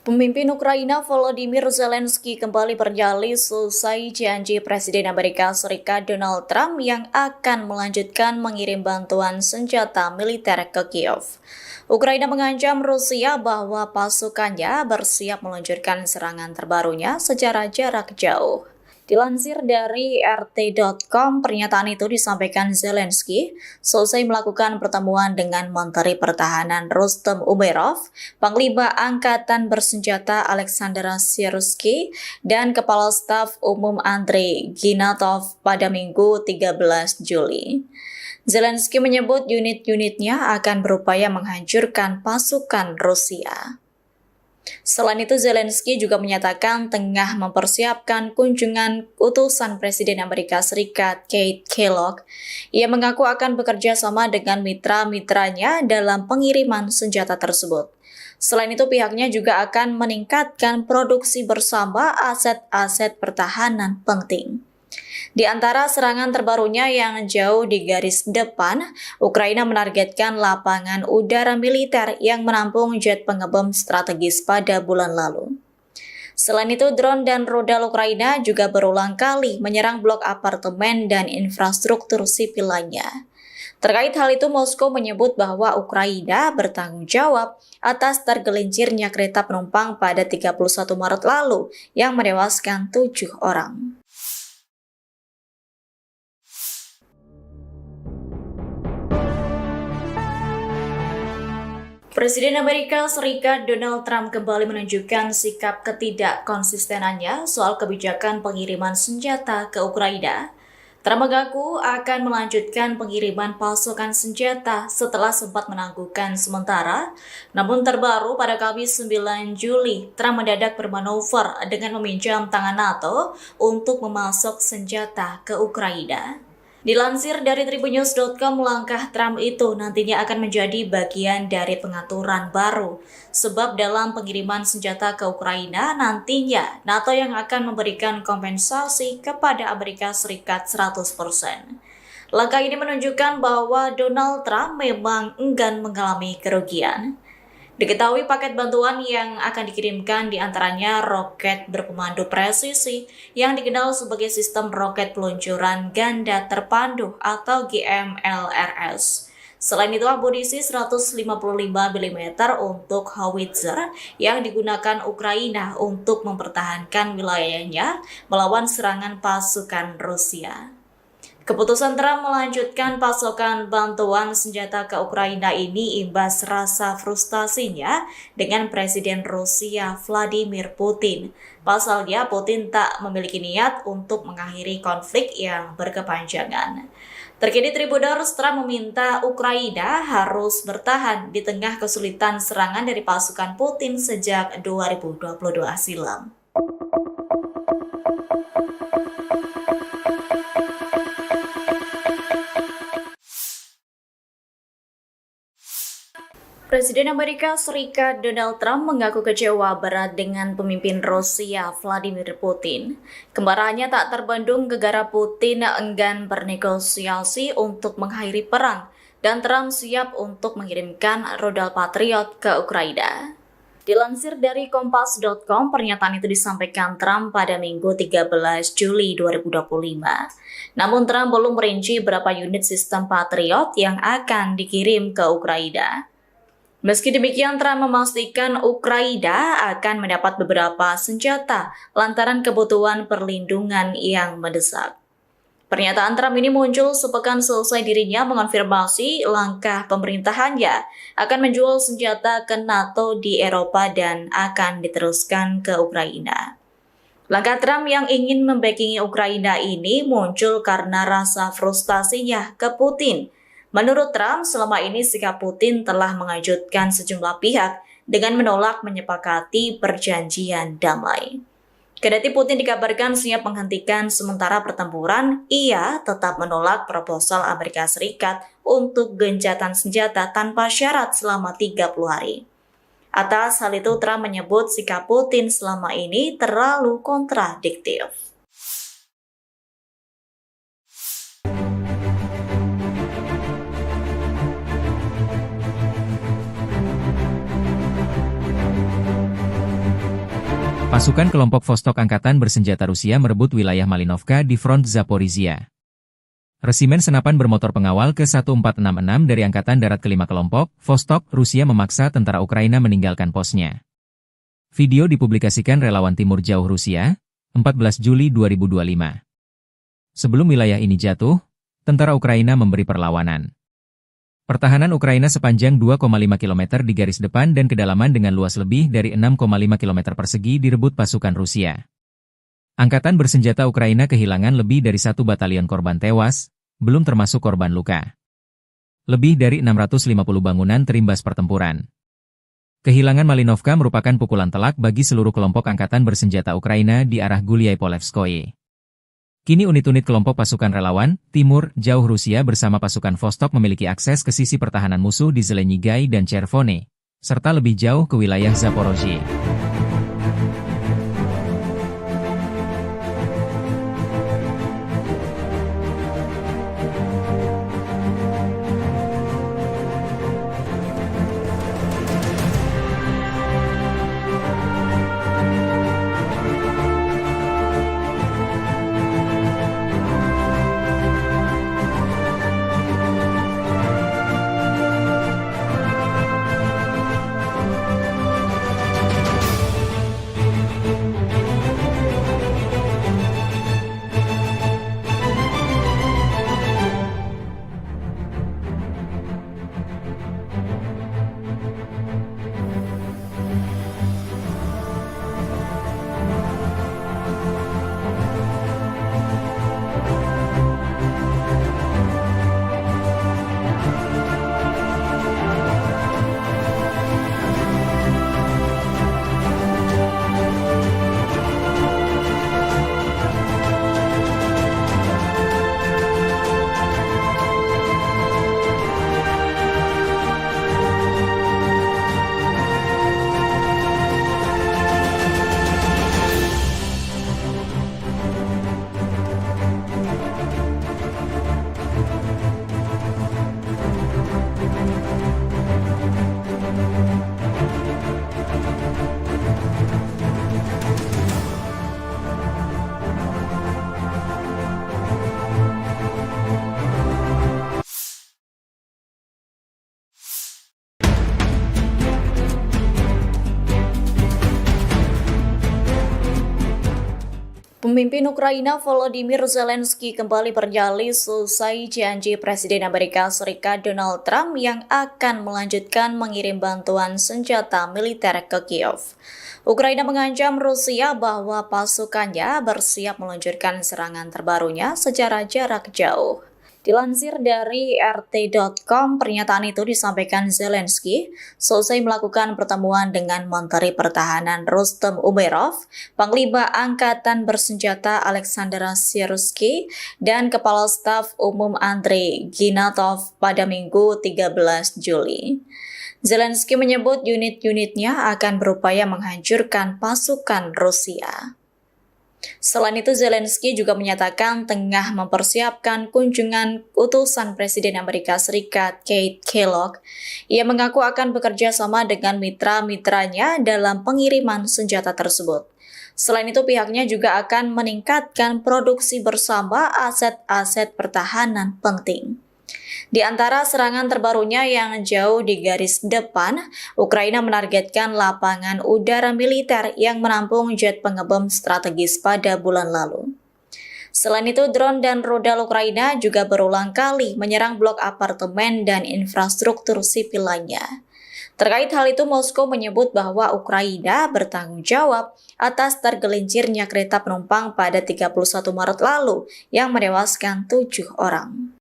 Pemimpin Ukraina Volodymyr Zelensky kembali bernyali selesai janji Presiden Amerika Serikat Donald Trump yang akan melanjutkan mengirim bantuan senjata militer ke Kiev. Ukraina mengancam Rusia bahwa pasukannya bersiap meluncurkan serangan terbarunya secara jarak jauh. Dilansir dari RT.com, pernyataan itu disampaikan Zelensky selesai melakukan pertemuan dengan Menteri Pertahanan Rustem Umerov, Panglima Angkatan Bersenjata Alexander Syrskyi, dan Kepala Staf Umum Andrei Ginatov pada Minggu 13 Juli. Zelensky menyebut unit-unitnya akan berupaya menghancurkan pasukan Rusia. Selain itu, Zelensky juga menyatakan tengah mempersiapkan kunjungan utusan Presiden Amerika Serikat Keith Kellogg. Ia mengaku akan bekerja sama dengan mitra-mitranya dalam pengiriman senjata tersebut. Selain itu, pihaknya juga akan meningkatkan produksi bersama aset-aset pertahanan penting. Di antara serangan terbarunya yang jauh di garis depan, Ukraina menargetkan lapangan udara militer yang menampung jet pengebom strategis pada bulan lalu. Selain itu, drone dan rudal Ukraina juga berulang kali menyerang blok apartemen dan infrastruktur sipil lainnya. Terkait hal itu, Moskow menyebut bahwa Ukraina bertanggung jawab atas tergelincirnya kereta penumpang pada 31 Maret lalu yang menewaskan 7 orang. Presiden Amerika Serikat Donald Trump kembali menunjukkan sikap ketidakkonsistenannya soal kebijakan pengiriman senjata ke Ukraina. Trump mengaku akan melanjutkan pengiriman pasukan senjata setelah sempat menangguhkan sementara. Namun terbaru pada Kamis 9 Juli, Trump mendadak bermanuver dengan meminjam tangan NATO untuk memasok senjata ke Ukraina. Dilansir dari Tribunnews.com, langkah Trump itu nantinya akan menjadi bagian dari pengaturan baru. Sebab dalam pengiriman senjata ke Ukraina, nantinya NATO yang akan memberikan kompensasi kepada Amerika Serikat 100%. Langkah ini menunjukkan bahwa Donald Trump memang enggan mengalami kerugian. Diketahui paket bantuan yang akan dikirimkan diantaranya roket berpemandu presisi yang dikenal sebagai sistem roket peluncuran ganda terpandu atau GMLRS. Selain itu, amunisi 155 mm untuk howitzer yang digunakan Ukraina untuk mempertahankan wilayahnya melawan serangan pasukan Rusia. Keputusan Trump melanjutkan pasokan bantuan senjata ke Ukraina ini imbas rasa frustasinya dengan Presiden Rusia Vladimir Putin. Pasalnya, Putin tak memiliki niat untuk mengakhiri konflik yang berkepanjangan. Terkini Tribunnews, Trump meminta Ukraina harus bertahan di tengah kesulitan serangan dari pasukan Putin sejak 2022 silam. Presiden Amerika Serikat Donald Trump mengaku kecewa berat dengan pemimpin Rusia Vladimir Putin. Kemarahannya tak terbendung gegara Putin enggan bernegosiasi untuk mengakhiri perang dan Trump siap untuk mengirimkan rudal Patriot ke Ukraina. Dilansir dari Kompas.com, pernyataan itu disampaikan Trump pada Minggu 13 Juli 2025. Namun Trump belum merinci berapa unit sistem Patriot yang akan dikirim ke Ukraina. Meski demikian, Trump memastikan Ukraina akan mendapat beberapa senjata lantaran kebutuhan perlindungan yang mendesak. Pernyataan Trump ini muncul sepekan selesai dirinya mengonfirmasi langkah pemerintahannya akan menjual senjata ke NATO di Eropa dan akan diteruskan ke Ukraina. Langkah Trump yang ingin membackingi Ukraina ini muncul karena rasa frustasinya ke Putin. Menurut Trump, selama ini sikap Putin telah mengejutkan sejumlah pihak dengan menolak menyepakati perjanjian damai. Kendati Putin dikabarkan siap menghentikan sementara pertempuran, ia tetap menolak proposal Amerika Serikat untuk gencatan senjata tanpa syarat selama 30 hari. Atas hal itu, Trump menyebut sikap Putin selama ini terlalu kontradiktif. Pasukan kelompok Vostok Angkatan Bersenjata Rusia merebut wilayah Malinovka di front Zaporizhia. Resimen senapan bermotor pengawal ke-1466 dari Angkatan Darat kelima kelompok, Vostok, Rusia memaksa tentara Ukraina meninggalkan posnya. Video dipublikasikan relawan Timur Jauh Rusia, 14 Juli 2025. Sebelum wilayah ini jatuh, tentara Ukraina memberi perlawanan. Pertahanan Ukraina sepanjang 2,5 km di garis depan dan kedalaman dengan luas lebih dari 6,5 km persegi direbut pasukan Rusia. Angkatan bersenjata Ukraina kehilangan lebih dari 1 batalion korban tewas, belum termasuk korban luka. Lebih dari 650 bangunan terimbas pertempuran. Kehilangan Malinovka merupakan pukulan telak bagi seluruh kelompok angkatan bersenjata Ukraina di arah Guliai-Polevskoye. Kini unit-unit kelompok pasukan relawan, Timur, Jauh Rusia bersama pasukan Vostok memiliki akses ke sisi pertahanan musuh di Zelenyigai dan Chervone, serta lebih jauh ke wilayah Zaporozhye. Pemimpin Ukraina Volodymyr Zelensky kembali berdalih selesai janji Presiden Amerika Serikat Donald Trump yang akan melanjutkan mengirim bantuan senjata militer ke Kiev. Ukraina mengancam Rusia bahwa pasukannya bersiap meluncurkan serangan terbarunya secara jarak jauh. Dilansir dari RT.com, pernyataan itu disampaikan Zelensky selesai melakukan pertemuan dengan Menteri Pertahanan Rustem Umerov, Panglima Angkatan Bersenjata Alexander Syrskyi, dan Kepala Staf Umum Andrei Ginatov pada Minggu 13 Juli. Zelensky menyebut unit-unitnya akan berupaya menghancurkan pasukan Rusia. Selain itu, Zelensky juga menyatakan tengah mempersiapkan kunjungan utusan Presiden Amerika Serikat Keith Kellogg. Ia mengaku akan bekerja sama dengan mitra-mitranya dalam pengiriman senjata tersebut. Selain itu, pihaknya juga akan meningkatkan produksi bersama aset-aset pertahanan penting. Di antara serangan terbarunya yang jauh di garis depan, Ukraina menargetkan lapangan udara militer yang menampung jet pengebom strategis pada bulan lalu. Selain itu, drone dan rudal Ukraina juga berulang kali menyerang blok apartemen dan infrastruktur sipil lainnya. Terkait hal itu, Moskow menyebut bahwa Ukraina bertanggung jawab atas tergelincirnya kereta penumpang pada 31 Maret lalu yang menewaskan 7 orang.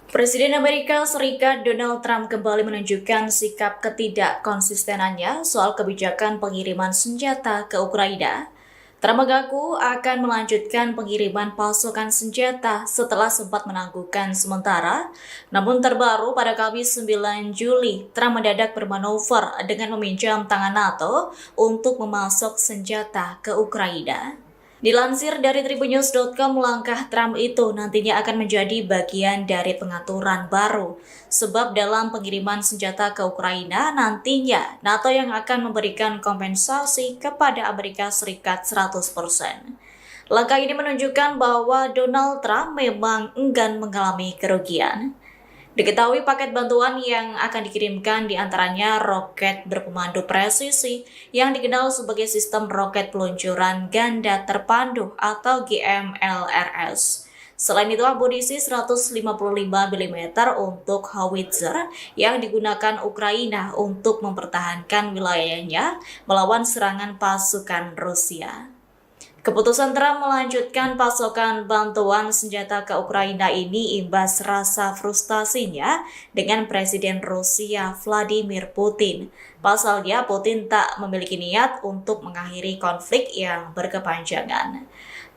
Presiden Amerika Serikat Donald Trump kembali menunjukkan sikap ketidakkonsistenannya soal kebijakan pengiriman senjata ke Ukraina. Trump mengaku akan melanjutkan pengiriman pasukan senjata setelah sempat menangguhkan sementara. Namun terbaru pada Kamis 9 Juli, Trump mendadak bermanuver dengan meminjam tangan NATO untuk memasok senjata ke Ukraina. Dilansir dari tribunnews.com, langkah Trump itu nantinya akan menjadi bagian dari pengaturan baru. Sebab dalam pengiriman senjata ke Ukraina, nantinya NATO yang akan memberikan kompensasi kepada Amerika Serikat 100%. Langkah ini menunjukkan bahwa Donald Trump memang enggan mengalami kerugian. Diketahui paket bantuan yang akan dikirimkan diantaranya roket berpemandu presisi yang dikenal sebagai sistem roket peluncuran ganda terpandu atau GMLRS. Selain itu, amunisi 155 mm untuk howitzer yang digunakan Ukraina untuk mempertahankan wilayahnya melawan serangan pasukan Rusia. Keputusan Trump melanjutkan pasokan bantuan senjata ke Ukraina ini imbas rasa frustasinya dengan Presiden Rusia Vladimir Putin. Pasalnya, Putin tak memiliki niat untuk mengakhiri konflik yang berkepanjangan.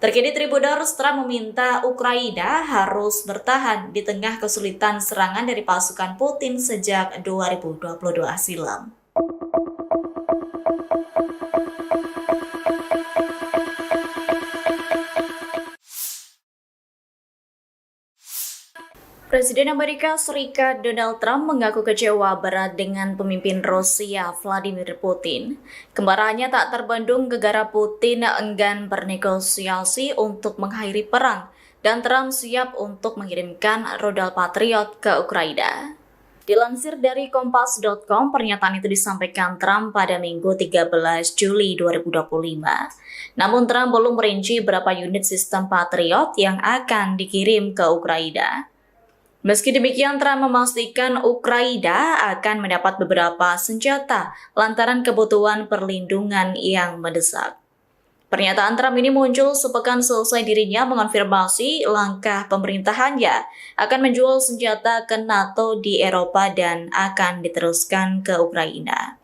Terkini Tribunnews, Trump meminta Ukraina harus bertahan di tengah kesulitan serangan dari pasukan Putin sejak 2022 silam. Presiden Amerika Serikat Donald Trump mengaku kecewa berat dengan pemimpin Rusia Vladimir Putin. Kemarahannya tak terbendung gara-gara Putin enggan bernegosiasi untuk mengakhiri perang dan Trump siap untuk mengirimkan rudal Patriot ke Ukraina. Dilansir dari Kompas.com, pernyataan itu disampaikan Trump pada Minggu 13 Juli 2025. Namun Trump belum merinci berapa unit sistem Patriot yang akan dikirim ke Ukraina. Meski demikian, Trump memastikan Ukraina akan mendapat beberapa senjata lantaran kebutuhan perlindungan yang mendesak. Pernyataan Trump ini muncul sepekan selesai dirinya mengonfirmasi langkah pemerintahannya akan menjual senjata ke NATO di Eropa dan akan diteruskan ke Ukraina.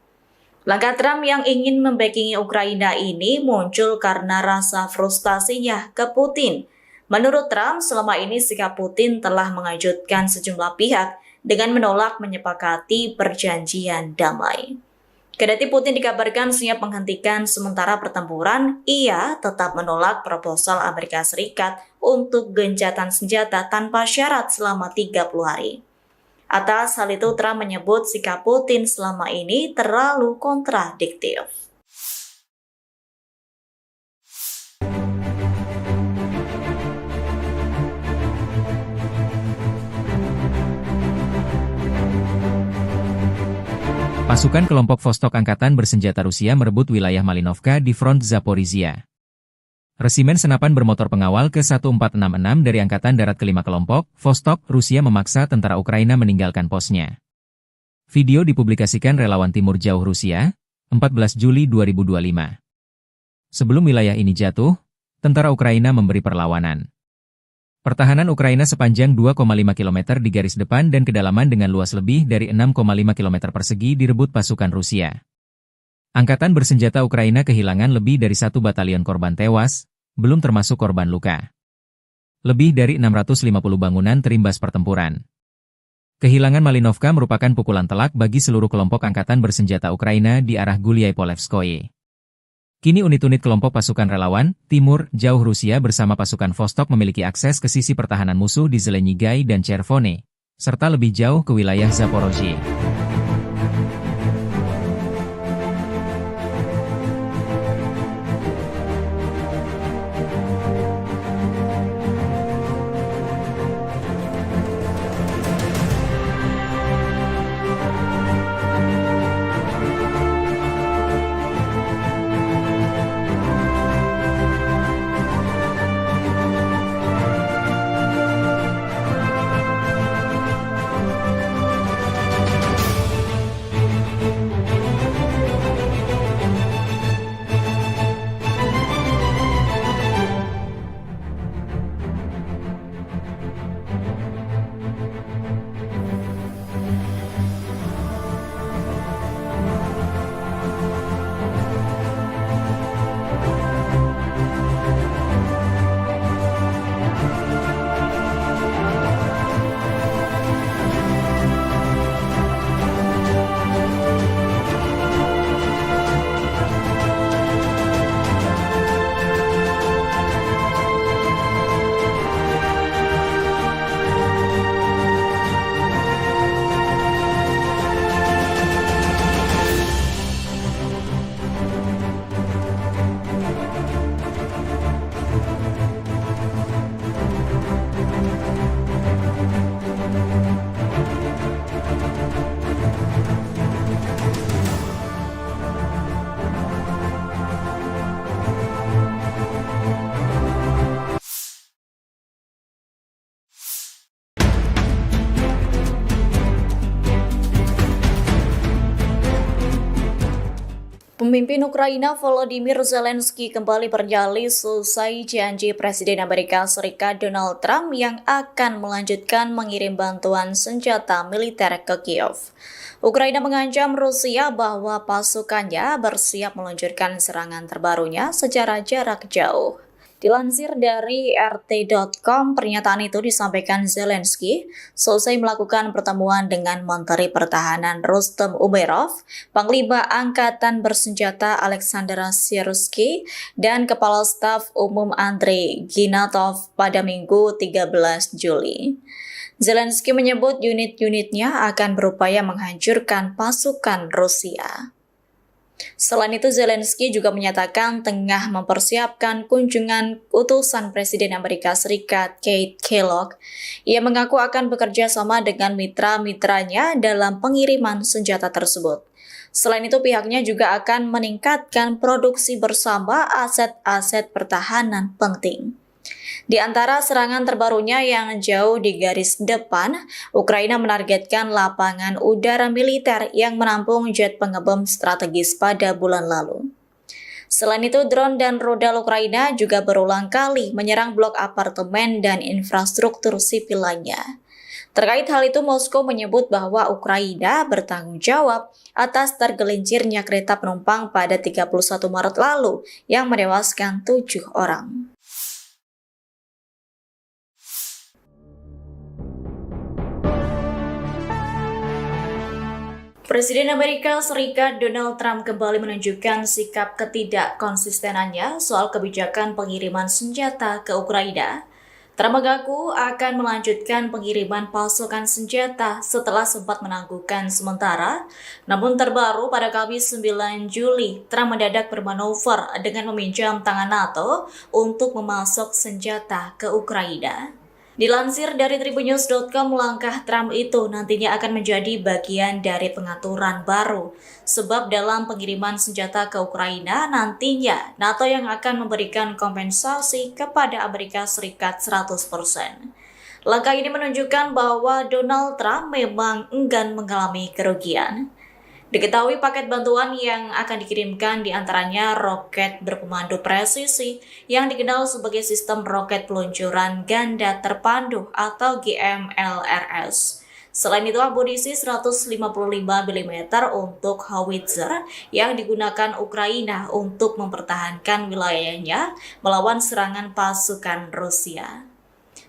Langkah Trump yang ingin membackingi Ukraina ini muncul karena rasa frustasinya ke Putin. Menurut Trump, selama ini sikap Putin telah mengejutkan sejumlah pihak dengan menolak menyepakati perjanjian damai. Kendati Putin dikabarkan siap menghentikan sementara pertempuran, ia tetap menolak proposal Amerika Serikat untuk gencatan senjata tanpa syarat selama 30 hari. Atas hal itu, Trump menyebut sikap Putin selama ini terlalu kontradiktif. Pasukan kelompok Vostok Angkatan Bersenjata Rusia merebut wilayah Malinovka di front Zaporizhia. Resimen senapan bermotor pengawal ke-1466 dari Angkatan Darat ke-5 kelompok, Vostok, Rusia memaksa tentara Ukraina meninggalkan posnya. Video dipublikasikan relawan Timur Jauh Rusia, 14 Juli 2025. Sebelum wilayah ini jatuh, tentara Ukraina memberi perlawanan. Pertahanan Ukraina sepanjang 2,5 km di garis depan dan kedalaman dengan luas lebih dari 6,5 km persegi direbut pasukan Rusia. Angkatan bersenjata Ukraina kehilangan lebih dari 1 batalion korban tewas, belum termasuk korban luka. Lebih dari 650 bangunan terimbas pertempuran. Kehilangan Malinovka merupakan pukulan telak bagi seluruh kelompok angkatan bersenjata Ukraina di arah Gulyai-Polevskoye. Kini unit-unit kelompok pasukan relawan, Timur, Jauh Rusia bersama pasukan Vostok memiliki akses ke sisi pertahanan musuh di Zelenyigai dan Chervone, serta lebih jauh ke wilayah Zaporozhye. Pemimpin Ukraina Volodymyr Zelensky kembali bernyali selesai janji Presiden Amerika Serikat Donald Trump yang akan melanjutkan mengirim bantuan senjata militer ke Kiev. Ukraina mengancam Rusia bahwa pasukannya bersiap meluncurkan serangan terbarunya secara jarak jauh. Dilansir dari RT.com, pernyataan itu disampaikan Zelensky selesai melakukan pertemuan dengan Menteri Pertahanan Rustem Umerov, Panglima Angkatan Bersenjata Alexander Syrskyi, dan Kepala Staf Umum Andrei Ginatov pada Minggu 13 Juli. Zelensky menyebut unit-unitnya akan berupaya menghancurkan pasukan Rusia. Selain itu, Zelensky juga menyatakan tengah mempersiapkan kunjungan utusan Presiden Amerika Serikat Keith Kellogg. Ia mengaku akan bekerja sama dengan mitra-mitranya dalam pengiriman senjata tersebut. Selain itu, pihaknya juga akan meningkatkan produksi bersama aset-aset pertahanan penting. Di antara serangan terbarunya yang jauh di garis depan, Ukraina menargetkan lapangan udara militer yang menampung jet pengebom strategis pada bulan lalu. Selain itu, drone dan rudal Ukraina juga berulang kali menyerang blok apartemen dan infrastruktur sipil lainnya. Terkait hal itu, Moskow menyebut bahwa Ukraina bertanggung jawab atas tergelincirnya kereta penumpang pada 31 Maret lalu yang menewaskan 7 orang. Presiden Amerika Serikat Donald Trump kembali menunjukkan sikap ketidakkonsistenannya soal kebijakan pengiriman senjata ke Ukraina. Trump mengaku akan melanjutkan pengiriman pasukan senjata setelah sempat menangguhkan sementara. Namun terbaru pada Kamis 9 Juli, Trump mendadak bermanuver dengan meminjam tangan NATO untuk memasok senjata ke Ukraina. Dilansir dari Tribunnews.com, langkah Trump itu nantinya akan menjadi bagian dari pengaturan baru. Sebab dalam pengiriman senjata ke Ukraina, nantinya NATO yang akan memberikan kompensasi kepada Amerika Serikat 100%. Langkah ini menunjukkan bahwa Donald Trump memang enggan mengalami kerugian. Diketahui paket bantuan yang akan dikirimkan diantaranya roket berpemandu presisi yang dikenal sebagai sistem roket peluncuran ganda terpandu atau GMLRS. Selain itu, amunisi 155 mm untuk howitzer yang digunakan Ukraina untuk mempertahankan wilayahnya melawan serangan pasukan Rusia.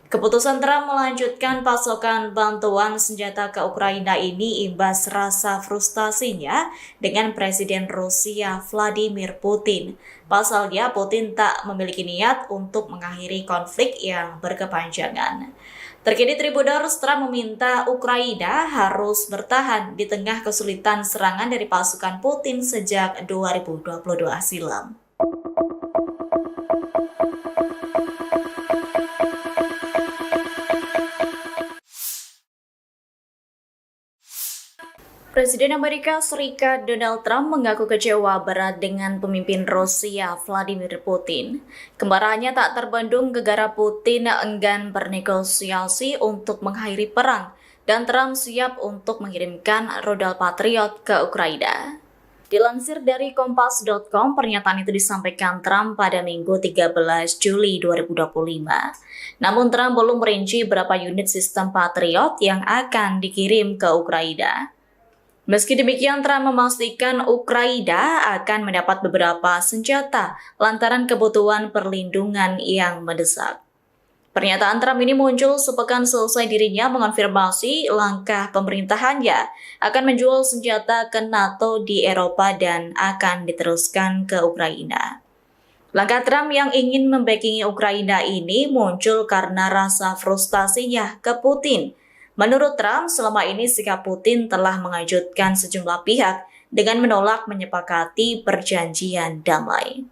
Keputusan Trump melanjutkan pasokan bantuan senjata ke Ukraina ini imbas rasa frustasinya dengan Presiden Rusia Vladimir Putin. Pasalnya, Putin tak memiliki niat untuk mengakhiri konflik yang berkepanjangan. Terkini Tribuners, Trump meminta Ukraina harus bertahan di tengah kesulitan serangan dari pasukan Putin sejak 2022 silam. Presiden Amerika Serikat Donald Trump mengaku kecewa berat dengan pemimpin Rusia Vladimir Putin. Kemarahannya tak terbendung gegara Putin enggan bernegosiasi untuk mengakhiri perang dan Trump siap untuk mengirimkan rudal Patriot ke Ukraina. Dilansir dari Kompas.com, pernyataan itu disampaikan Trump pada Minggu 13 Juli 2025. Namun Trump belum merinci berapa unit sistem Patriot yang akan dikirim ke Ukraina. Meski demikian, Trump memastikan Ukraina akan mendapat beberapa senjata lantaran kebutuhan perlindungan yang mendesak. Pernyataan Trump ini muncul sepekan selesai dirinya mengonfirmasi langkah pemerintahannya akan menjual senjata ke NATO di Eropa dan akan diteruskan ke Ukraina. Langkah Trump yang ingin membackingi Ukraina ini muncul karena rasa frustasinya ke Putin. Menurut Trump, selama ini sikap Putin telah mengejutkan sejumlah pihak dengan menolak menyepakati perjanjian damai.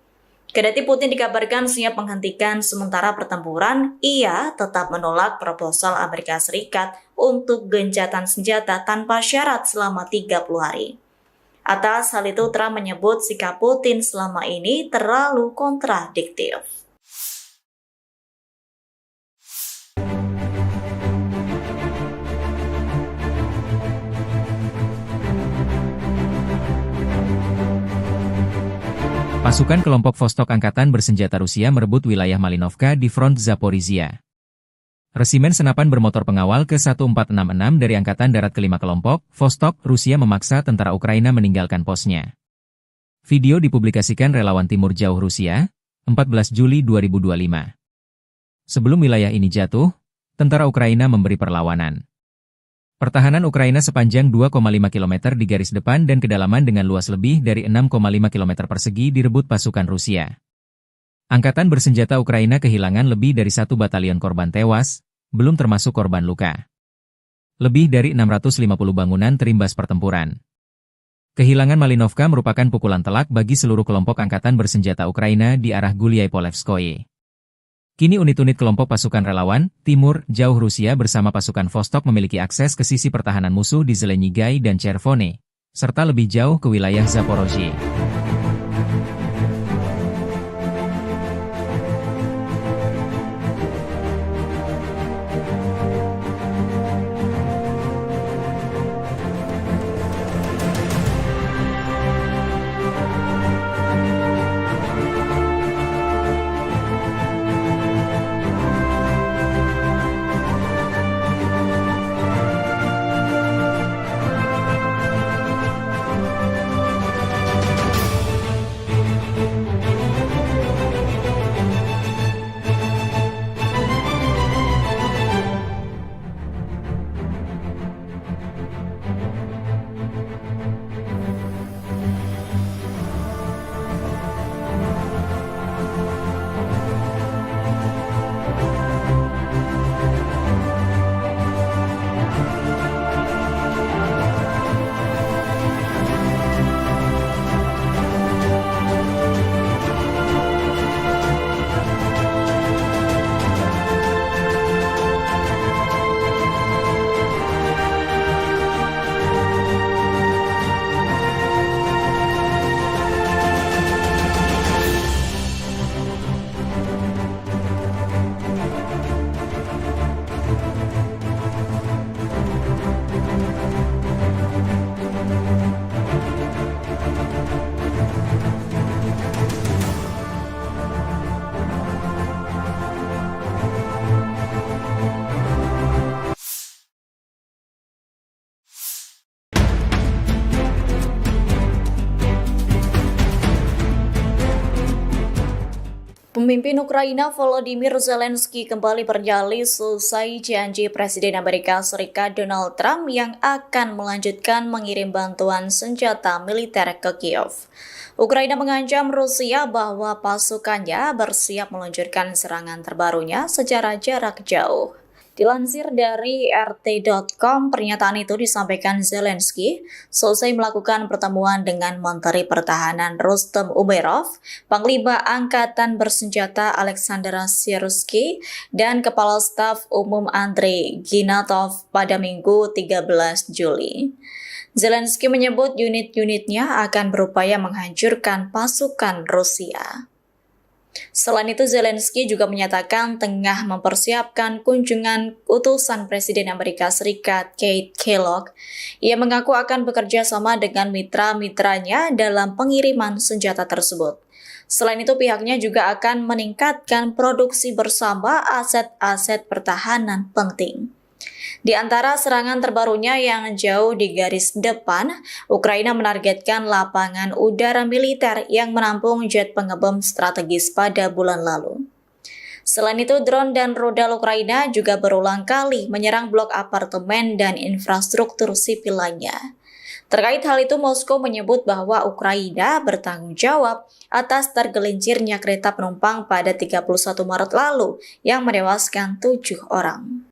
Kendati Putin dikabarkan siap menghentikan sementara pertempuran, ia tetap menolak proposal Amerika Serikat untuk gencatan senjata tanpa syarat selama 30 hari. Atas hal itu, Trump menyebut sikap Putin selama ini terlalu kontradiktif. Pasukan kelompok Vostok Angkatan Bersenjata Rusia merebut wilayah Malinovka di front Zaporizhia. Resimen senapan bermotor pengawal ke-1466 dari Angkatan Darat ke-5 kelompok, Vostok, Rusia memaksa tentara Ukraina meninggalkan posnya. Video dipublikasikan relawan Timur Jauh Rusia, 14 Juli 2025. Sebelum wilayah ini jatuh, tentara Ukraina memberi perlawanan. Pertahanan Ukraina sepanjang 2,5 km di garis depan dan kedalaman dengan luas lebih dari 6,5 km persegi direbut pasukan Rusia. Angkatan bersenjata Ukraina kehilangan lebih dari 1 batalion korban tewas, belum termasuk korban luka. Lebih dari 650 bangunan terimbas pertempuran. Kehilangan Malinovka merupakan pukulan telak bagi seluruh kelompok angkatan bersenjata Ukraina di arah Guliai-Polevskoye. Kini unit-unit kelompok pasukan relawan, Timur, Jauh Rusia bersama pasukan Vostok memiliki akses ke sisi pertahanan musuh di Zelenyigai dan Chervone, serta lebih jauh ke wilayah Zaporozhye. Pemimpin Ukraina Volodymyr Zelensky kembali bernyali selesai janji Presiden Amerika Serikat Donald Trump yang akan melanjutkan mengirim bantuan senjata militer ke Kiev. Ukraina mengancam Rusia bahwa pasukannya bersiap meluncurkan serangan terbarunya secara jarak jauh. Dilansir dari RT.com, pernyataan itu disampaikan Zelensky selesai melakukan pertemuan dengan Menteri Pertahanan Rustem Umerov, Panglima Angkatan Bersenjata Alexander Syrskyi, dan Kepala Staf Umum Andrei Ginatov pada Minggu 13 Juli. Zelensky menyebut unit-unitnya akan berupaya menghancurkan pasukan Rusia. Selain itu, Zelensky juga menyatakan tengah mempersiapkan kunjungan utusan Presiden Amerika Serikat Keith Kellogg. Ia mengaku akan bekerja sama dengan mitra-mitranya dalam pengiriman senjata tersebut. Selain itu, pihaknya juga akan meningkatkan produksi bersama aset-aset pertahanan penting. Di antara serangan terbarunya yang jauh di garis depan, Ukraina menargetkan lapangan udara militer yang menampung jet pengebom strategis pada bulan lalu. Selain itu, drone dan rudal Ukraina juga berulang kali menyerang blok apartemen dan infrastruktur sipil lainnya. Terkait hal itu, Moskow menyebut bahwa Ukraina bertanggung jawab atas tergelincirnya kereta penumpang pada 31 Maret lalu yang menewaskan 7 orang.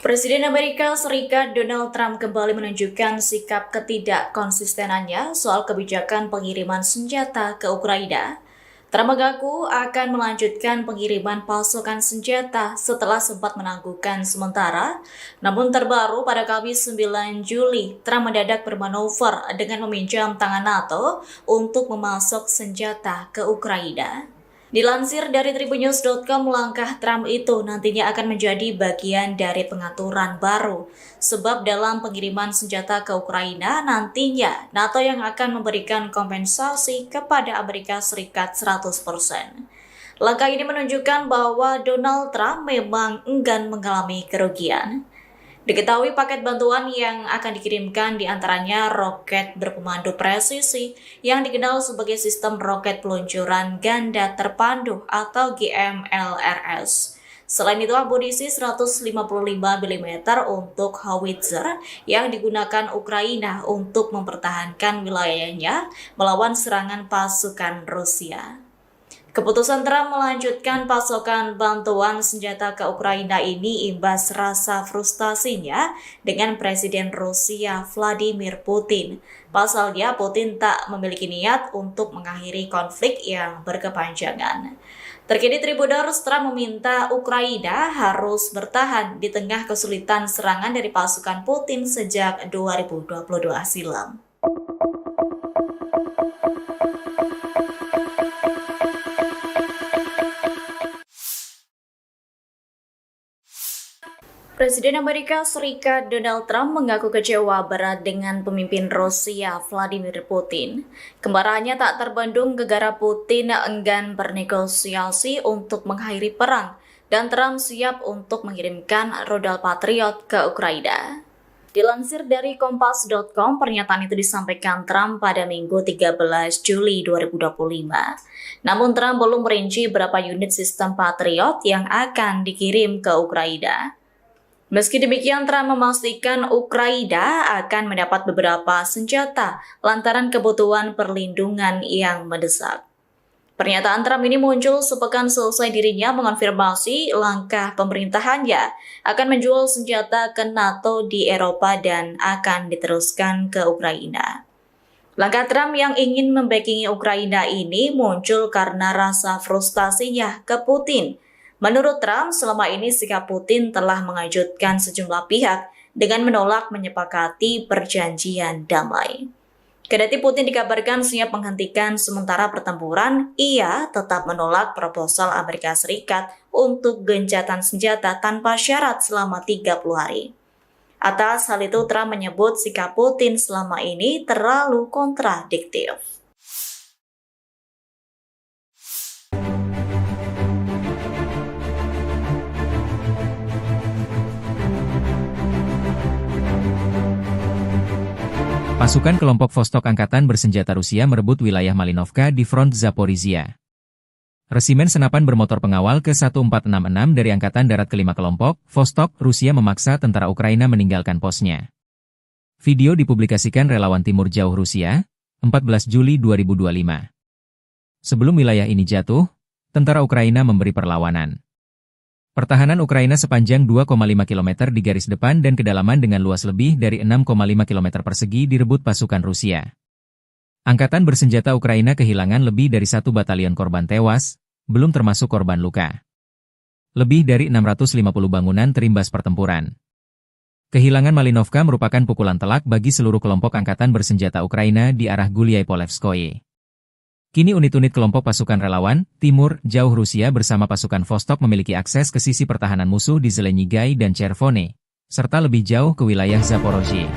Presiden Amerika Serikat Donald Trump kembali menunjukkan sikap ketidakkonsistenannya soal kebijakan pengiriman senjata ke Ukraina. Trump mengaku akan melanjutkan pengiriman pasukan senjata setelah sempat menangguhkan sementara. Namun terbaru pada Kamis 9 Juli, Trump mendadak bermanuver dengan meminjam tangan NATO untuk memasok senjata ke Ukraina. Dilansir dari tribunnews.com, langkah Trump itu nantinya akan menjadi bagian dari pengaturan baru. Sebab dalam pengiriman senjata ke Ukraina, nantinya NATO yang akan memberikan kompensasi kepada Amerika Serikat 100%. Langkah ini menunjukkan bahwa Donald Trump memang enggan mengalami kerugian. Diketahui paket bantuan yang akan dikirimkan diantaranya roket berpemandu presisi yang dikenal sebagai sistem roket peluncuran ganda terpandu atau GMLRS. Selain itu, amunisi 155 mm untuk howitzer yang digunakan Ukraina untuk mempertahankan wilayahnya melawan serangan pasukan Rusia. Keputusan Trump melanjutkan pasokan bantuan senjata ke Ukraina ini imbas rasa frustasinya dengan Presiden Rusia Vladimir Putin. Pasalnya, Putin tak memiliki niat untuk mengakhiri konflik yang berkepanjangan. Terkini Tribunnews, Trump meminta Ukraina harus bertahan di tengah kesulitan serangan dari pasukan Putin sejak 2022 silam. Presiden Amerika Serikat Donald Trump mengaku kecewa berat dengan pemimpin Rusia Vladimir Putin. Kemarahannya tak terbendung gegara Putin enggan bernegosiasi untuk mengakhiri perang dan Trump siap untuk mengirimkan rudal Patriot ke Ukraina. Dilansir dari Kompas.com, pernyataan itu disampaikan Trump pada Minggu 13 Juli 2025. Namun Trump belum merinci berapa unit sistem Patriot yang akan dikirim ke Ukraina. Meski demikian, Trump memastikan Ukraina akan mendapat beberapa senjata lantaran kebutuhan perlindungan yang mendesak. Pernyataan Trump ini muncul sepekan selesai dirinya mengonfirmasi langkah pemerintahannya akan menjual senjata ke NATO di Eropa dan akan diteruskan ke Ukraina. Langkah Trump yang ingin membackingi Ukraina ini muncul karena rasa frustasinya ke Putin. Menurut Trump, selama ini sikap Putin telah mengejutkan sejumlah pihak dengan menolak menyepakati perjanjian damai. Kendati Putin dikabarkan siap menghentikan sementara pertempuran, ia tetap menolak proposal Amerika Serikat untuk gencatan senjata tanpa syarat selama 30 hari. Atas hal itu, Trump menyebut sikap Putin selama ini terlalu kontradiktif. Pasukan kelompok Vostok Angkatan Bersenjata Rusia merebut wilayah Malinovka di front Zaporizhia. Resimen senapan bermotor pengawal ke-1466 dari Angkatan Darat ke-5 kelompok, Vostok, Rusia memaksa tentara Ukraina meninggalkan posnya. Video dipublikasikan relawan Timur Jauh Rusia, 14 Juli 2025. Sebelum wilayah ini jatuh, tentara Ukraina memberi perlawanan. Pertahanan Ukraina sepanjang 2,5 km di garis depan dan kedalaman dengan luas lebih dari 6,5 km persegi direbut pasukan Rusia. Angkatan bersenjata Ukraina kehilangan lebih dari 1 batalion korban tewas, belum termasuk korban luka. Lebih dari 650 bangunan terimbas pertempuran. Kehilangan Malinovka merupakan pukulan telak bagi seluruh kelompok angkatan bersenjata Ukraina di arah Gulyai-Polevskoye. Kini unit-unit kelompok pasukan relawan, Timur, Jauh Rusia bersama pasukan Vostok memiliki akses ke sisi pertahanan musuh di Zelenyigai dan Chervone, serta lebih jauh ke wilayah Zaporozhye.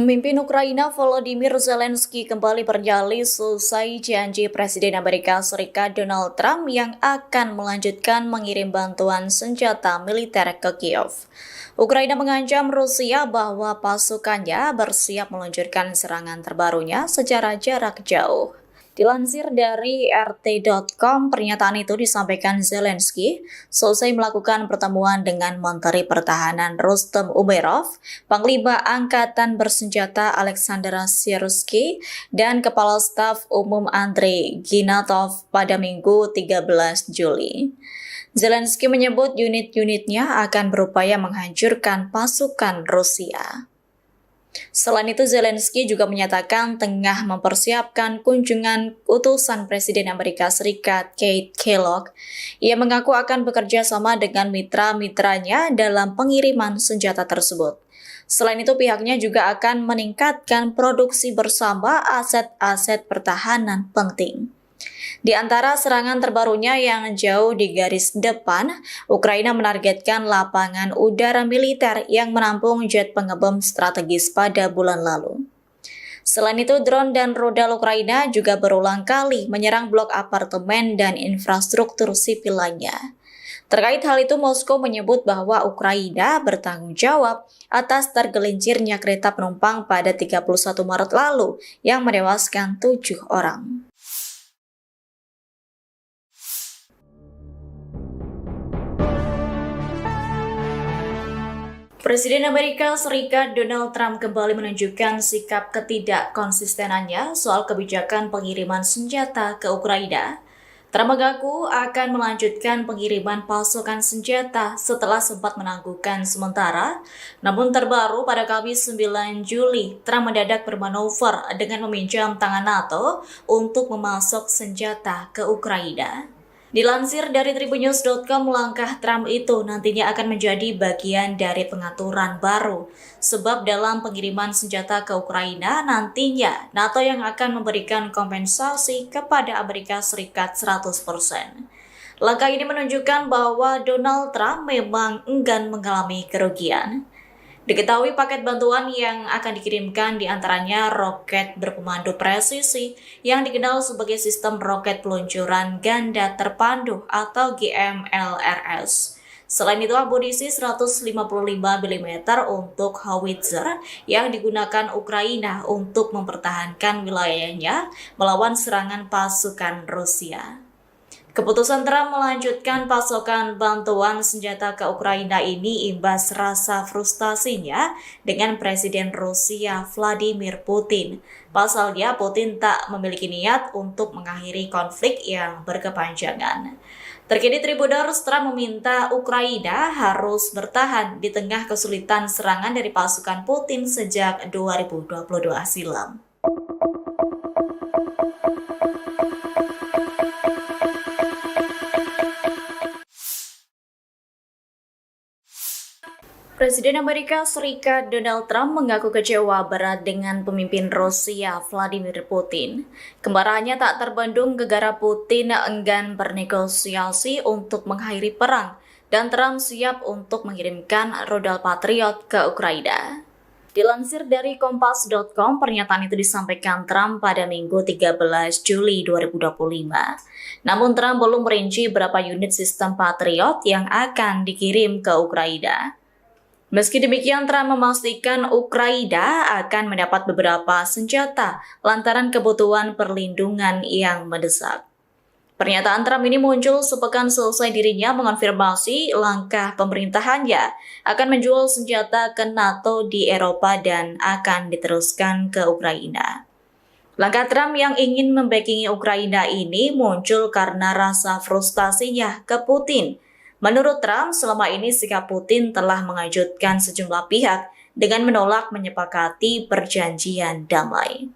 Pemimpin Ukraina Volodymyr Zelensky kembali bernyali selesai janji Presiden Amerika Serikat Donald Trump yang akan melanjutkan mengirim bantuan senjata militer ke Kiev. Ukraina mengancam Rusia bahwa pasukannya bersiap meluncurkan serangan terbarunya secara jarak jauh. Dilansir dari RT.com, pernyataan itu disampaikan Zelensky selesai melakukan pertemuan dengan Menteri Pertahanan Rustem Umerov, Panglima Angkatan Bersenjata Alexander Syrskyi, dan Kepala Staf Umum Andrei Ginatov pada Minggu 13 Juli. Zelensky menyebut unit-unitnya akan berupaya menghancurkan pasukan Rusia. Selain itu, Zelensky juga menyatakan tengah mempersiapkan kunjungan utusan Presiden Amerika Serikat Keith Kellogg. Ia mengaku akan bekerja sama dengan mitra-mitranya dalam pengiriman senjata tersebut. Selain itu, pihaknya juga akan meningkatkan produksi bersama aset-aset pertahanan penting. Di antara serangan terbarunya yang jauh di garis depan, Ukraina menargetkan lapangan udara militer yang menampung jet pengebom strategis pada bulan lalu. Selain itu, drone dan rudal Ukraina juga berulang kali menyerang blok apartemen dan infrastruktur sipil lainnya. Terkait hal itu, Moskow menyebut bahwa Ukraina bertanggung jawab atas tergelincirnya kereta penumpang pada 31 Maret lalu yang menewaskan 7 orang. Presiden Amerika Serikat Donald Trump kembali menunjukkan sikap ketidakkonsistenannya soal kebijakan pengiriman senjata ke Ukraina. Trump mengaku akan melanjutkan pengiriman pasokan senjata setelah sempat menangguhkan sementara. Namun terbaru pada Kamis 9 Juli, Trump mendadak bermanuver dengan meminjam tangan NATO untuk memasok senjata ke Ukraina. Dilansir dari tribunnews.com, langkah Trump itu nantinya akan menjadi bagian dari pengaturan baru. Sebab dalam pengiriman senjata ke Ukraina, nantinya NATO yang akan memberikan kompensasi kepada Amerika Serikat 100%. Langkah ini menunjukkan bahwa Donald Trump memang enggan mengalami kerugian. Diketahui paket bantuan yang akan dikirimkan diantaranya roket berpemandu presisi yang dikenal sebagai sistem roket peluncuran ganda terpandu atau GMLRS. Selain itu, amunisi 155 mm untuk howitzer yang digunakan Ukraina untuk mempertahankan wilayahnya melawan serangan pasukan Rusia. Keputusan Trump melanjutkan pasokan bantuan senjata ke Ukraina ini imbas rasa frustasinya dengan Presiden Rusia Vladimir Putin. Pasalnya, Putin tak memiliki niat untuk mengakhiri konflik yang berkepanjangan. Terkini Tribuners, Trump meminta Ukraina harus bertahan di tengah kesulitan serangan dari pasukan Putin sejak 2022 silam. Presiden Amerika Serikat Donald Trump mengaku kecewa berat dengan pemimpin Rusia Vladimir Putin. Kemarahannya tak terbendung gegara Putin enggan bernegosiasi untuk mengakhiri perang dan Trump siap untuk mengirimkan rudal Patriot ke Ukraina. Dilansir dari Kompas.com, pernyataan itu disampaikan Trump pada Minggu 13 Juli 2025. Namun Trump belum merinci berapa unit sistem Patriot yang akan dikirim ke Ukraina. Meski demikian, Trump memastikan Ukraina akan mendapat beberapa senjata lantaran kebutuhan perlindungan yang mendesak. Pernyataan Trump ini muncul sepekan selesai dirinya mengonfirmasi langkah pemerintahannya akan menjual senjata ke NATO di Eropa dan akan diteruskan ke Ukraina. Langkah Trump yang ingin membackingi Ukraina ini muncul karena rasa frustasinya ke Putin. Menurut Trump, selama ini sikap Putin telah mengejutkan sejumlah pihak dengan menolak menyepakati perjanjian damai.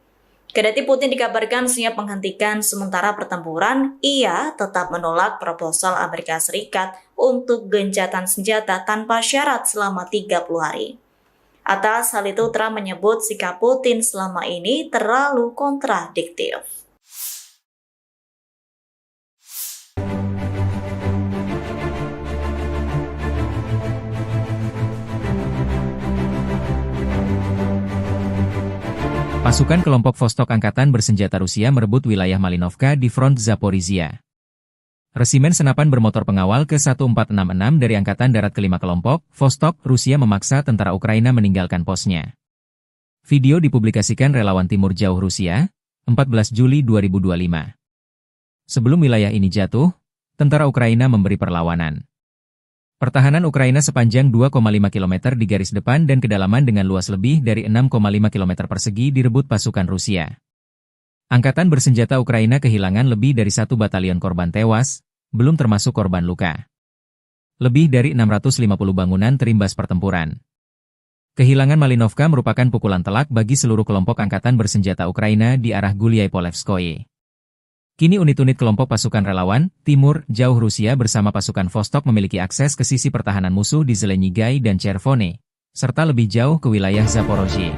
Kendati Putin dikabarkan siap menghentikan sementara pertempuran, ia tetap menolak proposal Amerika Serikat untuk gencatan senjata tanpa syarat selama 30 hari. Atas hal itu, Trump menyebut sikap Putin selama ini terlalu kontradiktif. Pasukan kelompok Vostok Angkatan Bersenjata Rusia merebut wilayah Malinovka di front Zaporizhia. Resimen senapan bermotor pengawal ke-1466 dari Angkatan Darat ke-5 kelompok, Vostok, Rusia memaksa tentara Ukraina meninggalkan posnya. Video dipublikasikan relawan Timur Jauh Rusia, 14 Juli 2025. Sebelum wilayah ini jatuh, tentara Ukraina memberi perlawanan. Pertahanan Ukraina sepanjang 2,5 km di garis depan dan kedalaman dengan luas lebih dari 6,5 km persegi direbut pasukan Rusia. Angkatan Bersenjata Ukraina kehilangan lebih dari 1 batalion korban tewas, belum termasuk korban luka. Lebih dari 650 bangunan terimbas pertempuran. Kehilangan Malinovka merupakan pukulan telak bagi seluruh kelompok Angkatan Bersenjata Ukraina di arah Gulyai-Polevskoye. Kini unit-unit kelompok pasukan relawan, Timur, Jauh Rusia bersama pasukan Vostok memiliki akses ke sisi pertahanan musuh di Zelenyigai dan Chervone, serta lebih jauh ke wilayah Zaporozhye.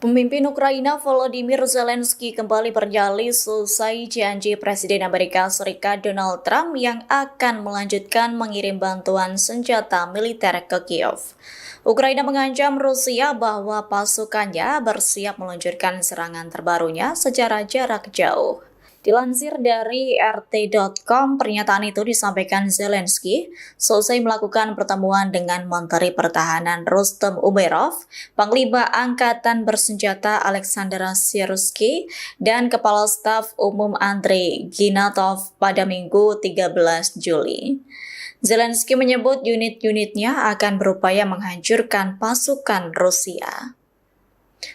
Pemimpin Ukraina Volodymyr Zelensky kembali bernyali selesai janji Presiden Amerika Serikat Donald Trump yang akan melanjutkan mengirim bantuan senjata militer ke Kiev. Ukraina mengancam Rusia bahwa pasukannya bersiap meluncurkan serangan terbarunya secara jarak jauh. Dilansir dari RT.com, pernyataan itu disampaikan Zelensky selesai melakukan pertemuan dengan Menteri Pertahanan Rustem Umerov, Panglima Angkatan Bersenjata Alexander Syrsky, dan Kepala Staf Umum Andrei Ginatov pada Minggu 13 Juli. Zelensky menyebut unit-unitnya akan berupaya menghancurkan pasukan Rusia.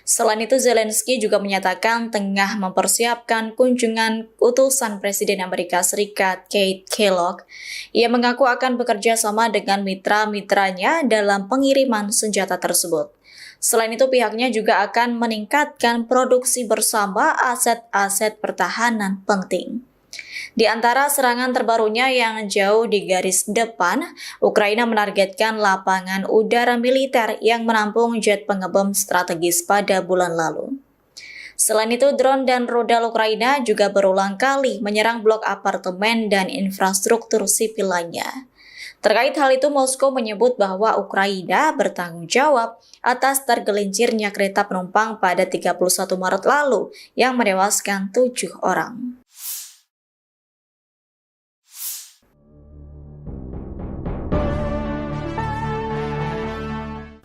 Selain itu, Zelensky juga menyatakan tengah mempersiapkan kunjungan utusan Presiden Amerika Serikat Keith Kellogg. Ia mengaku akan bekerja sama dengan mitra-mitranya dalam pengiriman senjata tersebut. Selain itu, pihaknya juga akan meningkatkan produksi bersama aset-aset pertahanan penting. Di antara serangan terbarunya yang jauh di garis depan, Ukraina menargetkan lapangan udara militer yang menampung jet pengebom strategis pada bulan lalu. Selain itu, drone dan rudal Ukraina juga berulang kali menyerang blok apartemen dan infrastruktur sipil lainnya. Terkait hal itu, Moskow menyebut bahwa Ukraina bertanggung jawab atas tergelincirnya kereta penumpang pada 31 Maret lalu yang menewaskan 7 orang.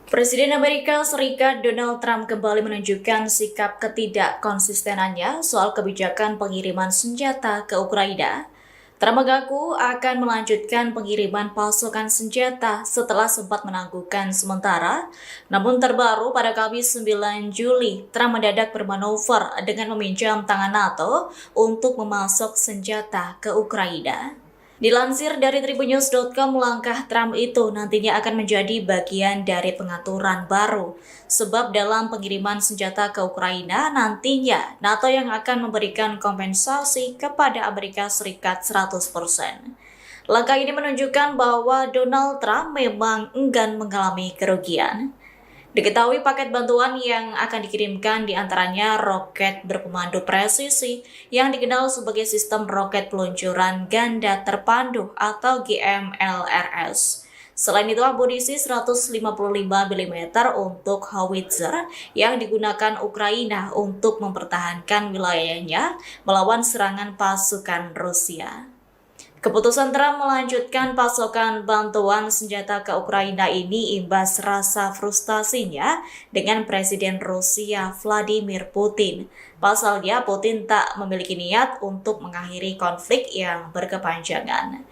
Presiden Amerika Serikat Donald Trump kembali menunjukkan sikap ketidakkonsistenannya soal kebijakan pengiriman senjata ke Ukraina. Trump mengaku akan melanjutkan pengiriman pasukan senjata setelah sempat menangguhkan sementara. Namun terbaru pada Kamis 9 Juli, Trump mendadak bermanuver dengan meminjam tangan NATO untuk memasok senjata ke Ukraina. Dilansir dari tribunnews.com, langkah Trump itu nantinya akan menjadi bagian dari pengaturan baru. Sebab dalam pengiriman senjata ke Ukraina, nantinya NATO yang akan memberikan kompensasi kepada Amerika Serikat 100%. Langkah ini menunjukkan bahwa Donald Trump memang enggan mengalami kerugian. Diketahui paket bantuan yang akan dikirimkan diantaranya roket berpemandu presisi yang dikenal sebagai sistem roket peluncuran ganda terpandu atau GMLRS. Selain itu, amunisi 155 mm untuk howitzer yang digunakan Ukraina untuk mempertahankan wilayahnya melawan serangan pasukan Rusia. Keputusan Trump melanjutkan pasokan bantuan senjata ke Ukraina ini imbas rasa frustasinya dengan Presiden Rusia Vladimir Putin. Pasalnya, Putin tak memiliki niat untuk mengakhiri konflik yang berkepanjangan.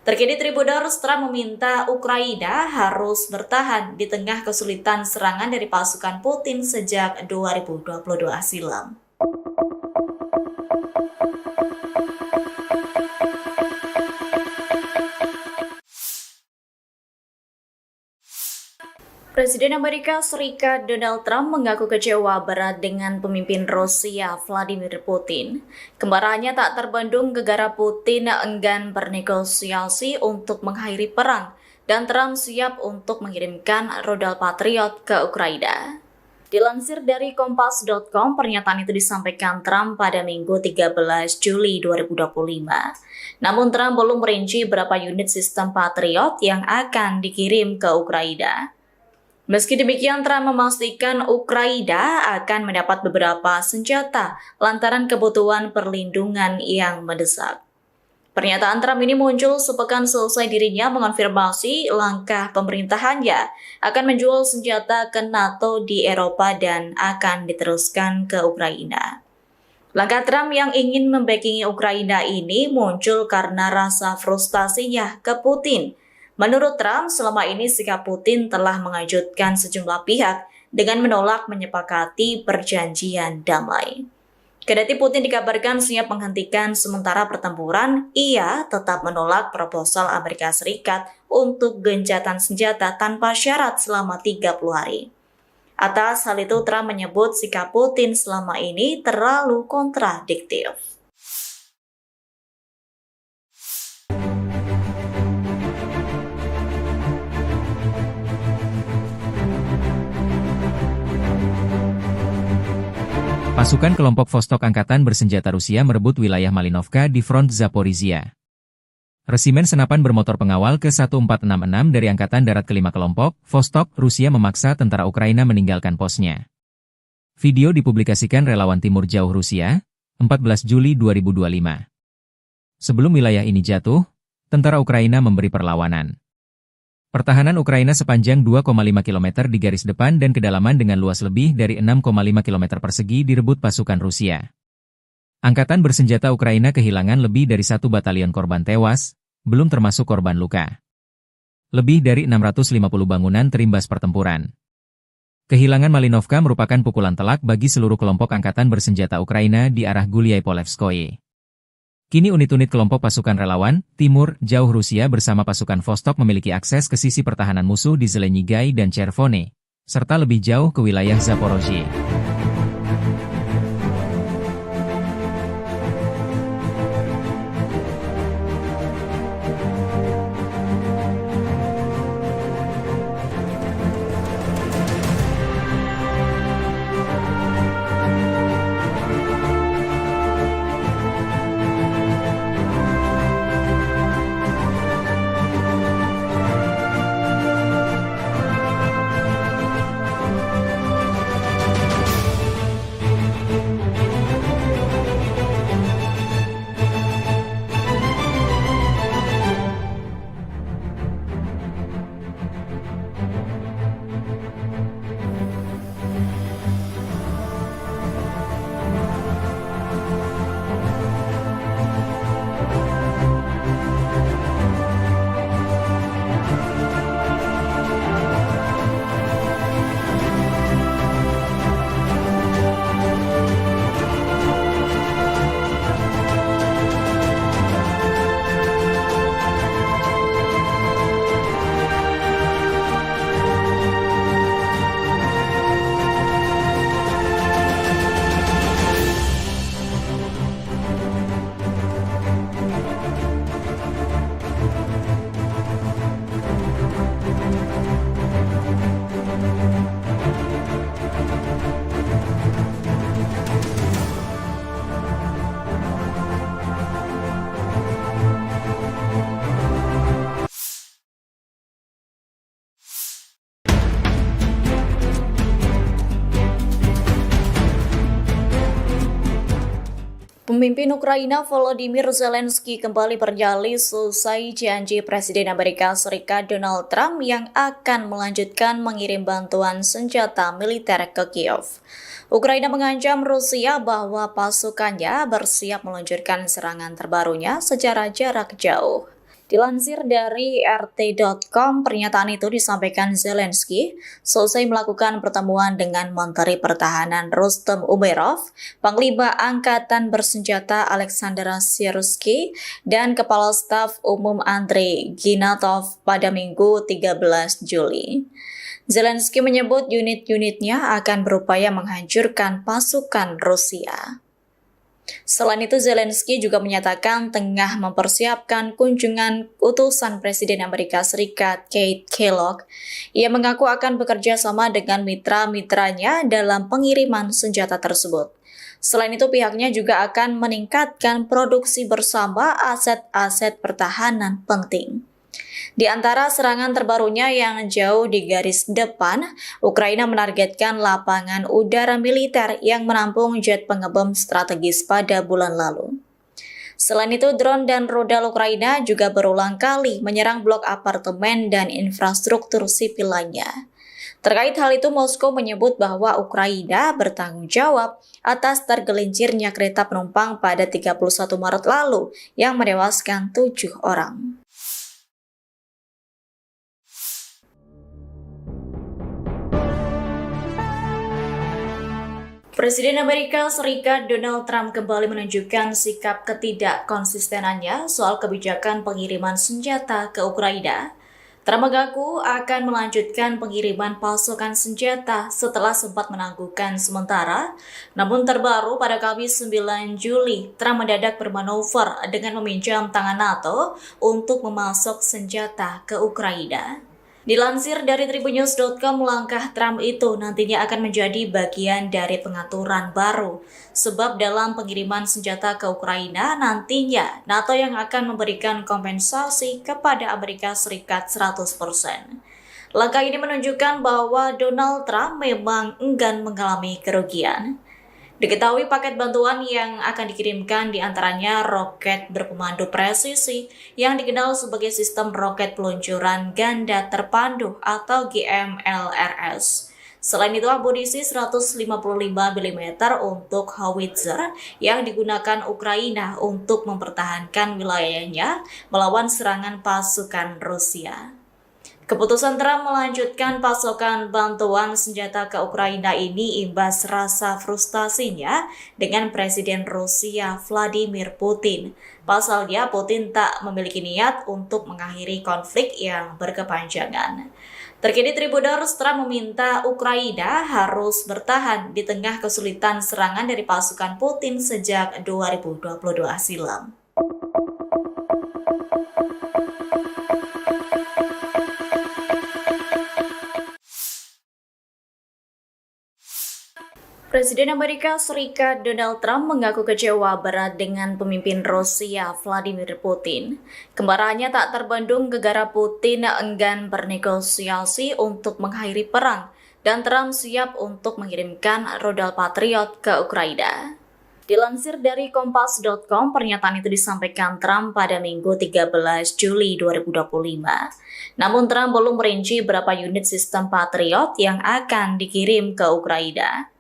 Terkini Tribuners, Trump meminta Ukraina harus bertahan di tengah kesulitan serangan dari pasukan Putin sejak 2022 silam. Presiden Amerika Serikat Donald Trump mengaku kecewa berat dengan pemimpin Rusia Vladimir Putin. Kemarahannya tak terbendung gegara Putin enggan bernegosiasi untuk mengakhiri perang dan Trump siap untuk mengirimkan rudal Patriot ke Ukraina. Dilansir dari Kompas.com, pernyataan itu disampaikan Trump pada Minggu 13 Juli 2025. Namun Trump belum merinci berapa unit sistem Patriot yang akan dikirim ke Ukraina. Meski demikian, Trump memastikan Ukraina akan mendapat beberapa senjata lantaran kebutuhan perlindungan yang mendesak. Pernyataan Trump ini muncul sepekan selesai dirinya mengonfirmasi langkah pemerintahannya akan menjual senjata ke NATO di Eropa dan akan diteruskan ke Ukraina. Langkah Trump yang ingin membackingi Ukraina ini muncul karena rasa frustasinya ke Putin. Menurut Trump, selama ini sikap Putin telah mengejutkan sejumlah pihak dengan menolak menyepakati perjanjian damai. Kendati Putin dikabarkan siap menghentikan sementara pertempuran, ia tetap menolak proposal Amerika Serikat untuk gencatan senjata tanpa syarat selama 30 hari. Atas hal itu, Trump menyebut sikap Putin selama ini terlalu kontradiktif. Pasukan kelompok Vostok Angkatan Bersenjata Rusia merebut wilayah Malinovka di front Zaporizhia. Resimen senapan bermotor pengawal ke-1466 dari Angkatan Darat ke-5 kelompok, Vostok, Rusia memaksa tentara Ukraina meninggalkan posnya. Video dipublikasikan relawan Timur Jauh Rusia, 14 Juli 2025. Sebelum wilayah ini jatuh, tentara Ukraina memberi perlawanan. Pertahanan Ukraina sepanjang 2,5 km di garis depan dan kedalaman dengan luas lebih dari 6,5 km persegi direbut pasukan Rusia. Angkatan bersenjata Ukraina kehilangan lebih dari 1 batalion korban tewas, belum termasuk korban luka. Lebih dari 650 bangunan terimbas pertempuran. Kehilangan Malinovka merupakan pukulan telak bagi seluruh kelompok angkatan bersenjata Ukraina di arah Guliai-Polevskoye. Kini unit-unit kelompok pasukan relawan, Timur, Jauh Rusia bersama pasukan Vostok memiliki akses ke sisi pertahanan musuh di Zelenyigai dan Chervone, serta lebih jauh ke wilayah Zaporozhye. Pemimpin Ukraina Volodymyr Zelensky kembali bernyali selesai janji Presiden Amerika Serikat Donald Trump yang akan melanjutkan mengirim bantuan senjata militer ke Kiev. Ukraina mengancam Rusia bahwa pasukannya bersiap meluncurkan serangan terbarunya secara jarak jauh. Dilansir dari RT.com, pernyataan itu disampaikan Zelensky selesai melakukan pertemuan dengan Menteri Pertahanan Rustem Umerov, Panglima Angkatan Bersenjata Alexander Syrsky, dan Kepala Staf Umum Andrei Ginatov pada Minggu 13 Juli. Zelensky menyebut unit-unitnya akan berupaya menghancurkan pasukan Rusia. Selain itu, Zelensky juga menyatakan tengah mempersiapkan kunjungan utusan Presiden Amerika Serikat Keith Kellogg. Ia mengaku akan bekerja sama dengan mitra-mitranya dalam pengiriman senjata tersebut. Selain itu, pihaknya juga akan meningkatkan produksi bersama aset-aset pertahanan penting. Di antara serangan terbarunya yang jauh di garis depan, Ukraina menargetkan lapangan udara militer yang menampung jet pengebom strategis pada bulan lalu. Selain itu, drone dan rudal Ukraina juga berulang kali menyerang blok apartemen dan infrastruktur sipil lainnya. Terkait hal itu, Moskow menyebut bahwa Ukraina bertanggung jawab atas tergelincirnya kereta penumpang pada 31 Maret lalu yang menewaskan 7 orang. Presiden Amerika Serikat Donald Trump kembali menunjukkan sikap ketidakkonsistenannya soal kebijakan pengiriman senjata ke Ukraina. Trump mengaku akan melanjutkan pengiriman pasukan senjata setelah sempat menangguhkan sementara. Namun terbaru pada Kamis 9 Juli, Trump mendadak bermanuver dengan meminjam tangan NATO untuk memasok senjata ke Ukraina. Dilansir dari Tribunnews.com, langkah Trump itu nantinya akan menjadi bagian dari pengaturan baru. Sebab dalam pengiriman senjata ke Ukraina, nantinya NATO yang akan memberikan kompensasi kepada Amerika Serikat 100%. Langkah ini menunjukkan bahwa Donald Trump memang enggan mengalami kerugian. Diketahui paket bantuan yang akan dikirimkan diantaranya roket berpemandu presisi yang dikenal sebagai sistem roket peluncuran ganda terpandu atau GMLRS. Selain itu, amunisi 155 mm untuk howitzer yang digunakan Ukraina untuk mempertahankan wilayahnya melawan serangan pasukan Rusia. Keputusan Trump melanjutkan pasokan bantuan senjata ke Ukraina ini imbas rasa frustasinya dengan Presiden Rusia Vladimir Putin. Pasalnya, Putin tak memiliki niat untuk mengakhiri konflik yang berkepanjangan. Terkini Tribunnews, Trump meminta Ukraina harus bertahan di tengah kesulitan serangan dari pasukan Putin sejak 2022 silam. Presiden Amerika Serikat Donald Trump mengaku kecewa berat dengan pemimpin Rusia Vladimir Putin. Kemarahannya tak terbendung gegara Putin enggan bernegosiasi untuk mengakhiri perang dan Trump siap untuk mengirimkan rudal Patriot ke Ukraina. Dilansir dari Kompas.com, pernyataan itu disampaikan Trump pada Minggu 13 Juli 2025. Namun Trump belum merinci berapa unit sistem Patriot yang akan dikirim ke Ukraina.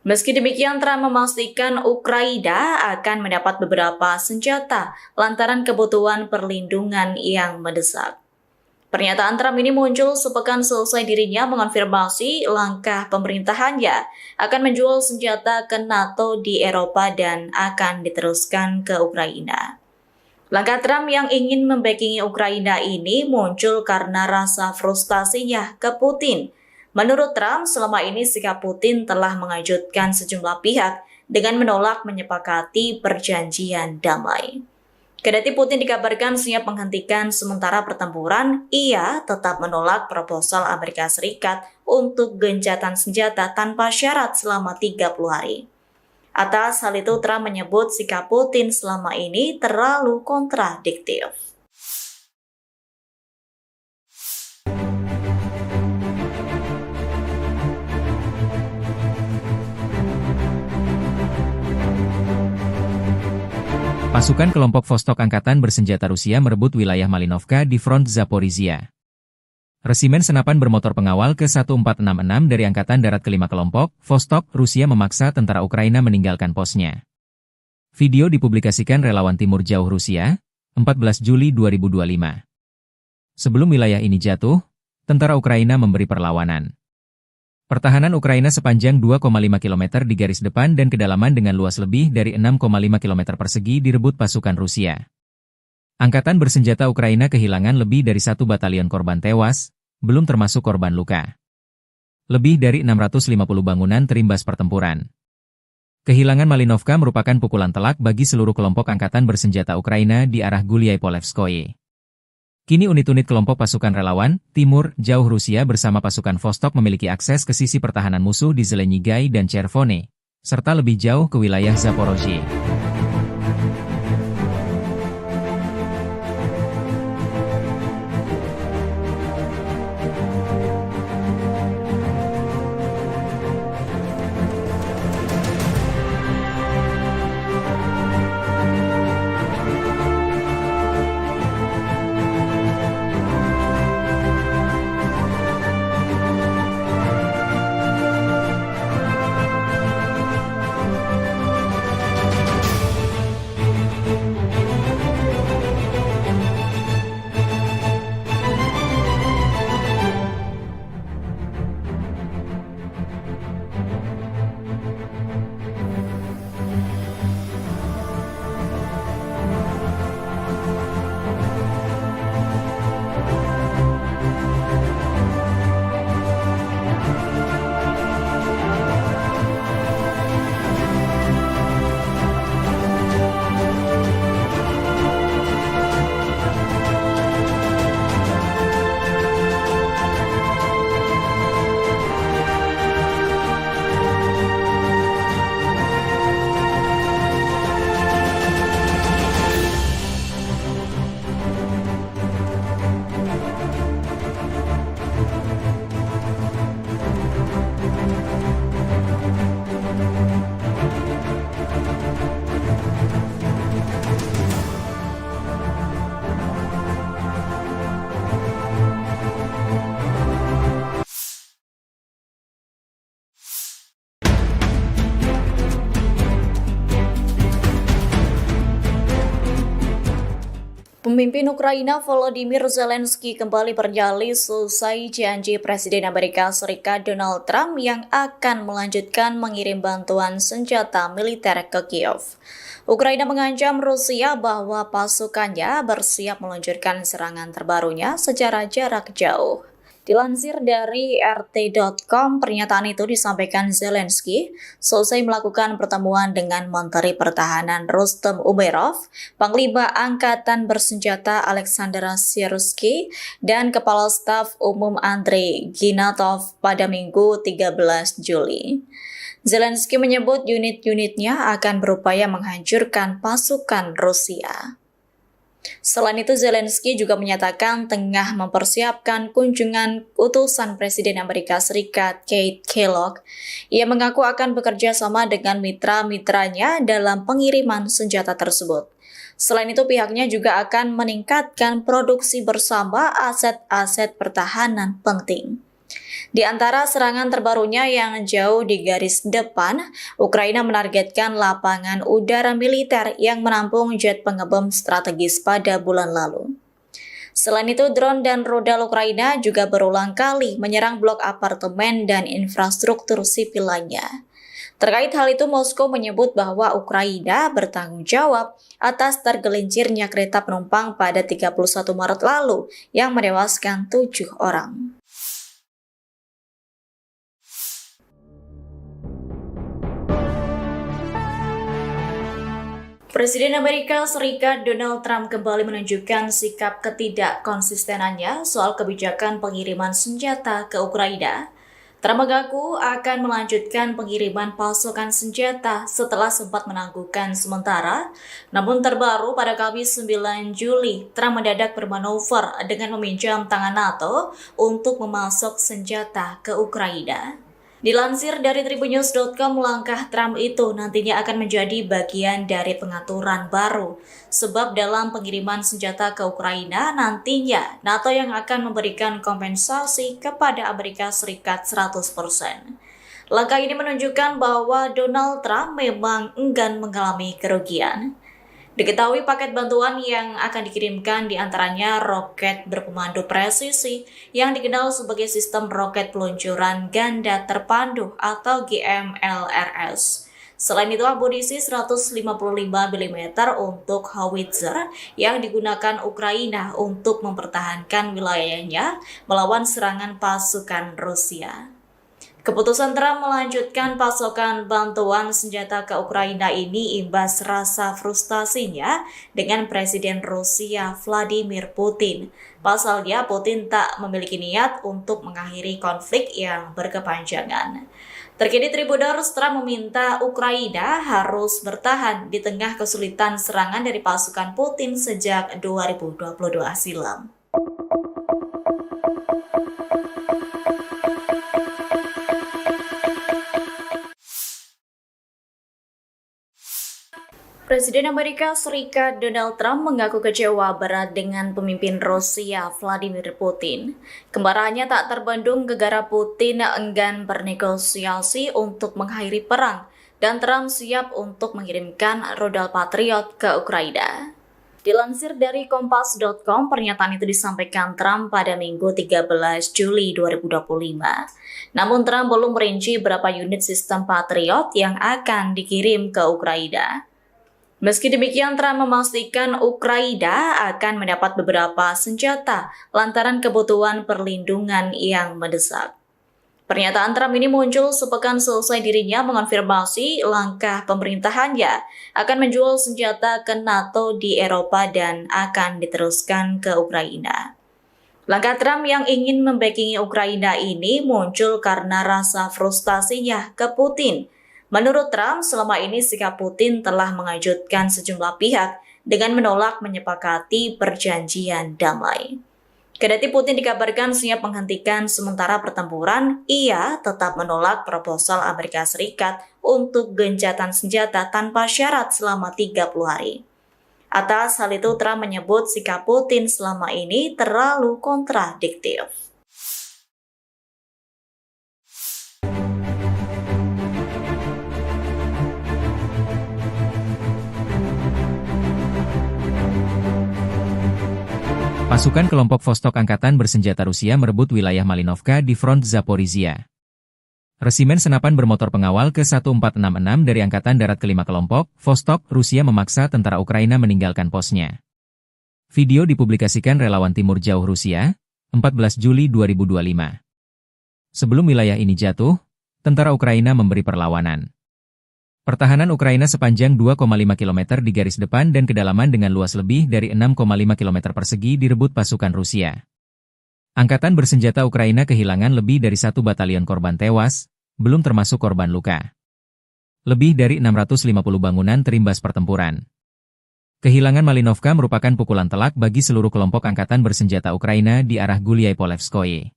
Meski demikian, Trump memastikan Ukraina akan mendapat beberapa senjata lantaran kebutuhan perlindungan yang mendesak. Pernyataan Trump ini muncul sepekan selesai dirinya mengonfirmasi langkah pemerintahannya akan menjual senjata ke NATO di Eropa dan akan diteruskan ke Ukraina. Langkah Trump yang ingin membackingi Ukraina ini muncul karena rasa frustasinya ke Putin. Menurut Trump, selama ini sikap Putin telah mengejutkan sejumlah pihak dengan menolak menyepakati perjanjian damai. Kendati Putin dikabarkan siap menghentikan sementara pertempuran, ia tetap menolak proposal Amerika Serikat untuk gencatan senjata tanpa syarat selama 30 hari. Atas hal itu, Trump menyebut sikap Putin selama ini terlalu kontradiktif. Pasukan kelompok Vostok Angkatan Bersenjata Rusia merebut wilayah Malinovka di front Zaporizhia. Resimen senapan bermotor pengawal ke-1466 dari Angkatan Darat ke-5 kelompok, Vostok, Rusia memaksa tentara Ukraina meninggalkan posnya. Video dipublikasikan relawan Timur Jauh Rusia, 14 Juli 2025. Sebelum wilayah ini jatuh, tentara Ukraina memberi perlawanan. Pertahanan Ukraina sepanjang 2,5 km di garis depan dan kedalaman dengan luas lebih dari 6,5 km persegi direbut pasukan Rusia. Angkatan bersenjata Ukraina kehilangan lebih dari 1 batalion korban tewas, belum termasuk korban luka. Lebih dari 650 bangunan terimbas pertempuran. Kehilangan Malinovka merupakan pukulan telak bagi seluruh kelompok angkatan bersenjata Ukraina di arah Guliai-Polevskoye. Kini unit-unit kelompok pasukan relawan, Timur, Jauh Rusia bersama pasukan Vostok memiliki akses ke sisi pertahanan musuh di Zelenyigai dan Chervone, serta lebih jauh ke wilayah Zaporozhye. Pemimpin Ukraina Volodymyr Zelensky kembali berdalih selesai janji Presiden Amerika Serikat Donald Trump yang akan melanjutkan mengirim bantuan senjata militer ke Kiev. Ukraina mengancam Rusia bahwa pasukannya bersiap meluncurkan serangan terbarunya secara jarak jauh. Dilansir dari RT.com, pernyataan itu disampaikan Zelensky selesai melakukan pertemuan dengan Menteri Pertahanan Rustem Umerov, Panglima Angkatan Bersenjata Alexander Syrskyi, dan Kepala Staf Umum Andrei Ginatov pada Minggu 13 Juli. Zelensky menyebut unit-unitnya akan berupaya menghancurkan pasukan Rusia. Selain itu, Zelensky juga menyatakan tengah mempersiapkan kunjungan utusan Presiden Amerika Serikat Keith Kellogg. Ia mengaku akan bekerja sama dengan mitra-mitranya dalam pengiriman senjata tersebut. Selain itu, pihaknya juga akan meningkatkan produksi bersama aset-aset pertahanan penting. Di antara serangan terbarunya yang jauh di garis depan, Ukraina menargetkan lapangan udara militer yang menampung jet pengebom strategis pada bulan lalu. Selain itu, drone dan rudal Ukraina juga berulang kali menyerang blok apartemen dan infrastruktur sipil lainnya. Terkait hal itu, Moskow menyebut bahwa Ukraina bertanggung jawab atas tergelincirnya kereta penumpang pada 31 Maret lalu yang menewaskan 7 orang. Presiden Amerika Serikat Donald Trump kembali menunjukkan sikap ketidakkonsistenannya soal kebijakan pengiriman senjata ke Ukraina. Trump mengaku akan melanjutkan pengiriman pasokan senjata setelah sempat menangguhkan sementara. Namun terbaru pada Kamis 9 Juli, Trump mendadak bermanuver dengan meminjam tangan NATO untuk memasok senjata ke Ukraina. Dilansir dari tribunnews.com, langkah Trump itu nantinya akan menjadi bagian dari pengaturan baru. Sebab dalam pengiriman senjata ke Ukraina, nantinya NATO yang akan memberikan kompensasi kepada Amerika Serikat 100%. Langkah ini menunjukkan bahwa Donald Trump memang enggan mengalami kerugian. Diketahui paket bantuan yang akan dikirimkan diantaranya roket berpemandu presisi yang dikenal sebagai sistem roket peluncuran ganda terpandu atau GMLRS. Selain itu amunisi 155 mm untuk howitzer yang digunakan Ukraina untuk mempertahankan wilayahnya melawan serangan pasukan Rusia. Keputusan Trump melanjutkan pasokan bantuan senjata ke Ukraina ini imbas rasa frustasinya dengan Presiden Rusia Vladimir Putin. Pasalnya, Putin tak memiliki niat untuk mengakhiri konflik yang berkepanjangan. Terkini Tribuners, Trump meminta Ukraina harus bertahan di tengah kesulitan serangan dari pasukan Putin sejak 2022 silam. Presiden Amerika Serikat Donald Trump mengaku kecewa berat dengan pemimpin Rusia Vladimir Putin. Kemarahannya tak terbendung gara-gara Putin enggan bernegosiasi untuk mengakhiri perang dan Trump siap untuk mengirimkan rudal Patriot ke Ukraina. Dilansir dari Kompas.com, pernyataan itu disampaikan Trump pada Minggu 13 Juli 2025. Namun Trump belum merinci berapa unit sistem Patriot yang akan dikirim ke Ukraina. Meski demikian, Trump memastikan Ukraina akan mendapat beberapa senjata lantaran kebutuhan perlindungan yang mendesak. Pernyataan Trump ini muncul sepekan selesai dirinya mengonfirmasi langkah pemerintahannya akan menjual senjata ke NATO di Eropa dan akan diteruskan ke Ukraina. Langkah Trump yang ingin membackingi Ukraina ini muncul karena rasa frustasinya ke Putin. Menurut Trump, selama ini sikap Putin telah mengejutkan sejumlah pihak dengan menolak menyepakati perjanjian damai. Kendati Putin dikabarkan siap menghentikan sementara pertempuran, ia tetap menolak proposal Amerika Serikat untuk gencatan senjata tanpa syarat selama 30 hari. Atas hal itu, Trump menyebut sikap Putin selama ini terlalu kontradiktif. Pasukan kelompok Vostok Angkatan Bersenjata Rusia merebut wilayah Malinovka di front Zaporizhia. Resimen Senapan Bermotor Pengawal ke-1466 dari Angkatan Darat ke-5 kelompok, Vostok, Rusia memaksa tentara Ukraina meninggalkan posnya. Video dipublikasikan relawan Timur Jauh Rusia, 14 Juli 2025. Sebelum wilayah ini jatuh, tentara Ukraina memberi perlawanan. Pertahanan Ukraina sepanjang 2,5 km di garis depan dan kedalaman dengan luas lebih dari 6,5 km persegi direbut pasukan Rusia. Angkatan bersenjata Ukraina kehilangan lebih dari 1 batalion korban tewas, belum termasuk korban luka. Lebih dari 650 bangunan terimbas pertempuran. Kehilangan Malinovka merupakan pukulan telak bagi seluruh kelompok angkatan bersenjata Ukraina di arah Gulyai-Polevskoye.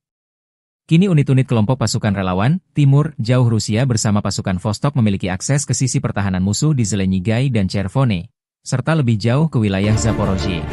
Kini unit-unit kelompok pasukan relawan, Timur, Jauh Rusia bersama pasukan Vostok memiliki akses ke sisi pertahanan musuh di Zelenyigai dan Chervone, serta lebih jauh ke wilayah Zaporozhye.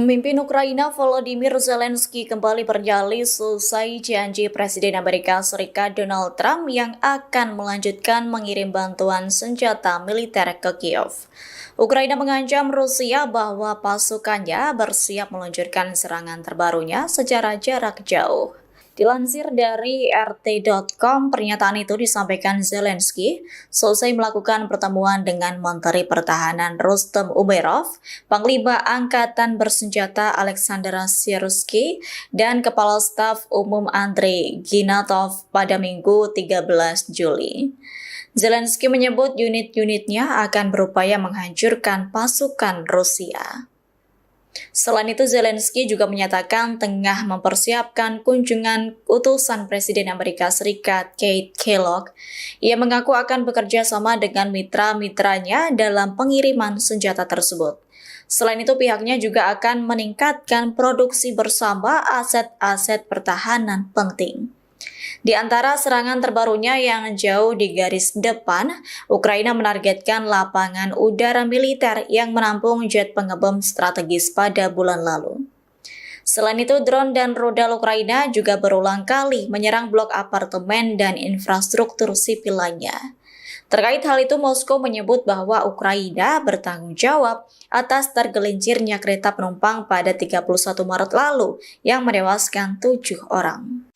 Pemimpin Ukraina Volodymyr Zelensky kembali bernyali selesai janji Presiden Amerika Serikat Donald Trump yang akan melanjutkan mengirim bantuan senjata militer ke Kiev. Ukraina mengancam Rusia bahwa pasukannya bersiap meluncurkan serangan terbarunya secara jarak jauh. Dilansir dari RT.com, pernyataan itu disampaikan Zelensky selesai melakukan pertemuan dengan Menteri Pertahanan Rustem Umerov, Panglima Angkatan Bersenjata Alexander Syrskyi, dan Kepala Staf Umum Andrei Ginatov pada Minggu 13 Juli. Zelensky menyebut unit-unitnya akan berupaya menghancurkan pasukan Rusia. Selain itu, Zelensky juga menyatakan tengah mempersiapkan kunjungan utusan Presiden Amerika Serikat Keith Kellogg. Ia mengaku akan bekerja sama dengan mitra-mitranya dalam pengiriman senjata tersebut. Selain itu, pihaknya juga akan meningkatkan produksi bersama aset-aset pertahanan penting. Di antara serangan terbarunya yang jauh di garis depan, Ukraina menargetkan lapangan udara militer yang menampung jet pengebom strategis pada bulan lalu. Selain itu, drone dan rudal Ukraina juga berulang kali menyerang blok apartemen dan infrastruktur sipil lainnya. Terkait hal itu, Moskow menyebut bahwa Ukraina bertanggung jawab atas tergelincirnya kereta penumpang pada 31 Maret lalu yang menewaskan 7 orang.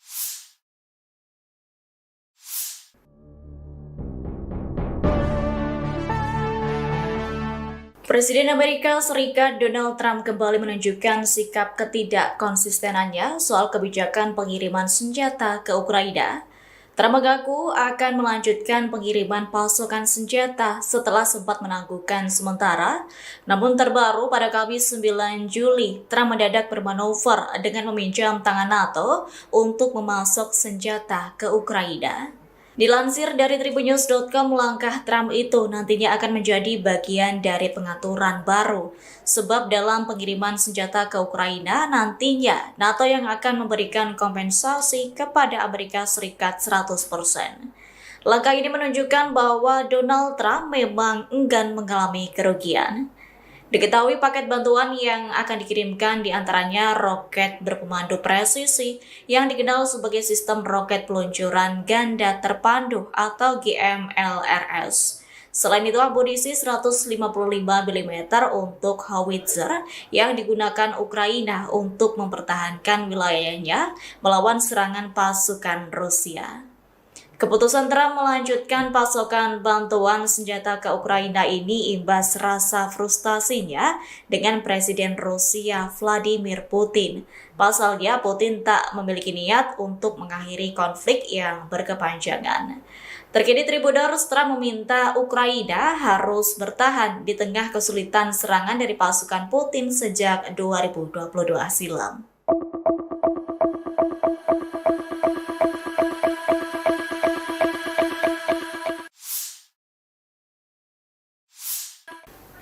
Presiden Amerika Serikat Donald Trump kembali menunjukkan sikap ketidakkonsistenannya soal kebijakan pengiriman senjata ke Ukraina. Trump mengaku akan melanjutkan pengiriman pasukan senjata setelah sempat menangguhkan sementara. Namun terbaru pada Kamis 9 Juli, Trump mendadak bermanuver dengan meminjam tangan NATO untuk memasok senjata ke Ukraina. Dilansir dari tribunnews.com, langkah Trump itu nantinya akan menjadi bagian dari pengaturan baru. Sebab dalam pengiriman senjata ke Ukraina, nantinya NATO yang akan memberikan kompensasi kepada Amerika Serikat 100%. Langkah ini menunjukkan bahwa Donald Trump memang enggan mengalami kerugian. Diketahui paket bantuan yang akan dikirimkan diantaranya roket berpemandu presisi yang dikenal sebagai sistem roket peluncuran ganda terpandu atau GMLRS. Selain itu, amunisi 155 mm untuk howitzer yang digunakan Ukraina untuk mempertahankan wilayahnya melawan serangan pasukan Rusia. Keputusan Trump melanjutkan pasokan bantuan senjata ke Ukraina ini imbas rasa frustasinya dengan Presiden Rusia Vladimir Putin. Pasalnya, Putin tak memiliki niat untuk mengakhiri konflik yang berkepanjangan. Terkini Tribuners, Trump meminta Ukraina harus bertahan di tengah kesulitan serangan dari pasukan Putin sejak 2022 silam.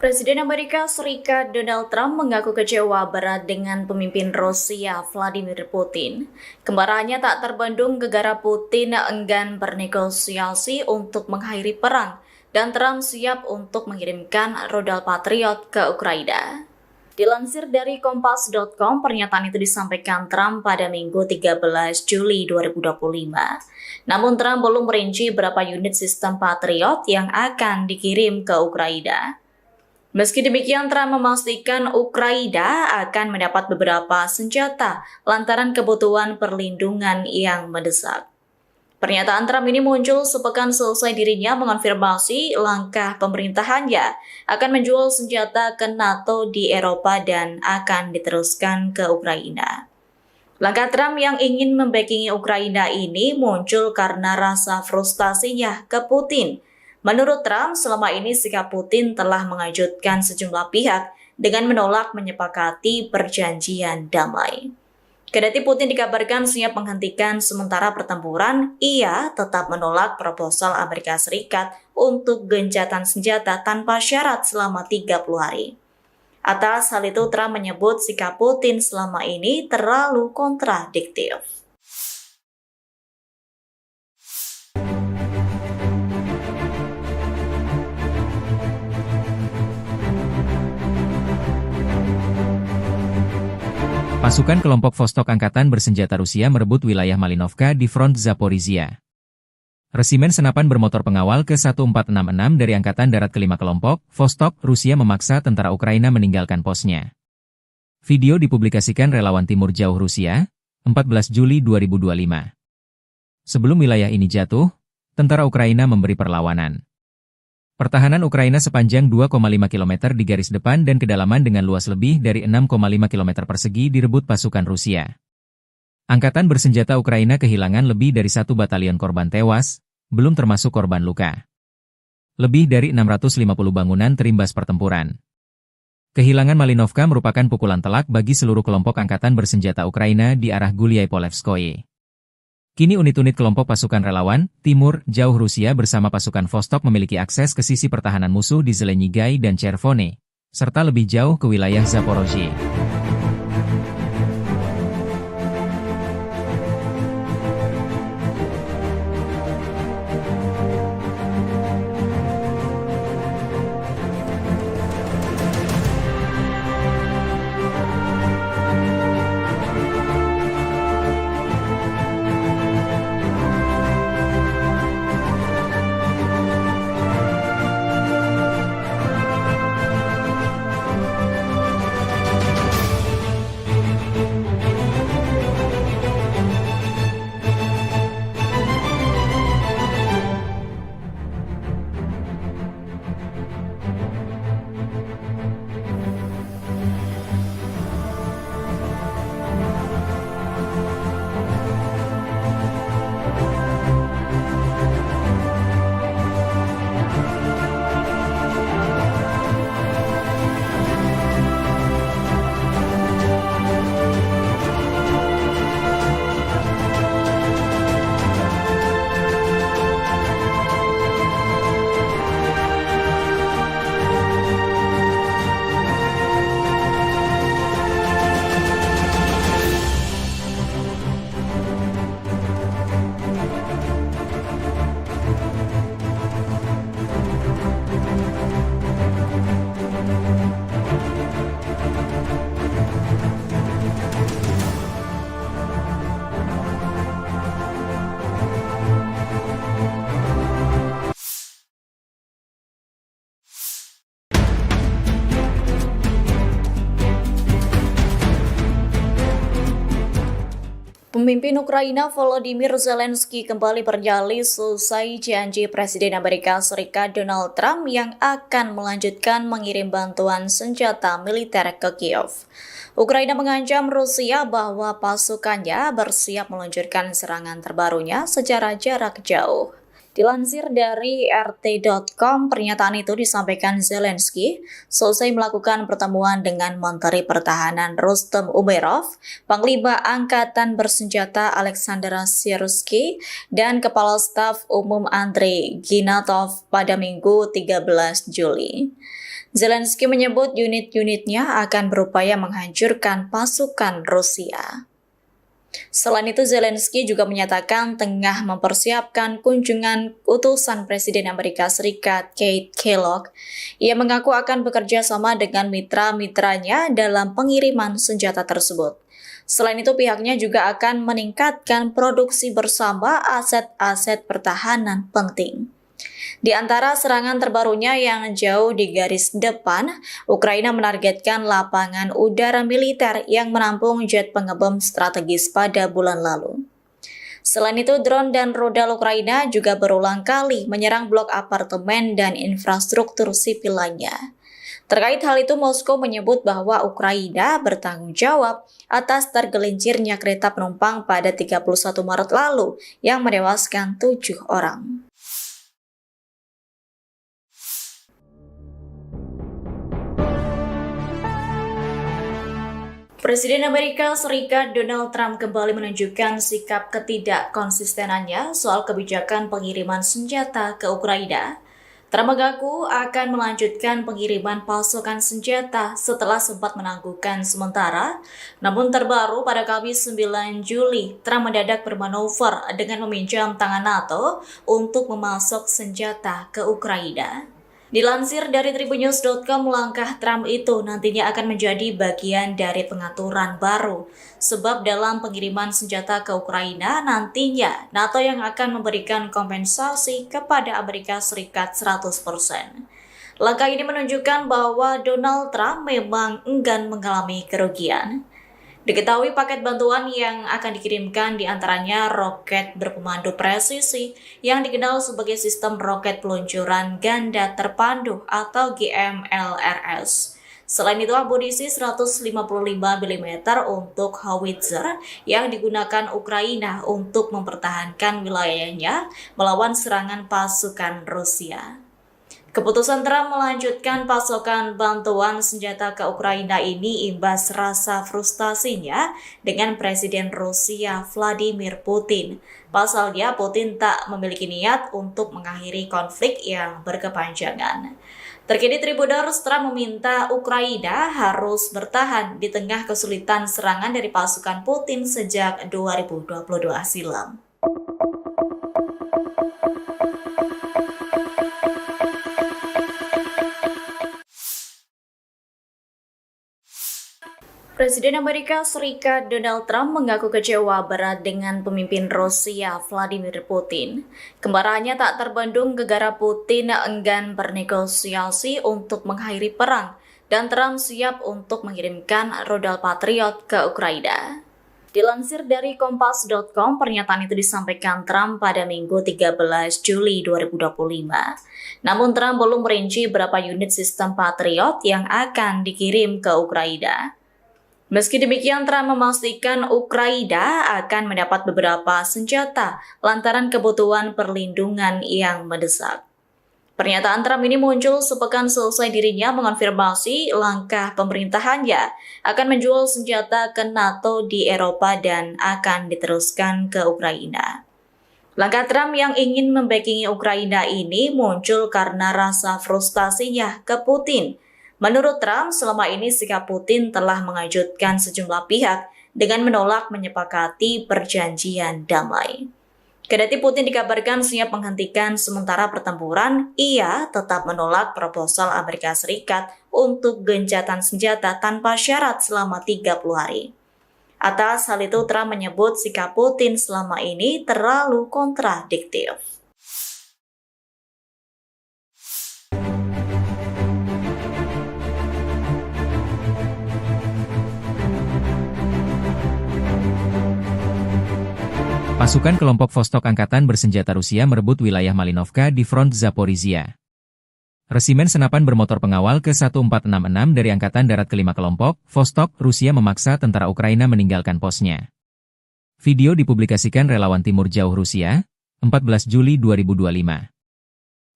Presiden Amerika Serikat Donald Trump mengaku kecewa berat dengan pemimpin Rusia Vladimir Putin. Kemarahannya tak terbendung gegara Putin enggan bernegosiasi untuk mengakhiri perang dan Trump siap untuk mengirimkan rudal Patriot ke Ukraina. Dilansir dari Kompas.com, pernyataan itu disampaikan Trump pada Minggu 13 Juli 2025. Namun Trump belum merinci berapa unit sistem Patriot yang akan dikirim ke Ukraina. Meski demikian, Trump memastikan Ukraina akan mendapat beberapa senjata lantaran kebutuhan perlindungan yang mendesak. Pernyataan Trump ini muncul sepekan selesai dirinya mengonfirmasi langkah pemerintahannya akan menjual senjata ke NATO di Eropa dan akan diteruskan ke Ukraina. Langkah Trump yang ingin membackingi Ukraina ini muncul karena rasa frustasinya ke Putin. Menurut Trump, selama ini sikap Putin telah mengejutkan sejumlah pihak dengan menolak menyepakati perjanjian damai. Kendati Putin dikabarkan siap menghentikan sementara pertempuran, ia tetap menolak proposal Amerika Serikat untuk gencatan senjata tanpa syarat selama 30 hari. Atas hal itu, Trump menyebut sikap Putin selama ini terlalu kontradiktif. Pasukan kelompok Vostok Angkatan Bersenjata Rusia merebut wilayah Malinovka di front Zaporizhia. Resimen senapan bermotor pengawal ke-1466 dari Angkatan Darat ke-5 kelompok, Vostok, Rusia memaksa tentara Ukraina meninggalkan posnya. Video dipublikasikan relawan Timur Jauh Rusia, 14 Juli 2025. Sebelum wilayah ini jatuh, tentara Ukraina memberi perlawanan. Pertahanan Ukraina sepanjang 2,5 km di garis depan dan kedalaman dengan luas lebih dari 6,5 km persegi direbut pasukan Rusia. Angkatan bersenjata Ukraina kehilangan lebih dari 1 batalion korban tewas, belum termasuk korban luka. Lebih dari 650 bangunan terimbas pertempuran. Kehilangan Malinovka merupakan pukulan telak bagi seluruh kelompok angkatan bersenjata Ukraina di arah Guliai-Polevskoye. Kini unit-unit kelompok pasukan relawan, Timur, Jauh Rusia bersama pasukan Vostok memiliki akses ke sisi pertahanan musuh di Zelenyigai dan Chervone, serta lebih jauh ke wilayah Zaporozhye. Pemimpin Ukraina Volodymyr Zelensky kembali bernyali selesai janji Presiden Amerika Serikat Donald Trump yang akan melanjutkan mengirim bantuan senjata militer ke Kiev. Ukraina mengancam Rusia bahwa pasukannya bersiap meluncurkan serangan terbarunya secara jarak jauh. Dilansir dari RT.com, pernyataan itu disampaikan Zelensky selesai melakukan pertemuan dengan Menteri Pertahanan Rustem Umerov, Panglima Angkatan Bersenjata Alexander Syrsky, dan Kepala Staf Umum Andrei Ginatov pada Minggu 13 Juli. Zelensky menyebut unit-unitnya akan berupaya menghancurkan pasukan Rusia. Selain itu, Zelensky juga menyatakan tengah mempersiapkan kunjungan utusan Presiden Amerika Serikat Keith Kellogg. Ia mengaku akan bekerja sama dengan mitra-mitranya dalam pengiriman senjata tersebut. Selain itu, pihaknya juga akan meningkatkan produksi bersama aset-aset pertahanan penting. Di antara serangan terbarunya yang jauh di garis depan, Ukraina menargetkan lapangan udara militer yang menampung jet pengebom strategis pada bulan lalu. Selain itu, drone dan rudal Ukraina juga berulang kali menyerang blok apartemen dan infrastruktur sipil lainnya. Terkait hal itu, Moskow menyebut bahwa Ukraina bertanggung jawab atas tergelincirnya kereta penumpang pada 31 Maret lalu yang menewaskan 7 orang. Presiden Amerika Serikat Donald Trump kembali menunjukkan sikap ketidakkonsistenannya soal kebijakan pengiriman senjata ke Ukraina. Trump mengaku akan melanjutkan pengiriman pasukan senjata setelah sempat menangguhkan sementara. Namun terbaru pada Kamis 9 Juli, Trump mendadak bermanuver dengan meminjam tangan NATO untuk memasok senjata ke Ukraina. Dilansir dari tribunnews.com, langkah Trump itu nantinya akan menjadi bagian dari pengaturan baru. Sebab dalam pengiriman senjata ke Ukraina, nantinya NATO yang akan memberikan kompensasi kepada Amerika Serikat 100%. Langkah ini menunjukkan bahwa Donald Trump memang enggan mengalami kerugian. Diketahui paket bantuan yang akan dikirimkan diantaranya roket berpemandu presisi yang dikenal sebagai sistem roket peluncuran ganda terpandu atau GMLRS. Selain itu, amunisi 155 mm untuk howitzer yang digunakan Ukraina untuk mempertahankan wilayahnya melawan serangan pasukan Rusia. Keputusan Trump melanjutkan pasokan bantuan senjata ke Ukraina ini imbas rasa frustasinya dengan Presiden Rusia Vladimir Putin. Pasalnya, Putin tak memiliki niat untuk mengakhiri konflik yang berkepanjangan. Terkini Tribuners, Trump meminta Ukraina harus bertahan di tengah kesulitan serangan dari pasukan Putin sejak 2022 silam. Presiden Amerika Serikat Donald Trump mengaku kecewa berat dengan pemimpin Rusia Vladimir Putin. Kemarahannya tak terbendung gegara Putin enggan bernegosiasi untuk mengakhiri perang dan Trump siap untuk mengirimkan rudal Patriot ke Ukraina. Dilansir dari Kompas.com, pernyataan itu disampaikan Trump pada Minggu 13 Juli 2025. Namun Trump belum merinci berapa unit sistem Patriot yang akan dikirim ke Ukraina. Meski demikian, Trump memastikan Ukraina akan mendapat beberapa senjata lantaran kebutuhan perlindungan yang mendesak. Pernyataan Trump ini muncul sepekan selesai dirinya mengonfirmasi langkah pemerintahannya akan menjual senjata ke NATO di Eropa dan akan diteruskan ke Ukraina. Langkah Trump yang ingin membackingi Ukraina ini muncul karena rasa frustasinya ke Putin. Menurut Trump, selama ini sikap Putin telah mengejutkan sejumlah pihak dengan menolak menyepakati perjanjian damai. Kendati Putin dikabarkan siap menghentikan sementara pertempuran, ia tetap menolak proposal Amerika Serikat untuk gencatan senjata tanpa syarat selama 30 hari. Atas hal itu, Trump menyebut sikap Putin selama ini terlalu kontradiktif. Pasukan kelompok Vostok Angkatan Bersenjata Rusia merebut wilayah Malinovka di front Zaporizhia. Resimen senapan bermotor pengawal ke-1466 dari Angkatan Darat ke-5 kelompok, Vostok, Rusia memaksa tentara Ukraina meninggalkan posnya. Video dipublikasikan relawan Timur Jauh Rusia, 14 Juli 2025.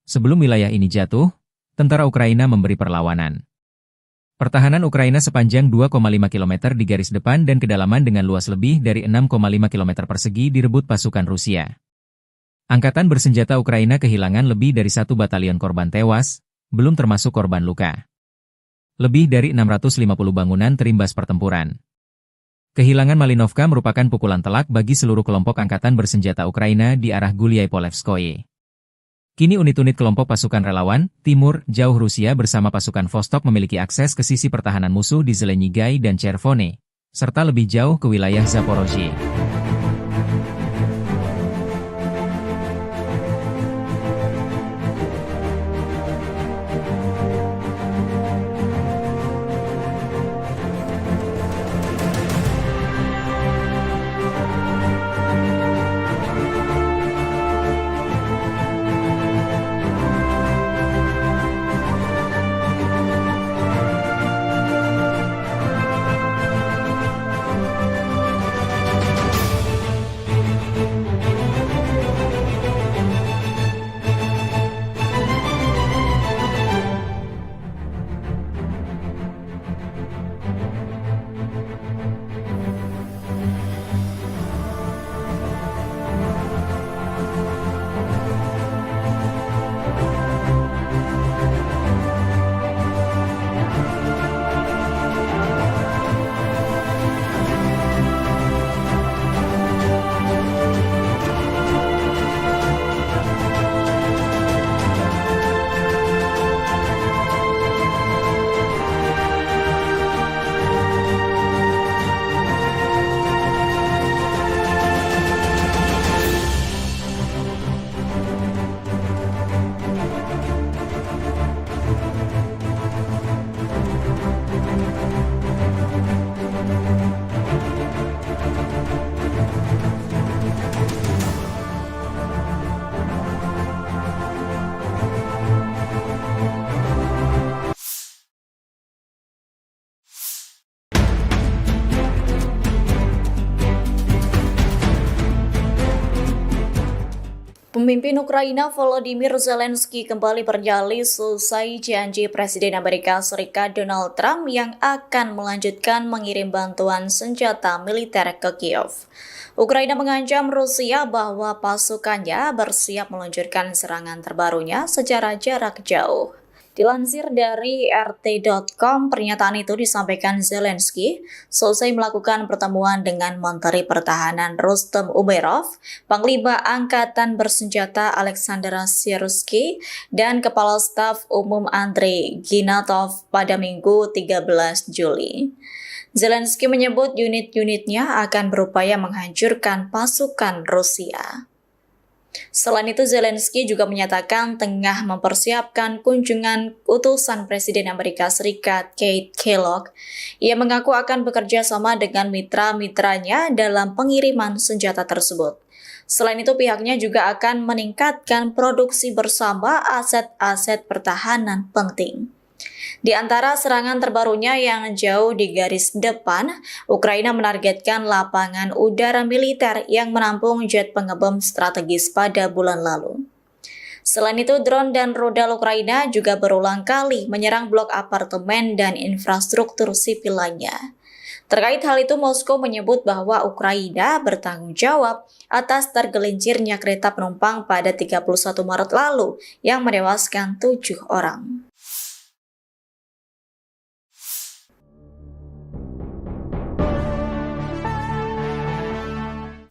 Sebelum wilayah ini jatuh, tentara Ukraina memberi perlawanan. Pertahanan Ukraina sepanjang 2,5 km di garis depan dan kedalaman dengan luas lebih dari 6,5 km persegi direbut pasukan Rusia. Angkatan bersenjata Ukraina kehilangan lebih dari 1 batalion korban tewas, belum termasuk korban luka. Lebih dari 650 bangunan terimbas pertempuran. Kehilangan Malinovka merupakan pukulan telak bagi seluruh kelompok angkatan bersenjata Ukraina di arah Gulyai-Polevskoye. Kini unit-unit kelompok pasukan relawan, Timur, Jauh Rusia bersama pasukan Vostok memiliki akses ke sisi pertahanan musuh di Zelenyigai dan Chervone, serta lebih jauh ke wilayah Zaporozhye. Pemimpin Ukraina Volodymyr Zelensky kembali bernyali selesai janji Presiden Amerika Serikat Donald Trump yang akan melanjutkan mengirim bantuan senjata militer ke Kiev. Ukraina mengancam Rusia bahwa pasukannya bersiap meluncurkan serangan terbarunya secara jarak jauh. Dilansir dari RT.com, pernyataan itu disampaikan Zelensky selesai melakukan pertemuan dengan Menteri Pertahanan Rustem Umerov, Panglima Angkatan Bersenjata Alexander Syrskyi, dan Kepala Staf Umum Andrei Ginatov pada Minggu 13 Juli. Zelensky menyebut unit-unitnya akan berupaya menghancurkan pasukan Rusia. Selain itu, Zelensky juga menyatakan tengah mempersiapkan kunjungan utusan Presiden Amerika Serikat Keith Kellogg. Ia mengaku akan bekerja sama dengan mitra-mitranya dalam pengiriman senjata tersebut. Selain itu, pihaknya juga akan meningkatkan produksi bersama aset-aset pertahanan penting. Di antara serangan terbarunya yang jauh di garis depan, Ukraina menargetkan lapangan udara militer yang menampung jet pengebom strategis pada bulan lalu. Selain itu, drone dan rudal Ukraina juga berulang kali menyerang blok apartemen dan infrastruktur sipil lainnya. Terkait hal itu, Moskow menyebut bahwa Ukraina bertanggung jawab atas tergelincirnya kereta penumpang pada 31 Maret lalu yang menewaskan 7 orang.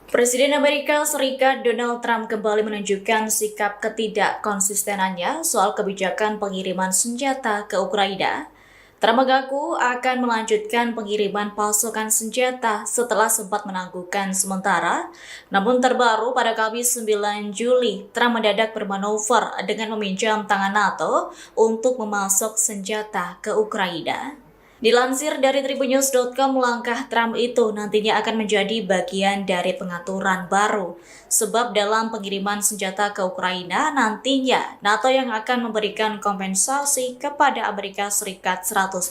Presiden Amerika Serikat Donald Trump kembali menunjukkan sikap ketidakkonsistenannya soal kebijakan pengiriman senjata ke Ukraina. Trump mengaku akan melanjutkan pengiriman pasokan senjata setelah sempat menangguhkan sementara. Namun terbaru pada Kamis 9 Juli, Trump mendadak bermanuver dengan meminjam tangan NATO untuk memasok senjata ke Ukraina. Dilansir dari Tribunnews.com, langkah Trump itu nantinya akan menjadi bagian dari pengaturan baru. Sebab dalam pengiriman senjata ke Ukraina, nantinya NATO yang akan memberikan kompensasi kepada Amerika Serikat 100%.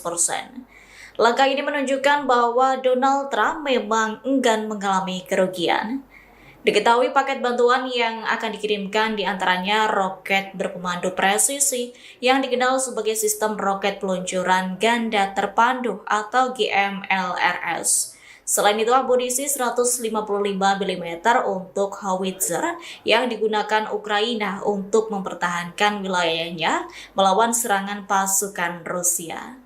Langkah ini menunjukkan bahwa Donald Trump memang enggan mengalami kerugian. Diketahui paket bantuan yang akan dikirimkan diantaranya roket berpemandu presisi yang dikenal sebagai sistem roket peluncuran ganda terpandu atau GMLRS. Selain itu, amunisi 155 mm untuk howitzer yang digunakan Ukraina untuk mempertahankan wilayahnya melawan serangan pasukan Rusia.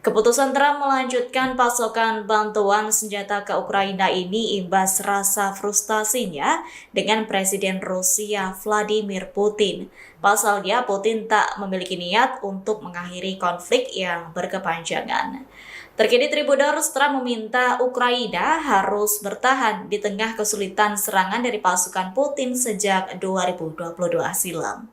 Keputusan Trump melanjutkan pasokan bantuan senjata ke Ukraina ini imbas rasa frustasinya dengan Presiden Rusia Vladimir Putin. Pasalnya, Putin tak memiliki niat untuk mengakhiri konflik yang berkepanjangan. Terkini Tribunnews, Trump meminta Ukraina harus bertahan di tengah kesulitan serangan dari pasukan Putin sejak 2022 silam.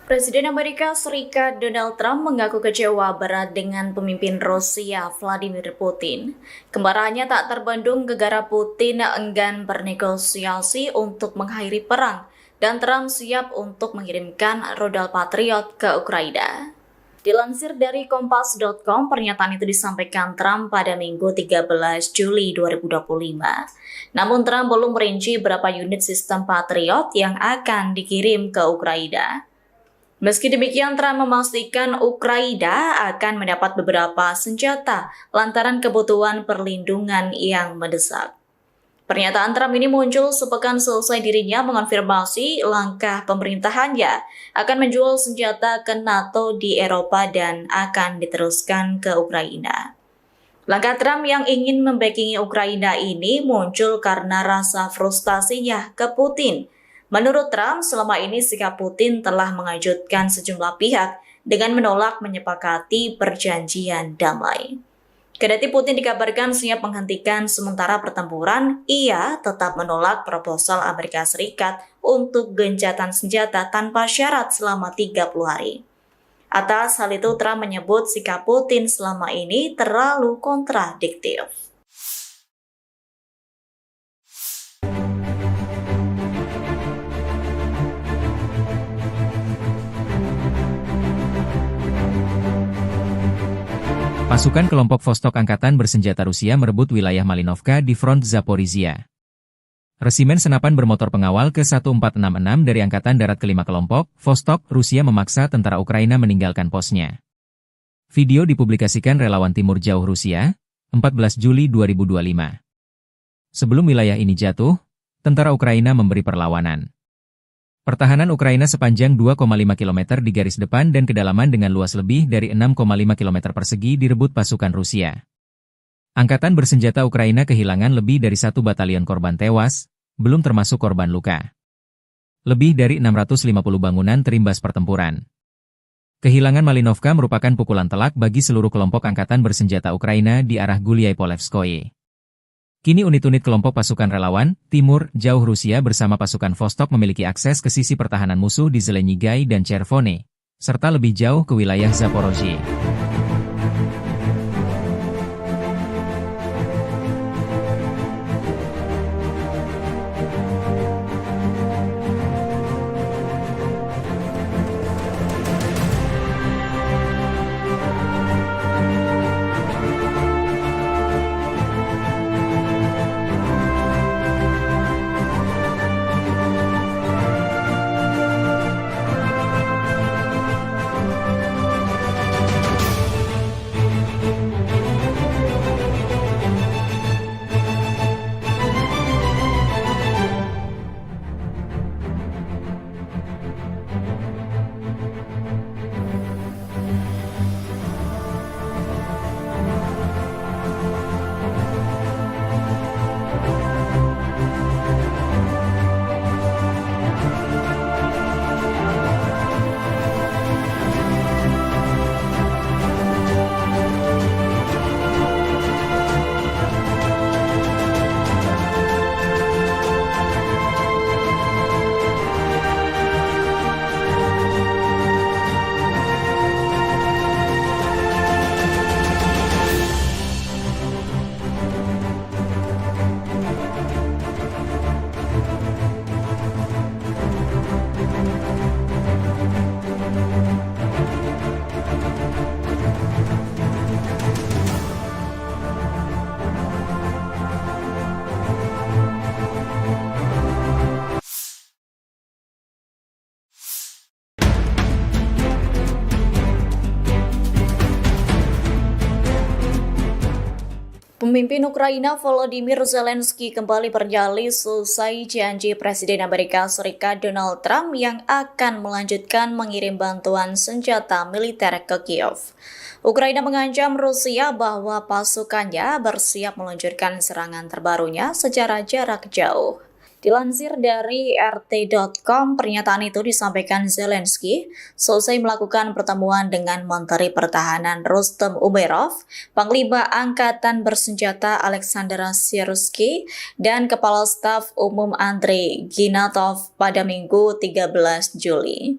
Presiden Amerika Serikat Donald Trump mengaku kecewa berat dengan pemimpin Rusia Vladimir Putin. Kemarahannya tak terbendung gara-gara Putin enggan bernegosiasi untuk mengakhiri perang dan Trump siap untuk mengirimkan rudal Patriot ke Ukraina. Dilansir dari Kompas.com, pernyataan itu disampaikan Trump pada Minggu 13 Juli 2025. Namun Trump belum merinci berapa unit sistem Patriot yang akan dikirim ke Ukraina. Meski demikian, Trump memastikan Ukraina akan mendapat beberapa senjata lantaran kebutuhan perlindungan yang mendesak. Pernyataan Trump ini muncul sepekan selesai dirinya mengonfirmasi langkah pemerintahannya akan menjual senjata ke NATO di Eropa dan akan diteruskan ke Ukraina. Langkah Trump yang ingin membackingi Ukraina ini muncul karena rasa frustasinya ke Putin. Menurut Trump, selama ini sikap Putin telah mengejutkan sejumlah pihak dengan menolak menyepakati perjanjian damai. Kendati Putin dikabarkan siap menghentikan sementara pertempuran, ia tetap menolak proposal Amerika Serikat untuk gencatan senjata tanpa syarat selama 30 hari. Atas hal itu, Trump menyebut sikap Putin selama ini terlalu kontradiktif. Pasukan kelompok Vostok Angkatan Bersenjata Rusia merebut wilayah Malinovka di front Zaporizhia. Resimen senapan bermotor pengawal ke-1466 dari Angkatan Darat ke-5 kelompok, Vostok, Rusia memaksa tentara Ukraina meninggalkan posnya. Video dipublikasikan relawan Timur Jauh Rusia, 14 Juli 2025. Sebelum wilayah ini jatuh, tentara Ukraina memberi perlawanan. Pertahanan Ukraina sepanjang 2,5 km di garis depan dan kedalaman dengan luas lebih dari 6,5 km persegi direbut pasukan Rusia. Angkatan bersenjata Ukraina kehilangan lebih dari 1 batalion korban tewas, belum termasuk korban luka. Lebih dari 650 bangunan terimbas pertempuran. Kehilangan Malinovka merupakan pukulan telak bagi seluruh kelompok angkatan bersenjata Ukraina di arah Guliai-Polevskoye. Kini unit-unit kelompok pasukan relawan, Timur, Jauh Rusia bersama pasukan Vostok memiliki akses ke sisi pertahanan musuh di Zelenyigai dan Chervone, serta lebih jauh ke wilayah Zaporozhye. Pemimpin Ukraina Volodymyr Zelensky kembali bernyali selesai janji Presiden Amerika Serikat Donald Trump yang akan melanjutkan mengirim bantuan senjata militer ke Kiev. Ukraina mengancam Rusia bahwa pasukannya bersiap meluncurkan serangan terbarunya secara jarak jauh. Dilansir dari RT.com, pernyataan itu disampaikan Zelensky selesai melakukan pertemuan dengan Menteri Pertahanan Rustem Umerov, Panglima Angkatan Bersenjata Alexander Syrskyi, dan Kepala Staf Umum Andrei Ginatov pada Minggu 13 Juli.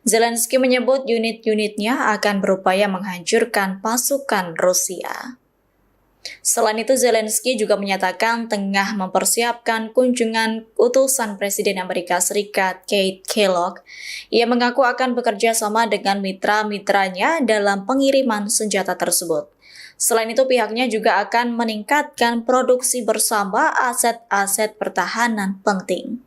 Zelensky menyebut unit-unitnya akan berupaya menghancurkan pasukan Rusia. Selain itu, Zelensky juga menyatakan tengah mempersiapkan kunjungan utusan Presiden Amerika Serikat Keith Kellogg. Ia mengaku akan bekerja sama dengan mitra-mitranya dalam pengiriman senjata tersebut. Selain itu, pihaknya juga akan meningkatkan produksi bersama aset-aset pertahanan penting.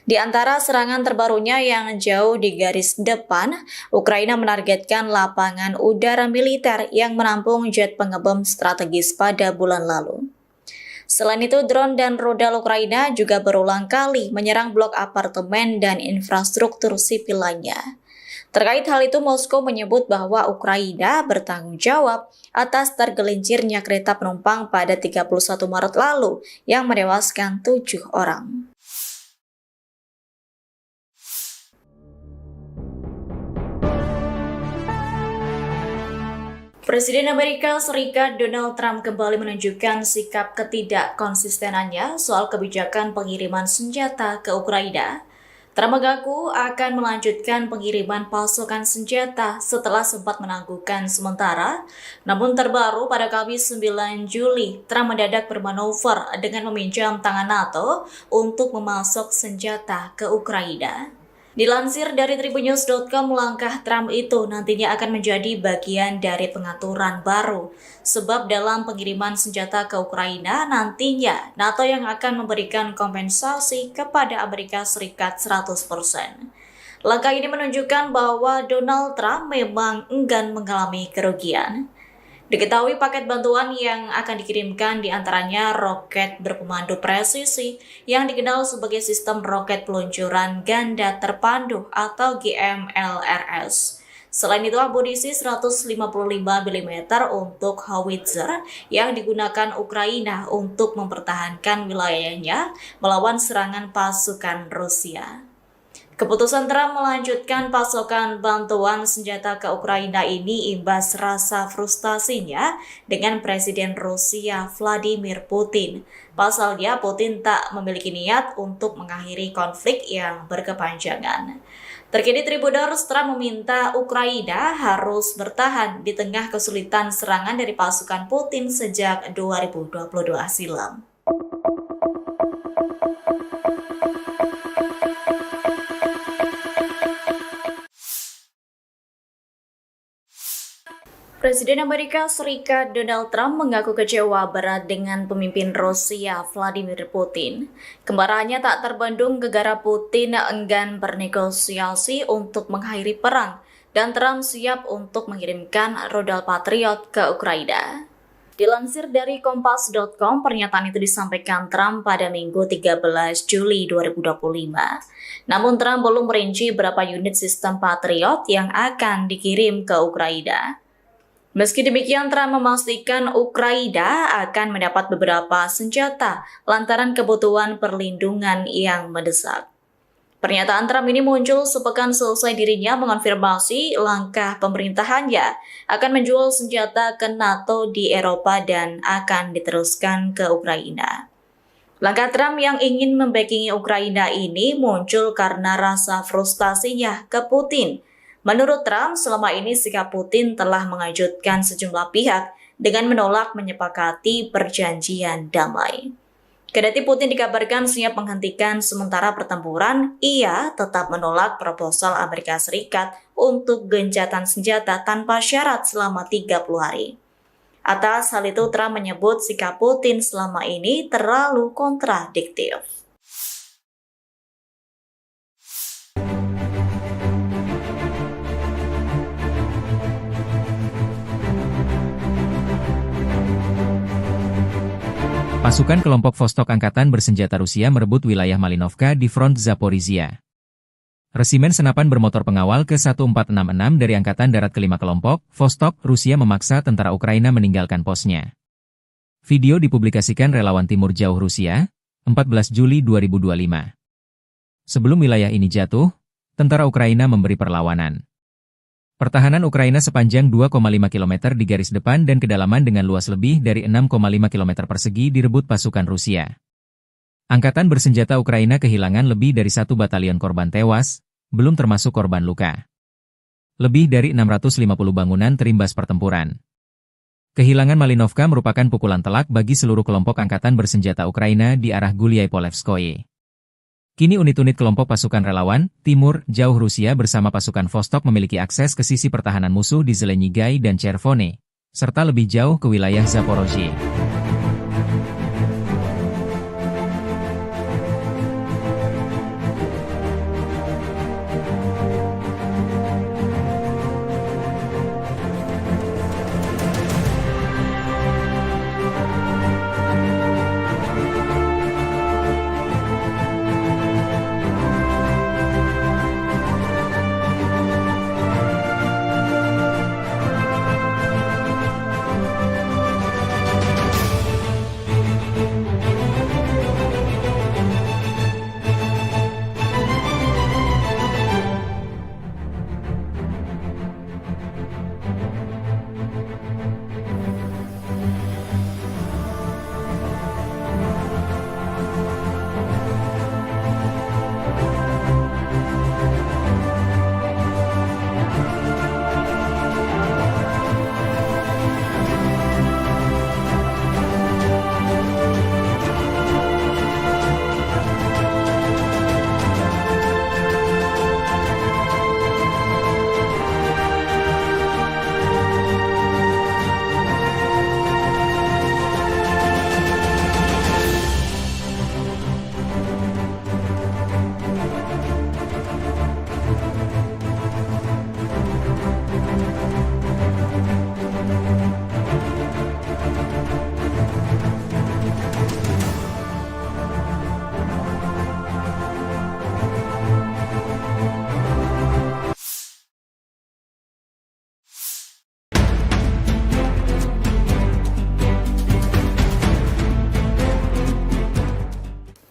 Di antara serangan terbarunya yang jauh di garis depan, Ukraina menargetkan lapangan udara militer yang menampung jet pengebom strategis pada bulan lalu. Selain itu, drone dan rudal Ukraina juga berulang kali menyerang blok apartemen dan infrastruktur sipil lainnya. Terkait hal itu, Moskow menyebut bahwa Ukraina bertanggung jawab atas tergelincirnya kereta penumpang pada 31 Maret lalu yang menewaskan 7 orang. Presiden Amerika Serikat Donald Trump kembali menunjukkan sikap ketidakkonsistenannya soal kebijakan pengiriman senjata ke Ukraina. Trump mengaku akan melanjutkan pengiriman pasukan senjata setelah sempat menangguhkan sementara. Namun terbaru pada Kamis 9 Juli, Trump mendadak bermanuver dengan meminjam tangan NATO untuk memasok senjata ke Ukraina. Dilansir dari tribunnews.com, langkah Trump itu nantinya akan menjadi bagian dari pengaturan baru. Sebab dalam pengiriman senjata ke Ukraina, nantinya NATO yang akan memberikan kompensasi kepada Amerika Serikat 100%. Langkah ini menunjukkan bahwa Donald Trump memang enggan mengalami kerugian. Diketahui paket bantuan yang akan dikirimkan diantaranya roket berpemandu presisi yang dikenal sebagai sistem roket peluncuran ganda terpandu atau GMLRS. Selain itu, amunisi 155 mm untuk howitzer yang digunakan Ukraina untuk mempertahankan wilayahnya melawan serangan pasukan Rusia. Keputusan Trump melanjutkan pasokan bantuan senjata ke Ukraina ini imbas rasa frustasinya dengan Presiden Rusia Vladimir Putin. Pasalnya, Putin tak memiliki niat untuk mengakhiri konflik yang berkepanjangan. Terkini Tribuners, Trump meminta Ukraina harus bertahan di tengah kesulitan serangan dari pasukan Putin sejak 2022 silam. Presiden Amerika Serikat Donald Trump mengaku kecewa berat dengan pemimpin Rusia Vladimir Putin. Kemarahannya tak terbendung gegara Putin enggan bernegosiasi untuk mengakhiri perang dan Trump siap untuk mengirimkan rudal Patriot ke Ukraina. Dilansir dari Kompas.com, pernyataan itu disampaikan Trump pada Minggu 13 Juli 2025. Namun Trump belum merinci berapa unit sistem Patriot yang akan dikirim ke Ukraina. Meski demikian, Trump memastikan Ukraina akan mendapat beberapa senjata lantaran kebutuhan perlindungan yang mendesak. Pernyataan Trump ini muncul sepekan selesai dirinya mengonfirmasi langkah pemerintahannya akan menjual senjata ke NATO di Eropa dan akan diteruskan ke Ukraina. Langkah Trump yang ingin membackingi Ukraina ini muncul karena rasa frustasinya ke Putin. Menurut Trump, selama ini sikap Putin telah mengejutkan sejumlah pihak dengan menolak menyepakati perjanjian damai. Kendati Putin dikabarkan siap menghentikan sementara pertempuran, ia tetap menolak proposal Amerika Serikat untuk gencatan senjata tanpa syarat selama 30 hari. Atas hal itu, Trump menyebut sikap Putin selama ini terlalu kontradiktif. Pasukan kelompok Vostok Angkatan Bersenjata Rusia merebut wilayah Malinovka di front Zaporizhia. Resimen senapan bermotor pengawal ke-1466 dari Angkatan Darat ke-5 kelompok, Vostok, Rusia memaksa tentara Ukraina meninggalkan posnya. Video dipublikasikan relawan Timur Jauh Rusia, 14 Juli 2025. Sebelum wilayah ini jatuh, tentara Ukraina memberi perlawanan. Pertahanan Ukraina sepanjang 2,5 km di garis depan dan kedalaman dengan luas lebih dari 6,5 km persegi direbut pasukan Rusia. Angkatan bersenjata Ukraina kehilangan lebih dari 1 batalion korban tewas, belum termasuk korban luka. Lebih dari 650 bangunan terimbas pertempuran. Kehilangan Malinovka merupakan pukulan telak bagi seluruh kelompok angkatan bersenjata Ukraina di arah Gulyai-Polevskoye. Kini unit-unit kelompok pasukan relawan, Timur, Jauh Rusia bersama pasukan Vostok memiliki akses ke sisi pertahanan musuh di Zelenyigai dan Chervone, serta lebih jauh ke wilayah Zaporozhye.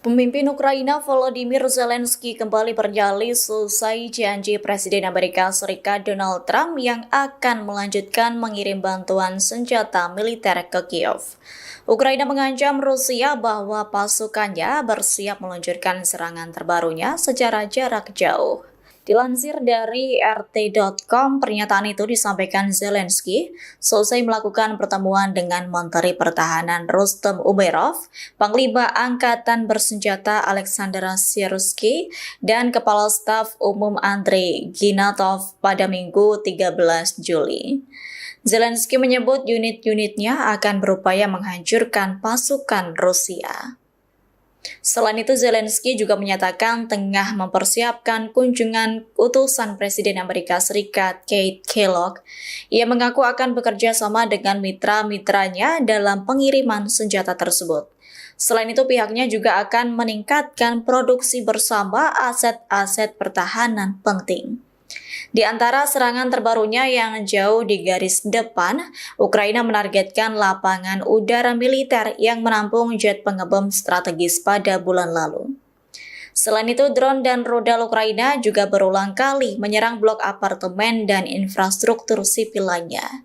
Pemimpin Ukraina Volodymyr Zelensky kembali bernyali selesai janji Presiden Amerika Serikat Donald Trump yang akan melanjutkan mengirim bantuan senjata militer ke Kiev. Ukraina mengancam Rusia bahwa pasukannya bersiap meluncurkan serangan terbarunya secara jarak jauh. Dilansir dari RT.com, pernyataan itu disampaikan Zelensky selesai melakukan pertemuan dengan Menteri Pertahanan Rustem Umerov, Panglima Angkatan Bersenjata Alexander Syrskyi, dan Kepala Staf Umum Andrei Ginatov pada Minggu 13 Juli. Zelensky menyebut unit-unitnya akan berupaya menghancurkan pasukan Rusia. Selain itu, Zelensky juga menyatakan tengah mempersiapkan kunjungan utusan Presiden Amerika Serikat Keith Kellogg. Ia mengaku akan bekerja sama dengan mitra-mitranya dalam pengiriman senjata tersebut. Selain itu, pihaknya juga akan meningkatkan produksi bersama aset-aset pertahanan penting. Di antara serangan terbarunya yang jauh di garis depan, Ukraina menargetkan lapangan udara militer yang menampung jet pengebom strategis pada bulan lalu. Selain itu, drone dan rudal Ukraina juga berulang kali menyerang blok apartemen dan infrastruktur sipil lainnya.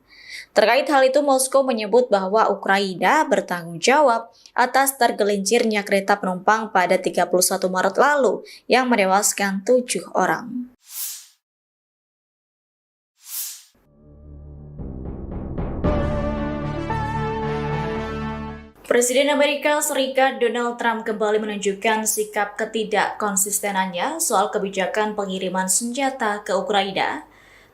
Terkait hal itu, Moskow menyebut bahwa Ukraina bertanggung jawab atas tergelincirnya kereta penumpang pada 31 Maret lalu yang menewaskan 7 orang. Presiden Amerika Serikat Donald Trump kembali menunjukkan sikap ketidakkonsistenannya soal kebijakan pengiriman senjata ke Ukraina.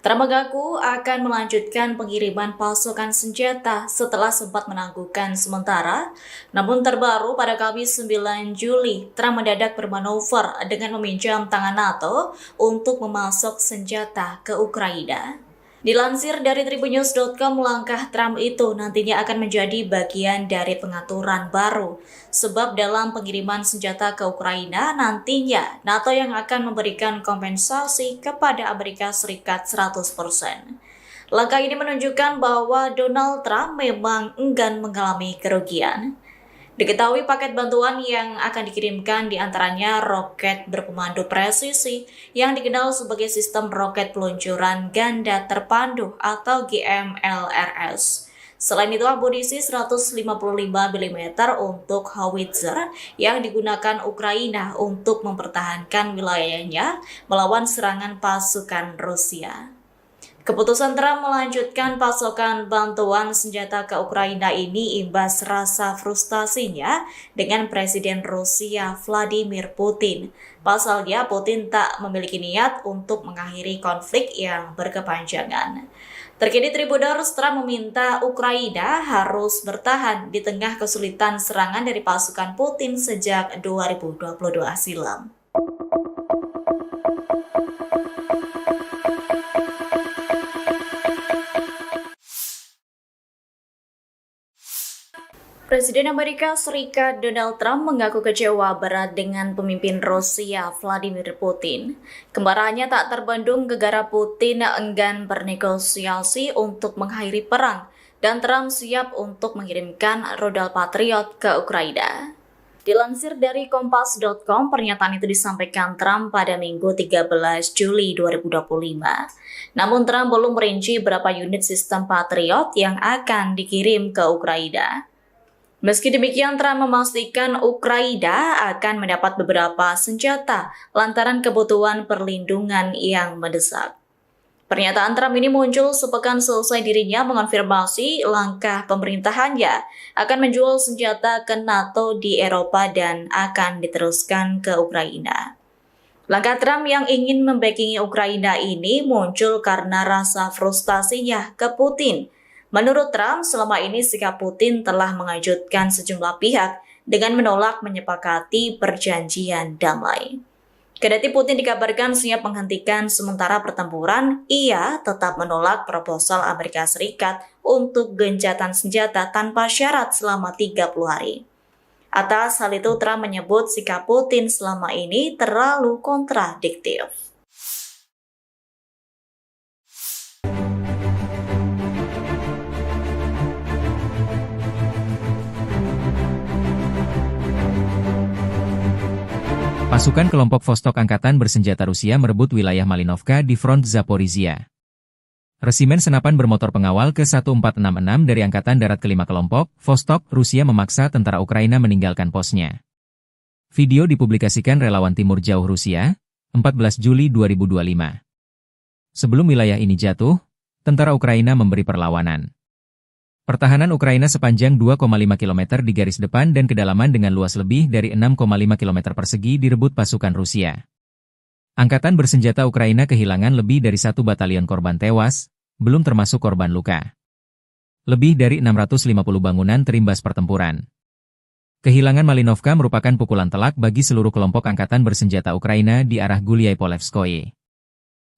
Trump mengaku akan melanjutkan pengiriman pasukan senjata setelah sempat menangguhkan sementara. Namun terbaru pada Kamis 9 Juli, Trump mendadak bermanuver dengan meminjam tangan NATO untuk memasok senjata ke Ukraina. Dilansir dari Tribunnews.com, langkah Trump itu nantinya akan menjadi bagian dari pengaturan baru. Sebab dalam pengiriman senjata ke Ukraina, nantinya NATO yang akan memberikan kompensasi kepada Amerika Serikat 100%. Langkah ini menunjukkan bahwa Donald Trump memang enggan mengalami kerugian. Diketahui paket bantuan yang akan dikirimkan diantaranya roket berpemandu presisi yang dikenal sebagai sistem roket peluncuran ganda terpandu atau GMLRS. Selain itu, amunisi 155 mm untuk howitzer yang digunakan Ukraina untuk mempertahankan wilayahnya melawan serangan pasukan Rusia. Keputusan Trump melanjutkan pasokan bantuan senjata ke Ukraina ini imbas rasa frustasinya dengan Presiden Rusia Vladimir Putin. Pasalnya, Putin tak memiliki niat untuk mengakhiri konflik yang berkepanjangan. Terkini Tribunnews, Trump meminta Ukraina harus bertahan di tengah kesulitan serangan dari pasukan Putin sejak 2022 silam. Presiden Amerika Serikat Donald Trump mengaku kecewa berat dengan pemimpin Rusia Vladimir Putin. Kemarahannya tak terbendung gegara Putin enggan bernegosiasi untuk mengakhiri perang dan Trump siap untuk mengirimkan rudal Patriot ke Ukraina. Dilansir dari Kompas.com, pernyataan itu disampaikan Trump pada Minggu 13 Juli 2025. Namun Trump belum merinci berapa unit sistem Patriot yang akan dikirim ke Ukraina. Meski demikian, Trump memastikan Ukraina akan mendapat beberapa senjata lantaran kebutuhan perlindungan yang mendesak. Pernyataan Trump ini muncul sepekan selesai dirinya mengonfirmasi langkah pemerintahannya akan menjual senjata ke NATO di Eropa dan akan diteruskan ke Ukraina. Langkah Trump yang ingin membackingi Ukraina ini muncul karena rasa frustasinya ke Putin. Menurut Trump, selama ini sikap Putin telah mengejutkan sejumlah pihak dengan menolak menyepakati perjanjian damai. Kendati Putin dikabarkan siap menghentikan sementara pertempuran, ia tetap menolak proposal Amerika Serikat untuk gencatan senjata tanpa syarat selama 30 hari. Atas hal itu, Trump menyebut sikap Putin selama ini terlalu kontradiktif. Pasukan kelompok Vostok Angkatan Bersenjata Rusia merebut wilayah Malinovka di front Zaporizhia. Resimen senapan bermotor pengawal ke-1466 dari Angkatan Darat ke-5 kelompok, Vostok, Rusia memaksa tentara Ukraina meninggalkan posnya. Video dipublikasikan relawan Timur Jauh Rusia, 14 Juli 2025. Sebelum wilayah ini jatuh, tentara Ukraina memberi perlawanan. Pertahanan Ukraina sepanjang 2,5 km di garis depan dan kedalaman dengan luas lebih dari 6,5 km persegi direbut pasukan Rusia. Angkatan bersenjata Ukraina kehilangan lebih dari 1 batalion korban tewas, belum termasuk korban luka. Lebih dari 650 bangunan terimbas pertempuran. Kehilangan Malinovka merupakan pukulan telak bagi seluruh kelompok angkatan bersenjata Ukraina di arah Gulyai-Polevskoye.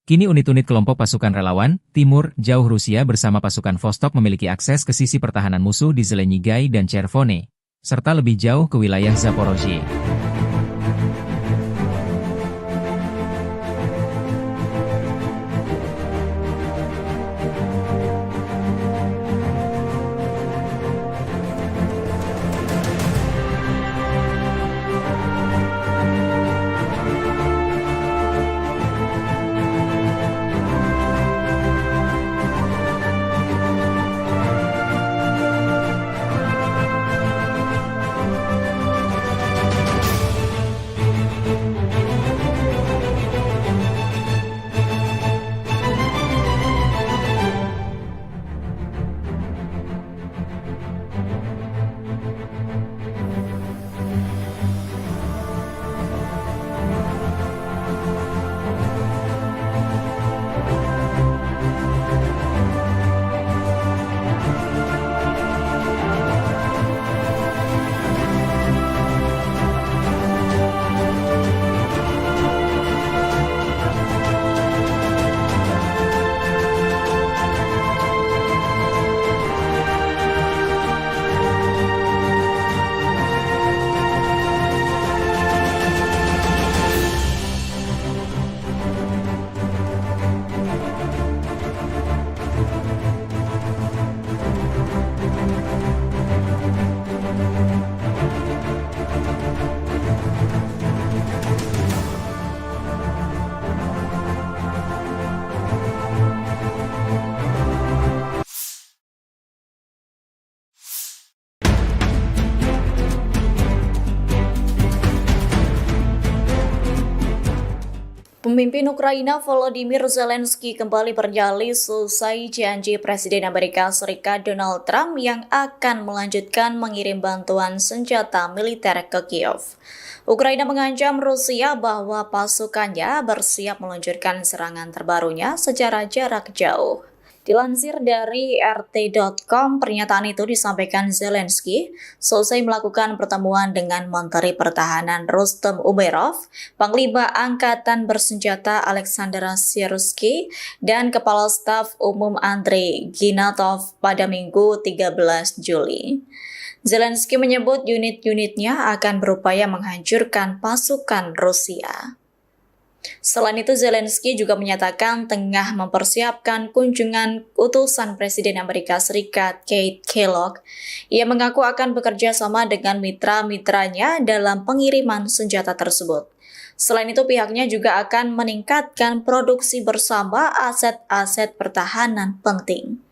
Kini unit-unit kelompok pasukan relawan, Timur, Jauh Rusia bersama pasukan Vostok memiliki akses ke sisi pertahanan musuh di Zelenyigai dan Chervone, serta lebih jauh ke wilayah Zaporozhye. Pemimpin Ukraina Volodymyr Zelensky kembali berdalih selesai janji Presiden Amerika Serikat Donald Trump yang akan melanjutkan mengirim bantuan senjata militer ke Kiev. Ukraina mengancam Rusia bahwa pasukannya bersiap meluncurkan serangan terbarunya secara jarak jauh. Dilansir dari RT.com, pernyataan itu disampaikan Zelensky selesai melakukan pertemuan dengan Menteri Pertahanan Rustem Umerov, Panglima Angkatan Bersenjata Alexander Syrskyi, dan Kepala Staf Umum Andrei Ginatov pada Minggu 13 Juli. Zelensky menyebut unit-unitnya akan berupaya menghancurkan pasukan Rusia. Selain itu, Zelensky juga menyatakan tengah mempersiapkan kunjungan utusan Presiden Amerika Serikat Keith Kellogg. Ia mengaku akan bekerja sama dengan mitra-mitranya dalam pengiriman senjata tersebut. Selain itu, pihaknya juga akan meningkatkan produksi bersama aset-aset pertahanan penting.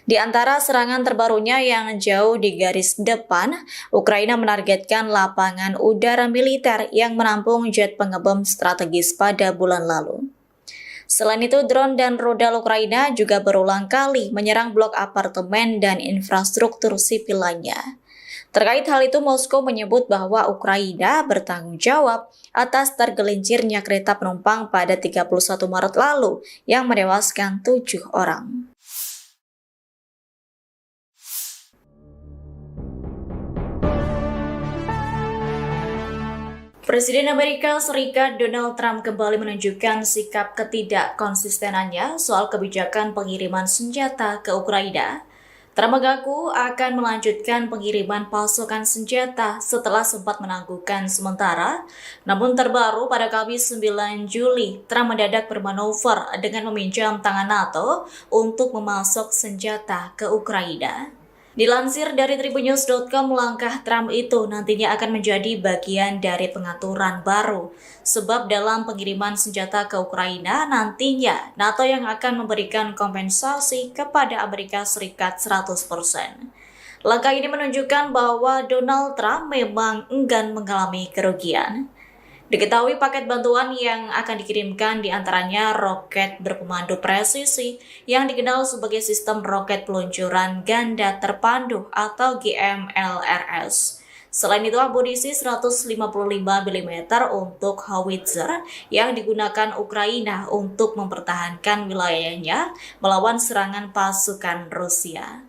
Di antara serangan terbarunya yang jauh di garis depan, Ukraina menargetkan lapangan udara militer yang menampung jet pengebom strategis pada bulan lalu. Selain itu, drone dan rudal Ukraina juga berulang kali menyerang blok apartemen dan infrastruktur sipil lainnya. Terkait hal itu, Moskow menyebut bahwa Ukraina bertanggung jawab atas tergelincirnya kereta penumpang pada 31 Maret lalu yang menewaskan 7 orang. Presiden Amerika Serikat Donald Trump kembali menunjukkan sikap ketidakkonsistenannya soal kebijakan pengiriman senjata ke Ukraina. Trump mengaku akan melanjutkan pengiriman pasukan senjata setelah sempat menangguhkan sementara. Namun terbaru pada Kamis 9 Juli, Trump mendadak bermanuver dengan meminjam tangan NATO untuk memasok senjata ke Ukraina. Dilansir dari tribunnews.com, langkah Trump itu nantinya akan menjadi bagian dari pengaturan baru. Sebab dalam pengiriman senjata ke Ukraina, nantinya NATO yang akan memberikan kompensasi kepada Amerika Serikat 100%. Langkah ini menunjukkan bahwa Donald Trump memang enggan mengalami kerugian. Diketahui paket bantuan yang akan dikirimkan diantaranya roket berpemandu presisi yang dikenal sebagai sistem roket peluncuran ganda terpandu atau GMLRS. Selain itu, amunisi 155 mm untuk howitzer yang digunakan Ukraina untuk mempertahankan wilayahnya melawan serangan pasukan Rusia.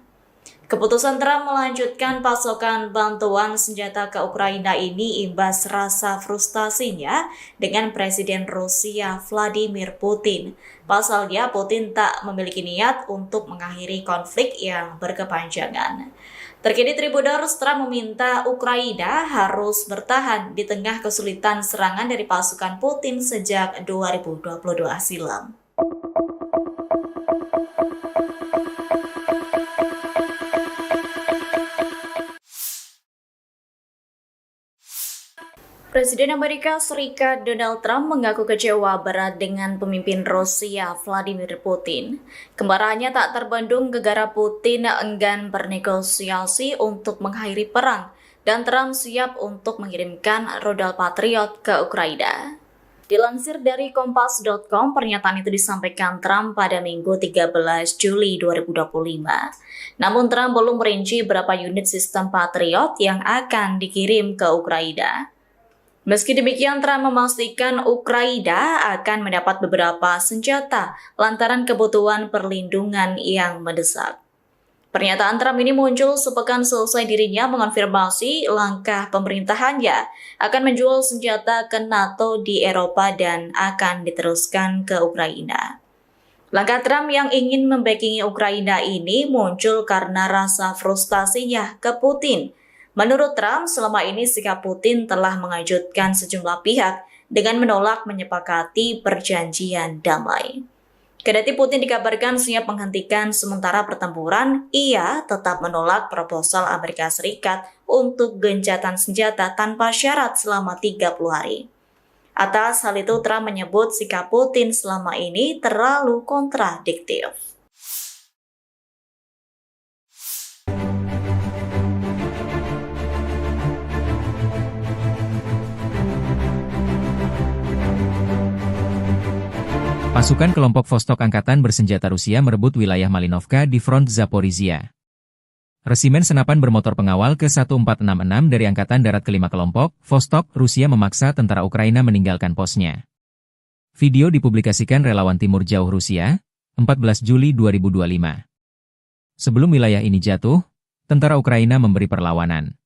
Keputusan Trump melanjutkan pasokan bantuan senjata ke Ukraina ini imbas rasa frustasinya dengan Presiden Rusia Vladimir Putin. Pasalnya, Putin tak memiliki niat untuk mengakhiri konflik yang berkepanjangan. Terkini Tribuners, Trump meminta Ukraina harus bertahan di tengah kesulitan serangan dari pasukan Putin sejak 2022 silam. Presiden Amerika Serikat Donald Trump mengaku kecewa berat dengan pemimpin Rusia Vladimir Putin. Kemarahannya tak terbendung gara-gara Putin enggan bernegosiasi untuk mengakhiri perang dan Trump siap untuk mengirimkan rudal Patriot ke Ukraina. Dilansir dari Kompas.com, pernyataan itu disampaikan Trump pada Minggu 13 Juli 2025. Namun Trump belum merinci berapa unit sistem Patriot yang akan dikirim ke Ukraina. Meski demikian, Trump memastikan Ukraina akan mendapat beberapa senjata lantaran kebutuhan perlindungan yang mendesak. Pernyataan Trump ini muncul sepekan selesai dirinya mengonfirmasi langkah pemerintahannya akan menjual senjata ke NATO di Eropa dan akan diteruskan ke Ukraina. Langkah Trump yang ingin membackingi Ukraina ini muncul karena rasa frustasinya ke Putin. Menurut Trump, selama ini sikap Putin telah mengejutkan sejumlah pihak dengan menolak menyepakati perjanjian damai. Kendati Putin dikabarkan siap menghentikan sementara pertempuran, ia tetap menolak proposal Amerika Serikat untuk gencatan senjata tanpa syarat selama 30 hari. Atas hal itu, Trump menyebut sikap Putin selama ini terlalu kontradiktif. Pasukan kelompok Vostok Angkatan Bersenjata Rusia merebut wilayah Malinovka di front Zaporizhia. Resimen senapan bermotor pengawal ke-1466 dari Angkatan Darat ke-5 kelompok, Vostok, Rusia memaksa tentara Ukraina meninggalkan posnya. Video dipublikasikan relawan Timur Jauh Rusia, 14 Juli 2025. Sebelum wilayah ini jatuh, tentara Ukraina memberi perlawanan.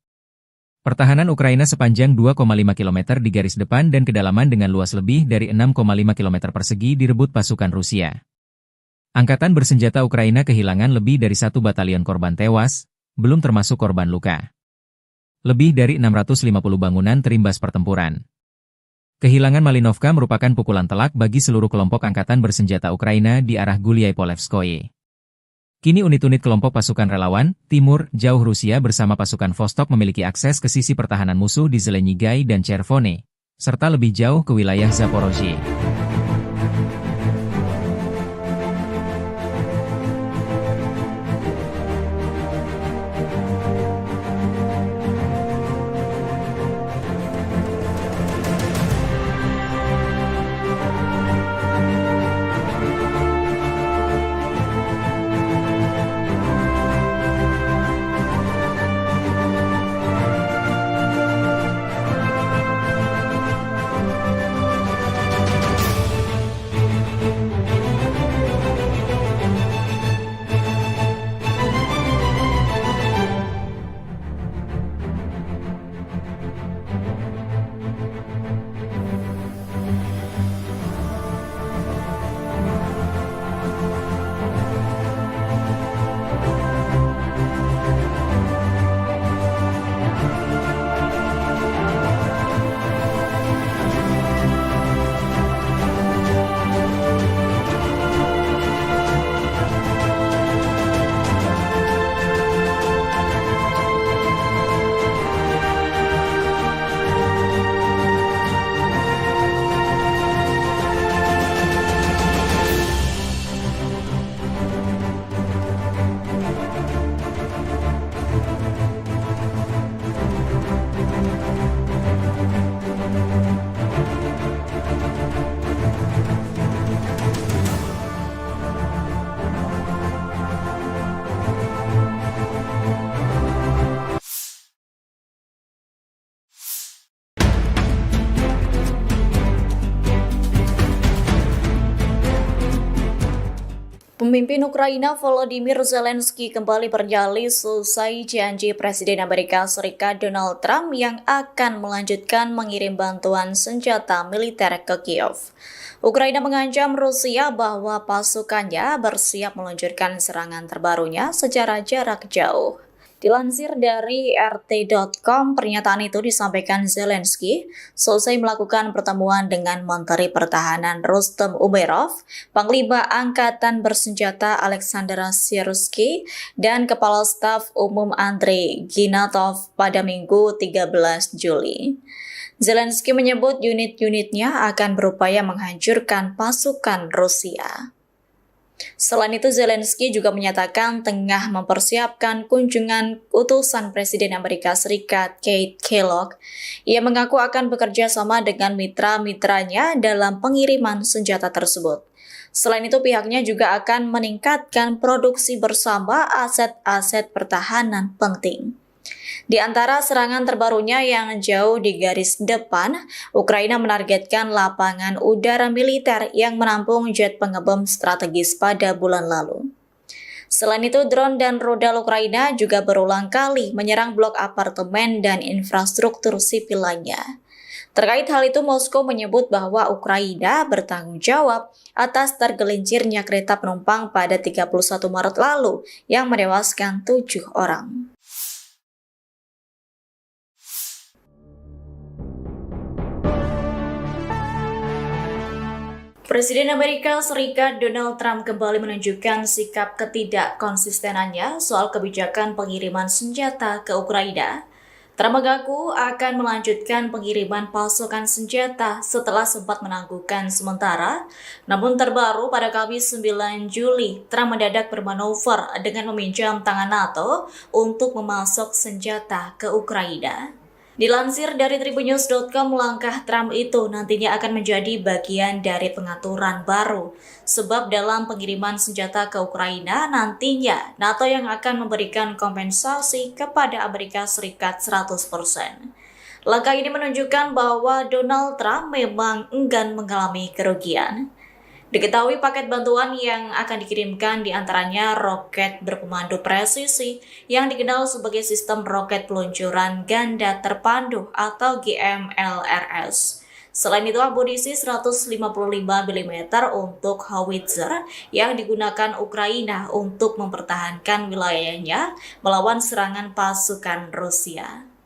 Pertahanan Ukraina sepanjang 2,5 km di garis depan dan kedalaman dengan luas lebih dari 6,5 km persegi direbut pasukan Rusia. Angkatan bersenjata Ukraina kehilangan lebih dari 1 batalion korban tewas, belum termasuk korban luka. Lebih dari 650 bangunan terimbas pertempuran. Kehilangan Malinovka merupakan pukulan telak bagi seluruh kelompok angkatan bersenjata Ukraina di arah Guliai-Polevskoye. Kini unit-unit kelompok pasukan relawan, Timur, Jauh Rusia bersama pasukan Vostok memiliki akses ke sisi pertahanan musuh di Zelenyigai dan Chervone, serta lebih jauh ke wilayah Zaporozhye. Pemimpin Ukraina Volodymyr Zelensky kembali bernyali selesai janji Presiden Amerika Serikat Donald Trump yang akan melanjutkan mengirim bantuan senjata militer ke Kiev. Ukraina mengancam Rusia bahwa pasukannya bersiap meluncurkan serangan terbarunya secara jarak jauh. Dilansir dari RT.com, pernyataan itu disampaikan Zelensky selesai melakukan pertemuan dengan Menteri Pertahanan Rustem Umerov, Panglima Angkatan Bersenjata Alexander Syrskyi, dan Kepala Staf Umum Andrei Ginatov pada Minggu 13 Juli. Zelensky menyebut unit-unitnya akan berupaya menghancurkan pasukan Rusia. Selain itu, Zelensky juga menyatakan tengah mempersiapkan kunjungan utusan Presiden Amerika Serikat Keith Kellogg. Ia mengaku akan bekerja sama dengan mitra-mitranya dalam pengiriman senjata tersebut. Selain itu, pihaknya juga akan meningkatkan produksi bersama aset-aset pertahanan penting. Di antara serangan terbarunya yang jauh di garis depan, Ukraina menargetkan lapangan udara militer yang menampung jet pengebom strategis pada bulan lalu. Selain itu, drone dan rudal Ukraina juga berulang kali menyerang blok apartemen dan infrastruktur sipil lainnya. Terkait hal itu, Moskow menyebut bahwa Ukraina bertanggung jawab atas tergelincirnya kereta penumpang pada 31 Maret lalu yang menewaskan 7 orang. Presiden Amerika Serikat Donald Trump kembali menunjukkan sikap ketidakkonsistenannya soal kebijakan pengiriman senjata ke Ukraina. Trump mengaku akan melanjutkan pengiriman pasukan senjata setelah sempat menangguhkan sementara. Namun terbaru pada Kamis 9 Juli, Trump mendadak bermanuver dengan meminjam tangan NATO untuk memasok senjata ke Ukraina. Dilansir dari Tribunnews.com, langkah Trump itu nantinya akan menjadi bagian dari pengaturan baru. Sebab dalam pengiriman senjata ke Ukraina, nantinya NATO yang akan memberikan kompensasi kepada Amerika Serikat 100%. Langkah ini menunjukkan bahwa Donald Trump memang enggan mengalami kerugian. Diketahui paket bantuan yang akan dikirimkan diantaranya roket berpemandu presisi yang dikenal sebagai sistem roket peluncuran ganda terpandu atau GMLRS. Selain itu, amunisi 155 mm untuk howitzer yang digunakan Ukraina untuk mempertahankan wilayahnya melawan serangan pasukan Rusia.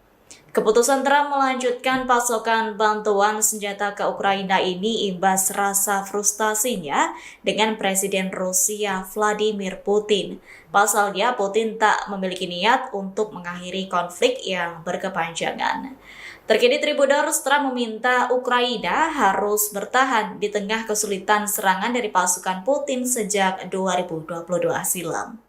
Keputusan Trump melanjutkan pasokan bantuan senjata ke Ukraina ini imbas rasa frustasinya dengan Presiden Rusia Vladimir Putin. Pasalnya, Putin tak memiliki niat untuk mengakhiri konflik yang berkepanjangan. Terkini Tribuners, Trump meminta Ukraina harus bertahan di tengah kesulitan serangan dari pasukan Putin sejak 2022 silam.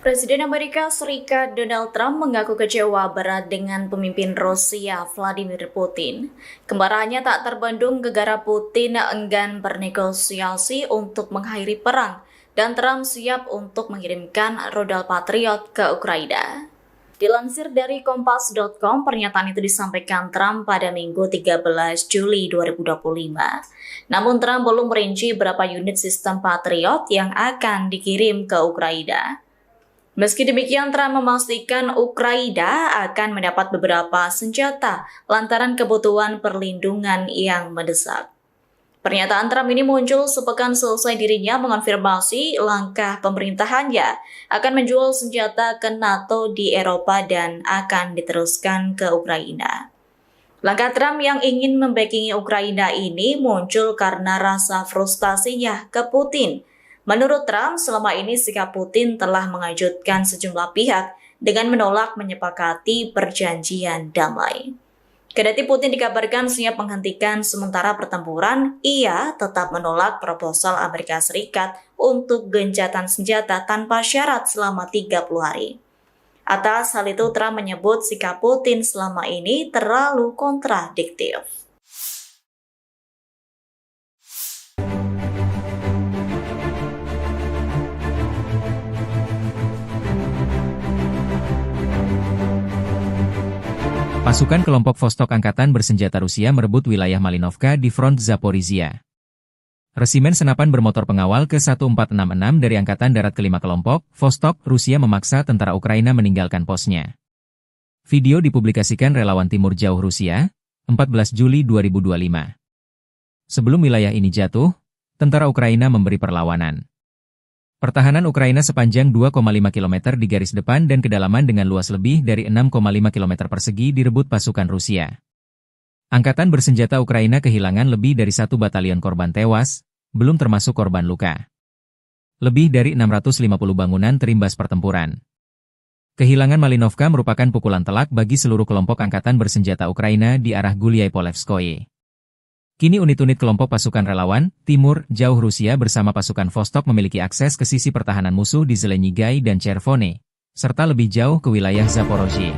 Presiden Amerika Serikat Donald Trump mengaku kecewa berat dengan pemimpin Rusia Vladimir Putin. Kemarahannya tak terbendung gegara Putin enggan bernegosiasi untuk mengakhiri perang dan Trump siap untuk mengirimkan rudal Patriot ke Ukraina. Dilansir dari Kompas.com, pernyataan itu disampaikan Trump pada Minggu 13 Juli 2025. Namun Trump belum merinci berapa unit sistem Patriot yang akan dikirim ke Ukraina. Meski demikian, Trump memastikan Ukraina akan mendapat beberapa senjata lantaran kebutuhan perlindungan yang mendesak. Pernyataan Trump ini muncul sepekan selesai dirinya mengonfirmasi langkah pemerintahannya akan menjual senjata ke NATO di Eropa dan akan diteruskan ke Ukraina. Langkah Trump yang ingin membackingi Ukraina ini muncul karena rasa frustasinya ke Putin. Menurut Trump, selama ini sikap Putin telah mengejutkan sejumlah pihak dengan menolak menyepakati perjanjian damai. Kendati Putin dikabarkan siap menghentikan sementara pertempuran, ia tetap menolak proposal Amerika Serikat untuk gencatan senjata tanpa syarat selama 30 hari. Atas hal itu, Trump menyebut sikap Putin selama ini terlalu kontradiktif. Pasukan kelompok Vostok Angkatan Bersenjata Rusia merebut wilayah Malinovka di front Zaporizhia. Resimen senapan bermotor pengawal ke-1466 dari Angkatan Darat kelima kelompok, Vostok, Rusia memaksa tentara Ukraina meninggalkan posnya. Video dipublikasikan relawan Timur Jauh Rusia, 14 Juli 2025. Sebelum wilayah ini jatuh, tentara Ukraina memberi perlawanan. Pertahanan Ukraina sepanjang 2,5 km di garis depan dan kedalaman dengan luas lebih dari 6,5 km persegi direbut pasukan Rusia. Angkatan bersenjata Ukraina kehilangan lebih dari 1 batalion korban tewas, belum termasuk korban luka. Lebih dari 650 bangunan terimbas pertempuran. Kehilangan Malinovka merupakan pukulan telak bagi seluruh kelompok angkatan bersenjata Ukraina di arah Gulyai-Polevskoye. Kini unit-unit kelompok pasukan relawan, Timur, Jauh Rusia bersama pasukan Vostok memiliki akses ke sisi pertahanan musuh di Zelenyigai dan Chervone, serta lebih jauh ke wilayah Zaporozhye.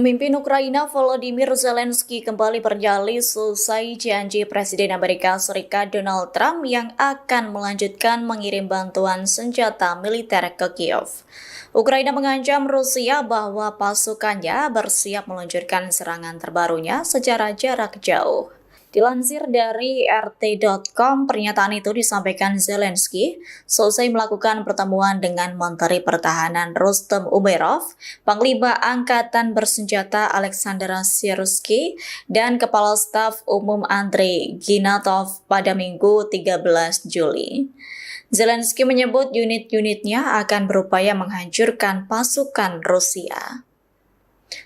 Pemimpin Ukraina Volodymyr Zelensky kembali bernyali selesai janji Presiden Amerika Serikat Donald Trump yang akan melanjutkan mengirim bantuan senjata militer ke Kiev. Ukraina mengancam Rusia bahwa pasukannya bersiap meluncurkan serangan terbarunya secara jarak jauh. Dilansir dari RT.com, pernyataan itu disampaikan Zelensky selesai melakukan pertemuan dengan Menteri Pertahanan Rustem Umerov, Panglima Angkatan Bersenjata Alexander Syrsky, dan Kepala Staf Umum Andrei Ginatov pada Minggu 13 Juli. Zelensky menyebut unit-unitnya akan berupaya menghancurkan pasukan Rusia.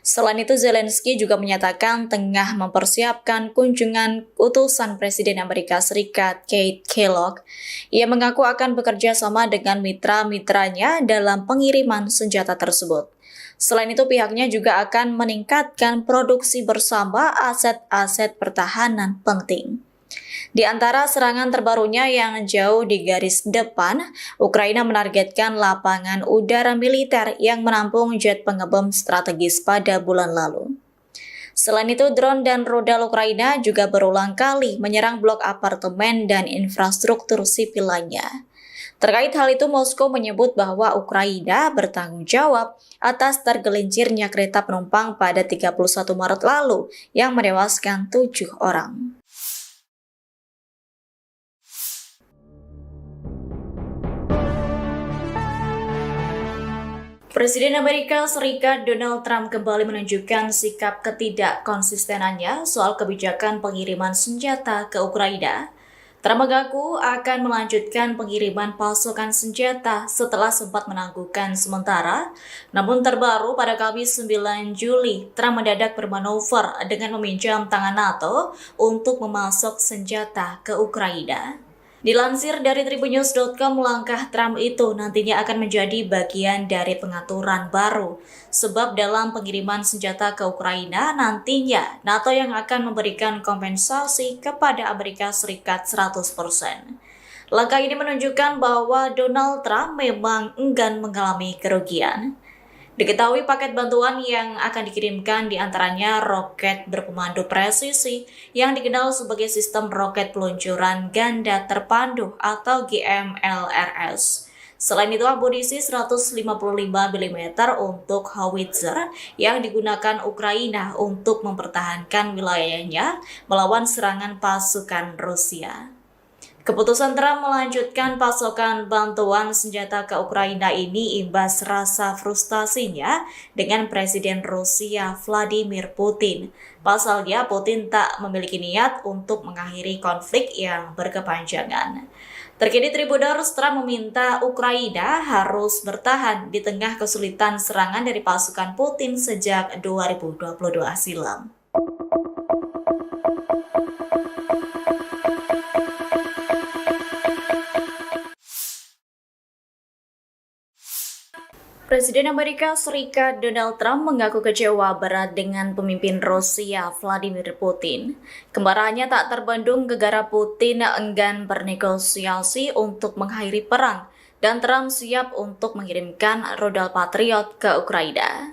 Selain itu, Zelensky juga menyatakan tengah mempersiapkan kunjungan utusan Presiden Amerika Serikat Keith Kellogg. Ia mengaku akan bekerja sama dengan mitra-mitranya dalam pengiriman senjata tersebut. Selain itu, pihaknya juga akan meningkatkan produksi bersama aset-aset pertahanan penting. Di antara serangan terbarunya yang jauh di garis depan, Ukraina menargetkan lapangan udara militer yang menampung jet pengebom strategis pada bulan lalu. Selain itu, drone dan rudal Ukraina juga berulang kali menyerang blok apartemen dan infrastruktur sipil lainnya. Terkait hal itu, Moskow menyebut bahwa Ukraina bertanggung jawab atas tergelincirnya kereta penumpang pada 31 Maret lalu yang menewaskan 7 orang. Presiden Amerika Serikat Donald Trump kembali menunjukkan sikap ketidakkonsistenannya soal kebijakan pengiriman senjata ke Ukraina. Trump mengaku akan melanjutkan pengiriman pasukan senjata setelah sempat menangguhkan sementara. Namun terbaru pada Kamis 9 Juli, Trump mendadak bermanuver dengan meminjam tangan NATO untuk memasok senjata ke Ukraina. Dilansir dari tribunnews.com, langkah Trump itu nantinya akan menjadi bagian dari pengaturan baru. Sebab dalam pengiriman senjata ke Ukraina, nantinya NATO yang akan memberikan kompensasi kepada Amerika Serikat 100%. Langkah ini menunjukkan bahwa Donald Trump memang enggan mengalami kerugian. Diketahui paket bantuan yang akan dikirimkan diantaranya roket berpemandu presisi yang dikenal sebagai sistem roket peluncuran ganda terpandu atau GMLRS. Selain itu, amunisi 155 mm untuk howitzer yang digunakan Ukraina untuk mempertahankan wilayahnya melawan serangan pasukan Rusia. Keputusan Trump melanjutkan pasokan bantuan senjata ke Ukraina ini imbas rasa frustasinya dengan Presiden Rusia Vladimir Putin. Pasalnya, Putin tak memiliki niat untuk mengakhiri konflik yang berkepanjangan. Terkini Tribunnews, Trump meminta Ukraina harus bertahan di tengah kesulitan serangan dari pasukan Putin sejak 2022 silam. Presiden Amerika Serikat Donald Trump mengaku kecewa berat dengan pemimpin Rusia Vladimir Putin. Kemarahannya tak terbendung gegara Putin enggan bernegosiasi untuk mengakhiri perang dan Trump siap untuk mengirimkan rudal Patriot ke Ukraina.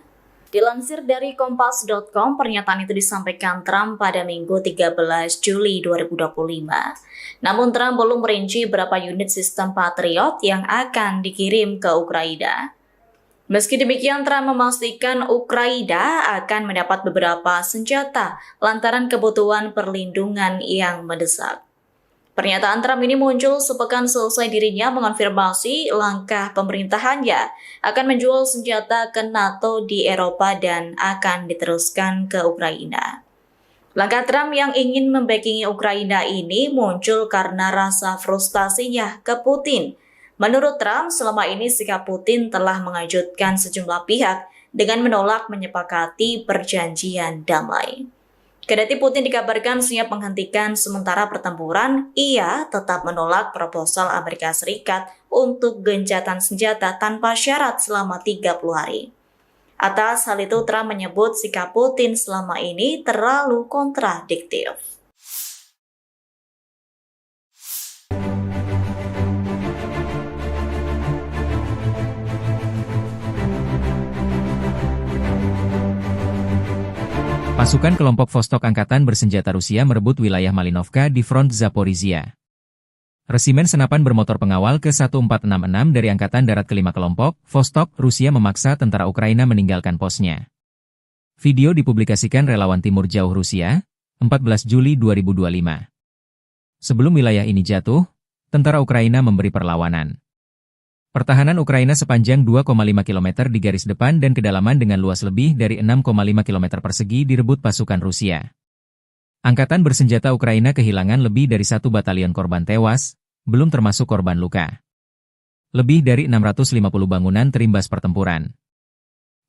Dilansir dari Kompas.com, pernyataan itu disampaikan Trump pada Minggu 13 Juli 2025. Namun Trump belum merinci berapa unit sistem Patriot yang akan dikirim ke Ukraina. Meski demikian, Trump memastikan Ukraina akan mendapat beberapa senjata lantaran kebutuhan perlindungan yang mendesak. Pernyataan Trump ini muncul sepekan selesai dirinya mengonfirmasi langkah pemerintahannya akan menjual senjata ke NATO di Eropa dan akan diteruskan ke Ukraina. Langkah Trump yang ingin membackingi Ukraina ini muncul karena rasa frustasinya ke Putin. Menurut Trump, selama ini sikap Putin telah mengejutkan sejumlah pihak dengan menolak menyepakati perjanjian damai. Kendati Putin dikabarkan siap menghentikan sementara pertempuran, ia tetap menolak proposal Amerika Serikat untuk gencatan senjata tanpa syarat selama 30 hari. Atas hal itu, Trump menyebut sikap Putin selama ini terlalu kontradiktif. Pasukan kelompok Vostok Angkatan Bersenjata Rusia merebut wilayah Malinovka di front Zaporizhia. Resimen senapan bermotor pengawal ke-1466 dari Angkatan Darat kelima kelompok, Vostok, Rusia memaksa tentara Ukraina meninggalkan posnya. Video dipublikasikan relawan Timur Jauh Rusia, 14 Juli 2025. Sebelum wilayah ini jatuh, tentara Ukraina memberi perlawanan. Pertahanan Ukraina sepanjang 2,5 km di garis depan dan kedalaman dengan luas lebih dari 6,5 km persegi direbut pasukan Rusia. Angkatan bersenjata Ukraina kehilangan lebih dari 1 batalion korban tewas, belum termasuk korban luka. Lebih dari 650 bangunan terimbas pertempuran.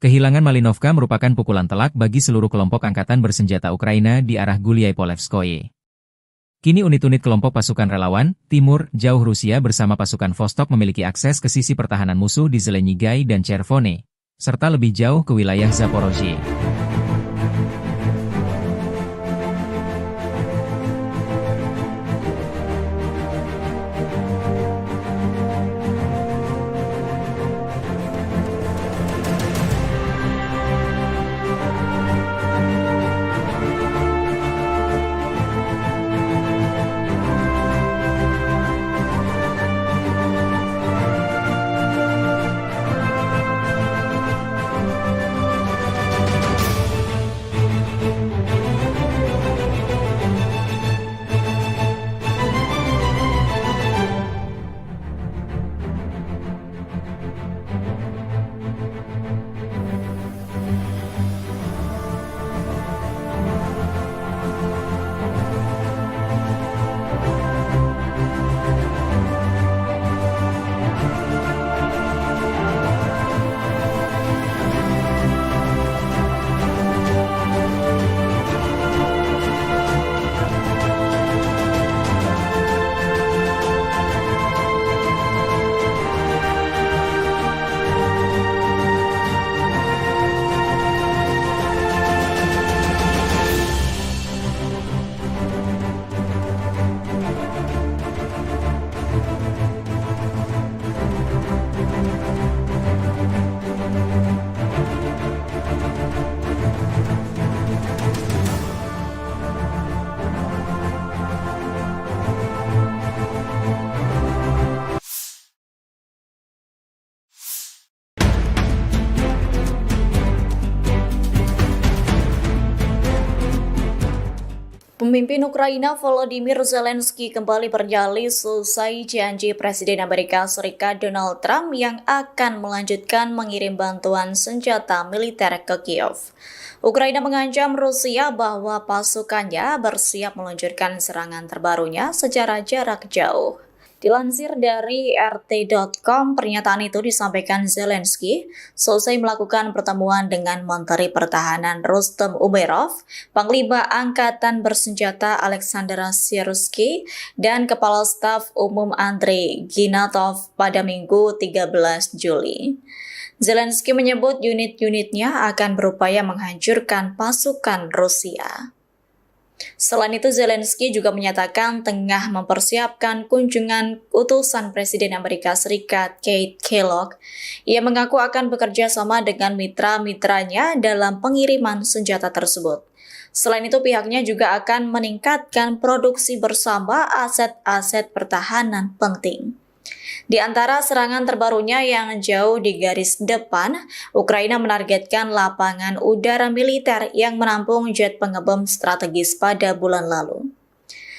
Kehilangan Malinovka merupakan pukulan telak bagi seluruh kelompok angkatan bersenjata Ukraina di arah Gulyai-Polevskoye. Kini unit-unit kelompok pasukan relawan, Timur, Jauh Rusia bersama pasukan Vostok memiliki akses ke sisi pertahanan musuh di Zelenyigai dan Chervone, serta lebih jauh ke wilayah Zaporozhye. Pemimpin Ukraina Volodymyr Zelensky kembali bernyali selesai janji Presiden Amerika Serikat Donald Trump yang akan melanjutkan mengirim bantuan senjata militer ke Kiev. Ukraina mengancam Rusia bahwa pasukannya bersiap meluncurkan serangan terbarunya secara jarak jauh. Dilansir dari RT.com, pernyataan itu disampaikan Zelensky selesai melakukan pertemuan dengan Menteri Pertahanan Rustem Umerov, Panglima Angkatan Bersenjata Alexander Syrskyi, dan Kepala Staf Umum Andrei Ginatov pada Minggu 13 Juli. Zelensky menyebut unit-unitnya akan berupaya menghancurkan pasukan Rusia. Selain itu, Zelensky juga menyatakan tengah mempersiapkan kunjungan utusan Presiden Amerika Serikat Keith Kellogg. Ia mengaku akan bekerja sama dengan mitra-mitranya dalam pengiriman senjata tersebut. Selain itu, pihaknya juga akan meningkatkan produksi bersama aset-aset pertahanan penting. Di antara serangan terbarunya yang jauh di garis depan, Ukraina menargetkan lapangan udara militer yang menampung jet pengebom strategis pada bulan lalu.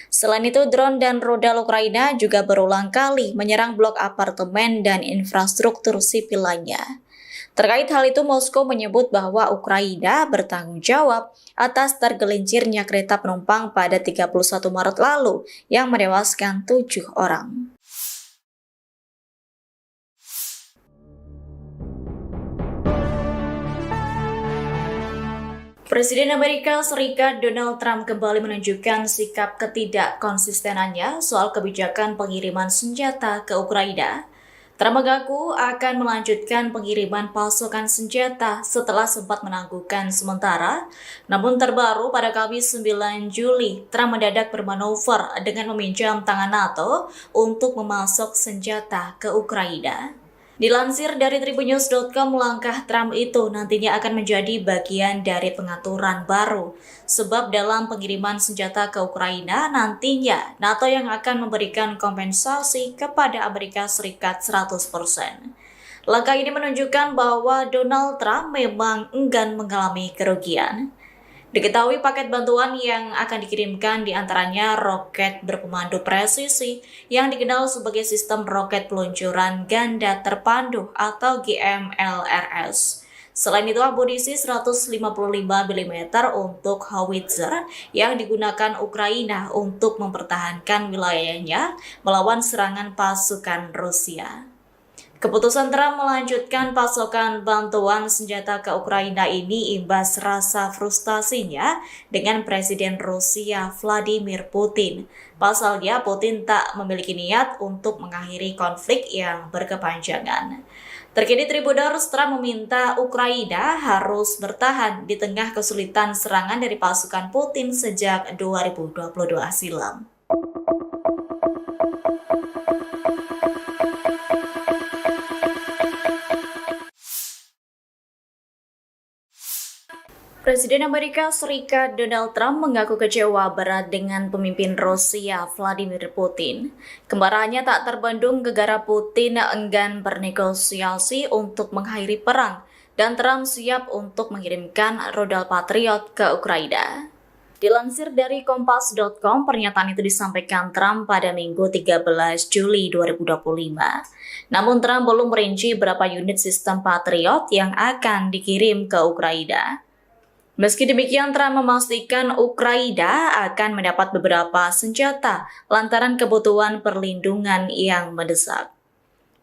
Selain itu, drone dan rudal Ukraina juga berulang kali menyerang blok apartemen dan infrastruktur sipil lainnya. Terkait hal itu, Moskow menyebut bahwa Ukraina bertanggung jawab atas tergelincirnya kereta penumpang pada 31 Maret lalu yang menewaskan 7 orang. Presiden Amerika Serikat Donald Trump kembali menunjukkan sikap ketidakkonsistenannya soal kebijakan pengiriman senjata ke Ukraina. Trump mengaku akan melanjutkan pengiriman pasokan senjata setelah sempat menangguhkan sementara. Namun terbaru pada Kamis 9 Juli, Trump mendadak bermanuver dengan meminjam tangan NATO untuk memasok senjata ke Ukraina. Dilansir dari Tribunnews.com, langkah Trump itu nantinya akan menjadi bagian dari pengaturan baru. Sebab dalam pengiriman senjata ke Ukraina, nantinya NATO yang akan memberikan kompensasi kepada Amerika Serikat 100%. Langkah ini menunjukkan bahwa Donald Trump memang enggan mengalami kerugian. Diketahui paket bantuan yang akan dikirimkan diantaranya roket berpemandu presisi yang dikenal sebagai sistem roket peluncuran ganda terpandu atau GMLRS. Selain itu, amunisi 155 mm untuk howitzer yang digunakan Ukraina untuk mempertahankan wilayahnya melawan serangan pasukan Rusia. Keputusan Trump melanjutkan pasokan bantuan senjata ke Ukraina ini imbas rasa frustasinya dengan Presiden Rusia Vladimir Putin. Pasalnya, Putin tak memiliki niat untuk mengakhiri konflik yang berkepanjangan. Terkini Tribuners, Trump meminta Ukraina harus bertahan di tengah kesulitan serangan dari pasukan Putin sejak 2022 silam. Presiden Amerika Serikat Donald Trump mengaku kecewa berat dengan pemimpin Rusia Vladimir Putin. Kemarahannya tak terbendung gara-gara Putin enggan bernegosiasi untuk mengakhiri perang dan Trump siap untuk mengirimkan rudal Patriot ke Ukraina. Dilansir dari Kompas.com, pernyataan itu disampaikan Trump pada Minggu 13 Juli 2025. Namun Trump belum merinci berapa unit sistem Patriot yang akan dikirim ke Ukraina. Meski demikian, Trump memastikan Ukraina akan mendapat beberapa senjata lantaran kebutuhan perlindungan yang mendesak.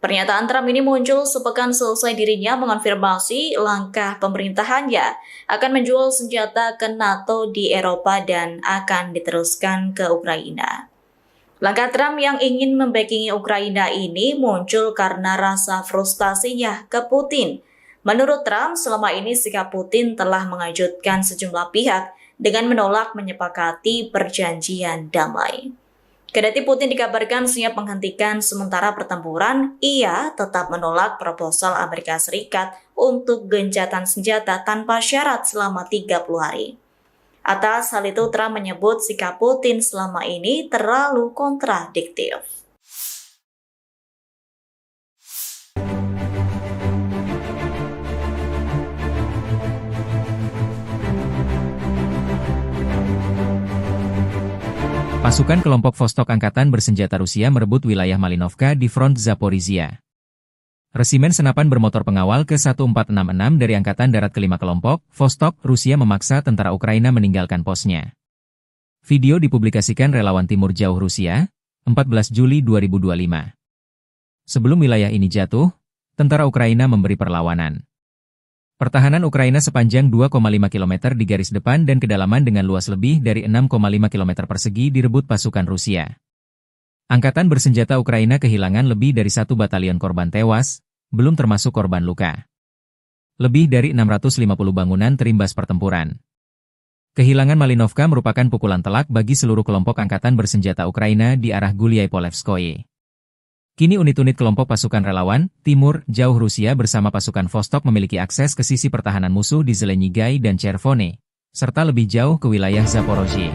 Pernyataan Trump ini muncul sepekan selesai dirinya mengonfirmasi langkah pemerintahannya akan menjual senjata ke NATO di Eropa dan akan diteruskan ke Ukraina. Langkah Trump yang ingin membackingi Ukraina ini muncul karena rasa frustasinya ke Putin. Menurut Trump, selama ini sikap Putin telah mengejutkan sejumlah pihak dengan menolak menyepakati perjanjian damai. Kendati Putin dikabarkan siap menghentikan sementara pertempuran, ia tetap menolak proposal Amerika Serikat untuk gencatan senjata tanpa syarat selama 30 hari. Atas hal itu, Trump menyebut sikap Putin selama ini terlalu kontradiktif. Pasukan kelompok Vostok Angkatan Bersenjata Rusia merebut wilayah Malinovka di front Zaporizhia. Resimen senapan bermotor pengawal ke-1466 dari Angkatan Darat ke-5 kelompok, Vostok, Rusia memaksa tentara Ukraina meninggalkan posnya. Video dipublikasikan relawan Timur Jauh Rusia, 14 Juli 2025. Sebelum wilayah ini jatuh, tentara Ukraina memberi perlawanan. Pertahanan Ukraina sepanjang 2,5 km di garis depan dan kedalaman dengan luas lebih dari 6,5 km persegi direbut pasukan Rusia. Angkatan bersenjata Ukraina kehilangan lebih dari 1 batalion korban tewas, belum termasuk korban luka. Lebih dari 650 bangunan terimbas pertempuran. Kehilangan Malinovka merupakan pukulan telak bagi seluruh kelompok angkatan bersenjata Ukraina di arah Guliai-Polevskoye. Kini unit-unit kelompok pasukan relawan, Timur, Jauh Rusia bersama pasukan Vostok memiliki akses ke sisi pertahanan musuh di Zelenyigai dan Chervone, serta lebih jauh ke wilayah Zaporozhye.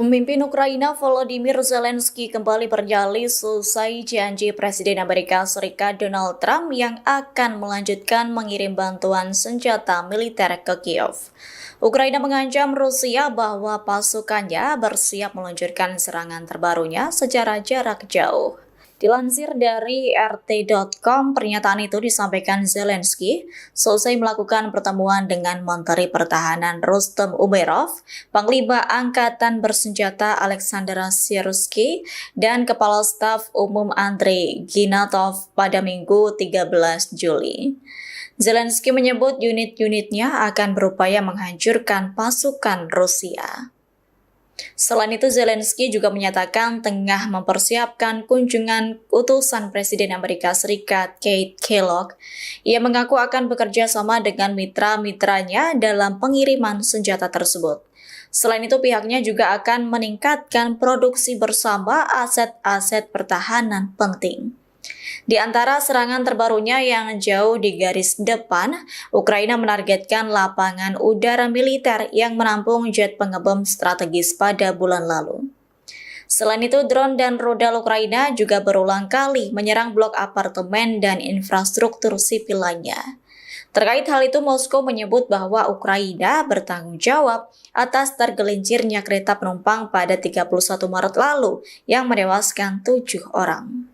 Pemimpin Ukraina Volodymyr Zelensky kembali bernyali selesai janji Presiden Amerika Serikat Donald Trump yang akan melanjutkan mengirim bantuan senjata militer ke Kiev. Ukraina mengancam Rusia bahwa pasukannya bersiap meluncurkan serangan terbarunya secara jarak jauh. Dilansir dari RT.com, pernyataan itu disampaikan Zelensky selesai melakukan pertemuan dengan Menteri Pertahanan Rustem Umerov, Panglima Angkatan Bersenjata Alexander Syrskyi, dan Kepala Staf Umum Andrei Ginatov pada Minggu 13 Juli. Zelensky menyebut unit-unitnya akan berupaya menghancurkan pasukan Rusia. Selain itu, Zelensky juga menyatakan tengah mempersiapkan kunjungan utusan Presiden Amerika Serikat Keith Kellogg. Ia mengaku akan bekerja sama dengan mitra-mitranya dalam pengiriman senjata tersebut. Selain itu, pihaknya juga akan meningkatkan produksi bersama aset-aset pertahanan penting. Di antara serangan terbarunya yang jauh di garis depan, Ukraina menargetkan lapangan udara militer yang menampung jet pengebom strategis pada bulan lalu. Selain itu, drone dan rudal Ukraina juga berulang kali menyerang blok apartemen dan infrastruktur sipil lainnya. Terkait hal itu, Moskow menyebut bahwa Ukraina bertanggung jawab atas tergelincirnya kereta penumpang pada 31 Maret lalu yang menewaskan 7 orang.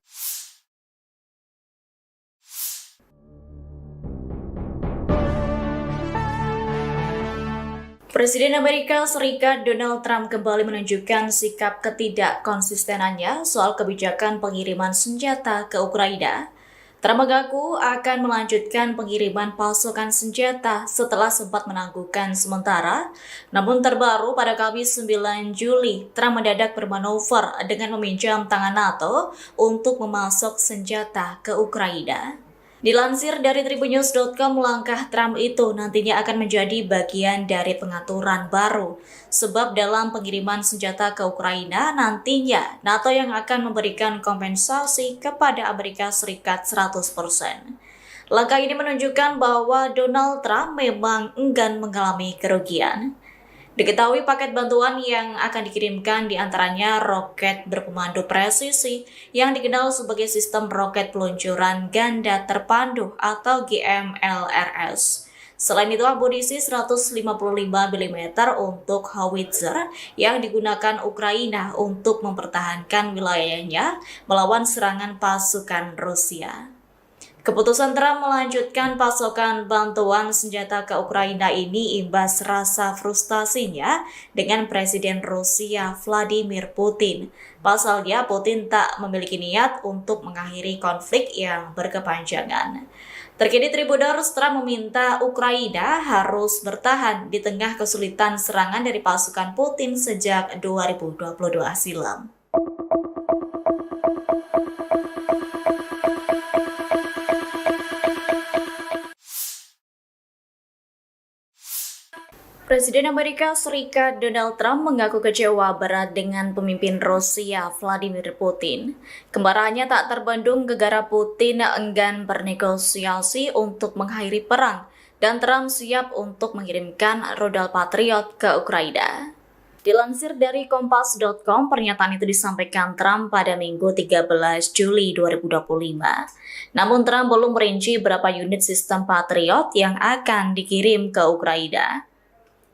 Presiden Amerika Serikat Donald Trump kembali menunjukkan sikap ketidakkonsistenannya soal kebijakan pengiriman senjata ke Ukraina. Trump mengaku akan melanjutkan pengiriman pasukan senjata setelah sempat menangguhkan sementara. Namun terbaru pada Kamis 9 Juli, Trump mendadak bermanuver dengan meminjam tangan NATO untuk memasok senjata ke Ukraina. Dilansir dari tribunnews.com, langkah Trump itu nantinya akan menjadi bagian dari pengaturan baru. Sebab dalam pengiriman senjata ke Ukraina, nantinya NATO yang akan memberikan kompensasi kepada Amerika Serikat 100%. Langkah ini menunjukkan bahwa Donald Trump memang enggan mengalami kerugian. Diketahui paket bantuan yang akan dikirimkan diantaranya roket berpemandu presisi yang dikenal sebagai sistem roket peluncuran ganda terpandu atau GMLRS. Selain itu, amunisi 155 mm untuk howitzer yang digunakan Ukraina untuk mempertahankan wilayahnya melawan serangan pasukan Rusia. Keputusan Trump melanjutkan pasokan bantuan senjata ke Ukraina ini imbas rasa frustasinya dengan Presiden Rusia Vladimir Putin. Pasalnya, Putin tak memiliki niat untuk mengakhiri konflik yang berkepanjangan. Terkini Tribuners, Trump meminta Ukraina harus bertahan di tengah kesulitan serangan dari pasukan Putin sejak 2022 silam. Presiden Amerika Serikat Donald Trump mengaku kecewa berat dengan pemimpin Rusia Vladimir Putin. Kemarahannya tak terbendung gegara Putin enggan bernegosiasi untuk mengakhiri perang dan Trump siap untuk mengirimkan rudal Patriot ke Ukraina. Dilansir dari Kompas.com, pernyataan itu disampaikan Trump pada Minggu 13 Juli 2025. Namun Trump belum merinci berapa unit sistem Patriot yang akan dikirim ke Ukraina.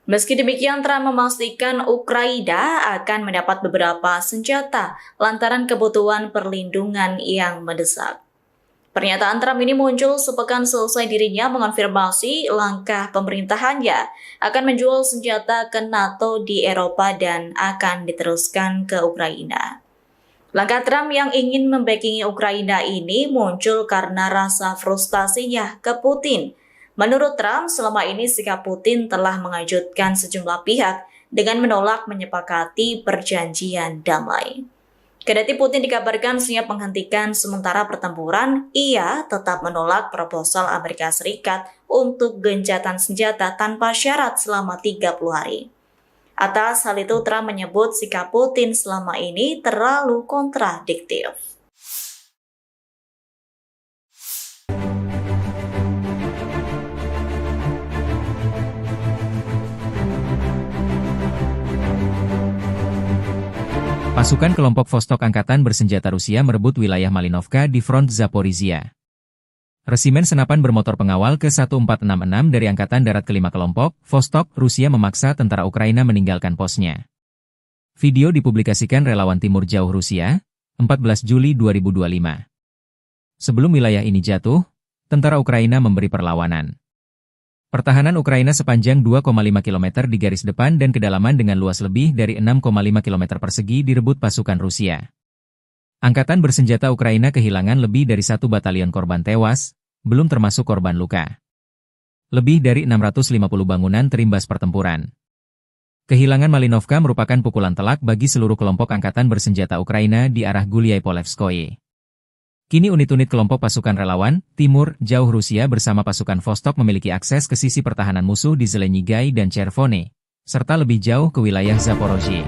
Meski demikian, Trump memastikan Ukraina akan mendapat beberapa senjata lantaran kebutuhan perlindungan yang mendesak. Pernyataan Trump ini muncul sepekan selesai dirinya mengonfirmasi langkah pemerintahannya akan menjual senjata ke NATO di Eropa dan akan diteruskan ke Ukraina. Langkah Trump yang ingin membackingi Ukraina ini muncul karena rasa frustasinya ke Putin. Menurut Trump, selama ini sikap Putin telah mengejutkan sejumlah pihak dengan menolak menyepakati perjanjian damai. Kendati Putin dikabarkan siap menghentikan sementara pertempuran, ia tetap menolak proposal Amerika Serikat untuk gencatan senjata tanpa syarat selama 30 hari. Atas hal itu, Trump menyebut sikap Putin selama ini terlalu kontradiktif. Pasukan kelompok Vostok Angkatan Bersenjata Rusia merebut wilayah Malinovka di front Zaporizhia. Resimen senapan bermotor pengawal ke-1466 dari Angkatan Darat kelima kelompok, Vostok, Rusia memaksa tentara Ukraina meninggalkan posnya. Video dipublikasikan relawan Timur Jauh Rusia, 14 Juli 2025. Sebelum wilayah ini jatuh, tentara Ukraina memberi perlawanan. Pertahanan Ukraina sepanjang 2,5 km di garis depan dan kedalaman dengan luas lebih dari 6,5 km persegi direbut pasukan Rusia. Angkatan bersenjata Ukraina kehilangan lebih dari 1 batalion korban tewas, belum termasuk korban luka. Lebih dari 650 bangunan terimbas pertempuran. Kehilangan Malinovka merupakan pukulan telak bagi seluruh kelompok angkatan bersenjata Ukraina di arah Gulyai-Polevskoye. Kini unit-unit kelompok pasukan relawan, Timur, Jauh Rusia bersama pasukan Vostok memiliki akses ke sisi pertahanan musuh di Zelenyigai dan Chervone, serta lebih jauh ke wilayah Zaporozhye.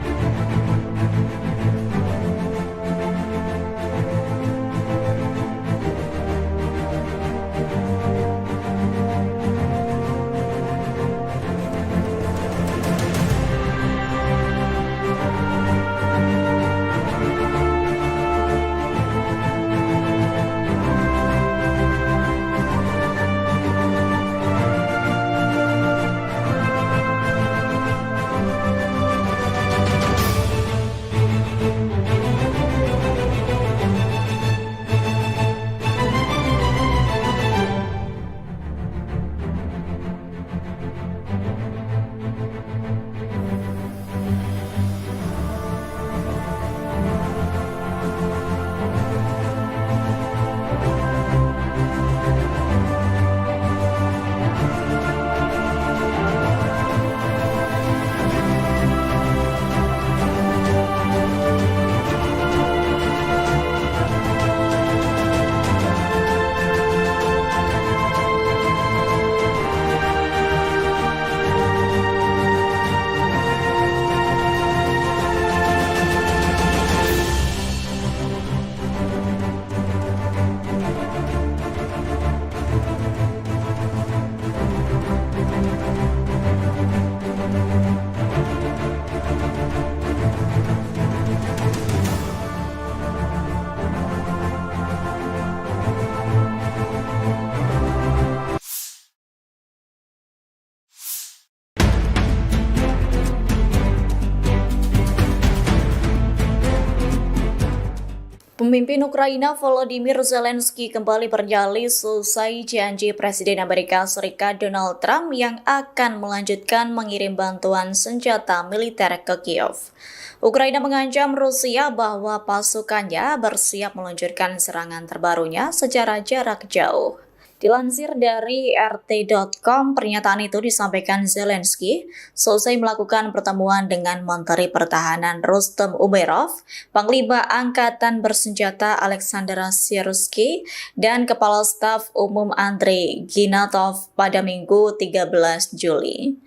Pemimpin Ukraina Volodymyr Zelensky kembali bernyali selesai janji Presiden Amerika Serikat Donald Trump yang akan melanjutkan mengirim bantuan senjata militer ke Kiev. Ukraina mengancam Rusia bahwa pasukannya bersiap meluncurkan serangan terbarunya secara jarak jauh. Dilansir dari RT.com, pernyataan itu disampaikan Zelensky selesai melakukan pertemuan dengan Menteri Pertahanan Rustem Umerov, Panglima Angkatan Bersenjata Alexander Syrskyi, dan Kepala Staf Umum Andrei Ginatov pada Minggu 13 Juli.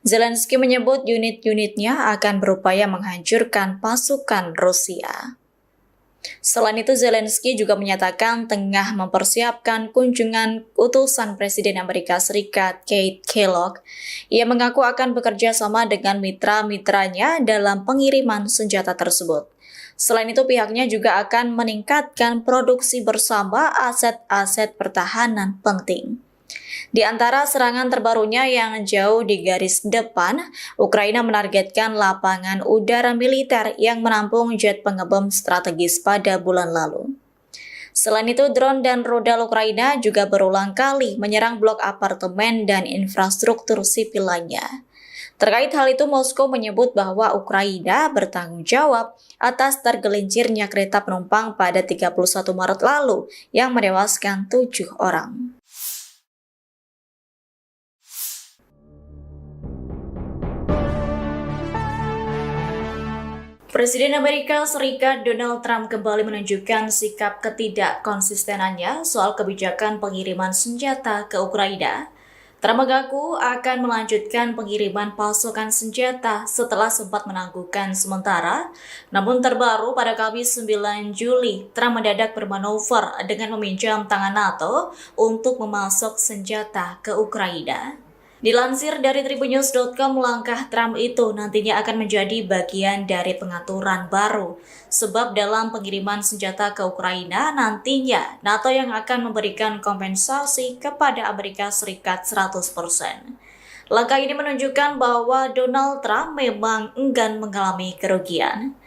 Zelensky menyebut unit-unitnya akan berupaya menghancurkan pasukan Rusia. Selain itu, Zelensky juga menyatakan tengah mempersiapkan kunjungan utusan Presiden Amerika Serikat Keith Kellogg. Ia mengaku akan bekerja sama dengan mitra-mitranya dalam pengiriman senjata tersebut. Selain itu, pihaknya juga akan meningkatkan produksi bersama aset-aset pertahanan penting. Di antara serangan terbarunya yang jauh di garis depan, Ukraina menargetkan lapangan udara militer yang menampung jet pengebom strategis pada bulan lalu. Selain itu, drone dan rudal Ukraina juga berulang kali menyerang blok apartemen dan infrastruktur sipil lainnya. Terkait hal itu, Moskow menyebut bahwa Ukraina bertanggung jawab atas tergelincirnya kereta penumpang pada 31 Maret lalu yang menewaskan 7 orang. Presiden Amerika Serikat Donald Trump kembali menunjukkan sikap ketidakkonsistenannya soal kebijakan pengiriman senjata ke Ukraina. Trump mengaku akan melanjutkan pengiriman pasokan senjata setelah sempat menangguhkan sementara. Namun terbaru pada Kamis 9 Juli, Trump mendadak bermanuver dengan meminjam tangan NATO untuk memasok senjata ke Ukraina. Dilansir dari tribunnews.com, langkah Trump itu nantinya akan menjadi bagian dari pengaturan baru. Sebab dalam pengiriman senjata ke Ukraina, nantinya NATO yang akan memberikan kompensasi kepada Amerika Serikat 100%. Langkah ini menunjukkan bahwa Donald Trump memang enggan mengalami kerugian.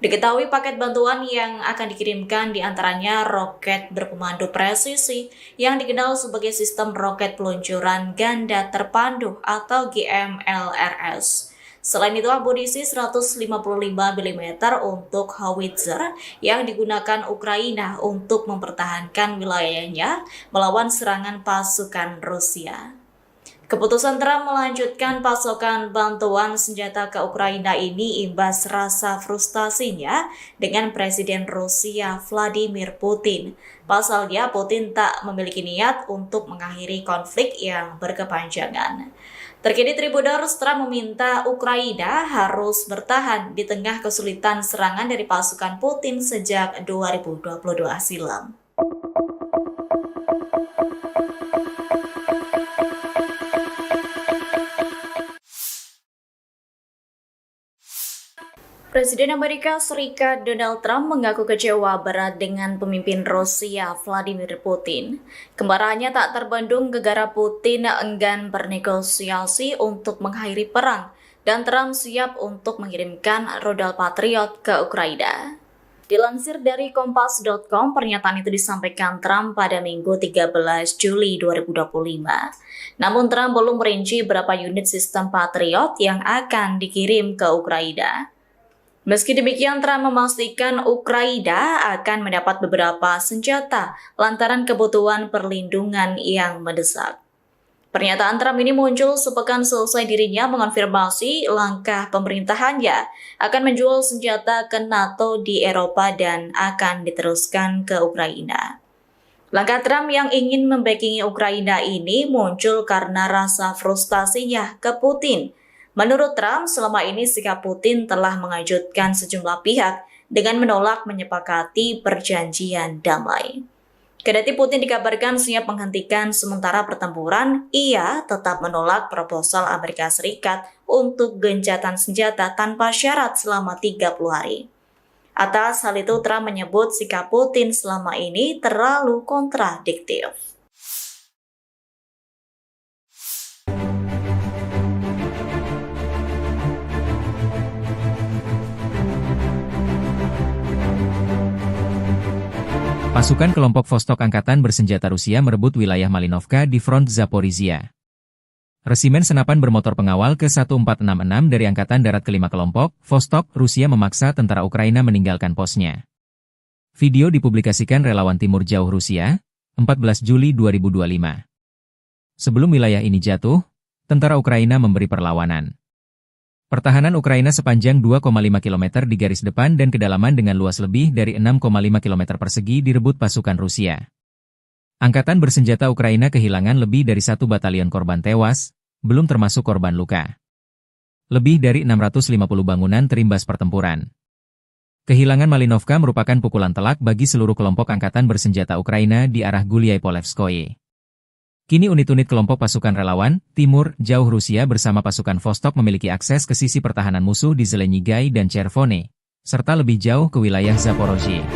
Diketahui paket bantuan yang akan dikirimkan diantaranya roket berpemandu presisi yang dikenal sebagai sistem roket peluncuran ganda terpandu atau GMLRS. Selain itu, amunisi 155 mm untuk howitzer yang digunakan Ukraina untuk mempertahankan wilayahnya melawan serangan pasukan Rusia. Keputusan Trump melanjutkan pasokan bantuan senjata ke Ukraina ini imbas rasa frustasinya dengan Presiden Rusia Vladimir Putin. Pasalnya, Putin tak memiliki niat untuk mengakhiri konflik yang berkepanjangan. Terkini Tribuners, Trump meminta Ukraina harus bertahan di tengah kesulitan serangan dari pasukan Putin sejak 2022 silam. Presiden Amerika Serikat Donald Trump mengaku kecewa berat dengan pemimpin Rusia Vladimir Putin. Kemarahannya tak terbendung gegara Putin enggan bernegosiasi untuk mengakhiri perang dan Trump siap untuk mengirimkan rudal Patriot ke Ukraina. Dilansir dari Kompas.com, pernyataan itu disampaikan Trump pada Minggu 13 Juli 2025. Namun Trump belum merinci berapa unit sistem Patriot yang akan dikirim ke Ukraina. Meski demikian, Trump memastikan Ukraina akan mendapat beberapa senjata lantaran kebutuhan perlindungan yang mendesak. Pernyataan Trump ini muncul sepekan selesai dirinya mengonfirmasi langkah pemerintahannya akan menjual senjata ke NATO di Eropa dan akan diteruskan ke Ukraina. Langkah Trump yang ingin membackingi Ukraina ini muncul karena rasa frustasinya ke Putin. Menurut Trump, selama ini sikap Putin telah mengejutkan sejumlah pihak dengan menolak menyepakati perjanjian damai. Kendati Putin dikabarkan siap menghentikan sementara pertempuran, ia tetap menolak proposal Amerika Serikat untuk gencatan senjata tanpa syarat selama 30 hari. Atas hal itu, Trump menyebut sikap Putin selama ini terlalu kontradiktif. Pasukan kelompok Vostok Angkatan Bersenjata Rusia merebut wilayah Malinovka di front Zaporizhia. Resimen senapan bermotor pengawal ke-1466 dari Angkatan Darat ke-5 kelompok, Vostok, Rusia memaksa tentara Ukraina meninggalkan posnya. Video dipublikasikan relawan Timur Jauh Rusia, 14 Juli 2025. Sebelum wilayah ini jatuh, tentara Ukraina memberi perlawanan. Pertahanan Ukraina sepanjang 2,5 km di garis depan dan kedalaman dengan luas lebih dari 6,5 km persegi direbut pasukan Rusia. Angkatan bersenjata Ukraina kehilangan lebih dari 1 batalion korban tewas, belum termasuk korban luka. Lebih dari 650 bangunan terimbas pertempuran. Kehilangan Malinovka merupakan pukulan telak bagi seluruh kelompok angkatan bersenjata Ukraina di arah Guliai-Polevskoye. Kini unit-unit kelompok pasukan relawan, Timur, Jauh Rusia bersama pasukan Vostok memiliki akses ke sisi pertahanan musuh di Zelenyigai dan Chervone, serta lebih jauh ke wilayah Zaporozhye.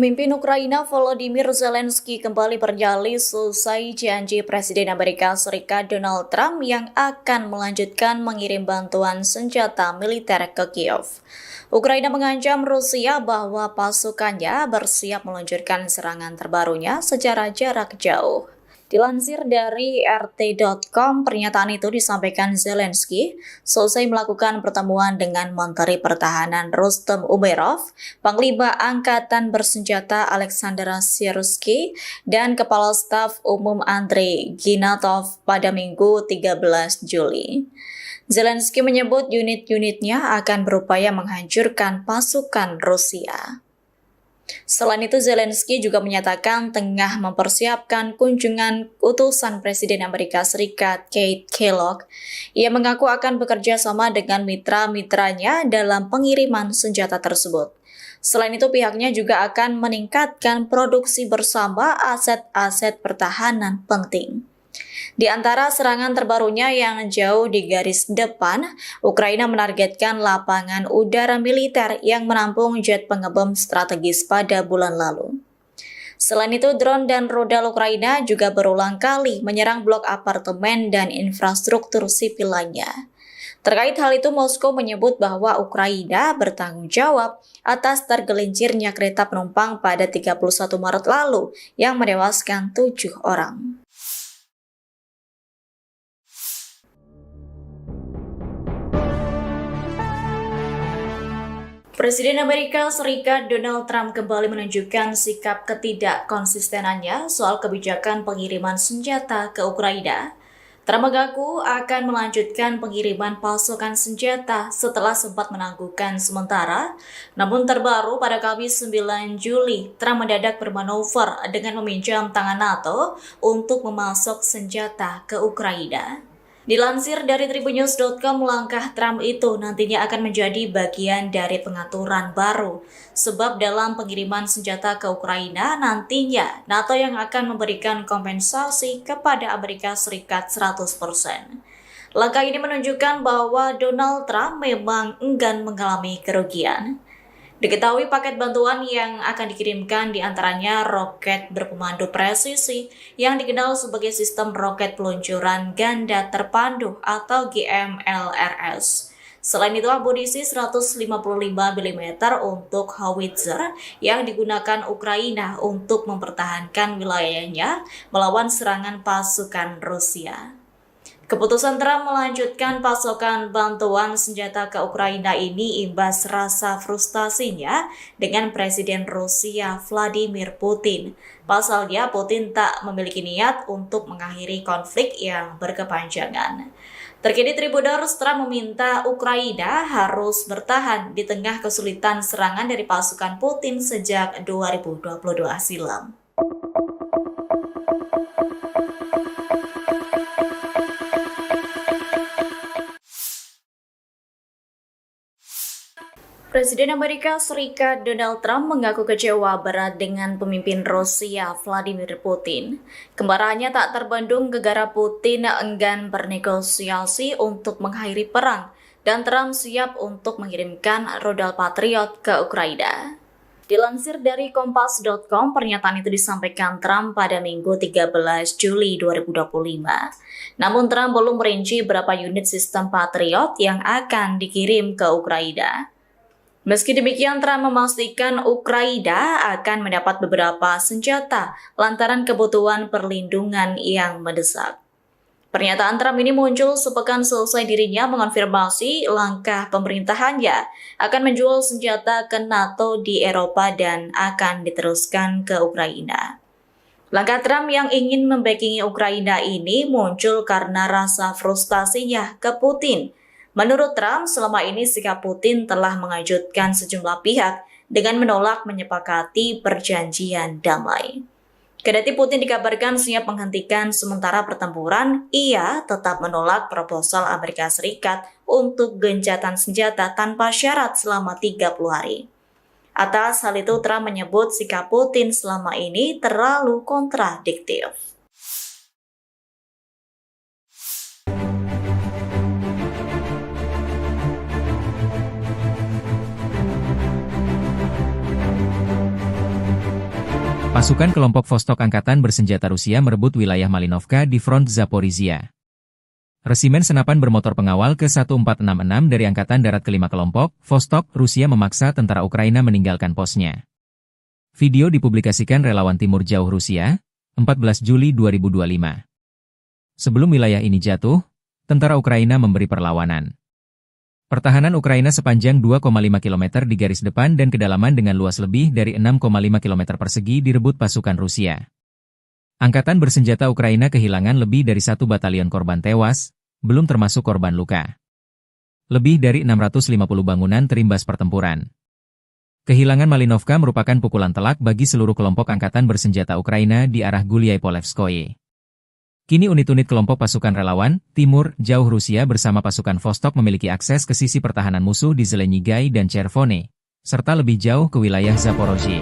Pemimpin Ukraina Volodymyr Zelensky kembali berdalih selesai janji Presiden Amerika Serikat Donald Trump yang akan melanjutkan mengirim bantuan senjata militer ke Kiev. Ukraina mengancam Rusia bahwa pasukannya bersiap meluncurkan serangan terbarunya secara jarak jauh. Dilansir dari RT.com, pernyataan itu disampaikan Zelensky selesai melakukan pertemuan dengan Menteri Pertahanan Rustem Umerov, Panglima Angkatan Bersenjata Alexander Syrsky, dan Kepala Staf Umum Andrei Ginatov pada Minggu 13 Juli. Zelensky menyebut unit-unitnya akan berupaya menghancurkan pasukan Rusia. Selain itu, Zelensky juga menyatakan tengah mempersiapkan kunjungan utusan Presiden Amerika Serikat Keith Kellogg. Ia mengaku akan bekerja sama dengan mitra-mitranya dalam pengiriman senjata tersebut. Selain itu, pihaknya juga akan meningkatkan produksi bersama aset-aset pertahanan penting. Di antara serangan terbarunya yang jauh di garis depan, Ukraina menargetkan lapangan udara militer yang menampung jet pengebom strategis pada bulan lalu. Selain itu, drone dan rudal Ukraina juga berulang kali menyerang blok apartemen dan infrastruktur sipil lainnya. Terkait hal itu, Moskow menyebut bahwa Ukraina bertanggung jawab atas tergelincirnya kereta penumpang pada 31 Maret lalu yang menewaskan 7 orang. Presiden Amerika Serikat Donald Trump kembali menunjukkan sikap ketidakkonsistenannya soal kebijakan pengiriman senjata ke Ukraina. Trump mengaku akan melanjutkan pengiriman pasokan senjata setelah sempat menangguhkan sementara. Namun terbaru pada Kamis 9 Juli, Trump mendadak bermanuver dengan meminjam tangan NATO untuk memasok senjata ke Ukraina. Dilansir dari tribunnews.com, langkah Trump itu nantinya akan menjadi bagian dari pengaturan baru. Sebab dalam pengiriman senjata ke Ukraina, nantinya NATO yang akan memberikan kompensasi kepada Amerika Serikat 100%. Langkah ini menunjukkan bahwa Donald Trump memang enggan mengalami kerugian. Diketahui paket bantuan yang akan dikirimkan diantaranya roket berpemandu presisi yang dikenal sebagai sistem roket peluncuran ganda terpandu atau GMLRS. Selain itu, amunisi 155 mm untuk howitzer yang digunakan Ukraina untuk mempertahankan wilayahnya melawan serangan pasukan Rusia. Keputusan Trump melanjutkan pasokan bantuan senjata ke Ukraina ini imbas rasa frustasinya dengan Presiden Rusia Vladimir Putin. Pasalnya, Putin tak memiliki niat untuk mengakhiri konflik yang berkepanjangan. Terkini Tribunnews, Trump meminta Ukraina harus bertahan di tengah kesulitan serangan dari pasukan Putin sejak 2022 silam. Presiden Amerika Serikat Donald Trump mengaku kecewa berat dengan pemimpin Rusia Vladimir Putin. Kemarahannya tak terbendung gara-gara Putin enggan bernegosiasi untuk mengakhiri perang dan Trump siap untuk mengirimkan rudal Patriot ke Ukraina. Dilansir dari Kompas.com, pernyataan itu disampaikan Trump pada Minggu 13 Juli 2025. Namun Trump belum merinci berapa unit sistem Patriot yang akan dikirim ke Ukraina. Meski demikian, Trump memastikan Ukraina akan mendapat beberapa senjata lantaran kebutuhan perlindungan yang mendesak. Pernyataan Trump ini muncul sepekan selesai dirinya mengonfirmasi langkah pemerintahannya akan menjual senjata ke NATO di Eropa dan akan diteruskan ke Ukraina. Langkah Trump yang ingin membackingi Ukraina ini muncul karena rasa frustasinya ke Putin. Menurut Trump, selama ini sikap Putin telah mengejutkan sejumlah pihak dengan menolak menyepakati perjanjian damai. Kendati Putin dikabarkan siap menghentikan sementara pertempuran, ia tetap menolak proposal Amerika Serikat untuk gencatan senjata tanpa syarat selama 30 hari. Atas hal itu, Trump menyebut sikap Putin selama ini terlalu kontradiktif. Pasukan kelompok Vostok Angkatan Bersenjata Rusia merebut wilayah Malinovka di front Zaporizhia. Resimen senapan bermotor pengawal ke-1466 dari Angkatan Darat ke-5 kelompok, Vostok, Rusia memaksa tentara Ukraina meninggalkan posnya. Video dipublikasikan relawan Timur Jauh Rusia, 14 Juli 2025. Sebelum wilayah ini jatuh, tentara Ukraina memberi perlawanan. Pertahanan Ukraina sepanjang 2,5 km di garis depan dan kedalaman dengan luas lebih dari 6,5 km persegi direbut pasukan Rusia. Angkatan bersenjata Ukraina kehilangan lebih dari 1 batalion korban tewas, belum termasuk korban luka. Lebih dari 650 bangunan terimbas pertempuran. Kehilangan Malinovka merupakan pukulan telak bagi seluruh kelompok angkatan bersenjata Ukraina di arah Gulyai-Polevskoye. Kini unit-unit kelompok pasukan relawan, Timur, Jauh Rusia bersama pasukan Vostok memiliki akses ke sisi pertahanan musuh di Zelenyigai dan Chervone, serta lebih jauh ke wilayah Zaporozhye.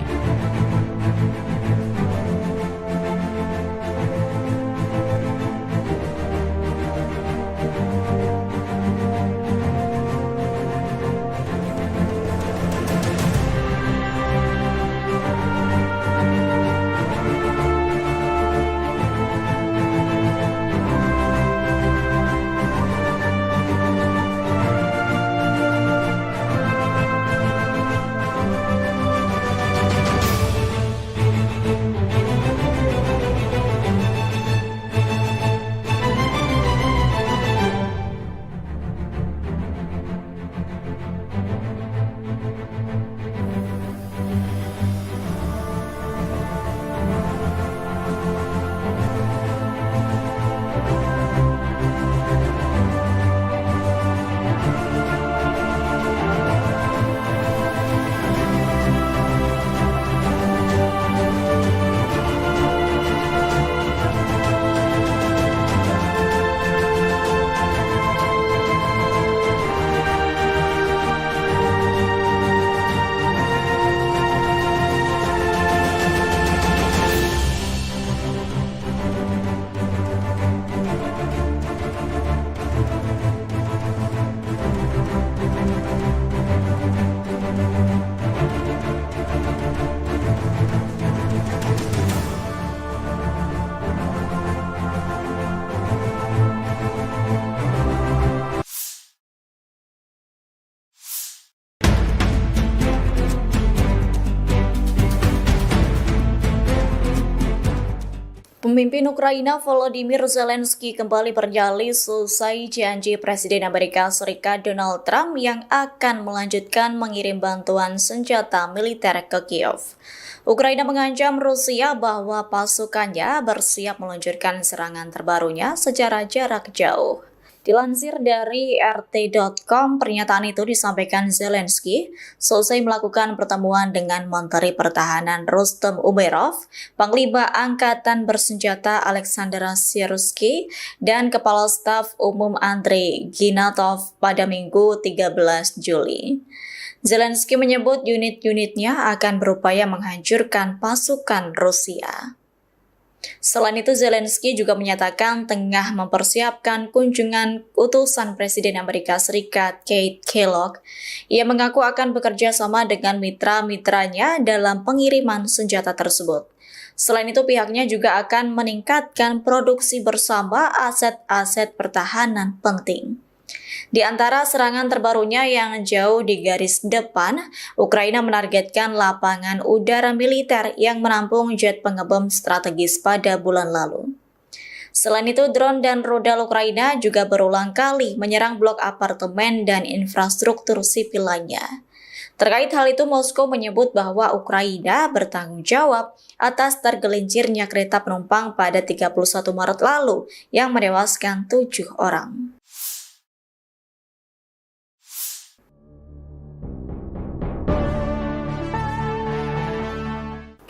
Pemimpin Ukraina Volodymyr Zelensky kembali bernyali selesai janji Presiden Amerika Serikat Donald Trump yang akan melanjutkan mengirim bantuan senjata militer ke Kiev. Ukraina mengancam Rusia bahwa pasukannya bersiap meluncurkan serangan terbarunya secara jarak jauh. Dilansir dari RT.com, pernyataan itu disampaikan Zelensky selesai melakukan pertemuan dengan Menteri Pertahanan Rustem Umerov, Panglima Angkatan Bersenjata Alexander Syrskyi, dan Kepala Staf Umum Andrei Ginatov pada Minggu 13 Juli. Zelensky menyebut unit-unitnya akan berupaya menghancurkan pasukan Rusia. Selain itu, Zelensky juga menyatakan tengah mempersiapkan kunjungan utusan Presiden Amerika Serikat Keith Kellogg. Ia mengaku akan bekerja sama dengan mitra-mitranya dalam pengiriman senjata tersebut. Selain itu, pihaknya juga akan meningkatkan produksi bersama aset-aset pertahanan penting. Di antara serangan terbarunya yang jauh di garis depan, Ukraina menargetkan lapangan udara militer yang menampung jet pengebom strategis pada bulan lalu. Selain itu, drone dan rudal Ukraina juga berulang kali menyerang blok apartemen dan infrastruktur sipil lainnya. Terkait hal itu, Moskow menyebut bahwa Ukraina bertanggung jawab atas tergelincirnya kereta penumpang pada 31 Maret lalu yang menewaskan 7 orang.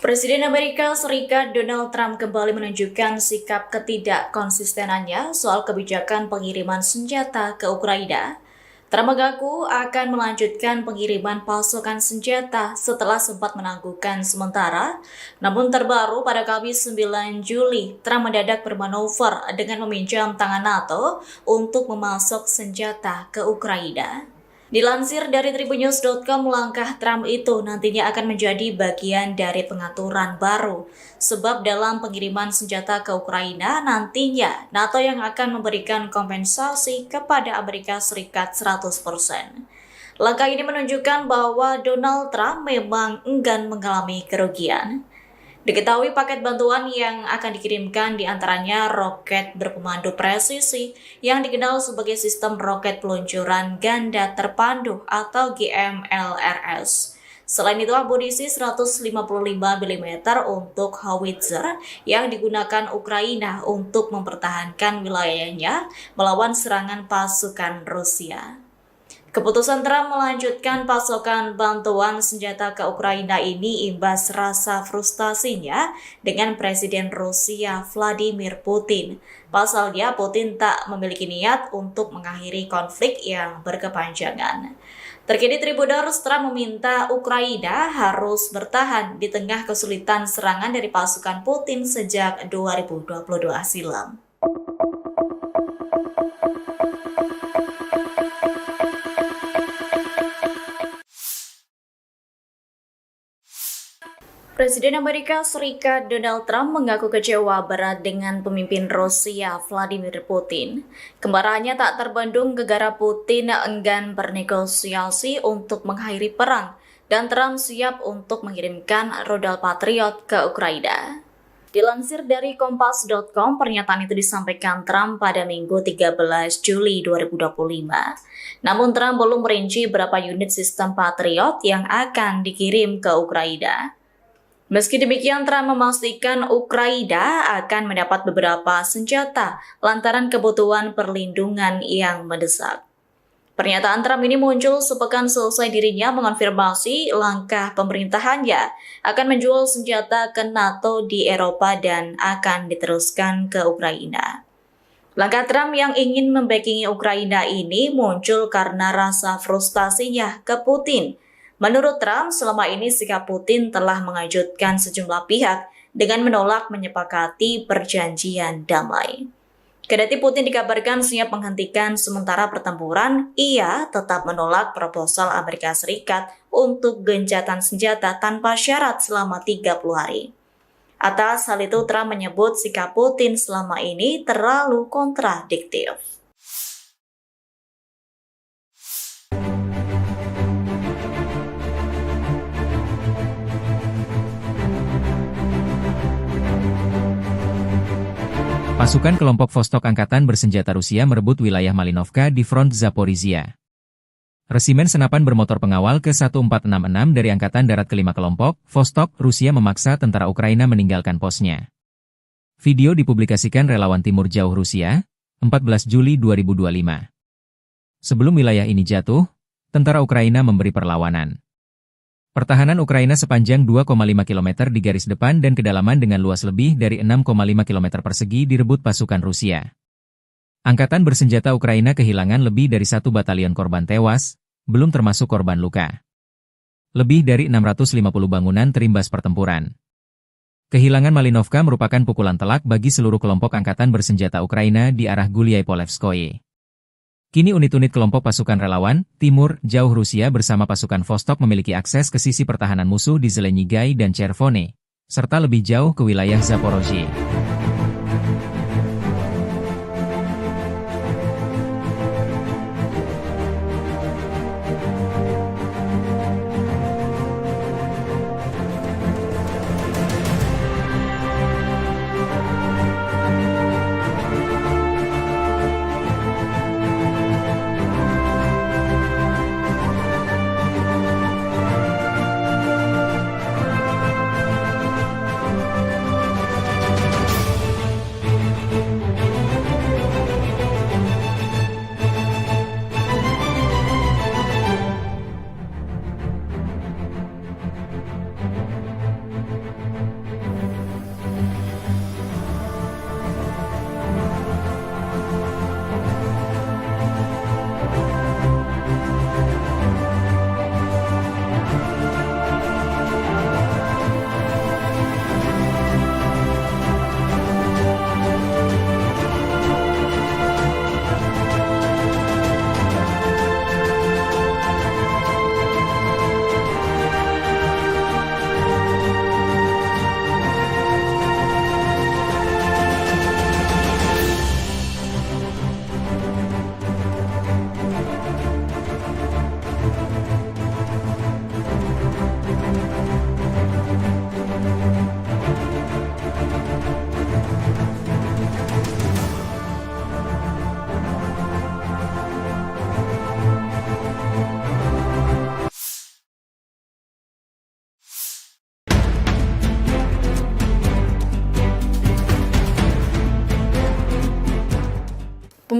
Presiden Amerika Serikat Donald Trump kembali menunjukkan sikap ketidakkonsistenannya soal kebijakan pengiriman senjata ke Ukraina. Trump mengaku akan melanjutkan pengiriman pasukan senjata setelah sempat menangguhkan sementara. Namun terbaru pada Kamis 9 Juli, Trump mendadak bermanuver dengan meminjam tangan NATO untuk memasok senjata ke Ukraina. Dilansir dari Tribunnews.com, langkah Trump itu nantinya akan menjadi bagian dari pengaturan baru. Sebab dalam pengiriman senjata ke Ukraina, nantinya NATO yang akan memberikan kompensasi kepada Amerika Serikat 100%. Langkah ini menunjukkan bahwa Donald Trump memang enggan mengalami kerugian. Diketahui paket bantuan yang akan dikirimkan diantaranya roket berpemandu presisi yang dikenal sebagai sistem roket peluncuran ganda terpandu atau GMLRS. Selain itu, amunisi 155 mm untuk howitzer yang digunakan Ukraina untuk mempertahankan wilayahnya melawan serangan pasukan Rusia. Keputusan Trump melanjutkan pasokan bantuan senjata ke Ukraina ini imbas rasa frustasinya dengan Presiden Rusia Vladimir Putin. Pasalnya, Putin tak memiliki niat untuk mengakhiri konflik yang berkepanjangan. Terkini Tribuners, Trump meminta Ukraina harus bertahan di tengah kesulitan serangan dari pasukan Putin sejak 2022 silam. Presiden Amerika Serikat Donald Trump mengaku kecewa berat dengan pemimpin Rusia Vladimir Putin. Kemarahannya tak terbendung gegara Putin enggan bernegosiasi untuk mengakhiri perang dan Trump siap untuk mengirimkan rudal Patriot ke Ukraina. Dilansir dari Kompas.com, pernyataan itu disampaikan Trump pada Minggu 13 Juli 2025. Namun Trump belum merinci berapa unit sistem Patriot yang akan dikirim ke Ukraina. Meski demikian, Trump memastikan Ukraina akan mendapat beberapa senjata lantaran kebutuhan perlindungan yang mendesak. Pernyataan Trump ini muncul sepekan selesai dirinya mengonfirmasi langkah pemerintahannya akan menjual senjata ke NATO di Eropa dan akan diteruskan ke Ukraina. Langkah Trump yang ingin membackingi Ukraina ini muncul karena rasa frustasinya ke Putin. Menurut Trump, selama ini sikap Putin telah mengejutkan sejumlah pihak dengan menolak menyepakati perjanjian damai. Kendati Putin dikabarkan siap menghentikan sementara pertempuran, ia tetap menolak proposal Amerika Serikat untuk gencatan senjata tanpa syarat selama 30 hari. Atas hal itu, Trump menyebut sikap Putin selama ini terlalu kontradiktif. Pasukan kelompok Vostok Angkatan Bersenjata Rusia merebut wilayah Malinovka di front Zaporizhia. Resimen senapan bermotor pengawal ke-1466 dari Angkatan Darat ke-5 kelompok, Vostok, Rusia memaksa tentara Ukraina meninggalkan posnya. Video dipublikasikan relawan Timur Jauh Rusia, 14 Juli 2025. Sebelum wilayah ini jatuh, tentara Ukraina memberi perlawanan. Pertahanan Ukraina sepanjang 2,5 km di garis depan dan kedalaman dengan luas lebih dari 6,5 km persegi direbut pasukan Rusia. Angkatan bersenjata Ukraina kehilangan lebih dari 1 batalion korban tewas, belum termasuk korban luka. Lebih dari 650 bangunan terimbas pertempuran. Kehilangan Malinovka merupakan pukulan telak bagi seluruh kelompok angkatan bersenjata Ukraina di arah Gulyai-Polevskoye. Kini unit-unit kelompok pasukan relawan, Timur, Jauh Rusia bersama pasukan Vostok memiliki akses ke sisi pertahanan musuh di Zelenyigai dan Chervone, serta lebih jauh ke wilayah Zaporozhye.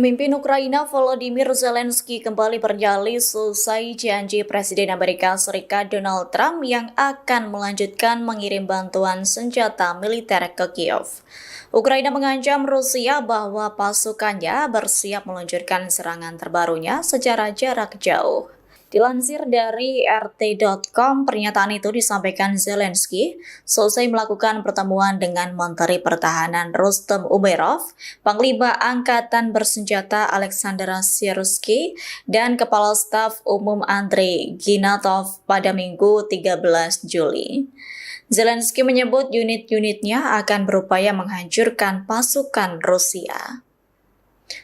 Pemimpin Ukraina Volodymyr Zelensky kembali bernyali selesai janji Presiden Amerika Serikat Donald Trump yang akan melanjutkan mengirim bantuan senjata militer ke Kiev. Ukraina mengancam Rusia bahwa pasukannya bersiap meluncurkan serangan terbarunya secara jarak jauh. Dilansir dari RT.com, pernyataan itu disampaikan Zelensky selesai melakukan pertemuan dengan Menteri Pertahanan Rustem Umerov, Panglima Angkatan Bersenjata Alexander Syrskyi, dan Kepala Staf Umum Andrei Ginatov pada Minggu 13 Juli. Zelensky menyebut unit-unitnya akan berupaya menghancurkan pasukan Rusia.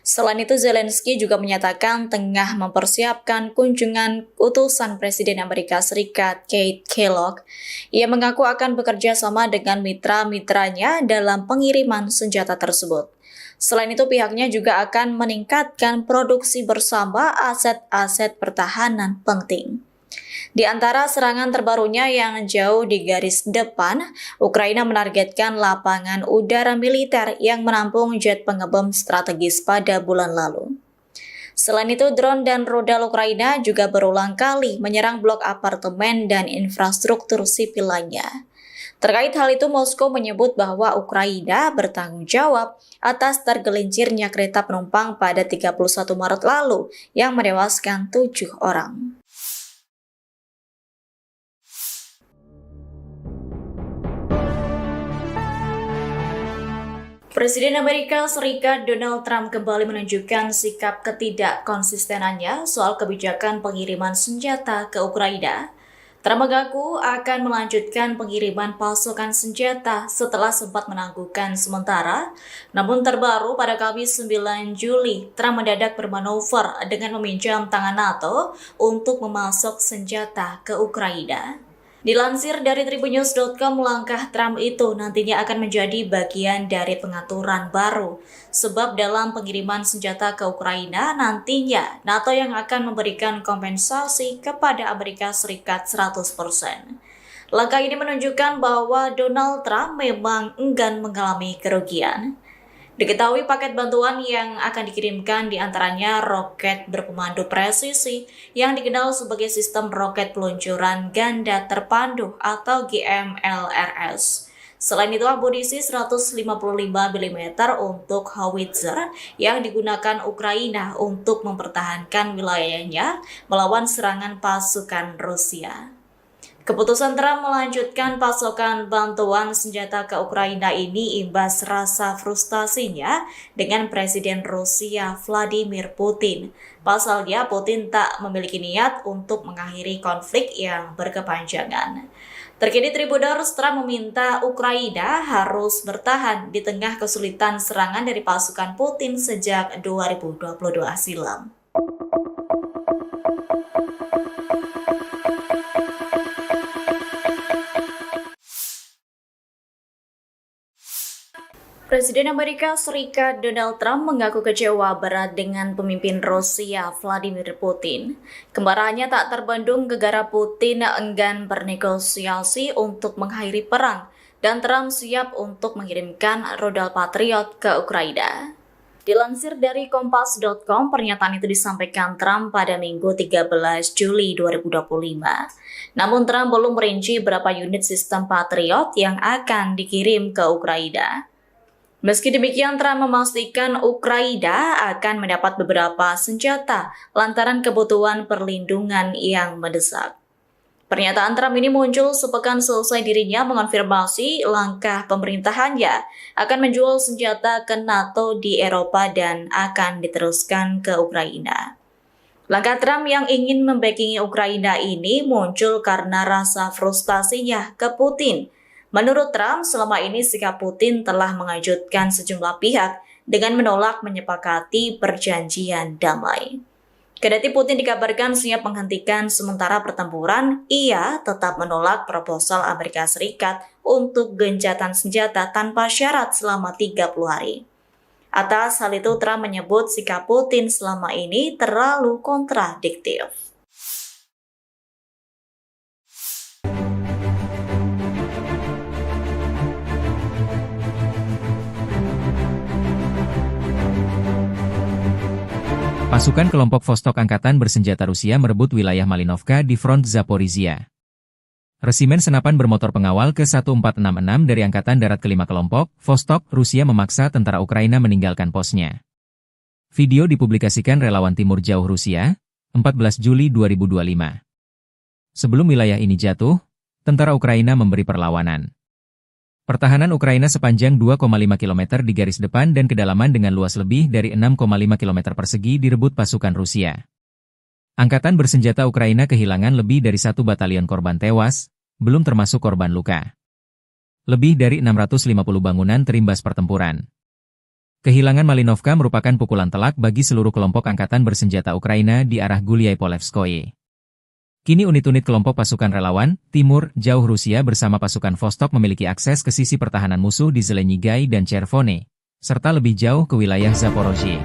Selain itu, Zelensky juga menyatakan tengah mempersiapkan kunjungan utusan Presiden Amerika Serikat Keith Kellogg. Ia mengaku akan bekerja sama dengan mitra-mitranya dalam pengiriman senjata tersebut. Selain itu, pihaknya juga akan meningkatkan produksi bersama aset-aset pertahanan penting. Di antara serangan terbarunya yang jauh di garis depan, Ukraina menargetkan lapangan udara militer yang menampung jet pengebom strategis pada bulan lalu. Selain itu, drone dan rudal Ukraina juga berulang kali menyerang blok apartemen dan infrastruktur sipil lainnya. Terkait hal itu, Moskow menyebut bahwa Ukraina bertanggung jawab atas tergelincirnya kereta penumpang pada 31 Maret lalu yang menewaskan 7 orang. Presiden Amerika Serikat Donald Trump kembali menunjukkan sikap ketidakkonsistenannya soal kebijakan pengiriman senjata ke Ukraina. Trump mengaku akan melanjutkan pengiriman pasukan senjata setelah sempat menangguhkan sementara. Namun terbaru pada Kamis 9 Juli, Trump mendadak bermanuver dengan meminjam tangan NATO untuk memasok senjata ke Ukraina. Dilansir dari tribunnews.com, langkah Trump itu nantinya akan menjadi bagian dari pengaturan baru. Sebab dalam pengiriman senjata ke Ukraina, nantinya NATO yang akan memberikan kompensasi kepada Amerika Serikat 100%. Langkah ini menunjukkan bahwa Donald Trump memang enggan mengalami kerugian. Diketahui paket bantuan yang akan dikirimkan diantaranya roket berpemandu presisi yang dikenal sebagai sistem roket peluncuran ganda terpandu atau GMLRS. Selain itu, amunisi 155 mm untuk howitzer yang digunakan Ukraina untuk mempertahankan wilayahnya melawan serangan pasukan Rusia. Keputusan Trump melanjutkan pasokan bantuan senjata ke Ukraina ini imbas rasa frustasinya dengan Presiden Rusia Vladimir Putin. Pasalnya, Putin tak memiliki niat untuk mengakhiri konflik yang berkepanjangan. Terkini Tribunnews, Trump meminta Ukraina harus bertahan di tengah kesulitan serangan dari pasukan Putin sejak 2022 silam. Presiden Amerika Serikat Donald Trump mengaku kecewa berat dengan pemimpin Rusia Vladimir Putin. Kemarahannya tak terbendung gegara Putin enggan bernegosiasi untuk mengakhiri perang dan Trump siap untuk mengirimkan rudal Patriot ke Ukraina. Dilansir dari Kompas.com, pernyataan itu disampaikan Trump pada Minggu 13 Juli 2025. Namun Trump belum merinci berapa unit sistem Patriot yang akan dikirim ke Ukraina. Meski demikian, Trump memastikan Ukraina akan mendapat beberapa senjata lantaran kebutuhan perlindungan yang mendesak. Pernyataan Trump ini muncul sepekan selesai dirinya mengonfirmasi langkah pemerintahannya akan menjual senjata ke NATO di Eropa dan akan diteruskan ke Ukraina. Langkah Trump yang ingin membackingi Ukraina ini muncul karena rasa frustasinya ke Putin. Menurut Trump, selama ini sikap Putin telah mengejutkan sejumlah pihak dengan menolak menyepakati perjanjian damai. Kendati Putin dikabarkan siap menghentikan sementara pertempuran, ia tetap menolak proposal Amerika Serikat untuk gencatan senjata tanpa syarat selama 30 hari. Atas hal itu, Trump menyebut sikap Putin selama ini terlalu kontradiktif. Pasukan kelompok Vostok Angkatan Bersenjata Rusia merebut wilayah Malinovka di front Zaporizhia. Resimen senapan bermotor pengawal ke-1466 dari Angkatan Darat ke-5 kelompok, Vostok, Rusia memaksa tentara Ukraina meninggalkan posnya. Video dipublikasikan relawan Timur Jauh Rusia, 14 Juli 2025. Sebelum wilayah ini jatuh, tentara Ukraina memberi perlawanan. Pertahanan Ukraina sepanjang 2,5 km di garis depan dan kedalaman dengan luas lebih dari 6,5 km persegi direbut pasukan Rusia. Angkatan bersenjata Ukraina kehilangan lebih dari 1 batalion korban tewas, belum termasuk korban luka. Lebih dari 650 bangunan terimbas pertempuran. Kehilangan Malinovka merupakan pukulan telak bagi seluruh kelompok angkatan bersenjata Ukraina di arah Gulyai-Polevskoye. Kini unit-unit kelompok pasukan relawan, Timur, Jauh Rusia bersama pasukan Vostok memiliki akses ke sisi pertahanan musuh di Zelenyigai dan Chervone, serta lebih jauh ke wilayah Zaporozhye.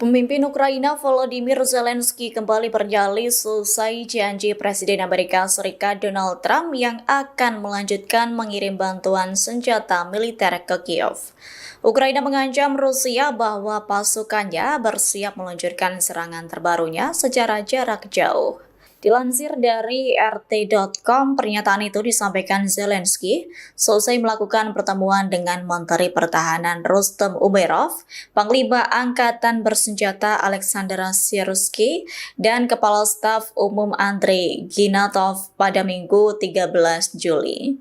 Pemimpin Ukraina Volodymyr Zelensky kembali bernyali selesai janji Presiden Amerika Serikat Donald Trump yang akan melanjutkan mengirim bantuan senjata militer ke Kiev. Ukraina mengancam Rusia bahwa pasukannya bersiap meluncurkan serangan terbarunya secara jarak jauh. Dilansir dari RT.com, pernyataan itu disampaikan Zelensky selesai melakukan pertemuan dengan Menteri Pertahanan Rustem Umerov, Panglima Angkatan Bersenjata Alexander Syrskyi, dan Kepala Staf Umum Andrei Ginatov pada Minggu 13 Juli.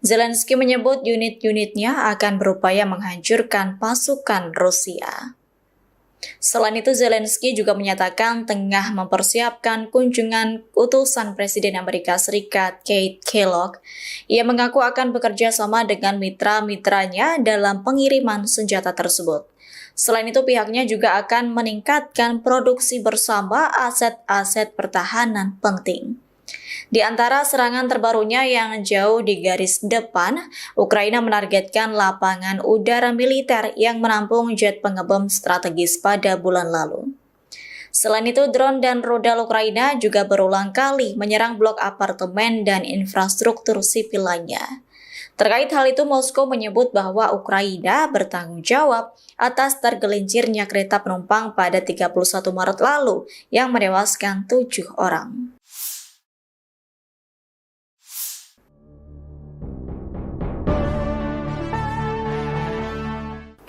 Zelensky menyebut unit-unitnya akan berupaya menghancurkan pasukan Rusia. Selain itu, Zelensky juga menyatakan tengah mempersiapkan kunjungan utusan Presiden Amerika Serikat Keith Kellogg. Ia mengaku akan bekerja sama dengan mitra-mitranya dalam pengiriman senjata tersebut. Selain itu, pihaknya juga akan meningkatkan produksi bersama aset-aset pertahanan penting. Di antara serangan terbarunya yang jauh di garis depan, Ukraina menargetkan lapangan udara militer yang menampung jet pengebom strategis pada bulan lalu. Selain itu, drone dan rudal Ukraina juga berulang kali menyerang blok apartemen dan infrastruktur sipil lainnya. Terkait hal itu, Moskow menyebut bahwa Ukraina bertanggung jawab atas tergelincirnya kereta penumpang pada 31 Maret lalu yang menewaskan 7 orang.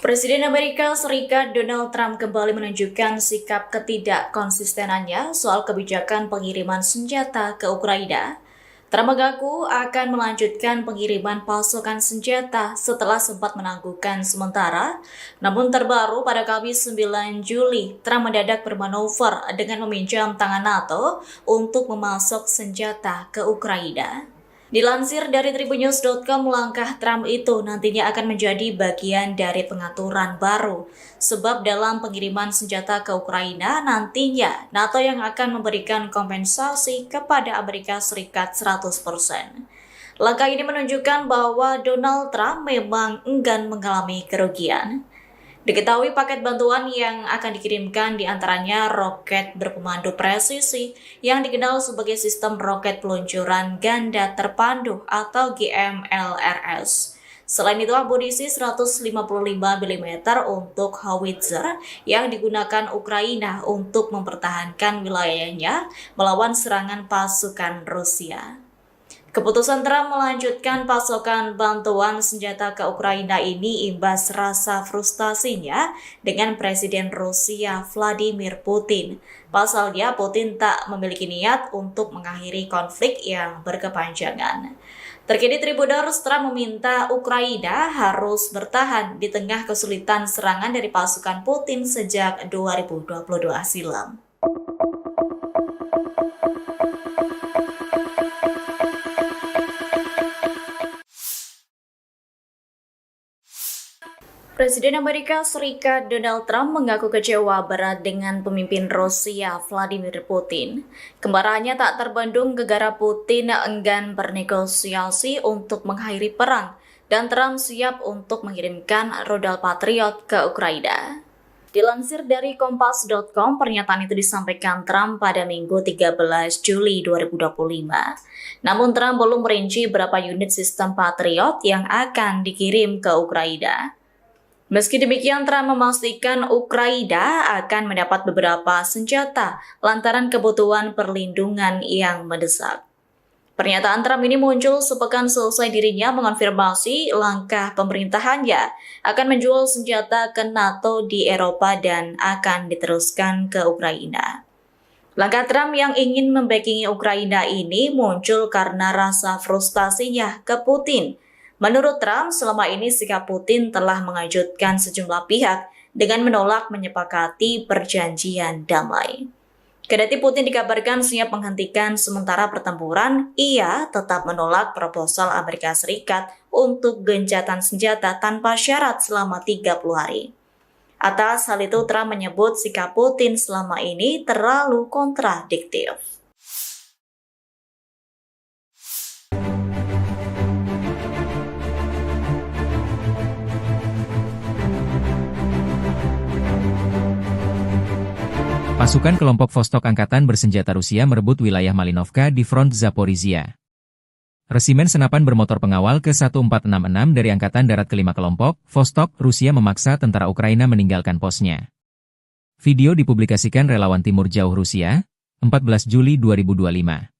Presiden Amerika Serikat Donald Trump kembali menunjukkan sikap ketidakkonsistenannya soal kebijakan pengiriman senjata ke Ukraina. Trump mengaku akan melanjutkan pengiriman pasokan senjata setelah sempat menangguhkan sementara. Namun terbaru pada Kamis 9 Juli, Trump mendadak bermanuver dengan meminjam tangan NATO untuk memasok senjata ke Ukraina. Dilansir dari tribunnews.com, langkah Trump itu nantinya akan menjadi bagian dari pengaturan baru. Sebab dalam pengiriman senjata ke Ukraina, nantinya NATO yang akan memberikan kompensasi kepada Amerika Serikat 100%. Langkah ini menunjukkan bahwa Donald Trump memang enggan mengalami kerugian. Diketahui paket bantuan yang akan dikirimkan diantaranya roket berpemandu presisi yang dikenal sebagai sistem roket peluncuran ganda terpandu atau GMLRS. Selain itu, amunisi 155 mm untuk howitzer yang digunakan Ukraina untuk mempertahankan wilayahnya melawan serangan pasukan Rusia. Keputusan Trump melanjutkan pasokan bantuan senjata ke Ukraina ini imbas rasa frustasinya dengan Presiden Rusia Vladimir Putin. Pasalnya, Putin tak memiliki niat untuk mengakhiri konflik yang berkepanjangan. Terkini Tribuners, Trump meminta Ukraina harus bertahan di tengah kesulitan serangan dari pasukan Putin sejak 2022 silam. Presiden Amerika Serikat Donald Trump mengaku kecewa berat dengan pemimpin Rusia Vladimir Putin. Kemarahannya tak terbendung gara-gara Putin enggan bernegosiasi untuk mengakhiri perang dan Trump siap untuk mengirimkan rudal Patriot ke Ukraina. Dilansir dari Kompas.com, pernyataan itu disampaikan Trump pada Minggu 13 Juli 2025. Namun Trump belum merinci berapa unit sistem Patriot yang akan dikirim ke Ukraina. Meski demikian, Trump memastikan Ukraina akan mendapat beberapa senjata lantaran kebutuhan perlindungan yang mendesak. Pernyataan Trump ini muncul sepekan selesai dirinya mengonfirmasi langkah pemerintahannya akan menjual senjata ke NATO di Eropa dan akan diteruskan ke Ukraina. Langkah Trump yang ingin membackingi Ukraina ini muncul karena rasa frustasinya ke Putin. Menurut Trump, selama ini sikap Putin telah mengejutkan sejumlah pihak dengan menolak menyepakati perjanjian damai. Kendati Putin dikabarkan siap menghentikan sementara pertempuran, ia tetap menolak proposal Amerika Serikat untuk gencatan senjata tanpa syarat selama 30 hari. Atas hal itu, Trump menyebut sikap Putin selama ini terlalu kontradiktif. Pasukan kelompok Vostok Angkatan Bersenjata Rusia merebut wilayah Malinovka di front Zaporizhia. Resimen senapan bermotor pengawal ke-1466 dari Angkatan Darat ke-5 kelompok, Vostok, Rusia memaksa tentara Ukraina meninggalkan posnya. Video dipublikasikan relawan Timur Jauh Rusia, 14 Juli 2025.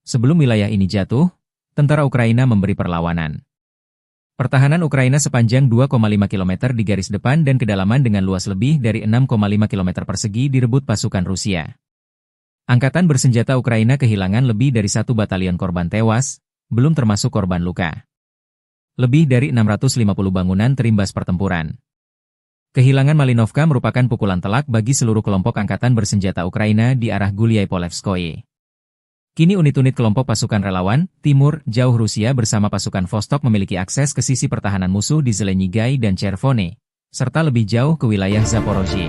Sebelum wilayah ini jatuh, tentara Ukraina memberi perlawanan. Pertahanan Ukraina sepanjang 2,5 km di garis depan dan kedalaman dengan luas lebih dari 6,5 km persegi direbut pasukan Rusia. Angkatan bersenjata Ukraina kehilangan lebih dari 1 batalion korban tewas, belum termasuk korban luka. Lebih dari 650 bangunan terimbas pertempuran. Kehilangan Malinovka merupakan pukulan telak bagi seluruh kelompok angkatan bersenjata Ukraina di arah Gulyai-Polevskoye. Kini unit-unit kelompok pasukan relawan, Timur, Jauh Rusia bersama pasukan Vostok memiliki akses ke sisi pertahanan musuh di Zelenyigai dan Chervone, serta lebih jauh ke wilayah Zaporozhye.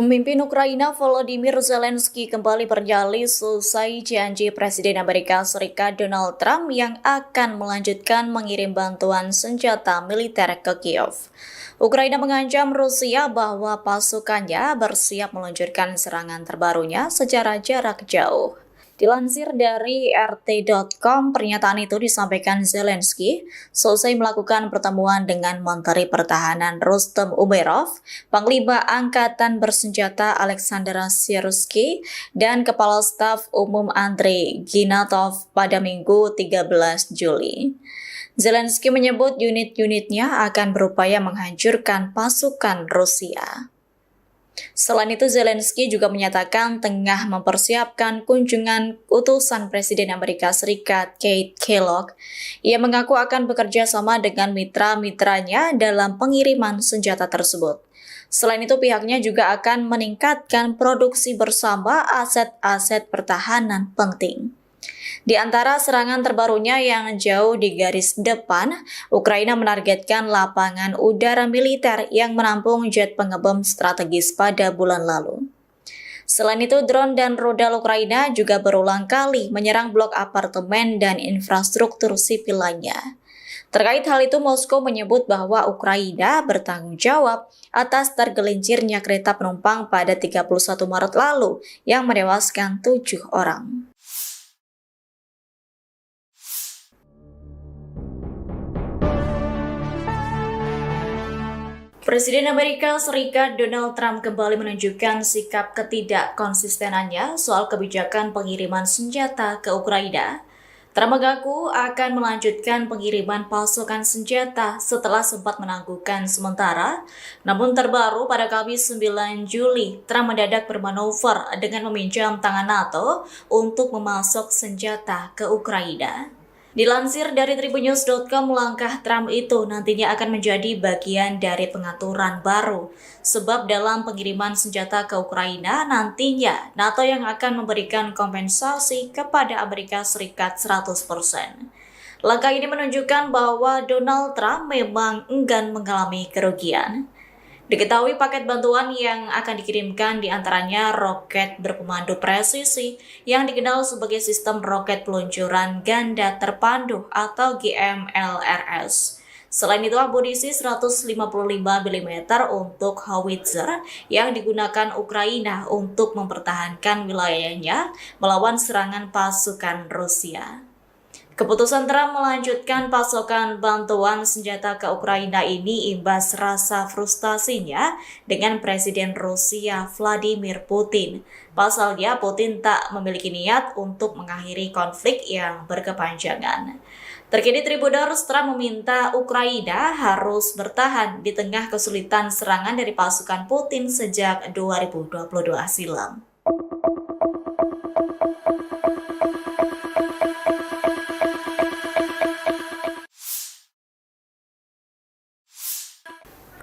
Pemimpin Ukraina Volodymyr Zelensky kembali bernyali selesai janji Presiden Amerika Serikat Donald Trump yang akan melanjutkan mengirim bantuan senjata militer ke Kiev. Ukraina mengancam Rusia bahwa pasukannya bersiap meluncurkan serangan terbarunya secara jarak jauh. Dilansir dari RT.com, pernyataan itu disampaikan Zelensky selesai melakukan pertemuan dengan Menteri Pertahanan Rustem Umerov, Panglima Angkatan Bersenjata Alexander Syrsky, dan Kepala Staf Umum Andrei Ginatov pada Minggu 13 Juli. Zelensky menyebut unit-unitnya akan berupaya menghancurkan pasukan Rusia. Selain itu, Zelensky juga menyatakan tengah mempersiapkan kunjungan utusan Presiden Amerika Serikat Keith Kellogg. Ia mengaku akan bekerja sama dengan mitra-mitranya dalam pengiriman senjata tersebut. Selain itu, pihaknya juga akan meningkatkan produksi bersama aset-aset pertahanan penting. Di antara serangan terbarunya yang jauh di garis depan, Ukraina menargetkan lapangan udara militer yang menampung jet pengebom strategis pada bulan lalu. Selain itu, drone dan rudal Ukraina juga berulang kali menyerang blok apartemen dan infrastruktur sipil lainnya. Terkait hal itu, Moskow menyebut bahwa Ukraina bertanggung jawab atas tergelincirnya kereta penumpang pada 31 Maret lalu yang menewaskan 7 orang. Presiden Amerika Serikat Donald Trump kembali menunjukkan sikap ketidakkonsistenannya soal kebijakan pengiriman senjata ke Ukraina. Trump mengaku akan melanjutkan pengiriman pasukan senjata setelah sempat menangguhkan sementara. Namun terbaru pada Kamis 9 Juli, Trump mendadak bermanuver dengan meminjam tangan NATO untuk memasok senjata ke Ukraina. Dilansir dari tribunnews.com, langkah Trump itu nantinya akan menjadi bagian dari pengaturan baru. Sebab dalam pengiriman senjata ke Ukraina, nantinya NATO yang akan memberikan kompensasi kepada Amerika Serikat 100%. Langkah ini menunjukkan bahwa Donald Trump memang enggan mengalami kerugian. Diketahui paket bantuan yang akan dikirimkan diantaranya roket berpemandu presisi yang dikenal sebagai sistem roket peluncuran ganda terpandu atau GMLRS. Selain itu, amunisi 155 mm untuk howitzer yang digunakan Ukraina untuk mempertahankan wilayahnya melawan serangan pasukan Rusia. Keputusan Trump melanjutkan pasokan bantuan senjata ke Ukraina ini imbas rasa frustasinya dengan Presiden Rusia Vladimir Putin. Pasalnya, Putin tak memiliki niat untuk mengakhiri konflik yang berkepanjangan. Terkini Tribuners, Trump meminta Ukraina harus bertahan di tengah kesulitan serangan dari pasukan Putin sejak 2022 silam.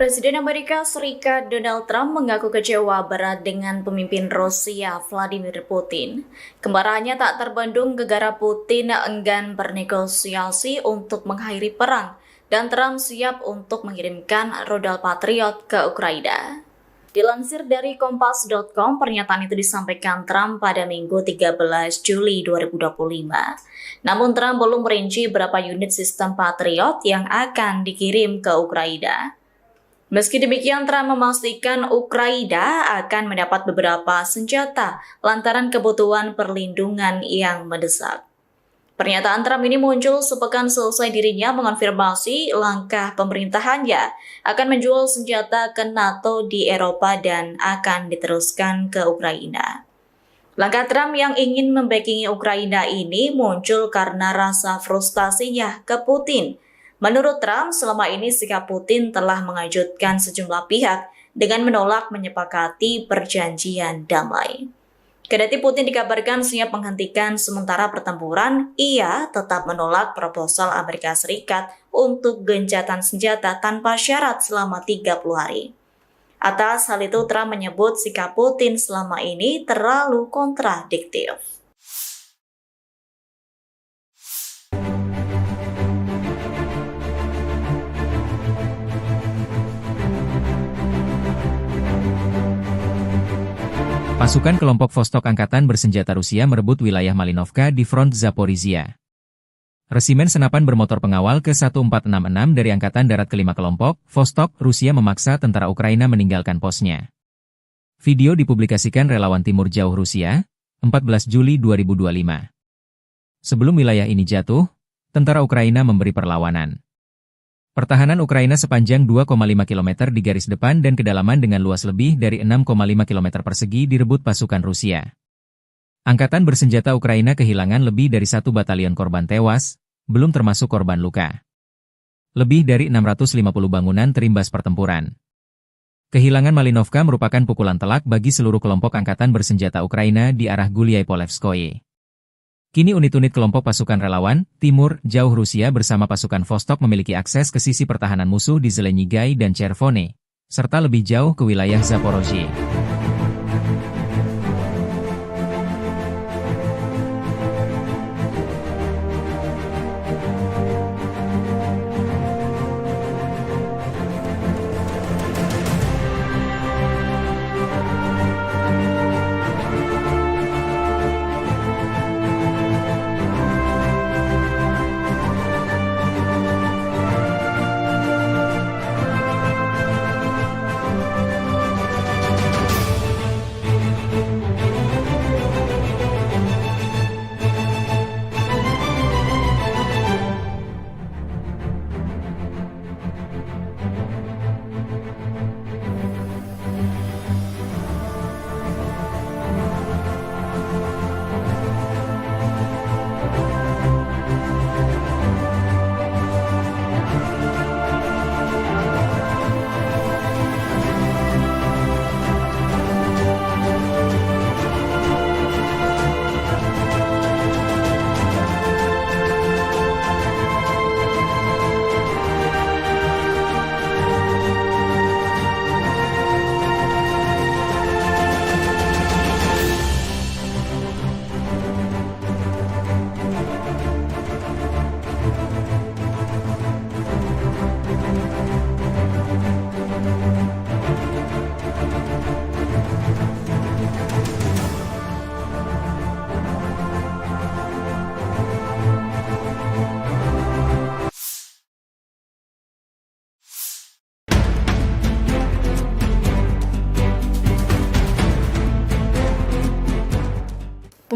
Presiden Amerika Serikat Donald Trump mengaku kecewa berat dengan pemimpin Rusia Vladimir Putin. Kemarahannya tak terbendung gegara Putin enggan bernegosiasi untuk mengakhiri perang dan Trump siap untuk mengirimkan rudal Patriot ke Ukraina. Dilansir dari Kompas.com, pernyataan itu disampaikan Trump pada Minggu 13 Juli 2025. Namun Trump belum merinci berapa unit sistem Patriot yang akan dikirim ke Ukraina. Meski demikian, Trump memastikan Ukraina akan mendapat beberapa senjata lantaran kebutuhan perlindungan yang mendesak. Pernyataan Trump ini muncul sepekan selesai dirinya mengonfirmasi langkah pemerintahannya akan menjual senjata ke NATO di Eropa dan akan diteruskan ke Ukraina. Langkah Trump yang ingin membackingi Ukraina ini muncul karena rasa frustasinya ke Putin. Menurut Trump, selama ini sikap Putin telah mengejutkan sejumlah pihak dengan menolak menyepakati perjanjian damai. Kendati Putin dikabarkan siap menghentikan sementara pertempuran, ia tetap menolak proposal Amerika Serikat untuk gencatan senjata tanpa syarat selama 30 hari. Atas hal itu, Trump menyebut sikap Putin selama ini terlalu kontradiktif. Pasukan kelompok Vostok Angkatan Bersenjata Rusia merebut wilayah Malinovka di front Zaporizhia. Resimen senapan bermotor pengawal ke-1466 dari Angkatan Darat ke-5 kelompok, Vostok, Rusia memaksa tentara Ukraina meninggalkan posnya. Video dipublikasikan relawan Timur Jauh Rusia, 14 Juli 2025. Sebelum wilayah ini jatuh, tentara Ukraina memberi perlawanan. Pertahanan Ukraina sepanjang 2,5 km di garis depan dan kedalaman dengan luas lebih dari 6,5 km persegi direbut pasukan Rusia. Angkatan bersenjata Ukraina kehilangan lebih dari 1 batalion korban tewas, belum termasuk korban luka. Lebih dari 650 bangunan terimbas pertempuran. Kehilangan Malinovka merupakan pukulan telak bagi seluruh kelompok angkatan bersenjata Ukraina di arah Gulyai-Polevskoye. Kini unit-unit kelompok pasukan relawan, Timur, Jauh Rusia bersama pasukan Vostok memiliki akses ke sisi pertahanan musuh di Zelenyigai dan Chervone, serta lebih jauh ke wilayah Zaporozhye.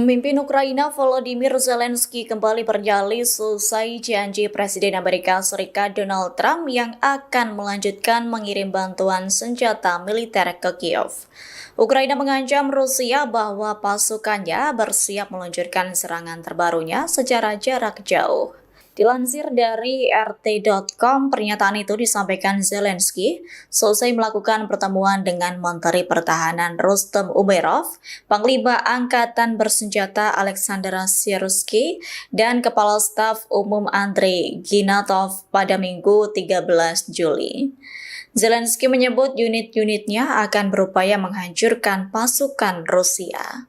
Pemimpin Ukraina Volodymyr Zelensky kembali berdalih selesai janji Presiden Amerika Serikat Donald Trump yang akan melanjutkan mengirim bantuan senjata militer ke Kiev. Ukraina mengancam Rusia bahwa pasukannya bersiap meluncurkan serangan terbarunya secara jarak jauh. Dilansir dari RT.com, pernyataan itu disampaikan Zelensky selesai melakukan pertemuan dengan Menteri Pertahanan Rustem Umerov, Panglima Angkatan Bersenjata Alexander Syrskyi, dan Kepala Staf Umum Andrei Ginatov pada Minggu 13 Juli. Zelensky menyebut unit-unitnya akan berupaya menghancurkan pasukan Rusia.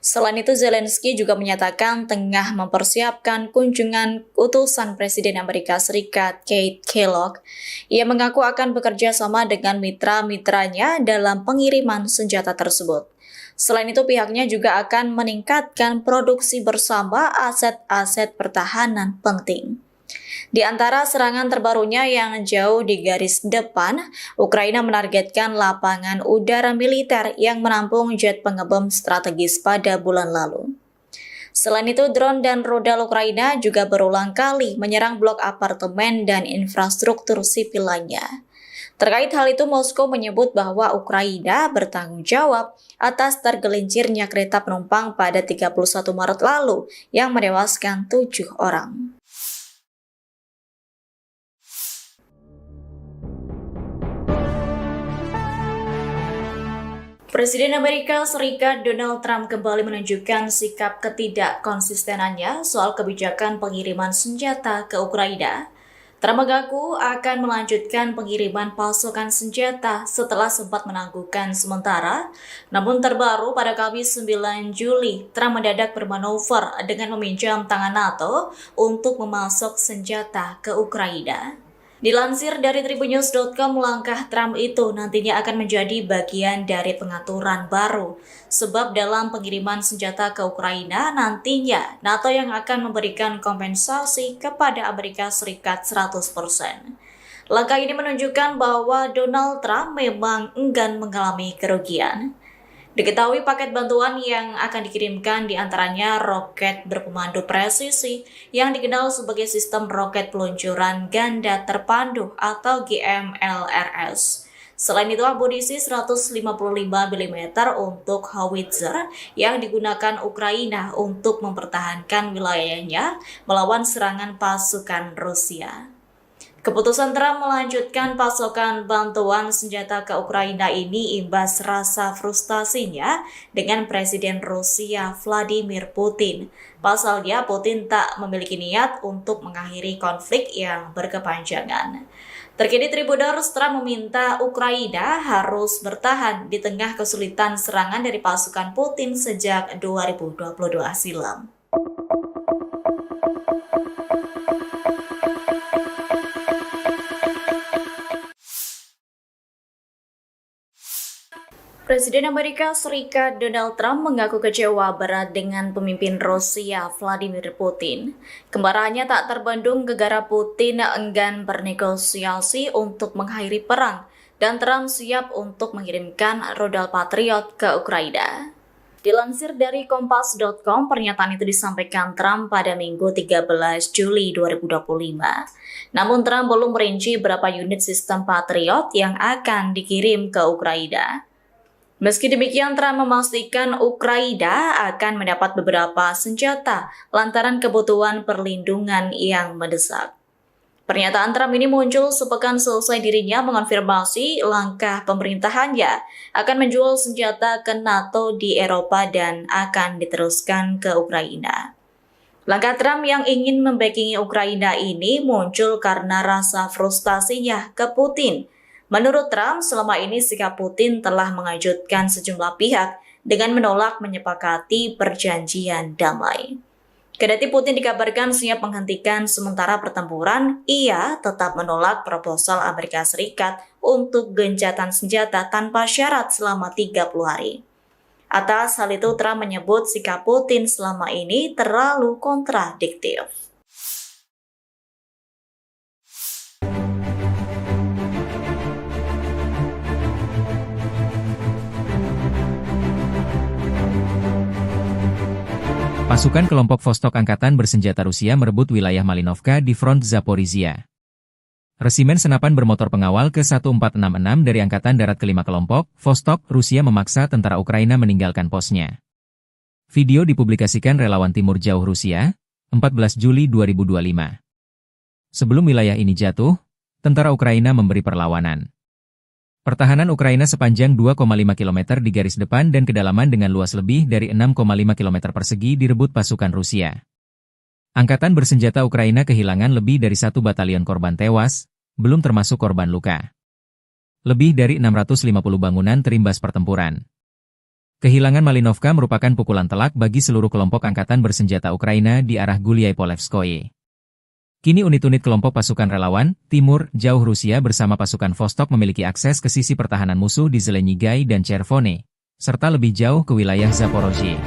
Selain itu, Zelensky juga menyatakan tengah mempersiapkan kunjungan utusan Presiden Amerika Serikat Keith Kellogg. Ia mengaku akan bekerja sama dengan mitra-mitranya dalam pengiriman senjata tersebut. Selain itu, pihaknya juga akan meningkatkan produksi bersama aset-aset pertahanan penting. Di antara serangan terbarunya yang jauh di garis depan, Ukraina menargetkan lapangan udara militer yang menampung jet pengebom strategis pada bulan lalu. Selain itu, drone dan rudal Ukraina juga berulang kali menyerang blok apartemen dan infrastruktur sipil lainnya. Terkait hal itu, Moskow menyebut bahwa Ukraina bertanggung jawab atas tergelincirnya kereta penumpang pada 31 Maret lalu yang menewaskan 7 orang. Presiden Amerika Serikat Donald Trump kembali menunjukkan sikap ketidakkonsistenannya soal kebijakan pengiriman senjata ke Ukraina. Trump mengaku akan melanjutkan pengiriman pasukan senjata setelah sempat menangguhkan sementara. Namun terbaru pada Kamis 9 Juli, Trump mendadak bermanuver dengan meminjam tangan NATO untuk memasok senjata ke Ukraina. Dilansir dari tribunnews.com, langkah Trump itu nantinya akan menjadi bagian dari pengaturan baru. Sebab dalam pengiriman senjata ke Ukraina, nantinya NATO yang akan memberikan kompensasi kepada Amerika Serikat 100%. Langkah ini menunjukkan bahwa Donald Trump memang enggan mengalami kerugian. Diketahui paket bantuan yang akan dikirimkan diantaranya roket berpemandu presisi yang dikenal sebagai sistem roket peluncuran ganda terpandu atau GMLRS. Selain itu, amunisi 155 mm untuk howitzer yang digunakan Ukraina untuk mempertahankan wilayahnya melawan serangan pasukan Rusia. Keputusan Trump melanjutkan pasokan bantuan senjata ke Ukraina ini imbas rasa frustasinya dengan Presiden Rusia Vladimir Putin. Pasalnya, Putin tak memiliki niat untuk mengakhiri konflik yang berkepanjangan. Terkini Tribuners, Trump meminta Ukraina harus bertahan di tengah kesulitan serangan dari pasukan Putin sejak 2022 silam. Presiden Amerika Serikat Donald Trump mengaku kecewa berat dengan pemimpin Rusia Vladimir Putin. Kemarahannya tak terbendung gegara Putin enggan bernegosiasi untuk mengakhiri perang dan Trump siap untuk mengirimkan rudal Patriot ke Ukraina. Dilansir dari Kompas.com, pernyataan itu disampaikan Trump pada Minggu 13 Juli 2025. Namun Trump belum merinci berapa unit sistem Patriot yang akan dikirim ke Ukraina. Meski demikian, Trump memastikan Ukraina akan mendapat beberapa senjata lantaran kebutuhan perlindungan yang mendesak. Pernyataan Trump ini muncul sepekan selesai dirinya mengonfirmasi langkah pemerintahannya akan menjual senjata ke NATO di Eropa dan akan diteruskan ke Ukraina. Langkah Trump yang ingin membackingi Ukraina ini muncul karena rasa frustasinya ke Putin. Menurut Trump, selama ini sikap Putin telah mengejutkan sejumlah pihak dengan menolak menyepakati perjanjian damai. Kendati Putin dikabarkan siap menghentikan sementara pertempuran, ia tetap menolak proposal Amerika Serikat untuk gencatan senjata tanpa syarat selama 30 hari. Atas hal itu, Trump menyebut sikap Putin selama ini terlalu kontradiktif. Pasukan kelompok Vostok Angkatan Bersenjata Rusia merebut wilayah Malinovka di front Zaporizhia. Resimen senapan bermotor pengawal ke-1466 dari Angkatan Darat kelima kelompok, Vostok, Rusia memaksa tentara Ukraina meninggalkan posnya. Video dipublikasikan relawan Timur Jauh Rusia, 14 Juli 2025. Sebelum wilayah ini jatuh, tentara Ukraina memberi perlawanan. Pertahanan Ukraina sepanjang 2,5 km di garis depan dan kedalaman dengan luas lebih dari 6,5 km persegi direbut pasukan Rusia. Angkatan bersenjata Ukraina kehilangan lebih dari 1 batalion korban tewas, belum termasuk korban luka. Lebih dari 650 bangunan terimbas pertempuran. Kehilangan Malinovka merupakan pukulan telak bagi seluruh kelompok angkatan bersenjata Ukraina di arah Guliai-Polevskoye. Kini unit-unit kelompok pasukan relawan, Timur, Jauh Rusia bersama pasukan Vostok memiliki akses ke sisi pertahanan musuh di Zelenyigai dan Chervone, serta lebih jauh ke wilayah Zaporozhye.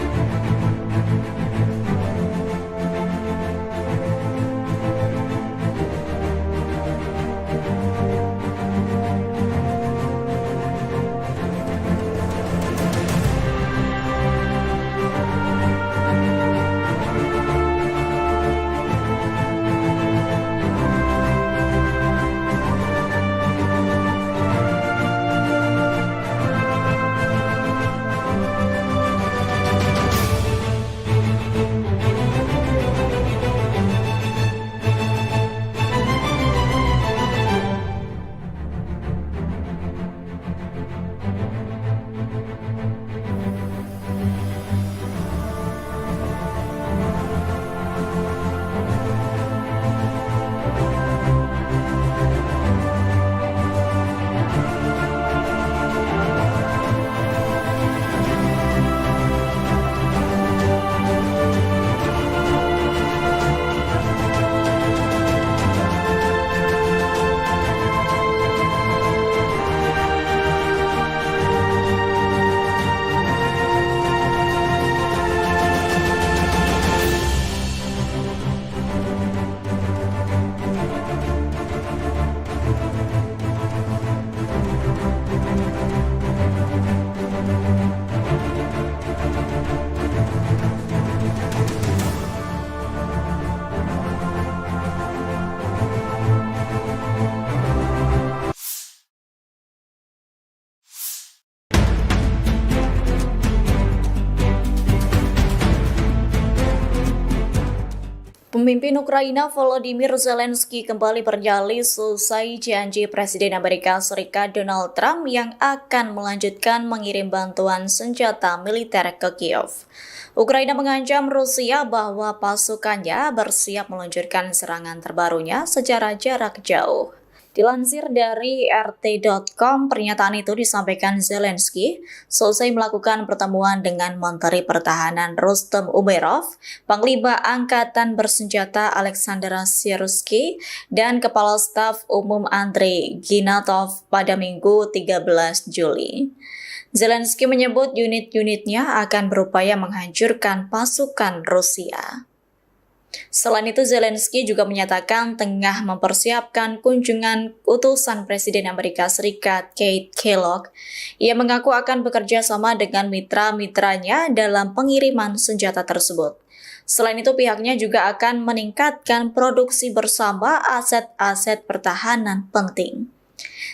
Pemimpin Ukraina Volodymyr Zelensky kembali bernyali selesai janji Presiden Amerika Serikat Donald Trump yang akan melanjutkan mengirim bantuan senjata militer ke Kiev. Ukraina mengancam Rusia bahwa pasukannya bersiap meluncurkan serangan terbarunya secara jarak jauh. Dilansir dari RT.com, pernyataan itu disampaikan Zelensky selesai melakukan pertemuan dengan Menteri Pertahanan Rustem Umerov, Panglima Angkatan Bersenjata Alexander Syrskyi, dan Kepala Staf Umum Andrei Ginatov pada Minggu 13 Juli. Zelensky menyebut unit-unitnya akan berupaya menghancurkan pasukan Rusia. Selain itu, Zelensky juga menyatakan tengah mempersiapkan kunjungan utusan Presiden Amerika Serikat Keith Kellogg. Ia mengaku akan bekerja sama dengan mitra-mitranya dalam pengiriman senjata tersebut. Selain itu, pihaknya juga akan meningkatkan produksi bersama aset-aset pertahanan penting.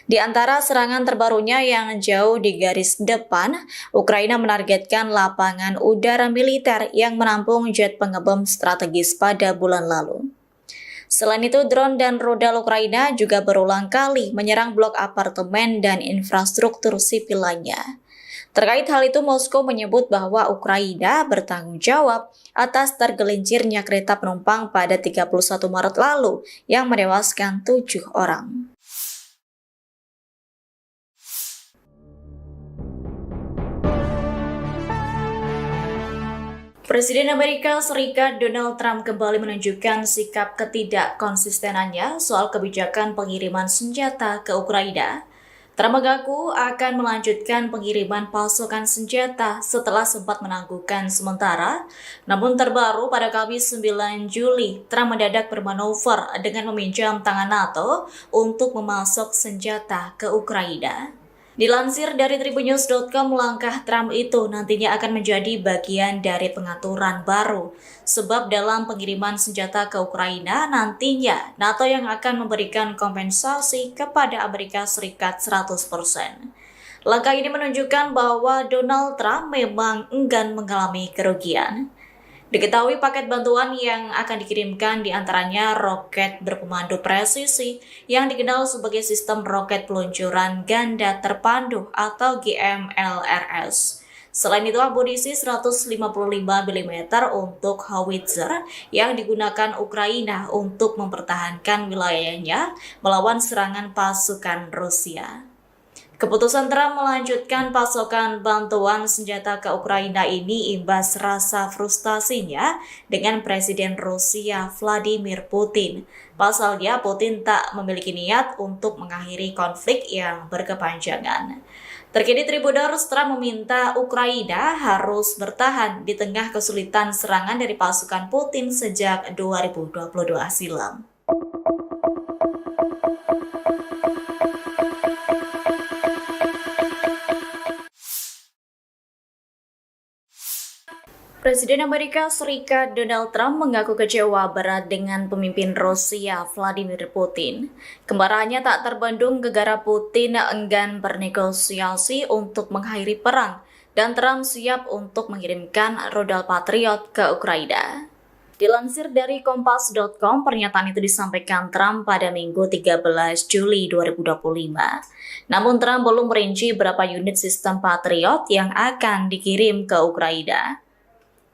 Di antara serangan terbarunya yang jauh di garis depan, Ukraina menargetkan lapangan udara militer yang menampung jet pengebom strategis pada bulan lalu. Selain itu, drone dan rudal Ukraina juga berulang kali menyerang blok apartemen dan infrastruktur sipil lainnya. Terkait hal itu, Moskow menyebut bahwa Ukraina bertanggung jawab atas tergelincirnya kereta penumpang pada 31 Maret lalu yang menewaskan 7 orang. Presiden Amerika Serikat Donald Trump kembali menunjukkan sikap ketidakkonsistenannya soal kebijakan pengiriman senjata ke Ukraina. Trump mengaku akan melanjutkan pengiriman pasukan senjata setelah sempat menangguhkan sementara. Namun terbaru pada Kamis 9 Juli, Trump mendadak bermanuver dengan meminjam tangan NATO untuk memasok senjata ke Ukraina. Dilansir dari tribunnews.com, langkah Trump itu nantinya akan menjadi bagian dari pengaturan baru. Sebab dalam pengiriman senjata ke Ukraina, nantinya NATO yang akan memberikan kompensasi kepada Amerika Serikat 100%. Langkah ini menunjukkan bahwa Donald Trump memang enggan mengalami kerugian. Diketahui paket bantuan yang akan dikirimkan diantaranya roket berpemandu presisi yang dikenal sebagai sistem roket peluncuran ganda terpandu atau GMLRS. Selain itu, amunisi 155 mm untuk howitzer yang digunakan Ukraina untuk mempertahankan wilayahnya melawan serangan pasukan Rusia. Keputusan Trump melanjutkan pasokan bantuan senjata ke Ukraina ini imbas rasa frustasinya dengan Presiden Rusia Vladimir Putin. Pasalnya, Putin tak memiliki niat untuk mengakhiri konflik yang berkepanjangan. Terkini Tribuners, Trump meminta Ukraina harus bertahan di tengah kesulitan serangan dari pasukan Putin sejak 2022 silam. Presiden Amerika Serikat Donald Trump mengaku kecewa berat dengan pemimpin Rusia Vladimir Putin. Kemarahannya tak terbendung gegara Putin enggan bernegosiasi untuk mengakhiri perang dan Trump siap untuk mengirimkan rudal Patriot ke Ukraina. Dilansir dari Kompas.com, pernyataan itu disampaikan Trump pada Minggu 13 Juli 2025. Namun Trump belum merinci berapa unit sistem Patriot yang akan dikirim ke Ukraina.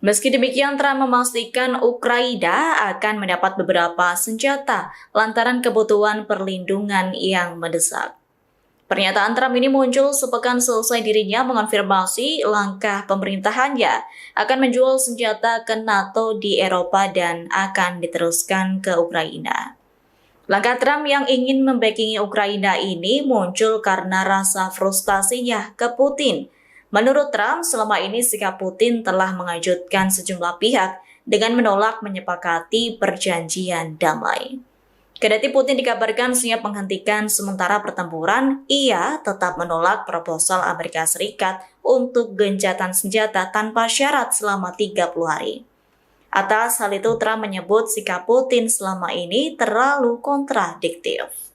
Meski demikian, Trump memastikan Ukraina akan mendapat beberapa senjata lantaran kebutuhan perlindungan yang mendesak. Pernyataan Trump ini muncul sepekan selesai dirinya mengonfirmasi langkah pemerintahannya akan menjual senjata ke NATO di Eropa dan akan diteruskan ke Ukraina. Langkah Trump yang ingin membackingi Ukraina ini muncul karena rasa frustasinya ke Putin. Menurut Trump, selama ini sikap Putin telah mengejutkan sejumlah pihak dengan menolak menyepakati perjanjian damai. Kendati Putin dikabarkan siap menghentikan sementara pertempuran, ia tetap menolak proposal Amerika Serikat untuk gencatan senjata tanpa syarat selama 30 hari. Atas hal itu, Trump menyebut sikap Putin selama ini terlalu kontradiktif.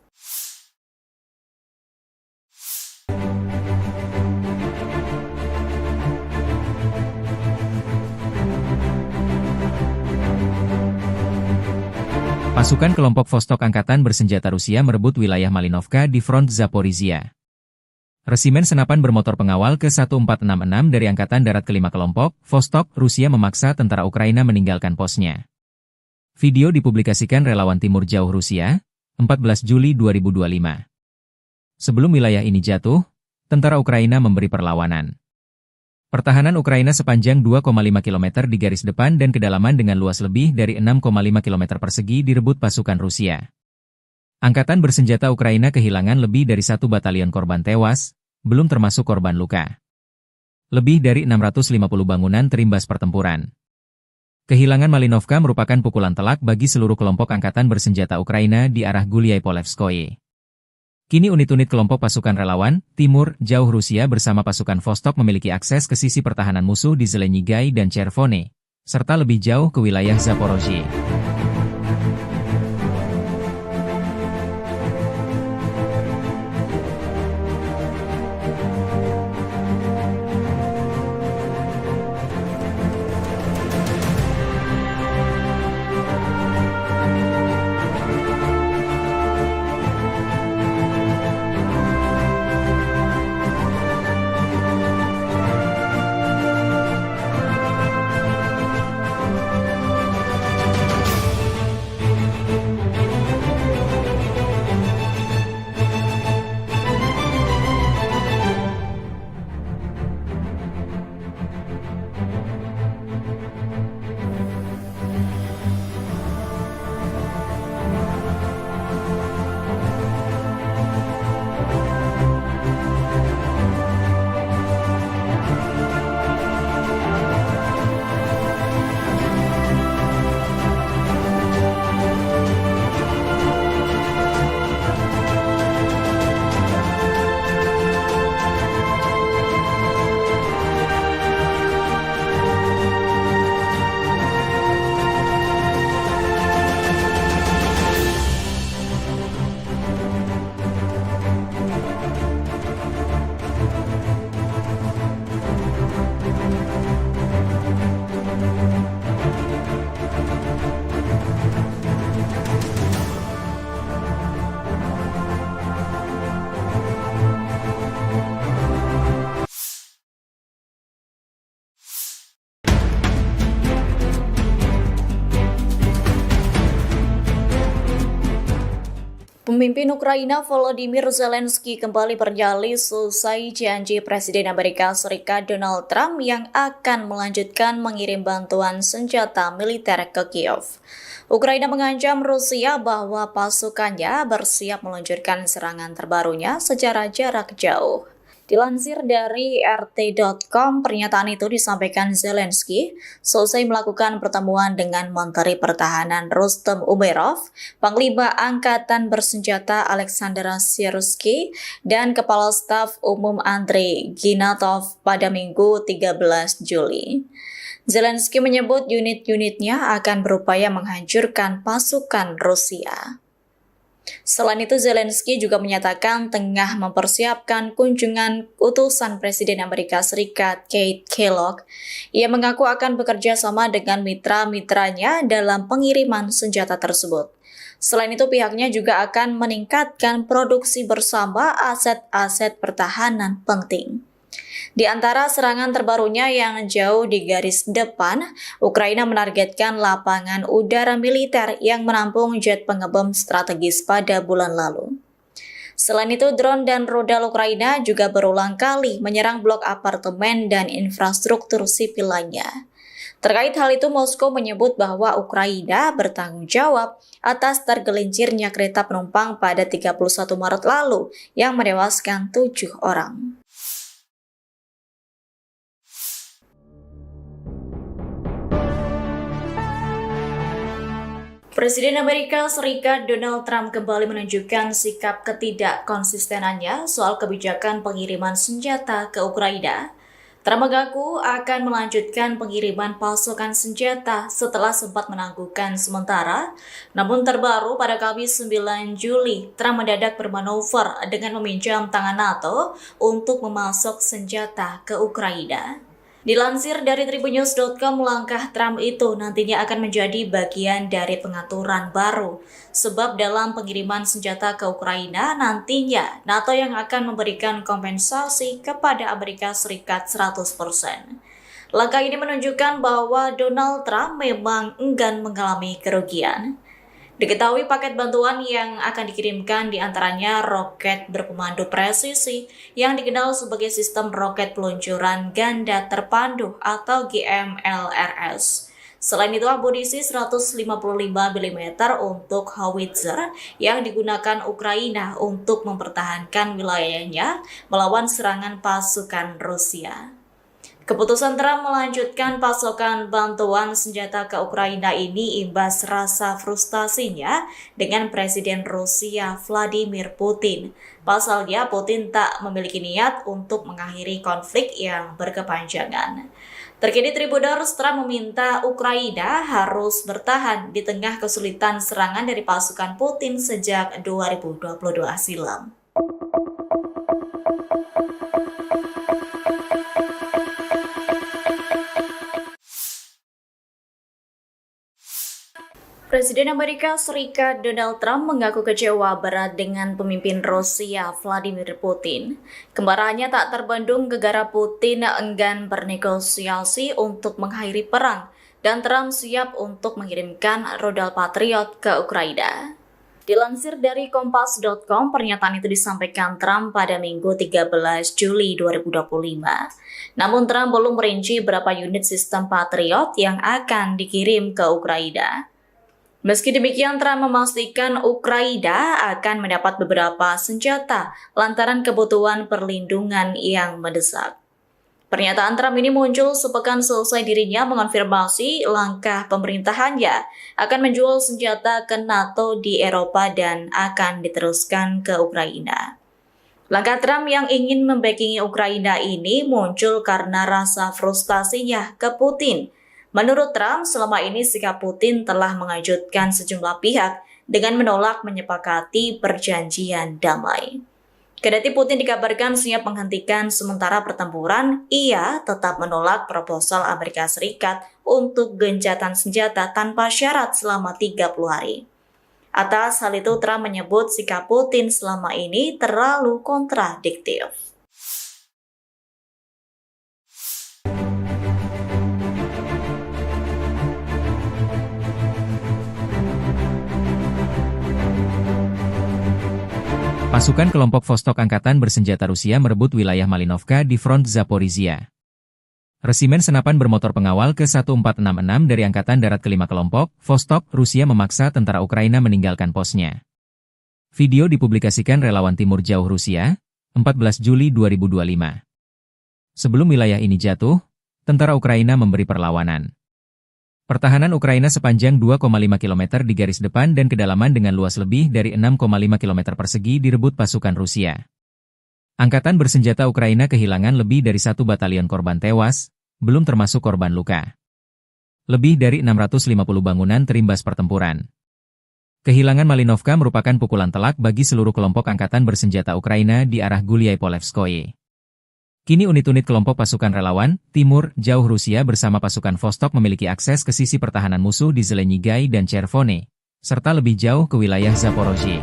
Pasukan kelompok Vostok Angkatan Bersenjata Rusia merebut wilayah Malinovka di front Zaporizhia. Resimen senapan bermotor pengawal ke-1466 dari Angkatan Darat ke-5 kelompok, Vostok, Rusia memaksa tentara Ukraina meninggalkan posnya. Video dipublikasikan relawan Timur Jauh Rusia, 14 Juli 2025. Sebelum wilayah ini jatuh, tentara Ukraina memberi perlawanan. Pertahanan Ukraina sepanjang 2,5 km di garis depan dan kedalaman dengan luas lebih dari 6,5 km persegi direbut pasukan Rusia. Angkatan bersenjata Ukraina kehilangan lebih dari 1 batalion korban tewas, belum termasuk korban luka. Lebih dari 650 bangunan terimbas pertempuran. Kehilangan Malinovka merupakan pukulan telak bagi seluruh kelompok angkatan bersenjata Ukraina di arah Gulyai-Polevskoye. Kini unit-unit kelompok pasukan relawan, Timur, Jauh Rusia bersama pasukan Vostok memiliki akses ke sisi pertahanan musuh di Zelenyigai dan Chervone, serta lebih jauh ke wilayah Zaporozhye. Pemimpin Ukraina Volodymyr Zelensky kembali bernyali selesai janji Presiden Amerika Serikat Donald Trump yang akan melanjutkan mengirim bantuan senjata militer ke Kiev. Ukraina mengancam Rusia bahwa pasukannya bersiap meluncurkan serangan terbarunya secara jarak jauh. Dilansir dari RT.com, pernyataan itu disampaikan Zelensky selesai melakukan pertemuan dengan Menteri Pertahanan Rustem Umerov, Panglima Angkatan Bersenjata Alexander Syrsky, dan Kepala Staf Umum Andrei Ginatov pada Minggu 13 Juli. Zelensky menyebut unit-unitnya akan berupaya menghancurkan pasukan Rusia. Selain itu, Zelensky juga menyatakan tengah mempersiapkan kunjungan utusan Presiden Amerika Serikat Keith Kellogg. Ia mengaku akan bekerja sama dengan mitra-mitranya dalam pengiriman senjata tersebut. Selain itu, pihaknya juga akan meningkatkan produksi bersama aset-aset pertahanan penting. Di antara serangan terbarunya yang jauh di garis depan, Ukraina menargetkan lapangan udara militer yang menampung jet pengebom strategis pada bulan lalu. Selain itu, drone dan rudal Ukraina juga berulang kali menyerang blok apartemen dan infrastruktur sipil lainnya. Terkait hal itu, Moskow menyebut bahwa Ukraina bertanggung jawab atas tergelincirnya kereta penumpang pada 31 Maret lalu yang menewaskan 7 orang. Presiden Amerika Serikat Donald Trump kembali menunjukkan sikap ketidakkonsistenannya soal kebijakan pengiriman senjata ke Ukraina. Trump mengaku akan melanjutkan pengiriman pasukan senjata setelah sempat menangguhkan sementara. Namun terbaru pada Kamis 9 Juli, Trump mendadak bermanuver dengan meminjam tangan NATO untuk memasok senjata ke Ukraina. Dilansir dari Tribunnews.com, langkah Trump itu nantinya akan menjadi bagian dari pengaturan baru. Sebab dalam pengiriman senjata ke Ukraina, nantinya NATO yang akan memberikan kompensasi kepada Amerika Serikat 100%. Langkah ini menunjukkan bahwa Donald Trump memang enggan mengalami kerugian. Diketahui paket bantuan yang akan dikirimkan diantaranya roket berpemandu presisi yang dikenal sebagai sistem roket peluncuran ganda terpandu atau GMLRS. Selain itu, amunisi 155 mm untuk howitzer yang digunakan Ukraina untuk mempertahankan wilayahnya melawan serangan pasukan Rusia. Keputusan Trump melanjutkan pasokan bantuan senjata ke Ukraina ini imbas rasa frustasinya dengan Presiden Rusia Vladimir Putin. Pasalnya, Putin tak memiliki niat untuk mengakhiri konflik yang berkepanjangan. Terkini Tribuners, Trump meminta Ukraina harus bertahan di tengah kesulitan serangan dari pasukan Putin sejak 2022 silam. Presiden Amerika Serikat Donald Trump mengaku kecewa berat dengan pemimpin Rusia Vladimir Putin. Kemarahannya tak terbendung gegara Putin enggan bernegosiasi untuk mengakhiri perang dan Trump siap untuk mengirimkan rudal Patriot ke Ukraina. Dilansir dari Kompas.com, pernyataan itu disampaikan Trump pada Minggu 13 Juli 2025. Namun Trump belum merinci berapa unit sistem Patriot yang akan dikirim ke Ukraina. Meski demikian, Trump memastikan Ukraina akan mendapat beberapa senjata lantaran kebutuhan perlindungan yang mendesak. Pernyataan Trump ini muncul sepekan selesai dirinya mengonfirmasi langkah pemerintahannya akan menjual senjata ke NATO di Eropa dan akan diteruskan ke Ukraina. Langkah Trump yang ingin membackingi Ukraina ini muncul karena rasa frustasinya ke Putin. Menurut Trump, selama ini sikap Putin telah mengejutkan sejumlah pihak dengan menolak menyepakati perjanjian damai. Kendati Putin dikabarkan siap menghentikan sementara pertempuran, ia tetap menolak proposal Amerika Serikat untuk gencatan senjata tanpa syarat selama 30 hari. Atas hal itu, Trump menyebut sikap Putin selama ini terlalu kontradiktif. Pasukan kelompok Vostok Angkatan Bersenjata Rusia merebut wilayah Malinovka di front Zaporizhia. Resimen senapan bermotor pengawal ke-1466 dari Angkatan Darat ke-5 kelompok, Vostok, Rusia memaksa tentara Ukraina meninggalkan posnya. Video dipublikasikan relawan Timur Jauh Rusia, 14 Juli 2025. Sebelum wilayah ini jatuh, tentara Ukraina memberi perlawanan. Pertahanan Ukraina sepanjang 2,5 km di garis depan dan kedalaman dengan luas lebih dari 6,5 km persegi direbut pasukan Rusia. Angkatan bersenjata Ukraina kehilangan lebih dari 1 batalion korban tewas, belum termasuk korban luka. Lebih dari 650 bangunan terimbas pertempuran. Kehilangan Malinovka merupakan pukulan telak bagi seluruh kelompok angkatan bersenjata Ukraina di arah Gulyai-Polevskoye. Kini unit-unit kelompok pasukan relawan, Timur, Jauh Rusia bersama pasukan Vostok memiliki akses ke sisi pertahanan musuh di Zelenyigai dan Chervone, serta lebih jauh ke wilayah Zaporozhye.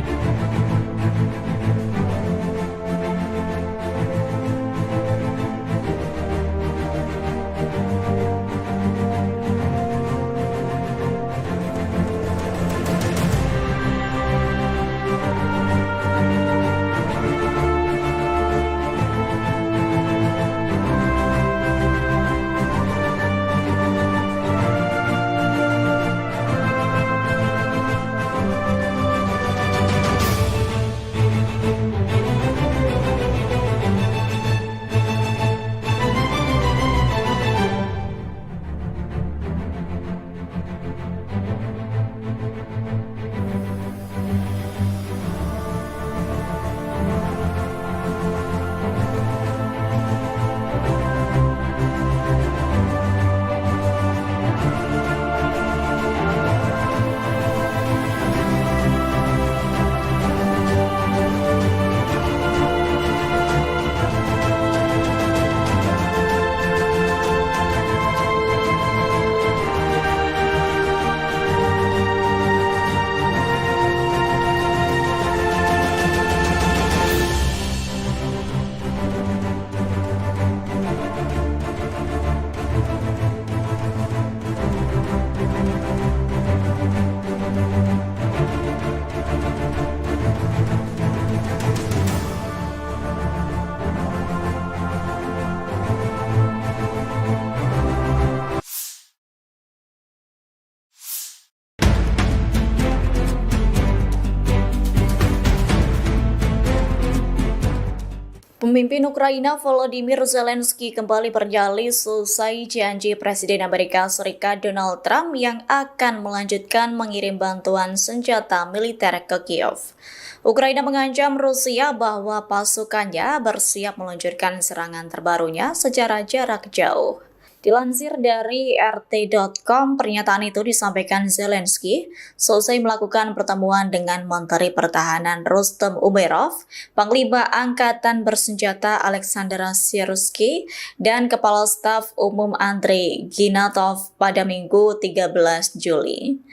Pemimpin Ukraina Volodymyr Zelensky kembali bernyali selesai janji Presiden Amerika Serikat Donald Trump yang akan melanjutkan mengirim bantuan senjata militer ke Kiev. Ukraina mengancam Rusia bahwa pasukannya bersiap meluncurkan serangan terbarunya secara jarak jauh. Dilansir dari RT.com, pernyataan itu disampaikan Zelensky selesai melakukan pertemuan dengan Menteri Pertahanan Rustem Umerov, Panglima Angkatan Bersenjata Alexander Syrskyi, dan Kepala Staf Umum Andrei Ginatov pada Minggu 13 Juli.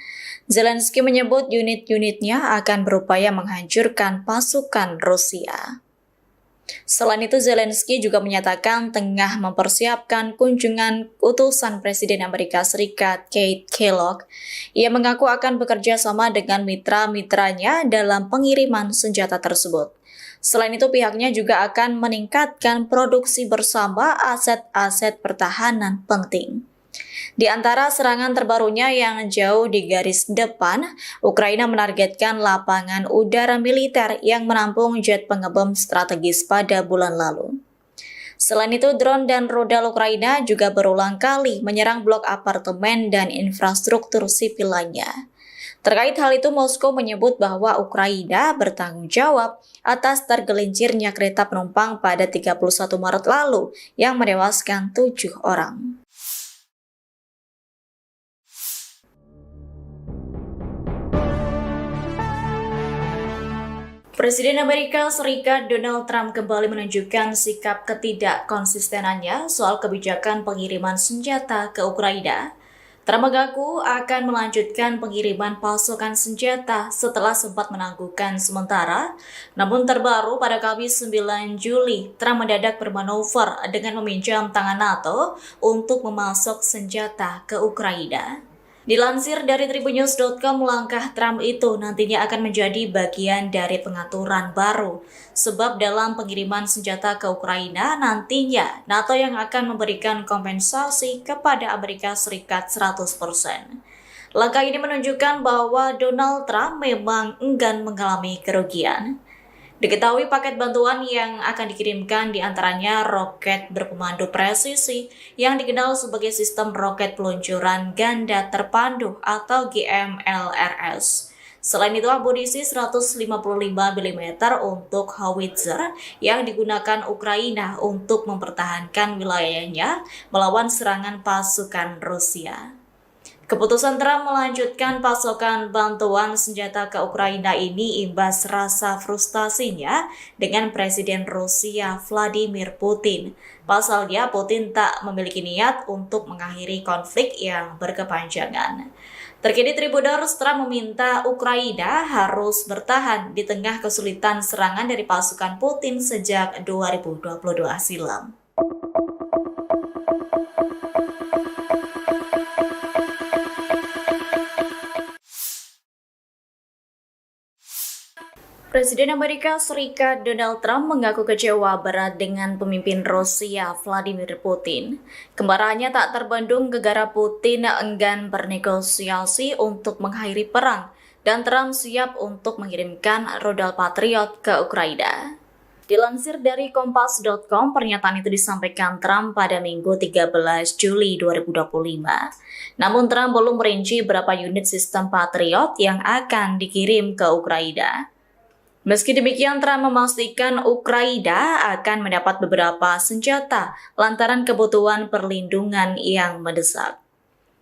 Zelensky menyebut unit-unitnya akan berupaya menghancurkan pasukan Rusia. Selain itu, Zelensky juga menyatakan tengah mempersiapkan kunjungan utusan Presiden Amerika Serikat Keith Kellogg. Ia mengaku akan bekerja sama dengan mitra-mitranya dalam pengiriman senjata tersebut. Selain itu, pihaknya juga akan meningkatkan produksi bersama aset-aset pertahanan penting. Di antara serangan terbarunya yang jauh di garis depan, Ukraina menargetkan lapangan udara militer yang menampung jet pengebom strategis pada bulan lalu. Selain itu, drone dan rudal Ukraina juga berulang kali menyerang blok apartemen dan infrastruktur sipil lainnya. Terkait hal itu, Moskow menyebut bahwa Ukraina bertanggung jawab atas tergelincirnya kereta penumpang pada 31 Maret lalu yang menewaskan 7 orang. Presiden Amerika Serikat Donald Trump kembali menunjukkan sikap ketidakkonsistenannya soal kebijakan pengiriman senjata ke Ukraina. Trump mengaku akan melanjutkan pengiriman pasukan senjata setelah sempat menangguhkan sementara. Namun terbaru pada Kamis 9 Juli, Trump mendadak bermanuver dengan meminjam tangan NATO untuk memasok senjata ke Ukraina. Dilansir dari tribunnews.com, langkah Trump itu nantinya akan menjadi bagian dari pengaturan baru. Sebab dalam pengiriman senjata ke Ukraina, nantinya NATO yang akan memberikan kompensasi kepada Amerika Serikat 100%. Langkah ini menunjukkan bahwa Donald Trump memang enggan mengalami kerugian. Diketahui paket bantuan yang akan dikirimkan diantaranya roket berpemandu presisi yang dikenal sebagai sistem roket peluncuran ganda terpandu atau GMLRS. Selain itu, amunisi 155 mm untuk howitzer yang digunakan Ukraina untuk mempertahankan wilayahnya melawan serangan pasukan Rusia. Keputusan Trump melanjutkan pasokan bantuan senjata ke Ukraina ini imbas rasa frustasinya dengan Presiden Rusia Vladimir Putin. Pasalnya, Putin tak memiliki niat untuk mengakhiri konflik yang berkepanjangan. Terkini Tribunnews, Trump meminta Ukraina harus bertahan di tengah kesulitan serangan dari pasukan Putin sejak 2022 silam. Presiden Amerika Serikat Donald Trump mengaku kecewa berat dengan pemimpin Rusia Vladimir Putin. Kemarahannya tak terbendung gegara Putin enggan bernegosiasi untuk mengakhiri perang dan Trump siap untuk mengirimkan rudal Patriot ke Ukraina. Dilansir dari Kompas.com, pernyataan itu disampaikan Trump pada Minggu 13 Juli 2025. Namun Trump belum merinci berapa unit sistem Patriot yang akan dikirim ke Ukraina. Meski demikian, Trump memastikan Ukraina akan mendapat beberapa senjata lantaran kebutuhan perlindungan yang mendesak.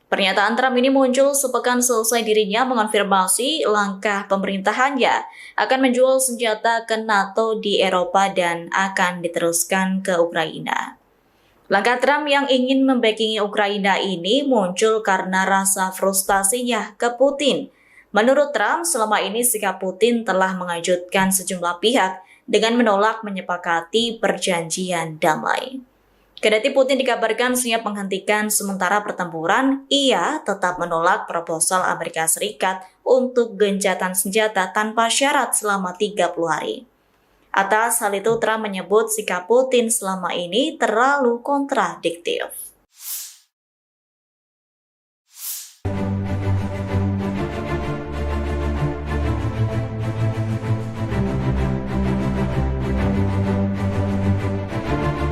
Pernyataan Trump ini muncul sepekan selesai dirinya mengonfirmasi langkah pemerintahannya akan menjual senjata ke NATO di Eropa dan akan diteruskan ke Ukraina. Langkah Trump yang ingin membackingi Ukraina ini muncul karena rasa frustasinya ke Putin. Menurut Trump, selama ini sikap Putin telah mengejutkan sejumlah pihak dengan menolak menyepakati perjanjian damai. Kendati Putin dikabarkan siap menghentikan sementara pertempuran, ia tetap menolak proposal Amerika Serikat untuk gencatan senjata tanpa syarat selama 30 hari. Atas hal itu, Trump menyebut sikap Putin selama ini terlalu kontradiktif.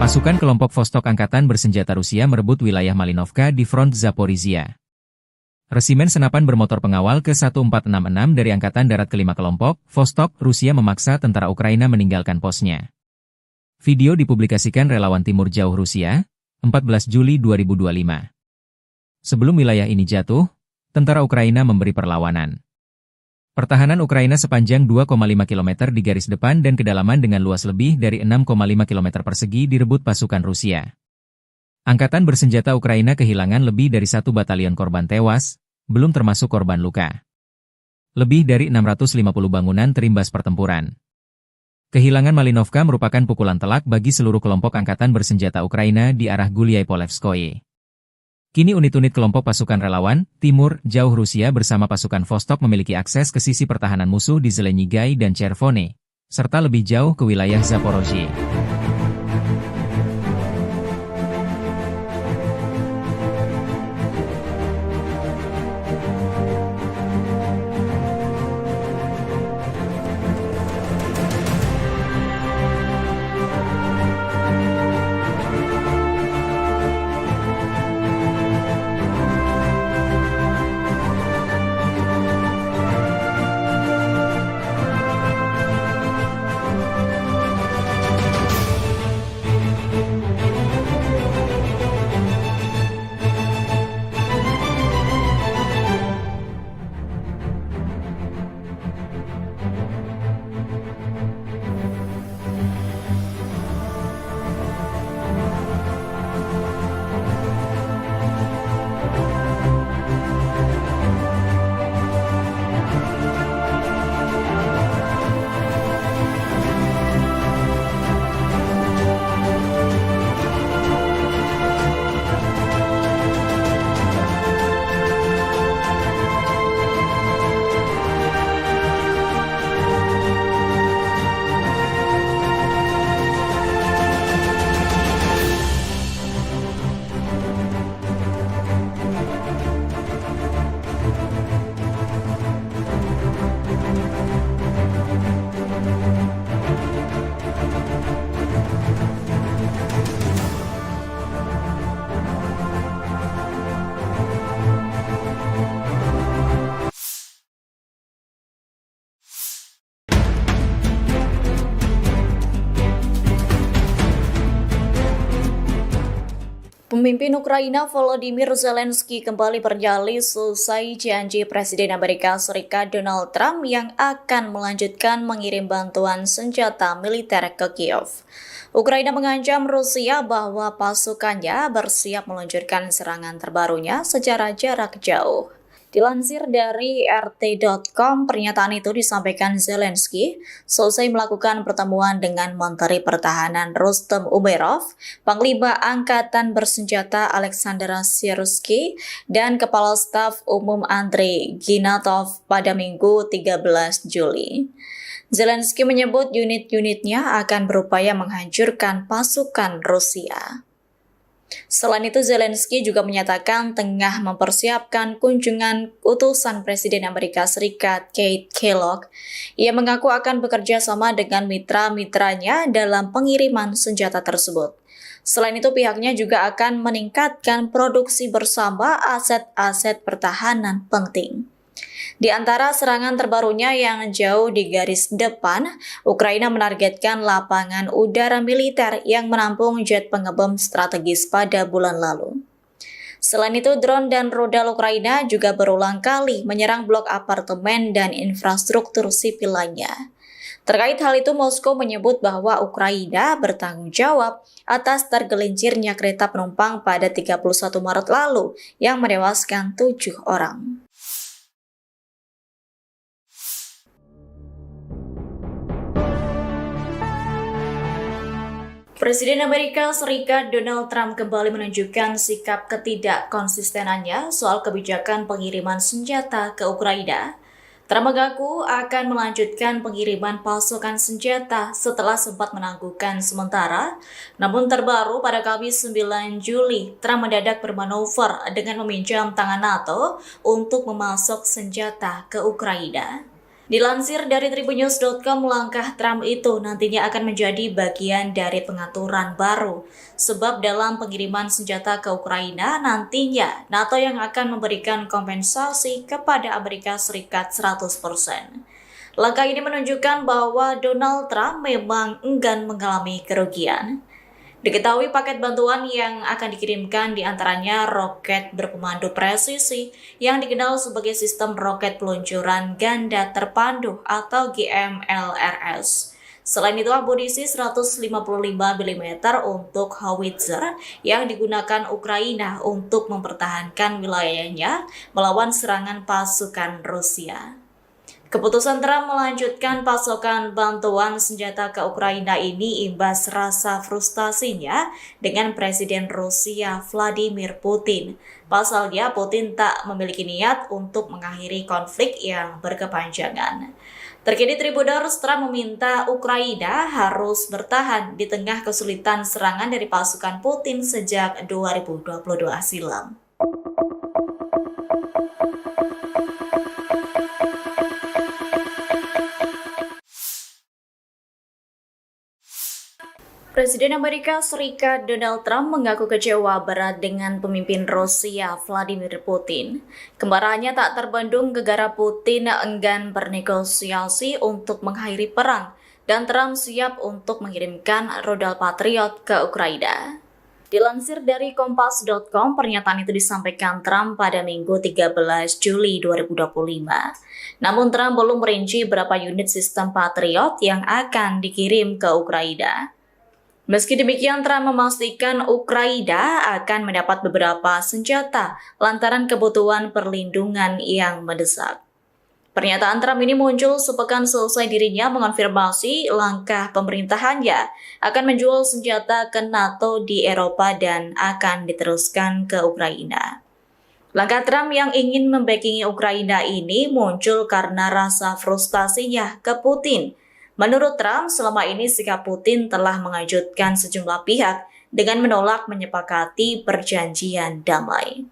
Pasukan kelompok Vostok Angkatan Bersenjata Rusia merebut wilayah Malinovka di front Zaporizhia. Resimen senapan bermotor pengawal ke-1466 dari Angkatan Darat ke-5 kelompok, Vostok, Rusia memaksa tentara Ukraina meninggalkan posnya. Video dipublikasikan relawan Timur Jauh Rusia, 14 Juli 2025. Sebelum wilayah ini jatuh, tentara Ukraina memberi perlawanan. Pertahanan Ukraina sepanjang 2,5 km di garis depan dan kedalaman dengan luas lebih dari 6,5 km persegi direbut pasukan Rusia. Angkatan bersenjata Ukraina kehilangan lebih dari 1 batalion korban tewas, belum termasuk korban luka. Lebih dari 650 bangunan terimbas pertempuran. Kehilangan Malinovka merupakan pukulan telak bagi seluruh kelompok angkatan bersenjata Ukraina di arah Gulyai-Polevskoye. Kini unit-unit kelompok pasukan relawan, Timur, Jauh Rusia bersama pasukan Vostok memiliki akses ke sisi pertahanan musuh di Zelenyigai dan Chervone, serta lebih jauh ke wilayah Zaporozhye. Pemimpin Ukraina Volodymyr Zelensky kembali bernyali selesai janji Presiden Amerika Serikat Donald Trump yang akan melanjutkan mengirim bantuan senjata militer ke Kiev. Ukraina mengancam Rusia bahwa pasukannya bersiap meluncurkan serangan terbarunya secara jarak jauh. Dilansir dari RT.com, pernyataan itu disampaikan Zelensky selesai melakukan pertemuan dengan Menteri Pertahanan Rustem Umerov, Panglima Angkatan Bersenjata Alexander Syrskyi, dan Kepala Staf Umum Andrei Ginatov pada Minggu 13 Juli. Zelensky menyebut unit-unitnya akan berupaya menghancurkan pasukan Rusia. Selain itu, Zelensky juga menyatakan tengah mempersiapkan kunjungan utusan Presiden Amerika Serikat Keith Kellogg. Ia mengaku akan bekerja sama dengan mitra-mitranya dalam pengiriman senjata tersebut. Selain itu, pihaknya juga akan meningkatkan produksi bersama aset-aset pertahanan penting. Di antara serangan terbarunya yang jauh di garis depan, Ukraina menargetkan lapangan udara militer yang menampung jet pengebom strategis pada bulan lalu. Selain itu, drone dan rudal Ukraina juga berulang kali menyerang blok apartemen dan infrastruktur sipil lainnya. Terkait hal itu, Moskow menyebut bahwa Ukraina bertanggung jawab atas tergelincirnya kereta penumpang pada 31 Maret lalu yang menewaskan 7 orang. Presiden Amerika Serikat Donald Trump kembali menunjukkan sikap ketidakkonsistenannya soal kebijakan pengiriman senjata ke Ukraina. Trump mengaku akan melanjutkan pengiriman pasukan senjata setelah sempat menangguhkan sementara. Namun terbaru pada Kamis 9 Juli, Trump mendadak bermanuver dengan meminjam tangan NATO untuk memasok senjata ke Ukraina. Dilansir dari tribunnews.com, langkah Trump itu nantinya akan menjadi bagian dari pengaturan baru. Sebab dalam pengiriman senjata ke Ukraina, nantinya NATO yang akan memberikan kompensasi kepada Amerika Serikat 100%. Langkah ini menunjukkan bahwa Donald Trump memang enggan mengalami kerugian. Diketahui paket bantuan yang akan dikirimkan diantaranya roket berpemandu presisi yang dikenal sebagai sistem roket peluncuran ganda terpandu atau GMLRS. Selain itu, amunisi 155 mm untuk howitzer yang digunakan Ukraina untuk mempertahankan wilayahnya melawan serangan pasukan Rusia. Keputusan Trump melanjutkan pasokan bantuan senjata ke Ukraina ini imbas rasa frustasinya dengan Presiden Rusia Vladimir Putin. Pasalnya, Putin tak memiliki niat untuk mengakhiri konflik yang berkepanjangan. Terkini Tribuners, Trump meminta Ukraina harus bertahan di tengah kesulitan serangan dari pasukan Putin sejak 2022 silam. Presiden Amerika Serikat Donald Trump mengaku kecewa berat dengan pemimpin Rusia Vladimir Putin. Kemarahannya tak terbendung gara-gara Putin enggan bernegosiasi untuk mengakhiri perang dan Trump siap untuk mengirimkan rudal Patriot ke Ukraina. Dilansir dari Kompas.com, pernyataan itu disampaikan Trump pada Minggu 13 Juli 2025. Namun Trump belum merinci berapa unit sistem Patriot yang akan dikirim ke Ukraina. Meski demikian, Trump memastikan Ukraina akan mendapat beberapa senjata lantaran kebutuhan perlindungan yang mendesak. Pernyataan Trump ini muncul sepekan selesai dirinya mengonfirmasi langkah pemerintahannya akan menjual senjata ke NATO di Eropa dan akan diteruskan ke Ukraina. Langkah Trump yang ingin membackingi Ukraina ini muncul karena rasa frustasinya ke Putin. Menurut Trump, selama ini sikap Putin telah mengejutkan sejumlah pihak dengan menolak menyepakati perjanjian damai.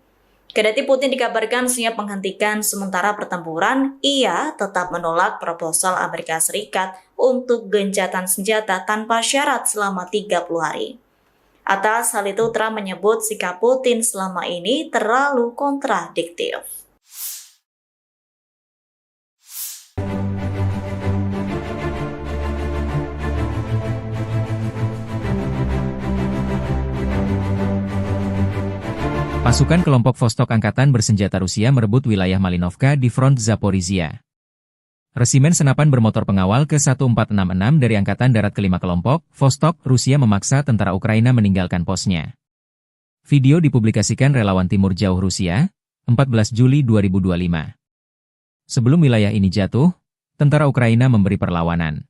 Kendati Putin dikabarkan siap menghentikan sementara pertempuran, ia tetap menolak proposal Amerika Serikat untuk gencatan senjata tanpa syarat selama 30 hari. Atas hal itu, Trump menyebut sikap Putin selama ini terlalu kontradiktif. Pasukan kelompok Vostok Angkatan Bersenjata Rusia merebut wilayah Malinovka di front Zaporizhia. Resimen senapan bermotor pengawal ke-1466 dari Angkatan Darat ke-5 kelompok, Vostok, Rusia memaksa tentara Ukraina meninggalkan posnya. Video dipublikasikan relawan Timur Jauh Rusia, 14 Juli 2025. Sebelum wilayah ini jatuh, tentara Ukraina memberi perlawanan.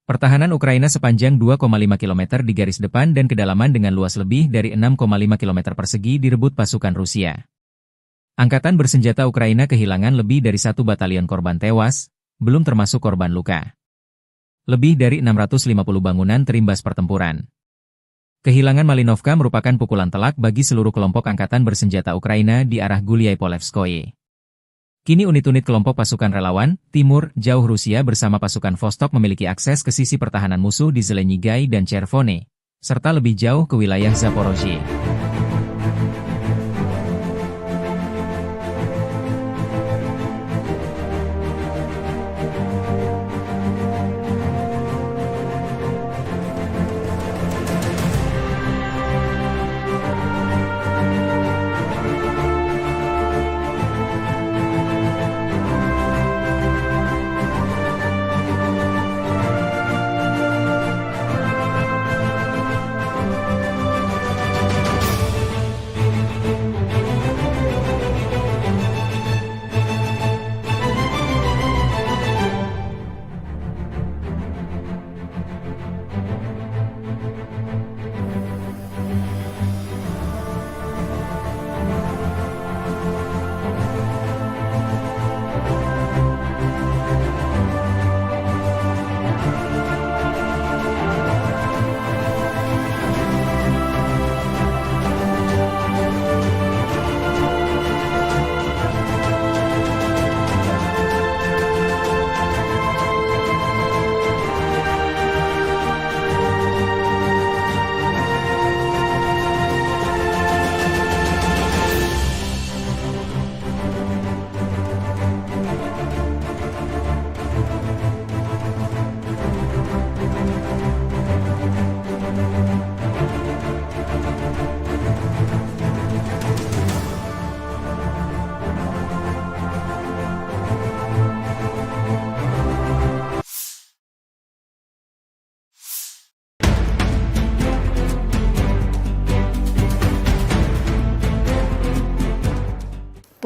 Pertahanan Ukraina sepanjang 2,5 km di garis depan dan kedalaman dengan luas lebih dari 6,5 km persegi direbut pasukan Rusia. Angkatan bersenjata Ukraina kehilangan lebih dari 1 batalion korban tewas, belum termasuk korban luka. Lebih dari 650 bangunan terimbas pertempuran. Kehilangan Malinovka merupakan pukulan telak bagi seluruh kelompok angkatan bersenjata Ukraina di arah Guliai-Polevskoye. Kini unit-unit kelompok pasukan relawan, Timur, Jauh Rusia bersama pasukan Vostok memiliki akses ke sisi pertahanan musuh di Zelenyigai dan Chervone, serta lebih jauh ke wilayah Zaporozhye.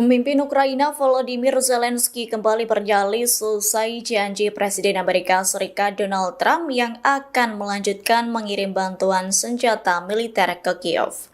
Pemimpin Ukraina Volodymyr Zelensky kembali bernyali selesai janji Presiden Amerika Serikat Donald Trump yang akan melanjutkan mengirim bantuan senjata militer ke Kiev.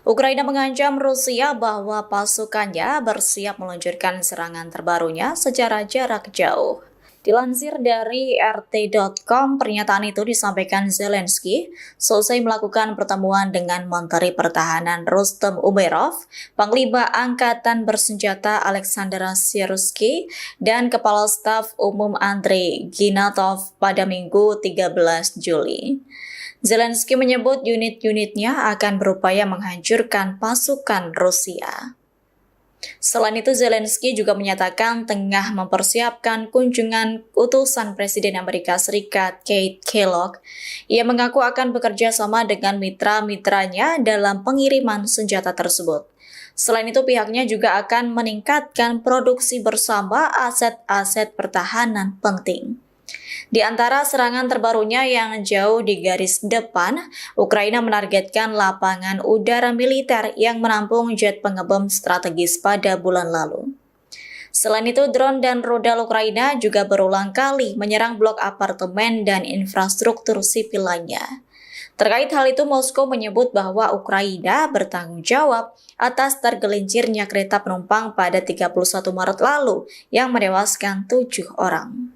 Ukraina mengancam Rusia bahwa pasukannya bersiap meluncurkan serangan terbarunya secara jarak jauh. Dilansir dari RT.com, pernyataan itu disampaikan Zelensky selesai melakukan pertemuan dengan Menteri Pertahanan Rustem Umerov, Panglima Angkatan Bersenjata Alexander Syrsky, dan Kepala Staf Umum Andrei Ginatov pada Minggu 13 Juli. Zelensky menyebut unit-unitnya akan berupaya menghancurkan pasukan Rusia. Selain itu, Zelensky juga menyatakan tengah mempersiapkan kunjungan utusan Presiden Amerika Serikat Keith Kellogg. Ia mengaku akan bekerja sama dengan mitra-mitranya dalam pengiriman senjata tersebut. Selain itu, pihaknya juga akan meningkatkan produksi bersama aset-aset pertahanan penting. Di antara serangan terbarunya yang jauh di garis depan, Ukraina menargetkan lapangan udara militer yang menampung jet pengebom strategis pada bulan lalu. Selain itu, drone dan rudal Ukraina juga berulang kali menyerang blok apartemen dan infrastruktur sipil lainnya. Terkait hal itu, Moskow menyebut bahwa Ukraina bertanggung jawab atas tergelincirnya kereta penumpang pada 31 Maret lalu yang menewaskan 7 orang.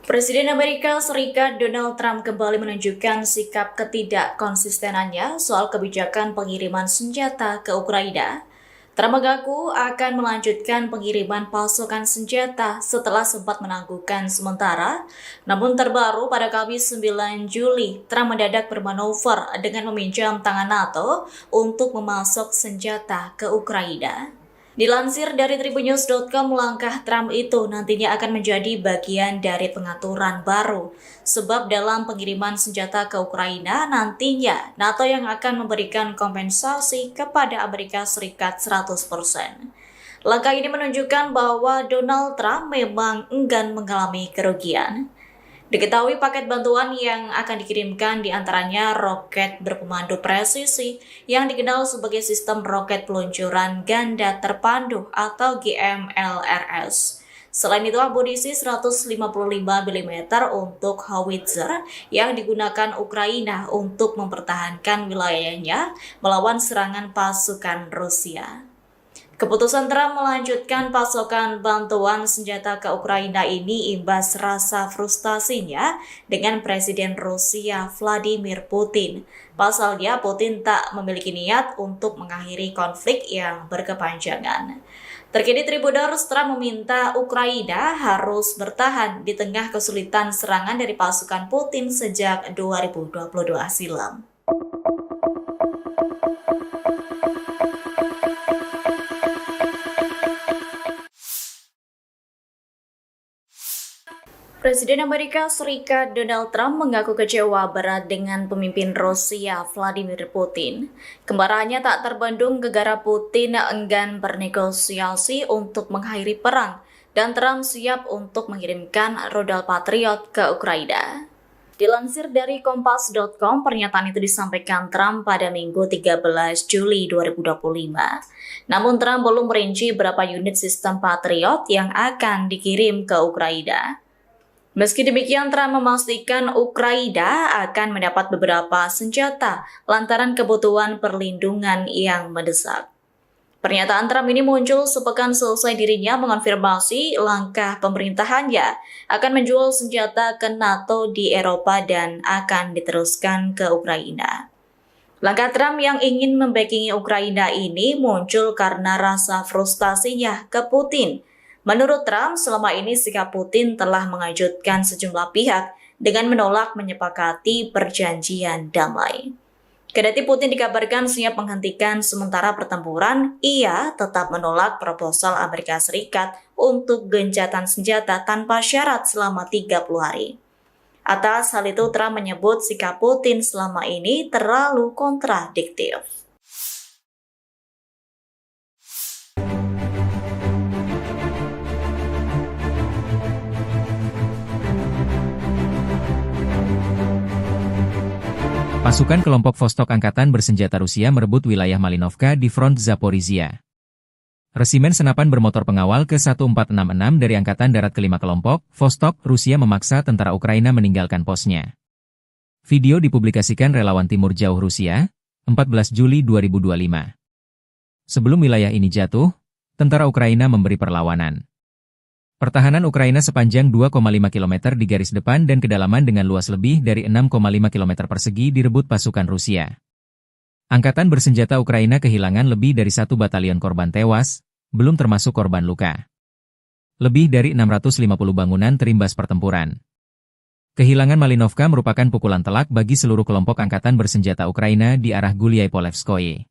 Presiden Amerika Serikat Donald Trump kembali menunjukkan sikap ketidakkonsistenannya soal kebijakan pengiriman senjata ke Ukraina. Trump mengaku akan melanjutkan pengiriman pasukan senjata setelah sempat menangguhkan sementara. Namun terbaru pada Kamis 9 Juli, Trump mendadak bermanuver dengan meminjam tangan NATO untuk memasok senjata ke Ukraina. Dilansir dari tribunnews.com, langkah Trump itu nantinya akan menjadi bagian dari pengaturan baru. Sebab dalam pengiriman senjata ke Ukraina, nantinya NATO yang akan memberikan kompensasi kepada Amerika Serikat 100%. Langkah ini menunjukkan bahwa Donald Trump memang enggan mengalami kerugian. Diketahui paket bantuan yang akan dikirimkan diantaranya roket berpemandu presisi yang dikenal sebagai sistem roket peluncuran ganda terpandu atau GMLRS. Selain itu, amunisi 155 mm untuk howitzer yang digunakan Ukraina untuk mempertahankan wilayahnya melawan serangan pasukan Rusia. Keputusan Trump melanjutkan pasokan bantuan senjata ke Ukraina ini imbas rasa frustasinya dengan Presiden Rusia Vladimir Putin. Pasalnya, Putin tak memiliki niat untuk mengakhiri konflik yang berkepanjangan. Terkini Tribuners, Trump meminta Ukraina harus bertahan di tengah kesulitan serangan dari pasukan Putin sejak 2022 silam. Presiden Amerika Serikat Donald Trump mengaku kecewa berat dengan pemimpin Rusia Vladimir Putin. Kemarahannya tak terbendung gegara Putin enggan bernegosiasi untuk mengakhiri perang dan Trump siap untuk mengirimkan rudal Patriot ke Ukraina. Dilansir dari Kompas.com, pernyataan itu disampaikan Trump pada Minggu 13 Juli 2025. Namun Trump belum merinci berapa unit sistem Patriot yang akan dikirim ke Ukraina. Meski demikian, Trump memastikan Ukraina akan mendapat beberapa senjata lantaran kebutuhan perlindungan yang mendesak. Pernyataan Trump ini muncul sepekan selesai dirinya mengonfirmasi langkah pemerintahannya akan menjual senjata ke NATO di Eropa dan akan diteruskan ke Ukraina. Langkah Trump yang ingin membackingi Ukraina ini muncul karena rasa frustasinya ke Putin. Menurut Trump, selama ini sikap Putin telah mengejutkan sejumlah pihak dengan menolak menyepakati perjanjian damai. Kendati Putin dikabarkan siap menghentikan sementara pertempuran, ia tetap menolak proposal Amerika Serikat untuk gencatan senjata tanpa syarat selama 30 hari. Atas hal itu, Trump menyebut sikap Putin selama ini terlalu kontradiktif. Pasukan kelompok Vostok Angkatan Bersenjata Rusia merebut wilayah Malinovka di front Zaporizhia. Resimen senapan bermotor pengawal ke-1466 dari Angkatan Darat ke-5 kelompok, Vostok, Rusia memaksa tentara Ukraina meninggalkan posnya. Video dipublikasikan relawan Timur Jauh Rusia, 14 Juli 2025. Sebelum wilayah ini jatuh, tentara Ukraina memberi perlawanan. Pertahanan Ukraina sepanjang 2,5 km di garis depan dan kedalaman dengan luas lebih dari 6,5 km persegi direbut pasukan Rusia. Angkatan bersenjata Ukraina kehilangan lebih dari 1 batalion korban tewas, belum termasuk korban luka. Lebih dari 650 bangunan terimbas pertempuran. Kehilangan Malinovka merupakan pukulan telak bagi seluruh kelompok angkatan bersenjata Ukraina di arah Gulyai-Polevskoye.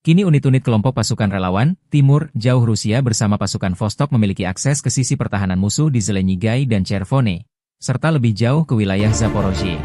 Kini unit-unit kelompok pasukan relawan, Timur, Jauh Rusia bersama pasukan Vostok memiliki akses ke sisi pertahanan musuh di Zelenyigai dan Chervone, serta lebih jauh ke wilayah Zaporozhye.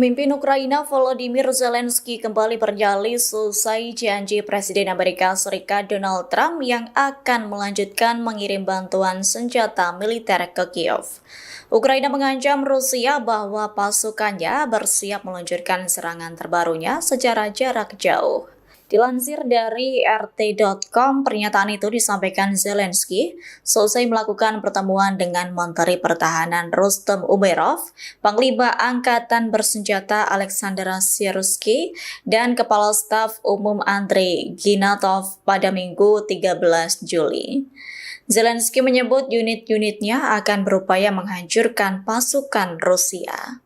Pemimpin Ukraina Volodymyr Zelensky kembali berdalih selesai janji Presiden Amerika Serikat Donald Trump yang akan melanjutkan mengirim bantuan senjata militer ke Kiev. Ukraina mengancam Rusia bahwa pasukannya bersiap meluncurkan serangan terbarunya secara jarak jauh. Dilansir dari RT.com, pernyataan itu disampaikan Zelensky selesai melakukan pertemuan dengan Menteri Pertahanan Rustem Umerov, Panglima Angkatan Bersenjata Alexander Syrskyi, dan Kepala Staf Umum Andrei Ginatov pada Minggu 13 Juli. Zelensky menyebut unit-unitnya akan berupaya menghancurkan pasukan Rusia.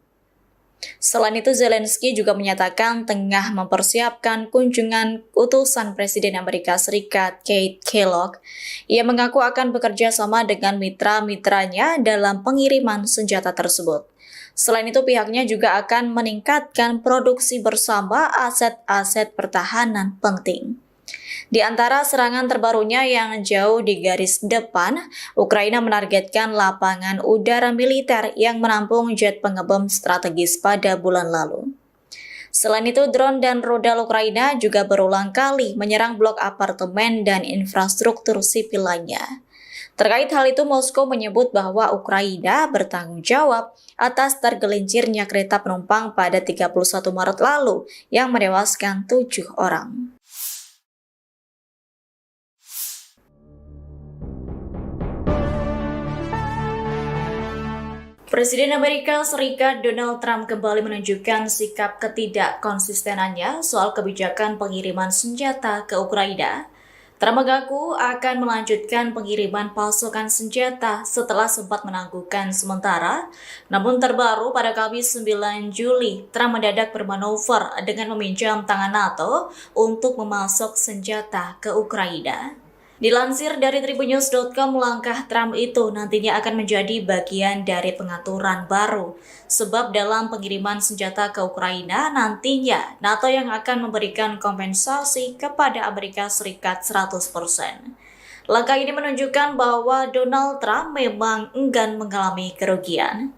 Selain itu, Zelensky juga menyatakan tengah mempersiapkan kunjungan utusan Presiden Amerika Serikat Keith Kellogg. Ia mengaku akan bekerja sama dengan mitra-mitranya dalam pengiriman senjata tersebut. Selain itu, pihaknya juga akan meningkatkan produksi bersama aset-aset pertahanan penting. Di antara serangan terbarunya yang jauh di garis depan, Ukraina menargetkan lapangan udara militer yang menampung jet pengebom strategis pada bulan lalu. Selain itu, drone dan rudal Ukraina juga berulang kali menyerang blok apartemen dan infrastruktur sipil lainnya. Terkait hal itu, Moskow menyebut bahwa Ukraina bertanggung jawab atas tergelincirnya kereta penumpang pada 31 Maret lalu yang menewaskan 7 orang. Presiden Amerika Serikat Donald Trump kembali menunjukkan sikap ketidakkonsistenannya soal kebijakan pengiriman senjata ke Ukraina. Trump mengaku akan melanjutkan pengiriman pasukan senjata setelah sempat menangguhkan sementara. Namun terbaru pada Kamis 9 Juli, Trump mendadak bermanuver dengan meminjam tangan NATO untuk memasok senjata ke Ukraina. Dilansir dari Tribunnews.com, langkah Trump itu nantinya akan menjadi bagian dari pengaturan baru. Sebab dalam pengiriman senjata ke Ukraina, nantinya NATO yang akan memberikan kompensasi kepada Amerika Serikat 100%. Langkah ini menunjukkan bahwa Donald Trump memang enggan mengalami kerugian.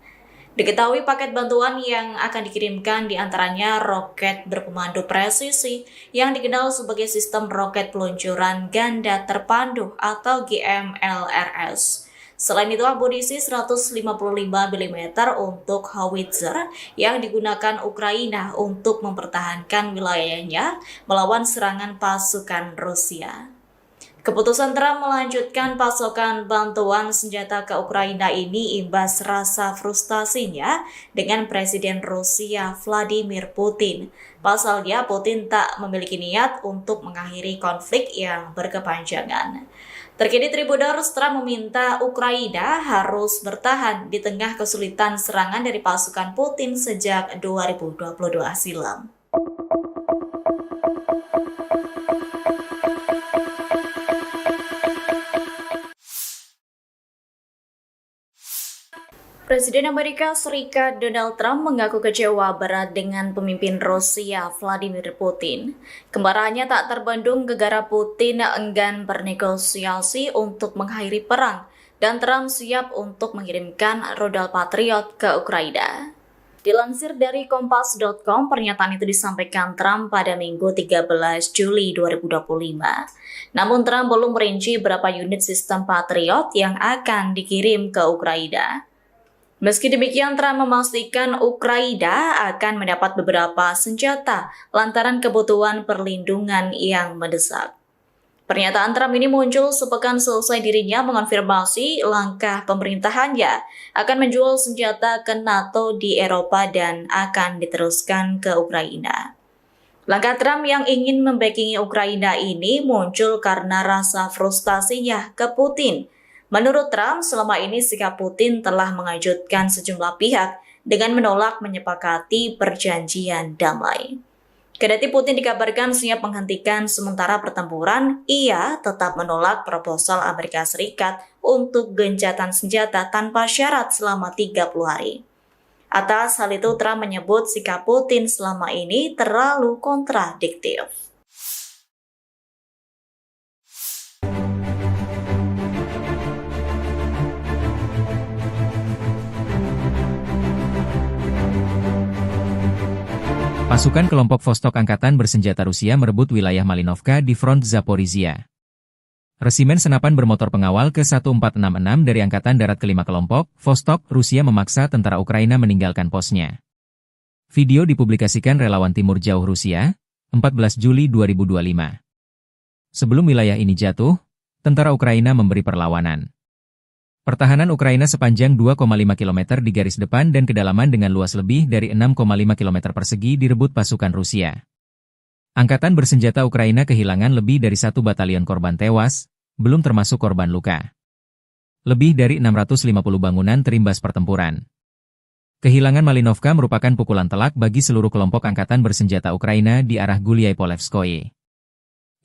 Diketahui paket bantuan yang akan dikirimkan diantaranya roket berpemandu presisi yang dikenal sebagai sistem roket peluncuran ganda terpandu atau GMLRS. Selain itu, amunisi 155 mm untuk howitzer yang digunakan Ukraina untuk mempertahankan wilayahnya melawan serangan pasukan Rusia. Keputusan Trump melanjutkan pasokan bantuan senjata ke Ukraina ini imbas rasa frustasinya dengan Presiden Rusia Vladimir Putin. Pasalnya, Putin tak memiliki niat untuk mengakhiri konflik yang berkepanjangan. Terkini Tribunnews, Trump meminta Ukraina harus bertahan di tengah kesulitan serangan dari pasukan Putin sejak 2022 silam. Presiden Amerika Serikat Donald Trump mengaku kecewa berat dengan pemimpin Rusia Vladimir Putin. Kemarahannya tak terbendung gara-gara Putin enggan bernegosiasi untuk mengakhiri perang dan Trump siap untuk mengirimkan rudal Patriot ke Ukraina. Dilansir dari Kompas.com, pernyataan itu disampaikan Trump pada Minggu 13 Juli 2025. Namun Trump belum merinci berapa unit sistem Patriot yang akan dikirim ke Ukraina. Meski demikian, Trump memastikan Ukraina akan mendapat beberapa senjata lantaran kebutuhan perlindungan yang mendesak. Pernyataan Trump ini muncul sepekan selesai dirinya mengonfirmasi langkah pemerintahannya akan menjual senjata ke NATO di Eropa dan akan diteruskan ke Ukraina. Langkah Trump yang ingin membackingi Ukraina ini muncul karena rasa frustasinya ke Putin. Menurut Trump, selama ini sikap Putin telah mengejutkan sejumlah pihak dengan menolak menyepakati perjanjian damai. Kendati Putin dikabarkan siap menghentikan sementara pertempuran, ia tetap menolak proposal Amerika Serikat untuk gencatan senjata tanpa syarat selama 30 hari. Atas hal itu, Trump menyebut sikap Putin selama ini terlalu kontradiktif. Pasukan kelompok Vostok Angkatan Bersenjata Rusia merebut wilayah Malinovka di front Zaporizhia. Resimen senapan bermotor pengawal ke-1466 dari Angkatan Darat ke-5 kelompok, Vostok, Rusia memaksa tentara Ukraina meninggalkan posnya. Video dipublikasikan relawan Timur Jauh Rusia, 14 Juli 2025. Sebelum wilayah ini jatuh, tentara Ukraina memberi perlawanan. Pertahanan Ukraina sepanjang 2,5 km di garis depan dan kedalaman dengan luas lebih dari 6,5 km persegi direbut pasukan Rusia. Angkatan bersenjata Ukraina kehilangan lebih dari 1 batalion korban tewas, belum termasuk korban luka. Lebih dari 650 bangunan terimbas pertempuran. Kehilangan Malinovka merupakan pukulan telak bagi seluruh kelompok angkatan bersenjata Ukraina di arah Guliai-Polevskoye.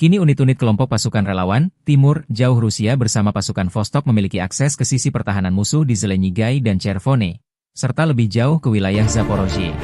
Kini unit-unit kelompok pasukan relawan, Timur, Jauh Rusia bersama pasukan Vostok memiliki akses ke sisi pertahanan musuh di Zelenyigai dan Chervone, serta lebih jauh ke wilayah Zaporozhye.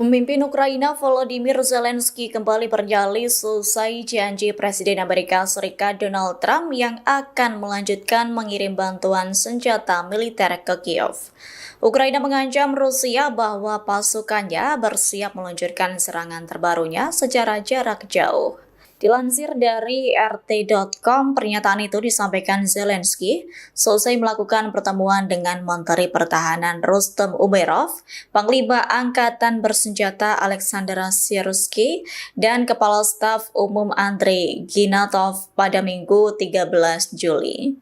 Pemimpin Ukraina Volodymyr Zelensky kembali berdalih selesai janji Presiden Amerika Serikat Donald Trump yang akan melanjutkan mengirim bantuan senjata militer ke Kiev. Ukraina mengancam Rusia bahwa pasukannya bersiap meluncurkan serangan terbarunya secara jarak jauh. Dilansir dari RT.com, pernyataan itu disampaikan Zelensky selesai melakukan pertemuan dengan Menteri Pertahanan Rustem Umerov, Panglima Angkatan Bersenjata Alexander Syrskyi, dan Kepala Staf Umum Andrei Ginatov pada Minggu 13 Juli.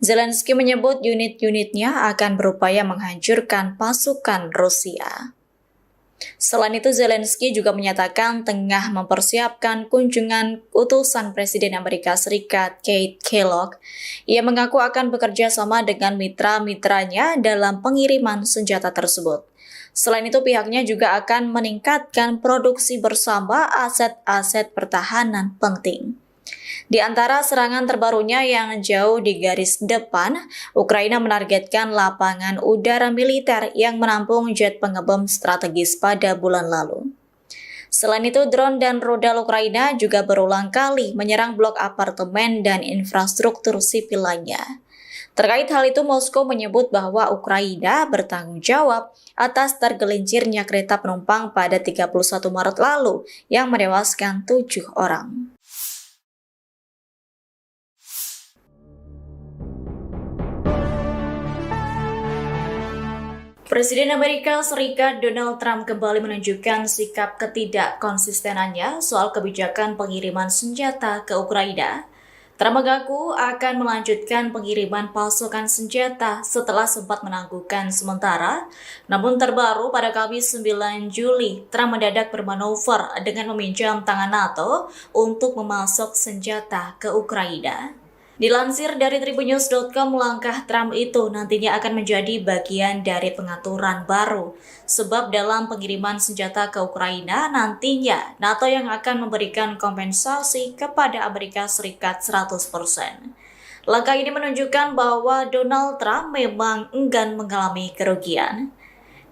Zelensky menyebut unit-unitnya akan berupaya menghancurkan pasukan Rusia. Selain itu, Zelensky juga menyatakan tengah mempersiapkan kunjungan utusan Presiden Amerika Serikat Keith Kellogg. Ia mengaku akan bekerja sama dengan mitra-mitranya dalam pengiriman senjata tersebut. Selain itu, pihaknya juga akan meningkatkan produksi bersama aset-aset pertahanan penting. Di antara serangan terbarunya yang jauh di garis depan, Ukraina menargetkan lapangan udara militer yang menampung jet pengebom strategis pada bulan lalu. Selain itu, drone dan rudal Ukraina juga berulang kali menyerang blok apartemen dan infrastruktur sipil lainnya. Terkait hal itu, Moskow menyebut bahwa Ukraina bertanggung jawab atas tergelincirnya kereta penumpang pada 31 Maret lalu yang menewaskan 7 orang. Presiden Amerika Serikat Donald Trump kembali menunjukkan sikap ketidakkonsistenannya soal kebijakan pengiriman senjata ke Ukraina. Trump mengaku akan melanjutkan pengiriman pasukan senjata setelah sempat menangguhkan sementara. Namun terbaru pada Kamis 9 Juli, Trump mendadak bermanuver dengan meminjam tangan NATO untuk memasok senjata ke Ukraina. Dilansir dari tribunnews.com, langkah Trump itu nantinya akan menjadi bagian dari pengaturan baru. Sebab dalam pengiriman senjata ke Ukraina, nantinya NATO yang akan memberikan kompensasi kepada Amerika Serikat 100%. Langkah ini menunjukkan bahwa Donald Trump memang enggan mengalami kerugian.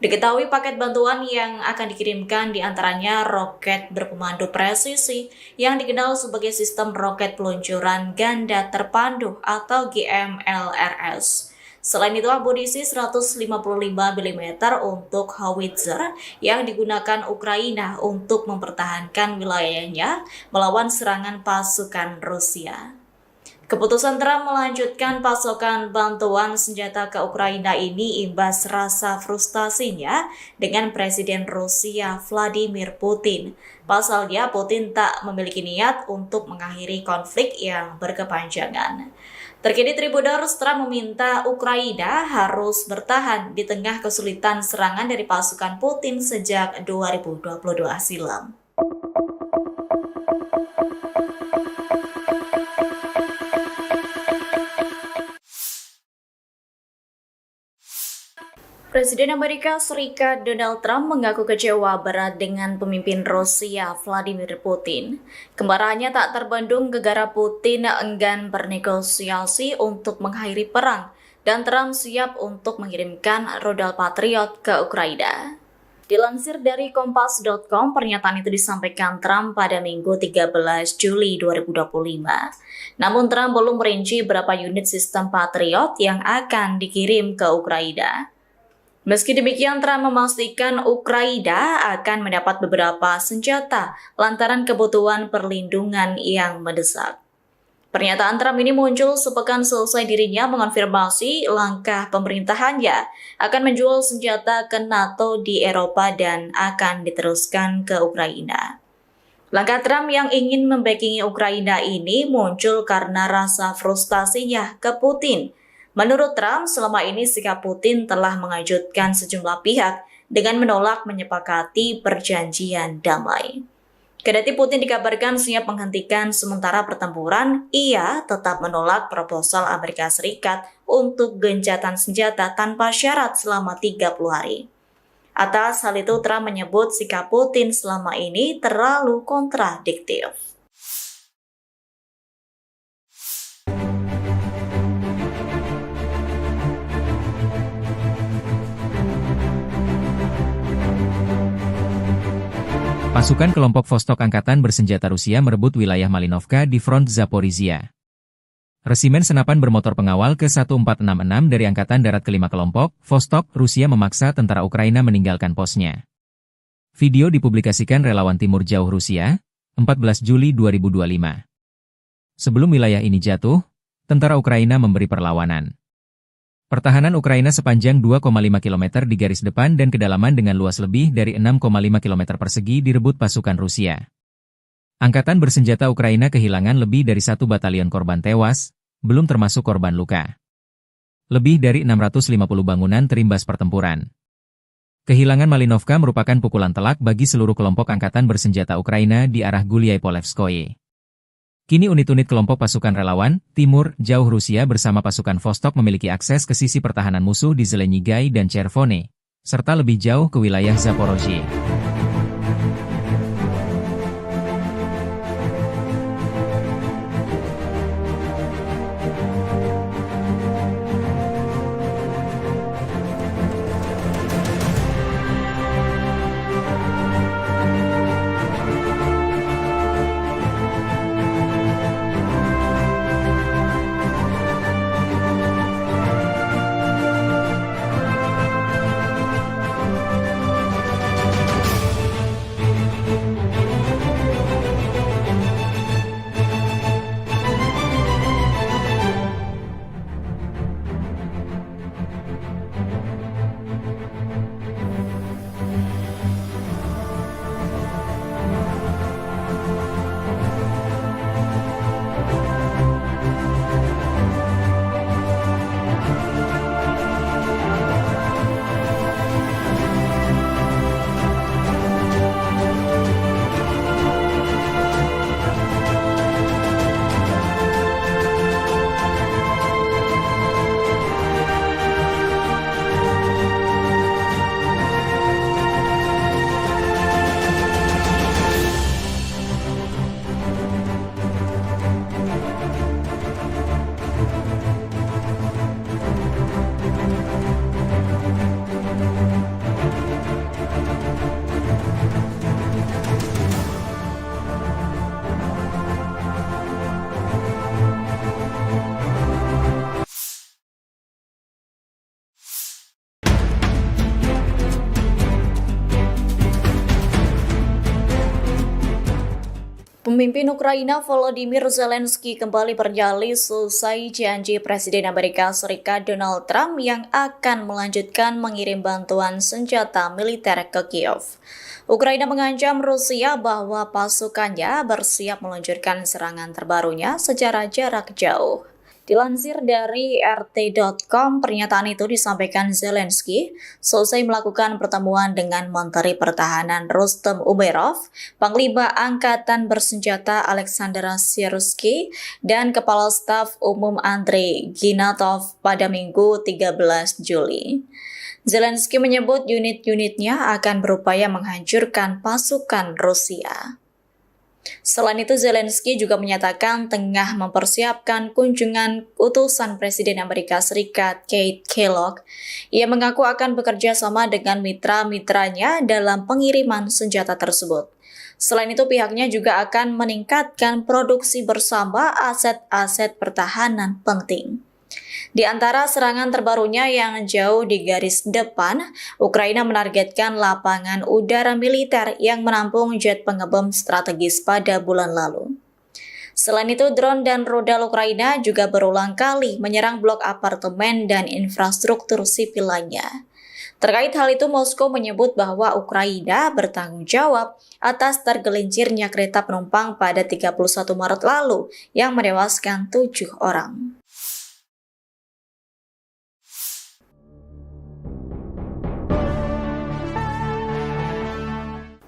Diketahui paket bantuan yang akan dikirimkan diantaranya roket berpemandu presisi yang dikenal sebagai sistem roket peluncuran ganda terpandu atau GMLRS. Selain itu, amunisi 155 mm untuk howitzer yang digunakan Ukraina untuk mempertahankan wilayahnya melawan serangan pasukan Rusia. Keputusan Trump melanjutkan pasokan bantuan senjata ke Ukraina ini imbas rasa frustasinya dengan Presiden Rusia Vladimir Putin. Pasalnya, Putin tak memiliki niat untuk mengakhiri konflik yang berkepanjangan. Terkini Tribuners, Trump meminta Ukraina harus bertahan di tengah kesulitan serangan dari pasukan Putin sejak 2022 silam. Presiden Amerika Serikat Donald Trump mengaku kecewa berat dengan pemimpin Rusia Vladimir Putin. Kemarahannya tak terbendung gegara Putin enggan bernegosiasi untuk mengakhiri perang dan Trump siap untuk mengirimkan rudal Patriot ke Ukraina. Dilansir dari Kompas.com, pernyataan itu disampaikan Trump pada Minggu 13 Juli 2025. Namun Trump belum merinci berapa unit sistem Patriot yang akan dikirim ke Ukraina. Meski demikian, Trump memastikan Ukraina akan mendapat beberapa senjata lantaran kebutuhan perlindungan yang mendesak. Pernyataan Trump ini muncul sepekan selesai dirinya mengonfirmasi langkah pemerintahannya akan menjual senjata ke NATO di Eropa dan akan diteruskan ke Ukraina. Langkah Trump yang ingin membackingi Ukraina ini muncul karena rasa frustasinya ke Putin. Menurut Trump, selama ini sikap Putin telah mengejutkan sejumlah pihak dengan menolak menyepakati perjanjian damai. Kendati Putin dikabarkan siap menghentikan sementara pertempuran, ia tetap menolak proposal Amerika Serikat untuk gencatan senjata tanpa syarat selama 30 hari. Atas hal itu, Trump menyebut sikap Putin selama ini terlalu kontradiktif. Pasukan kelompok Vostok Angkatan Bersenjata Rusia merebut wilayah Malinovka di front Zaporizhia. Resimen senapan bermotor pengawal ke-1466 dari Angkatan Darat ke-5 kelompok, Vostok, Rusia memaksa tentara Ukraina meninggalkan posnya. Video dipublikasikan relawan Timur Jauh Rusia, 14 Juli 2025. Sebelum wilayah ini jatuh, tentara Ukraina memberi perlawanan. Pertahanan Ukraina sepanjang 2,5 km di garis depan dan kedalaman dengan luas lebih dari 6,5 km persegi direbut pasukan Rusia. Angkatan bersenjata Ukraina kehilangan lebih dari 1 batalion korban tewas, belum termasuk korban luka. Lebih dari 650 bangunan terimbas pertempuran. Kehilangan Malinovka merupakan pukulan telak bagi seluruh kelompok angkatan bersenjata Ukraina di arah Gulyai-Polevskoye. Kini unit-unit kelompok pasukan relawan, Timur, Jauh Rusia bersama pasukan Vostok memiliki akses ke sisi pertahanan musuh di Zelenyigai dan Chervone, serta lebih jauh ke wilayah Zaporozhye. Pemimpin Ukraina Volodymyr Zelensky kembali bernyali selesai janji Presiden Amerika Serikat Donald Trump yang akan melanjutkan mengirim bantuan senjata militer ke Kiev. Ukraina mengancam Rusia bahwa pasukannya bersiap meluncurkan serangan terbarunya secara jarak jauh. Dilansir dari RT.com, pernyataan itu disampaikan Zelensky selesai melakukan pertemuan dengan Menteri Pertahanan Rustem Umerov, Panglima Angkatan Bersenjata Alexander Syrskyi, dan Kepala Staf Umum Andrei Ginatov pada Minggu 13 Juli. Zelensky menyebut unit-unitnya akan berupaya menghancurkan pasukan Rusia. Selain itu, Zelensky juga menyatakan tengah mempersiapkan kunjungan utusan Presiden Amerika Serikat Keith Kellogg. Ia mengaku akan bekerja sama dengan mitra-mitranya dalam pengiriman senjata tersebut. Selain itu, pihaknya juga akan meningkatkan produksi bersama aset-aset pertahanan penting. Di antara serangan terbarunya yang jauh di garis depan, Ukraina menargetkan lapangan udara militer yang menampung jet pengebom strategis pada bulan lalu. Selain itu, drone dan rudal Ukraina juga berulang kali menyerang blok apartemen dan infrastruktur sipil lainnya. Terkait hal itu, Moskow menyebut bahwa Ukraina bertanggung jawab atas tergelincirnya kereta penumpang pada 31 Maret lalu yang menewaskan 7 orang.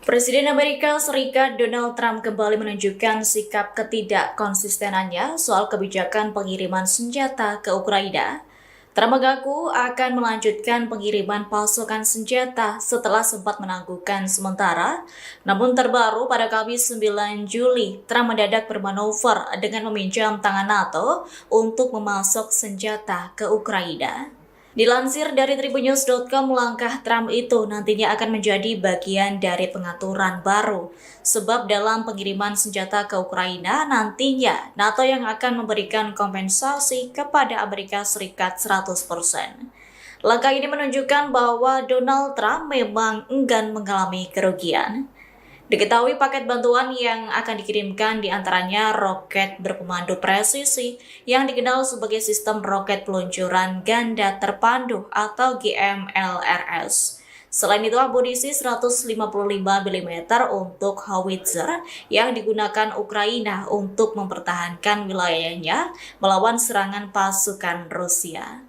Presiden Amerika Serikat Donald Trump kembali menunjukkan sikap ketidakkonsistenannya soal kebijakan pengiriman senjata ke Ukraina. Trump mengaku akan melanjutkan pengiriman pasukan senjata setelah sempat menangguhkan sementara. Namun terbaru pada Kamis 9 Juli, Trump mendadak bermanuver dengan meminjam tangan NATO untuk memasok senjata ke Ukraina. Dilansir dari Tribunnews.com, langkah Trump itu nantinya akan menjadi bagian dari pengaturan baru. Sebab dalam pengiriman senjata ke Ukraina, nantinya NATO yang akan memberikan kompensasi kepada Amerika Serikat 100%. Langkah ini menunjukkan bahwa Donald Trump memang enggan mengalami kerugian. Diketahui paket bantuan yang akan dikirimkan diantaranya roket berpemandu presisi yang dikenal sebagai sistem roket peluncuran ganda terpandu atau GMLRS. Selain itu, amunisi 155 mm untuk howitzer yang digunakan Ukraina untuk mempertahankan wilayahnya melawan serangan pasukan Rusia.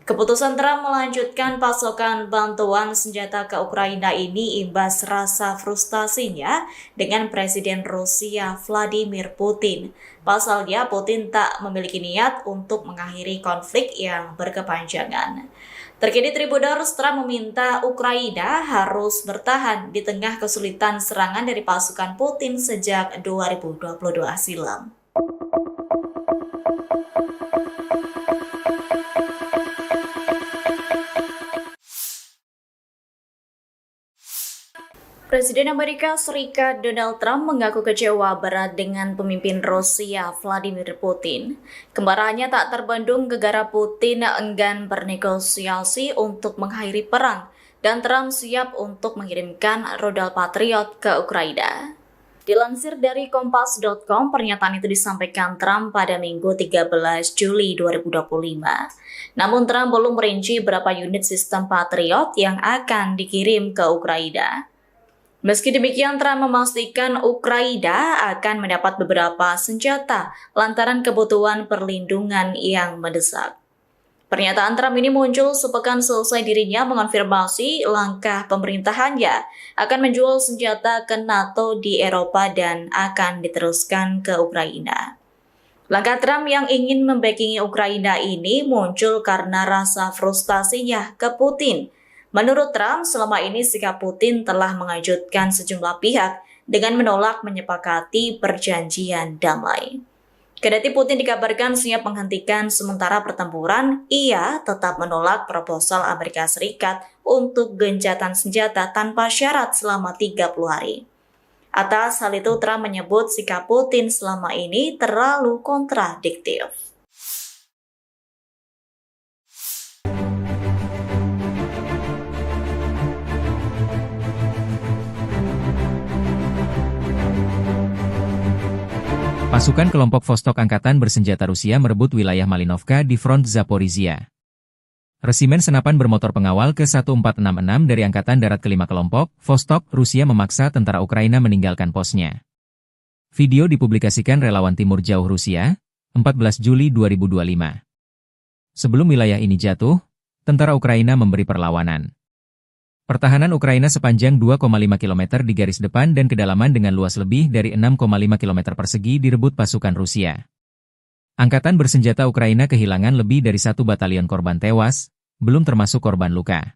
Keputusan Trump melanjutkan pasokan bantuan senjata ke Ukraina ini imbas rasa frustasinya dengan Presiden Rusia Vladimir Putin. Pasalnya, Putin tak memiliki niat untuk mengakhiri konflik yang berkepanjangan. Terkini Tribunnews, Trump meminta Ukraina harus bertahan di tengah kesulitan serangan dari pasukan Putin sejak 2022 silam. Presiden Amerika Serikat Donald Trump mengaku kecewa berat dengan pemimpin Rusia Vladimir Putin. Kemarahannya tak terbendung gegara Putin enggan bernegosiasi untuk mengakhiri perang dan Trump siap untuk mengirimkan rudal Patriot ke Ukraina. Dilansir dari Kompas.com, pernyataan itu disampaikan Trump pada Minggu 13 Juli 2025. Namun Trump belum merinci berapa unit sistem Patriot yang akan dikirim ke Ukraina. Meski demikian, Trump memastikan Ukraina akan mendapat beberapa senjata lantaran kebutuhan perlindungan yang mendesak. Pernyataan Trump ini muncul sepekan selesai dirinya mengonfirmasi langkah pemerintahannya akan menjual senjata ke NATO di Eropa dan akan diteruskan ke Ukraina. Langkah Trump yang ingin membackingi Ukraina ini muncul karena rasa frustasinya ke Putin. Menurut Trump, selama ini sikap Putin telah mengejutkan sejumlah pihak dengan menolak menyepakati perjanjian damai. Kendati Putin dikabarkan siap menghentikan sementara pertempuran, ia tetap menolak proposal Amerika Serikat untuk gencatan senjata tanpa syarat selama 30 hari. Atas hal itu, Trump menyebut sikap Putin selama ini terlalu kontradiktif. Pasukan kelompok Vostok Angkatan Bersenjata Rusia merebut wilayah Malinovka di front Zaporizhia. Resimen senapan bermotor pengawal ke-1466 dari Angkatan Darat ke-5 kelompok, Vostok, Rusia memaksa tentara Ukraina meninggalkan posnya. Video dipublikasikan relawan Timur Jauh Rusia, 14 Juli 2025. Sebelum wilayah ini jatuh, tentara Ukraina memberi perlawanan. Pertahanan Ukraina sepanjang 2,5 km di garis depan dan kedalaman dengan luas lebih dari 6,5 km persegi direbut pasukan Rusia. Angkatan bersenjata Ukraina kehilangan lebih dari 1 batalion korban tewas, belum termasuk korban luka.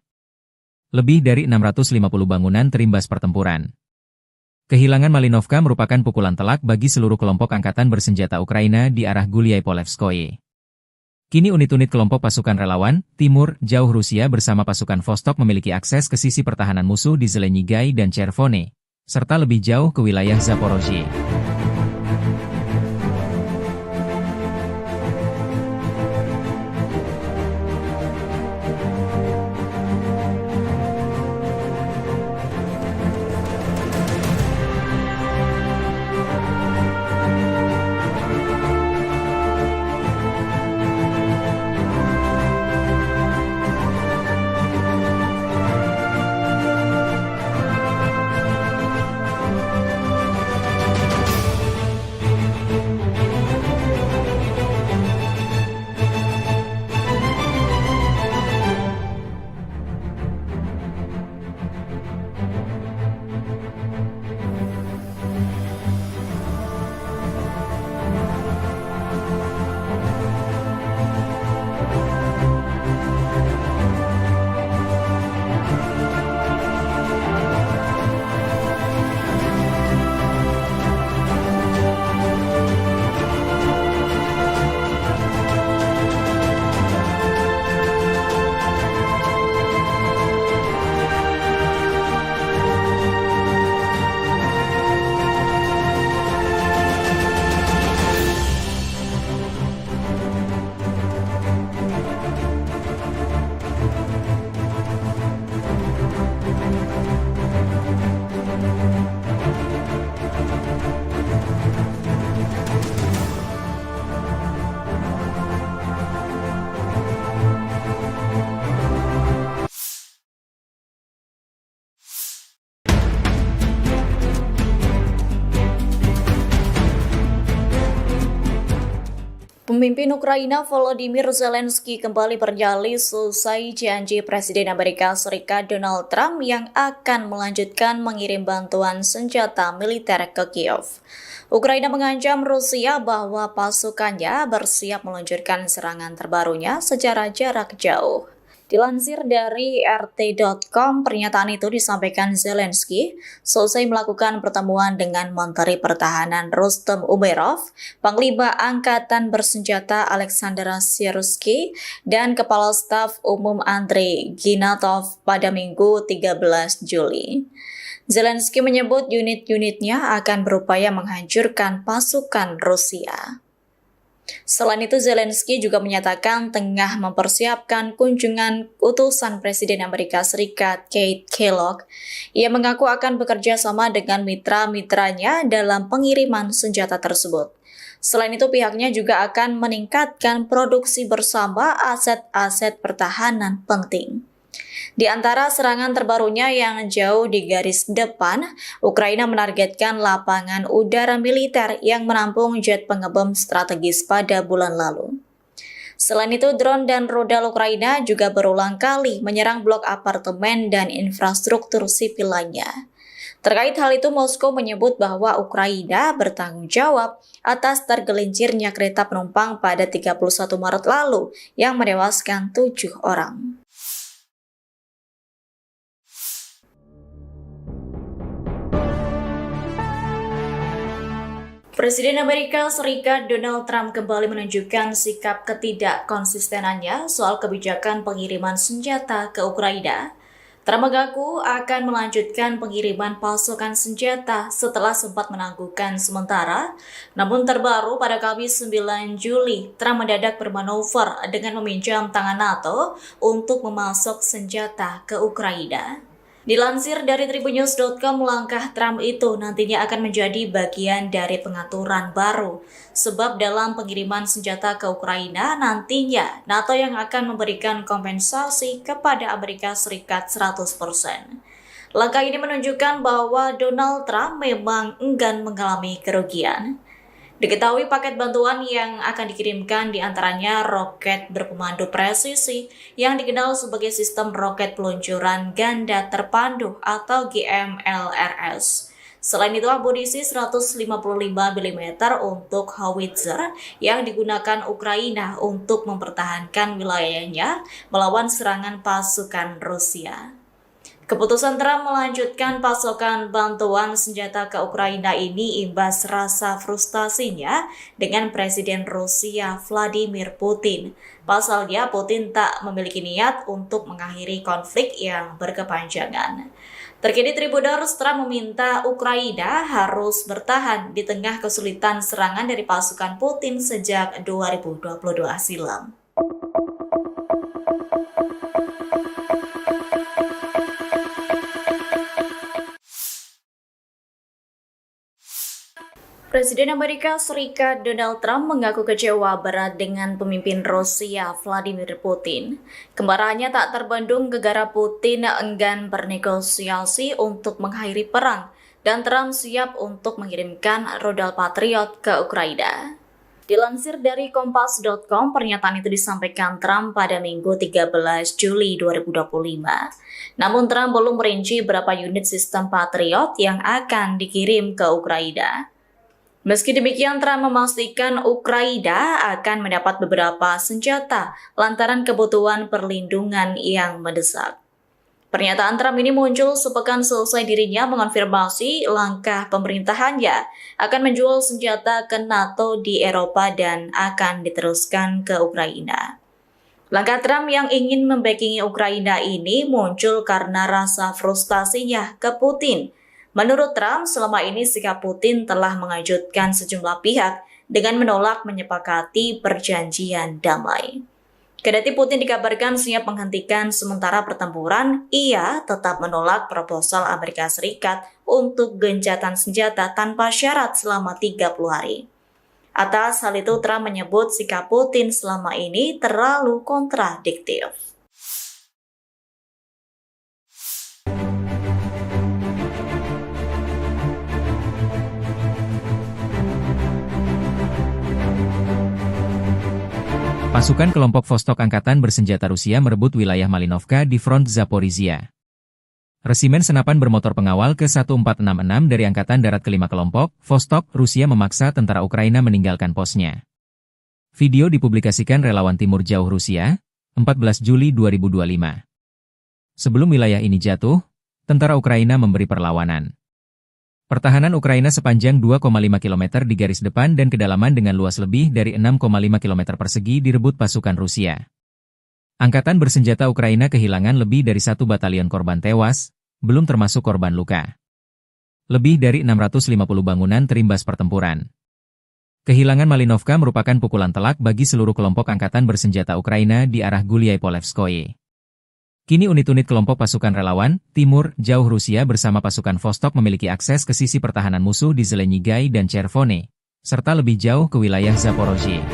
Lebih dari 650 bangunan terimbas pertempuran. Kehilangan Malinovka merupakan pukulan telak bagi seluruh kelompok angkatan bersenjata Ukraina di arah Gulyai-Polevskoye. Kini unit-unit kelompok pasukan relawan, Timur, Jauh Rusia bersama pasukan Vostok memiliki akses ke sisi pertahanan musuh di Zelenyigai dan Chervone, serta lebih jauh ke wilayah Zaporozhye. Pemimpin Ukraina Volodymyr Zelensky kembali bernyali selesai janji Presiden Amerika Serikat Donald Trump yang akan melanjutkan mengirim bantuan senjata militer ke Kiev. Ukraina mengancam Rusia bahwa pasukannya bersiap meluncurkan serangan terbarunya secara jarak jauh. Dilansir dari RT.com, pernyataan itu disampaikan Zelensky selesai melakukan pertemuan dengan Menteri Pertahanan Rustem Umerov, Panglima Angkatan Bersenjata Alexander Syrskyi, dan Kepala Staf Umum Andrei Ginatov pada Minggu 13 Juli. Zelensky menyebut unit-unitnya akan berupaya menghancurkan pasukan Rusia. Selain itu, Zelensky juga menyatakan tengah mempersiapkan kunjungan utusan Presiden Amerika Serikat Keith Kellogg. Ia mengaku akan bekerja sama dengan mitra-mitranya dalam pengiriman senjata tersebut. Selain itu, pihaknya juga akan meningkatkan produksi bersama aset-aset pertahanan penting. Di antara serangan terbarunya yang jauh di garis depan, Ukraina menargetkan lapangan udara militer yang menampung jet pengebom strategis pada bulan lalu. Selain itu, drone dan rudal Ukraina juga berulang kali menyerang blok apartemen dan infrastruktur sipil lainnya. Terkait hal itu, Moskow menyebut bahwa Ukraina bertanggung jawab atas tergelincirnya kereta penumpang pada 31 Maret lalu yang menewaskan 7 orang. Presiden Amerika Serikat Donald Trump kembali menunjukkan sikap ketidakkonsistenannya soal kebijakan pengiriman senjata ke Ukraina. Trump mengaku akan melanjutkan pengiriman pasukan senjata setelah sempat menangguhkan sementara. Namun terbaru pada Kamis 9 Juli, Trump mendadak bermanuver dengan meminjam tangan NATO untuk memasok senjata ke Ukraina. Dilansir dari tribunnews.com, langkah Trump itu nantinya akan menjadi bagian dari pengaturan baru. Sebab dalam pengiriman senjata ke Ukraina, nantinya NATO yang akan memberikan kompensasi kepada Amerika Serikat 100%. Langkah ini menunjukkan bahwa Donald Trump memang enggan mengalami kerugian. Diketahui paket bantuan yang akan dikirimkan diantaranya roket berpemandu presisi yang dikenal sebagai sistem roket peluncuran ganda terpandu atau GMLRS. Selain itu, amunisi 155 mm untuk howitzer yang digunakan Ukraina untuk mempertahankan wilayahnya melawan serangan pasukan Rusia. Keputusan Trump melanjutkan pasokan bantuan senjata ke Ukraina ini imbas rasa frustasinya dengan Presiden Rusia Vladimir Putin. Pasalnya, Putin tak memiliki niat untuk mengakhiri konflik yang berkepanjangan. Terkini Tribunnews, Trump meminta Ukraina harus bertahan di tengah kesulitan serangan dari pasukan Putin sejak 2022 silam. Presiden Amerika Serikat Donald Trump mengaku kecewa berat dengan pemimpin Rusia Vladimir Putin. Kemarahannya tak terbendung gegara Putin enggan bernegosiasi untuk mengakhiri perang dan Trump siap untuk mengirimkan rudal Patriot ke Ukraina. Dilansir dari Kompas.com, pernyataan itu disampaikan Trump pada Minggu 13 Juli 2025. Namun Trump belum merinci berapa unit sistem Patriot yang akan dikirim ke Ukraina. Meski demikian, Trump memastikan Ukraina akan mendapat beberapa senjata lantaran kebutuhan perlindungan yang mendesak. Pernyataan Trump ini muncul sepekan selesai dirinya mengonfirmasi langkah pemerintahannya akan menjual senjata ke NATO di Eropa dan akan diteruskan ke Ukraina. Langkah Trump yang ingin membackingi Ukraina ini muncul karena rasa frustasinya ke Putin. Menurut Trump, selama ini sikap Putin telah mengejutkan sejumlah pihak dengan menolak menyepakati perjanjian damai. Kendati Putin dikabarkan siap menghentikan sementara pertempuran, ia tetap menolak proposal Amerika Serikat untuk gencatan senjata tanpa syarat selama 30 hari. Atas hal itu, Trump menyebut sikap Putin selama ini terlalu kontradiktif. Pasukan kelompok Vostok Angkatan Bersenjata Rusia merebut wilayah Malinovka di front Zaporizhia. Resimen senapan bermotor pengawal ke-1466 dari Angkatan Darat ke-5 kelompok, Vostok, Rusia memaksa tentara Ukraina meninggalkan posnya. Video dipublikasikan relawan Timur Jauh Rusia, 14 Juli 2025. Sebelum wilayah ini jatuh, tentara Ukraina memberi perlawanan. Pertahanan Ukraina sepanjang 2,5 km di garis depan dan kedalaman dengan luas lebih dari 6,5 km persegi direbut pasukan Rusia. Angkatan bersenjata Ukraina kehilangan lebih dari 1 batalion korban tewas, belum termasuk korban luka. Lebih dari 650 bangunan terimbas pertempuran. Kehilangan Malinovka merupakan pukulan telak bagi seluruh kelompok angkatan bersenjata Ukraina di arah Gulyai-Polevskoye. Kini unit-unit kelompok pasukan relawan, Timur, Jauh Rusia bersama pasukan Vostok memiliki akses ke sisi pertahanan musuh di Zelenyigai dan Chervone, serta lebih jauh ke wilayah Zaporozhye.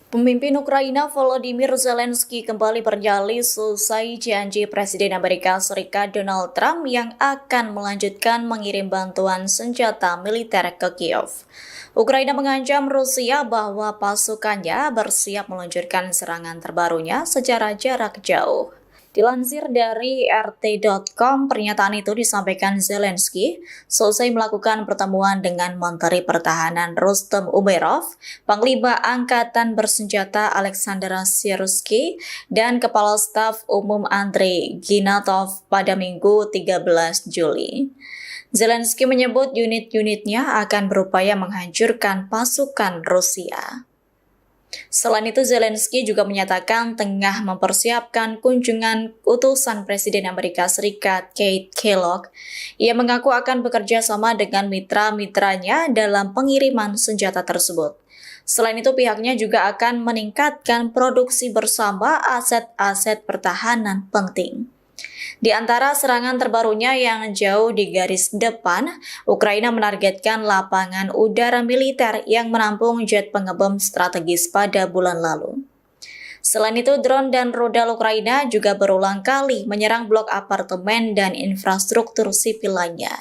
Pemimpin Ukraina Volodymyr Zelensky kembali bernyali selesai janji Presiden Amerika Serikat Donald Trump yang akan melanjutkan mengirim bantuan senjata militer ke Kiev. Ukraina mengancam Rusia bahwa pasukannya bersiap meluncurkan serangan terbarunya secara jarak jauh. Dilansir dari RT.com, pernyataan itu disampaikan Zelensky selesai melakukan pertemuan dengan Menteri Pertahanan Rustem Umerov, Panglima Angkatan Bersenjata Alexander Syrskyi, dan Kepala Staf Umum Andrei Ginatov pada Minggu 13 Juli. Zelensky menyebut unit-unitnya akan berupaya menghancurkan pasukan Rusia. Selain itu, Zelensky juga menyatakan tengah mempersiapkan kunjungan utusan Presiden Amerika Serikat Keith Kellogg. Ia mengaku akan bekerja sama dengan mitra-mitranya dalam pengiriman senjata tersebut. Selain itu, pihaknya juga akan meningkatkan produksi bersama aset-aset pertahanan penting. Di antara serangan terbarunya yang jauh di garis depan, Ukraina menargetkan lapangan udara militer yang menampung jet pengebom strategis pada bulan lalu. Selain itu, drone dan rudal Ukraina juga berulang kali menyerang blok apartemen dan infrastruktur sipil lainnya.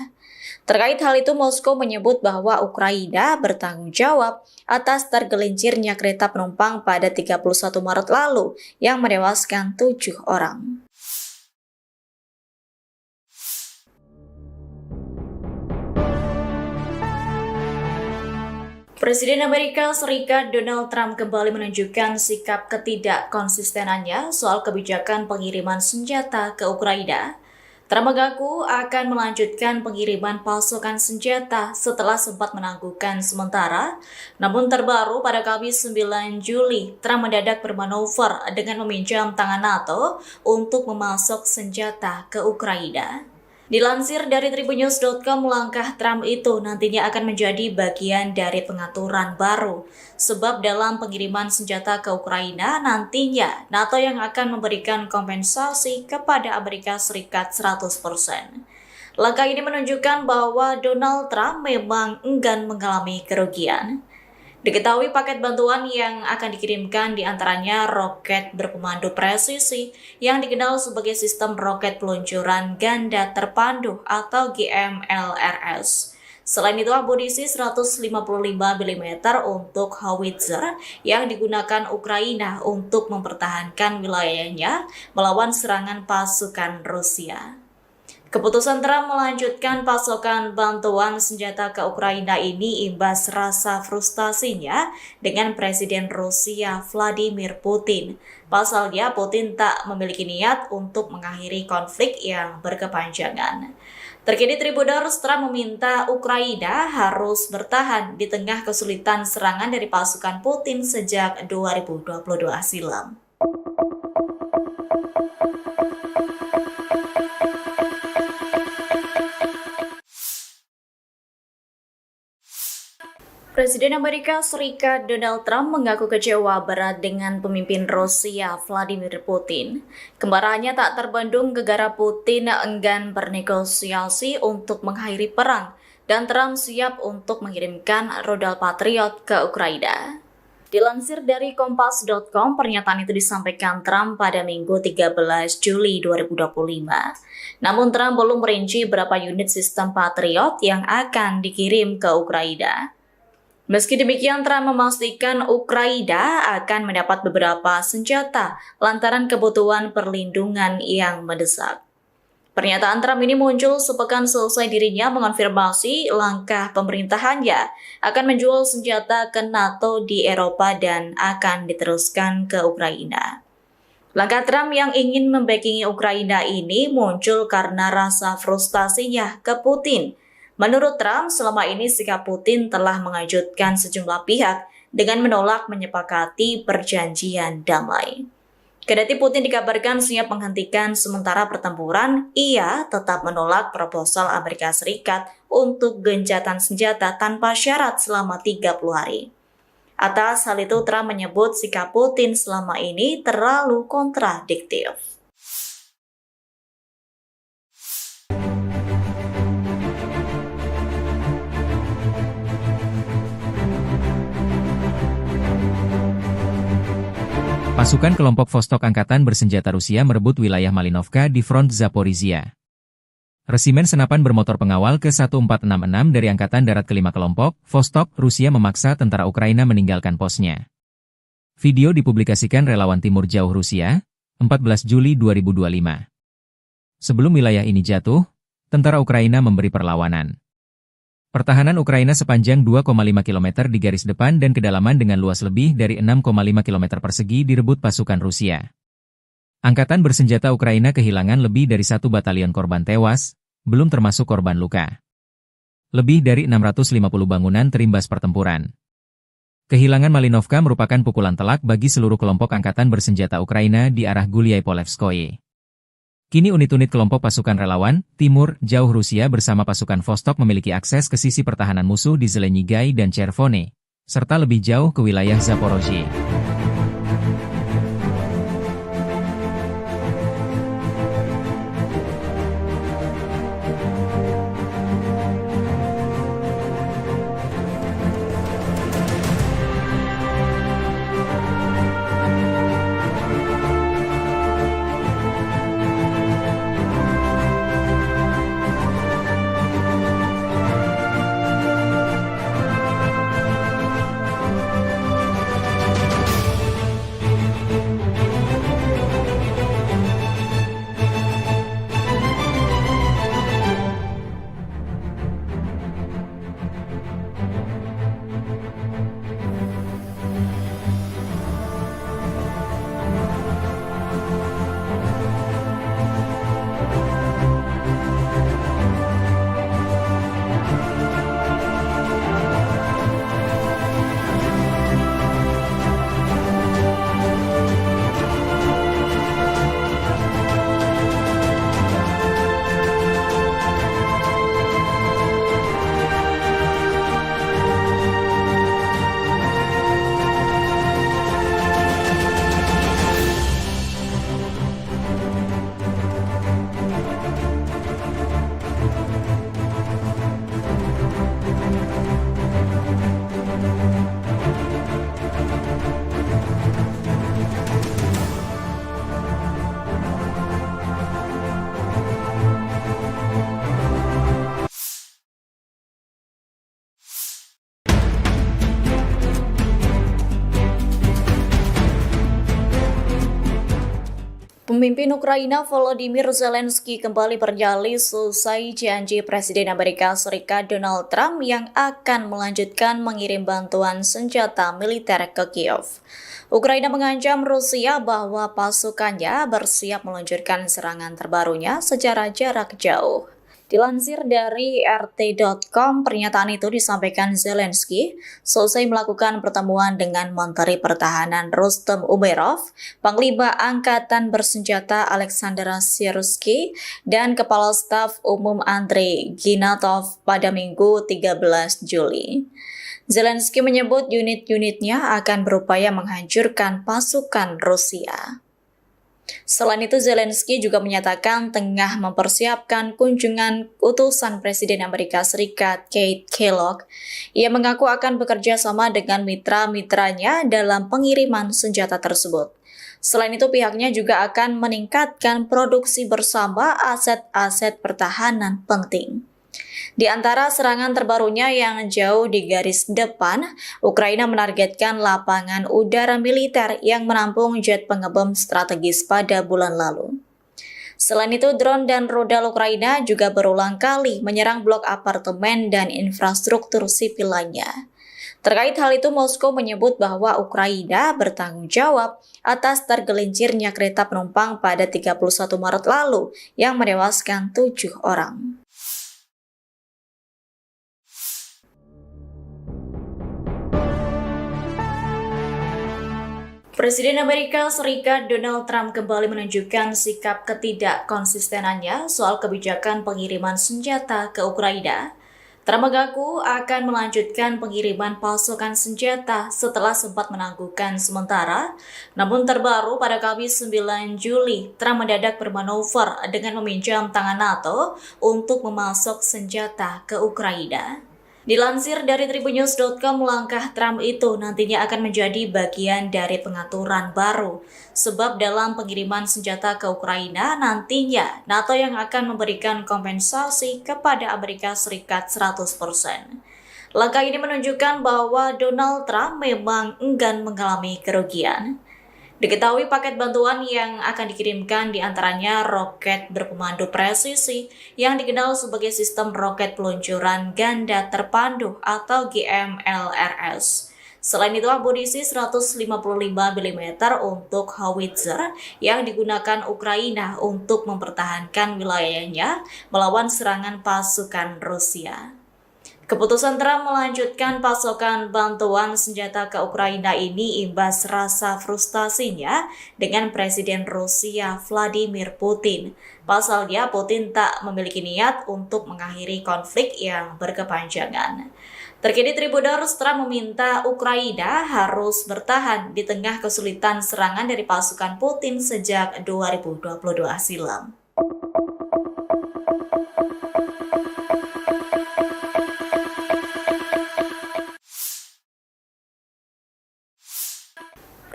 Terkait hal itu, Moskow menyebut bahwa Ukraina bertanggung jawab atas tergelincirnya kereta penumpang pada 31 Maret lalu yang menewaskan 7 orang. Presiden Amerika Serikat Donald Trump kembali menunjukkan sikap ketidakkonsistenannya soal kebijakan pengiriman senjata ke Ukraina. Trump mengaku akan melanjutkan pengiriman pasokan senjata setelah sempat menangguhkan sementara. Namun terbaru pada Kamis 9 Juli, Trump mendadak bermanuver dengan meminjam tangan NATO untuk memasok senjata ke Ukraina. Dilansir dari tribunnews.com, langkah Trump itu nantinya akan menjadi bagian dari pengaturan baru. Sebab dalam pengiriman senjata ke Ukraina, nantinya NATO yang akan memberikan kompensasi kepada Amerika Serikat 100%. Langkah ini menunjukkan bahwa Donald Trump memang enggan mengalami kerugian. Diketahui paket bantuan yang akan dikirimkan diantaranya roket berpemandu presisi yang dikenal sebagai sistem roket peluncuran ganda terpandu atau GMLRS. Selain itu, amunisi 155 mm untuk howitzer yang digunakan Ukraina untuk mempertahankan wilayahnya melawan serangan pasukan Rusia. Keputusan Trump melanjutkan pasokan bantuan senjata ke Ukraina ini imbas rasa frustasinya dengan Presiden Rusia Vladimir Putin. Pasalnya, Putin tak memiliki niat untuk mengakhiri konflik yang berkepanjangan. Terkini Tribuners, Trump meminta Ukraina harus bertahan di tengah kesulitan serangan dari pasukan Putin sejak 2022 silam. Presiden Amerika Serikat Donald Trump mengaku kecewa berat dengan pemimpin Rusia Vladimir Putin. Kemarahannya tak terbendung gegara Putin enggan bernegosiasi untuk mengakhiri perang dan Trump siap untuk mengirimkan rudal Patriot ke Ukraina. Dilansir dari Kompas.com, pernyataan itu disampaikan Trump pada Minggu 13 Juli 2025. Namun Trump belum merinci berapa unit sistem Patriot yang akan dikirim ke Ukraina. Meski demikian, Trump memastikan Ukraina akan mendapat beberapa senjata lantaran kebutuhan perlindungan yang mendesak. Pernyataan Trump ini muncul sepekan selesai dirinya mengonfirmasi langkah pemerintahannya akan menjual senjata ke NATO di Eropa dan akan diteruskan ke Ukraina. Langkah Trump yang ingin membackingi Ukraina ini muncul karena rasa frustasinya ke Putin. Menurut Trump, selama ini sikap Putin telah mengejutkan sejumlah pihak dengan menolak menyepakati perjanjian damai. Kendati Putin dikabarkan siap menghentikan sementara pertempuran, ia tetap menolak proposal Amerika Serikat untuk gencatan senjata tanpa syarat selama 30 hari. Atas hal itu, Trump menyebut sikap Putin selama ini terlalu kontradiktif. Pasukan kelompok Vostok Angkatan Bersenjata Rusia merebut wilayah Malinovka di front Zaporizhia. Resimen senapan bermotor pengawal ke-1466 dari Angkatan Darat ke-5 kelompok, Vostok, Rusia memaksa tentara Ukraina meninggalkan posnya. Video dipublikasikan relawan Timur Jauh Rusia, 14 Juli 2025. Sebelum wilayah ini jatuh, tentara Ukraina memberi perlawanan. Pertahanan Ukraina sepanjang 2,5 km di garis depan dan kedalaman dengan luas lebih dari 6,5 km persegi direbut pasukan Rusia. Angkatan bersenjata Ukraina kehilangan lebih dari 1 batalion korban tewas, belum termasuk korban luka. Lebih dari 650 bangunan terimbas pertempuran. Kehilangan Malinovka merupakan pukulan telak bagi seluruh kelompok angkatan bersenjata Ukraina di arah Gulyai-Polevskoye. Kini unit-unit kelompok pasukan relawan, Timur, Jauh Rusia bersama pasukan Vostok memiliki akses ke sisi pertahanan musuh di Zelenyigai dan Chervone, serta lebih jauh ke wilayah Zaporozhye. Pemimpin Ukraina Volodymyr Zelensky kembali bernyali selesai janji Presiden Amerika Serikat Donald Trump yang akan melanjutkan mengirim bantuan senjata militer ke Kiev. Ukraina mengancam Rusia bahwa pasukannya bersiap meluncurkan serangan terbarunya secara jarak jauh. Dilansir dari RT.com, pernyataan itu disampaikan Zelensky selesai melakukan pertemuan dengan Menteri Pertahanan Rustem Umerov, Panglima Angkatan Bersenjata Alexander Syrsky, dan Kepala Staf Umum Andrei Ginatov pada Minggu 13 Juli. Zelensky menyebut unit-unitnya akan berupaya menghancurkan pasukan Rusia. Selain itu, Zelensky juga menyatakan tengah mempersiapkan kunjungan utusan Presiden Amerika Serikat Keith Kellogg. Ia mengaku akan bekerja sama dengan mitra-mitranya dalam pengiriman senjata tersebut. Selain itu, pihaknya juga akan meningkatkan produksi bersama aset-aset pertahanan penting. Di antara serangan terbarunya yang jauh di garis depan, Ukraina menargetkan lapangan udara militer yang menampung jet pengebom strategis pada bulan lalu. Selain itu, drone dan rudal Ukraina juga berulang kali menyerang blok apartemen dan infrastruktur sipil lainnya. Terkait hal itu, Moskow menyebut bahwa Ukraina bertanggung jawab atas tergelincirnya kereta penumpang pada 31 Maret lalu yang menewaskan 7 orang. Presiden Amerika Serikat Donald Trump kembali menunjukkan sikap ketidakkonsistenannya soal kebijakan pengiriman senjata ke Ukraina. Trump mengaku akan melanjutkan pengiriman pasukan senjata setelah sempat menangguhkan sementara. Namun terbaru pada Kamis 9 Juli, Trump mendadak bermanuver dengan meminjam tangan NATO untuk memasok senjata ke Ukraina. Dilansir dari tribunnews.com, langkah Trump itu nantinya akan menjadi bagian dari pengaturan baru. Sebab dalam pengiriman senjata ke Ukraina, nantinya NATO yang akan memberikan kompensasi kepada Amerika Serikat 100%. Langkah ini menunjukkan bahwa Donald Trump memang enggan mengalami kerugian. Diketahui paket bantuan yang akan dikirimkan diantaranya roket berpemandu presisi yang dikenal sebagai sistem roket peluncuran ganda terpandu atau GMLRS. Selain itu, amunisi 155 mm untuk howitzer yang digunakan Ukraina untuk mempertahankan wilayahnya melawan serangan pasukan Rusia. Keputusan Trump melanjutkan pasokan bantuan senjata ke Ukraina ini imbas rasa frustasinya dengan Presiden Rusia Vladimir Putin. Pasalnya, Putin tak memiliki niat untuk mengakhiri konflik yang berkepanjangan. Terkini Tribunnews, Trump meminta Ukraina harus bertahan di tengah kesulitan serangan dari pasukan Putin sejak 2022 silam.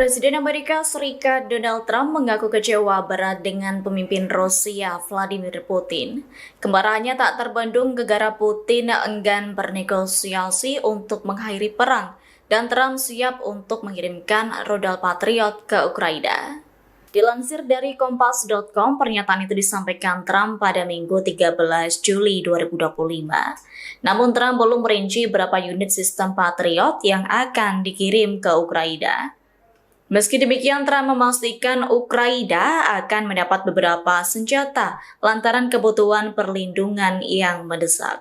Presiden Amerika Serikat Donald Trump mengaku kecewa berat dengan pemimpin Rusia Vladimir Putin. Kemarahannya tak terbendung gegara Putin enggan bernegosiasi untuk mengakhiri perang dan Trump siap untuk mengirimkan rudal Patriot ke Ukraina. Dilansir dari Kompas.com, pernyataan itu disampaikan Trump pada Minggu 13 Juli 2025. Namun Trump belum merinci berapa unit sistem Patriot yang akan dikirim ke Ukraina. Meski demikian, Trump memastikan Ukraina akan mendapat beberapa senjata lantaran kebutuhan perlindungan yang mendesak.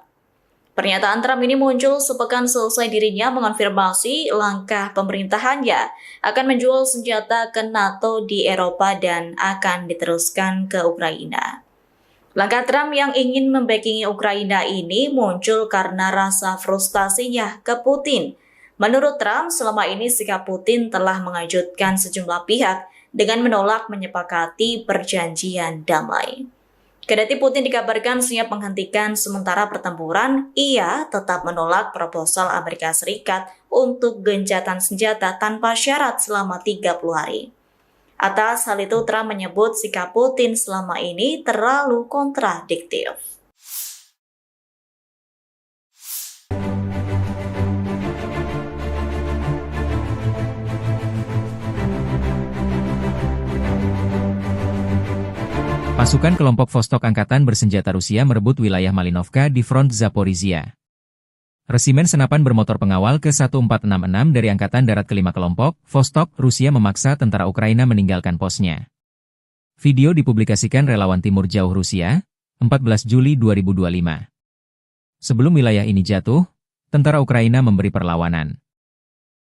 Pernyataan Trump ini muncul sepekan selesai dirinya mengonfirmasi langkah pemerintahannya akan menjual senjata ke NATO di Eropa dan akan diteruskan ke Ukraina. Langkah Trump yang ingin membackingi Ukraina ini muncul karena rasa frustasinya ke Putin. Menurut Trump, selama ini sikap Putin telah mengejutkan sejumlah pihak dengan menolak menyepakati perjanjian damai. Kendati Putin dikabarkan siap menghentikan sementara pertempuran, ia tetap menolak proposal Amerika Serikat untuk gencatan senjata tanpa syarat selama 30 hari. Atas hal itu, Trump menyebut sikap Putin selama ini terlalu kontradiktif. Pasukan kelompok Vostok Angkatan Bersenjata Rusia merebut wilayah Malinovka di front Zaporizhia. Resimen senapan bermotor pengawal ke-1466 dari Angkatan Darat ke-5 kelompok, Vostok, Rusia memaksa tentara Ukraina meninggalkan posnya. Video dipublikasikan relawan Timur Jauh Rusia, 14 Juli 2025. Sebelum wilayah ini jatuh, tentara Ukraina memberi perlawanan.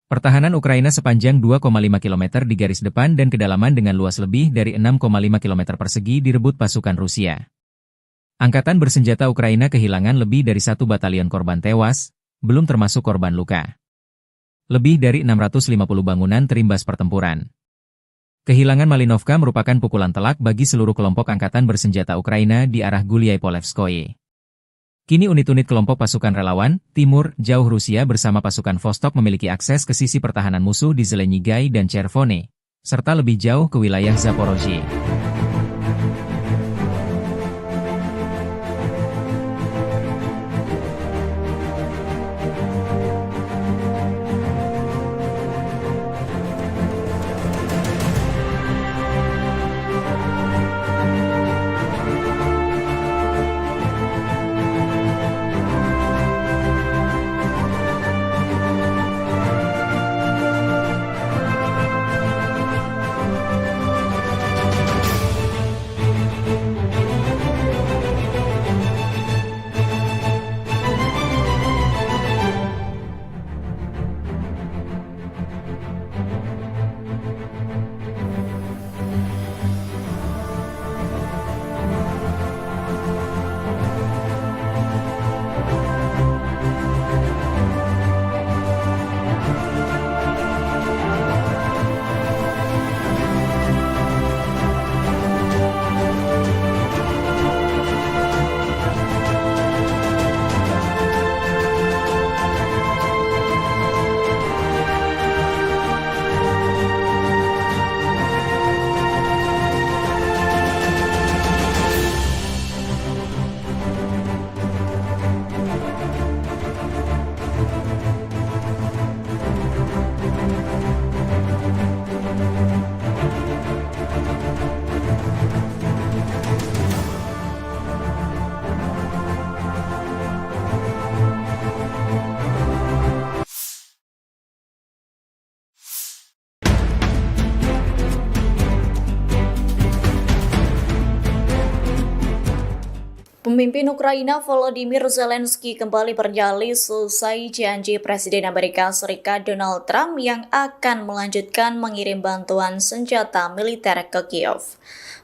Pertahanan Ukraina sepanjang 2,5 km di garis depan dan kedalaman dengan luas lebih dari 6,5 km persegi direbut pasukan Rusia. Angkatan bersenjata Ukraina kehilangan lebih dari 1 batalion korban tewas, belum termasuk korban luka. Lebih dari 650 bangunan terimbas pertempuran. Kehilangan Malinovka merupakan pukulan telak bagi seluruh kelompok angkatan bersenjata Ukraina di arah Gulyai-Polevskoye. Kini unit-unit kelompok pasukan relawan, Timur, Jauh Rusia bersama pasukan Vostok memiliki akses ke sisi pertahanan musuh di Zelenyigai dan Chervone, serta lebih jauh ke wilayah Zaporozhye. Pemimpin Ukraina Volodymyr Zelensky kembali bernyali selesai janji Presiden Amerika Serikat Donald Trump yang akan melanjutkan mengirim bantuan senjata militer ke Kiev.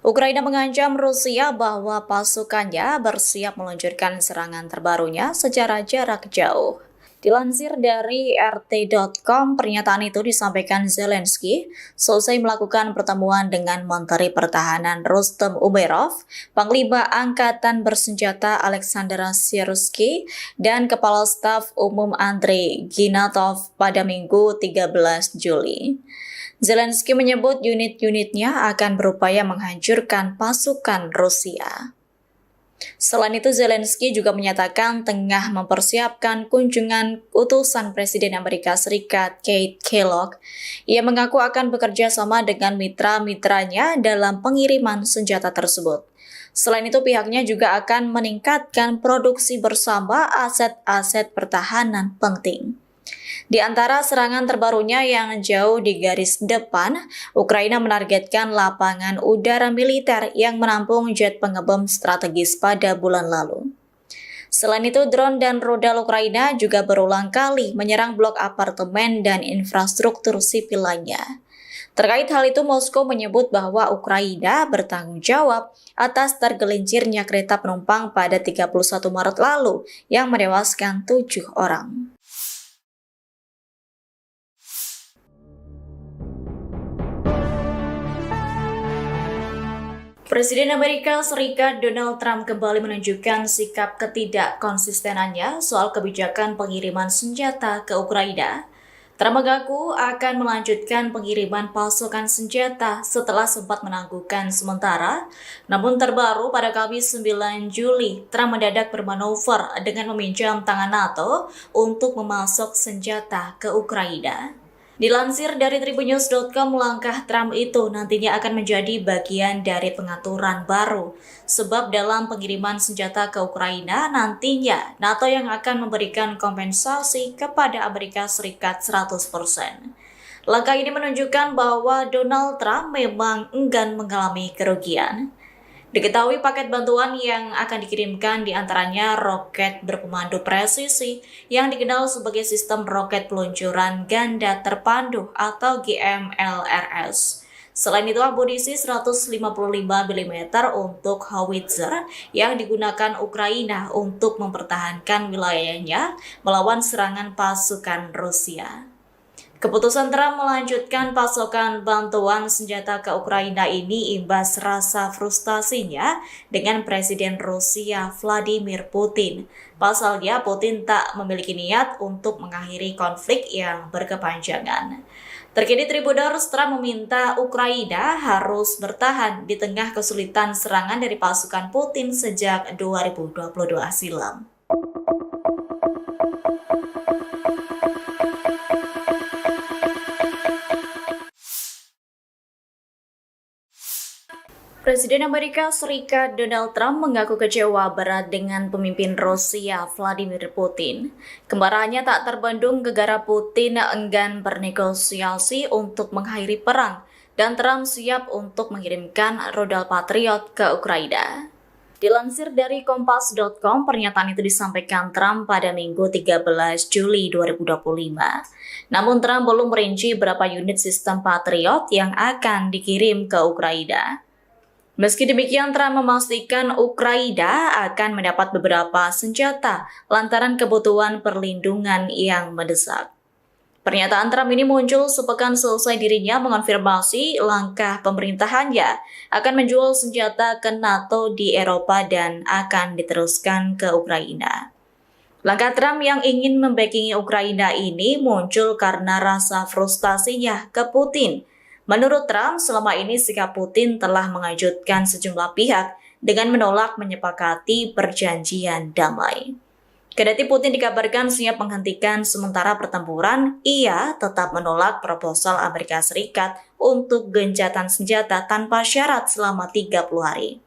Ukraina mengancam Rusia bahwa pasukannya bersiap meluncurkan serangan terbarunya secara jarak jauh. Dilansir dari RT.com, pernyataan itu disampaikan Zelensky selesai melakukan pertemuan dengan Menteri Pertahanan Rustem Umerov, Panglima Angkatan Bersenjata Alexander Syrskyi, dan Kepala Staf Umum Andrei Ginatov pada Minggu 13 Juli. Zelensky menyebut unit-unitnya akan berupaya menghancurkan pasukan Rusia. Selain itu, Zelensky juga menyatakan tengah mempersiapkan kunjungan utusan Presiden Amerika Serikat Keith Kellogg. Ia mengaku akan bekerja sama dengan mitra-mitranya dalam pengiriman senjata tersebut. Selain itu, pihaknya juga akan meningkatkan produksi bersama aset-aset pertahanan penting. Di antara serangan terbarunya yang jauh di garis depan, Ukraina menargetkan lapangan udara militer yang menampung jet pengebom strategis pada bulan lalu. Selain itu, drone dan rudal Ukraina juga berulang kali menyerang blok apartemen dan infrastruktur sipil lainnya. Terkait hal itu, Moskow menyebut bahwa Ukraina bertanggung jawab atas tergelincirnya kereta penumpang pada 31 Maret lalu yang menewaskan 7 orang. Presiden Amerika Serikat Donald Trump kembali menunjukkan sikap ketidakkonsistenannya soal kebijakan pengiriman senjata ke Ukraina. Trump mengaku akan melanjutkan pengiriman pasukan senjata setelah sempat menangguhkan sementara. Namun terbaru pada Kamis 9 Juli, Trump mendadak bermanuver dengan meminjam tangan NATO untuk memasok senjata ke Ukraina. Dilansir dari Tribunnews.com, langkah Trump itu nantinya akan menjadi bagian dari pengaturan baru. Sebab dalam pengiriman senjata ke Ukraina, nantinya NATO yang akan memberikan kompensasi kepada Amerika Serikat 100%. Langkah ini menunjukkan bahwa Donald Trump memang enggan mengalami kerugian. Diketahui paket bantuan yang akan dikirimkan diantaranya roket berpemandu presisi yang dikenal sebagai sistem roket peluncuran ganda terpandu atau GMLRS. Selain itu, amunisi 155 mm untuk howitzer yang digunakan Ukraina untuk mempertahankan wilayahnya melawan serangan pasukan Rusia. Keputusan Trump melanjutkan pasokan bantuan senjata ke Ukraina ini imbas rasa frustasinya dengan Presiden Rusia Vladimir Putin. Pasalnya, Putin tak memiliki niat untuk mengakhiri konflik yang berkepanjangan. Terkini Tribuners, Trump meminta Ukraina harus bertahan di tengah kesulitan serangan dari pasukan Putin sejak 2022 silam. Presiden Amerika Serikat Donald Trump mengaku kecewa berat dengan pemimpin Rusia Vladimir Putin. Kemarahannya tak terbendung gegara Putin enggan bernegosiasi untuk mengakhiri perang dan Trump siap untuk mengirimkan rudal Patriot ke Ukraina. Dilansir dari Kompas.com, pernyataan itu disampaikan Trump pada Minggu 13 Juli 2025. Namun Trump belum merinci berapa unit sistem Patriot yang akan dikirim ke Ukraina. Meski demikian, Trump memastikan Ukraina akan mendapat beberapa senjata lantaran kebutuhan perlindungan yang mendesak. Pernyataan Trump ini muncul sepekan selesai dirinya mengonfirmasi langkah pemerintahannya akan menjual senjata ke NATO di Eropa dan akan diteruskan ke Ukraina. Langkah Trump yang ingin membackingi Ukraina ini muncul karena rasa frustasinya ke Putin. Menurut Trump, selama ini sikap Putin telah mengejutkan sejumlah pihak dengan menolak menyepakati perjanjian damai. Kendati Putin dikabarkan siap menghentikan sementara pertempuran, ia tetap menolak proposal Amerika Serikat untuk gencatan senjata tanpa syarat selama 30 hari.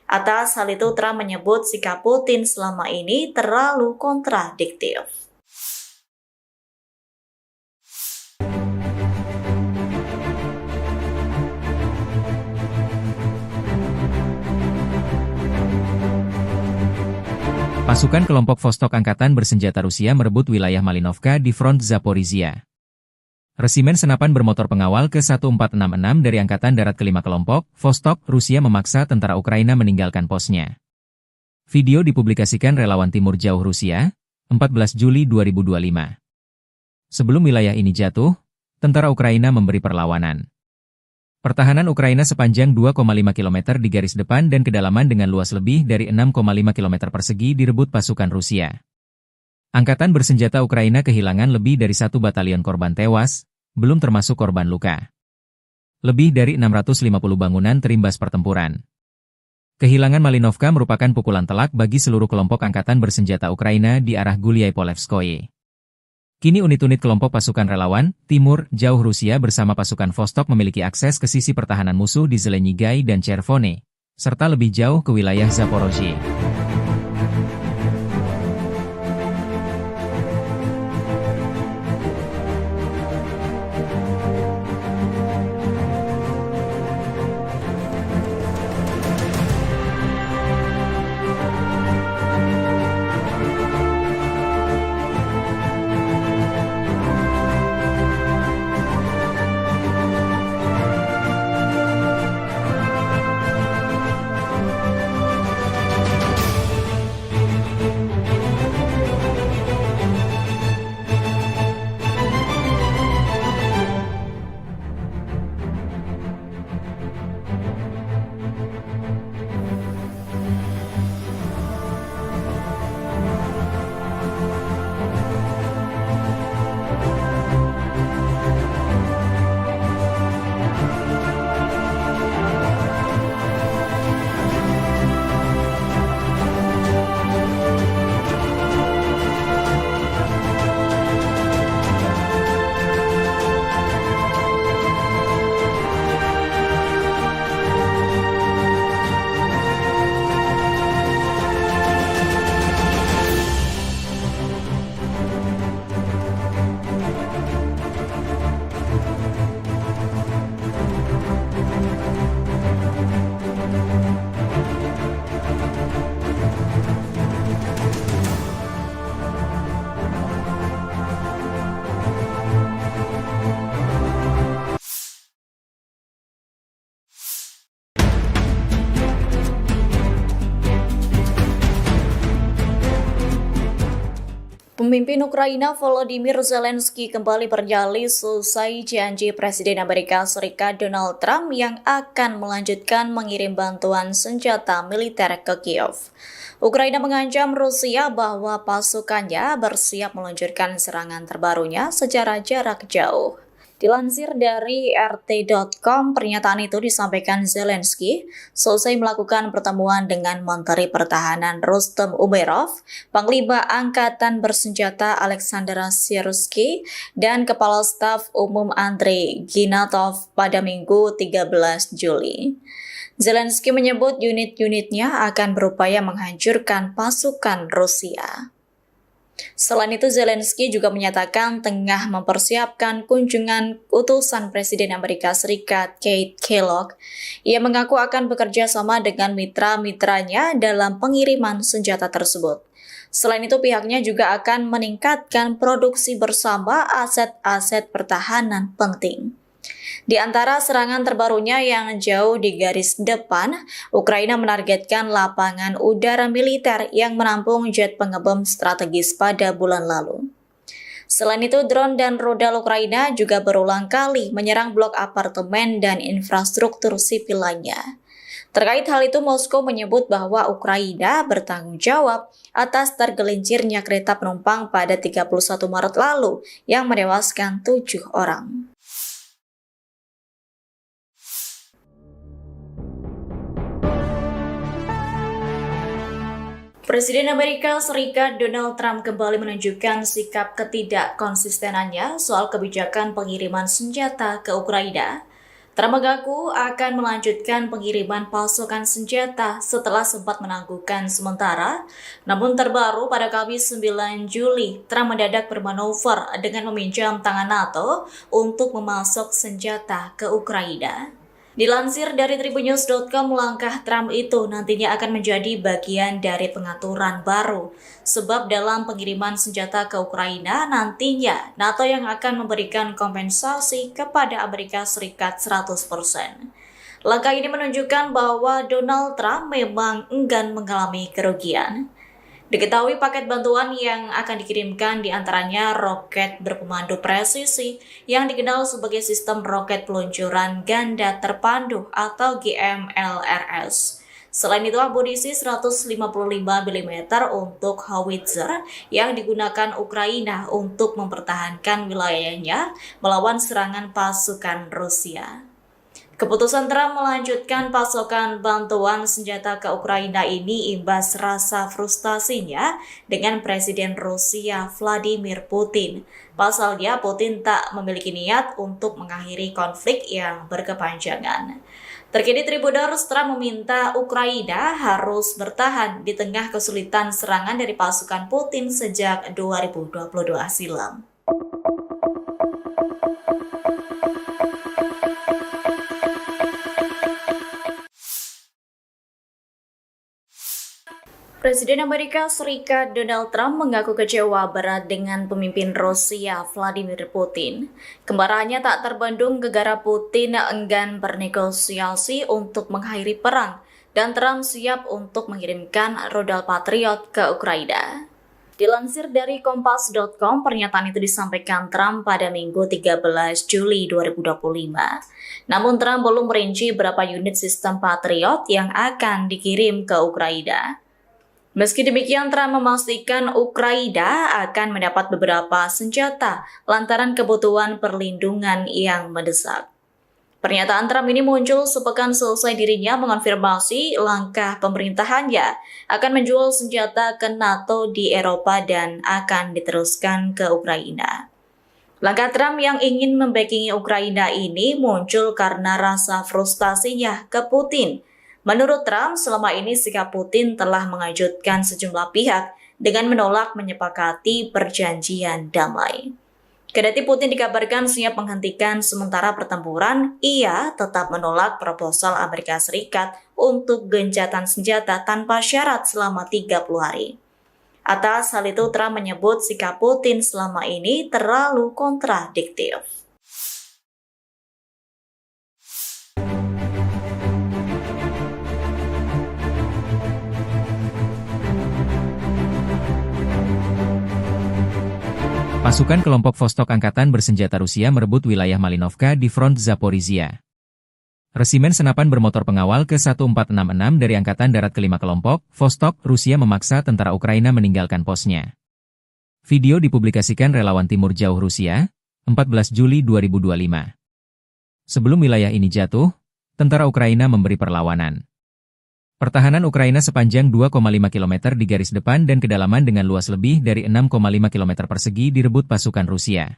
Atas hal itu, Trump menyebut sikap Putin selama ini terlalu kontradiktif. Pasukan kelompok Vostok Angkatan Bersenjata Rusia merebut wilayah Malinovka di front Zaporizhia. Resimen senapan bermotor pengawal ke-1466 dari Angkatan Darat ke-5 kelompok, Vostok, Rusia memaksa tentara Ukraina meninggalkan posnya. Video dipublikasikan relawan Timur Jauh Rusia, 14 Juli 2025. Sebelum wilayah ini jatuh, tentara Ukraina memberi perlawanan. Pertahanan Ukraina sepanjang 2,5 km di garis depan dan kedalaman dengan luas lebih dari 6,5 km persegi direbut pasukan Rusia. Angkatan bersenjata Ukraina kehilangan lebih dari 1 batalion korban tewas, belum termasuk korban luka. Lebih dari 650 bangunan terimbas pertempuran. Kehilangan Malinovka merupakan pukulan telak bagi seluruh kelompok angkatan bersenjata Ukraina di arah Gulyai-Polevskoye. Kini unit-unit kelompok pasukan relawan, Timur, Jauh Rusia bersama pasukan Vostok memiliki akses ke sisi pertahanan musuh di Zelenyigai dan Chervone, serta lebih jauh ke wilayah Zaporozhye. Pemimpin Ukraina Volodymyr Zelensky kembali bernyali selesai janji Presiden Amerika Serikat Donald Trump yang akan melanjutkan mengirim bantuan senjata militer ke Kiev. Ukraina mengancam Rusia bahwa pasukannya bersiap meluncurkan serangan terbarunya secara jarak jauh. Dilansir dari RT.com, pernyataan itu disampaikan Zelensky selesai melakukan pertemuan dengan Menteri Pertahanan Rustem Umerov, Panglima Angkatan Bersenjata Alexander Syrskyi, dan Kepala Staf Umum Andrei Ginatov pada Minggu 13 Juli. Zelensky menyebut unit-unitnya akan berupaya menghancurkan pasukan Rusia. Selain itu, Zelensky juga menyatakan tengah mempersiapkan kunjungan utusan Presiden Amerika Serikat Keith Kellogg. Ia mengaku akan bekerja sama dengan mitra-mitranya dalam pengiriman senjata tersebut. Selain itu, pihaknya juga akan meningkatkan produksi bersama aset-aset pertahanan penting. Di antara serangan terbarunya yang jauh di garis depan, Ukraina menargetkan lapangan udara militer yang menampung jet pengebom strategis pada bulan lalu. Selain itu, drone dan rudal Ukraina juga berulang kali menyerang blok apartemen dan infrastruktur sipil lainnya. Terkait hal itu, Moskow menyebut bahwa Ukraina bertanggung jawab atas tergelincirnya kereta penumpang pada 31 Maret lalu yang menewaskan 7 orang. Presiden Amerika Serikat Donald Trump kembali menunjukkan sikap ketidakkonsistenannya soal kebijakan pengiriman senjata ke Ukraina. Trump mengaku akan melanjutkan pengiriman pasukan senjata setelah sempat menangguhkan sementara. Namun terbaru pada Kamis 9 Juli, Trump mendadak bermanuver dengan meminjam tangan NATO untuk memasok senjata ke Ukraina. Dilansir dari tribunnews.com, langkah Trump itu nantinya akan menjadi bagian dari pengaturan baru. Sebab dalam pengiriman senjata ke Ukraina, nantinya NATO yang akan memberikan kompensasi kepada Amerika Serikat 100%. Langkah ini menunjukkan bahwa Donald Trump memang enggan mengalami kerugian. Diketahui paket bantuan yang akan dikirimkan diantaranya roket berpemandu presisi yang dikenal sebagai sistem roket peluncuran ganda terpandu atau GMLRS. Selain itu, amunisi 155 mm untuk howitzer yang digunakan Ukraina untuk mempertahankan wilayahnya melawan serangan pasukan Rusia. Keputusan Trump melanjutkan pasokan bantuan senjata ke Ukraina ini imbas rasa frustasinya dengan Presiden Rusia Vladimir Putin. Pasalnya, Putin tak memiliki niat untuk mengakhiri konflik yang berkepanjangan. Terkini Tribuners, Trump meminta Ukraina harus bertahan di tengah kesulitan serangan dari pasukan Putin sejak 2022 silam. Presiden Amerika Serikat Donald Trump mengaku kecewa berat dengan pemimpin Rusia Vladimir Putin. Kemarahannya tak terbendung gegara Putin enggan bernegosiasi untuk mengakhiri perang dan Trump siap untuk mengirimkan rudal Patriot ke Ukraina. Dilansir dari Kompas.com, pernyataan itu disampaikan Trump pada Minggu 13 Juli 2025. Namun Trump belum merinci berapa unit sistem Patriot yang akan dikirim ke Ukraina. Meski demikian, Trump memastikan Ukraina akan mendapat beberapa senjata lantaran kebutuhan perlindungan yang mendesak. Pernyataan Trump ini muncul sepekan selesai dirinya mengonfirmasi langkah pemerintahannya akan menjual senjata ke NATO di Eropa dan akan diteruskan ke Ukraina. Langkah Trump yang ingin membackingi Ukraina ini muncul karena rasa frustasinya ke Putin. Menurut Trump, selama ini sikap Putin telah mengejutkan sejumlah pihak dengan menolak menyepakati perjanjian damai. Kendati Putin dikabarkan siap menghentikan sementara pertempuran, ia tetap menolak proposal Amerika Serikat untuk gencatan senjata tanpa syarat selama 30 hari. Atas hal itu, Trump menyebut sikap Putin selama ini terlalu kontradiktif. Pasukan kelompok Vostok Angkatan Bersenjata Rusia merebut wilayah Malinovka di front Zaporizhia. Resimen senapan bermotor pengawal ke-1466 dari Angkatan Darat ke-5 kelompok, Vostok, Rusia memaksa tentara Ukraina meninggalkan posnya. Video dipublikasikan relawan Timur Jauh Rusia, 14 Juli 2025. Sebelum wilayah ini jatuh, tentara Ukraina memberi perlawanan. Pertahanan Ukraina sepanjang 2,5 km di garis depan dan kedalaman dengan luas lebih dari 6,5 km persegi direbut pasukan Rusia.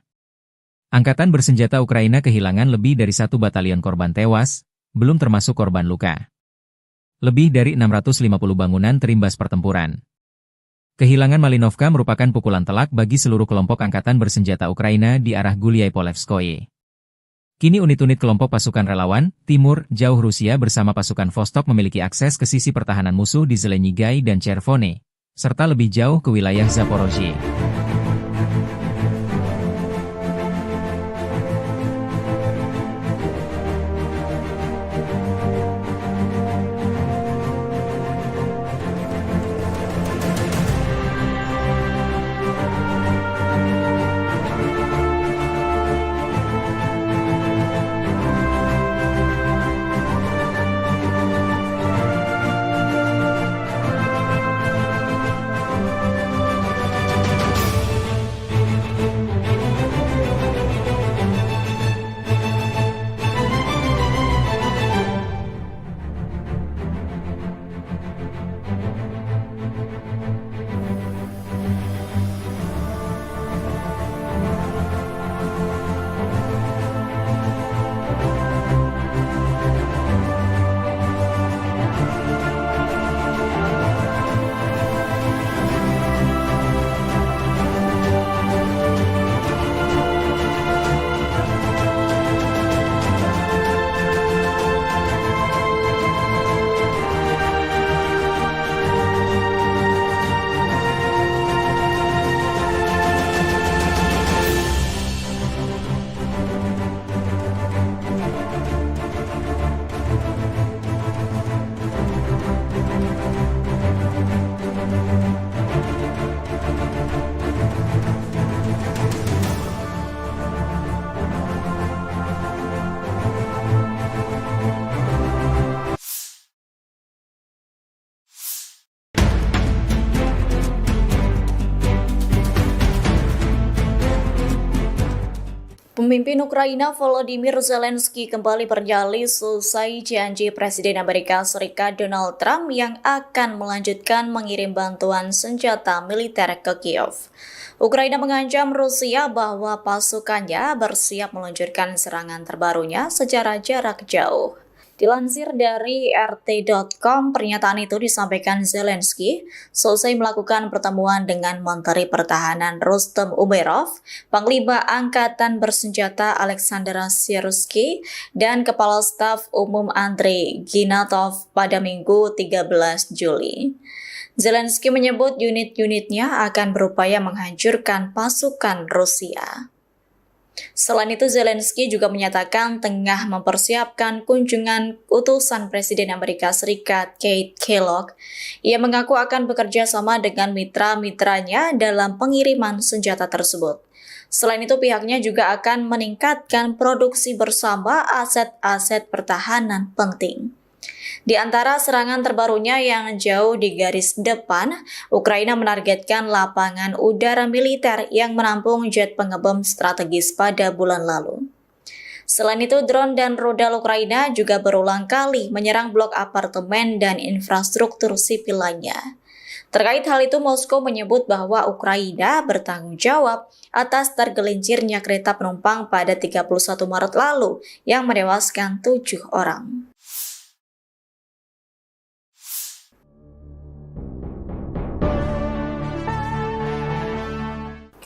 Angkatan bersenjata Ukraina kehilangan lebih dari 1 batalion korban tewas, belum termasuk korban luka. Lebih dari 650 bangunan terimbas pertempuran. Kehilangan Malinovka merupakan pukulan telak bagi seluruh kelompok angkatan bersenjata Ukraina di arah Gulyai-Polevskoye. Kini unit-unit kelompok pasukan relawan, Timur, Jauh Rusia bersama pasukan Vostok memiliki akses ke sisi pertahanan musuh di Zelenyigai dan Chervone, serta lebih jauh ke wilayah Zaporozhye. Pemimpin Ukraina Volodymyr Zelensky kembali bernyali selesai janji Presiden Amerika Serikat Donald Trump yang akan melanjutkan mengirim bantuan senjata militer ke Kiev. Ukraina mengancam Rusia bahwa pasukannya bersiap meluncurkan serangan terbarunya secara jarak jauh. Dilansir dari RT.com, pernyataan itu disampaikan Zelensky selesai melakukan pertemuan dengan Menteri Pertahanan Rustem Umerov, Panglima Angkatan Bersenjata Alexander Syrskyi, dan Kepala Staf Umum Andrei Ginatov pada Minggu 13 Juli. Zelensky menyebut unit-unitnya akan berupaya menghancurkan pasukan Rusia. Selain itu, Zelensky juga menyatakan tengah mempersiapkan kunjungan utusan Presiden Amerika Serikat Keith Kellogg. Ia mengaku akan bekerja sama dengan mitra-mitranya dalam pengiriman senjata tersebut. Selain itu, pihaknya juga akan meningkatkan produksi bersama aset-aset pertahanan penting. Di antara serangan terbarunya yang jauh di garis depan, Ukraina menargetkan lapangan udara militer yang menampung jet pengebom strategis pada bulan lalu. Selain itu, drone dan rudal Ukraina juga berulang kali menyerang blok apartemen dan infrastruktur sipil lainnya. Terkait hal itu, Moskow menyebut bahwa Ukraina bertanggung jawab atas tergelincirnya kereta penumpang pada 31 Maret lalu yang menewaskan 7 orang.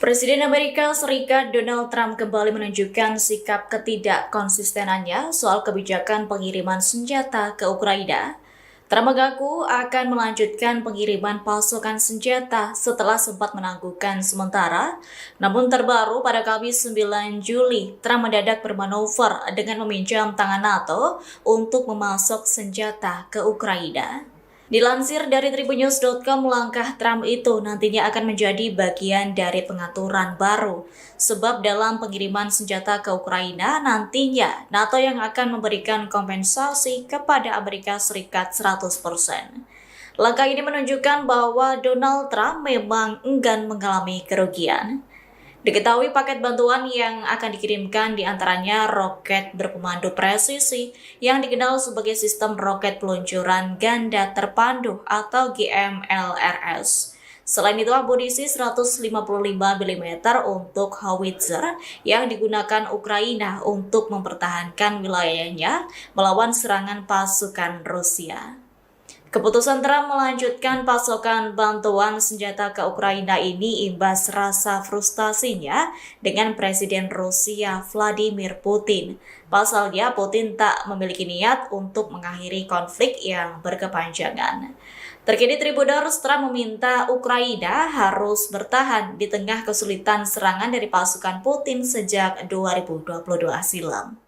Presiden Amerika Serikat Donald Trump kembali menunjukkan sikap ketidakkonsistenannya soal kebijakan pengiriman senjata ke Ukraina. Trump mengaku akan melanjutkan pengiriman pasukan senjata setelah sempat menangguhkan sementara. Namun terbaru pada Kamis 9 Juli, Trump mendadak bermanuver dengan meminjam tangan NATO untuk memasok senjata ke Ukraina. Dilansir dari Tribunnews.com, langkah Trump itu nantinya akan menjadi bagian dari pengaturan baru. Sebab dalam pengiriman senjata ke Ukraina, nantinya NATO yang akan memberikan kompensasi kepada Amerika Serikat 100%. Langkah ini menunjukkan bahwa Donald Trump memang enggan mengalami kerugian. Diketahui paket bantuan yang akan dikirimkan diantaranya roket berpemandu presisi yang dikenal sebagai sistem roket peluncuran ganda terpandu atau GMLRS. Selain itu, amunisi 155 mm untuk howitzer yang digunakan Ukraina untuk mempertahankan wilayahnya melawan serangan pasukan Rusia. Keputusan Trump melanjutkan pasokan bantuan senjata ke Ukraina ini imbas rasa frustasinya dengan Presiden Rusia Vladimir Putin. Pasalnya, Putin tak memiliki niat untuk mengakhiri konflik yang berkepanjangan. Terkini Tribunnews, Trump meminta Ukraina harus bertahan di tengah kesulitan serangan dari pasukan Putin sejak 2022 silam.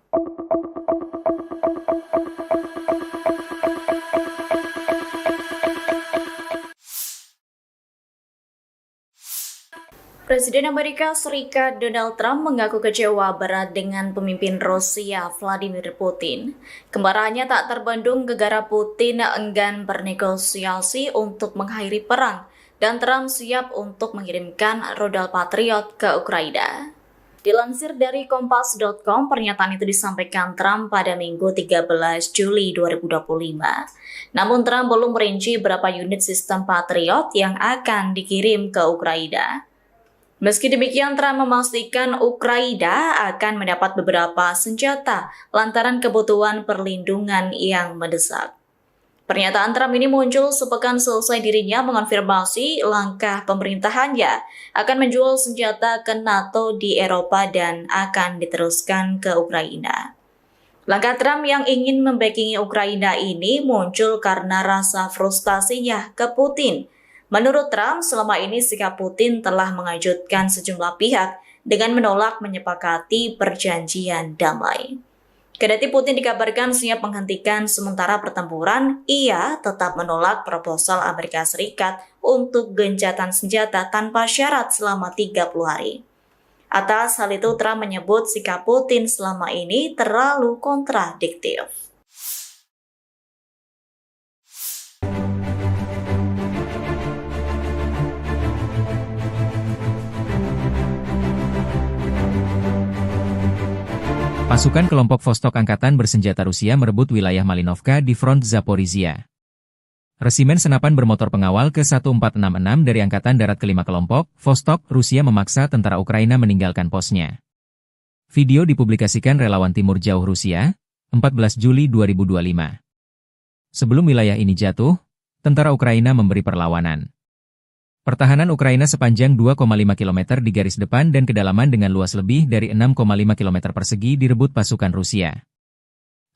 Presiden Amerika Serikat Donald Trump mengaku kecewa berat dengan pemimpin Rusia Vladimir Putin. Kemarahannya tak terbendung gegara Putin enggan bernegosiasi untuk mengakhiri perang dan Trump siap untuk mengirimkan rudal Patriot ke Ukraina. Dilansir dari Kompas.com, pernyataan itu disampaikan Trump pada Minggu 13 Juli 2025. Namun Trump belum merinci berapa unit sistem Patriot yang akan dikirim ke Ukraina. Meski demikian, Trump memastikan Ukraina akan mendapat beberapa senjata lantaran kebutuhan perlindungan yang mendesak. Pernyataan Trump ini muncul sepekan selesai dirinya mengonfirmasi langkah pemerintahannya akan menjual senjata ke NATO di Eropa dan akan diteruskan ke Ukraina. Langkah Trump yang ingin membackingi Ukraina ini muncul karena rasa frustasinya ke Putin. Menurut Trump, selama ini sikap Putin telah mengejutkan sejumlah pihak dengan menolak menyepakati perjanjian damai. Kendati Putin dikabarkan siap menghentikan sementara pertempuran, ia tetap menolak proposal Amerika Serikat untuk gencatan senjata tanpa syarat selama 30 hari. Atas hal itu, Trump menyebut sikap Putin selama ini terlalu kontradiktif. Pasukan kelompok Vostok Angkatan Bersenjata Rusia merebut wilayah Malinovka di front Zaporizhia. Resimen senapan bermotor pengawal ke-1466 dari Angkatan Darat ke-5 kelompok, Vostok, Rusia memaksa tentara Ukraina meninggalkan posnya. Video dipublikasikan relawan Timur Jauh Rusia, 14 Juli 2025. Sebelum wilayah ini jatuh, tentara Ukraina memberi perlawanan. Pertahanan Ukraina sepanjang 2,5 km di garis depan dan kedalaman dengan luas lebih dari 6,5 km persegi direbut pasukan Rusia.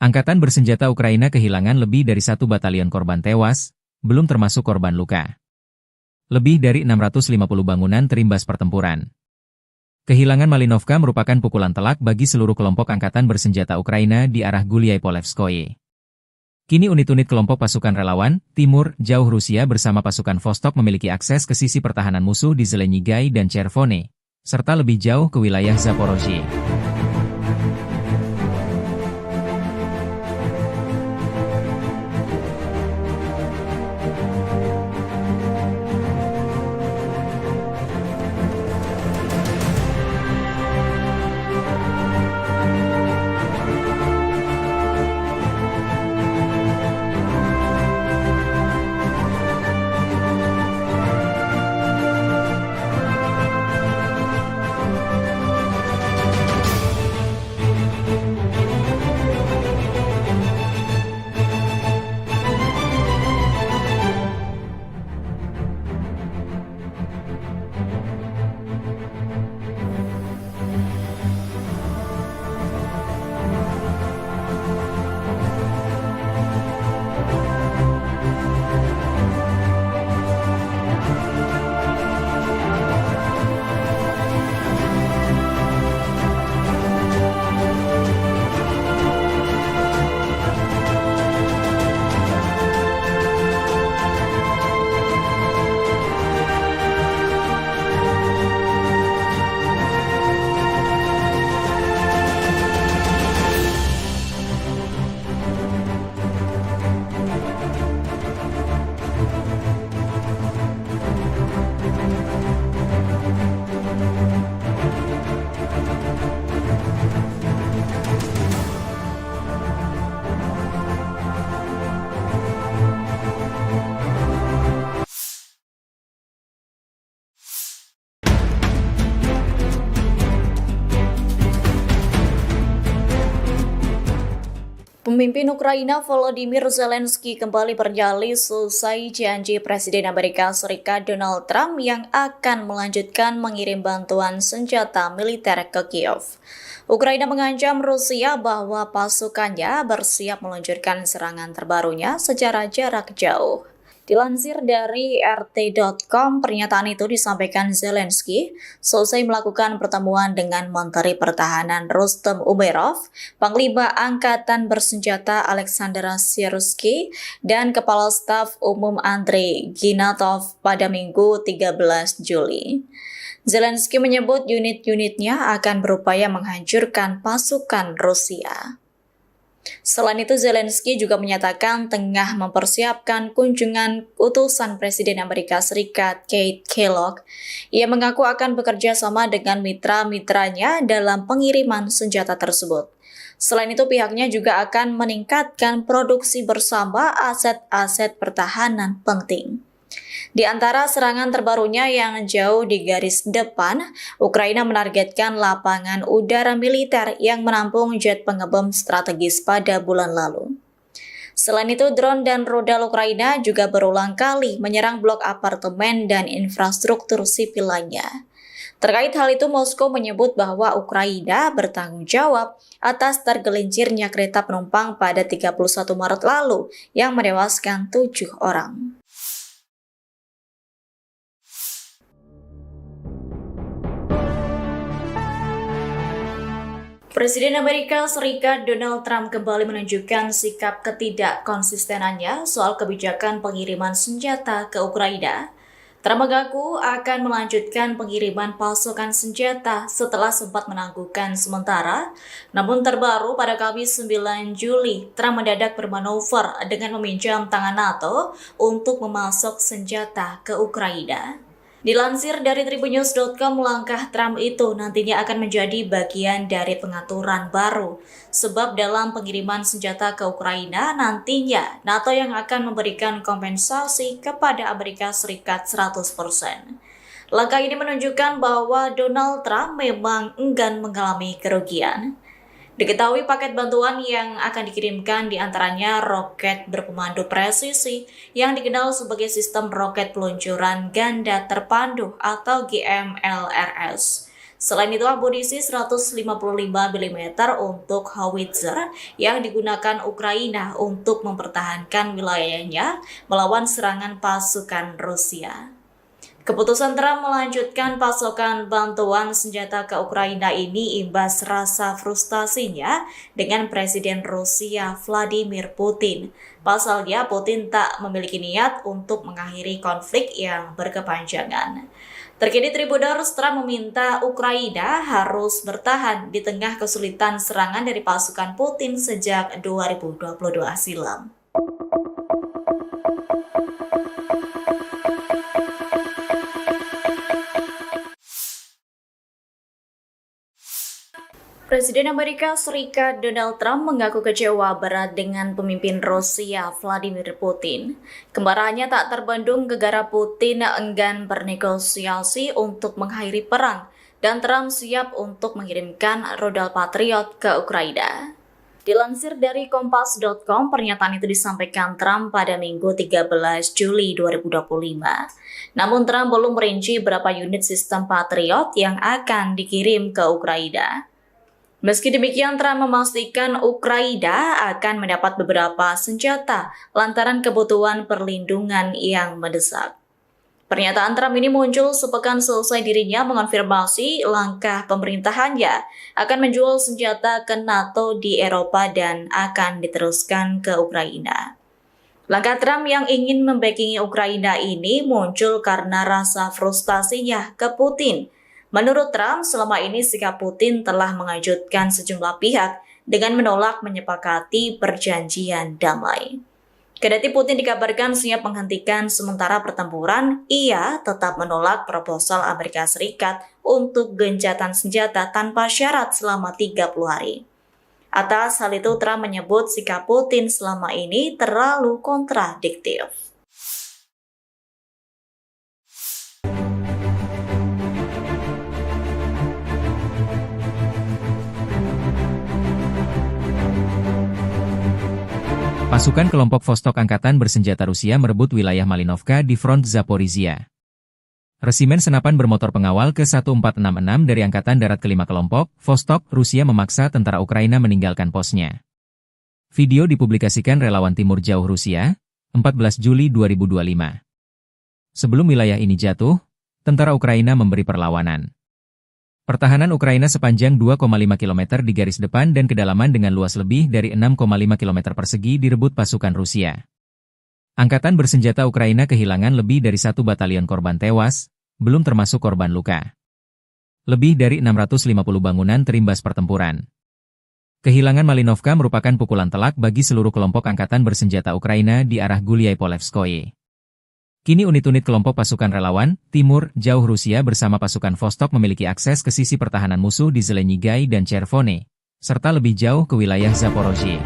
Angkatan bersenjata Ukraina kehilangan lebih dari 1 batalion korban tewas, belum termasuk korban luka. Lebih dari 650 bangunan terimbas pertempuran. Kehilangan Malinovka merupakan pukulan telak bagi seluruh kelompok angkatan bersenjata Ukraina di arah Gulyai-Polevskoye. Kini unit-unit kelompok pasukan relawan, Timur, Jauh Rusia bersama pasukan Vostok memiliki akses ke sisi pertahanan musuh di Zelenyigai dan Chervone, serta lebih jauh ke wilayah Zaporozhye. Pemimpin Ukraina Volodymyr Zelensky kembali bernyali selesai janji Presiden Amerika Serikat Donald Trump yang akan melanjutkan mengirim bantuan senjata militer ke Kiev. Ukraina mengancam Rusia bahwa pasukannya bersiap meluncurkan serangan terbarunya secara jarak jauh. Dilansir dari RT.com, pernyataan itu disampaikan Zelensky selesai melakukan pertemuan dengan Menteri Pertahanan Rustem Umerov, Panglima Angkatan Bersenjata Alexander Syrskyi, dan Kepala Staf Umum Andrei Ginatov pada Minggu 13 Juli. Zelensky menyebut unit-unitnya akan berupaya menghancurkan pasukan Rusia. Selain itu, Zelensky juga menyatakan tengah mempersiapkan kunjungan utusan Presiden Amerika Serikat Keith Kellogg. Ia mengaku akan bekerja sama dengan mitra-mitranya dalam pengiriman senjata tersebut. Selain itu, pihaknya juga akan meningkatkan produksi bersama aset-aset pertahanan penting. Di antara serangan terbarunya yang jauh di garis depan, Ukraina menargetkan lapangan udara militer yang menampung jet pengebom strategis pada bulan lalu. Selain itu, drone dan rudal Ukraina juga berulang kali menyerang blok apartemen dan infrastruktur sipil lainnya. Terkait hal itu, Moskow menyebut bahwa Ukraina bertanggung jawab atas tergelincirnya kereta penumpang pada 31 Maret lalu yang menewaskan 7 orang. Presiden Amerika Serikat Donald Trump kembali menunjukkan sikap ketidakkonsistenannya soal kebijakan pengiriman senjata ke Ukraina. Trump mengaku akan melanjutkan pengiriman pasukan senjata setelah sempat menangguhkan sementara. Namun terbaru pada Kamis 9 Juli, Trump mendadak bermanuver dengan meminjam tangan NATO untuk memasok senjata ke Ukraina. Dilansir dari tribunnews.com, langkah Trump itu nantinya akan menjadi bagian dari pengaturan baru. Sebab dalam pengiriman senjata ke Ukraina, nantinya NATO yang akan memberikan kompensasi kepada Amerika Serikat 100%. Langkah ini menunjukkan bahwa Donald Trump memang enggan mengalami kerugian. Diketahui paket bantuan yang akan dikirimkan diantaranya roket berpemandu presisi yang dikenal sebagai sistem roket peluncuran ganda terpandu atau GMLRS. Selain itu, amunisi 155 mm untuk howitzer yang digunakan Ukraina untuk mempertahankan wilayahnya melawan serangan pasukan Rusia. Keputusan Trump melanjutkan pasokan bantuan senjata ke Ukraina ini imbas rasa frustasinya dengan Presiden Rusia Vladimir Putin. Pasalnya, Putin tak memiliki niat untuk mengakhiri konflik yang berkepanjangan. Terkini Tribunnews, Trump meminta Ukraina harus bertahan di tengah kesulitan serangan dari pasukan Putin sejak 2022 silam. Presiden Amerika Serikat Donald Trump mengaku kecewa berat dengan pemimpin Rusia Vladimir Putin. Kemarahannya tak terbendung gegara Putin enggan bernegosiasi untuk mengakhiri perang dan Trump siap untuk mengirimkan rudal Patriot ke Ukraina. Dilansir dari Kompas.com, pernyataan itu disampaikan Trump pada Minggu 13 Juli 2025. Namun Trump belum merinci berapa unit sistem Patriot yang akan dikirim ke Ukraina. Meski demikian, Trump memastikan Ukraina akan mendapat beberapa senjata lantaran kebutuhan perlindungan yang mendesak. Pernyataan Trump ini muncul sepekan selesai dirinya mengonfirmasi langkah pemerintahannya akan menjual senjata ke NATO di Eropa dan akan diteruskan ke Ukraina. Langkah Trump yang ingin membackingi Ukraina ini muncul karena rasa frustasinya ke Putin. Menurut Trump, selama ini sikap Putin telah mengejutkan sejumlah pihak dengan menolak menyepakati perjanjian damai. Kendati Putin dikabarkan siap menghentikan sementara pertempuran, ia tetap menolak proposal Amerika Serikat untuk gencatan senjata tanpa syarat selama 30 hari. Atas hal itu, Trump menyebut sikap Putin selama ini terlalu kontradiktif. Pasukan kelompok Vostok Angkatan Bersenjata Rusia merebut wilayah Malinovka di front Zaporizhia. Resimen senapan bermotor pengawal ke-1466 dari Angkatan Darat ke-5 kelompok, Vostok, Rusia memaksa tentara Ukraina meninggalkan posnya. Video dipublikasikan relawan Timur Jauh Rusia, 14 Juli 2025. Sebelum wilayah ini jatuh, tentara Ukraina memberi perlawanan. Pertahanan Ukraina sepanjang 2,5 km di garis depan dan kedalaman dengan luas lebih dari 6,5 km persegi direbut pasukan Rusia. Angkatan bersenjata Ukraina kehilangan lebih dari 1 batalion korban tewas, belum termasuk korban luka. Lebih dari 650 bangunan terimbas pertempuran. Kehilangan Malinovka merupakan pukulan telak bagi seluruh kelompok angkatan bersenjata Ukraina di arah Gulyai-Polevskoye. Kini unit-unit kelompok pasukan relawan, Timur, Jauh Rusia bersama pasukan Vostok memiliki akses ke sisi pertahanan musuh di Zelenyigai dan Chervone, serta lebih jauh ke wilayah Zaporozhye.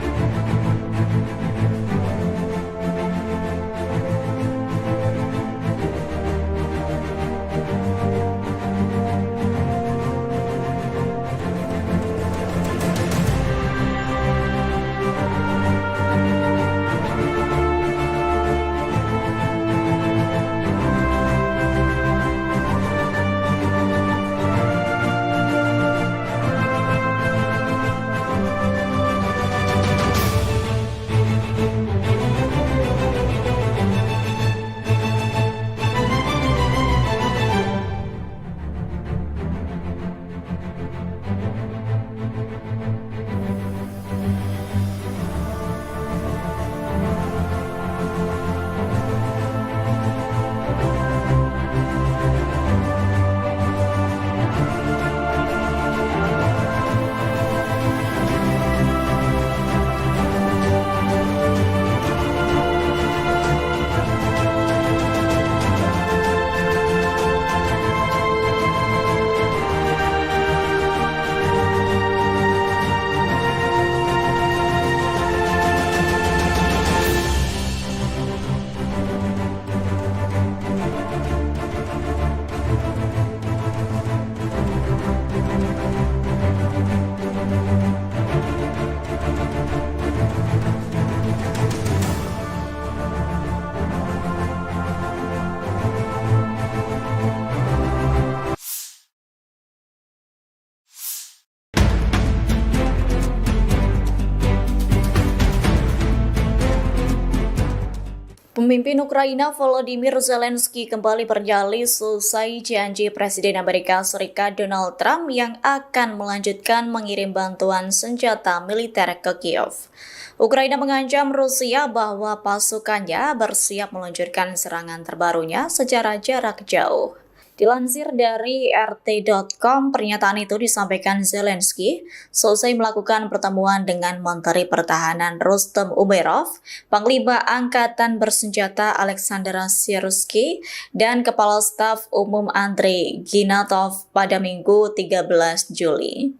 Pemimpin Ukraina Volodymyr Zelensky kembali bernyali selesai janji Presiden Amerika Serikat Donald Trump yang akan melanjutkan mengirim bantuan senjata militer ke Kiev. Ukraina mengancam Rusia bahwa pasukannya bersiap meluncurkan serangan terbarunya secara jarak jauh. Dilansir dari RT.com, pernyataan itu disampaikan Zelensky selesai melakukan pertemuan dengan Menteri Pertahanan Rustem Umerov, Panglima Angkatan Bersenjata Alexander Syrskyi, dan Kepala Staf Umum Andrei Ginatov pada Minggu 13 Juli.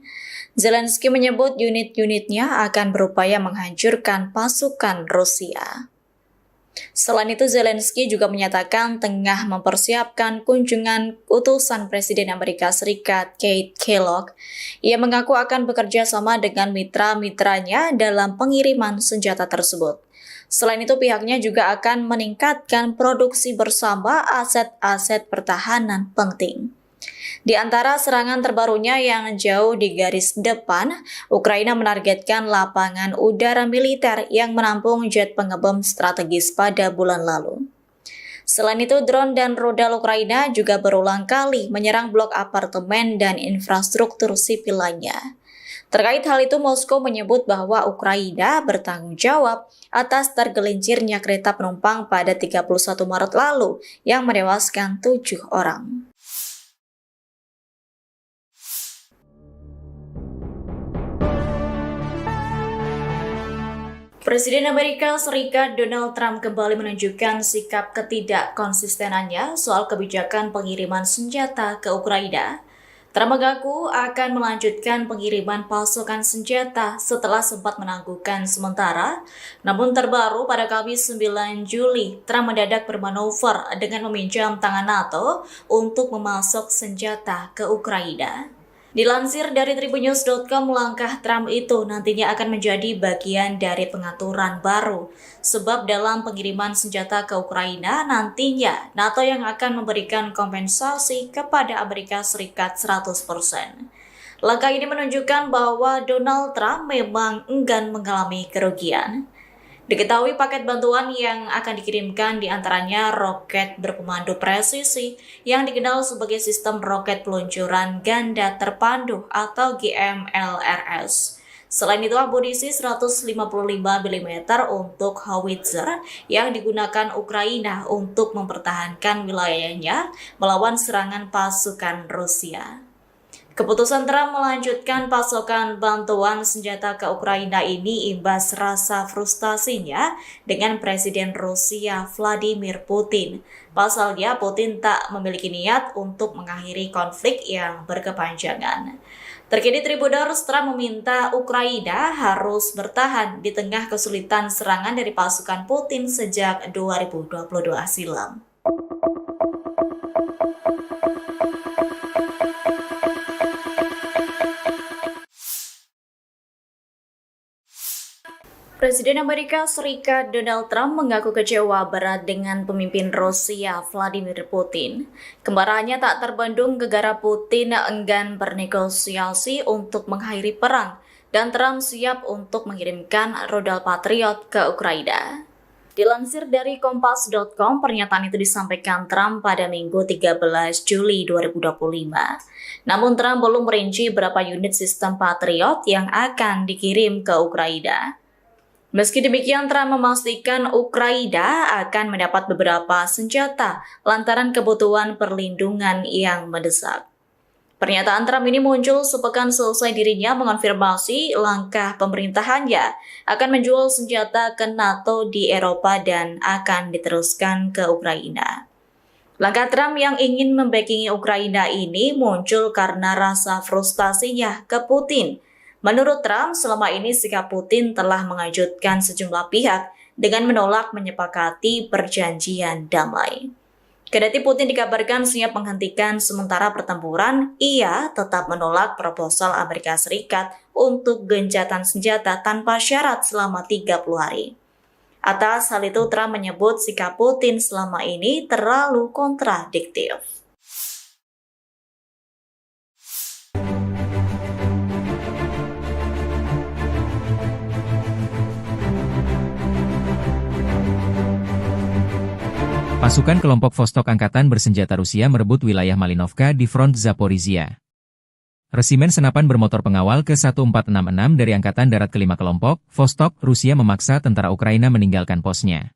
Zelensky menyebut unit-unitnya akan berupaya menghancurkan pasukan Rusia. Selain itu, Zelensky juga menyatakan tengah mempersiapkan kunjungan utusan Presiden Amerika Serikat Keith Kellogg. Ia mengaku akan bekerja sama dengan mitra-mitranya dalam pengiriman senjata tersebut. Selain itu, pihaknya juga akan meningkatkan produksi bersama aset-aset pertahanan penting. Di antara serangan terbarunya yang jauh di garis depan, Ukraina menargetkan lapangan udara militer yang menampung jet pengebom strategis pada bulan lalu. Selain itu, drone dan rudal Ukraina juga berulang kali menyerang blok apartemen dan infrastruktur sipil lainnya. Terkait hal itu, Moskow menyebut bahwa Ukraina bertanggung jawab atas tergelincirnya kereta penumpang pada 31 Maret lalu yang menewaskan 7 orang. Presiden Amerika Serikat Donald Trump kembali menunjukkan sikap ketidakkonsistenannya soal kebijakan pengiriman senjata ke Ukraina. Trump mengaku akan melanjutkan pengiriman pasukan senjata setelah sempat menangguhkan sementara. Namun terbaru pada Kamis 9 Juli, Trump mendadak bermanuver dengan meminjam tangan NATO untuk memasok senjata ke Ukraina. Dilansir dari tribunnews.com, langkah Trump itu nantinya akan menjadi bagian dari pengaturan baru. Sebab dalam pengiriman senjata ke Ukraina, nantinya NATO yang akan memberikan kompensasi kepada Amerika Serikat 100%. Langkah ini menunjukkan bahwa Donald Trump memang enggan mengalami kerugian. Diketahui paket bantuan yang akan dikirimkan diantaranya roket berpemandu presisi yang dikenal sebagai sistem roket peluncuran ganda terpandu atau GMLRS. Selain itu, amunisi 155 mm untuk howitzer yang digunakan Ukraina untuk mempertahankan wilayahnya melawan serangan pasukan Rusia. Keputusan Trump melanjutkan pasokan bantuan senjata ke Ukraina ini imbas rasa frustasinya dengan Presiden Rusia Vladimir Putin. Pasalnya, Putin tak memiliki niat untuk mengakhiri konflik yang berkepanjangan. Terkini Tribuners, Trump meminta Ukraina harus bertahan di tengah kesulitan serangan dari pasukan Putin sejak 2022 silam. Presiden Amerika Serikat Donald Trump mengaku kecewa berat dengan pemimpin Rusia Vladimir Putin. Kemarahannya tak terbendung gegara Putin enggan bernegosiasi untuk mengakhiri perang dan Trump siap untuk mengirimkan rudal Patriot ke Ukraina. Dilansir dari Kompas.com, pernyataan itu disampaikan Trump pada Minggu 13 Juli 2025. Namun Trump belum merinci berapa unit sistem Patriot yang akan dikirim ke Ukraina. Meski demikian, Trump memastikan Ukraina akan mendapat beberapa senjata lantaran kebutuhan perlindungan yang mendesak. Pernyataan Trump ini muncul sepekan selesai dirinya mengonfirmasi langkah pemerintahannya akan menjual senjata ke NATO di Eropa dan akan diteruskan ke Ukraina. Langkah Trump yang ingin membackingi Ukraina ini muncul karena rasa frustasinya ke Putin. Menurut Trump, selama ini sikap Putin telah mengejutkan sejumlah pihak dengan menolak menyepakati perjanjian damai. Kendati Putin dikabarkan siap menghentikan sementara pertempuran, ia tetap menolak proposal Amerika Serikat untuk gencatan senjata tanpa syarat selama 30 hari. Atas hal itu, Trump menyebut sikap Putin selama ini terlalu kontradiktif. Pasukan kelompok Vostok Angkatan Bersenjata Rusia merebut wilayah Malinovka di front Zaporizhia. Resimen senapan bermotor pengawal ke-1466 dari Angkatan Darat ke-5 kelompok, Vostok, Rusia memaksa tentara Ukraina meninggalkan posnya.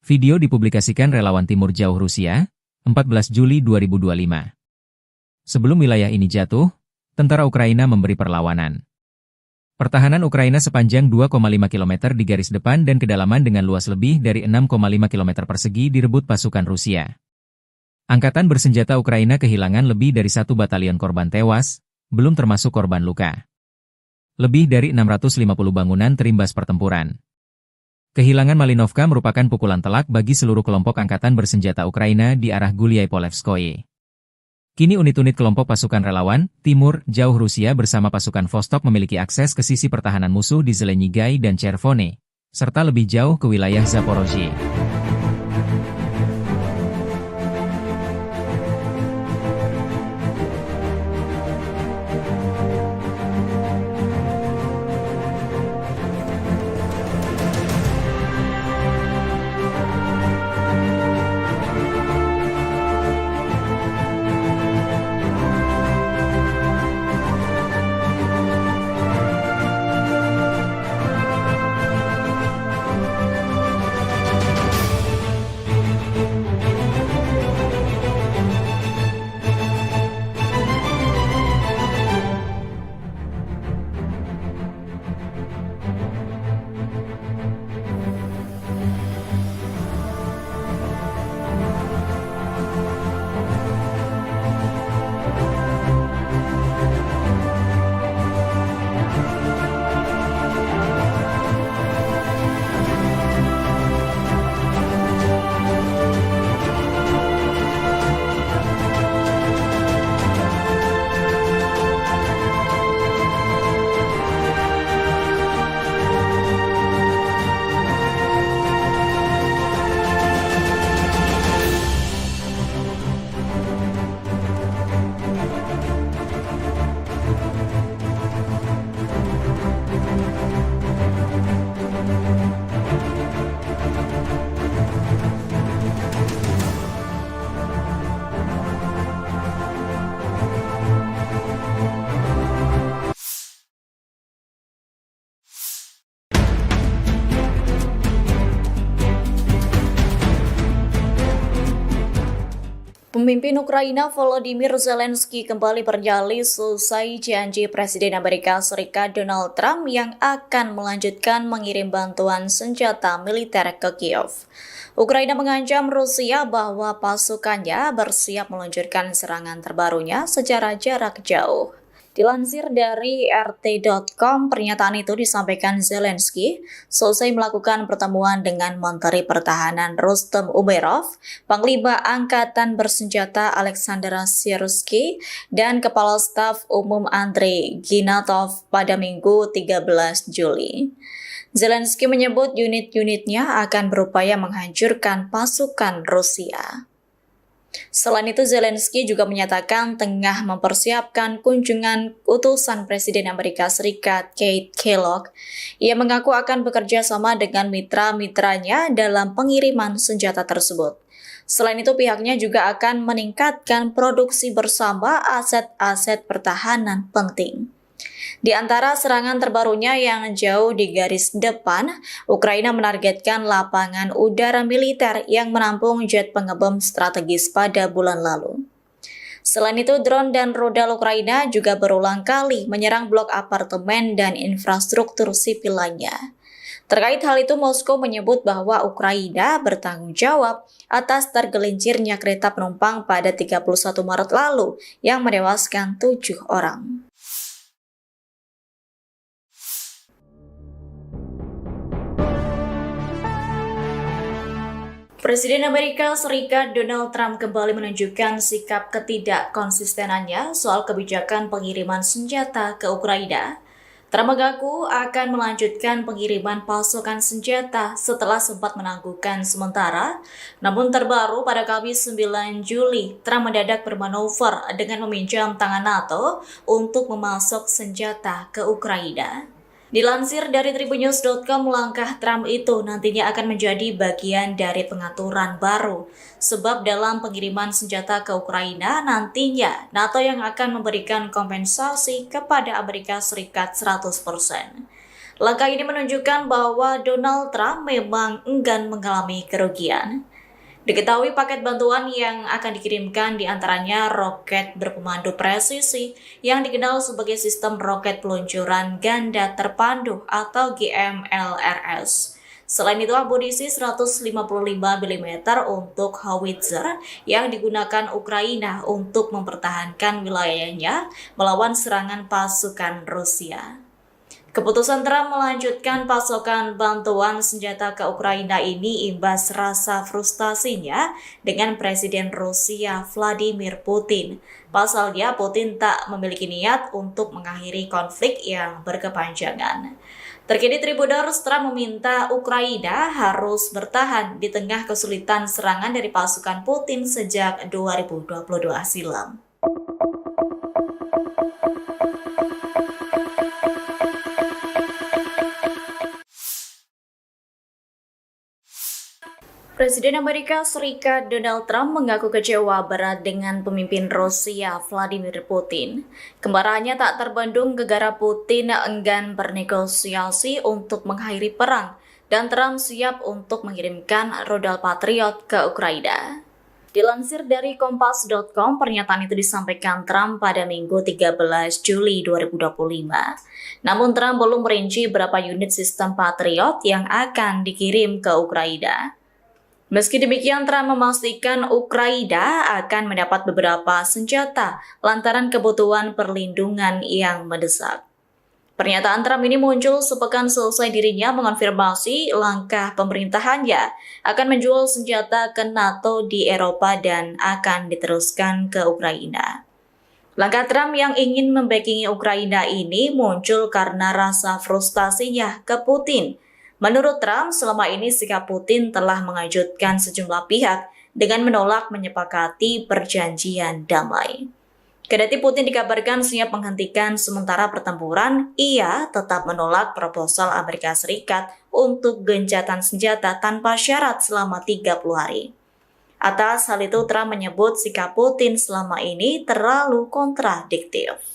Video dipublikasikan relawan Timur Jauh Rusia, 14 Juli 2025. Sebelum wilayah ini jatuh, tentara Ukraina memberi perlawanan. Pertahanan Ukraina sepanjang 2,5 km di garis depan dan kedalaman dengan luas lebih dari 6,5 km persegi direbut pasukan Rusia. Angkatan bersenjata Ukraina kehilangan lebih dari 1 batalion korban tewas, belum termasuk korban luka. Lebih dari 650 bangunan terimbas pertempuran. Kehilangan Malinovka merupakan pukulan telak bagi seluruh kelompok angkatan bersenjata Ukraina di arah Gulyai-Polevskoye. Kini unit-unit kelompok pasukan relawan, Timur, Jauh Rusia bersama pasukan Vostok memiliki akses ke sisi pertahanan musuh di Zelenyigai dan Chervone, serta lebih jauh ke wilayah Zaporozhye. Pemimpin Ukraina Volodymyr Zelensky kembali bernyali selesai janji Presiden Amerika Serikat Donald Trump yang akan melanjutkan mengirim bantuan senjata militer ke Kiev. Ukraina mengancam Rusia bahwa pasukannya bersiap meluncurkan serangan terbarunya secara jarak jauh. Dilansir dari RT.com, pernyataan itu disampaikan Zelensky selesai melakukan pertemuan dengan Menteri Pertahanan Rustem Umerov, Panglima Angkatan Bersenjata Alexander Syrskyi, dan Kepala Staf Umum Andrei Ginatov pada Minggu 13 Juli. Zelensky menyebut unit-unitnya akan berupaya menghancurkan pasukan Rusia. Selain itu, Zelensky juga menyatakan tengah mempersiapkan kunjungan utusan Presiden Amerika Serikat Keith Kellogg. Ia mengaku akan bekerja sama dengan mitra-mitranya dalam pengiriman senjata tersebut. Selain itu, pihaknya juga akan meningkatkan produksi bersama aset-aset pertahanan penting. Di antara serangan terbarunya yang jauh di garis depan, Ukraina menargetkan lapangan udara militer yang menampung jet pengebom strategis pada bulan lalu. Selain itu, drone dan rudal Ukraina juga berulang kali menyerang blok apartemen dan infrastruktur sipil lainnya. Terkait hal itu, Moskow menyebut bahwa Ukraina bertanggung jawab atas tergelincirnya kereta penumpang pada 31 Maret lalu yang menewaskan 7 orang. Presiden Amerika Serikat Donald Trump kembali menunjukkan sikap ketidakkonsistenannya soal kebijakan pengiriman senjata ke Ukraina. Trump mengaku akan melanjutkan pengiriman pasukan senjata setelah sempat menangguhkan sementara. Namun terbaru pada Kamis 9 Juli, Trump mendadak bermanuver dengan meminjam tangan NATO untuk memasok senjata ke Ukraina. Dilansir dari tribunnews.com, langkah Trump itu nantinya akan menjadi bagian dari pengaturan baru. Sebab dalam pengiriman senjata ke Ukraina, nantinya NATO yang akan memberikan kompensasi kepada Amerika Serikat 100%. Langkah ini menunjukkan bahwa Donald Trump memang enggan mengalami kerugian. Diketahui paket bantuan yang akan dikirimkan diantaranya roket berpemandu presisi yang dikenal sebagai sistem roket peluncuran ganda terpandu atau GMLRS. Selain itu, amunisi 155 mm untuk howitzer yang digunakan Ukraina untuk mempertahankan wilayahnya melawan serangan pasukan Rusia. Keputusan Trump melanjutkan pasokan bantuan senjata ke Ukraina ini imbas rasa frustasinya dengan Presiden Rusia Vladimir Putin. Pasalnya, Putin tak memiliki niat untuk mengakhiri konflik yang berkepanjangan. Terkini Tribuners, Trump meminta Ukraina harus bertahan di tengah kesulitan serangan dari pasukan Putin sejak 2022 silam. Presiden Amerika Serikat Donald Trump mengaku kecewa berat dengan pemimpin Rusia Vladimir Putin. Kemarahannya tak terbendung gegara Putin enggan bernegosiasi untuk mengakhiri perang dan Trump siap untuk mengirimkan rudal Patriot ke Ukraina. Dilansir dari Kompas.com, pernyataan itu disampaikan Trump pada Minggu 13 Juli 2025. Namun Trump belum merinci berapa unit sistem Patriot yang akan dikirim ke Ukraina. Meski demikian, Trump memastikan Ukraina akan mendapat beberapa senjata lantaran kebutuhan perlindungan yang mendesak. Pernyataan Trump ini muncul sepekan selesai dirinya mengonfirmasi langkah pemerintahannya akan menjual senjata ke NATO di Eropa dan akan diteruskan ke Ukraina. Langkah Trump yang ingin membackingi Ukraina ini muncul karena rasa frustasinya ke Putin. Menurut Trump, selama ini sikap Putin telah mengejutkan sejumlah pihak dengan menolak menyepakati perjanjian damai. Kendati Putin dikabarkan siap menghentikan sementara pertempuran, ia tetap menolak proposal Amerika Serikat untuk gencatan senjata tanpa syarat selama 30 hari. Atas hal itu, Trump menyebut sikap Putin selama ini terlalu kontradiktif.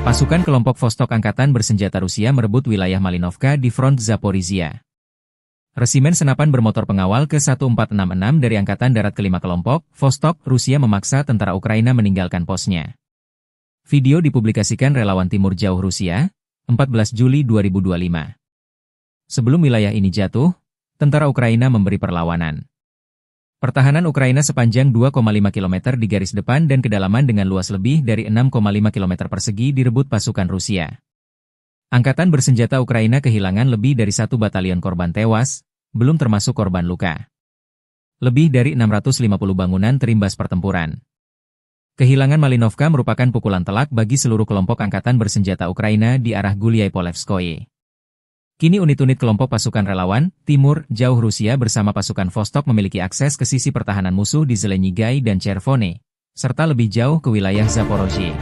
Pasukan kelompok Vostok Angkatan Bersenjata Rusia merebut wilayah Malinovka di front Zaporizhia. Resimen senapan bermotor pengawal ke-1466 dari Angkatan Darat ke-5 kelompok, Vostok, Rusia memaksa tentara Ukraina meninggalkan posnya. Video dipublikasikan relawan Timur Jauh Rusia, 14 Juli 2025. Sebelum wilayah ini jatuh, tentara Ukraina memberi perlawanan. Pertahanan Ukraina sepanjang 2,5 km di garis depan dan kedalaman dengan luas lebih dari 6,5 km persegi direbut pasukan Rusia. Angkatan bersenjata Ukraina kehilangan lebih dari 1 batalion korban tewas, belum termasuk korban luka. Lebih dari 650 bangunan terimbas pertempuran. Kehilangan Malinovka merupakan pukulan telak bagi seluruh kelompok angkatan bersenjata Ukraina di arah Gulyai-Polevskoye. Kini unit-unit kelompok pasukan relawan, Timur, Jauh Rusia bersama pasukan Vostok memiliki akses ke sisi pertahanan musuh di Zelenyigai dan Chervone, serta lebih jauh ke wilayah Zaporozhye.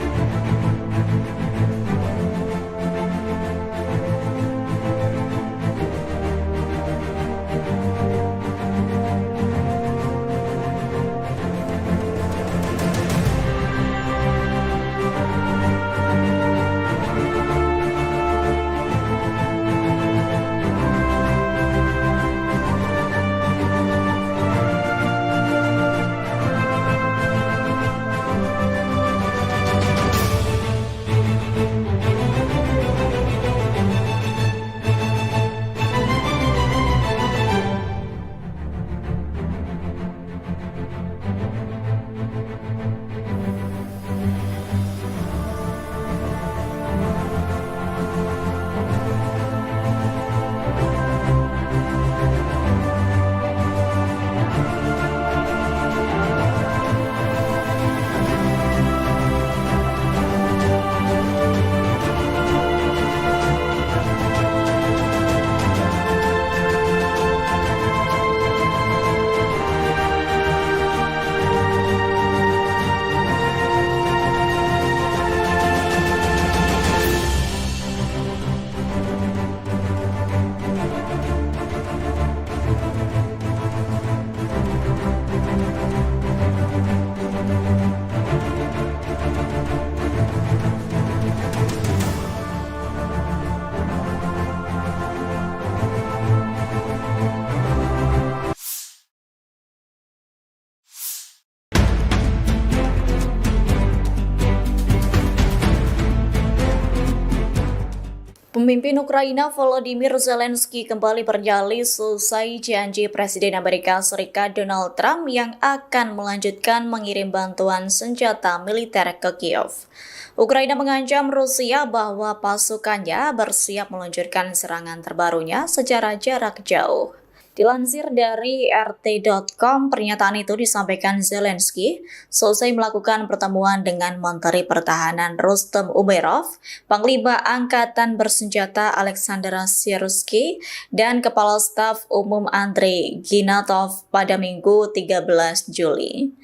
Pemimpin Ukraina Volodymyr Zelensky kembali bernyali selesai janji Presiden Amerika Serikat Donald Trump yang akan melanjutkan mengirim bantuan senjata militer ke Kiev. Ukraina mengancam Rusia bahwa pasukannya bersiap meluncurkan serangan terbarunya secara jarak jauh. Dilansir dari RT.com, pernyataan itu disampaikan Zelensky selesai melakukan pertemuan dengan Menteri Pertahanan Rustem Umerov, Panglima Angkatan Bersenjata Alexander Syrskyi, dan Kepala Staf Umum Andrei Ginatov pada Minggu 13 Juli.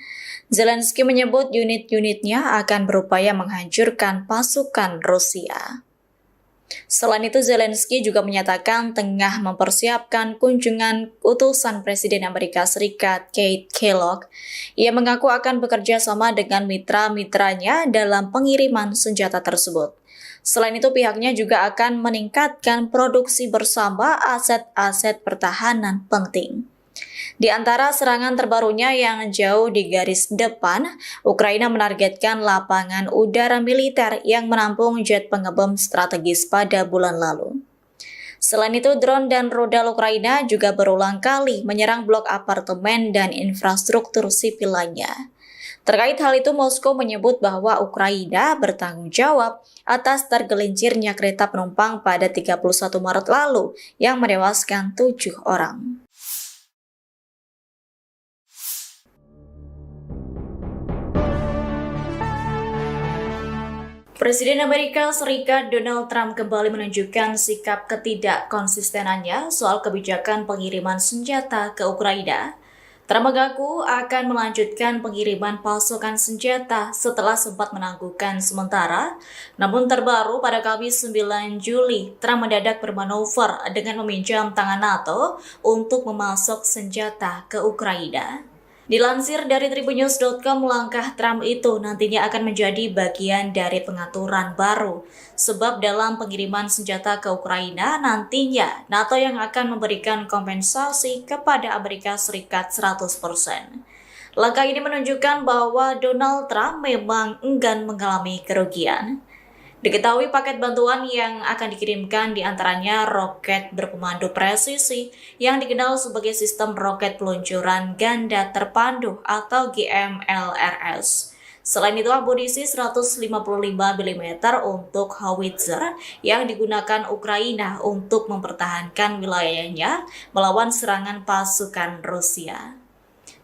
Zelensky menyebut unit-unitnya akan berupaya menghancurkan pasukan Rusia. Selain itu, Zelensky juga menyatakan tengah mempersiapkan kunjungan utusan Presiden Amerika Serikat Keith Kellogg. Ia mengaku akan bekerja sama dengan mitra-mitranya dalam pengiriman senjata tersebut. Selain itu, pihaknya juga akan meningkatkan produksi bersama aset-aset pertahanan penting. Di antara serangan terbarunya yang jauh di garis depan, Ukraina menargetkan lapangan udara militer yang menampung jet pengebom strategis pada bulan lalu. Selain itu, drone dan rudal Ukraina juga berulang kali menyerang blok apartemen dan infrastruktur sipil lainnya. Terkait hal itu, Moskow menyebut bahwa Ukraina bertanggung jawab atas tergelincirnya kereta penumpang pada 31 Maret lalu yang menewaskan 7 orang. Presiden Amerika Serikat Donald Trump kembali menunjukkan sikap ketidakkonsistenannya soal kebijakan pengiriman senjata ke Ukraina. Trump mengaku akan melanjutkan pengiriman pasukan senjata setelah sempat menangguhkan sementara. Namun terbaru pada Kamis 9 Juli, Trump mendadak bermanuver dengan meminjam tangan NATO untuk memasok senjata ke Ukraina. Dilansir dari Tribunnews.com, langkah Trump itu nantinya akan menjadi bagian dari pengaturan baru. Sebab dalam pengiriman senjata ke Ukraina, nantinya NATO yang akan memberikan kompensasi kepada Amerika Serikat 100%. Langkah ini menunjukkan bahwa Donald Trump memang enggan mengalami kerugian. Diketahui paket bantuan yang akan dikirimkan diantaranya roket berpemandu presisi yang dikenal sebagai sistem roket peluncuran ganda terpandu atau GMLRS. Selain itu, amunisi 155 mm untuk howitzer yang digunakan Ukraina untuk mempertahankan wilayahnya melawan serangan pasukan Rusia.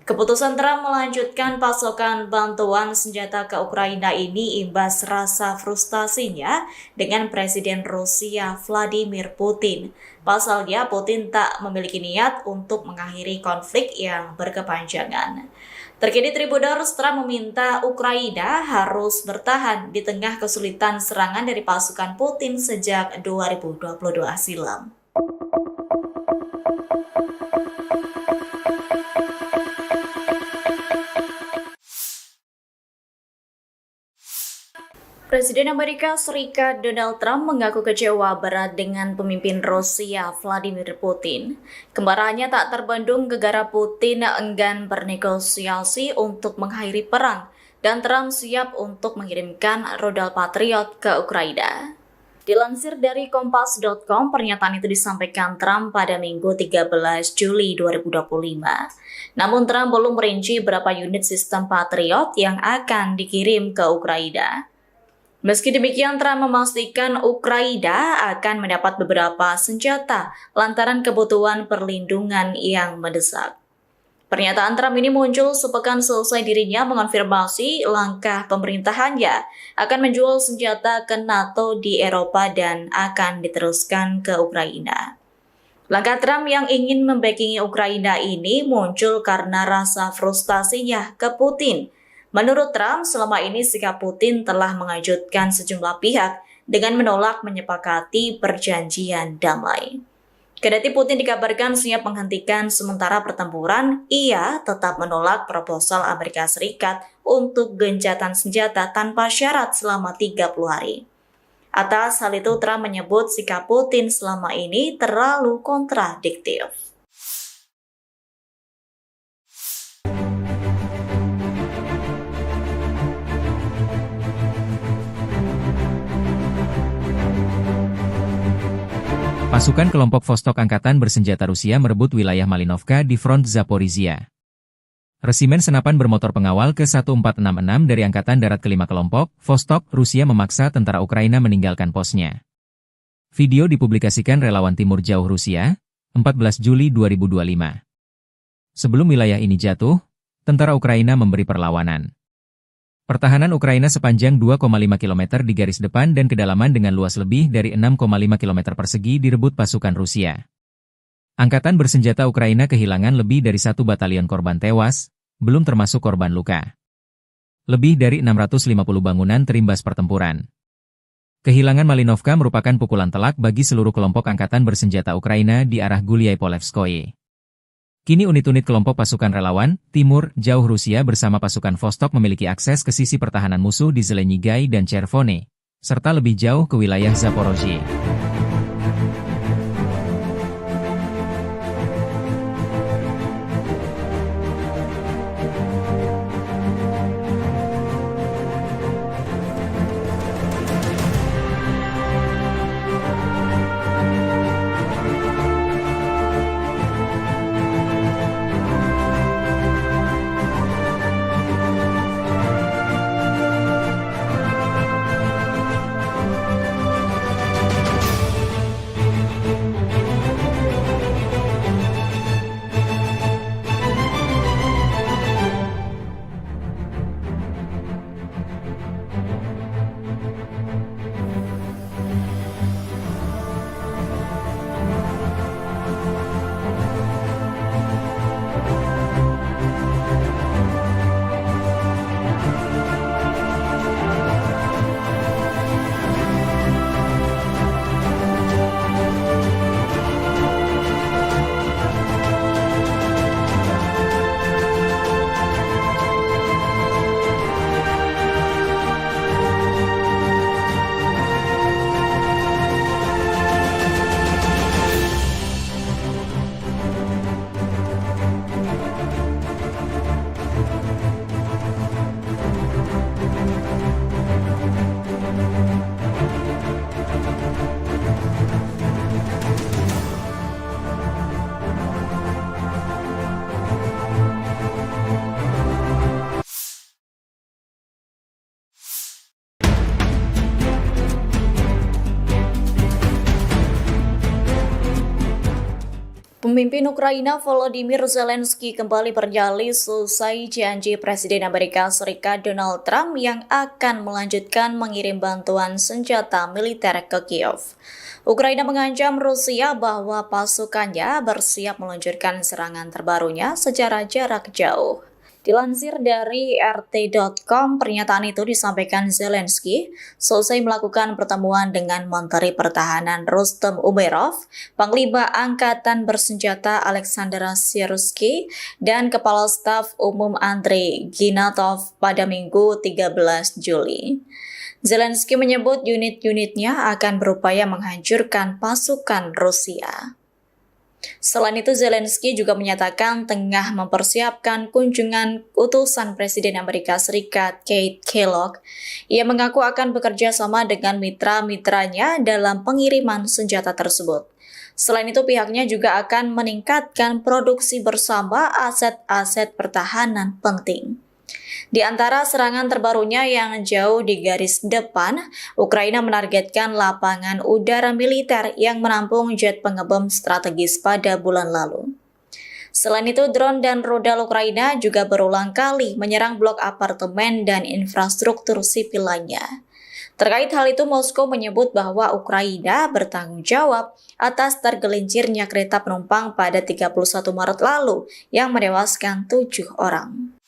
Keputusan Trump melanjutkan pasokan bantuan senjata ke Ukraina ini imbas rasa frustasinya dengan Presiden Rusia Vladimir Putin. Pasalnya, Putin tak memiliki niat untuk mengakhiri konflik yang berkepanjangan. Terkini Tribunnews, Trump meminta Ukraina harus bertahan di tengah kesulitan serangan dari pasukan Putin sejak 2022 silam. Presiden Amerika Serikat Donald Trump mengaku kecewa berat dengan pemimpin Rusia Vladimir Putin. Kemarahannya tak terbendung gegara Putin enggan bernegosiasi untuk mengakhiri perang dan Trump siap untuk mengirimkan rudal Patriot ke Ukraina. Dilansir dari Kompas.com, pernyataan itu disampaikan Trump pada Minggu 13 Juli 2025. Namun Trump belum merinci berapa unit sistem Patriot yang akan dikirim ke Ukraina. Meski demikian, Trump memastikan Ukraina akan mendapat beberapa senjata lantaran kebutuhan perlindungan yang mendesak. Pernyataan Trump ini muncul sepekan selesai dirinya mengonfirmasi langkah pemerintahannya akan menjual senjata ke NATO di Eropa dan akan diteruskan ke Ukraina. Langkah Trump yang ingin membackingi Ukraina ini muncul karena rasa frustasinya ke Putin. Menurut Trump, selama ini sikap Putin telah mengejutkan sejumlah pihak dengan menolak menyepakati perjanjian damai. Kendati Putin dikabarkan siap menghentikan sementara pertempuran, ia tetap menolak proposal Amerika Serikat untuk gencatan senjata tanpa syarat selama 30 hari. Atas hal itu, Trump menyebut sikap Putin selama ini terlalu kontradiktif. Pasukan kelompok Vostok Angkatan Bersenjata Rusia merebut wilayah Malinovka di front Zaporizhia. Resimen Senapan Bermotor Pengawal ke-1466 dari Angkatan Darat ke-5 kelompok, Vostok, Rusia memaksa tentara Ukraina meninggalkan posnya. Video dipublikasikan relawan Timur Jauh Rusia, 14 Juli 2025. Sebelum wilayah ini jatuh, tentara Ukraina memberi perlawanan. Pertahanan Ukraina sepanjang 2,5 km di garis depan dan kedalaman dengan luas lebih dari 6,5 km persegi direbut pasukan Rusia. Angkatan Bersenjata Ukraina kehilangan lebih dari 1 batalion korban tewas, belum termasuk korban luka. Lebih dari 650 bangunan terimbas pertempuran. Kehilangan Malinovka merupakan pukulan telak bagi seluruh kelompok Angkatan Bersenjata Ukraina di arah Gulyai-Polevskoye. Kini unit-unit kelompok pasukan relawan, Timur, Jauh Rusia bersama pasukan Vostok memiliki akses ke sisi pertahanan musuh di Zelenyigai dan Chervone, serta lebih jauh ke wilayah Zaporozhye. Pemimpin Ukraina Volodymyr Zelensky kembali bernyali selesai janji Presiden Amerika Serikat Donald Trump yang akan melanjutkan mengirim bantuan senjata militer ke Kiev. Ukraina mengancam Rusia bahwa pasukannya bersiap meluncurkan serangan terbarunya secara jarak jauh. Dilansir dari RT.com, pernyataan itu disampaikan Zelensky selesai melakukan pertemuan dengan Menteri Pertahanan Rustem Umerov, Panglima Angkatan Bersenjata Alexander Syrskyi, dan Kepala Staf Umum Andrei Ginatov pada Minggu 13 Juli. Zelensky menyebut unit-unitnya akan berupaya menghancurkan pasukan Rusia. Selain itu, Zelensky juga menyatakan tengah mempersiapkan kunjungan utusan Presiden Amerika Serikat Keith Kellogg. Ia mengaku akan bekerja sama dengan mitra-mitranya dalam pengiriman senjata tersebut. Selain itu, pihaknya juga akan meningkatkan produksi bersama aset-aset pertahanan penting. Di antara serangan terbarunya yang jauh di garis depan, Ukraina menargetkan lapangan udara militer yang menampung jet pengebom strategis pada bulan lalu. Selain itu, drone dan rudal Ukraina juga berulang kali menyerang blok apartemen dan infrastruktur sipil lainnya. Terkait hal itu, Moskow menyebut bahwa Ukraina bertanggung jawab atas tergelincirnya kereta penumpang pada 31 Maret lalu yang menewaskan 7 orang.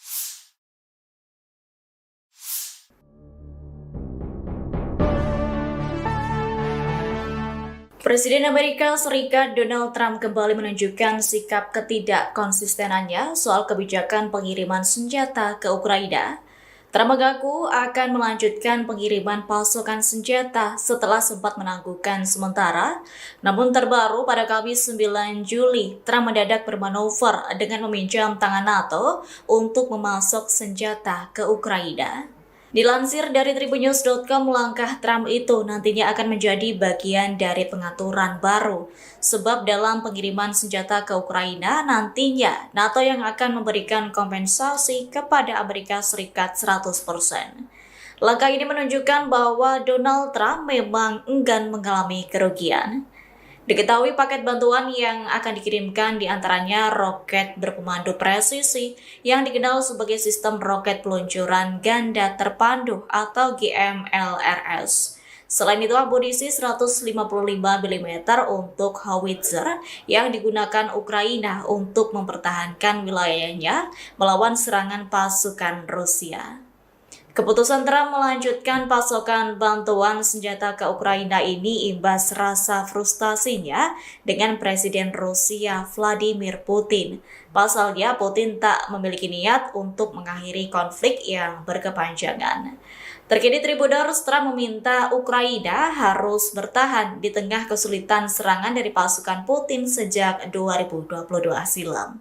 Presiden Amerika Serikat Donald Trump kembali menunjukkan sikap ketidakkonsistenannya soal kebijakan pengiriman senjata ke Ukraina. Trump mengaku akan melanjutkan pengiriman pasukan senjata setelah sempat menangguhkan sementara. Namun terbaru pada Kamis 9 Juli, Trump mendadak bermanuver dengan meminjam tangan NATO untuk memasok senjata ke Ukraina. Dilansir dari tribunnews.com, langkah Trump itu nantinya akan menjadi bagian dari pengaturan baru. Sebab dalam pengiriman senjata ke Ukraina, nantinya NATO yang akan memberikan kompensasi kepada Amerika Serikat 100%. Langkah ini menunjukkan bahwa Donald Trump memang enggan mengalami kerugian. Diketahui paket bantuan yang akan dikirimkan diantaranya roket berpemandu presisi yang dikenal sebagai sistem roket peluncuran ganda terpandu atau GMLRS. Selain itu, amunisi 155 mm untuk howitzer yang digunakan Ukraina untuk mempertahankan wilayahnya melawan serangan pasukan Rusia. Keputusan Trump melanjutkan pasokan bantuan senjata ke Ukraina ini imbas rasa frustasinya dengan Presiden Rusia Vladimir Putin. Pasalnya, Putin tak memiliki niat untuk mengakhiri konflik yang berkepanjangan. Terkini Tribuners, Trump meminta Ukraina harus bertahan di tengah kesulitan serangan dari pasukan Putin sejak 2022 silam.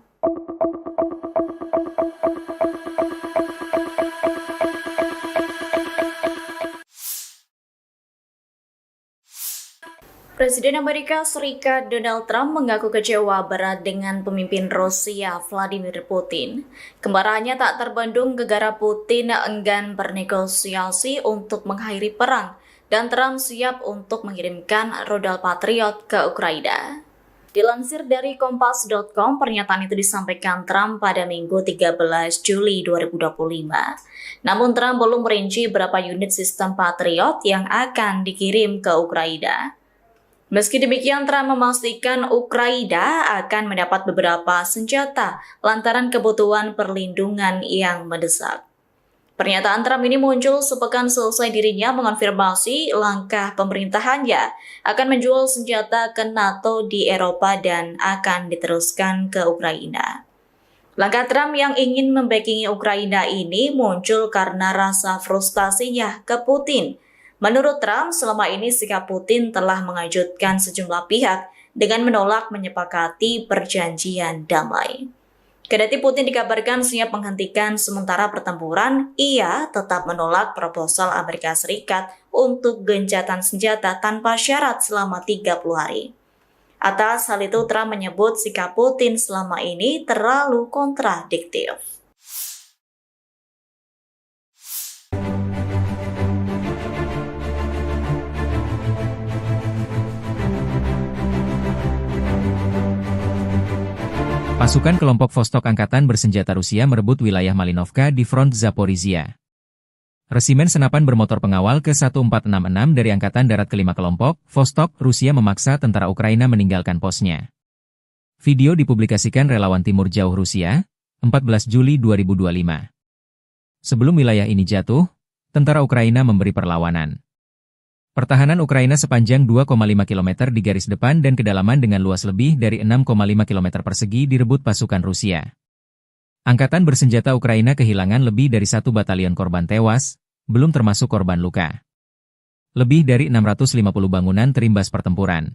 Presiden Amerika Serikat Donald Trump mengaku kecewa berat dengan pemimpin Rusia Vladimir Putin. Kemarahannya tak terbendung gegara Putin enggan bernegosiasi untuk mengakhiri perang dan Trump siap untuk mengirimkan rudal Patriot ke Ukraina. Dilansir dari Kompas.com, pernyataan itu disampaikan Trump pada Minggu 13 Juli 2025. Namun Trump belum merinci berapa unit sistem Patriot yang akan dikirim ke Ukraina. Meski demikian, Trump memastikan Ukraina akan mendapat beberapa senjata lantaran kebutuhan perlindungan yang mendesak. Pernyataan Trump ini muncul sepekan selesai dirinya mengonfirmasi langkah pemerintahannya akan menjual senjata ke NATO di Eropa dan akan diteruskan ke Ukraina. Langkah Trump yang ingin membackingi Ukraina ini muncul karena rasa frustasinya ke Putin. Menurut Trump, selama ini sikap Putin telah mengejutkan sejumlah pihak dengan menolak menyepakati perjanjian damai. Kendati Putin dikabarkan siap menghentikan sementara pertempuran, ia tetap menolak proposal Amerika Serikat untuk gencatan senjata tanpa syarat selama 30 hari. Atas hal itu, Trump menyebut sikap Putin selama ini terlalu kontradiktif. Pasukan kelompok Vostok Angkatan Bersenjata Rusia merebut wilayah Malinovka di front Zaporizhia. Resimen senapan bermotor pengawal ke-1466 dari Angkatan Darat ke-5 kelompok, Vostok, Rusia memaksa tentara Ukraina meninggalkan posnya. Video dipublikasikan relawan Timur Jauh Rusia, 14 Juli 2025. Sebelum wilayah ini jatuh, tentara Ukraina memberi perlawanan. Pertahanan Ukraina sepanjang 2,5 km di garis depan dan kedalaman dengan luas lebih dari 6,5 km persegi direbut pasukan Rusia. Angkatan bersenjata Ukraina kehilangan lebih dari 1 batalion korban tewas, belum termasuk korban luka. Lebih dari 650 bangunan terimbas pertempuran.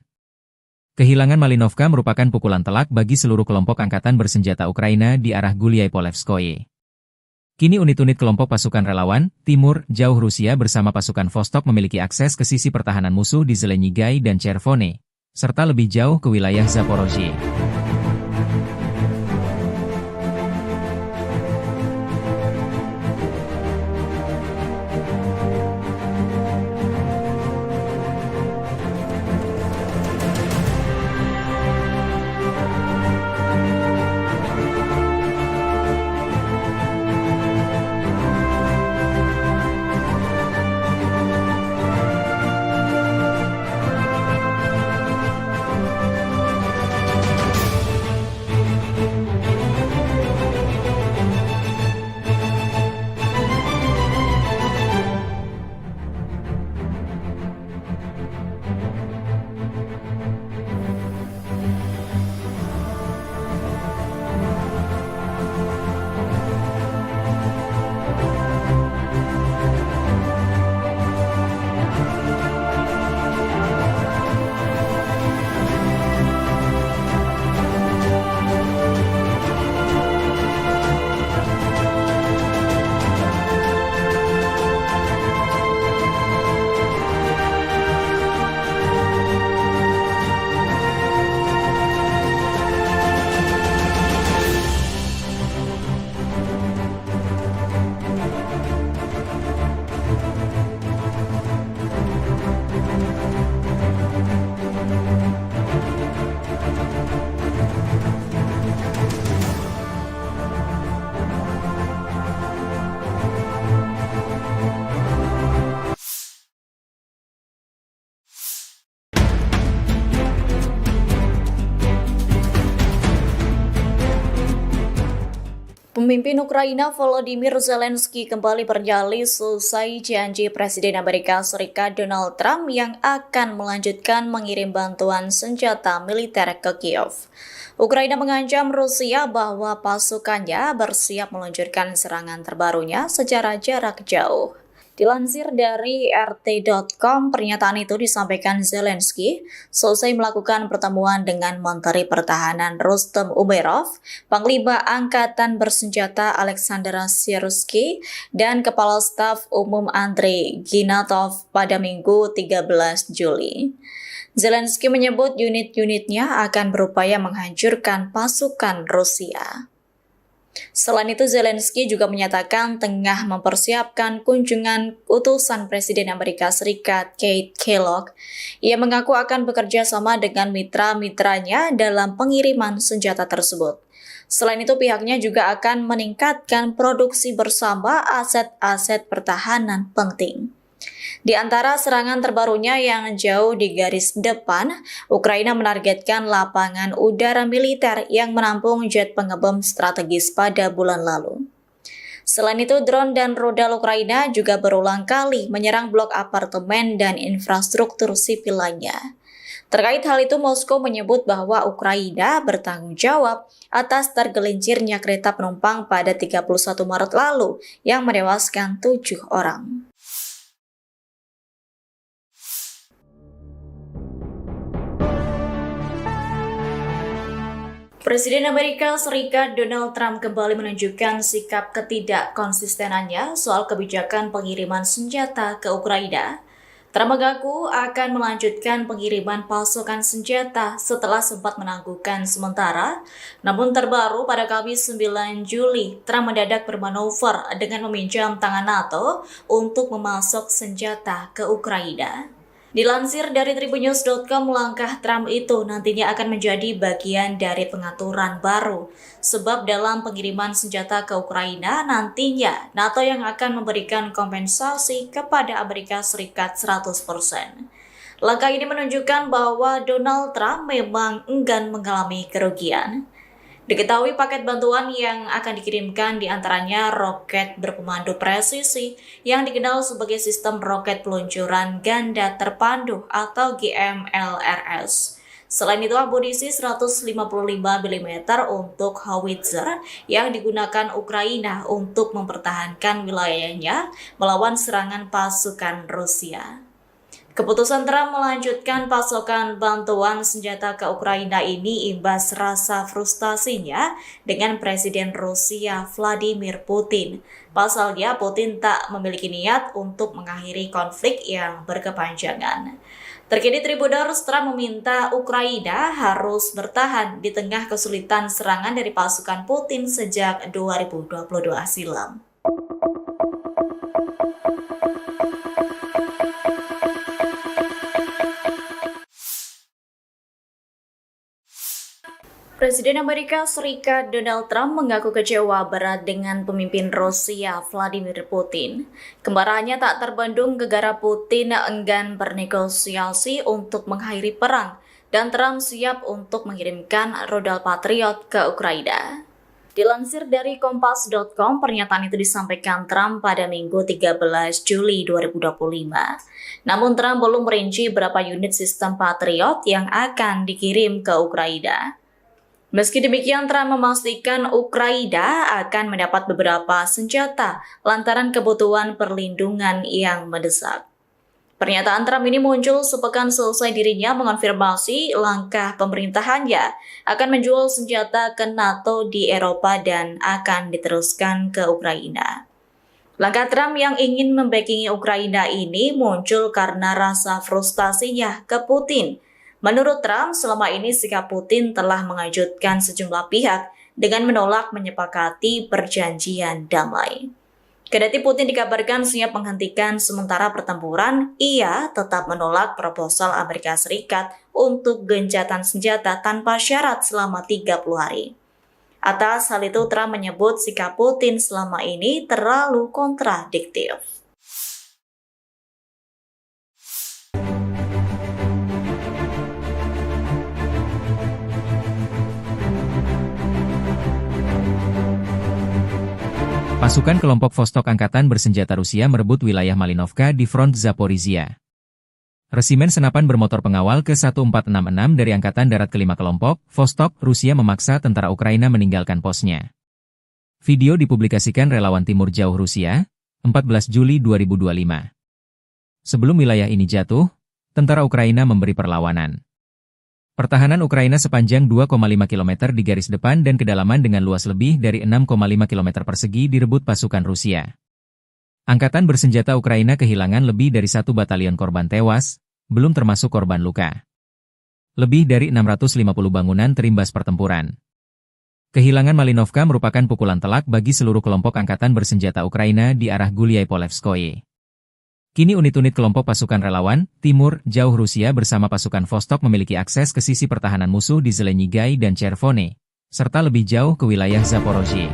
Kehilangan Malinovka merupakan pukulan telak bagi seluruh kelompok angkatan bersenjata Ukraina di arah Gulyai-Polevskoye. Kini unit-unit kelompok pasukan relawan, Timur, Jauh Rusia bersama pasukan Vostok memiliki akses ke sisi pertahanan musuh di Zelenyigai dan Chervone, serta lebih jauh ke wilayah Zaporozhye. Pemimpin Ukraina Volodymyr Zelensky kembali bernyali selesai janji Presiden Amerika Serikat Donald Trump yang akan melanjutkan mengirim bantuan senjata militer ke Kiev. Ukraina mengancam Rusia bahwa pasukannya bersiap meluncurkan serangan terbarunya secara jarak jauh. Dilansir dari RT.com, pernyataan itu disampaikan Zelensky selesai melakukan pertemuan dengan Menteri Pertahanan Rustem Umerov, Panglima Angkatan Bersenjata Alexander Syrskyi, dan Kepala Staf Umum Andrei Ginatov pada Minggu 13 Juli. Zelensky menyebut unit-unitnya akan berupaya menghancurkan pasukan Rusia. Selain itu, Zelensky juga menyatakan tengah mempersiapkan kunjungan utusan Presiden Amerika Serikat Keith Kellogg. Ia mengaku akan bekerja sama dengan mitra-mitranya dalam pengiriman senjata tersebut. Selain itu, pihaknya juga akan meningkatkan produksi bersama aset-aset pertahanan penting. Di antara serangan terbarunya yang jauh di garis depan, Ukraina menargetkan lapangan udara militer yang menampung jet pengebom strategis pada bulan lalu. Selain itu, drone dan rudal Ukraina juga berulang kali menyerang blok apartemen dan infrastruktur sipil lainnya. Terkait hal itu, Moskow menyebut bahwa Ukraina bertanggung jawab atas tergelincirnya kereta penumpang pada 31 Maret lalu yang menewaskan 7 orang. Presiden Amerika Serikat Donald Trump kembali menunjukkan sikap ketidakkonsistenannya soal kebijakan pengiriman senjata ke Ukraina. Trump mengaku akan melanjutkan pengiriman pasokan senjata setelah sempat menangguhkan sementara. Namun terbaru pada Kamis 9 Juli, Trump mendadak bermanuver dengan meminjam tangan NATO untuk memasok senjata ke Ukraina. Dilansir dari Tribunnews.com, langkah Trump itu nantinya akan menjadi bagian dari pengaturan baru. Sebab dalam pengiriman senjata ke Ukraina, nantinya NATO yang akan memberikan kompensasi kepada Amerika Serikat 100%. Langkah ini menunjukkan bahwa Donald Trump memang enggan mengalami kerugian. Diketahui paket bantuan yang akan dikirimkan diantaranya roket berpemandu presisi yang dikenal sebagai sistem roket peluncuran ganda terpandu atau GMLRS. Selain itu, amunisi 155 mm untuk howitzer yang digunakan Ukraina untuk mempertahankan wilayahnya melawan serangan pasukan Rusia. Keputusan Trump melanjutkan pasokan bantuan senjata ke Ukraina ini imbas rasa frustasinya dengan Presiden Rusia Vladimir Putin. Pasalnya, Putin tak memiliki niat untuk mengakhiri konflik yang berkepanjangan. Terkini Tribunnews, Trump meminta Ukraina harus bertahan di tengah kesulitan serangan dari pasukan Putin sejak 2022 silam. Presiden Amerika Serikat Donald Trump mengaku kecewa berat dengan pemimpin Rusia Vladimir Putin. Kemarahannya tak terbendung gegara Putin enggan bernegosiasi untuk mengakhiri perang dan Trump siap untuk mengirimkan rudal Patriot ke Ukraina. Dilansir dari Kompas.com, pernyataan itu disampaikan Trump pada Minggu 13 Juli 2025. Namun Trump belum merinci berapa unit sistem Patriot yang akan dikirim ke Ukraina. Meski demikian, Trump memastikan Ukraina akan mendapat beberapa senjata lantaran kebutuhan perlindungan yang mendesak. Pernyataan Trump ini muncul sepekan selesai dirinya mengonfirmasi langkah pemerintahannya akan menjual senjata ke NATO di Eropa dan akan diteruskan ke Ukraina. Langkah Trump yang ingin membackingi Ukraina ini muncul karena rasa frustasinya ke Putin. Menurut Trump, selama ini sikap Putin telah mengejutkan sejumlah pihak dengan menolak menyepakati perjanjian damai. Kendati Putin dikabarkan siap menghentikan sementara pertempuran, ia tetap menolak proposal Amerika Serikat untuk gencatan senjata tanpa syarat selama 30 hari. Atas hal itu, Trump menyebut sikap Putin selama ini terlalu kontradiktif. Pasukan kelompok Vostok Angkatan Bersenjata Rusia merebut wilayah Malinovka di front Zaporizhia. Resimen senapan bermotor pengawal ke-1466 dari Angkatan Darat ke-5 kelompok, Vostok, Rusia memaksa tentara Ukraina meninggalkan posnya. Video dipublikasikan relawan Timur Jauh Rusia, 14 Juli 2025. Sebelum wilayah ini jatuh, tentara Ukraina memberi perlawanan. Pertahanan Ukraina sepanjang 2,5 km di garis depan dan kedalaman dengan luas lebih dari 6,5 km persegi direbut pasukan Rusia. Angkatan bersenjata Ukraina kehilangan lebih dari 1 batalion korban tewas, belum termasuk korban luka. Lebih dari 650 bangunan terimbas pertempuran. Kehilangan Malinovka merupakan pukulan telak bagi seluruh kelompok angkatan bersenjata Ukraina di arah Guliai-Polevskoye. Kini unit-unit kelompok pasukan relawan, Timur, Jauh Rusia bersama pasukan Vostok memiliki akses ke sisi pertahanan musuh di Zelenyigai dan Chervone, serta lebih jauh ke wilayah Zaporozhye.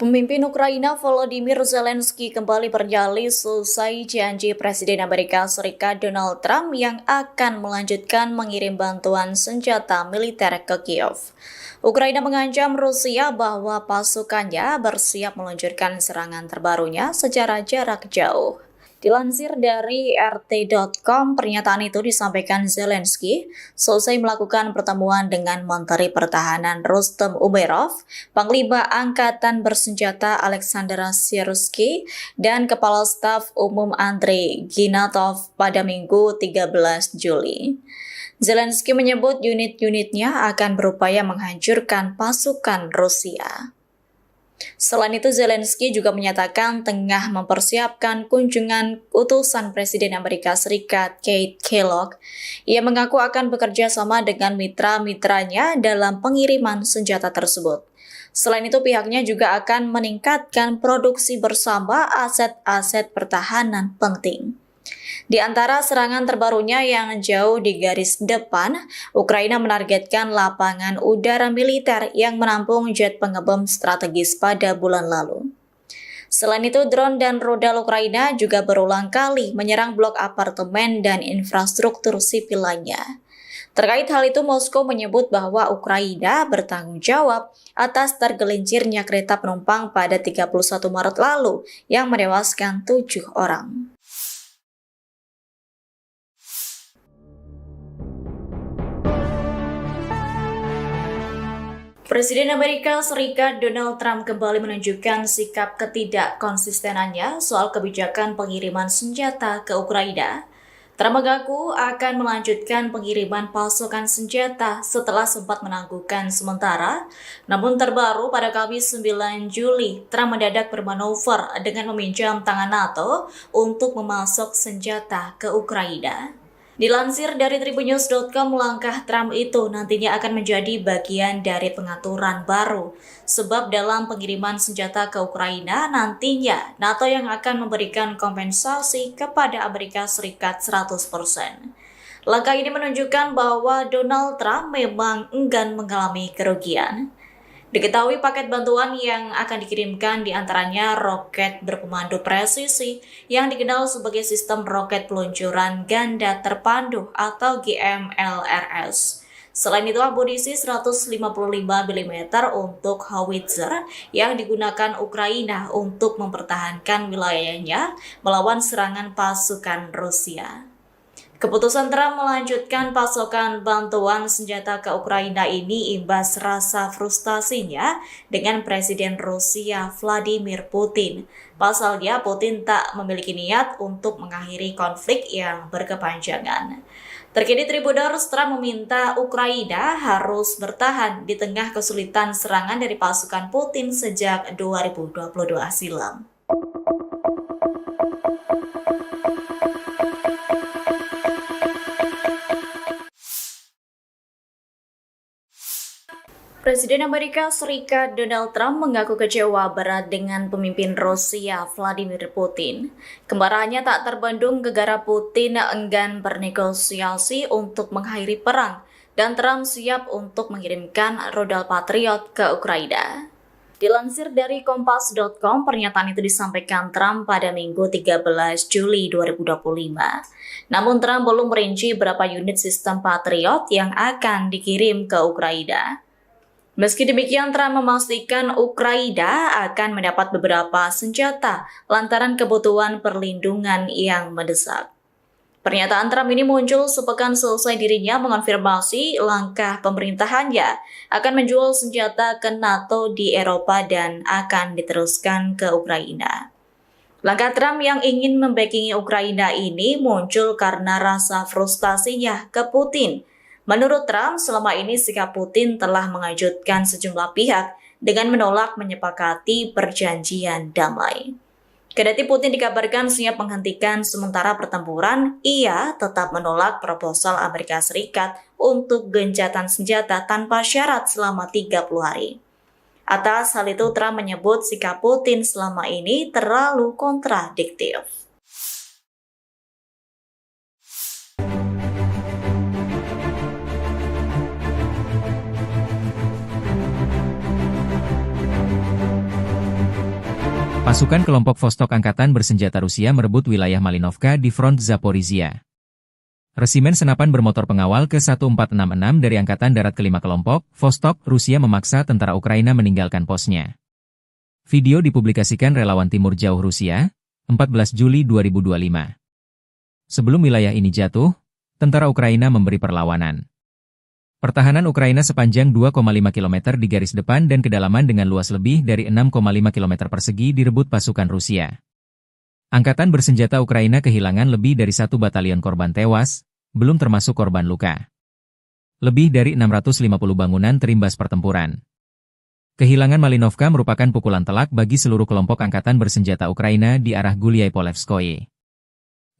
Pemimpin Ukraina Volodymyr Zelensky kembali bernyali selesai janji Presiden Amerika Serikat Donald Trump yang akan melanjutkan mengirim bantuan senjata militer ke Kiev. Ukraina mengancam Rusia bahwa pasukannya bersiap meluncurkan serangan terbarunya secara jarak jauh. Dilansir dari RT.com, pernyataan itu disampaikan Zelensky selesai melakukan pertemuan dengan Menteri Pertahanan Rustem Umerov, Panglima Angkatan Bersenjata Alexander Syrskyi, dan Kepala Staf Umum Andrei Ginatov pada Minggu 13 Juli. Zelensky menyebut unit-unitnya akan berupaya menghancurkan pasukan Rusia. Selain itu, Zelensky juga menyatakan tengah mempersiapkan kunjungan utusan Presiden Amerika Serikat Keith Kellogg. Ia mengaku akan bekerja sama dengan mitra-mitranya dalam pengiriman senjata tersebut. Selain itu, pihaknya juga akan meningkatkan produksi bersama aset-aset pertahanan penting. Di antara serangan terbarunya yang jauh di garis depan, Ukraina menargetkan lapangan udara militer yang menampung jet pengebom strategis pada bulan lalu. Selain itu, drone dan rudal Ukraina juga berulang kali menyerang blok apartemen dan infrastruktur sipil lainnya. Terkait hal itu, Moskow menyebut bahwa Ukraina bertanggung jawab atas tergelincirnya kereta penumpang pada 31 Maret lalu yang menewaskan 7 orang. Presiden Amerika Serikat Donald Trump kembali menunjukkan sikap ketidakkonsistenannya soal kebijakan pengiriman senjata ke Ukraina. Trump mengaku akan melanjutkan pengiriman pasukan senjata setelah sempat menangguhkan sementara. Namun terbaru pada Kamis 9 Juli, Trump mendadak bermanuver dengan meminjam tangan NATO untuk memasok senjata ke Ukraina. Dilansir dari tribunnews.com, langkah Trump itu nantinya akan menjadi bagian dari pengaturan baru. Sebab dalam pengiriman senjata ke Ukraina, nantinya NATO yang akan memberikan kompensasi kepada Amerika Serikat 100%. Langkah ini menunjukkan bahwa Donald Trump memang enggan mengalami kerugian. Diketahui paket bantuan yang akan dikirimkan diantaranya roket berpemandu presisi yang dikenal sebagai sistem roket peluncuran ganda terpandu atau GMLRS. Selain itu, amunisi 155 mm untuk howitzer yang digunakan Ukraina untuk mempertahankan wilayahnya melawan serangan pasukan Rusia. Keputusan Trump melanjutkan pasokan bantuan senjata ke Ukraina ini imbas rasa frustasinya dengan Presiden Rusia Vladimir Putin. Pasalnya, Putin tak memiliki niat untuk mengakhiri konflik yang berkepanjangan. Terkini Tribunnews, Trump meminta Ukraina harus bertahan di tengah kesulitan serangan dari pasukan Putin sejak 2022 silam. Presiden Amerika Serikat Donald Trump mengaku kecewa berat dengan pemimpin Rusia Vladimir Putin. Kemarahannya tak terbendung gara-gara Putin enggan bernegosiasi untuk mengakhiri perang dan Trump siap untuk mengirimkan rudal Patriot ke Ukraina. Dilansir dari Kompas.com, pernyataan itu disampaikan Trump pada Minggu 13 Juli 2025. Namun Trump belum merinci berapa unit sistem Patriot yang akan dikirim ke Ukraina. Meski demikian, Trump memastikan Ukraina akan mendapat beberapa senjata lantaran kebutuhan perlindungan yang mendesak. Pernyataan Trump ini muncul sepekan selesai dirinya mengonfirmasi langkah pemerintahannya akan menjual senjata ke NATO di Eropa dan akan diteruskan ke Ukraina. Langkah Trump yang ingin membackingi Ukraina ini muncul karena rasa frustasinya ke Putin. Menurut Trump, selama ini sikap Putin telah mengejutkan sejumlah pihak dengan menolak menyepakati perjanjian damai. Kendati Putin dikabarkan siap menghentikan sementara pertempuran, ia tetap menolak proposal Amerika Serikat untuk gencatan senjata tanpa syarat selama 30 hari. Atas hal itu, Trump menyebut sikap Putin selama ini terlalu kontradiktif. Pasukan kelompok Vostok Angkatan Bersenjata Rusia merebut wilayah Malinovka di front Zaporizhia. Resimen senapan bermotor pengawal ke-1466 dari Angkatan Darat ke-5 kelompok, Vostok, Rusia memaksa tentara Ukraina meninggalkan posnya. Video dipublikasikan relawan Timur Jauh Rusia, 14 Juli 2025. Sebelum wilayah ini jatuh, tentara Ukraina memberi perlawanan. Pertahanan Ukraina sepanjang 2,5 km di garis depan dan kedalaman dengan luas lebih dari 6,5 km persegi direbut pasukan Rusia. Angkatan bersenjata Ukraina kehilangan lebih dari 1 batalion korban tewas, belum termasuk korban luka. Lebih dari 650 bangunan terimbas pertempuran. Kehilangan Malinovka merupakan pukulan telak bagi seluruh kelompok angkatan bersenjata Ukraina di arah Gulyai-Polevskoye.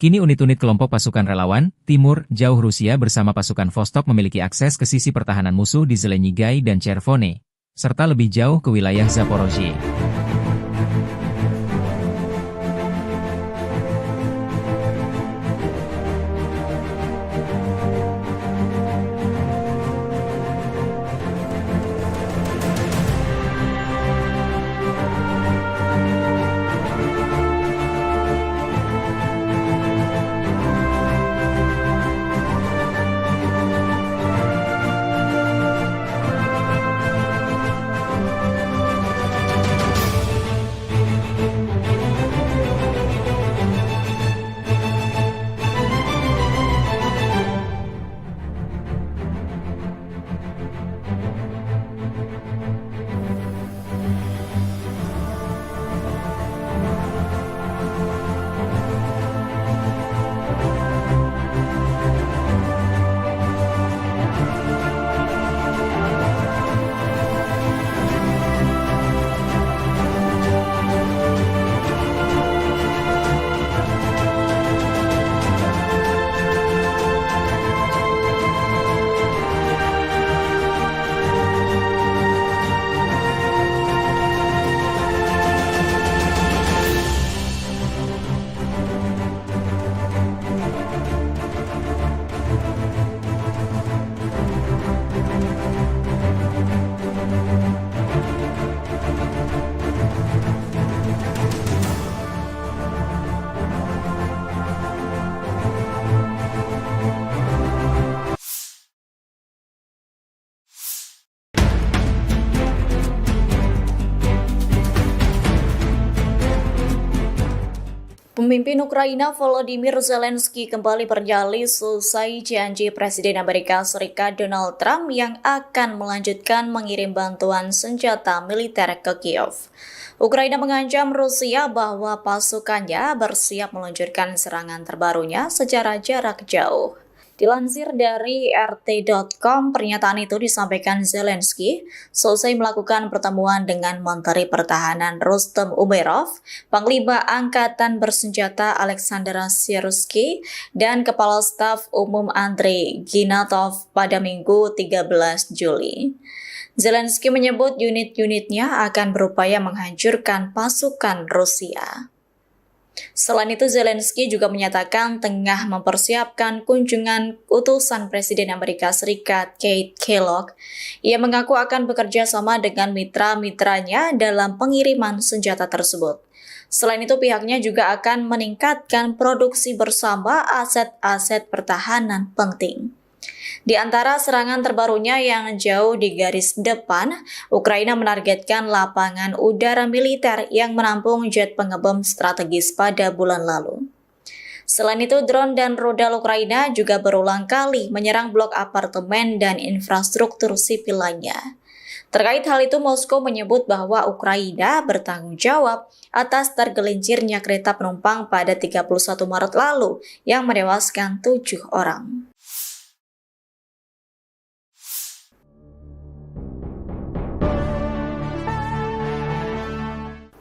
Kini unit-unit kelompok pasukan relawan, Timur, Jauh Rusia bersama pasukan Vostok memiliki akses ke sisi pertahanan musuh di Zelenyigai dan Chervone, serta lebih jauh ke wilayah Zaporozhye. Pemimpin Ukraina Volodymyr Zelensky kembali bernyali selesai janji Presiden Amerika Serikat Donald Trump yang akan melanjutkan mengirim bantuan senjata militer ke Kiev. Ukraina mengancam Rusia bahwa pasukannya bersiap meluncurkan serangan terbarunya secara jarak jauh. Dilansir dari RT.com, pernyataan itu disampaikan Zelensky selesai melakukan pertemuan dengan Menteri Pertahanan Rustem Umerov, Panglima Angkatan Bersenjata Alexander Syrskyi, dan Kepala Staf Umum Andrei Ginatov pada Minggu 13 Juli. Zelensky menyebut unit-unitnya akan berupaya menghancurkan pasukan Rusia. Selain itu, Zelensky juga menyatakan tengah mempersiapkan kunjungan utusan Presiden Amerika Serikat Keith Kellogg. Ia mengaku akan bekerja sama dengan mitra-mitranya dalam pengiriman senjata tersebut. Selain itu, pihaknya juga akan meningkatkan produksi bersama aset-aset pertahanan penting. Di antara serangan terbarunya yang jauh di garis depan, Ukraina menargetkan lapangan udara militer yang menampung jet pengebom strategis pada bulan lalu. Selain itu, drone dan rudal Ukraina juga berulang kali menyerang blok apartemen dan infrastruktur sipil lainnya. Terkait hal itu, Moskow menyebut bahwa Ukraina bertanggung jawab atas tergelincirnya kereta penumpang pada 31 Maret lalu yang menewaskan 7 orang.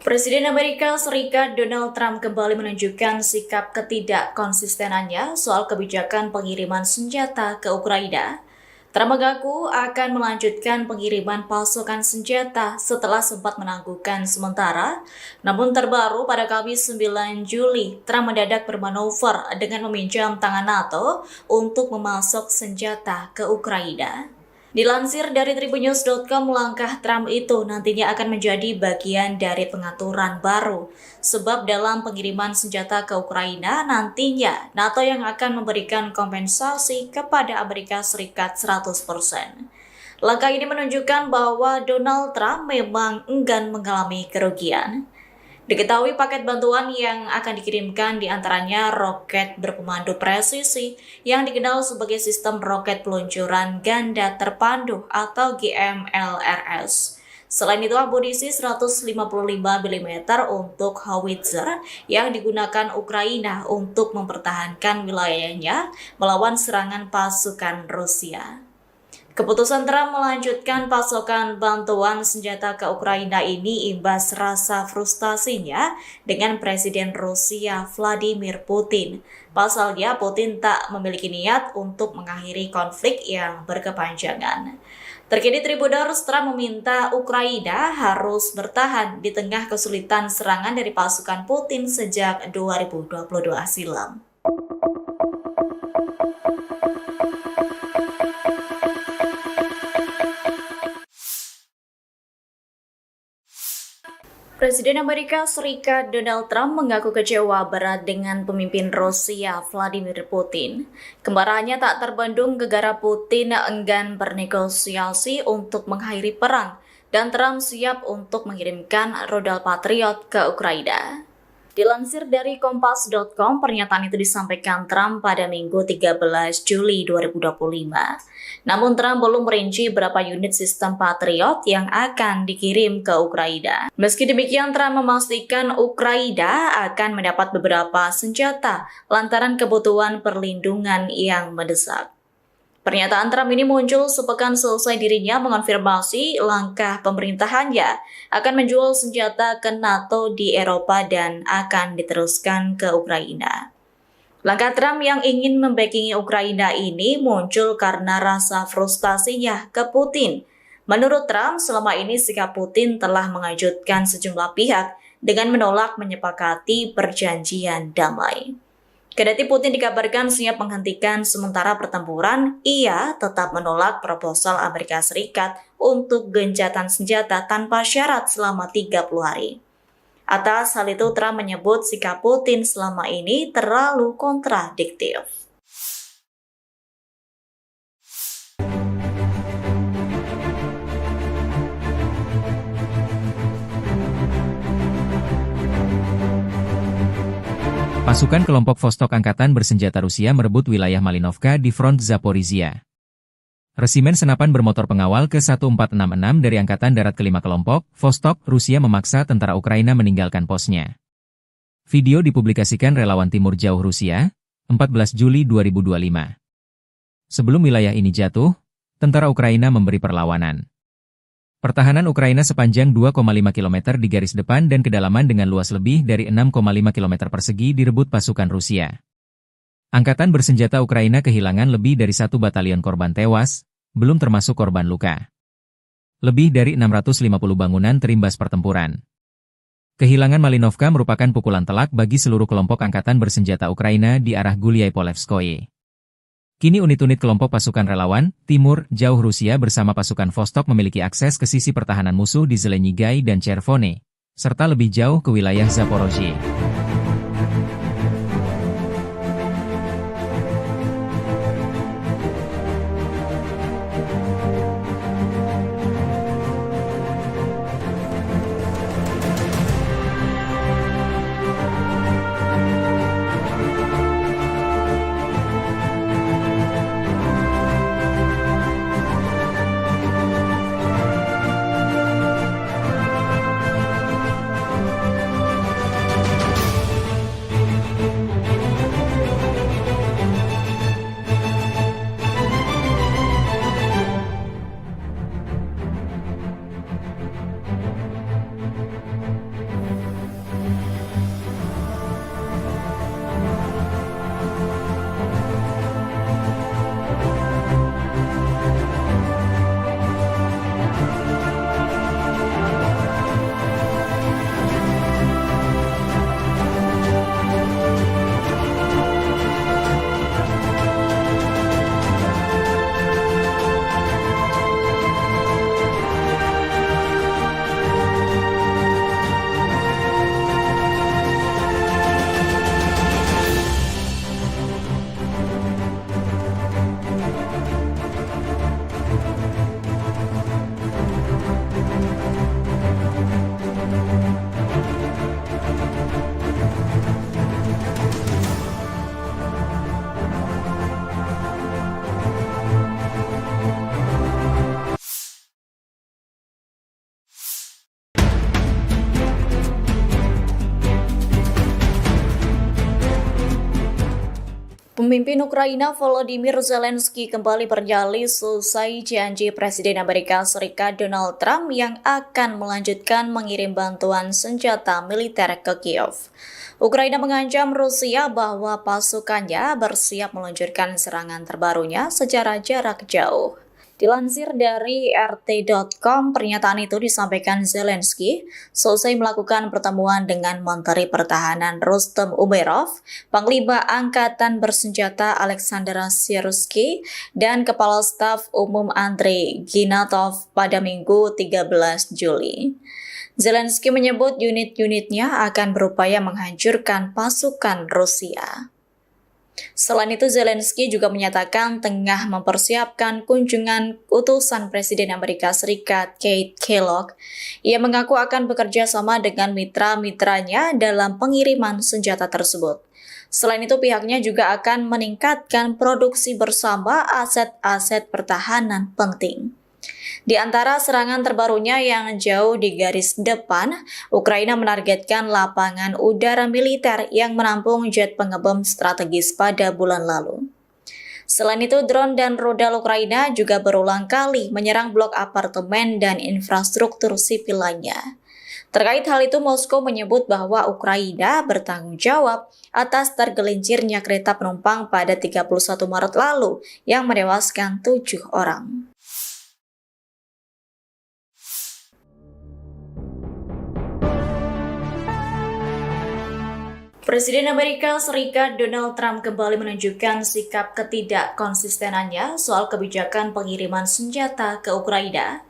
Presiden Amerika Serikat Donald Trump kembali menunjukkan sikap ketidakkonsistenannya soal kebijakan pengiriman senjata ke Ukraina. Trump mengaku akan melanjutkan pengiriman pasukan senjata setelah sempat menangguhkan sementara. Namun terbaru pada Kamis 9 Juli, Trump mendadak bermanuver dengan meminjam tangan NATO untuk memasok senjata ke Ukraina. Dilansir dari tribunnews.com, langkah Trump itu nantinya akan menjadi bagian dari pengaturan baru. Sebab dalam pengiriman senjata ke Ukraina, nantinya NATO yang akan memberikan kompensasi kepada Amerika Serikat 100%. Langkah ini menunjukkan bahwa Donald Trump memang enggan mengalami kerugian. Diketahui paket bantuan yang akan dikirimkan diantaranya roket berpemandu presisi yang dikenal sebagai sistem roket peluncuran ganda terpandu atau GMLRS. Selain itu, amunisi 155 mm untuk howitzer yang digunakan Ukraina untuk mempertahankan wilayahnya melawan serangan pasukan Rusia. Keputusan Trump melanjutkan pasokan bantuan senjata ke Ukraina ini imbas rasa frustasinya dengan Presiden Rusia Vladimir Putin. Pasalnya, Putin tak memiliki niat untuk mengakhiri konflik yang berkepanjangan. Terkini Tribuners, Trump meminta Ukraina harus bertahan di tengah kesulitan serangan dari pasukan Putin sejak 2022 silam. Presiden Amerika Serikat Donald Trump mengaku kecewa berat dengan pemimpin Rusia Vladimir Putin. Kemarahannya tak terbendung gegara Putin enggan bernegosiasi untuk mengakhiri perang dan Trump siap untuk mengirimkan rudal Patriot ke Ukraina. Dilansir dari Kompas.com, pernyataan itu disampaikan Trump pada Minggu 13 Juli 2025. Namun Trump belum merinci berapa unit sistem Patriot yang akan dikirim ke Ukraina. Meski demikian, Trump memastikan Ukraina akan mendapat beberapa senjata lantaran kebutuhan perlindungan yang mendesak. Pernyataan Trump ini muncul sepekan selesai dirinya mengonfirmasi langkah pemerintahannya akan menjual senjata ke NATO di Eropa dan akan diteruskan ke Ukraina. Langkah Trump yang ingin membackingi Ukraina ini muncul karena rasa frustasinya ke Putin. Menurut Trump, selama ini sikap Putin telah mengejutkan sejumlah pihak dengan menolak menyepakati perjanjian damai. Kendati Putin dikabarkan siap menghentikan sementara pertempuran, ia tetap menolak proposal Amerika Serikat untuk gencatan senjata tanpa syarat selama 30 hari. Atas hal itu, Trump menyebut sikap Putin selama ini terlalu kontradiktif. Pasukan kelompok Vostok Angkatan Bersenjata Rusia merebut wilayah Malinovka di front Zaporizhia. Resimen senapan bermotor pengawal ke-1466 dari Angkatan Darat ke-5 kelompok, Vostok, Rusia memaksa tentara Ukraina meninggalkan posnya. Video dipublikasikan relawan Timur Jauh Rusia, 14 Juli 2025. Sebelum wilayah ini jatuh, tentara Ukraina memberi perlawanan. Pertahanan Ukraina sepanjang 2,5 km di garis depan dan kedalaman dengan luas lebih dari 6,5 km persegi direbut pasukan Rusia. Angkatan bersenjata Ukraina kehilangan lebih dari 1 batalion korban tewas, belum termasuk korban luka. Lebih dari 650 bangunan terimbas pertempuran. Kehilangan Malinovka merupakan pukulan telak bagi seluruh kelompok angkatan bersenjata Ukraina di arah Gulyai-Polevskoye. Kini unit-unit kelompok pasukan relawan, Timur, Jauh Rusia bersama pasukan Vostok memiliki akses ke sisi pertahanan musuh di Zelenyigai dan Chervone, serta lebih jauh ke wilayah Zaporozhye. Pemimpin Ukraina Volodymyr Zelensky kembali bernyali selesai janji Presiden Amerika Serikat Donald Trump yang akan melanjutkan mengirim bantuan senjata militer ke Kiev. Ukraina mengancam Rusia bahwa pasukannya bersiap meluncurkan serangan terbarunya secara jarak jauh. Dilansir dari RT.com, pernyataan itu disampaikan Zelensky selesai melakukan pertemuan dengan Menteri Pertahanan Rustem Umerov, Panglima Angkatan Bersenjata Alexander Syrskyi, dan Kepala Staf Umum Andrei Ginatov pada Minggu 13 Juli. Zelensky menyebut unit-unitnya akan berupaya menghancurkan pasukan Rusia. Selain itu, Zelensky juga menyatakan tengah mempersiapkan kunjungan utusan Presiden Amerika Serikat Keith Kellogg. Ia mengaku akan bekerja sama dengan mitra-mitranya dalam pengiriman senjata tersebut. Selain itu, pihaknya juga akan meningkatkan produksi bersama aset-aset pertahanan penting. Di antara serangan terbarunya yang jauh di garis depan, Ukraina menargetkan lapangan udara militer yang menampung jet pengebom strategis pada bulan lalu. Selain itu, drone dan rudal Ukraina juga berulang kali menyerang blok apartemen dan infrastruktur sipil lainnya. Terkait hal itu, Moskow menyebut bahwa Ukraina bertanggung jawab atas tergelincirnya kereta penumpang pada 31 Maret lalu yang menewaskan 7 orang. Presiden Amerika Serikat Donald Trump kembali menunjukkan sikap ketidakkonsistenannya soal kebijakan pengiriman senjata ke Ukraina.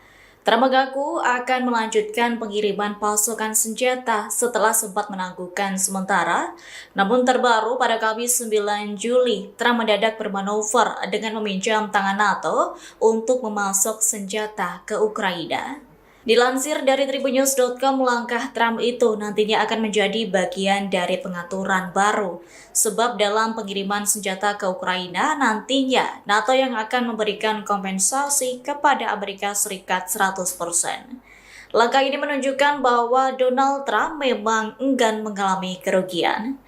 Trump mengaku akan melanjutkan pengiriman pasukan senjata setelah sempat menangguhkan sementara. Namun terbaru pada Kamis 9 Juli, Trump mendadak bermanuver dengan meminjam tangan NATO untuk memasok senjata ke Ukraina. Dilansir dari tribunnews.com, langkah Trump itu nantinya akan menjadi bagian dari pengaturan baru. Sebab dalam pengiriman senjata ke Ukraina, nantinya NATO yang akan memberikan kompensasi kepada Amerika Serikat 100%. Langkah ini menunjukkan bahwa Donald Trump memang enggan mengalami kerugian.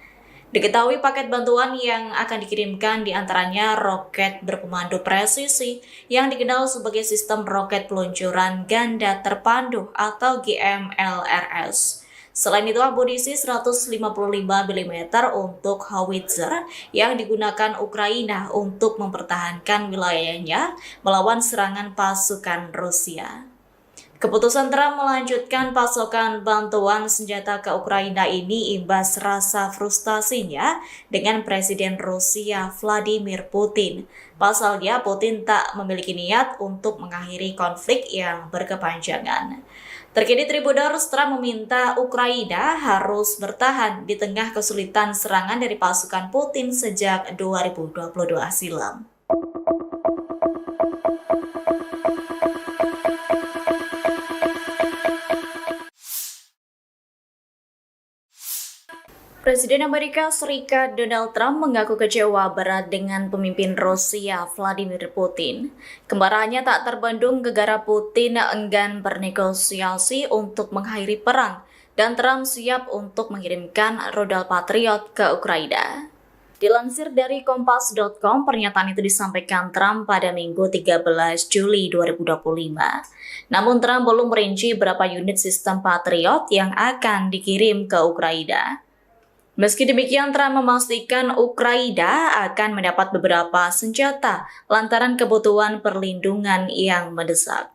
Diketahui paket bantuan yang akan dikirimkan diantaranya roket berpemandu presisi yang dikenal sebagai sistem roket peluncuran ganda terpandu atau GMLRS. Selain itu, amunisi 155 mm untuk howitzer yang digunakan Ukraina untuk mempertahankan wilayahnya melawan serangan pasukan Rusia. Keputusan Trump melanjutkan pasokan bantuan senjata ke Ukraina ini imbas rasa frustasinya dengan Presiden Rusia Vladimir Putin. Pasalnya, Putin tak memiliki niat untuk mengakhiri konflik yang berkepanjangan. Terkini Tribuners, Trump meminta Ukraina harus bertahan di tengah kesulitan serangan dari pasukan Putin sejak 2022 silam. Presiden Amerika Serikat Donald Trump mengaku kecewa berat dengan pemimpin Rusia Vladimir Putin. Kemarahannya tak terbendung gara-gara Putin enggan bernegosiasi untuk mengakhiri perang dan Trump siap untuk mengirimkan rudal Patriot ke Ukraina. Dilansir dari Kompas.com, pernyataan itu disampaikan Trump pada Minggu 13 Juli 2025. Namun Trump belum merinci berapa unit sistem Patriot yang akan dikirim ke Ukraina. Meski demikian, Trump memastikan Ukraina akan mendapat beberapa senjata lantaran kebutuhan perlindungan yang mendesak.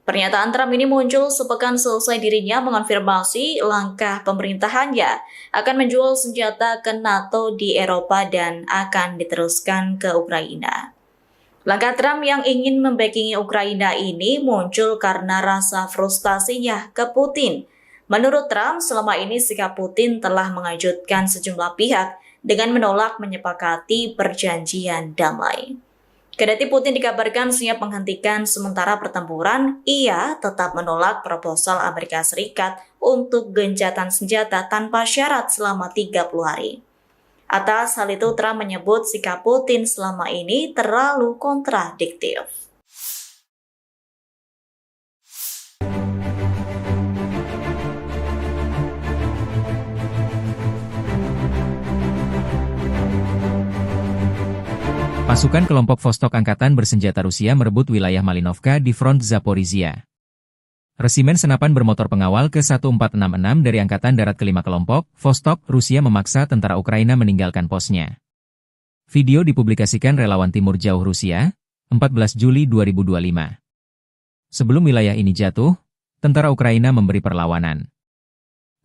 Pernyataan Trump ini muncul sepekan selesai dirinya mengonfirmasi langkah pemerintahannya akan menjual senjata ke NATO di Eropa dan akan diteruskan ke Ukraina. Langkah Trump yang ingin membackingi Ukraina ini muncul karena rasa frustasinya ke Putin. Menurut Trump, selama ini sikap Putin telah mengejutkan sejumlah pihak dengan menolak menyepakati perjanjian damai. Kendati Putin dikabarkan siap menghentikan sementara pertempuran, ia tetap menolak proposal Amerika Serikat untuk gencatan senjata tanpa syarat selama 30 hari. Atas hal itu, Trump menyebut sikap Putin selama ini terlalu kontradiktif. Pasukan kelompok Vostok Angkatan Bersenjata Rusia merebut wilayah Malinovka di front Zaporizhia. Resimen senapan bermotor pengawal ke-1466 dari Angkatan Darat ke-5 kelompok, Vostok, Rusia memaksa tentara Ukraina meninggalkan posnya. Video dipublikasikan relawan Timur Jauh Rusia, 14 Juli 2025. Sebelum wilayah ini jatuh, tentara Ukraina memberi perlawanan.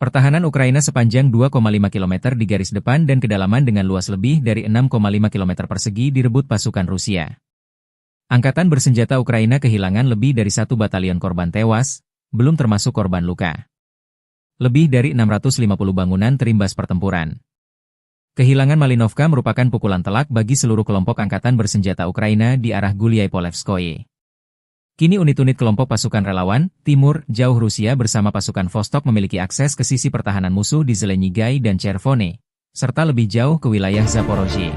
Pertahanan Ukraina sepanjang 2,5 km di garis depan dan kedalaman dengan luas lebih dari 6,5 km persegi direbut pasukan Rusia. Angkatan bersenjata Ukraina kehilangan lebih dari 1 batalion korban tewas, belum termasuk korban luka. Lebih dari 650 bangunan terimbas pertempuran. Kehilangan Malinovka merupakan pukulan telak bagi seluruh kelompok angkatan bersenjata Ukraina di arah Gulyai-Polevskoye. Kini unit-unit kelompok pasukan relawan, Timur, Jauh Rusia bersama pasukan Vostok memiliki akses ke sisi pertahanan musuh di Zelenyigai dan Chervone, serta lebih jauh ke wilayah Zaporozhye.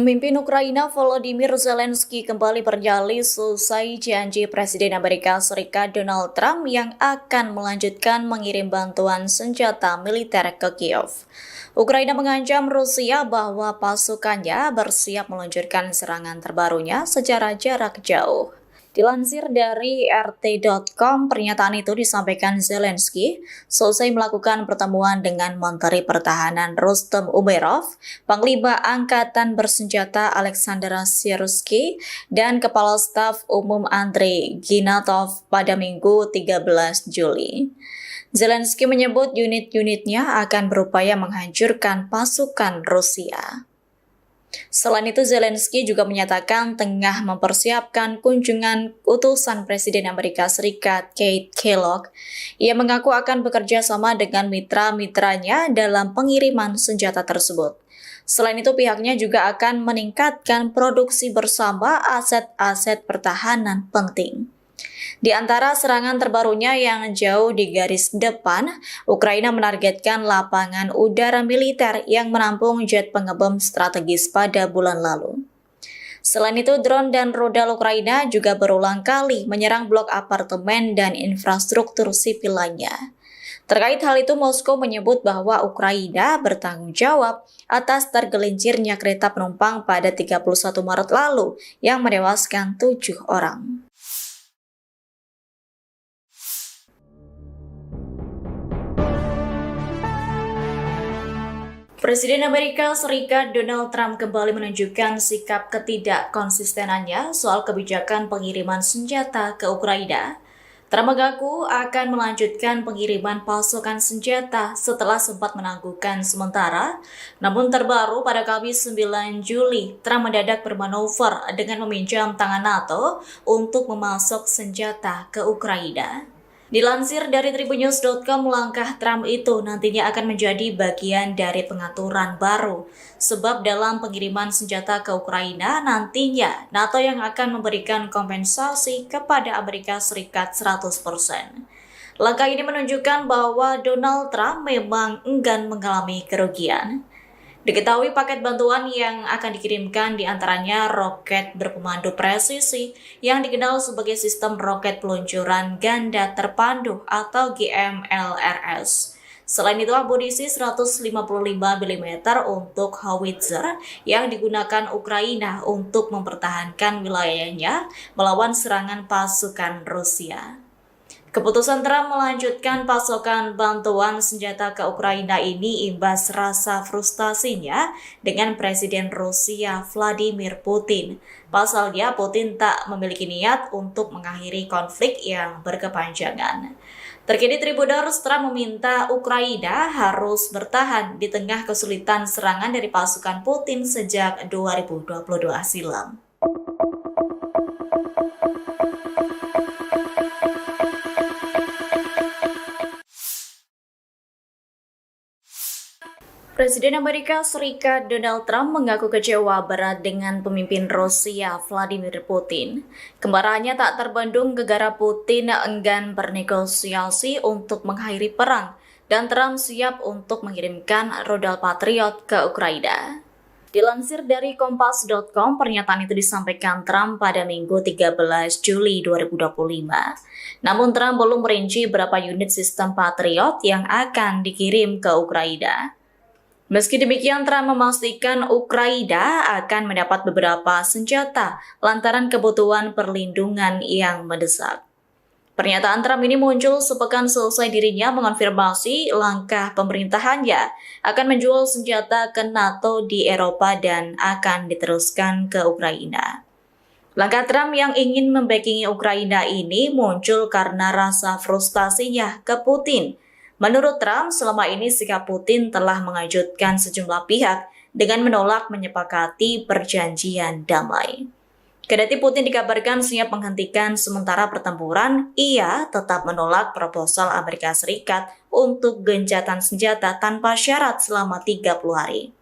Pemimpin Ukraina Volodymyr Zelensky kembali bernyali selesai janji Presiden Amerika Serikat Donald Trump yang akan melanjutkan mengirim bantuan senjata militer ke Kiev. Ukraina mengancam Rusia bahwa pasukannya bersiap meluncurkan serangan terbarunya secara jarak jauh. Dilansir dari RT.com, pernyataan itu disampaikan Zelensky selesai melakukan pertemuan dengan Menteri Pertahanan Rustem Umerov, Panglima Angkatan Bersenjata Alexander Syrsky, dan Kepala Staf Umum Andrei Ginatov pada Minggu 13 Juli. Zelensky menyebut unit-unitnya akan berupaya menghancurkan pasukan Rusia. Selain itu, Zelensky juga menyatakan tengah mempersiapkan kunjungan utusan Presiden Amerika Serikat Keith Kellogg. Ia mengaku akan bekerja sama dengan mitra-mitranya dalam pengiriman senjata tersebut. Selain itu, pihaknya juga akan meningkatkan produksi bersama aset-aset pertahanan penting. Di antara serangan terbarunya yang jauh di garis depan, Ukraina menargetkan lapangan udara militer yang menampung jet pengebom strategis pada bulan lalu. Selain itu, drone dan rudal Ukraina juga berulang kali menyerang blok apartemen dan infrastruktur sipil lainnya. Terkait hal itu, Moskow menyebut bahwa Ukraina bertanggung jawab atas tergelincirnya kereta penumpang pada 31 Maret lalu yang menewaskan 7 orang. Presiden Amerika Serikat Donald Trump kembali menunjukkan sikap ketidakkonsistenannya soal kebijakan pengiriman senjata ke Ukraina. Trump mengaku akan melanjutkan pengiriman pasukan senjata setelah sempat menangguhkan sementara. Namun terbaru pada Kamis 9 Juli, Trump mendadak bermanuver dengan meminjam tangan NATO untuk memasok senjata ke Ukraina. Dilansir dari Tribunnews.com, langkah Trump itu nantinya akan menjadi bagian dari pengaturan baru. Sebab dalam pengiriman senjata ke Ukraina, nantinya NATO yang akan memberikan kompensasi kepada Amerika Serikat 100%. Langkah ini menunjukkan bahwa Donald Trump memang enggan mengalami kerugian. Diketahui paket bantuan yang akan dikirimkan diantaranya roket berpemandu presisi yang dikenal sebagai sistem roket peluncuran ganda terpandu atau GMLRS. Selain itu, amunisi 155 mm untuk howitzer yang digunakan Ukraina untuk mempertahankan wilayahnya melawan serangan pasukan Rusia. Keputusan Trump melanjutkan pasokan bantuan senjata ke Ukraina ini imbas rasa frustasinya dengan Presiden Rusia Vladimir Putin. Pasalnya, Putin tak memiliki niat untuk mengakhiri konflik yang berkepanjangan. Terkini Tribuners, Trump meminta Ukraina harus bertahan di tengah kesulitan serangan dari pasukan Putin sejak 2022 silam. Presiden Amerika Serikat Donald Trump mengaku kecewa berat dengan pemimpin Rusia Vladimir Putin. Kemarahannya tak terbendung gegara Putin enggan bernegosiasi untuk mengakhiri perang dan Trump siap untuk mengirimkan rudal Patriot ke Ukraina. Dilansir dari Kompas.com, pernyataan itu disampaikan Trump pada Minggu 13 Juli 2025. Namun Trump belum merinci berapa unit sistem Patriot yang akan dikirim ke Ukraina. Meski demikian, Trump memastikan Ukraina akan mendapat beberapa senjata lantaran kebutuhan perlindungan yang mendesak. Pernyataan Trump ini muncul sepekan selesai dirinya mengonfirmasi langkah pemerintahannya akan menjual senjata ke NATO di Eropa dan akan diteruskan ke Ukraina. Langkah Trump yang ingin membackingi Ukraina ini muncul karena rasa frustasinya ke Putin. Menurut Trump, selama ini sikap Putin telah mengejutkan sejumlah pihak dengan menolak menyepakati perjanjian damai. Kendati Putin dikabarkan siap menghentikan sementara pertempuran, ia tetap menolak proposal Amerika Serikat untuk gencatan senjata tanpa syarat selama 30 hari.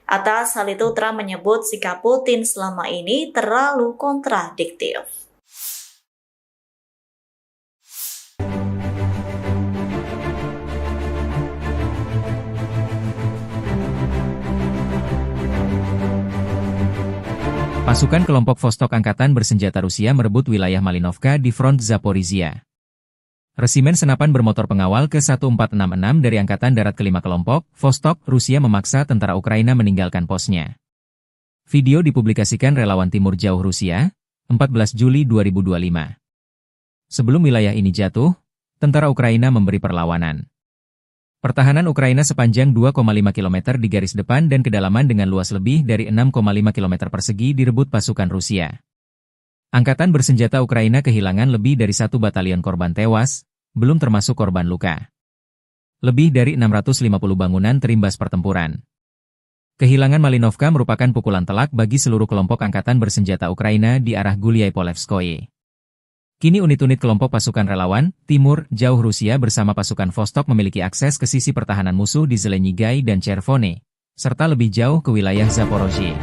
Atas hal itu, Trump menyebut sikap Putin selama ini terlalu kontradiktif. Pasukan kelompok Vostok Angkatan Bersenjata Rusia merebut wilayah Malinovka di front Zaporizhia. Resimen senapan bermotor pengawal ke-1466 dari Angkatan Darat ke-5 kelompok, Vostok, Rusia memaksa tentara Ukraina meninggalkan posnya. Video dipublikasikan relawan Timur Jauh Rusia, 14 Juli 2025. Sebelum wilayah ini jatuh, tentara Ukraina memberi perlawanan. Pertahanan Ukraina sepanjang 2,5 km di garis depan dan kedalaman dengan luas lebih dari 6,5 km persegi direbut pasukan Rusia. Angkatan bersenjata Ukraina kehilangan lebih dari 1 batalion korban tewas, belum termasuk korban luka. Lebih dari 650 bangunan terimbas pertempuran. Kehilangan Malinovka merupakan pukulan telak bagi seluruh kelompok angkatan bersenjata Ukraina di arah Gulyai-Polevskoye. Kini unit-unit kelompok pasukan relawan, Timur, Jauh Rusia bersama pasukan Vostok memiliki akses ke sisi pertahanan musuh di Zelenyigai dan Chervone, serta lebih jauh ke wilayah Zaporozhye.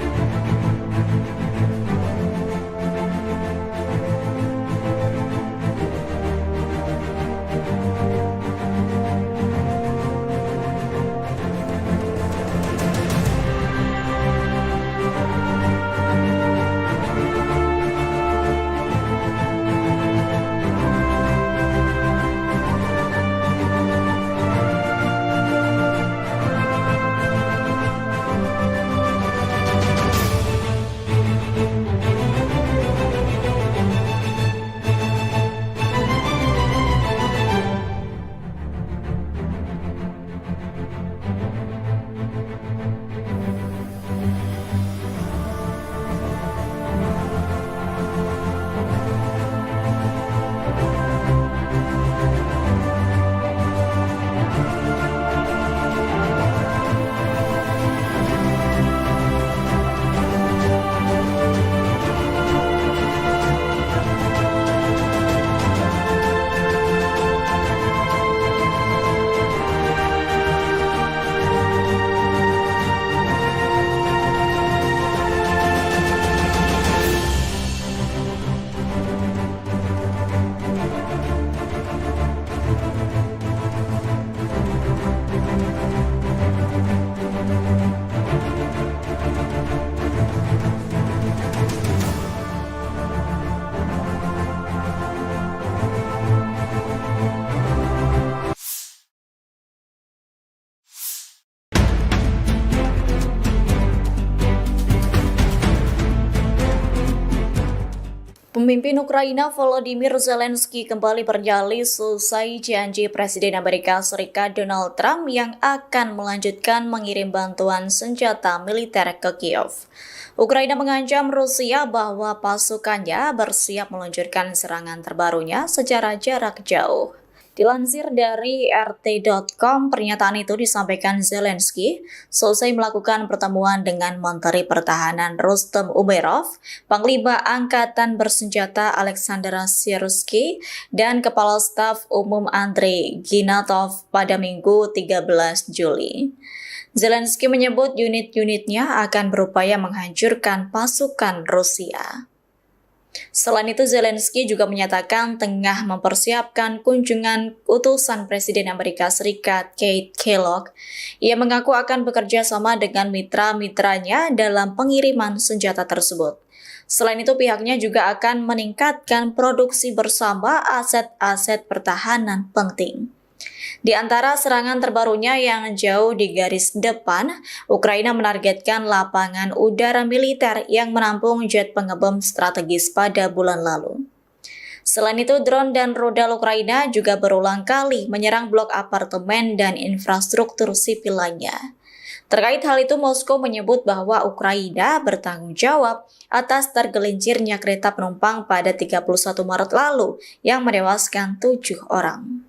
Pemimpin Ukraina Volodymyr Zelensky kembali bernyali selesai janji Presiden Amerika Serikat Donald Trump yang akan melanjutkan mengirim bantuan senjata militer ke Kiev. Ukraina mengancam Rusia bahwa pasukannya bersiap meluncurkan serangan terbarunya secara jarak jauh. Dilansir dari RT.com, pernyataan itu disampaikan Zelensky selesai melakukan pertemuan dengan Menteri Pertahanan Rustem Umerov, Panglima Angkatan Bersenjata Alexander Syrskyi, dan Kepala Staf Umum Andrei Ginatov pada Minggu 13 Juli. Zelensky menyebut unit-unitnya akan berupaya menghancurkan pasukan Rusia. Selain itu, Zelensky juga menyatakan tengah mempersiapkan kunjungan utusan Presiden Amerika Serikat Keith Kellogg. Ia mengaku akan bekerja sama dengan mitra-mitranya dalam pengiriman senjata tersebut. Selain itu, pihaknya juga akan meningkatkan produksi bersama aset-aset pertahanan penting. Di antara serangan terbarunya yang jauh di garis depan, Ukraina menargetkan lapangan udara militer yang menampung jet pengebom strategis pada bulan lalu. Selain itu, drone dan rudal Ukraina juga berulang kali menyerang blok apartemen dan infrastruktur sipil lainnya. Terkait hal itu, Moskow menyebut bahwa Ukraina bertanggung jawab atas tergelincirnya kereta penumpang pada 31 Maret lalu yang menewaskan 7 orang.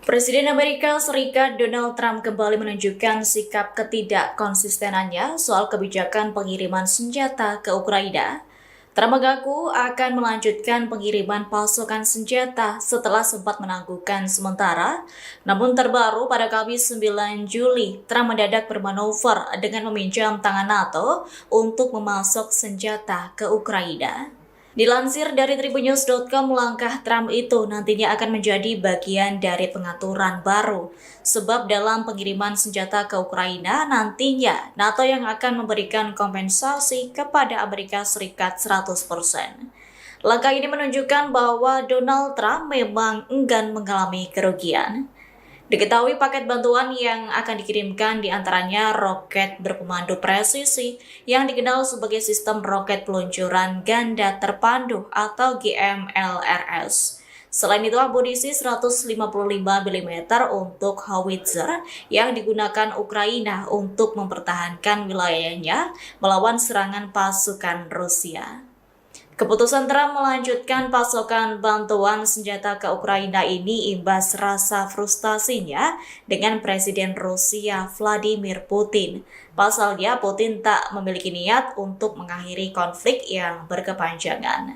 Presiden Amerika Serikat Donald Trump kembali menunjukkan sikap ketidakkonsistenannya soal kebijakan pengiriman senjata ke Ukraina. Trump mengaku akan melanjutkan pengiriman pasukan senjata setelah sempat menangguhkan sementara. Namun terbaru pada Kamis 9 Juli, Trump mendadak bermanuver dengan meminjam tangan NATO untuk memasok senjata ke Ukraina. Dilansir dari tribunnews.com, langkah Trump itu nantinya akan menjadi bagian dari pengaturan baru. Sebab dalam pengiriman senjata ke Ukraina, nantinya NATO yang akan memberikan kompensasi kepada Amerika Serikat 100%. Langkah ini menunjukkan bahwa Donald Trump memang enggan mengalami kerugian. Diketahui paket bantuan yang akan dikirimkan diantaranya roket berpemandu presisi yang dikenal sebagai sistem roket peluncuran ganda terpandu atau GMLRS. Selain itu, amunisi 155 mm untuk howitzer yang digunakan Ukraina untuk mempertahankan wilayahnya melawan serangan pasukan Rusia. Keputusan Trump melanjutkan pasokan bantuan senjata ke Ukraina ini imbas rasa frustasinya dengan Presiden Rusia Vladimir Putin. Pasalnya, Putin tak memiliki niat untuk mengakhiri konflik yang berkepanjangan.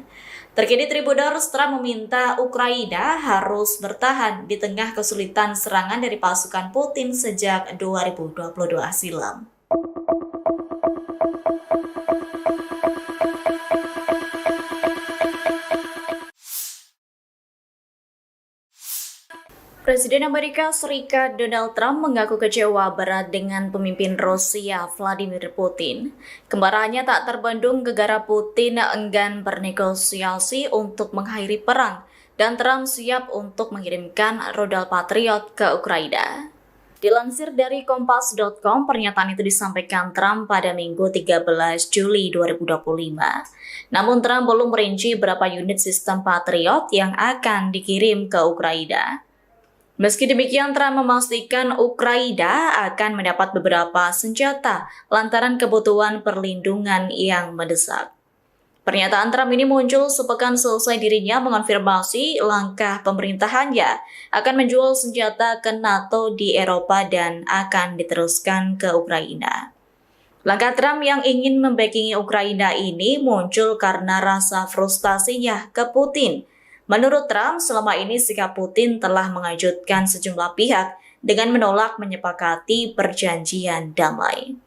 Terkini Tribunnews, Trump meminta Ukraina harus bertahan di tengah kesulitan serangan dari pasukan Putin sejak 2022 silam. Presiden Amerika Serikat Donald Trump mengaku kecewa berat dengan pemimpin Rusia Vladimir Putin. Kemarahannya tak terbendung gegara Putin enggan bernegosiasi untuk mengakhiri perang dan Trump siap untuk mengirimkan rudal Patriot ke Ukraina. Dilansir dari Kompas.com, pernyataan itu disampaikan Trump pada Minggu 13 Juli 2025. Namun Trump belum merinci berapa unit sistem Patriot yang akan dikirim ke Ukraina. Meski demikian, Trump memastikan Ukraina akan mendapat beberapa senjata lantaran kebutuhan perlindungan yang mendesak. Pernyataan Trump ini muncul sepekan selesai dirinya mengonfirmasi langkah pemerintahannya akan menjual senjata ke NATO di Eropa dan akan diteruskan ke Ukraina. Langkah Trump yang ingin membackingi Ukraina ini muncul karena rasa frustasinya ke Putin. Menurut Trump, selama ini sikap Putin telah mengejutkan sejumlah pihak dengan menolak menyepakati perjanjian damai.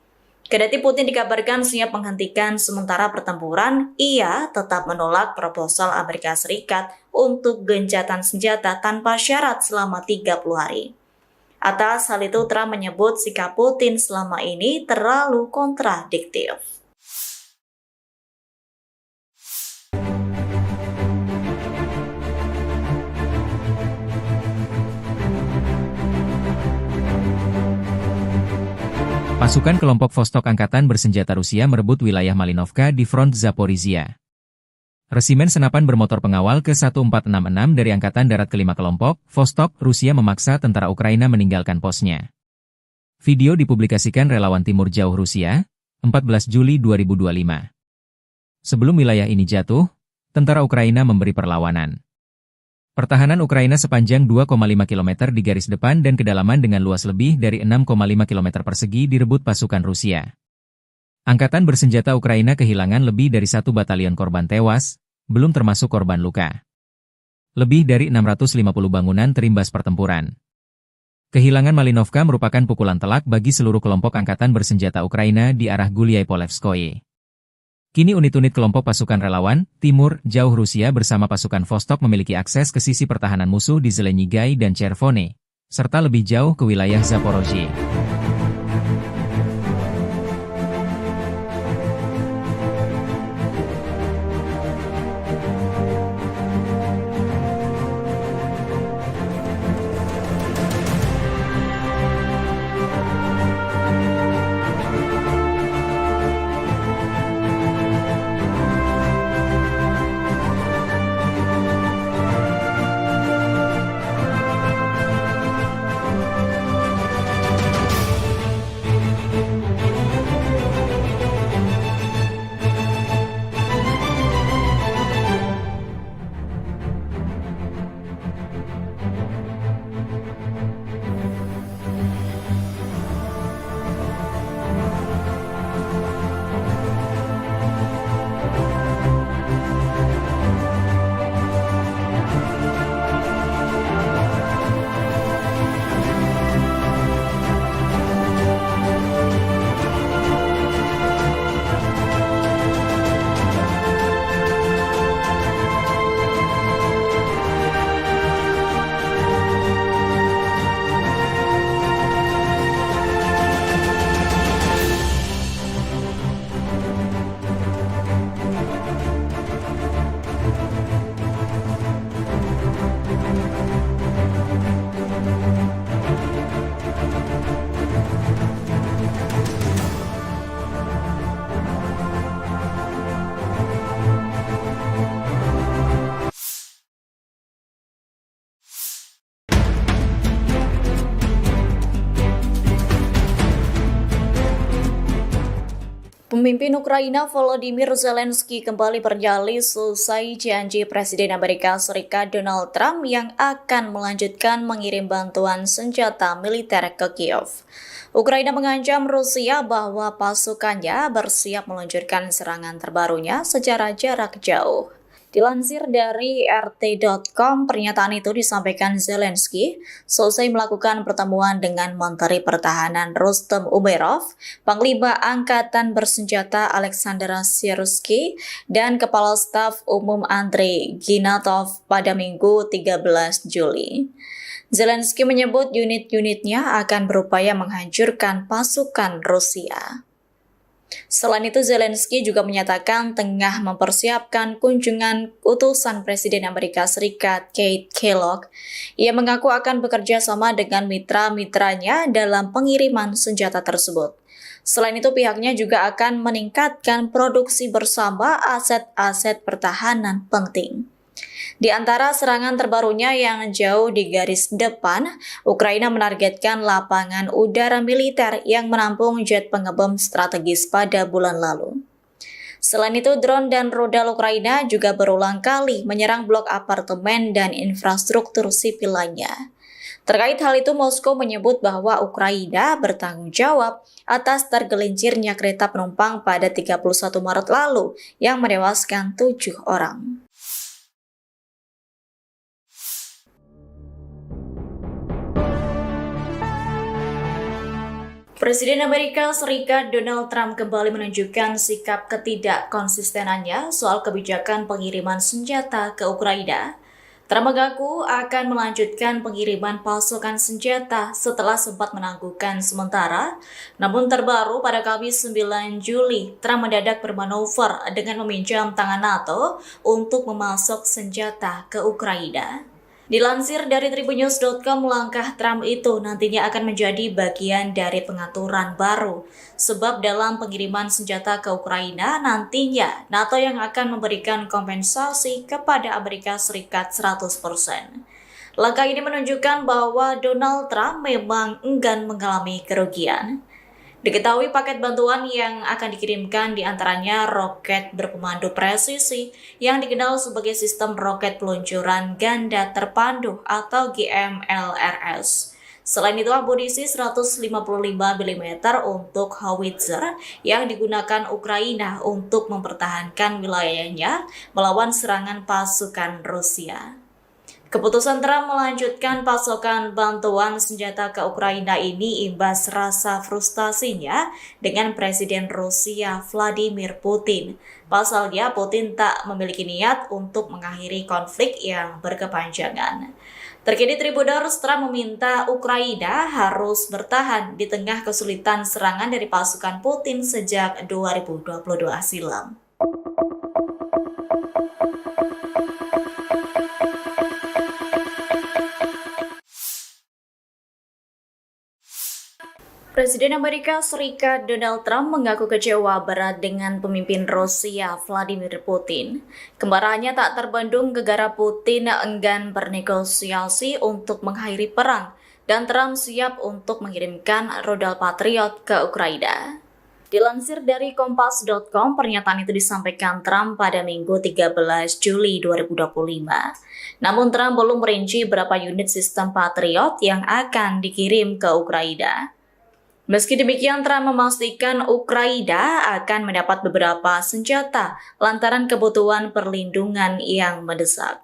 Kendati Putin dikabarkan siap menghentikan sementara pertempuran, ia tetap menolak proposal Amerika Serikat untuk gencatan senjata tanpa syarat selama 30 hari. Atas hal itu, Trump menyebut sikap Putin selama ini terlalu kontradiktif. Pasukan kelompok Vostok Angkatan Bersenjata Rusia merebut wilayah Malinovka di front Zaporizhia. Resimen senapan bermotor pengawal ke-1466 dari Angkatan Darat ke-5 kelompok, Vostok, Rusia memaksa tentara Ukraina meninggalkan posnya. Video dipublikasikan relawan Timur Jauh Rusia, 14 Juli 2025. Sebelum wilayah ini jatuh, tentara Ukraina memberi perlawanan. Pertahanan Ukraina sepanjang 2,5 km di garis depan dan kedalaman dengan luas lebih dari 6,5 km persegi direbut pasukan Rusia. Angkatan bersenjata Ukraina kehilangan lebih dari 1 batalion korban tewas, belum termasuk korban luka. Lebih dari 650 bangunan terimbas pertempuran. Kehilangan Malinovka merupakan pukulan telak bagi seluruh kelompok angkatan bersenjata Ukraina di arah Gulyai-Polevskoye. Kini unit-unit kelompok pasukan relawan, Timur, Jauh Rusia bersama pasukan Vostok memiliki akses ke sisi pertahanan musuh di Zelenyigai dan Chervone, serta lebih jauh ke wilayah Zaporozhye. Pemimpin Ukraina Volodymyr Zelensky kembali bernyali selesai janji Presiden Amerika Serikat Donald Trump yang akan melanjutkan mengirim bantuan senjata militer ke Kiev. Ukraina mengancam Rusia bahwa pasukannya bersiap meluncurkan serangan terbarunya secara jarak jauh. Dilansir dari RT.com, pernyataan itu disampaikan Zelensky selesai melakukan pertemuan dengan Menteri Pertahanan Rustem Umerov, Panglima Angkatan Bersenjata Alexander Syrskyi, dan Kepala Staf Umum Andrei Ginatov pada Minggu 13 Juli. Zelensky menyebut unit-unitnya akan berupaya menghancurkan pasukan Rusia. Selain itu, Zelensky juga menyatakan tengah mempersiapkan kunjungan utusan Presiden Amerika Serikat Keith Kellogg. Ia mengaku akan bekerja sama dengan mitra-mitranya dalam pengiriman senjata tersebut. Selain itu, pihaknya juga akan meningkatkan produksi bersama aset-aset pertahanan penting. Di antara serangan terbarunya yang jauh di garis depan, Ukraina menargetkan lapangan udara militer yang menampung jet pengebom strategis pada bulan lalu. Selain itu, drone dan rudal Ukraina juga berulang kali menyerang blok apartemen dan infrastruktur sipil lainnya. Terkait hal itu, Moskow menyebut bahwa Ukraina bertanggung jawab atas tergelincirnya kereta penumpang pada 31 Maret lalu yang menewaskan 7 orang. Presiden Amerika Serikat Donald Trump kembali menunjukkan sikap ketidakkonsistenannya soal kebijakan pengiriman senjata ke Ukraina. Trump mengaku akan melanjutkan pengiriman pasukan senjata setelah sempat menangguhkan sementara. Namun terbaru pada Kamis 9 Juli, Trump mendadak bermanuver dengan meminjam tangan NATO untuk memasok senjata ke Ukraina. Dilansir dari tribunnews.com, langkah Trump itu nantinya akan menjadi bagian dari pengaturan baru. Sebab dalam pengiriman senjata ke Ukraina, nantinya NATO yang akan memberikan kompensasi kepada Amerika Serikat 100%. Langkah ini menunjukkan bahwa Donald Trump memang enggan mengalami kerugian. Diketahui paket bantuan yang akan dikirimkan diantaranya roket berpemandu presisi yang dikenal sebagai sistem roket peluncuran ganda terpandu atau GMLRS. Selain itu, amunisi 155 mm untuk howitzer yang digunakan Ukraina untuk mempertahankan wilayahnya melawan serangan pasukan Rusia. Keputusan Trump melanjutkan pasokan bantuan senjata ke Ukraina ini imbas rasa frustasinya dengan Presiden Rusia Vladimir Putin. Pasalnya, Putin tak memiliki niat untuk mengakhiri konflik yang berkepanjangan. Terkini Tribuners, Trump meminta Ukraina harus bertahan di tengah kesulitan serangan dari pasukan Putin sejak 2022 silam. Presiden Amerika Serikat Donald Trump mengaku kecewa berat dengan pemimpin Rusia Vladimir Putin. Kemarahannya tak terbendung gara-gara Putin enggan bernegosiasi untuk mengakhiri perang dan Trump siap untuk mengirimkan rudal Patriot ke Ukraina. Dilansir dari Kompas.com, pernyataan itu disampaikan Trump pada Minggu 13 Juli 2025. Namun Trump belum merinci berapa unit sistem Patriot yang akan dikirim ke Ukraina. Meski demikian, Trump memastikan Ukraina akan mendapat beberapa senjata lantaran kebutuhan perlindungan yang mendesak.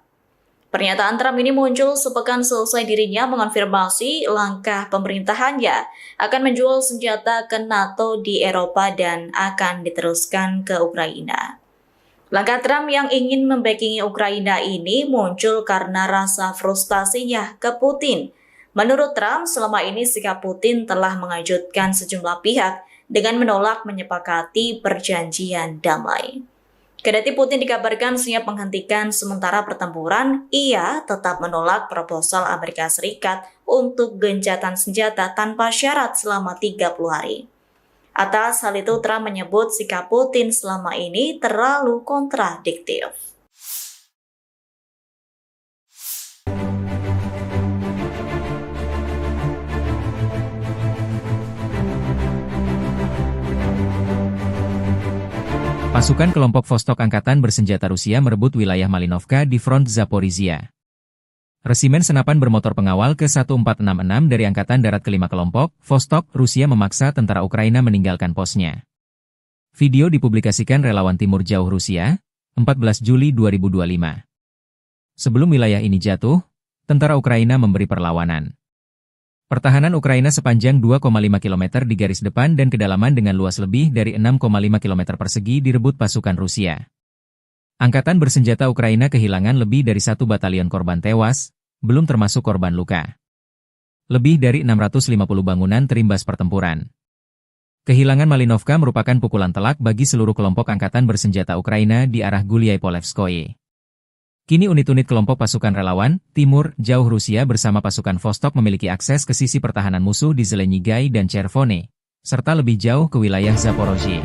Pernyataan Trump ini muncul sepekan selesai dirinya mengonfirmasi langkah pemerintahannya akan menjual senjata ke NATO di Eropa dan akan diteruskan ke Ukraina. Langkah Trump yang ingin membackingi Ukraina ini muncul karena rasa frustasinya ke Putin. Menurut Trump, selama ini sikap Putin telah mengejutkan sejumlah pihak dengan menolak menyepakati perjanjian damai. Kendati Putin dikabarkan siap menghentikan sementara pertempuran, ia tetap menolak proposal Amerika Serikat untuk gencatan senjata tanpa syarat selama 30 hari. Atas hal itu, Trump menyebut sikap Putin selama ini terlalu kontradiktif. Pasukan kelompok Vostok Angkatan Bersenjata Rusia merebut wilayah Malinovka di front Zaporizhia. Resimen senapan bermotor pengawal ke-1466 dari Angkatan Darat ke-5 kelompok, Vostok, Rusia memaksa tentara Ukraina meninggalkan posnya. Video dipublikasikan relawan Timur Jauh Rusia, 14 Juli 2025. Sebelum wilayah ini jatuh, tentara Ukraina memberi perlawanan. Pertahanan Ukraina sepanjang 2,5 km di garis depan dan kedalaman dengan luas lebih dari 6,5 km persegi direbut pasukan Rusia. Angkatan bersenjata Ukraina kehilangan lebih dari 1 batalion korban tewas, belum termasuk korban luka. Lebih dari 650 bangunan terimbas pertempuran. Kehilangan Malinovka merupakan pukulan telak bagi seluruh kelompok angkatan bersenjata Ukraina di arah Gulyai-Polevskoye. Kini unit-unit kelompok pasukan relawan, Timur, Jauh Rusia bersama pasukan Vostok memiliki akses ke sisi pertahanan musuh di Zelenyigai dan Chervone, serta lebih jauh ke wilayah Zaporozhye.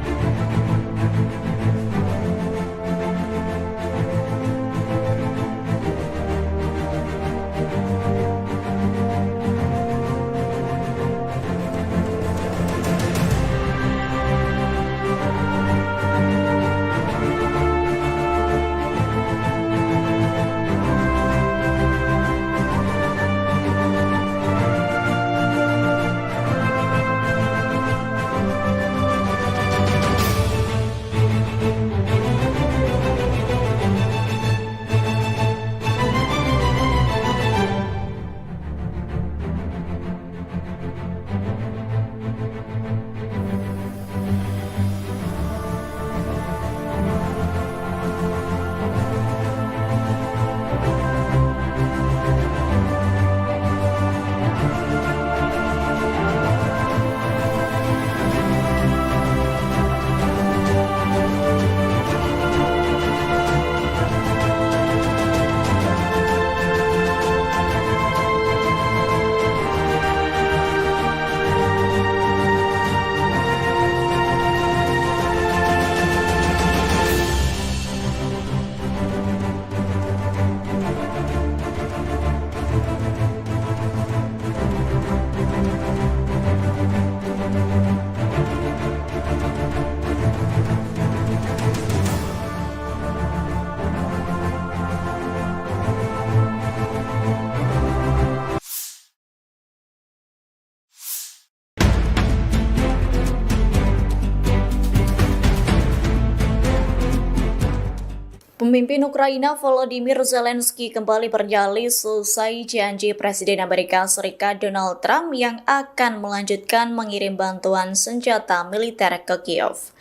Pemimpin Ukraina Volodymyr Zelensky kembali bernyali selesai janji Presiden Amerika Serikat Donald Trump yang akan melanjutkan mengirim bantuan senjata militer ke Kiev.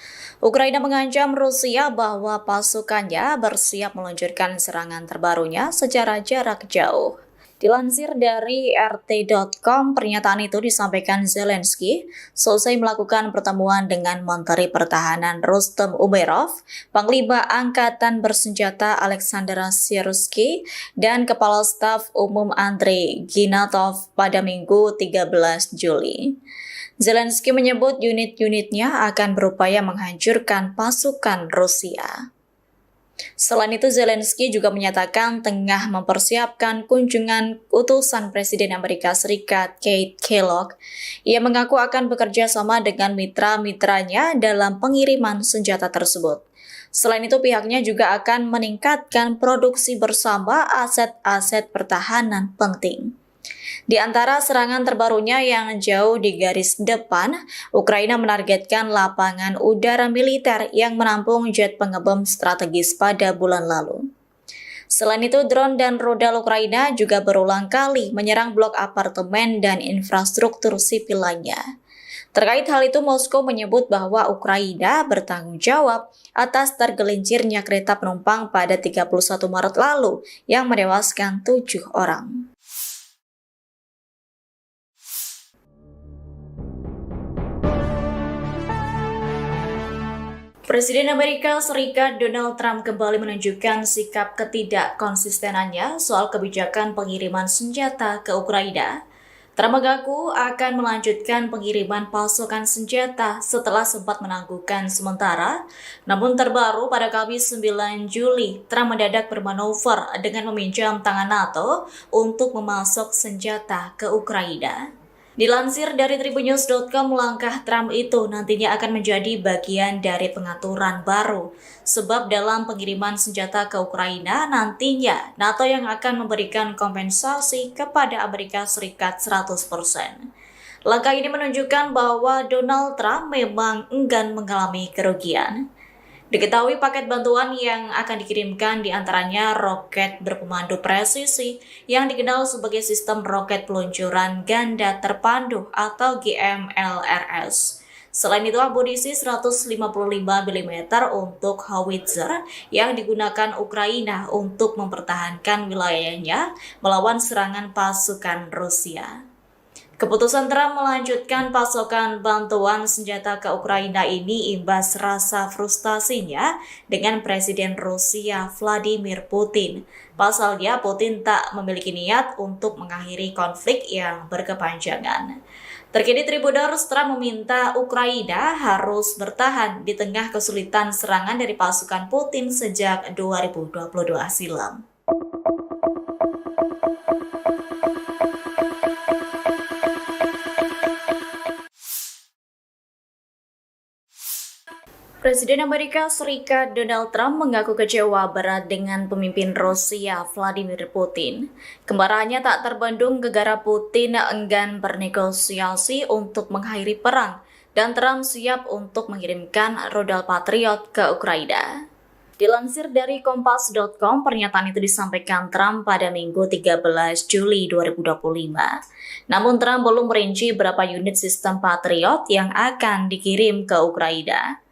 Ukraina mengancam Rusia bahwa pasukannya bersiap meluncurkan serangan terbarunya secara jarak jauh. Dilansir dari RT.com, pernyataan itu disampaikan Zelensky selesai melakukan pertemuan dengan Menteri Pertahanan Rustem Umerov, Panglima Angkatan Bersenjata Alexander Syrskyi, dan Kepala Staf Umum Andrei Ginatov pada Minggu 13 Juli. Zelensky menyebut unit-unitnya akan berupaya menghancurkan pasukan Rusia. Selain itu, Zelensky juga menyatakan tengah mempersiapkan kunjungan utusan Presiden Amerika Serikat Keith Kellogg. Ia mengaku akan bekerja sama dengan mitra-mitranya dalam pengiriman senjata tersebut. Selain itu, pihaknya juga akan meningkatkan produksi bersama aset-aset pertahanan penting. Di antara serangan terbarunya yang jauh di garis depan, Ukraina menargetkan lapangan udara militer yang menampung jet pengebom strategis pada bulan lalu. Selain itu, drone dan rudal Ukraina juga berulang kali menyerang blok apartemen dan infrastruktur sipil lainnya. Terkait hal itu, Moskow menyebut bahwa Ukraina bertanggung jawab atas tergelincirnya kereta penumpang pada 31 Maret lalu yang menewaskan 7 orang. Presiden Amerika Serikat Donald Trump kembali menunjukkan sikap ketidakkonsistenannya soal kebijakan pengiriman senjata ke Ukraina. Trump mengaku akan melanjutkan pengiriman pasukan senjata setelah sempat menangguhkan sementara. Namun terbaru pada Kamis 9 Juli, Trump mendadak bermanuver dengan meminjam tangan NATO untuk memasok senjata ke Ukraina. Dilansir dari tribunnews.com, langkah Trump itu nantinya akan menjadi bagian dari pengaturan baru. Sebab dalam pengiriman senjata ke Ukraina, nantinya NATO yang akan memberikan kompensasi kepada Amerika Serikat 100%. Langkah ini menunjukkan bahwa Donald Trump memang enggan mengalami kerugian. Diketahui paket bantuan yang akan dikirimkan diantaranya roket berpemandu presisi yang dikenal sebagai sistem roket peluncuran ganda terpandu atau GMLRS. Selain itu, amunisi 155 mm untuk howitzer yang digunakan Ukraina untuk mempertahankan wilayahnya melawan serangan pasukan Rusia. Keputusan Trump melanjutkan pasokan bantuan senjata ke Ukraina ini imbas rasa frustasinya dengan Presiden Rusia Vladimir Putin. Pasalnya, Putin tak memiliki niat untuk mengakhiri konflik yang berkepanjangan. Terkini Tribuners, Trump meminta Ukraina harus bertahan di tengah kesulitan serangan dari pasukan Putin sejak 2022 silam. Presiden Amerika Serikat Donald Trump mengaku kecewa berat dengan pemimpin Rusia Vladimir Putin. Kemarahannya tak terbendung gegara Putin enggan bernegosiasi untuk mengakhiri perang dan Trump siap untuk mengirimkan rudal Patriot ke Ukraina. Dilansir dari Kompas.com, pernyataan itu disampaikan Trump pada Minggu 13 Juli 2025. Namun Trump belum merinci berapa unit sistem Patriot yang akan dikirim ke Ukraina.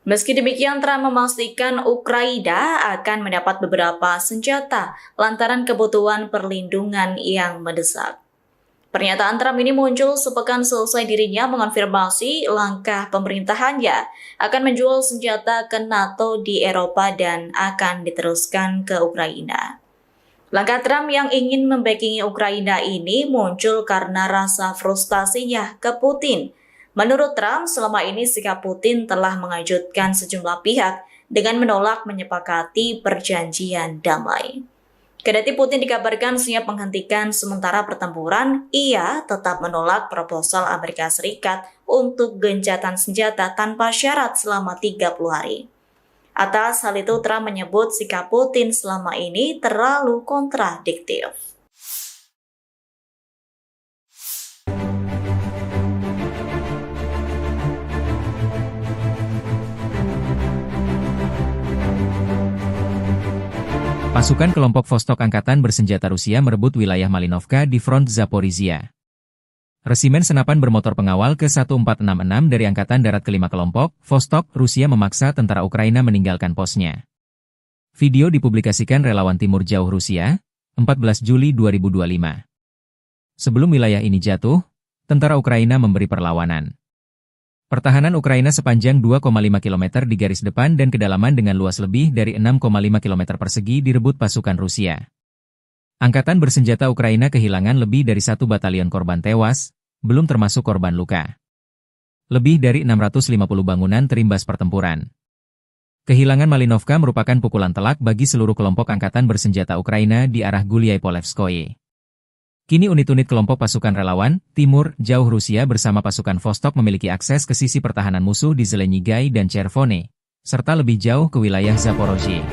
Meski demikian, Trump memastikan Ukraina akan mendapat beberapa senjata lantaran kebutuhan perlindungan yang mendesak. Pernyataan Trump ini muncul sepekan selesai dirinya mengonfirmasi langkah pemerintahannya akan menjual senjata ke NATO di Eropa dan akan diteruskan ke Ukraina. Langkah Trump yang ingin membackingi Ukraina ini muncul karena rasa frustasinya ke Putin. Menurut Trump, selama ini sikap Putin telah mengejutkan sejumlah pihak dengan menolak menyepakati perjanjian damai. Kendati Putin dikabarkan siap menghentikan sementara pertempuran, ia tetap menolak proposal Amerika Serikat untuk gencatan senjata tanpa syarat selama 30 hari. Atas hal itu, Trump menyebut sikap Putin selama ini terlalu kontradiktif. Pasukan kelompok Vostok Angkatan Bersenjata Rusia merebut wilayah Malinovka di front Zaporizhia. Resimen senapan bermotor pengawal ke-1466 dari Angkatan Darat ke-5 kelompok, Vostok, Rusia memaksa tentara Ukraina meninggalkan posnya. Video dipublikasikan relawan Timur Jauh Rusia, 14 Juli 2025. Sebelum wilayah ini jatuh, tentara Ukraina memberi perlawanan. Pertahanan Ukraina sepanjang 2,5 km di garis depan dan kedalaman dengan luas lebih dari 6,5 km persegi direbut pasukan Rusia. Angkatan bersenjata Ukraina kehilangan lebih dari 1 batalion korban tewas, belum termasuk korban luka. Lebih dari 650 bangunan terimbas pertempuran. Kehilangan Malinovka merupakan pukulan telak bagi seluruh kelompok angkatan bersenjata Ukraina di arah Gulyai-Polevskoye. Kini unit-unit kelompok pasukan relawan, Timur, Jauh Rusia bersama pasukan Vostok memiliki akses ke sisi pertahanan musuh di Zelenyigai dan Chervone, serta lebih jauh ke wilayah Zaporozhye.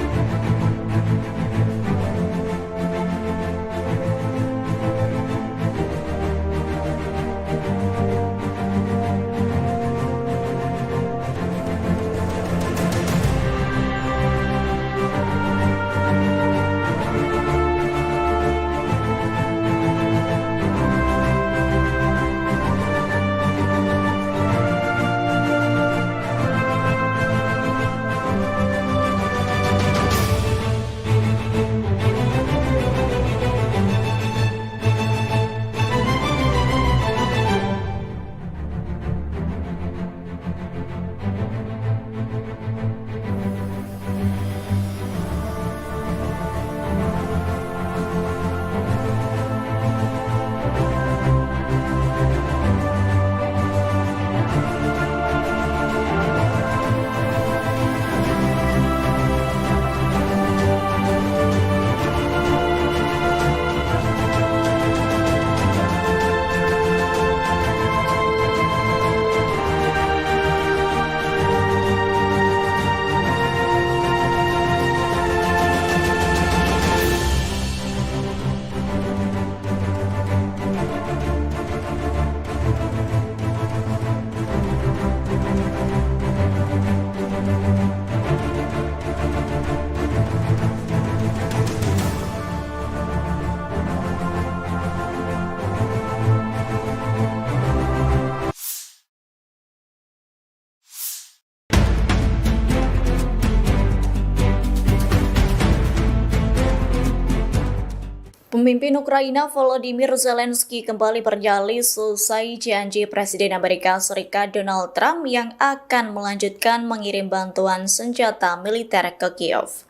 Pemimpin Ukraina Volodymyr Zelensky kembali berdalih selesai janji Presiden Amerika Serikat Donald Trump yang akan melanjutkan mengirim bantuan senjata militer ke Kiev.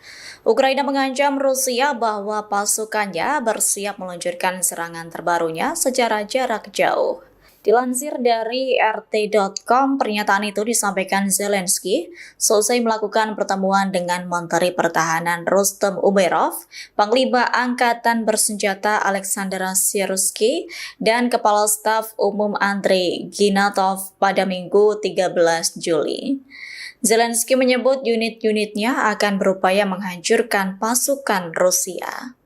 Ukraina mengancam Rusia bahwa pasukannya bersiap meluncurkan serangan terbarunya secara jarak jauh. Dilansir dari RT.com, pernyataan itu disampaikan Zelensky selesai melakukan pertemuan dengan Menteri Pertahanan Rustem Umerov, Panglima Angkatan Bersenjata Alexander Syrsky, dan Kepala Staf Umum Andrei Ginatov pada Minggu 13 Juli. Zelensky menyebut unit-unitnya akan berupaya menghancurkan pasukan Rusia.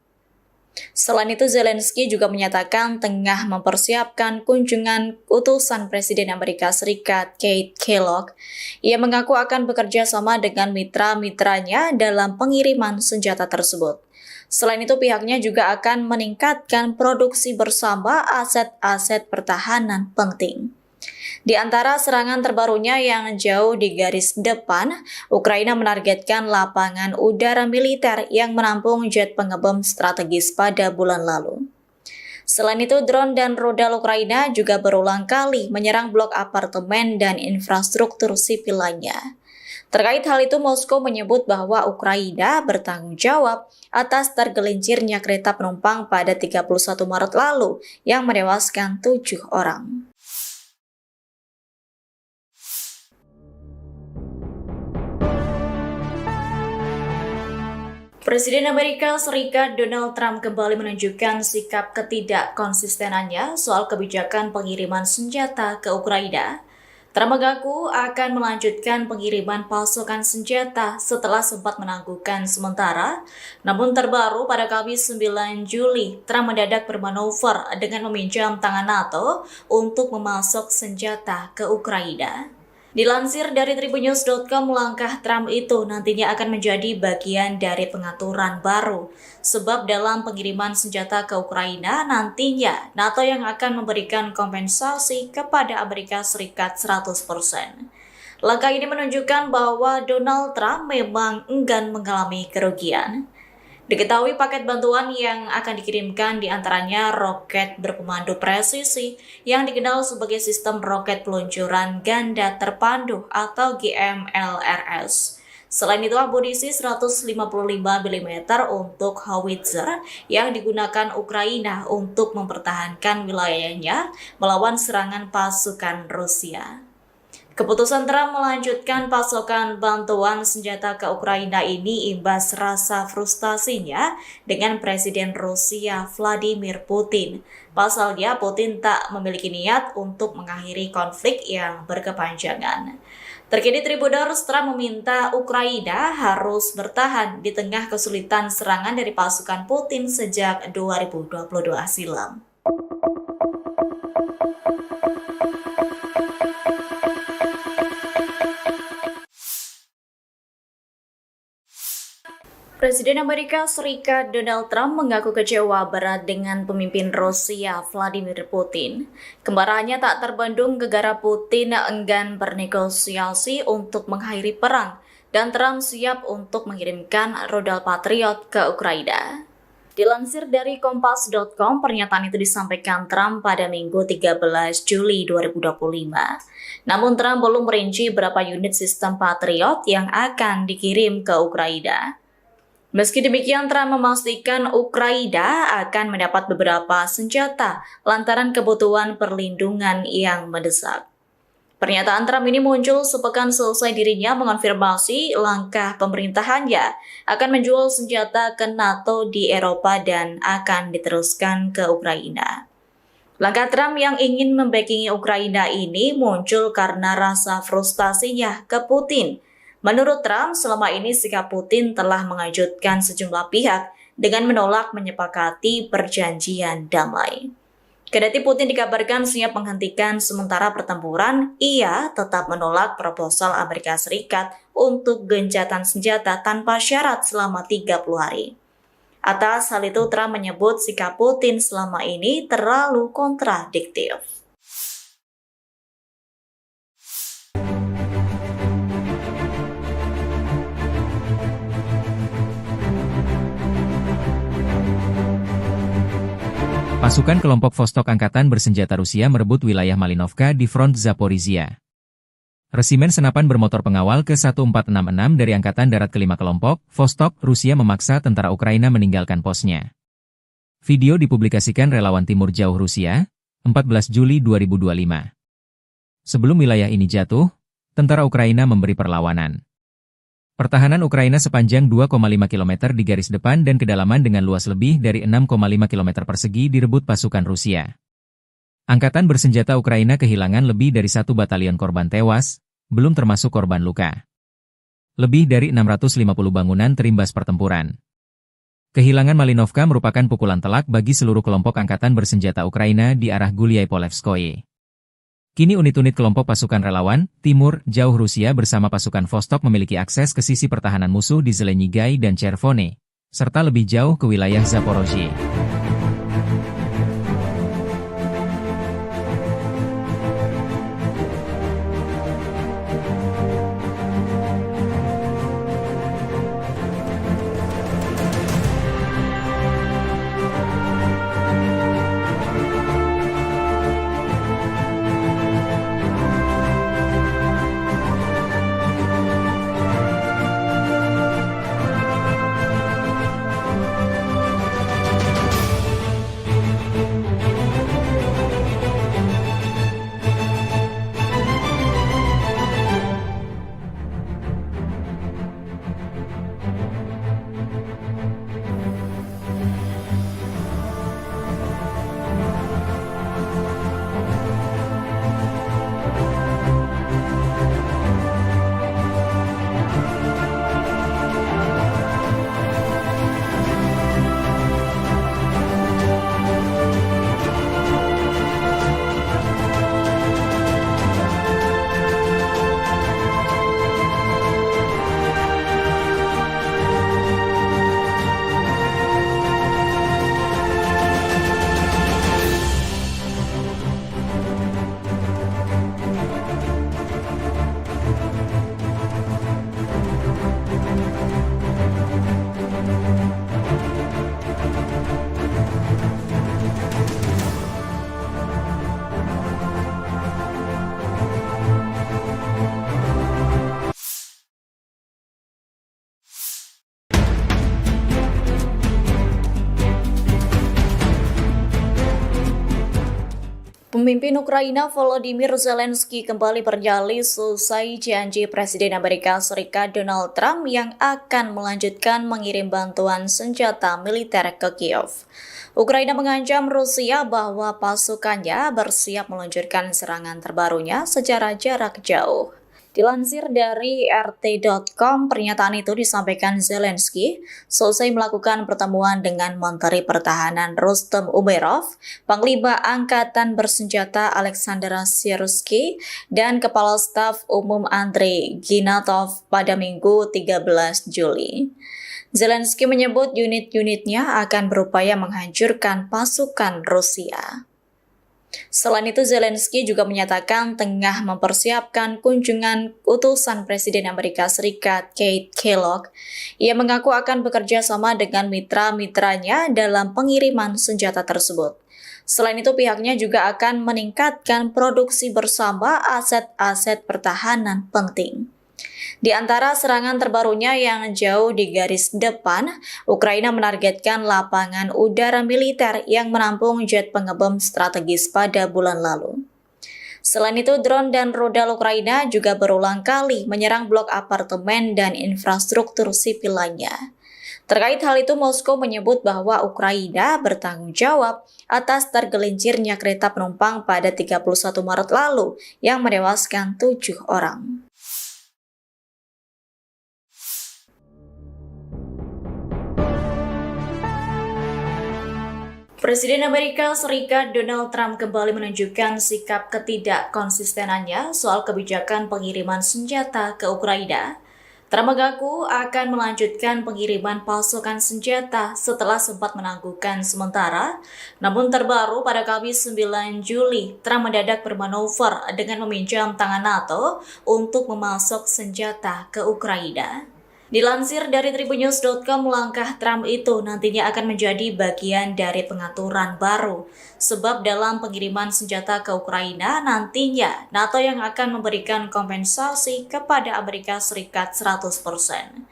Selain itu, Zelensky juga menyatakan tengah mempersiapkan kunjungan utusan Presiden Amerika Serikat Keith Kellogg. Ia mengaku akan bekerja sama dengan mitra-mitranya dalam pengiriman senjata tersebut. Selain itu, pihaknya juga akan meningkatkan produksi bersama aset-aset pertahanan penting. Di antara serangan terbarunya yang jauh di garis depan, Ukraina menargetkan lapangan udara militer yang menampung jet pengebom strategis pada bulan lalu. Selain itu, drone dan rudal Ukraina juga berulang kali menyerang blok apartemen dan infrastruktur sipil lainnya. Terkait hal itu, Moskow menyebut bahwa Ukraina bertanggung jawab atas tergelincirnya kereta penumpang pada 31 Maret lalu yang menewaskan 7 orang. Presiden Amerika Serikat Donald Trump kembali menunjukkan sikap ketidakkonsistenannya soal kebijakan pengiriman senjata ke Ukraina. Trump mengaku akan melanjutkan pengiriman pasukan senjata setelah sempat menangguhkan sementara. Namun terbaru pada Kamis 9 Juli, Trump mendadak bermanuver dengan meminjam tangan NATO untuk memasok senjata ke Ukraina. Dilansir dari Tribunnews.com, langkah Trump itu nantinya akan menjadi bagian dari pengaturan baru. Sebab dalam pengiriman senjata ke Ukraina, nantinya NATO yang akan memberikan kompensasi kepada Amerika Serikat 100%. Langkah ini menunjukkan bahwa Donald Trump memang enggan mengalami kerugian. Diketahui paket bantuan yang akan dikirimkan diantaranya roket berpemandu presisi yang dikenal sebagai sistem roket peluncuran ganda terpandu atau GMLRS. Selain itu, amunisi 155 mm untuk howitzer yang digunakan Ukraina untuk mempertahankan wilayahnya melawan serangan pasukan Rusia. Keputusan Trump melanjutkan pasokan bantuan senjata ke Ukraina ini imbas rasa frustasinya dengan Presiden Rusia Vladimir Putin. Pasalnya, Putin tak memiliki niat untuk mengakhiri konflik yang berkepanjangan. Terkini Tribunnews, Trump meminta Ukraina harus bertahan di tengah kesulitan serangan dari pasukan Putin sejak 2022 silam. Presiden Amerika Serikat Donald Trump mengaku kecewa berat dengan pemimpin Rusia Vladimir Putin. Kemarahannya tak terbendung gegara Putin enggan bernegosiasi untuk mengakhiri perang dan Trump siap untuk mengirimkan rudal Patriot ke Ukraina. Dilansir dari Kompas.com, pernyataan itu disampaikan Trump pada Minggu 13 Juli 2025. Namun Trump belum merinci berapa unit sistem Patriot yang akan dikirim ke Ukraina. Meski demikian, Trump memastikan Ukraina akan mendapat beberapa senjata lantaran kebutuhan perlindungan yang mendesak. Pernyataan Trump ini muncul sepekan selesai dirinya mengonfirmasi langkah pemerintahannya akan menjual senjata ke NATO di Eropa dan akan diteruskan ke Ukraina. Langkah Trump yang ingin membackingi Ukraina ini muncul karena rasa frustasinya ke Putin. Menurut Trump, selama ini sikap Putin telah mengejutkan sejumlah pihak dengan menolak menyepakati perjanjian damai. Kendati Putin dikabarkan siap menghentikan sementara pertempuran, ia tetap menolak proposal Amerika Serikat untuk gencatan senjata tanpa syarat selama 30 hari. Atas hal itu, Trump menyebut sikap Putin selama ini terlalu kontradiktif. Pasukan kelompok Vostok Angkatan Bersenjata Rusia merebut wilayah Malinovka di front Zaporizhia. Resimen senapan bermotor pengawal ke-1466 dari Angkatan Darat ke-5 kelompok, Vostok, Rusia memaksa tentara Ukraina meninggalkan posnya. Video dipublikasikan relawan Timur Jauh Rusia, 14 Juli 2025. Sebelum wilayah ini jatuh, tentara Ukraina memberi perlawanan. Pertahanan Ukraina sepanjang 2,5 km di garis depan dan kedalaman dengan luas lebih dari 6,5 km persegi direbut pasukan Rusia. Angkatan bersenjata Ukraina kehilangan lebih dari 1 batalion korban tewas, belum termasuk korban luka. Lebih dari 650 bangunan terimbas pertempuran. Kehilangan Malinovka merupakan pukulan telak bagi seluruh kelompok angkatan bersenjata Ukraina di arah Gulyai-Polevskoye. Kini unit-unit kelompok pasukan relawan, Timur, Jauh Rusia bersama pasukan Vostok memiliki akses ke sisi pertahanan musuh di Zelenyigai dan Chervone, serta lebih jauh ke wilayah Zaporozhye. Pemimpin Ukraina Volodymyr Zelensky kembali berdalih selesai janji Presiden Amerika Serikat Donald Trump yang akan melanjutkan mengirim bantuan senjata militer ke Kiev. Ukraina mengancam Rusia bahwa pasukannya bersiap meluncurkan serangan terbarunya secara jarak jauh. Dilansir dari RT.com, pernyataan itu disampaikan Zelensky selesai melakukan pertemuan dengan Menteri Pertahanan Rustem Umerov, Panglima Angkatan Bersenjata Alexander Syrskyi, dan Kepala Staf Umum Andrei Ginatov pada Minggu 13 Juli. Zelensky menyebut unit-unitnya akan berupaya menghancurkan pasukan Rusia. Selain itu, Zelensky juga menyatakan tengah mempersiapkan kunjungan utusan Presiden Amerika Serikat Keith Kellogg. Ia mengaku akan bekerja sama dengan mitra-mitranya dalam pengiriman senjata tersebut. Selain itu, pihaknya juga akan meningkatkan produksi bersama aset-aset pertahanan penting. Di antara serangan terbarunya yang jauh di garis depan, Ukraina menargetkan lapangan udara militer yang menampung jet pengebom strategis pada bulan lalu. Selain itu, drone dan rudal Ukraina juga berulang kali menyerang blok apartemen dan infrastruktur sipil lainnya. Terkait hal itu, Moskow menyebut bahwa Ukraina bertanggung jawab atas tergelincirnya kereta penumpang pada 31 Maret lalu yang menewaskan 7 orang. Presiden Amerika Serikat Donald Trump kembali menunjukkan sikap ketidakkonsistenannya soal kebijakan pengiriman senjata ke Ukraina. Trump mengaku akan melanjutkan pengiriman pasukan senjata setelah sempat menangguhkan sementara. Namun terbaru pada Kamis 9 Juli, Trump mendadak bermanuver dengan meminjam tangan NATO untuk memasok senjata ke Ukraina. Dilansir dari tribunnews.com, langkah Trump itu nantinya akan menjadi bagian dari pengaturan baru. Sebab dalam pengiriman senjata ke Ukraina, nantinya NATO yang akan memberikan kompensasi kepada Amerika Serikat 100%.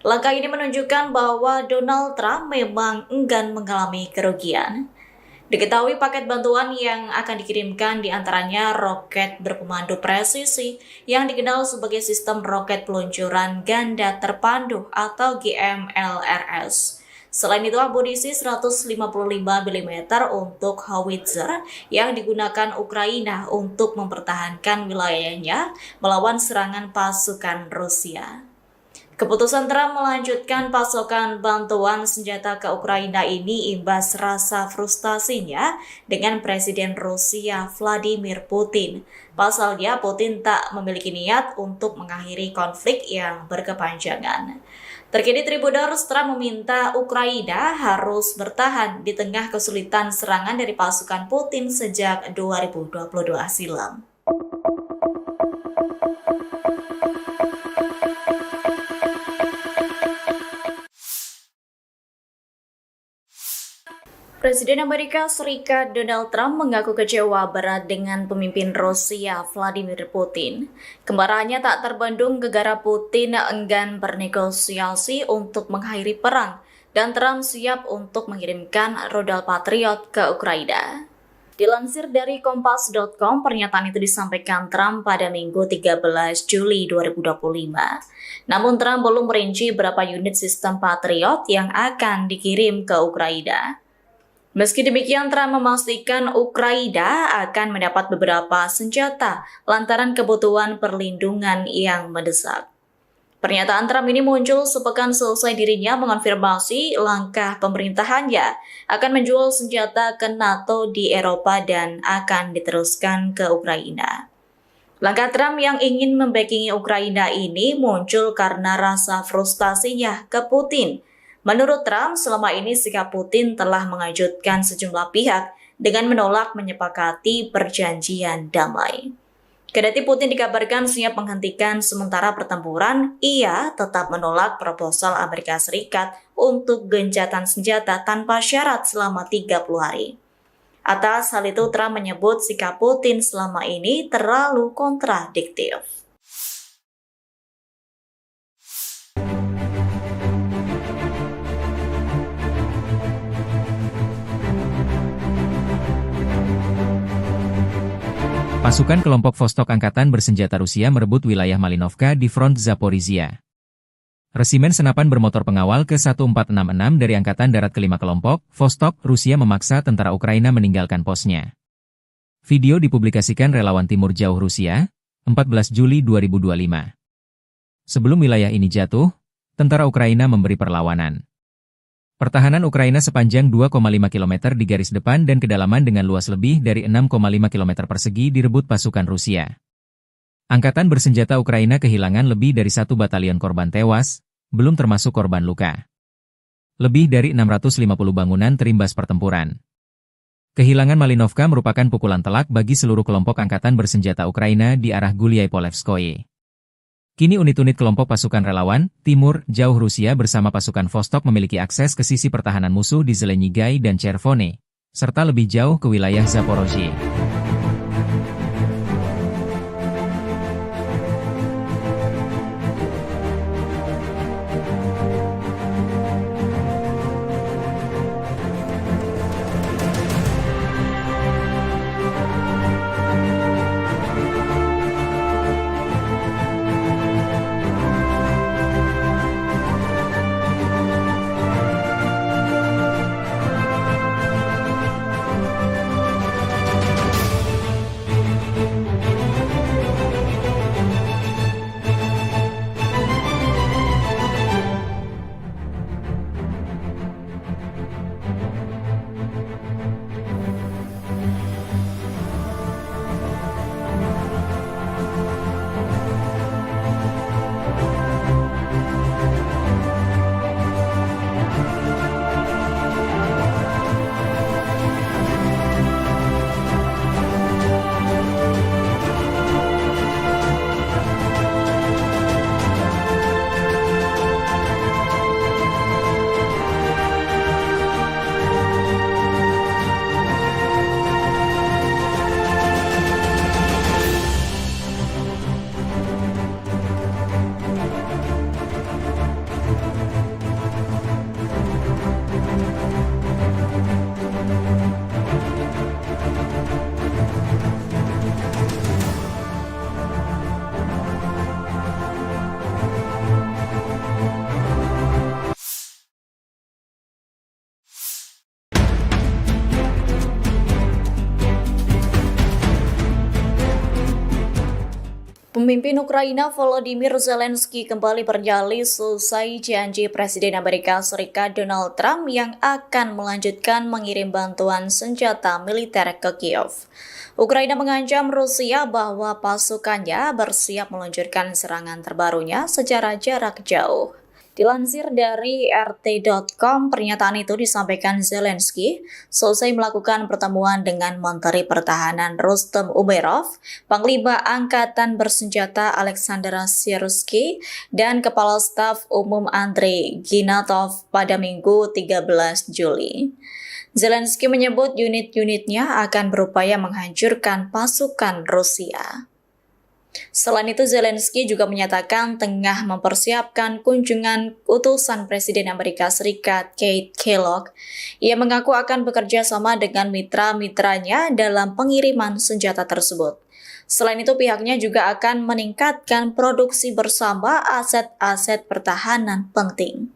Langkah ini menunjukkan bahwa Donald Trump memang enggan mengalami kerugian. Diketahui paket bantuan yang akan dikirimkan diantaranya roket berpemandu presisi yang dikenal sebagai sistem roket peluncuran ganda terpandu atau GMLRS. Selain itu, amunisi 155 mm untuk howitzer yang digunakan Ukraina untuk mempertahankan wilayahnya melawan serangan pasukan Rusia. Keputusan Trump melanjutkan pasokan bantuan senjata ke Ukraina ini imbas rasa frustasinya dengan Presiden Rusia Vladimir Putin. Pasalnya, Putin tak memiliki niat untuk mengakhiri konflik yang berkepanjangan. Terkini Tribuners, Trump meminta Ukraina harus bertahan di tengah kesulitan serangan dari pasukan Putin sejak 2022 silam. Presiden Amerika Serikat Donald Trump mengaku kecewa berat dengan pemimpin Rusia Vladimir Putin. Kemarahannya tak terbendung gegara Putin enggan bernegosiasi untuk mengakhiri perang dan Trump siap untuk mengirimkan rudal Patriot ke Ukraina. Dilansir dari Kompas.com, pernyataan itu disampaikan Trump pada Minggu 13 Juli 2025. Namun Trump belum merinci berapa unit sistem Patriot yang akan dikirim ke Ukraina. Meski demikian, Trump memastikan Ukraina akan mendapat beberapa senjata lantaran kebutuhan perlindungan yang mendesak. Pernyataan Trump ini muncul sepekan selesai dirinya mengonfirmasi langkah pemerintahannya akan menjual senjata ke NATO di Eropa dan akan diteruskan ke Ukraina. Langkah Trump yang ingin membackingi Ukraina ini muncul karena rasa frustasinya ke Putin. Menurut Trump, selama ini sikap Putin telah mengejutkan sejumlah pihak dengan menolak menyepakati perjanjian damai. Kendati Putin dikabarkan siap menghentikan sementara pertempuran, ia tetap menolak proposal Amerika Serikat untuk gencatan senjata tanpa syarat selama 30 hari. Atas hal itu, Trump menyebut sikap Putin selama ini terlalu kontradiktif. Pasukan kelompok Vostok Angkatan Bersenjata Rusia merebut wilayah Malinovka di front Zaporizhia. Resimen senapan bermotor pengawal ke-1466 dari Angkatan Darat ke-5 kelompok, Vostok, Rusia memaksa tentara Ukraina meninggalkan posnya. Video dipublikasikan relawan Timur Jauh Rusia, 14 Juli 2025. Sebelum wilayah ini jatuh, tentara Ukraina memberi perlawanan. Pertahanan Ukraina sepanjang 2,5 km di garis depan dan kedalaman dengan luas lebih dari 6,5 km persegi direbut pasukan Rusia. Angkatan bersenjata Ukraina kehilangan lebih dari 1 batalion korban tewas, belum termasuk korban luka. Lebih dari 650 bangunan terimbas pertempuran. Kehilangan Malinovka merupakan pukulan telak bagi seluruh kelompok angkatan bersenjata Ukraina di arah Gulyai-Polevskoye. Kini unit-unit kelompok pasukan relawan, Timur, Jauh Rusia bersama pasukan Vostok memiliki akses ke sisi pertahanan musuh di Zelenyigai dan Chervone, serta lebih jauh ke wilayah Zaporozhye. Pemimpin Ukraina Volodymyr Zelensky kembali bernyali selesai janji Presiden Amerika Serikat Donald Trump yang akan melanjutkan mengirim bantuan senjata militer ke Kiev. Ukraina mengancam Rusia bahwa pasukannya bersiap meluncurkan serangan terbarunya secara jarak jauh. Dilansir dari RT.com, pernyataan itu disampaikan Zelensky selesai melakukan pertemuan dengan Menteri Pertahanan Rustem Umerov, Panglima Angkatan Bersenjata Alexander Syrsky, dan Kepala Staf Umum Andrei Ginatov pada Minggu 13 Juli. Zelensky menyebut unit-unitnya akan berupaya menghancurkan pasukan Rusia. Selain itu, Zelensky juga menyatakan tengah mempersiapkan kunjungan utusan Presiden Amerika Serikat Keith Kellogg. Ia mengaku akan bekerja sama dengan mitra-mitranya dalam pengiriman senjata tersebut. Selain itu, pihaknya juga akan meningkatkan produksi bersama aset-aset pertahanan penting.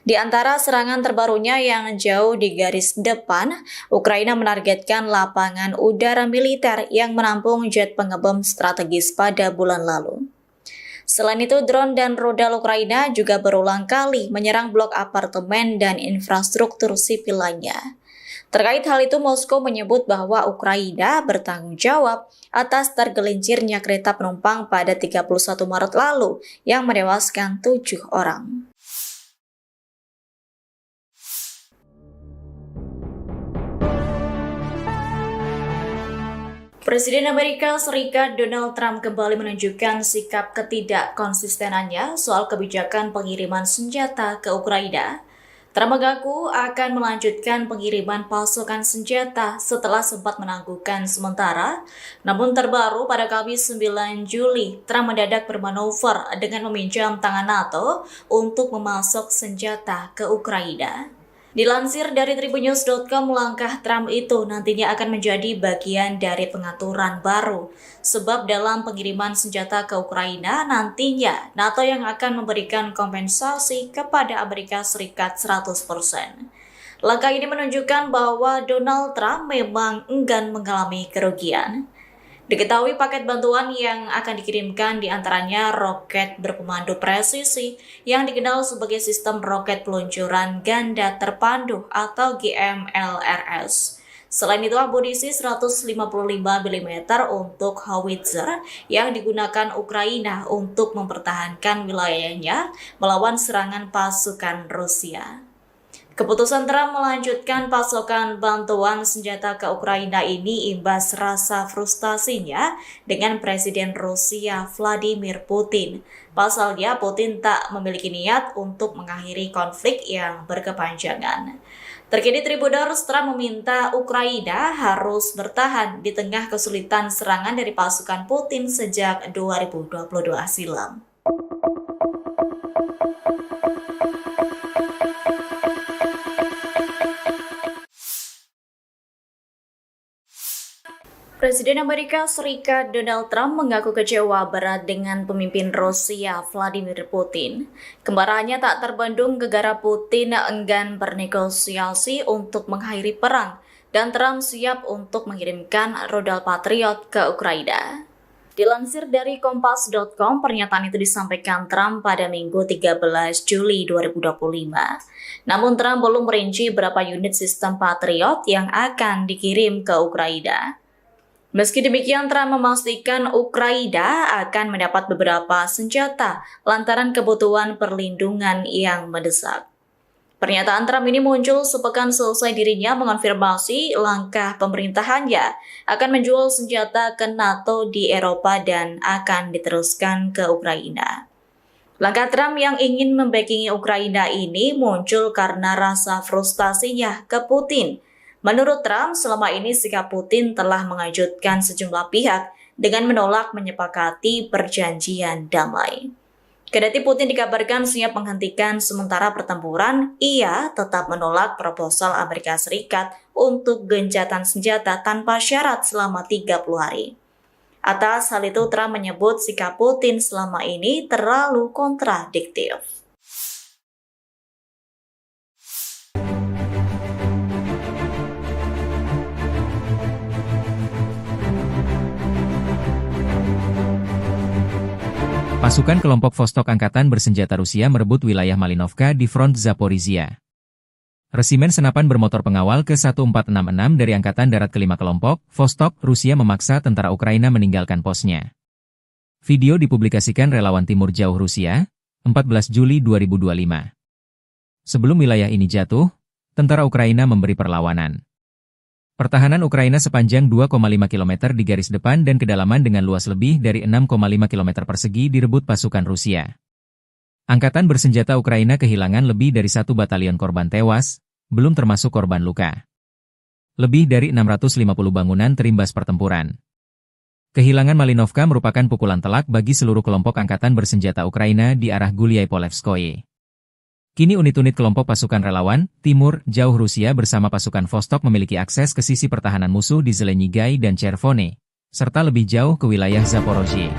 Di antara serangan terbarunya yang jauh di garis depan, Ukraina menargetkan lapangan udara militer yang menampung jet pengebom strategis pada bulan lalu. Selain itu, drone dan rudal Ukraina juga berulang kali menyerang blok apartemen dan infrastruktur sipil lainnya. Terkait hal itu, Moskow menyebut bahwa Ukraina bertanggung jawab atas tergelincirnya kereta penumpang pada 31 Maret lalu yang menewaskan 7 orang. Presiden Amerika Serikat Donald Trump kembali menunjukkan sikap ketidakkonsistenannya soal kebijakan pengiriman senjata ke Ukraina. Trump mengaku akan melanjutkan pengiriman pasukan senjata setelah sempat menangguhkan sementara. Namun terbaru pada Kamis 9 Juli, Trump mendadak bermanuver dengan meminjam tangan NATO untuk memasok senjata ke Ukraina. Dilansir dari Tribunnews.com, langkah Trump itu nantinya akan menjadi bagian dari pengaturan baru. Sebab dalam pengiriman senjata ke Ukraina, nantinya NATO yang akan memberikan kompensasi kepada Amerika Serikat 100%. Langkah ini menunjukkan bahwa Donald Trump memang enggan mengalami kerugian. Diketahui paket bantuan yang akan dikirimkan diantaranya roket berpemandu presisi yang dikenal sebagai sistem roket peluncuran ganda terpandu atau GMLRS. Selain itu, amunisi 155 mm untuk howitzer yang digunakan Ukraina untuk mempertahankan wilayahnya melawan serangan pasukan Rusia. Keputusan Trump melanjutkan pasokan bantuan senjata ke Ukraina ini imbas rasa frustasinya dengan Presiden Rusia Vladimir Putin. Pasalnya, Putin tak memiliki niat untuk mengakhiri konflik yang berkepanjangan. Terkini Tribunnews, Trump meminta Ukraina harus bertahan di tengah kesulitan serangan dari pasukan Putin sejak 2022 silam. Presiden Amerika Serikat Donald Trump mengaku kecewa berat dengan pemimpin Rusia Vladimir Putin. Kemarahannya tak terbendung gegara Putin enggan bernegosiasi untuk mengakhiri perang dan Trump siap untuk mengirimkan rudal Patriot ke Ukraina. Dilansir dari Kompas.com, pernyataan itu disampaikan Trump pada Minggu 13 Juli 2025. Namun Trump belum merinci berapa unit sistem Patriot yang akan dikirim ke Ukraina. Meski demikian, Trump memastikan Ukraina akan mendapat beberapa senjata lantaran kebutuhan perlindungan yang mendesak. Pernyataan Trump ini muncul sepekan selesai dirinya mengonfirmasi langkah pemerintahannya akan menjual senjata ke NATO di Eropa dan akan diteruskan ke Ukraina. Langkah Trump yang ingin membackingi Ukraina ini muncul karena rasa frustasinya ke Putin. Menurut Trump, selama ini sikap Putin telah mengejutkan sejumlah pihak dengan menolak menyepakati perjanjian damai. Kendati Putin dikabarkan siap menghentikan sementara pertempuran, ia tetap menolak proposal Amerika Serikat untuk gencatan senjata tanpa syarat selama 30 hari. Atas hal itu, Trump menyebut sikap Putin selama ini terlalu kontradiktif. Pasukan kelompok Vostok Angkatan Bersenjata Rusia merebut wilayah Malinovka di front Zaporizhia. Resimen senapan bermotor pengawal ke-1466 dari Angkatan Darat ke-5 kelompok, Vostok, Rusia memaksa tentara Ukraina meninggalkan posnya. Video dipublikasikan relawan Timur Jauh Rusia, 14 Juli 2025. Sebelum wilayah ini jatuh, tentara Ukraina memberi perlawanan. Pertahanan Ukraina sepanjang 2,5 km di garis depan dan kedalaman dengan luas lebih dari 6,5 km persegi direbut pasukan Rusia. Angkatan bersenjata Ukraina kehilangan lebih dari 1 batalion korban tewas, belum termasuk korban luka. Lebih dari 650 bangunan terimbas pertempuran. Kehilangan Malinovka merupakan pukulan telak bagi seluruh kelompok angkatan bersenjata Ukraina di arah Gulyai-Polevskoye. Kini unit-unit kelompok pasukan relawan, Timur, Jauh Rusia bersama pasukan Vostok memiliki akses ke sisi pertahanan musuh di Zelenyigai dan Chervone, serta lebih jauh ke wilayah Zaporozhye.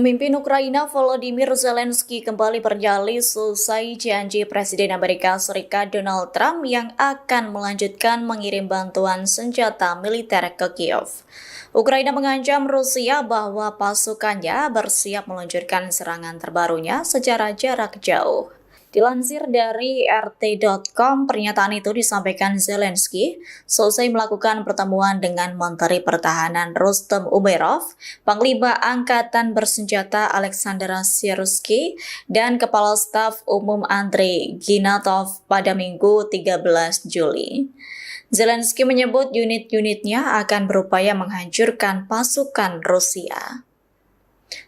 Pemimpin Ukraina Volodymyr Zelensky kembali berdalih selesai janji Presiden Amerika Serikat Donald Trump yang akan melanjutkan mengirim bantuan senjata militer ke Kiev. Ukraina mengancam Rusia bahwa pasukannya bersiap meluncurkan serangan terbarunya secara jarak jauh. Dilansir dari RT.com, pernyataan itu disampaikan Zelensky selesai melakukan pertemuan dengan Menteri Pertahanan Rustem Umerov, Panglima Angkatan Bersenjata Alexander Syrskyi, dan Kepala Staf Umum Andrei Ginatov pada Minggu 13 Juli. Zelensky menyebut unit-unitnya akan berupaya menghancurkan pasukan Rusia.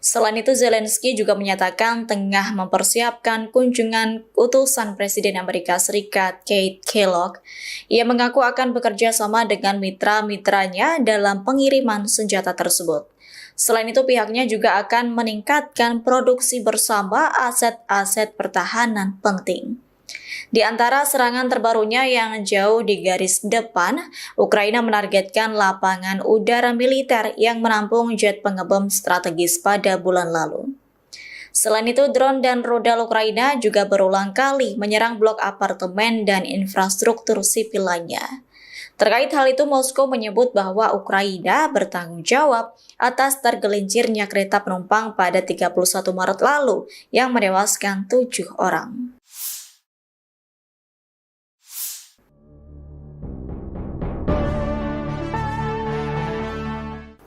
Selain itu, Zelensky juga menyatakan tengah mempersiapkan kunjungan utusan Presiden Amerika Serikat Keith Kellogg. Ia mengaku akan bekerja sama dengan mitra-mitranya dalam pengiriman senjata tersebut. Selain itu, pihaknya juga akan meningkatkan produksi bersama aset-aset pertahanan penting. Di antara serangan terbarunya yang jauh di garis depan, Ukraina menargetkan lapangan udara militer yang menampung jet pengebom strategis pada bulan lalu. Selain itu, drone dan rudal Ukraina juga berulang kali menyerang blok apartemen dan infrastruktur sipil lainnya. Terkait hal itu, Moskow menyebut bahwa Ukraina bertanggung jawab atas tergelincirnya kereta penumpang pada 31 Maret lalu yang menewaskan 7 orang.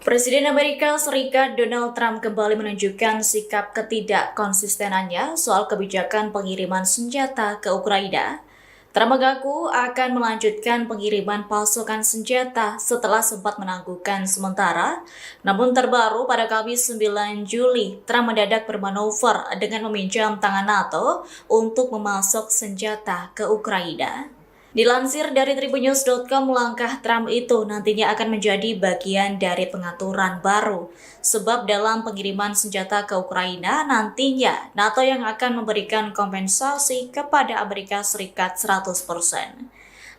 Presiden Amerika Serikat Donald Trump kembali menunjukkan sikap ketidakkonsistenannya soal kebijakan pengiriman senjata ke Ukraina. Trump mengaku akan melanjutkan pengiriman pasukan senjata setelah sempat menangguhkan sementara. Namun terbaru pada Kamis 9 Juli, Trump mendadak bermanuver dengan meminjam tangan NATO untuk memasok senjata ke Ukraina. Dilansir dari tribunnews.com, langkah Trump itu nantinya akan menjadi bagian dari pengaturan baru. Sebab dalam pengiriman senjata ke Ukraina, nantinya NATO yang akan memberikan kompensasi kepada Amerika Serikat 100%.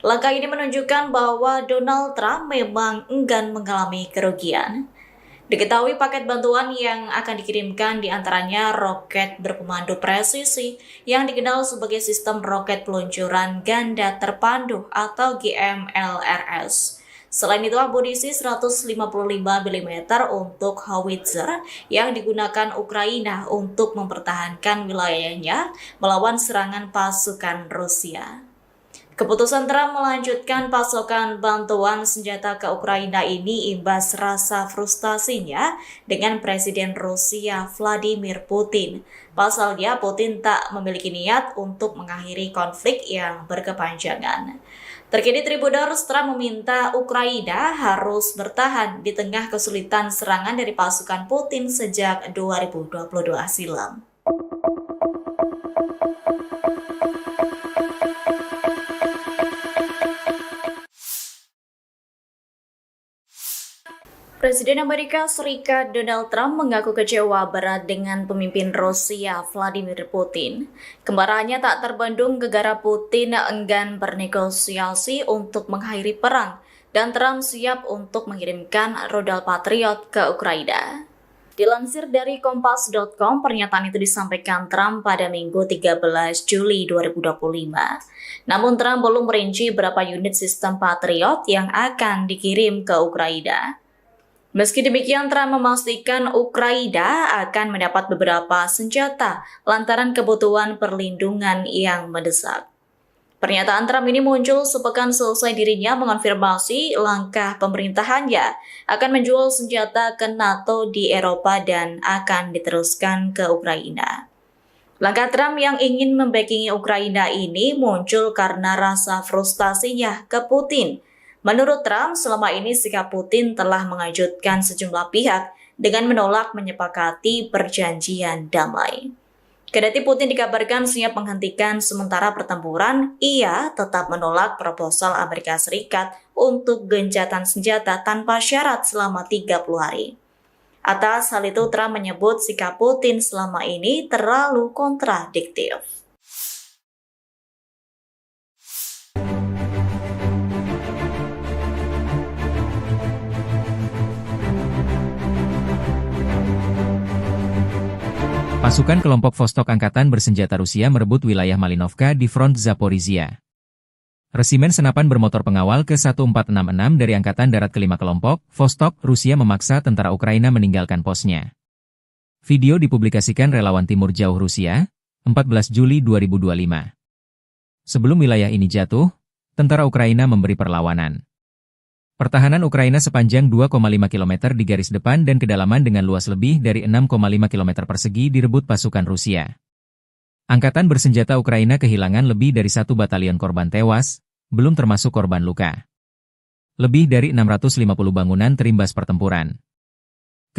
Langkah ini menunjukkan bahwa Donald Trump memang enggan mengalami kerugian. Diketahui paket bantuan yang akan dikirimkan diantaranya roket berpemandu presisi yang dikenal sebagai sistem roket peluncuran ganda terpandu atau GMLRS. Selain itu, amunisi 155 mm untuk howitzer yang digunakan Ukraina untuk mempertahankan wilayahnya melawan serangan pasukan Rusia. Keputusan Trump melanjutkan pasokan bantuan senjata ke Ukraina ini imbas rasa frustasinya dengan Presiden Rusia Vladimir Putin. Pasalnya, Putin tak memiliki niat untuk mengakhiri konflik yang berkepanjangan. Terkini Tribunnews, Trump meminta Ukraina harus bertahan di tengah kesulitan serangan dari pasukan Putin sejak 2022 silam. Presiden Amerika Serikat Donald Trump mengaku kecewa berat dengan pemimpin Rusia Vladimir Putin. Kemarahannya tak terbendung gegara Putin enggan bernegosiasi untuk mengakhiri perang dan Trump siap untuk mengirimkan rudal Patriot ke Ukraina. Dilansir dari Kompas.com, pernyataan itu disampaikan Trump pada Minggu 13 Juli 2025. Namun Trump belum merinci berapa unit sistem Patriot yang akan dikirim ke Ukraina. Meski demikian, Trump memastikan Ukraina akan mendapat beberapa senjata lantaran kebutuhan perlindungan yang mendesak. Pernyataan Trump ini muncul sepekan selesai dirinya mengonfirmasi langkah pemerintahannya akan menjual senjata ke NATO di Eropa dan akan diteruskan ke Ukraina. Langkah Trump yang ingin membackingi Ukraina ini muncul karena rasa frustasinya ke Putin. Menurut Trump, selama ini sikap Putin telah mengejutkan sejumlah pihak dengan menolak menyepakati perjanjian damai. Kendati Putin dikabarkan siap menghentikan sementara pertempuran, ia tetap menolak proposal Amerika Serikat untuk gencatan senjata tanpa syarat selama 30 hari. Atas hal itu, Trump menyebut sikap Putin selama ini terlalu kontradiktif. Pasukan kelompok Vostok Angkatan Bersenjata Rusia merebut wilayah Malinovka di front Zaporizhia. Resimen senapan bermotor pengawal ke-1466 dari Angkatan Darat ke-5 kelompok, Vostok, Rusia memaksa tentara Ukraina meninggalkan posnya. Video dipublikasikan relawan Timur Jauh Rusia, 14 Juli 2025. Sebelum wilayah ini jatuh, tentara Ukraina memberi perlawanan. Pertahanan Ukraina sepanjang 2,5 km di garis depan dan kedalaman dengan luas lebih dari 6,5 km persegi direbut pasukan Rusia. Angkatan bersenjata Ukraina kehilangan lebih dari 1 batalion korban tewas, belum termasuk korban luka. Lebih dari 650 bangunan terimbas pertempuran.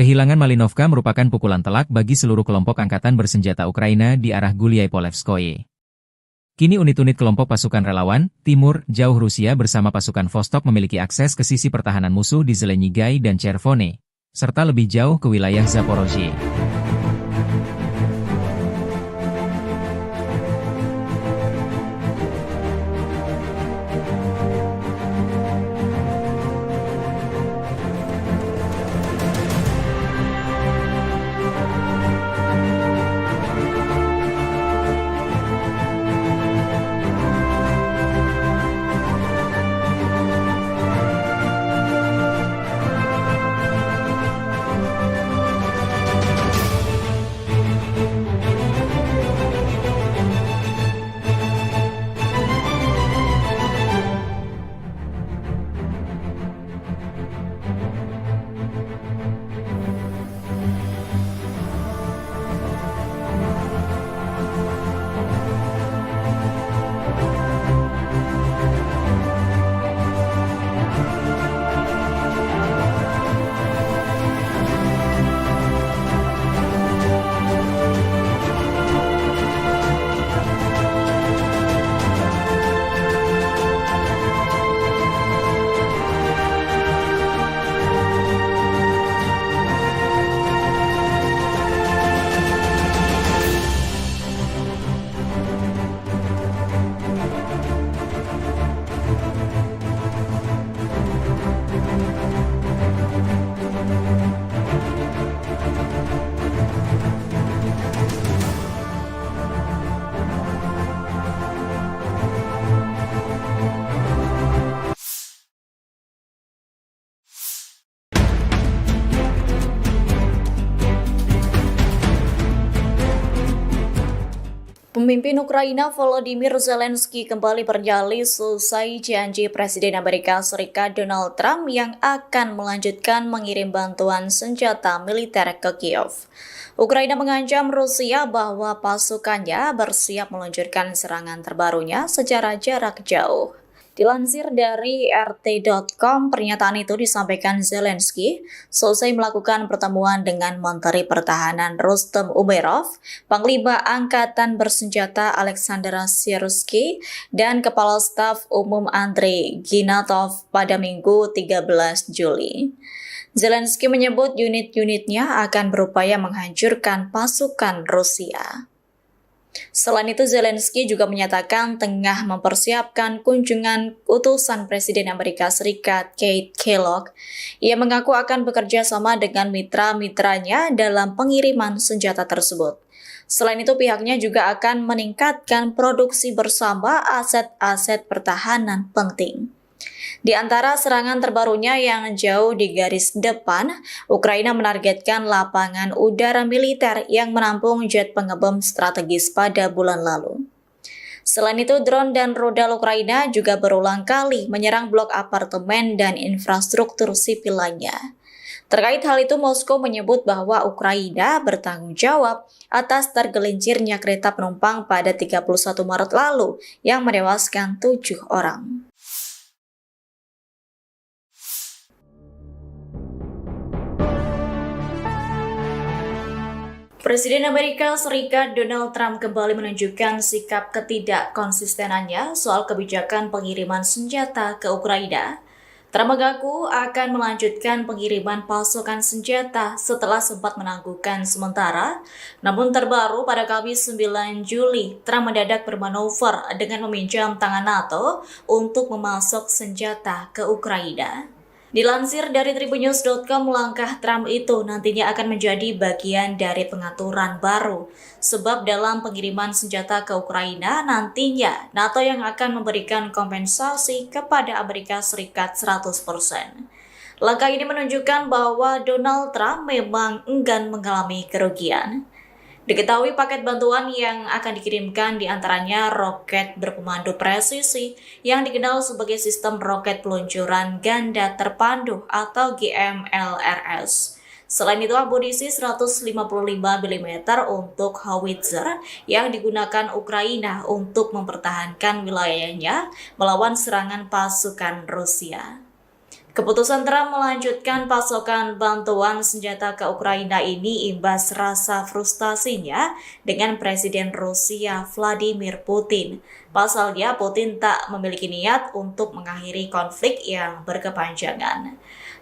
Kehilangan Malinovka merupakan pukulan telak bagi seluruh kelompok angkatan bersenjata Ukraina di arah Gulyai-Polevskoye. Kini unit-unit kelompok pasukan relawan, Timur, Jauh Rusia bersama pasukan Vostok memiliki akses ke sisi pertahanan musuh di Zelenyigai dan Chervone, serta lebih jauh ke wilayah Zaporozhye. Pemimpin Ukraina Volodymyr Zelensky kembali bernyali selesai janji Presiden Amerika Serikat Donald Trump yang akan melanjutkan mengirim bantuan senjata militer ke Kiev. Ukraina mengancam Rusia bahwa pasukannya bersiap meluncurkan serangan terbarunya secara jarak jauh. Dilansir dari RT.com, pernyataan itu disampaikan Zelensky selesai melakukan pertemuan dengan Menteri Pertahanan Rustem Umerov, Panglima Angkatan Bersenjata Alexander Syrskyi, dan Kepala Staf Umum Andrei Ginatov pada Minggu 13 Juli. Zelensky menyebut unit-unitnya akan berupaya menghancurkan pasukan Rusia. Selain itu, Zelensky juga menyatakan tengah mempersiapkan kunjungan utusan Presiden Amerika Serikat Keith Kellogg. Ia mengaku akan bekerja sama dengan mitra-mitranya dalam pengiriman senjata tersebut. Selain itu, pihaknya juga akan meningkatkan produksi bersama aset-aset pertahanan penting. Di antara serangan terbarunya yang jauh di garis depan, Ukraina menargetkan lapangan udara militer yang menampung jet pengebom strategis pada bulan lalu. Selain itu, drone dan rudal Ukraina juga berulang kali menyerang blok apartemen dan infrastruktur sipil lainnya. Terkait hal itu, Moskow menyebut bahwa Ukraina bertanggung jawab atas tergelincirnya kereta penumpang pada 31 Maret lalu yang menewaskan 7 orang. Presiden Amerika Serikat Donald Trump kembali menunjukkan sikap ketidakkonsistenannya soal kebijakan pengiriman senjata ke Ukraina. Trump mengaku akan melanjutkan pengiriman pasokan senjata setelah sempat menangguhkan sementara. Namun terbaru pada Kamis 9 Juli, Trump mendadak bermanuver dengan meminjam tangan NATO untuk memasok senjata ke Ukraina. Dilansir dari tribunnews.com, langkah Trump itu nantinya akan menjadi bagian dari pengaturan baru. Sebab dalam pengiriman senjata ke Ukraina, nantinya NATO yang akan memberikan kompensasi kepada Amerika Serikat 100%. Langkah ini menunjukkan bahwa Donald Trump memang enggan mengalami kerugian. Diketahui paket bantuan yang akan dikirimkan diantaranya roket berpemandu presisi yang dikenal sebagai sistem roket peluncuran ganda terpandu atau GMLRS. Selain itu, amunisi 155 mm untuk howitzer yang digunakan Ukraina untuk mempertahankan wilayahnya melawan serangan pasukan Rusia. Keputusan Trump melanjutkan pasokan bantuan senjata ke Ukraina ini imbas rasa frustasinya dengan Presiden Rusia Vladimir Putin. Pasalnya, Putin tak memiliki niat untuk mengakhiri konflik yang berkepanjangan.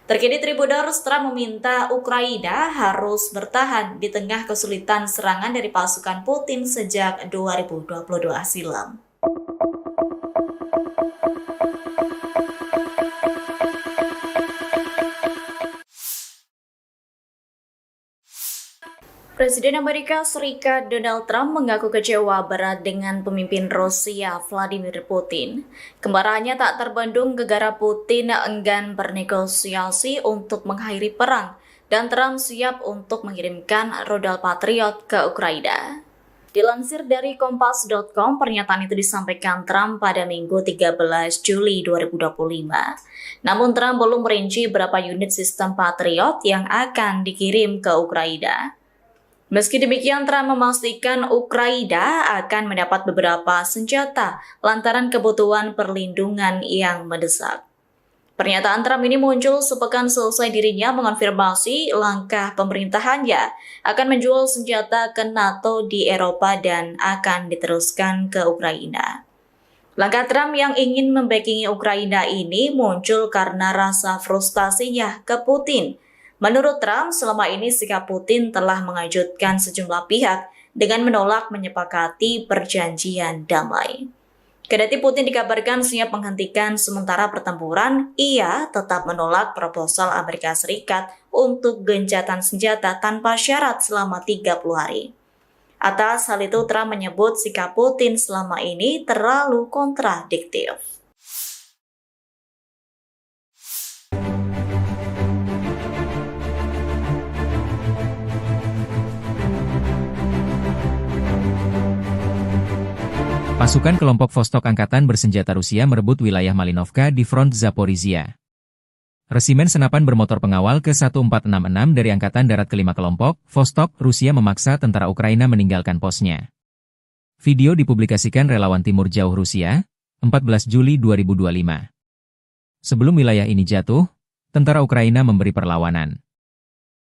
Terkini Tribuners, Trump meminta Ukraina harus bertahan di tengah kesulitan serangan dari pasukan Putin sejak 2022 silam. Presiden Amerika Serikat Donald Trump mengaku kecewa berat dengan pemimpin Rusia Vladimir Putin. Kemarahannya tak terbendung gara-gara Putin enggan bernegosiasi untuk mengakhiri perang dan Trump siap untuk mengirimkan rudal Patriot ke Ukraina. Dilansir dari Kompas.com, pernyataan itu disampaikan Trump pada Minggu 13 Juli 2025. Namun Trump belum merinci berapa unit sistem Patriot yang akan dikirim ke Ukraina. Meski demikian, Trump memastikan Ukraina akan mendapat beberapa senjata lantaran kebutuhan perlindungan yang mendesak. Pernyataan Trump ini muncul sepekan selesai dirinya mengonfirmasi langkah pemerintahannya akan menjual senjata ke NATO di Eropa dan akan diteruskan ke Ukraina. Langkah Trump yang ingin membackingi Ukraina ini muncul karena rasa frustasinya ke Putin. Menurut Trump, selama ini sikap Putin telah mengejutkan sejumlah pihak dengan menolak menyepakati perjanjian damai. Kendati Putin dikabarkan siap menghentikan sementara pertempuran, ia tetap menolak proposal Amerika Serikat untuk gencatan senjata tanpa syarat selama 30 hari. Atas hal itu, Trump menyebut sikap Putin selama ini terlalu kontradiktif. Pasukan kelompok Vostok Angkatan Bersenjata Rusia merebut wilayah Malinovka di front Zaporizhia. Resimen senapan bermotor pengawal ke-1466 dari Angkatan Darat ke-5 kelompok, Vostok, Rusia memaksa tentara Ukraina meninggalkan posnya. Video dipublikasikan relawan Timur Jauh Rusia, 14 Juli 2025. Sebelum wilayah ini jatuh, tentara Ukraina memberi perlawanan.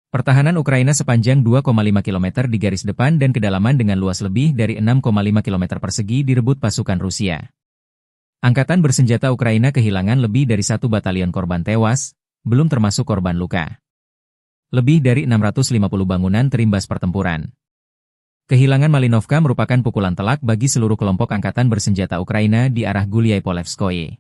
Pertahanan Ukraina sepanjang 2,5 km di garis depan dan kedalaman dengan luas lebih dari 6,5 km persegi direbut pasukan Rusia. Angkatan bersenjata Ukraina kehilangan lebih dari 1 batalion korban tewas, belum termasuk korban luka. Lebih dari 650 bangunan terimbas pertempuran. Kehilangan Malinovka merupakan pukulan telak bagi seluruh kelompok angkatan bersenjata Ukraina di arah Gulyai-Polevskoye.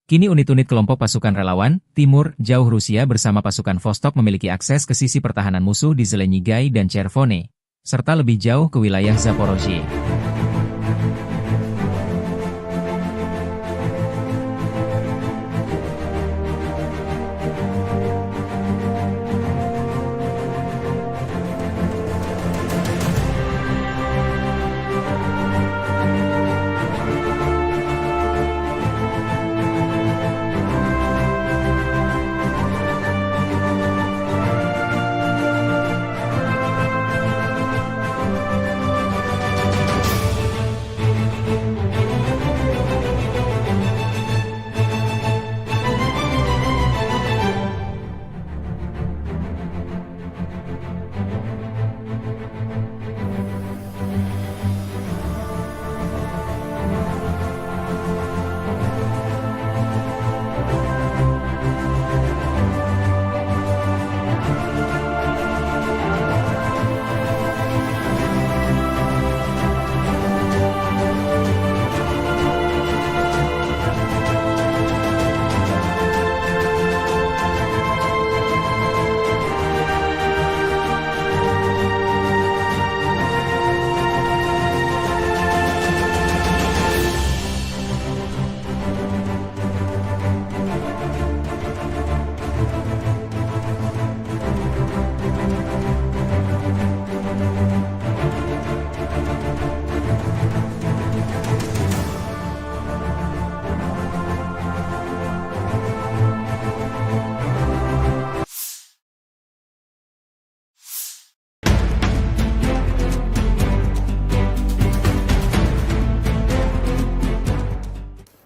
Kini unit-unit kelompok pasukan relawan, Timur, Jauh Rusia bersama pasukan Vostok memiliki akses ke sisi pertahanan musuh di Zelenyigai dan Chervone, serta lebih jauh ke wilayah Zaporozhye.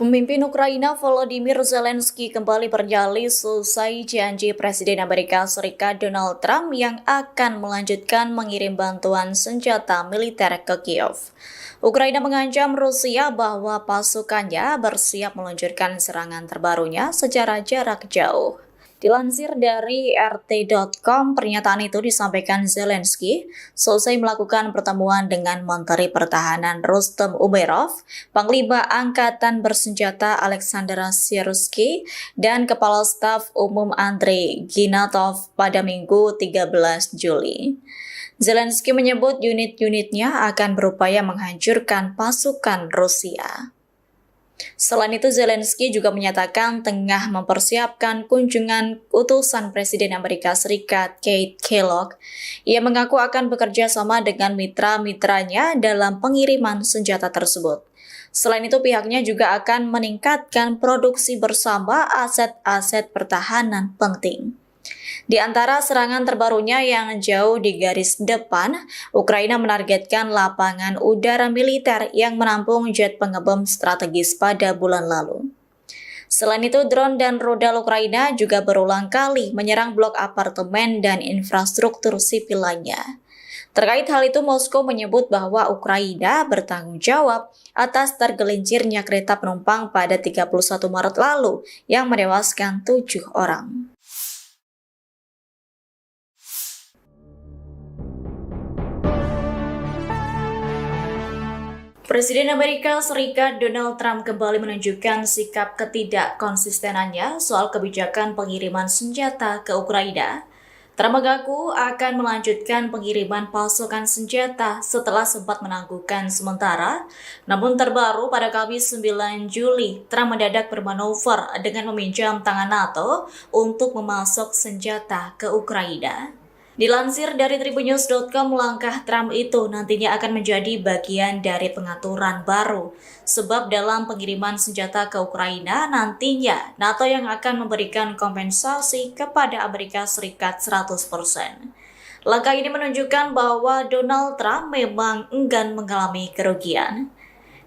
Pemimpin Ukraina Volodymyr Zelensky kembali bernyali selesai janji Presiden Amerika Serikat Donald Trump yang akan melanjutkan mengirim bantuan senjata militer ke Kiev. Ukraina mengancam Rusia bahwa pasukannya bersiap meluncurkan serangan terbarunya secara jarak jauh. Dilansir dari RT.com, pernyataan itu disampaikan Zelensky selesai melakukan pertemuan dengan Menteri Pertahanan Rustem Umerov, Panglima Angkatan Bersenjata Alexander Syrskyi, dan Kepala Staf Umum Andrei Ginatov pada Minggu 13 Juli. Zelensky menyebut unit-unitnya akan berupaya menghancurkan pasukan Rusia. Selain itu, Zelensky juga menyatakan tengah mempersiapkan kunjungan utusan Presiden Amerika Serikat Keith Kellogg. Ia mengaku akan bekerja sama dengan mitra-mitranya dalam pengiriman senjata tersebut. Selain itu, pihaknya juga akan meningkatkan produksi bersama aset-aset pertahanan penting. Di antara serangan terbarunya yang jauh di garis depan, Ukraina menargetkan lapangan udara militer yang menampung jet pengebom strategis pada bulan lalu. Selain itu, drone dan rudal Ukraina juga berulang kali menyerang blok apartemen dan infrastruktur sipil lainnya. Terkait hal itu, Moskow menyebut bahwa Ukraina bertanggung jawab atas tergelincirnya kereta penumpang pada 31 Maret lalu yang menewaskan 7 orang. Presiden Amerika Serikat Donald Trump kembali menunjukkan sikap ketidakkonsistenannya soal kebijakan pengiriman senjata ke Ukraina. Trump mengaku akan melanjutkan pengiriman pasukan senjata setelah sempat menangguhkan sementara. Namun terbaru pada Kamis 9 Juli, Trump mendadak bermanuver dengan meminjam tangan NATO untuk memasok senjata ke Ukraina. Dilansir dari tribunnews.com, langkah Trump itu nantinya akan menjadi bagian dari pengaturan baru. Sebab dalam pengiriman senjata ke Ukraina, nantinya NATO yang akan memberikan kompensasi kepada Amerika Serikat 100%. Langkah ini menunjukkan bahwa Donald Trump memang enggan mengalami kerugian.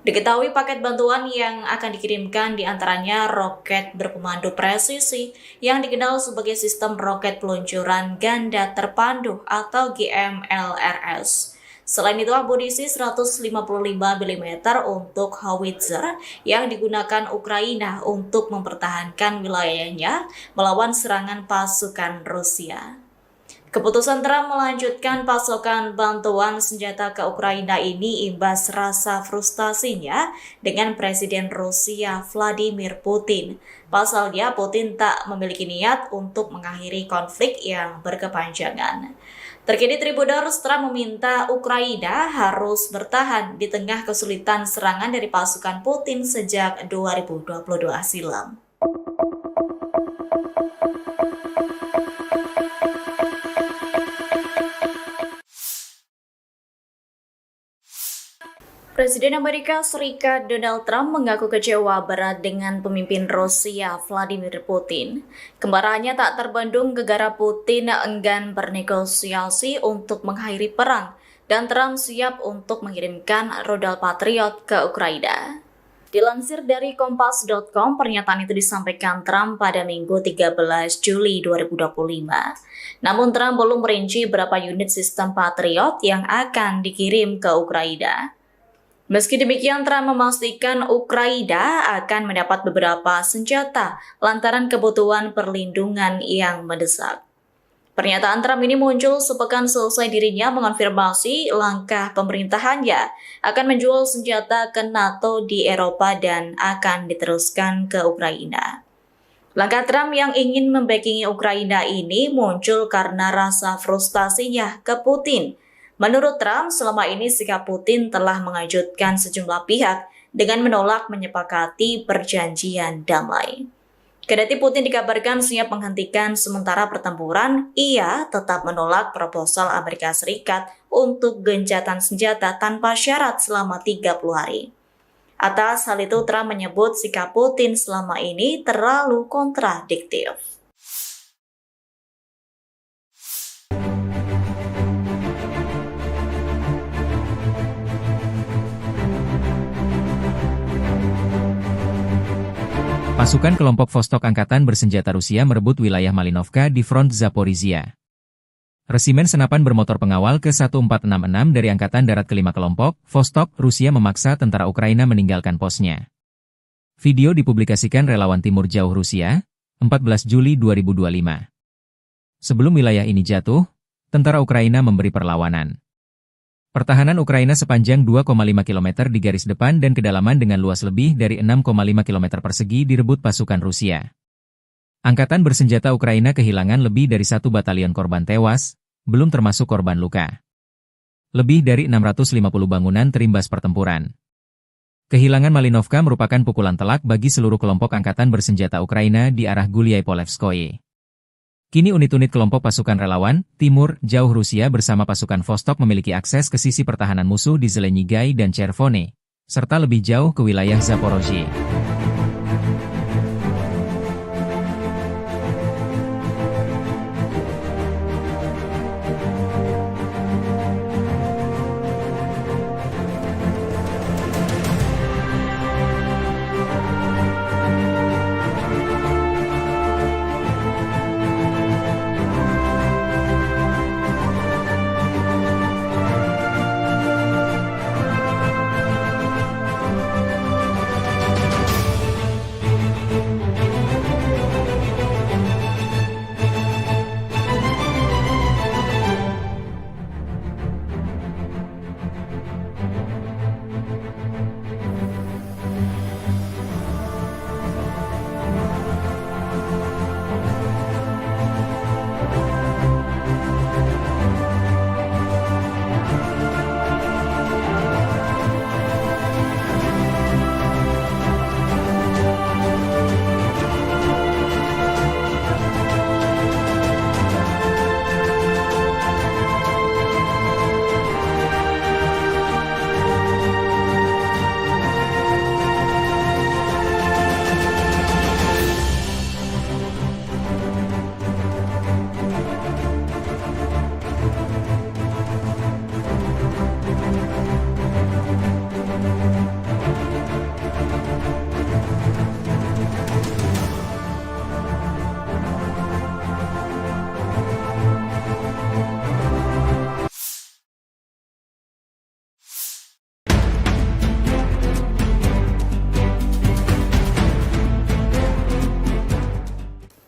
Diketahui paket bantuan yang akan dikirimkan diantaranya roket berpemandu presisi yang dikenal sebagai sistem roket peluncuran ganda terpandu atau GMLRS. Selain itu, amunisi 155 mm untuk howitzer yang digunakan Ukraina untuk mempertahankan wilayahnya melawan serangan pasukan Rusia. Keputusan Trump melanjutkan pasokan bantuan senjata ke Ukraina ini imbas rasa frustasinya dengan Presiden Rusia Vladimir Putin. Pasalnya, Putin tak memiliki niat untuk mengakhiri konflik yang berkepanjangan. Terkini Tribunnews, Trump meminta Ukraina harus bertahan di tengah kesulitan serangan dari pasukan Putin sejak 2022 silam. Presiden Amerika Serikat Donald Trump mengaku kecewa berat dengan pemimpin Rusia Vladimir Putin. Kemarahannya tak terbendung gegara Putin enggan bernegosiasi untuk mengakhiri perang dan Trump siap untuk mengirimkan rudal Patriot ke Ukraina. Dilansir dari Kompas.com, pernyataan itu disampaikan Trump pada Minggu 13 Juli 2025. Namun Trump belum merinci berapa unit sistem Patriot yang akan dikirim ke Ukraina. Meski demikian, Trump memastikan Ukraina akan mendapat beberapa senjata lantaran kebutuhan perlindungan yang mendesak. Pernyataan Trump ini muncul sepekan selesai dirinya mengonfirmasi langkah pemerintahannya akan menjual senjata ke NATO di Eropa dan akan diteruskan ke Ukraina. Langkah Trump yang ingin membackingi Ukraina ini muncul karena rasa frustasinya ke Putin. Menurut Trump, selama ini sikap Putin telah mengejutkan sejumlah pihak dengan menolak menyepakati perjanjian damai. Kendati Putin dikabarkan siap menghentikan sementara pertempuran, ia tetap menolak proposal Amerika Serikat untuk gencatan senjata tanpa syarat selama 30 hari. Atas hal itu, Trump menyebut sikap Putin selama ini terlalu kontradiktif. Pasukan kelompok Vostok Angkatan Bersenjata Rusia merebut wilayah Malinovka di front Zaporizhia. Resimen senapan bermotor pengawal ke-1466 dari Angkatan Darat ke-5 kelompok, Vostok, Rusia memaksa tentara Ukraina meninggalkan posnya. Video dipublikasikan relawan Timur Jauh Rusia, 14 Juli 2025. Sebelum wilayah ini jatuh, tentara Ukraina memberi perlawanan. Pertahanan Ukraina sepanjang 2,5 km di garis depan dan kedalaman dengan luas lebih dari 6,5 km persegi direbut pasukan Rusia. Angkatan bersenjata Ukraina kehilangan lebih dari 1 batalion korban tewas, belum termasuk korban luka. Lebih dari 650 bangunan terimbas pertempuran. Kehilangan Malinovka merupakan pukulan telak bagi seluruh kelompok angkatan bersenjata Ukraina di arah Gulyai-Polevskoye. Kini unit-unit kelompok pasukan relawan, Timur, Jauh Rusia bersama pasukan Vostok memiliki akses ke sisi pertahanan musuh di Zelenyigai dan Chervone, serta lebih jauh ke wilayah Zaporozhye.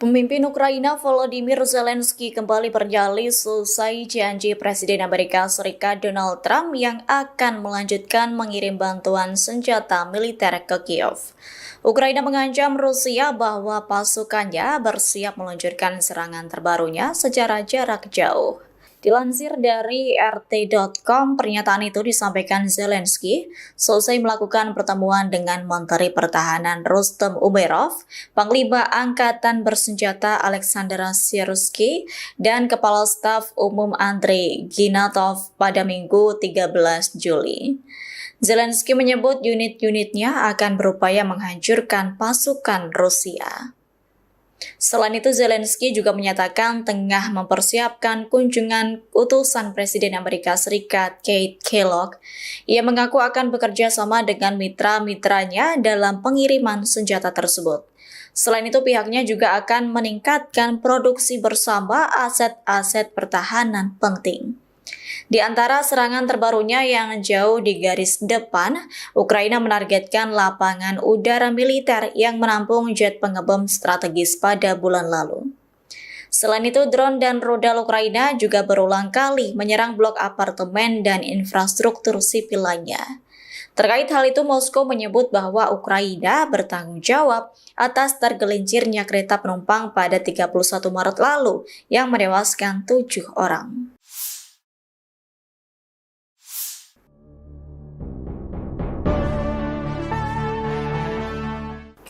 Pemimpin Ukraina Volodymyr Zelensky kembali berdalih selesai janji Presiden Amerika Serikat Donald Trump yang akan melanjutkan mengirim bantuan senjata militer ke Kiev. Ukraina mengancam Rusia bahwa pasukannya bersiap meluncurkan serangan terbarunya secara jarak jauh. Dilansir dari RT.com, pernyataan itu disampaikan Zelensky selesai melakukan pertemuan dengan Menteri Pertahanan Rustem Umerov, Panglima Angkatan Bersenjata Alexander Syrsky, dan Kepala Staf Umum Andrei Ginatov pada Minggu 13 Juli. Zelensky menyebut unit-unitnya akan berupaya menghancurkan pasukan Rusia. Selain itu, Zelensky juga menyatakan tengah mempersiapkan kunjungan utusan Presiden Amerika Serikat Keith Kellogg. Ia mengaku akan bekerja sama dengan mitra-mitranya dalam pengiriman senjata tersebut. Selain itu, pihaknya juga akan meningkatkan produksi bersama aset-aset pertahanan penting. Di antara serangan terbarunya yang jauh di garis depan, Ukraina menargetkan lapangan udara militer yang menampung jet pengebom strategis pada bulan lalu. Selain itu, drone dan rudal Ukraina juga berulang kali menyerang blok apartemen dan infrastruktur sipil lainnya. Terkait hal itu, Moskow menyebut bahwa Ukraina bertanggung jawab atas tergelincirnya kereta penumpang pada 31 Maret lalu yang menewaskan 7 orang.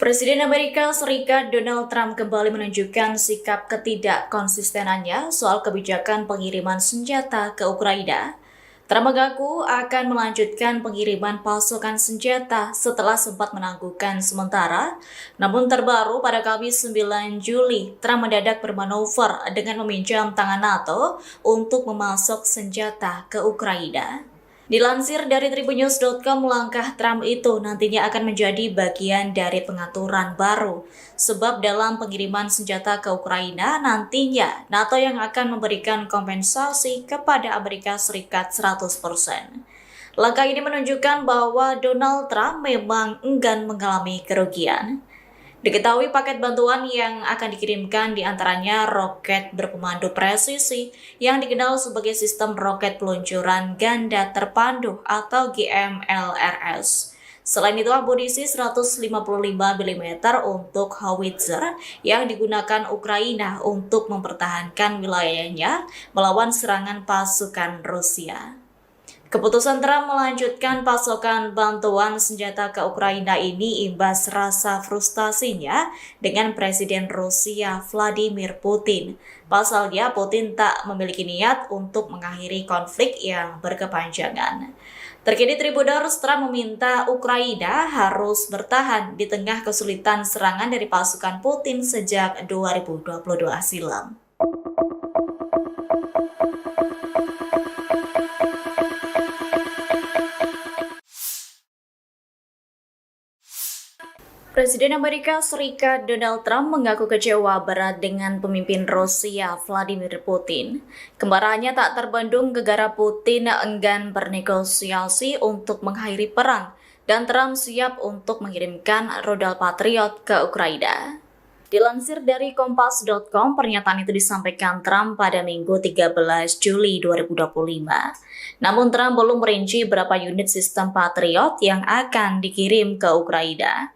Presiden Amerika Serikat Donald Trump kembali menunjukkan sikap ketidakkonsistenannya soal kebijakan pengiriman senjata ke Ukraina. Trump mengaku akan melanjutkan pengiriman pasukan senjata setelah sempat menangguhkan sementara. Namun terbaru pada Kamis 9 Juli, Trump mendadak bermanuver dengan meminjam tangan NATO untuk memasok senjata ke Ukraina. Dilansir dari Tribunnews.com, langkah Trump itu nantinya akan menjadi bagian dari pengaturan baru. Sebab dalam pengiriman senjata ke Ukraina, nantinya NATO yang akan memberikan kompensasi kepada Amerika Serikat 100%. Langkah ini menunjukkan bahwa Donald Trump memang enggan mengalami kerugian. Diketahui paket bantuan yang akan dikirimkan diantaranya roket berpemandu presisi yang dikenal sebagai sistem roket peluncuran ganda terpandu atau GMLRS. Selain itu, amunisi 155 mm untuk howitzer yang digunakan Ukraina untuk mempertahankan wilayahnya melawan serangan pasukan Rusia. Keputusan Trump melanjutkan pasokan bantuan senjata ke Ukraina ini imbas rasa frustasinya dengan Presiden Rusia Vladimir Putin. Pasalnya, Putin tak memiliki niat untuk mengakhiri konflik yang berkepanjangan. Terkini Tribunnews, Trump meminta Ukraina harus bertahan di tengah kesulitan serangan dari pasukan Putin sejak 2022 silam. Presiden Amerika Serikat Donald Trump mengaku kecewa berat dengan pemimpin Rusia Vladimir Putin. Kemarahannya tak terbendung gara-gara Putin enggan bernegosiasi untuk mengakhiri perang dan Trump siap untuk mengirimkan rudal Patriot ke Ukraina. Dilansir dari Kompas.com, pernyataan itu disampaikan Trump pada Minggu 13 Juli 2025. Namun Trump belum merinci berapa unit sistem Patriot yang akan dikirim ke Ukraina.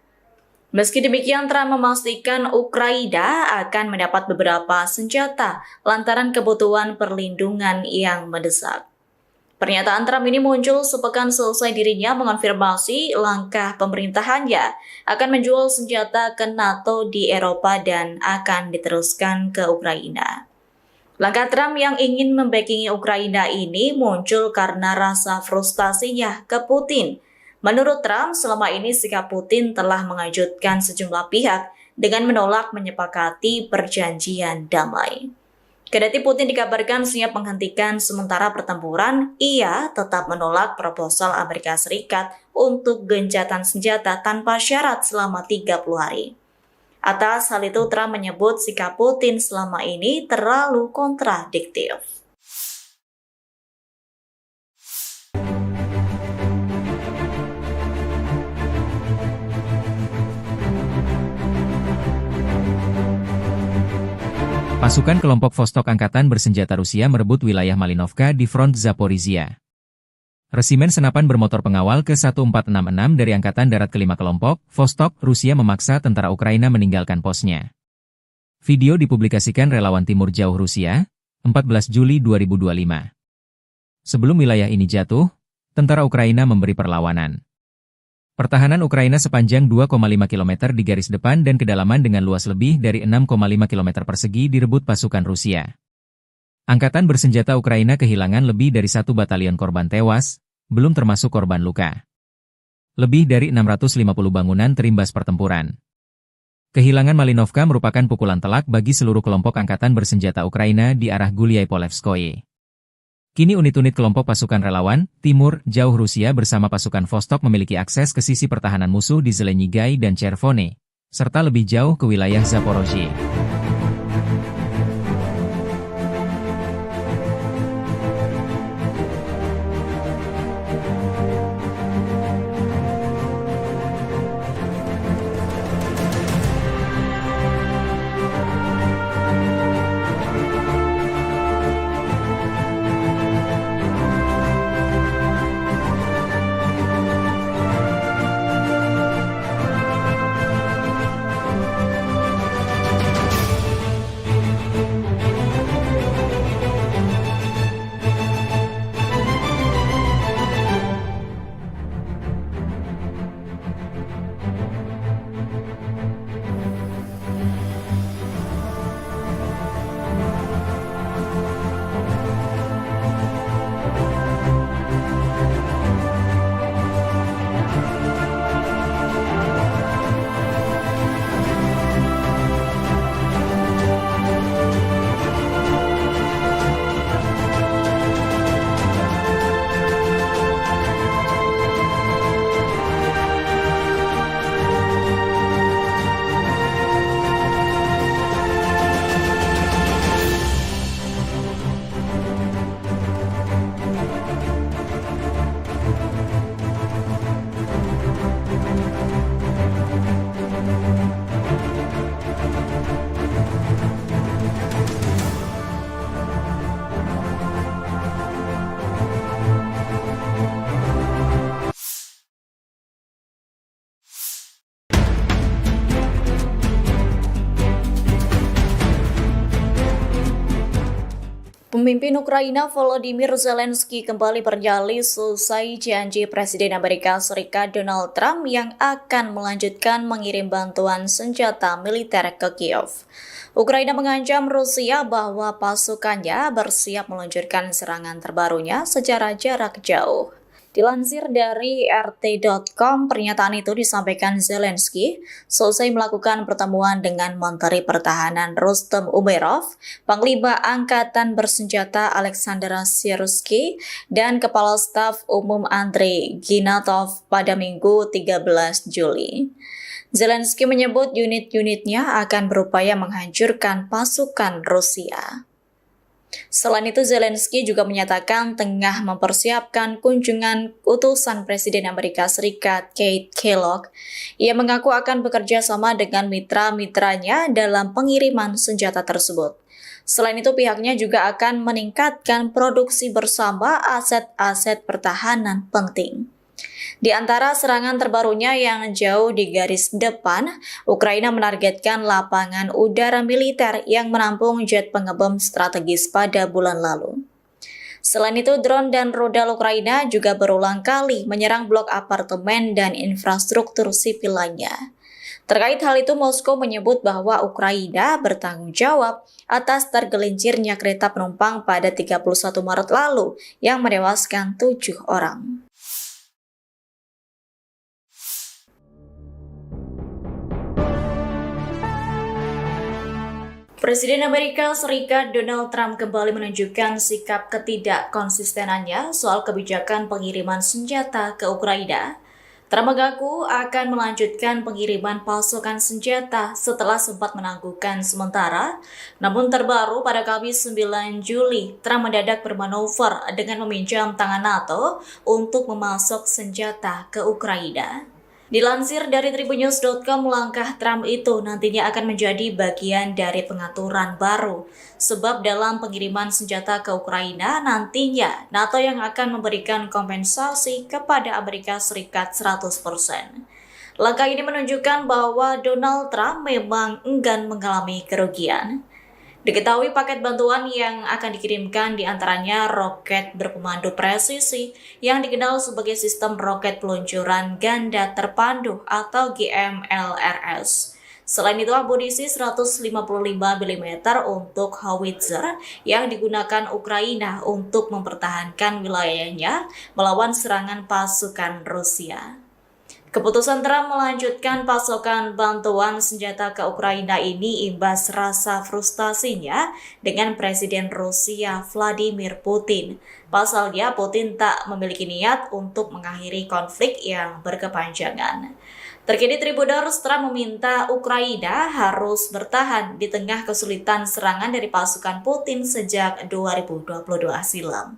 Meski demikian, Trump memastikan Ukraina akan mendapat beberapa senjata lantaran kebutuhan perlindungan yang mendesak. Pernyataan Trump ini muncul sepekan selesai dirinya mengonfirmasi langkah pemerintahannya akan menjual senjata ke NATO di Eropa dan akan diteruskan ke Ukraina. Langkah Trump yang ingin membackingi Ukraina ini muncul karena rasa frustasinya ke Putin. Menurut Trump, selama ini sikap Putin telah mengejutkan sejumlah pihak dengan menolak menyepakati perjanjian damai. Kendati Putin dikabarkan siap menghentikan sementara pertempuran, ia tetap menolak proposal Amerika Serikat untuk gencatan senjata tanpa syarat selama 30 hari. Atas hal itu, Trump menyebut sikap Putin selama ini terlalu kontradiktif. Pasukan kelompok Vostok Angkatan Bersenjata Rusia merebut wilayah Malinovka di front Zaporizhia. Resimen senapan bermotor pengawal ke-1466 dari Angkatan Darat ke-5 kelompok, Vostok, Rusia memaksa tentara Ukraina meninggalkan posnya. Video dipublikasikan relawan Timur Jauh Rusia, 14 Juli 2025. Sebelum wilayah ini jatuh, tentara Ukraina memberi perlawanan. Pertahanan Ukraina sepanjang 2,5 km di garis depan dan kedalaman dengan luas lebih dari 6,5 km persegi direbut pasukan Rusia. Angkatan bersenjata Ukraina kehilangan lebih dari 1 batalion korban tewas, belum termasuk korban luka. Lebih dari 650 bangunan terimbas pertempuran. Kehilangan Malinovka merupakan pukulan telak bagi seluruh kelompok angkatan bersenjata Ukraina di arah Guliai-Polevskoye. Kini unit-unit kelompok pasukan relawan, Timur, Jauh Rusia bersama pasukan Vostok memiliki akses ke sisi pertahanan musuh di Zelenyigai dan Chervone, serta lebih jauh ke wilayah Zaporozhye. Pemimpin Ukraina Volodymyr Zelensky kembali berdalih selesai janji Presiden Amerika Serikat Donald Trump yang akan melanjutkan mengirim bantuan senjata militer ke Kiev. Ukraina mengancam Rusia bahwa pasukannya bersiap meluncurkan serangan terbarunya secara jarak jauh. Dilansir dari RT.com, pernyataan itu disampaikan Zelensky selesai melakukan pertemuan dengan Menteri Pertahanan Rustem Umerov, Panglima Angkatan Bersenjata Alexander Syrskyi, dan Kepala Staf Umum Andrei Ginatov pada Minggu 13 Juli. Zelensky menyebut unit-unitnya akan berupaya menghancurkan pasukan Rusia. Selain itu, Zelensky juga menyatakan tengah mempersiapkan kunjungan utusan Presiden Amerika Serikat Keith Kellogg. Ia mengaku akan bekerja sama dengan mitra-mitranya dalam pengiriman senjata tersebut. Selain itu, pihaknya juga akan meningkatkan produksi bersama aset-aset pertahanan penting. Di antara serangan terbarunya yang jauh di garis depan, Ukraina menargetkan lapangan udara militer yang menampung jet pengebom strategis pada bulan lalu. Selain itu, drone dan rudal Ukraina juga berulang kali menyerang blok apartemen dan infrastruktur sipil lainnya. Terkait hal itu, Moskow menyebut bahwa Ukraina bertanggung jawab atas tergelincirnya kereta penumpang pada 31 Maret lalu yang menewaskan 7 orang. Presiden Amerika Serikat Donald Trump kembali menunjukkan sikap ketidakkonsistenannya soal kebijakan pengiriman senjata ke Ukraina. Trump mengaku akan melanjutkan pengiriman pasukan senjata setelah sempat menangguhkan sementara. Namun terbaru pada Kamis 9 Juli, Trump mendadak bermanuver dengan meminjam tangan NATO untuk memasok senjata ke Ukraina. Dilansir dari tribunnews.com, langkah Trump itu nantinya akan menjadi bagian dari pengaturan baru. Sebab dalam pengiriman senjata ke Ukraina, nantinya NATO yang akan memberikan kompensasi kepada Amerika Serikat 100%. Langkah ini menunjukkan bahwa Donald Trump memang enggan mengalami kerugian. Diketahui paket bantuan yang akan dikirimkan diantaranya roket berpemandu presisi yang dikenal sebagai sistem roket peluncuran ganda terpandu atau GMLRS. Selain itu, amunisi 155 mm untuk howitzer yang digunakan Ukraina untuk mempertahankan wilayahnya melawan serangan pasukan Rusia. Keputusan Trump melanjutkan pasokan bantuan senjata ke Ukraina ini imbas rasa frustasinya dengan Presiden Rusia Vladimir Putin. Pasalnya, Putin tak memiliki niat untuk mengakhiri konflik yang berkepanjangan. Terkini Tribuners, Trump meminta Ukraina harus bertahan di tengah kesulitan serangan dari pasukan Putin sejak 2022 silam.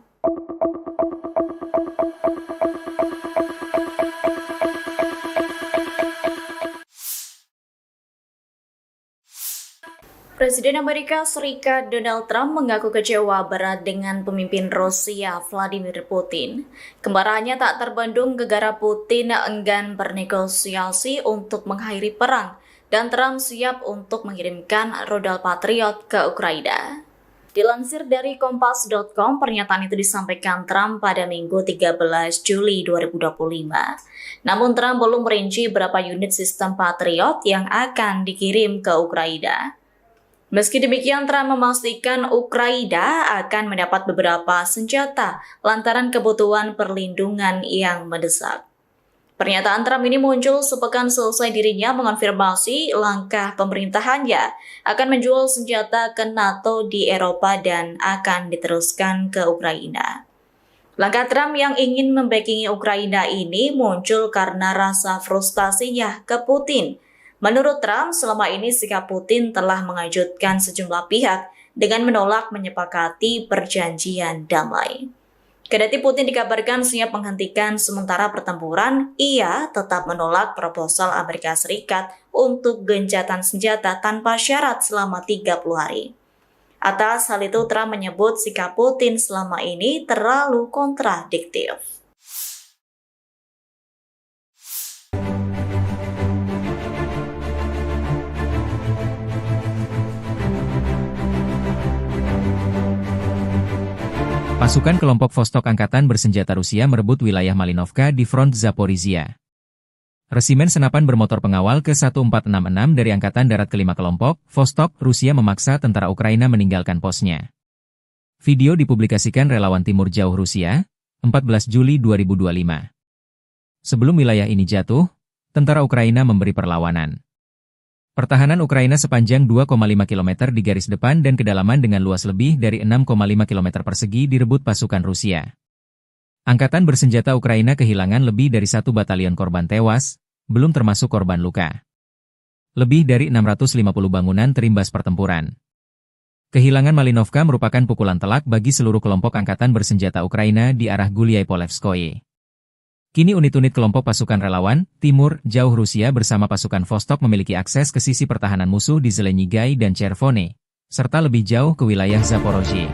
Presiden Amerika Serikat Donald Trump mengaku kecewa berat dengan pemimpin Rusia Vladimir Putin. Kemarahannya tak terbendung gegara Putin enggan bernegosiasi untuk mengakhiri perang dan Trump siap untuk mengirimkan rudal Patriot ke Ukraina. Dilansir dari Kompas.com, pernyataan itu disampaikan Trump pada Minggu 13 Juli 2025. Namun Trump belum merinci berapa unit sistem Patriot yang akan dikirim ke Ukraina. Meski demikian, Trump memastikan Ukraina akan mendapat beberapa senjata lantaran kebutuhan perlindungan yang mendesak. Pernyataan Trump ini muncul sepekan selesai dirinya mengonfirmasi langkah pemerintahannya akan menjual senjata ke NATO di Eropa dan akan diteruskan ke Ukraina. Langkah Trump yang ingin membackingi Ukraina ini muncul karena rasa frustasinya ke Putin. Menurut Trump, selama ini sikap Putin telah mengejutkan sejumlah pihak dengan menolak menyepakati perjanjian damai. Kendati Putin dikabarkan siap menghentikan sementara pertempuran, ia tetap menolak proposal Amerika Serikat untuk gencatan senjata tanpa syarat selama 30 hari. Atas hal itu, Trump menyebut sikap Putin selama ini terlalu kontradiktif. Pasukan kelompok Vostok Angkatan Bersenjata Rusia merebut wilayah Malinovka di front Zaporizhia. Resimen senapan bermotor pengawal ke-1466 dari Angkatan Darat ke-5 kelompok, Vostok, Rusia memaksa tentara Ukraina meninggalkan posnya. Video dipublikasikan relawan Timur Jauh Rusia, 14 Juli 2025. Sebelum wilayah ini jatuh, tentara Ukraina memberi perlawanan. Pertahanan Ukraina sepanjang 2,5 km di garis depan dan kedalaman dengan luas lebih dari 6,5 km persegi direbut pasukan Rusia. Angkatan bersenjata Ukraina kehilangan lebih dari 1 batalion korban tewas, belum termasuk korban luka. Lebih dari 650 bangunan terimbas pertempuran. Kehilangan Malinovka merupakan pukulan telak bagi seluruh kelompok angkatan bersenjata Ukraina di arah Gulyai-Polevskoye. Kini unit-unit kelompok pasukan relawan, Timur, Jauh Rusia bersama pasukan Vostok memiliki akses ke sisi pertahanan musuh di Zelenyigai dan Chervone, serta lebih jauh ke wilayah Zaporozhye.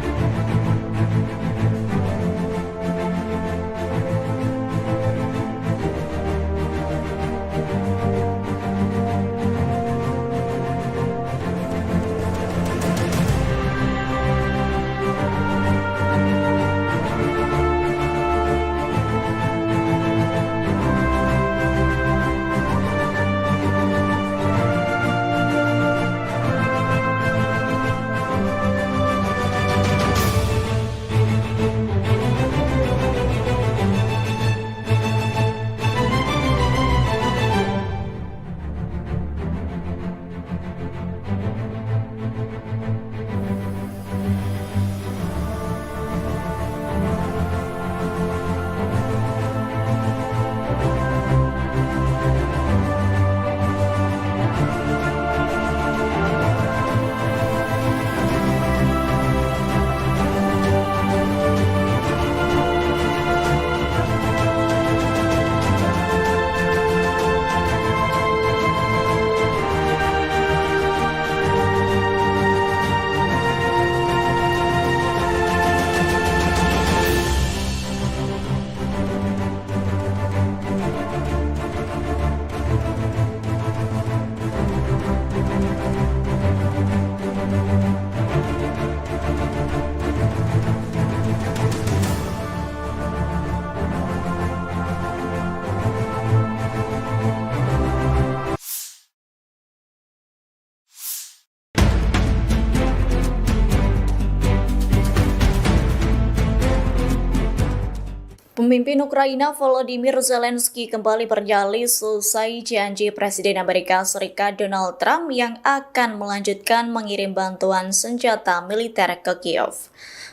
Pemimpin Ukraina Volodymyr Zelensky kembali bernyali selesai janji Presiden Amerika Serikat Donald Trump yang akan melanjutkan mengirim bantuan senjata militer ke Kiev.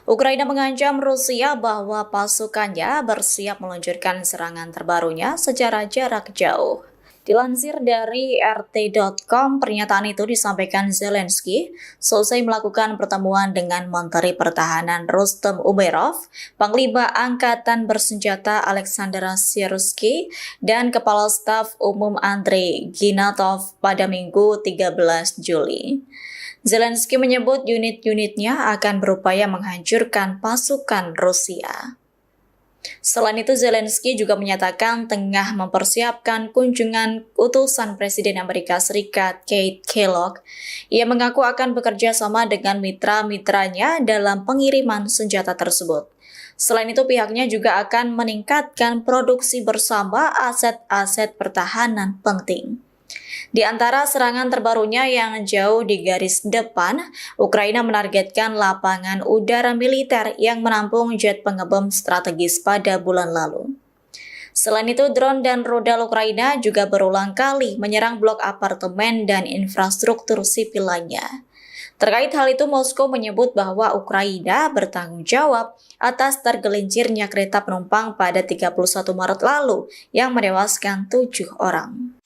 Ukraina mengancam Rusia bahwa pasukannya bersiap meluncurkan serangan terbarunya secara jarak jauh. Dilansir dari RT.com, pernyataan itu disampaikan Zelensky selesai melakukan pertemuan dengan Menteri Pertahanan Rustem Umerov, Panglima Angkatan Bersenjata Alexander Syrsky, dan Kepala Staf Umum Andrei Ginatov pada Minggu 13 Juli. Zelensky menyebut unit-unitnya akan berupaya menghancurkan pasukan Rusia. Selain itu, Zelensky juga menyatakan tengah mempersiapkan kunjungan utusan Presiden Amerika Serikat Keith Kellogg. Ia mengaku akan bekerja sama dengan mitra-mitranya dalam pengiriman senjata tersebut. Selain itu, pihaknya juga akan meningkatkan produksi bersama aset-aset pertahanan penting. Di antara serangan terbarunya yang jauh di garis depan, Ukraina menargetkan lapangan udara militer yang menampung jet pengebom strategis pada bulan lalu. Selain itu, drone dan rudal Ukraina juga berulang kali menyerang blok apartemen dan infrastruktur sipil lainnya. Terkait hal itu, Moskow menyebut bahwa Ukraina bertanggung jawab atas tergelincirnya kereta penumpang pada 31 Maret lalu yang menewaskan 7 orang.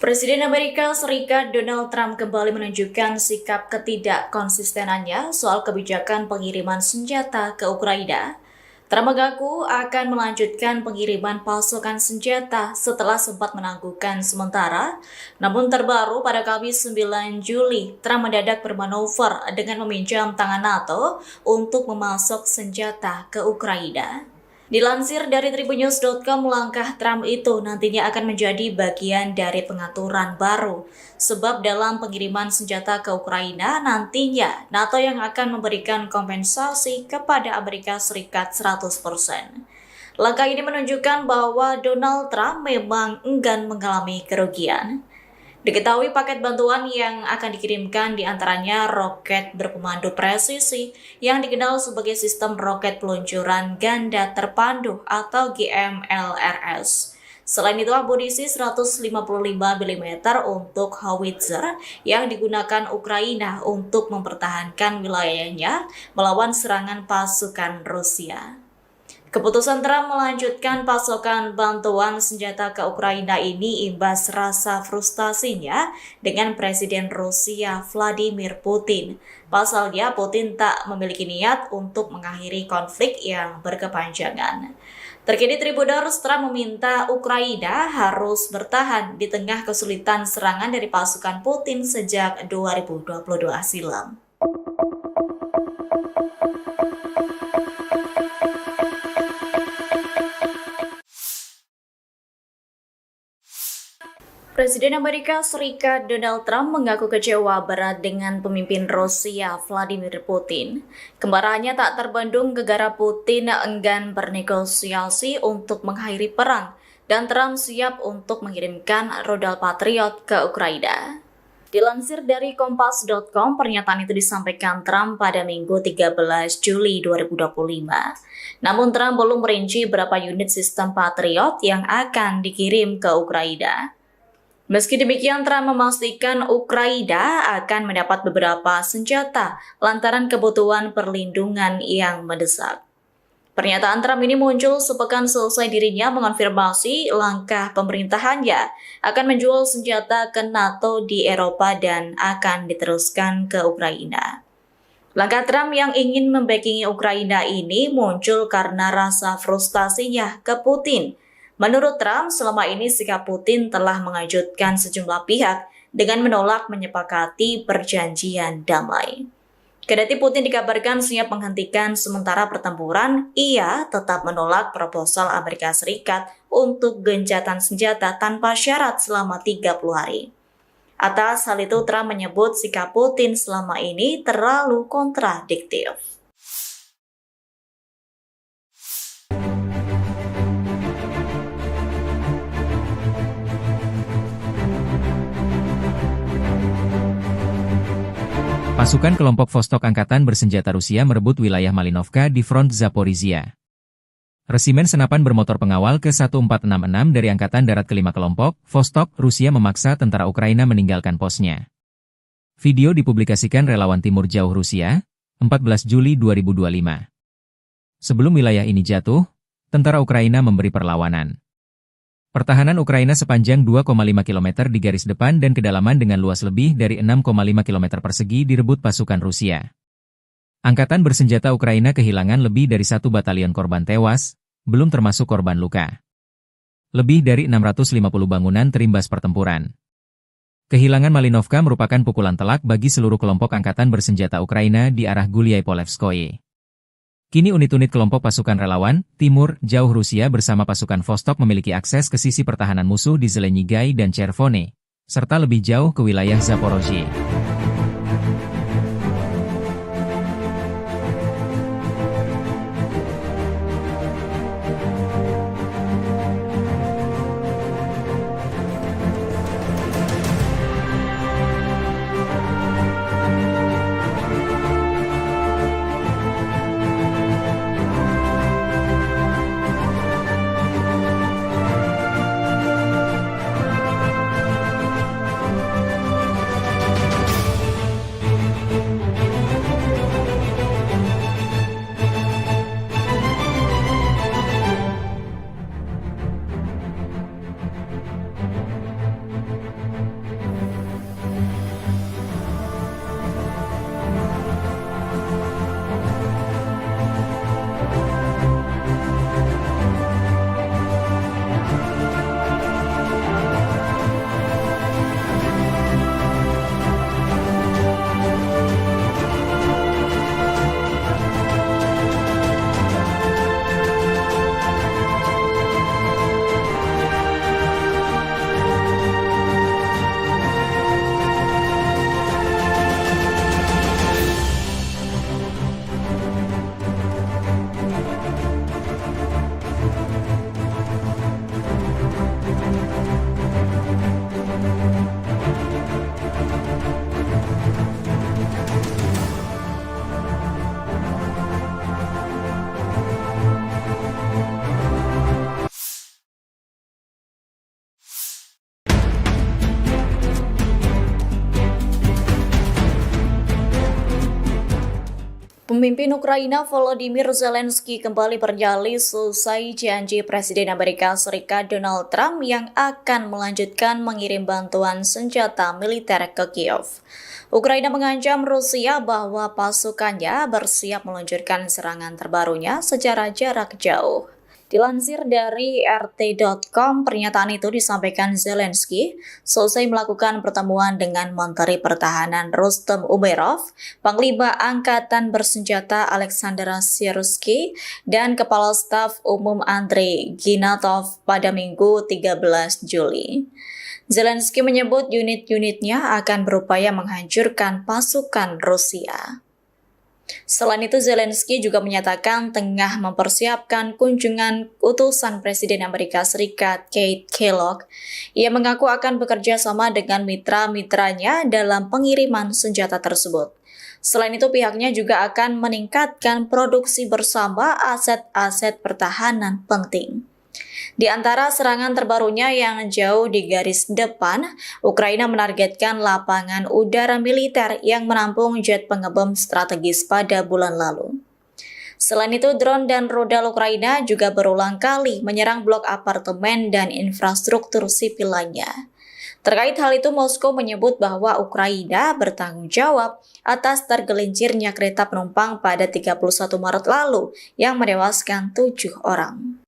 Presiden Amerika Serikat Donald Trump kembali menunjukkan sikap ketidakkonsistenannya soal kebijakan pengiriman senjata ke Ukraina. Trump mengaku akan melanjutkan pengiriman pasukan senjata setelah sempat menangguhkan sementara. Namun terbaru pada Kamis 9 Juli, Trump mendadak bermanuver dengan meminjam tangan NATO untuk memasok senjata ke Ukraina. Dilansir dari Tribunnews.com, langkah Trump itu nantinya akan menjadi bagian dari pengaturan baru. Sebab dalam pengiriman senjata ke Ukraina, nantinya NATO yang akan memberikan kompensasi kepada Amerika Serikat 100%. Langkah ini menunjukkan bahwa Donald Trump memang enggan mengalami kerugian. Diketahui paket bantuan yang akan dikirimkan diantaranya roket berpemandu presisi yang dikenal sebagai sistem roket peluncuran ganda terpandu atau GMLRS. Selain itu, amunisi 155 mm untuk howitzer yang digunakan Ukraina untuk mempertahankan wilayahnya melawan serangan pasukan Rusia. Keputusan Trump melanjutkan pasokan bantuan senjata ke Ukraina ini imbas rasa frustasinya dengan Presiden Rusia Vladimir Putin. Pasalnya, Putin tak memiliki niat untuk mengakhiri konflik yang berkepanjangan. Terkini Tribunnews, Trump meminta Ukraina harus bertahan di tengah kesulitan serangan dari pasukan Putin sejak 2022 silam. Presiden Amerika Serikat Donald Trump mengaku kecewa berat dengan pemimpin Rusia Vladimir Putin. Kemarahannya tak terbendung gegara Putin enggan bernegosiasi untuk mengakhiri perang dan Trump siap untuk mengirimkan rudal Patriot ke Ukraina. Dilansir dari Kompas.com, pernyataan itu disampaikan Trump pada Minggu 13 Juli 2025. Namun Trump belum merinci berapa unit sistem Patriot yang akan dikirim ke Ukraina. Meski demikian, Trump memastikan Ukraina akan mendapat beberapa senjata lantaran kebutuhan perlindungan yang mendesak. Pernyataan Trump ini muncul sepekan selesai dirinya mengonfirmasi langkah pemerintahannya akan menjual senjata ke NATO di Eropa dan akan diteruskan ke Ukraina. Langkah Trump yang ingin membackingi Ukraina ini muncul karena rasa frustasinya ke Putin. Menurut Trump, selama ini sikap Putin telah mengejutkan sejumlah pihak dengan menolak menyepakati perjanjian damai. Kendati Putin dikabarkan siap menghentikan sementara pertempuran, ia tetap menolak proposal Amerika Serikat untuk gencatan senjata tanpa syarat selama 30 hari. Atas hal itu, Trump menyebut sikap Putin selama ini terlalu kontradiktif. Pasukan kelompok Vostok Angkatan Bersenjata Rusia merebut wilayah Malinovka di front Zaporizhia. Resimen senapan bermotor pengawal ke-1466 dari Angkatan Darat ke-5 kelompok, Vostok, Rusia memaksa tentara Ukraina meninggalkan posnya. Video dipublikasikan relawan Timur Jauh Rusia, 14 Juli 2025. Sebelum wilayah ini jatuh, tentara Ukraina memberi perlawanan. Pertahanan Ukraina sepanjang 2,5 km di garis depan dan kedalaman dengan luas lebih dari 6,5 km persegi direbut pasukan Rusia. Angkatan bersenjata Ukraina kehilangan lebih dari 1 batalion korban tewas, belum termasuk korban luka. Lebih dari 650 bangunan terimbas pertempuran. Kehilangan Malinovka merupakan pukulan telak bagi seluruh kelompok angkatan bersenjata Ukraina di arah Guliai-Polevskoye. Kini unit-unit kelompok pasukan relawan, Timur, Jauh Rusia bersama pasukan Vostok memiliki akses ke sisi pertahanan musuh di Zelenyigai dan Chervone, serta lebih jauh ke wilayah Zaporozhye. Pemimpin Ukraina Volodymyr Zelensky kembali bernyali selesai janji Presiden Amerika Serikat Donald Trump yang akan melanjutkan mengirim bantuan senjata militer ke Kiev. Ukraina mengancam Rusia bahwa pasukannya bersiap meluncurkan serangan terbarunya secara jarak jauh. Dilansir dari RT.com, pernyataan itu disampaikan Zelensky selesai melakukan pertemuan dengan Menteri Pertahanan Rustem Umerov, Panglima Angkatan Bersenjata Alexander Syrskyi, dan Kepala Staf Umum Andrei Ginatov pada Minggu 13 Juli. Zelensky menyebut unit-unitnya akan berupaya menghancurkan pasukan Rusia. Selain itu, Zelensky juga menyatakan tengah mempersiapkan kunjungan utusan Presiden Amerika Serikat Keith Kellogg. Ia mengaku akan bekerja sama dengan mitra-mitranya dalam pengiriman senjata tersebut. Selain itu, pihaknya juga akan meningkatkan produksi bersama aset-aset pertahanan penting. Di antara serangan terbarunya yang jauh di garis depan, Ukraina menargetkan lapangan udara militer yang menampung jet pengebom strategis pada bulan lalu. Selain itu, drone dan rudal Ukraina juga berulang kali menyerang blok apartemen dan infrastruktur sipil lainnya. Terkait hal itu, Moskow menyebut bahwa Ukraina bertanggung jawab atas tergelincirnya kereta penumpang pada 31 Maret lalu yang menewaskan 7 orang.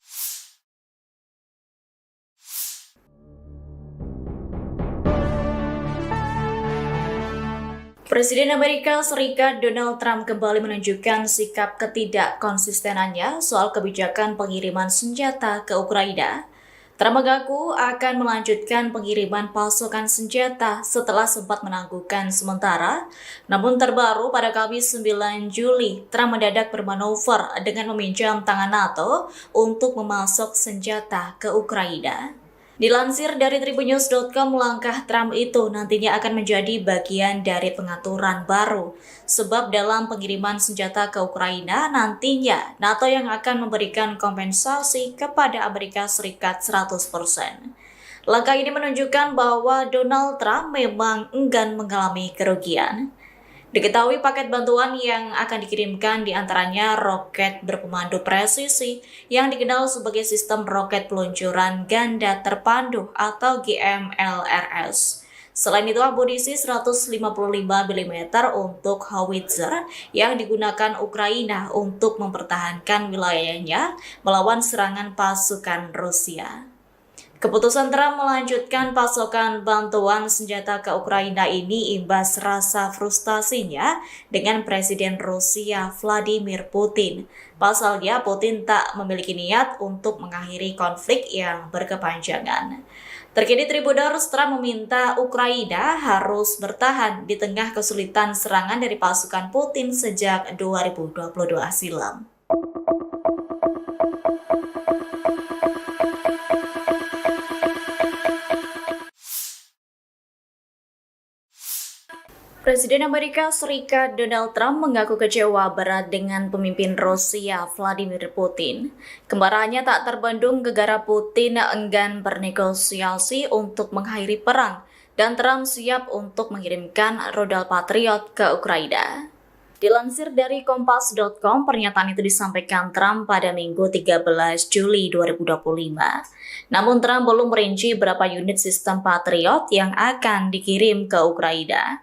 Presiden Amerika Serikat Donald Trump kembali menunjukkan sikap ketidakkonsistenannya soal kebijakan pengiriman senjata ke Ukraina. Trump mengaku akan melanjutkan pengiriman pasukan senjata setelah sempat menangguhkan sementara. Namun terbaru pada Kamis 9 Juli, Trump mendadak bermanuver dengan meminjam tangan NATO untuk memasok senjata ke Ukraina. Dilansir dari tribunnews.com, langkah Trump itu nantinya akan menjadi bagian dari pengaturan baru. Sebab dalam pengiriman senjata ke Ukraina, nantinya NATO yang akan memberikan kompensasi kepada Amerika Serikat 100%. Langkah ini menunjukkan bahwa Donald Trump memang enggan mengalami kerugian. Diketahui paket bantuan yang akan dikirimkan diantaranya roket berpemandu presisi yang dikenal sebagai sistem roket peluncuran ganda terpandu atau GMLRS. Selain itu, amunisi 155 mm untuk howitzer yang digunakan Ukraina untuk mempertahankan wilayahnya melawan serangan pasukan Rusia. Keputusan Trump melanjutkan pasokan bantuan senjata ke Ukraina ini imbas rasa frustasinya dengan Presiden Rusia Vladimir Putin. Pasalnya, Putin tak memiliki niat untuk mengakhiri konflik yang berkepanjangan. Terkini Tribunnews, Trump meminta Ukraina harus bertahan di tengah kesulitan serangan dari pasukan Putin sejak 2022 silam. Presiden Amerika Serikat Donald Trump mengaku kecewa berat dengan pemimpin Rusia Vladimir Putin. Kemarahannya tak terbendung gegara Putin enggan bernegosiasi untuk mengakhiri perang dan Trump siap untuk mengirimkan rudal Patriot ke Ukraina. Dilansir dari Kompas.com, pernyataan itu disampaikan Trump pada Minggu 13 Juli 2025. Namun Trump belum merinci berapa unit sistem Patriot yang akan dikirim ke Ukraina.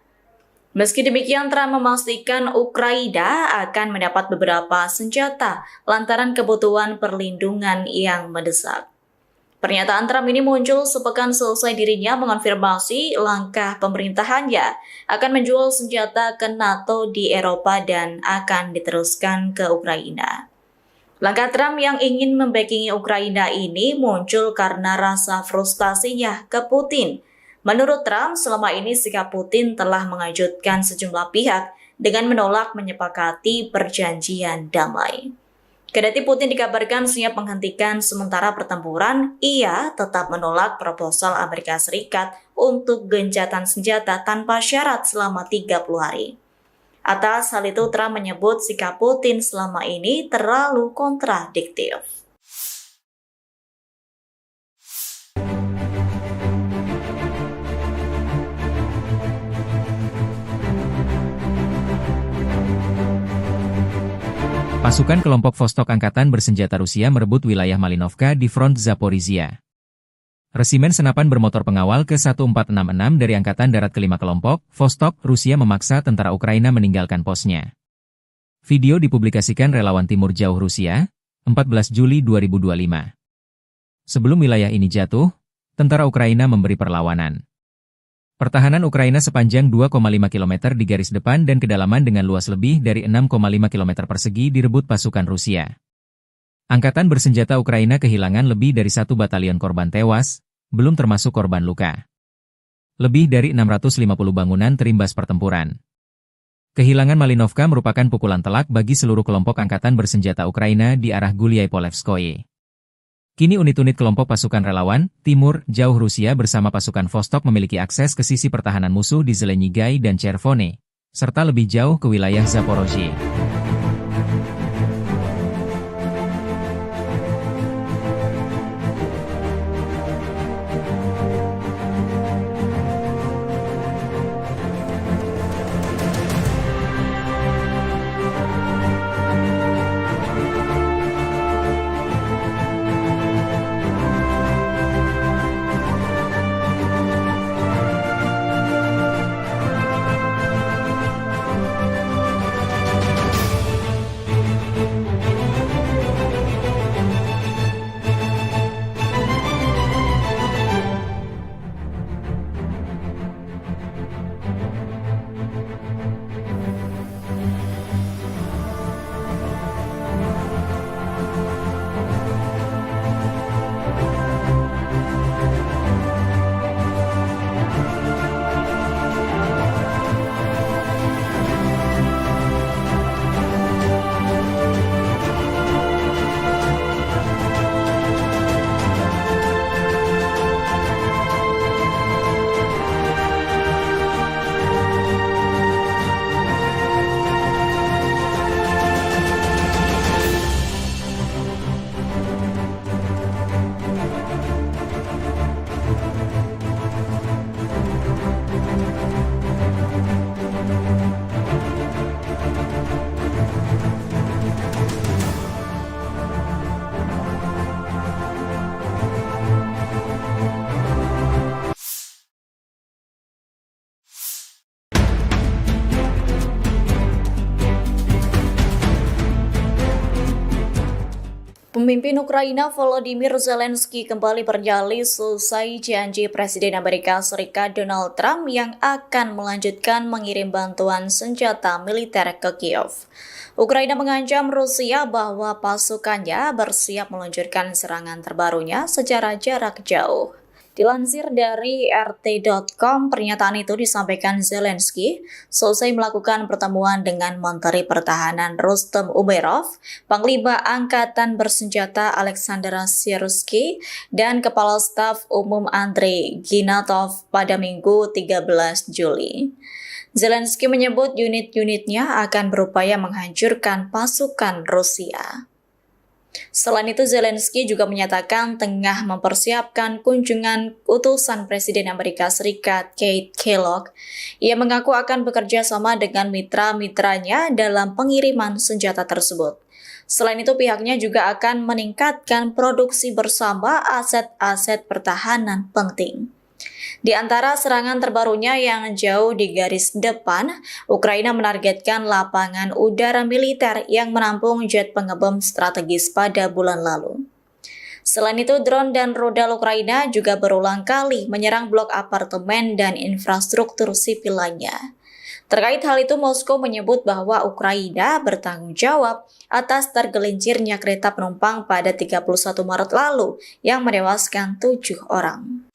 Meski demikian, Trump memastikan Ukraina akan mendapat beberapa senjata lantaran kebutuhan perlindungan yang mendesak. Pernyataan Trump ini muncul sepekan selesai dirinya mengonfirmasi langkah pemerintahannya akan menjual senjata ke NATO di Eropa dan akan diteruskan ke Ukraina. Langkah Trump yang ingin membackingi Ukraina ini muncul karena rasa frustasinya ke Putin. Menurut Trump, selama ini sikap Putin telah mengejutkan sejumlah pihak dengan menolak menyepakati perjanjian damai. Kendati Putin dikabarkan siap menghentikan sementara pertempuran, ia tetap menolak proposal Amerika Serikat untuk gencatan senjata tanpa syarat selama 30 hari. Atas hal itu, Trump menyebut sikap Putin selama ini terlalu kontradiktif. Pasukan kelompok Vostok Angkatan Bersenjata Rusia merebut wilayah Malinovka di front Zaporizhia. Resimen senapan bermotor pengawal ke-1466 dari Angkatan Darat ke-5 kelompok, Vostok, Rusia memaksa tentara Ukraina meninggalkan posnya. Video dipublikasikan relawan Timur Jauh Rusia, 14 Juli 2025. Sebelum wilayah ini jatuh, tentara Ukraina memberi perlawanan. Pertahanan Ukraina sepanjang 2,5 km di garis depan dan kedalaman dengan luas lebih dari 6,5 km persegi direbut pasukan Rusia. Angkatan bersenjata Ukraina kehilangan lebih dari 1 batalion korban tewas, belum termasuk korban luka. Lebih dari 650 bangunan terimbas pertempuran. Kehilangan Malinovka merupakan pukulan telak bagi seluruh kelompok angkatan bersenjata Ukraina di arah Gulyai-Polevskoye. Kini unit-unit kelompok pasukan relawan, Timur, Jauh Rusia bersama pasukan Vostok memiliki akses ke sisi pertahanan musuh di Zelenyigai dan Chervone, serta lebih jauh ke wilayah Zaporozhye. Pemimpin Ukraina Volodymyr Zelensky kembali bernyali selesai janji Presiden Amerika Serikat Donald Trump yang akan melanjutkan mengirim bantuan senjata militer ke Kiev. Ukraina mengancam Rusia bahwa pasukannya bersiap meluncurkan serangan terbarunya secara jarak jauh. Dilansir dari RT.com, pernyataan itu disampaikan Zelensky selesai melakukan pertemuan dengan Menteri Pertahanan Rustem Umerov, Panglima Angkatan Bersenjata Alexander Syrskyi, dan Kepala Staf Umum Andrei Ginatov pada Minggu 13 Juli. Zelensky menyebut unit-unitnya akan berupaya menghancurkan pasukan Rusia. Selain itu, Zelensky juga menyatakan tengah mempersiapkan kunjungan utusan Presiden Amerika Serikat Keith Kellogg. Ia mengaku akan bekerja sama dengan mitra-mitranya dalam pengiriman senjata tersebut. Selain itu, pihaknya juga akan meningkatkan produksi bersama aset-aset pertahanan penting. Di antara serangan terbarunya yang jauh di garis depan, Ukraina menargetkan lapangan udara militer yang menampung jet pengebom strategis pada bulan lalu. Selain itu, drone dan rudal Ukraina juga berulang kali menyerang blok apartemen dan infrastruktur sipil lainnya. Terkait hal itu, Moskow menyebut bahwa Ukraina bertanggung jawab atas tergelincirnya kereta penumpang pada 31 Maret lalu yang menewaskan 7 orang.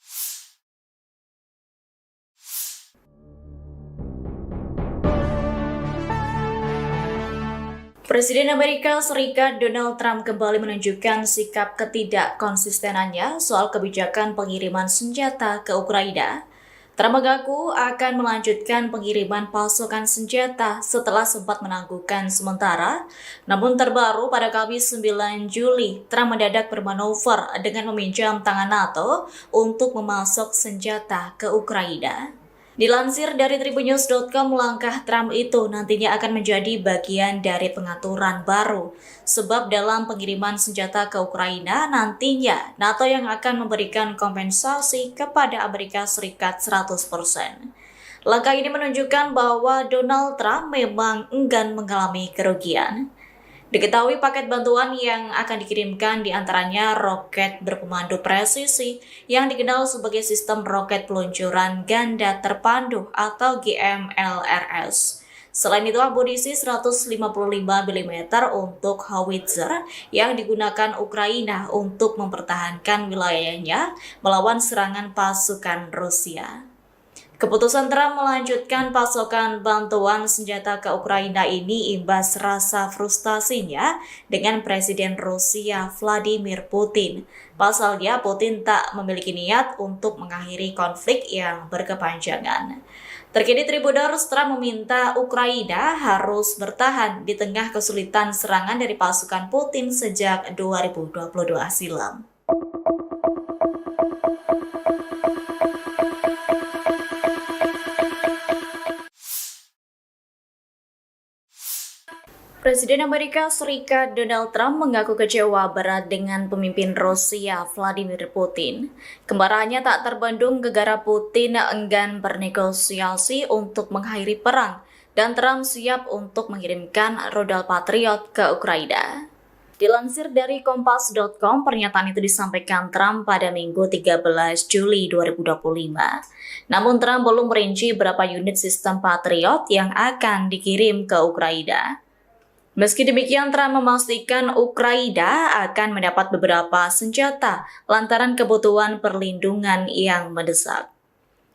Presiden Amerika Serikat Donald Trump kembali menunjukkan sikap ketidakkonsistenannya soal kebijakan pengiriman senjata ke Ukraina. Trump mengaku akan melanjutkan pengiriman pasukan senjata setelah sempat menangguhkan sementara. Namun terbaru pada Kamis 9 Juli, Trump mendadak bermanuver dengan meminjam tangan NATO untuk memasok senjata ke Ukraina. Dilansir dari tribunnews.com, langkah Trump itu nantinya akan menjadi bagian dari pengaturan baru. Sebab dalam pengiriman senjata ke Ukraina, nantinya NATO yang akan memberikan kompensasi kepada Amerika Serikat 100%. Langkah ini menunjukkan bahwa Donald Trump memang enggan mengalami kerugian. Diketahui paket bantuan yang akan dikirimkan diantaranya roket berpemandu presisi yang dikenal sebagai sistem roket peluncuran ganda terpandu atau GMLRS. Selain itu, amunisi 155 mm untuk howitzer yang digunakan Ukraina untuk mempertahankan wilayahnya melawan serangan pasukan Rusia. Keputusan Trump melanjutkan pasokan bantuan senjata ke Ukraina ini imbas rasa frustasinya dengan Presiden Rusia Vladimir Putin. Pasalnya, Putin tak memiliki niat untuk mengakhiri konflik yang berkepanjangan. Terkini Tribuners, Trump meminta Ukraina harus bertahan di tengah kesulitan serangan dari pasukan Putin sejak 2022 silam. Presiden Amerika Serikat Donald Trump mengaku kecewa berat dengan pemimpin Rusia Vladimir Putin. Kemarahannya tak terbendung gegara Putin enggan bernegosiasi untuk mengakhiri perang dan Trump siap untuk mengirimkan rudal Patriot ke Ukraina. Dilansir dari Kompas.com, pernyataan itu disampaikan Trump pada Minggu 13 Juli 2025. Namun Trump belum merinci berapa unit sistem Patriot yang akan dikirim ke Ukraina. Meski demikian, Trump memastikan Ukraina akan mendapat beberapa senjata lantaran kebutuhan perlindungan yang mendesak.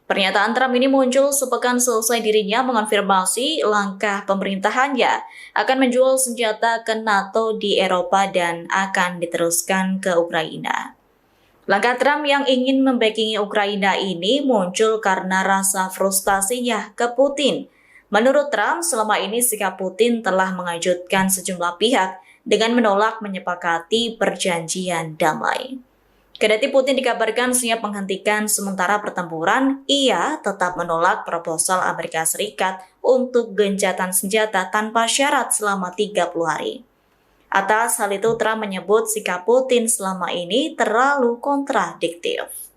Pernyataan Trump ini muncul sepekan selesai dirinya mengonfirmasi langkah pemerintahannya akan menjual senjata ke NATO di Eropa dan akan diteruskan ke Ukraina. Langkah Trump yang ingin membackingi Ukraina ini muncul karena rasa frustasinya ke Putin. Menurut Trump, selama ini sikap Putin telah mengejutkan sejumlah pihak dengan menolak menyepakati perjanjian damai. Kendati Putin dikabarkan siap menghentikan sementara pertempuran, ia tetap menolak proposal Amerika Serikat untuk gencatan senjata tanpa syarat selama 30 hari. Atas hal itu, Trump menyebut sikap Putin selama ini terlalu kontradiktif.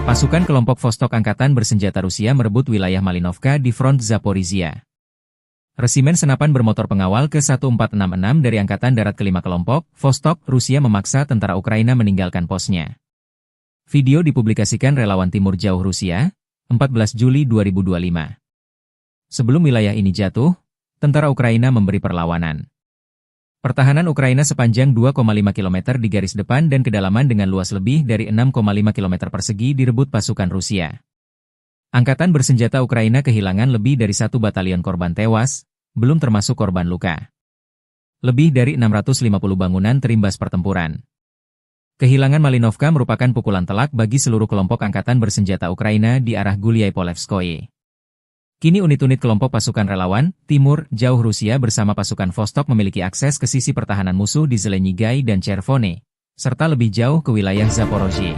Pasukan kelompok Vostok Angkatan Bersenjata Rusia merebut wilayah Malinovka di front Zaporizhia. Resimen senapan bermotor pengawal ke-1466 dari Angkatan Darat ke-5 kelompok, Vostok, Rusia memaksa tentara Ukraina meninggalkan posnya. Video dipublikasikan relawan Timur Jauh Rusia, 14 Juli 2025. Sebelum wilayah ini jatuh, tentara Ukraina memberi perlawanan. Pertahanan Ukraina sepanjang 2,5 km di garis depan dan kedalaman dengan luas lebih dari 6,5 km persegi direbut pasukan Rusia. Angkatan bersenjata Ukraina kehilangan lebih dari 1 batalion korban tewas, belum termasuk korban luka. Lebih dari 650 bangunan terimbas pertempuran. Kehilangan Malinovka merupakan pukulan telak bagi seluruh kelompok angkatan bersenjata Ukraina di arah Gulyai-Polevskoye. Kini unit-unit kelompok pasukan relawan, Timur, Jauh Rusia bersama pasukan Vostok memiliki akses ke sisi pertahanan musuh di Zelenyigai dan Chervone, serta lebih jauh ke wilayah Zaporozhye.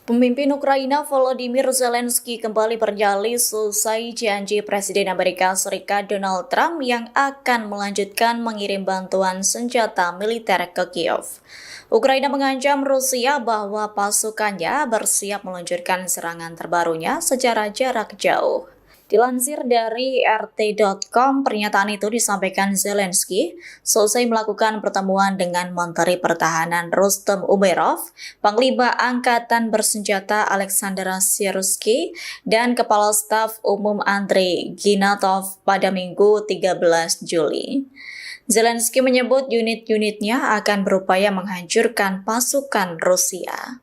Pemimpin Ukraina Volodymyr Zelensky kembali bernyali selesai janji Presiden Amerika Serikat Donald Trump yang akan melanjutkan mengirim bantuan senjata militer ke Kiev. Ukraina mengancam Rusia bahwa pasukannya bersiap meluncurkan serangan terbarunya secara jarak jauh. Dilansir dari RT.com, pernyataan itu disampaikan Zelensky selesai melakukan pertemuan dengan Menteri Pertahanan Rustem Umerov, Panglima Angkatan Bersenjata Alexander Syrskyi, dan Kepala Staf Umum Andrei Ginatov pada Minggu 13 Juli. Zelensky menyebut unit-unitnya akan berupaya menghancurkan pasukan Rusia.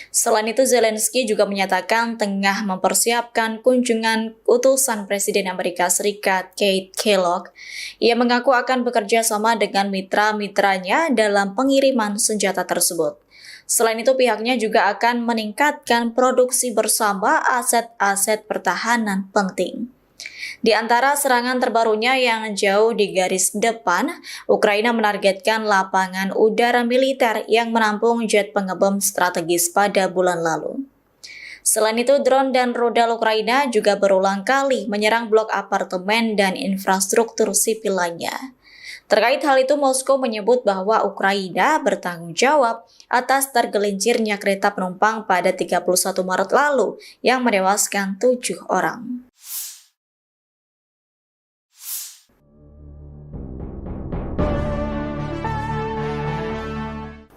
Selain itu, Zelensky juga menyatakan tengah mempersiapkan kunjungan utusan Presiden Amerika Serikat Keith Kellogg. Ia mengaku akan bekerja sama dengan mitra-mitranya dalam pengiriman senjata tersebut. Selain itu, pihaknya juga akan meningkatkan produksi bersama aset-aset pertahanan penting. Di antara serangan terbarunya yang jauh di garis depan, Ukraina menargetkan lapangan udara militer yang menampung jet pengebom strategis pada bulan lalu. Selain itu, drone dan rudal Ukraina juga berulang kali menyerang blok apartemen dan infrastruktur sipil lainnya. Terkait hal itu, Moskow menyebut bahwa Ukraina bertanggung jawab atas tergelincirnya kereta penumpang pada 31 Maret lalu yang menewaskan 7 orang.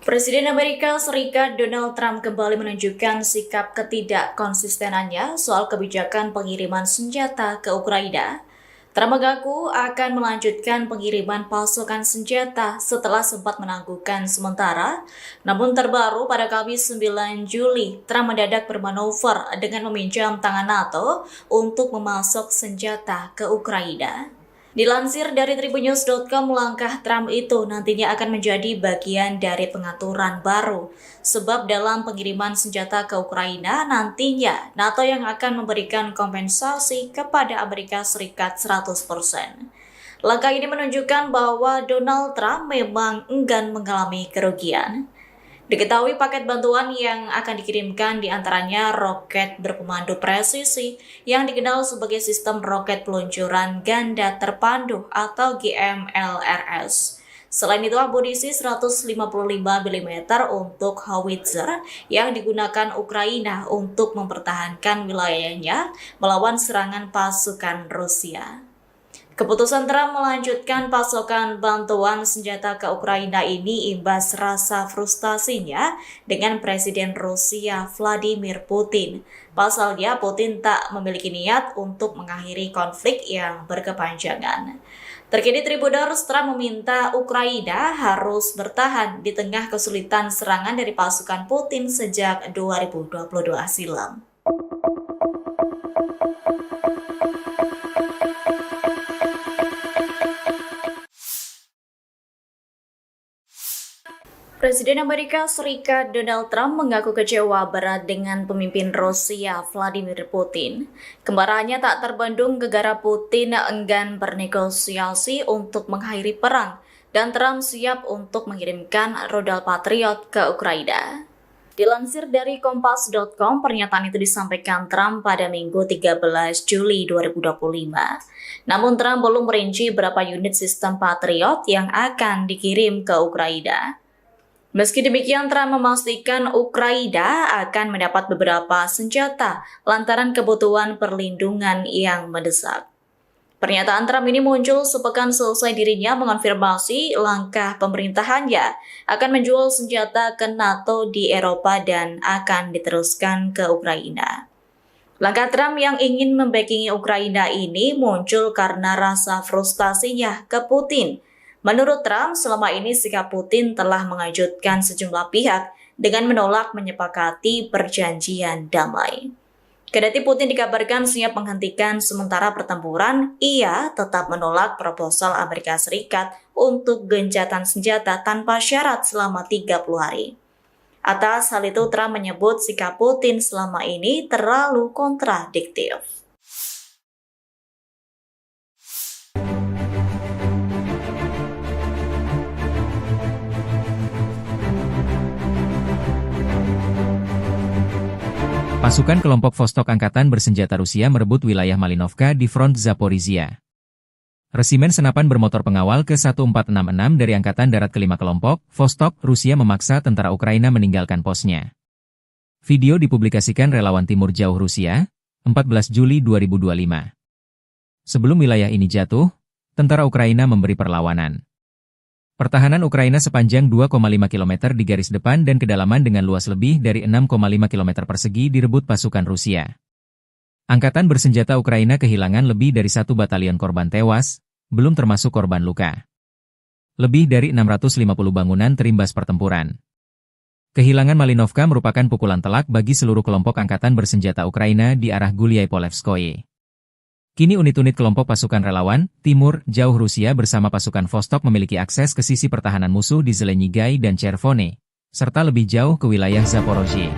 Presiden Amerika Serikat Donald Trump kembali menunjukkan sikap ketidakkonsistenannya soal kebijakan pengiriman senjata ke Ukraina. Trump mengaku akan melanjutkan pengiriman pasukan senjata setelah sempat menangguhkan sementara. Namun terbaru pada Kamis 9 Juli, Trump mendadak bermanuver dengan meminjam tangan NATO untuk memasok senjata ke Ukraina. Dilansir dari tribunnews.com, langkah Trump itu nantinya akan menjadi bagian dari pengaturan baru. Sebab dalam pengiriman senjata ke Ukraina, nantinya NATO yang akan memberikan kompensasi kepada Amerika Serikat 100%. Langkah ini menunjukkan bahwa Donald Trump memang enggan mengalami kerugian. Diketahui paket bantuan yang akan dikirimkan diantaranya roket berpemandu presisi yang dikenal sebagai sistem roket peluncuran ganda terpandu atau GMLRS. Selain itu, amunisi 155 mm untuk howitzer yang digunakan Ukraina untuk mempertahankan wilayahnya melawan serangan pasukan Rusia. Keputusan Trump melanjutkan pasokan bantuan senjata ke Ukraina ini imbas rasa frustasinya dengan Presiden Rusia Vladimir Putin. Pasalnya, Putin tak memiliki niat untuk mengakhiri konflik yang berkepanjangan. Terkini Tribuners, Trump meminta Ukraina harus bertahan di tengah kesulitan serangan dari pasukan Putin sejak 2022 silam. Presiden Amerika Serikat Donald Trump mengaku kecewa berat dengan pemimpin Rusia Vladimir Putin. Kemarahannya tak terbendung gegara Putin enggan bernegosiasi untuk mengakhiri perang dan Trump siap untuk mengirimkan rudal Patriot ke Ukraina. Dilansir dari Kompas.com, pernyataan itu disampaikan Trump pada Minggu 13 Juli 2025. Namun Trump belum merinci berapa unit sistem Patriot yang akan dikirim ke Ukraina. Meski demikian, Trump memastikan Ukraina akan mendapat beberapa senjata lantaran kebutuhan perlindungan yang mendesak. Pernyataan Trump ini muncul sepekan selesai dirinya mengonfirmasi langkah pemerintahannya akan menjual senjata ke NATO di Eropa dan akan diteruskan ke Ukraina. Langkah Trump yang ingin membackingi Ukraina ini muncul karena rasa frustasinya ke Putin. Menurut Trump, selama ini sikap Putin telah mengejutkan sejumlah pihak dengan menolak menyepakati perjanjian damai. Kendati Putin dikabarkan siap menghentikan sementara pertempuran, ia tetap menolak proposal Amerika Serikat untuk gencatan senjata tanpa syarat selama 30 hari. Atas hal itu, Trump menyebut sikap Putin selama ini terlalu kontradiktif. Pasukan kelompok Vostok Angkatan Bersenjata Rusia merebut wilayah Malinovka di front Zaporizhia. Resimen senapan bermotor pengawal ke-1466 dari Angkatan Darat ke-5 kelompok, Vostok, Rusia memaksa tentara Ukraina meninggalkan posnya. Video dipublikasikan relawan Timur Jauh Rusia, 14 Juli 2025. Sebelum wilayah ini jatuh, tentara Ukraina memberi perlawanan. Pertahanan Ukraina sepanjang 2,5 km di garis depan dan kedalaman dengan luas lebih dari 6,5 km persegi direbut pasukan Rusia. Angkatan bersenjata Ukraina kehilangan lebih dari 1 batalion korban tewas, belum termasuk korban luka. Lebih dari 650 bangunan terimbas pertempuran. Kehilangan Malinovka merupakan pukulan telak bagi seluruh kelompok angkatan bersenjata Ukraina di arah Gulyai-Polevskoye. Kini unit-unit kelompok pasukan relawan, Timur, Jauh Rusia bersama pasukan Vostok memiliki akses ke sisi pertahanan musuh di Zelenyigai dan Chervone, serta lebih jauh ke wilayah Zaporozhye.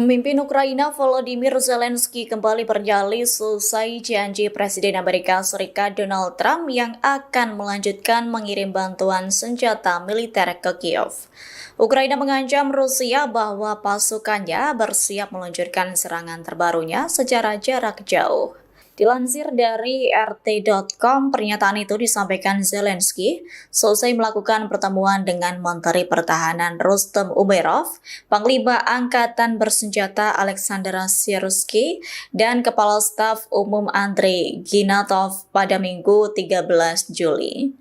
Pemimpin Ukraina Volodymyr Zelensky kembali berdalih selesai janji Presiden Amerika Serikat Donald Trump yang akan melanjutkan mengirim bantuan senjata militer ke Kiev. Ukraina mengancam Rusia bahwa pasukannya bersiap meluncurkan serangan terbarunya secara jarak jauh. Dilansir dari RT.com, pernyataan itu disampaikan Zelensky selesai melakukan pertemuan dengan Menteri Pertahanan Rustem Umerov, Panglima Angkatan Bersenjata Alexander Syrskyi, dan Kepala Staf Umum Andrei Ginatov pada Minggu 13 Juli.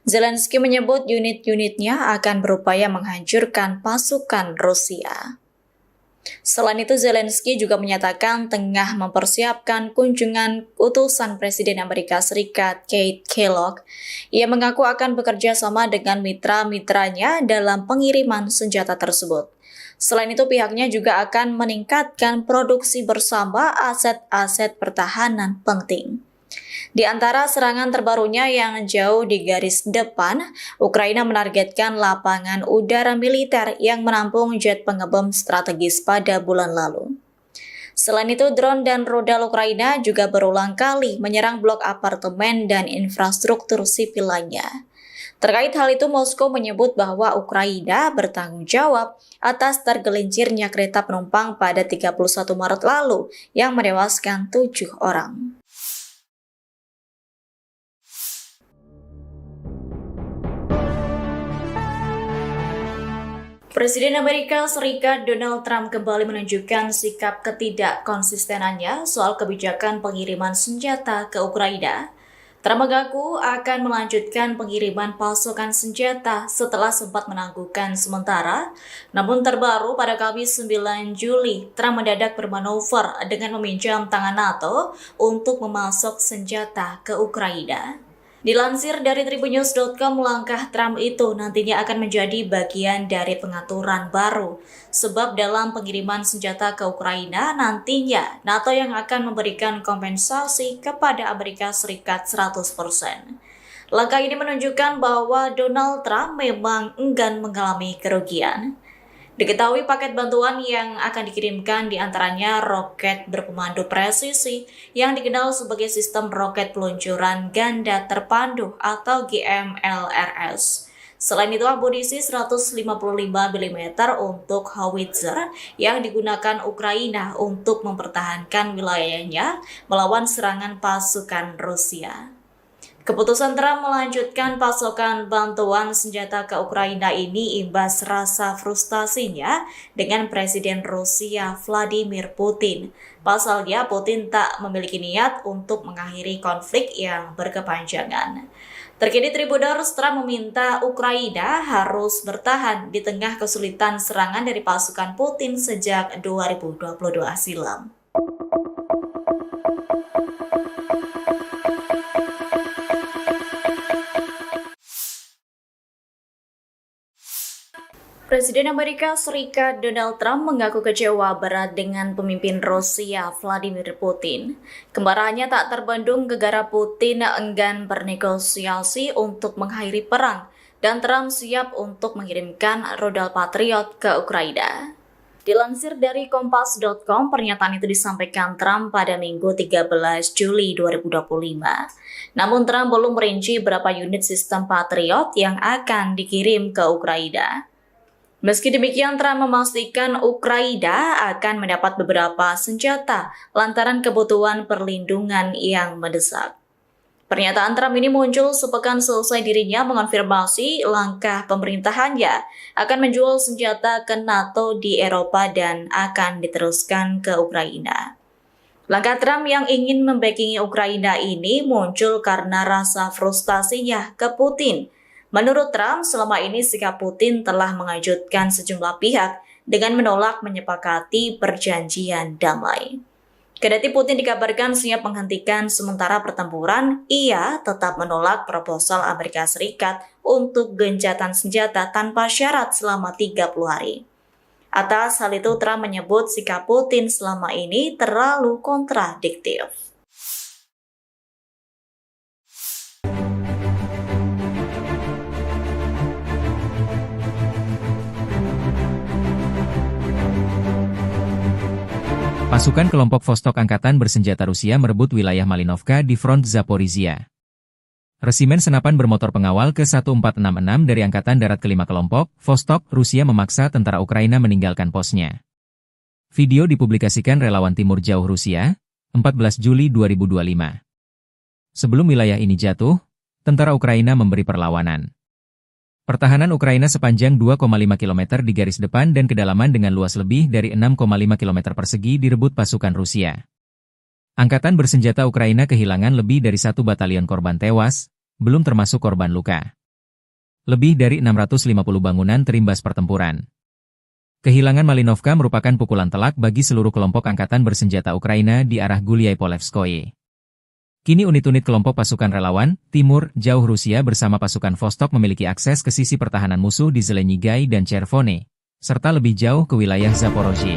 Zelensky menyebut unit-unitnya akan berupaya menghancurkan pasukan Rusia. Selain itu, Zelensky juga menyatakan tengah mempersiapkan kunjungan utusan Presiden Amerika Serikat Keith Kellogg. Ia mengaku akan bekerja sama dengan mitra-mitranya dalam pengiriman senjata tersebut. Selain itu, pihaknya juga akan meningkatkan produksi bersama aset-aset pertahanan penting. Di antara serangan terbarunya yang jauh di garis depan, Ukraina menargetkan lapangan udara militer yang menampung jet pengebom strategis pada bulan lalu. Selain itu, drone dan rudal Ukraina juga berulang kali menyerang blok apartemen dan infrastruktur sipil lainnya. Terkait hal itu, Moskow menyebut bahwa Ukraina bertanggung jawab atas tergelincirnya kereta penumpang pada 31 Maret lalu yang menewaskan 7 orang. Presiden Amerika Serikat Donald Trump kembali menunjukkan sikap ketidakkonsistenannya soal kebijakan pengiriman senjata ke Ukraina. Trump mengaku akan melanjutkan pengiriman pasukan senjata setelah sempat menangguhkan sementara. Namun terbaru pada Kamis 9 Juli, Trump mendadak bermanuver dengan meminjam tangan NATO untuk memasok senjata ke Ukraina. Dilansir dari Tribunnews.com, langkah Trump itu nantinya akan menjadi bagian dari pengaturan baru. Sebab dalam pengiriman senjata ke Ukraina, nantinya NATO yang akan memberikan kompensasi kepada Amerika Serikat 100%. Langkah ini menunjukkan bahwa Donald Trump memang enggan mengalami kerugian. Diketahui paket bantuan yang akan dikirimkan diantaranya roket berpemandu presisi yang dikenal sebagai sistem roket peluncuran ganda terpandu atau GMLRS. Selain itu, amunisi 155 mm untuk howitzer yang digunakan Ukraina untuk mempertahankan wilayahnya melawan serangan pasukan Rusia. Keputusan Trump melanjutkan pasokan bantuan senjata ke Ukraina ini imbas rasa frustasinya dengan Presiden Rusia Vladimir Putin. Pasalnya, Putin tak memiliki niat untuk mengakhiri konflik yang berkepanjangan. Terkini Tribuners, Trump meminta Ukraina harus bertahan di tengah kesulitan serangan dari pasukan Putin sejak 2022 silam. Presiden Amerika Serikat Donald Trump mengaku kecewa berat dengan pemimpin Rusia Vladimir Putin. Kemarahannya tak terbendung gegara Putin enggan bernegosiasi untuk mengakhiri perang dan Trump siap untuk mengirimkan rudal Patriot ke Ukraina. Dilansir dari Kompas.com, pernyataan itu disampaikan Trump pada Minggu 13 Juli 2025. Namun Trump belum merinci berapa unit sistem Patriot yang akan dikirim ke Ukraina. Meski demikian, Trump memastikan Ukraina akan mendapat beberapa senjata lantaran kebutuhan perlindungan yang mendesak. Pernyataan Trump ini muncul sepekan selesai dirinya mengonfirmasi langkah pemerintahannya akan menjual senjata ke NATO di Eropa dan akan diteruskan ke Ukraina. Langkah Trump yang ingin membackingi Ukraina ini muncul karena rasa frustasinya ke Putin. Menurut Trump, selama ini sikap Putin telah mengejutkan sejumlah pihak dengan menolak menyepakati perjanjian damai. Kendati Putin dikabarkan siap menghentikan sementara pertempuran, ia tetap menolak proposal Amerika Serikat untuk gencatan senjata tanpa syarat selama 30 hari. Atas hal itu, Trump menyebut sikap Putin selama ini terlalu kontradiktif. Pasukan kelompok Vostok Angkatan Bersenjata Rusia merebut wilayah Malinovka di front Zaporizhia. Resimen senapan bermotor pengawal ke-1466 dari Angkatan Darat ke-5 kelompok, Vostok, Rusia memaksa tentara Ukraina meninggalkan posnya. Video dipublikasikan relawan Timur Jauh Rusia, 14 Juli 2025. Sebelum wilayah ini jatuh, tentara Ukraina memberi perlawanan. Pertahanan Ukraina sepanjang 2,5 km di garis depan dan kedalaman dengan luas lebih dari 6,5 km persegi direbut pasukan Rusia. Angkatan bersenjata Ukraina kehilangan lebih dari 1 batalion korban tewas, belum termasuk korban luka. Lebih dari 650 bangunan terimbas pertempuran. Kehilangan Malinovka merupakan pukulan telak bagi seluruh kelompok angkatan bersenjata Ukraina di arah Gulyai-Polevskoye. Kini unit-unit kelompok pasukan relawan, Timur, Jauh Rusia bersama pasukan Vostok memiliki akses ke sisi pertahanan musuh di Zelenyigai dan Chervone, serta lebih jauh ke wilayah Zaporozhye.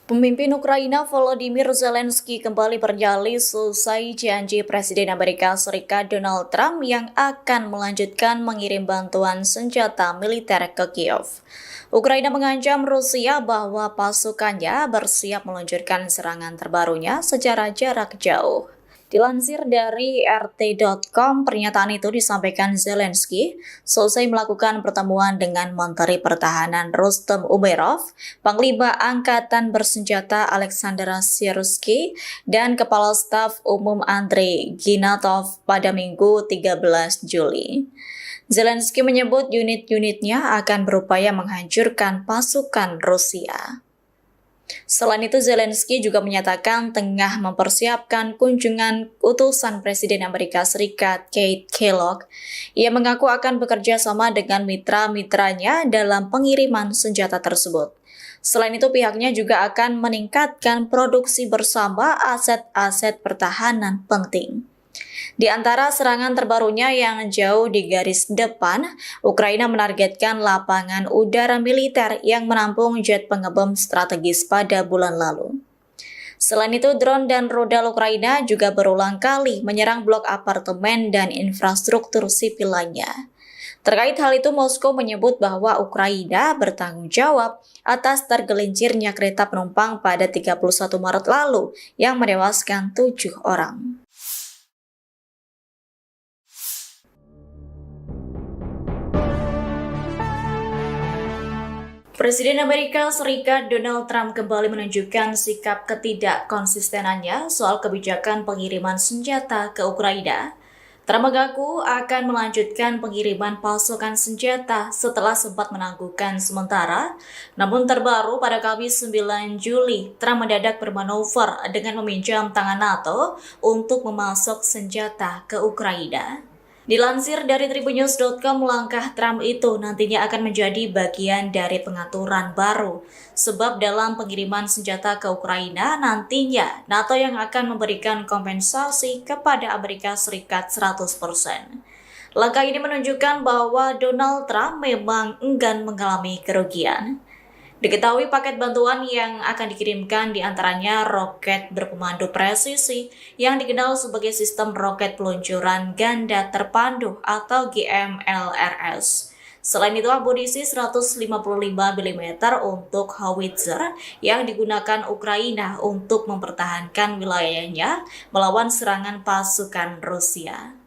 Pemimpin Ukraina Volodymyr Zelensky kembali bernyali selesai janji Presiden Amerika Serikat Donald Trump yang akan melanjutkan mengirim bantuan senjata militer ke Kiev. Ukraina mengancam Rusia bahwa pasukannya bersiap meluncurkan serangan terbarunya secara jarak jauh. Dilansir dari RT.com, pernyataan itu disampaikan Zelensky selesai melakukan pertemuan dengan Menteri Pertahanan Rustem Umerov, Panglima Angkatan Bersenjata Alexander Syrskyi, dan Kepala Staf Umum Andrei Ginatov pada Minggu 13 Juli. Zelensky menyebut unit-unitnya akan berupaya menghancurkan pasukan Rusia. Selain itu, Zelensky juga menyatakan tengah mempersiapkan kunjungan utusan Presiden Amerika Serikat Keith Kellogg. Ia mengaku akan bekerja sama dengan mitra-mitranya dalam pengiriman senjata tersebut. Selain itu, pihaknya juga akan meningkatkan produksi bersama aset-aset pertahanan penting. Di antara serangan terbarunya yang jauh di garis depan, Ukraina menargetkan lapangan udara militer yang menampung jet pengebom strategis pada bulan lalu. Selain itu, drone dan rudal Ukraina juga berulang kali menyerang blok apartemen dan infrastruktur sipil lainnya. Terkait hal itu, Moskow menyebut bahwa Ukraina bertanggung jawab atas tergelincirnya kereta penumpang pada 31 Maret lalu yang menewaskan 7 orang. Presiden Amerika Serikat Donald Trump kembali menunjukkan sikap ketidakkonsistenannya soal kebijakan pengiriman senjata ke Ukraina. Trump mengaku akan melanjutkan pengiriman pasukan senjata setelah sempat menangguhkan sementara. Namun terbaru pada Kamis 9 Juli, Trump mendadak bermanuver dengan meminjam tangan NATO untuk memasok senjata ke Ukraina. Dilansir dari tribunnews.com, langkah Trump itu nantinya akan menjadi bagian dari pengaturan baru. Sebab dalam pengiriman senjata ke Ukraina, nantinya NATO yang akan memberikan kompensasi kepada Amerika Serikat 100%. Langkah ini menunjukkan bahwa Donald Trump memang enggan mengalami kerugian. Diketahui paket bantuan yang akan dikirimkan diantaranya roket berpemandu presisi yang dikenal sebagai sistem roket peluncuran ganda terpandu atau GMLRS. Selain itu, amunisi 155 mm untuk howitzer yang digunakan Ukraina untuk mempertahankan wilayahnya melawan serangan pasukan Rusia.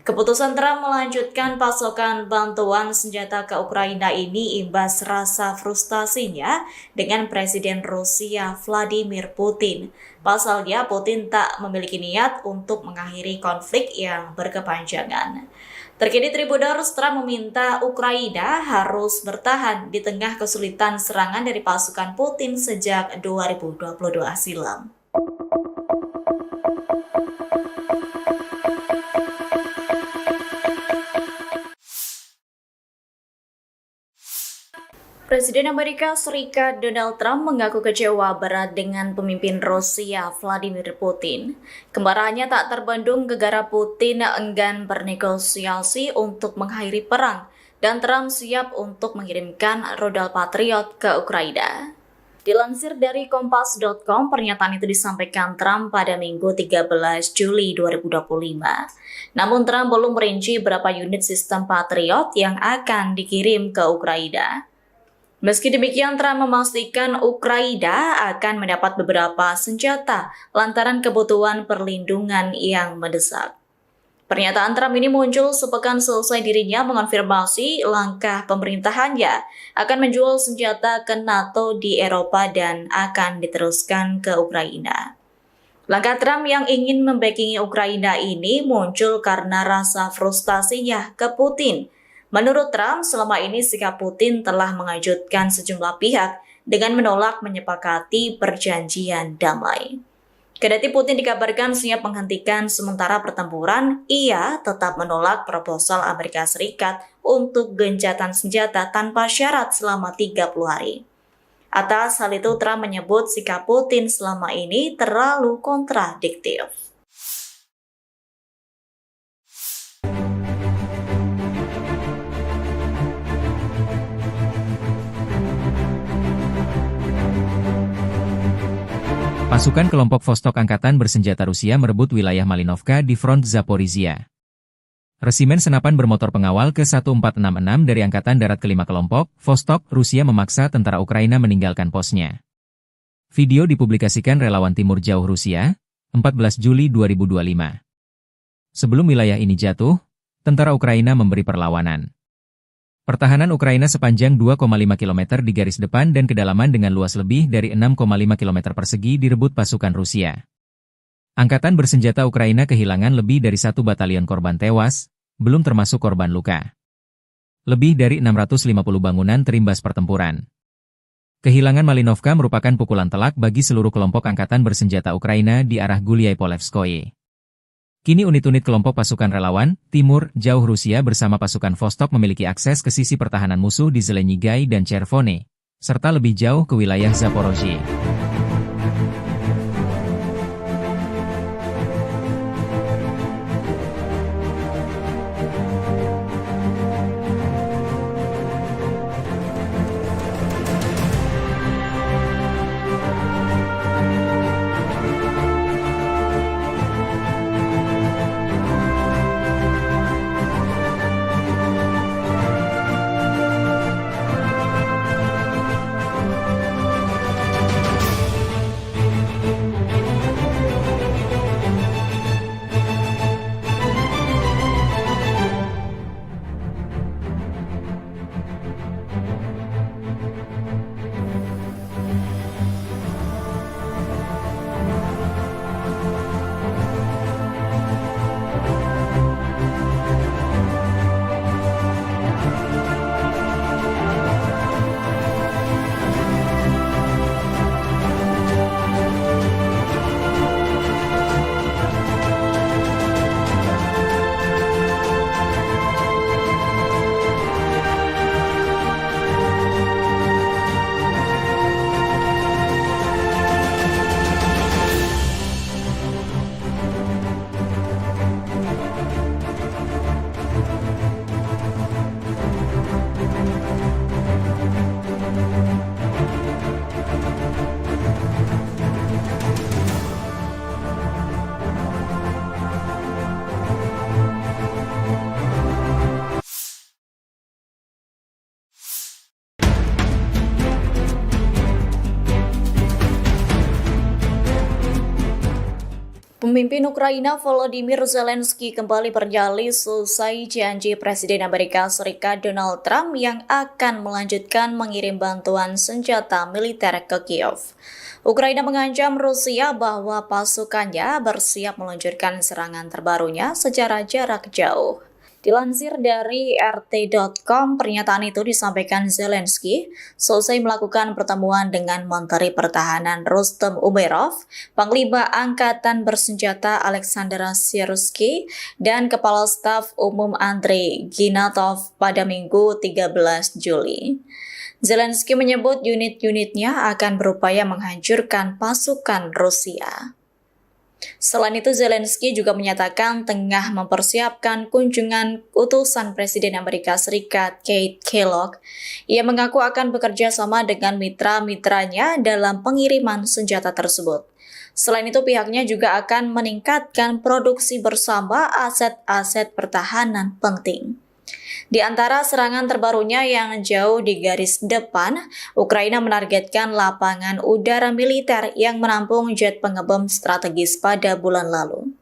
Keputusan Trump melanjutkan pasokan bantuan senjata ke Ukraina ini imbas rasa frustasinya dengan Presiden Rusia Vladimir Putin. Pasalnya, Putin tak memiliki niat untuk mengakhiri konflik yang berkepanjangan. Terkini Tribuners, Trump meminta Ukraina harus bertahan di tengah kesulitan serangan dari pasukan Putin sejak 2022 silam. Presiden Amerika Serikat Donald Trump mengaku kecewa berat dengan pemimpin Rusia Vladimir Putin. Kemarahannya tak terbendung gegara Putin enggan bernegosiasi untuk mengakhiri perang dan Trump siap untuk mengirimkan rudal Patriot ke Ukraina. Dilansir dari Kompas.com, pernyataan itu disampaikan Trump pada Minggu 13 Juli 2025. Namun Trump belum merinci berapa unit sistem Patriot yang akan dikirim ke Ukraina. Meski demikian, Trump memastikan Ukraina akan mendapat beberapa senjata lantaran kebutuhan perlindungan yang mendesak. Pernyataan Trump ini muncul sepekan selesai dirinya mengonfirmasi langkah pemerintahannya akan menjual senjata ke NATO di Eropa dan akan diteruskan ke Ukraina. Langkah Trump yang ingin membackingi Ukraina ini muncul karena rasa frustasinya ke Putin. Menurut Trump, selama ini sikap Putin telah mengejutkan sejumlah pihak dengan menolak menyepakati perjanjian damai. Kendati Putin dikabarkan siap menghentikan sementara pertempuran, ia tetap menolak proposal Amerika Serikat untuk gencatan senjata tanpa syarat selama 30 hari. Atas hal itu, Trump menyebut sikap Putin selama ini terlalu kontradiktif. Pasukan kelompok Vostok Angkatan Bersenjata Rusia merebut wilayah Malinovka di front Zaporizhia. Resimen senapan bermotor pengawal ke-1466 dari Angkatan Darat ke-5 kelompok, Vostok, Rusia memaksa tentara Ukraina meninggalkan posnya. Video dipublikasikan relawan Timur Jauh Rusia, 14 Juli 2025. Sebelum wilayah ini jatuh, tentara Ukraina memberi perlawanan. Pertahanan Ukraina sepanjang 2,5 km di garis depan dan kedalaman dengan luas lebih dari 6,5 km persegi direbut pasukan Rusia. Angkatan bersenjata Ukraina kehilangan lebih dari 1 batalion korban tewas, belum termasuk korban luka. Lebih dari 650 bangunan terimbas pertempuran. Kehilangan Malinovka merupakan pukulan telak bagi seluruh kelompok angkatan bersenjata Ukraina di arah Gulyai-Polevskoye. Kini unit-unit kelompok pasukan relawan, Timur, Jauh Rusia bersama pasukan Vostok memiliki akses ke sisi pertahanan musuh di Zelenyigai dan Chervone, serta lebih jauh ke wilayah Zaporozhye. Pemimpin Ukraina Volodymyr Zelensky kembali bernyali selesai janji Presiden Amerika Serikat Donald Trump yang akan melanjutkan mengirim bantuan senjata militer ke Kiev. Ukraina mengancam Rusia bahwa pasukannya bersiap meluncurkan serangan terbarunya secara jarak jauh. Dilansir dari RT.com, pernyataan itu disampaikan Zelensky selesai melakukan pertemuan dengan Menteri Pertahanan Rustem Umerov, Panglima Angkatan Bersenjata Alexander Syrsky, dan Kepala Staf Umum Andrei Ginatov pada Minggu 13 Juli. Zelensky menyebut unit-unitnya akan berupaya menghancurkan pasukan Rusia. Selain itu, Zelensky juga menyatakan tengah mempersiapkan kunjungan utusan Presiden Amerika Serikat Keith Kellogg. Ia mengaku akan bekerja sama dengan mitra-mitranya dalam pengiriman senjata tersebut. Selain itu, pihaknya juga akan meningkatkan produksi bersama aset-aset pertahanan penting. Di antara serangan terbarunya yang jauh di garis depan, Ukraina menargetkan lapangan udara militer yang menampung jet pengebom strategis pada bulan lalu.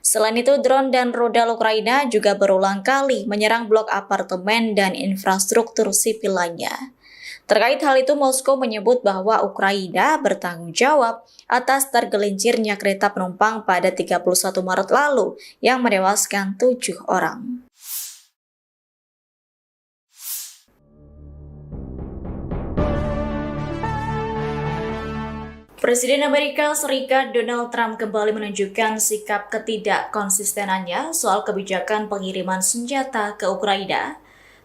Selain itu, drone dan rudal Ukraina juga berulang kali menyerang blok apartemen dan infrastruktur sipil lainnya. Terkait hal itu, Moskow menyebut bahwa Ukraina bertanggung jawab atas tergelincirnya kereta penumpang pada 31 Maret lalu yang menewaskan 7 orang. Presiden Amerika Serikat Donald Trump kembali menunjukkan sikap ketidakkonsistenannya soal kebijakan pengiriman senjata ke Ukraina.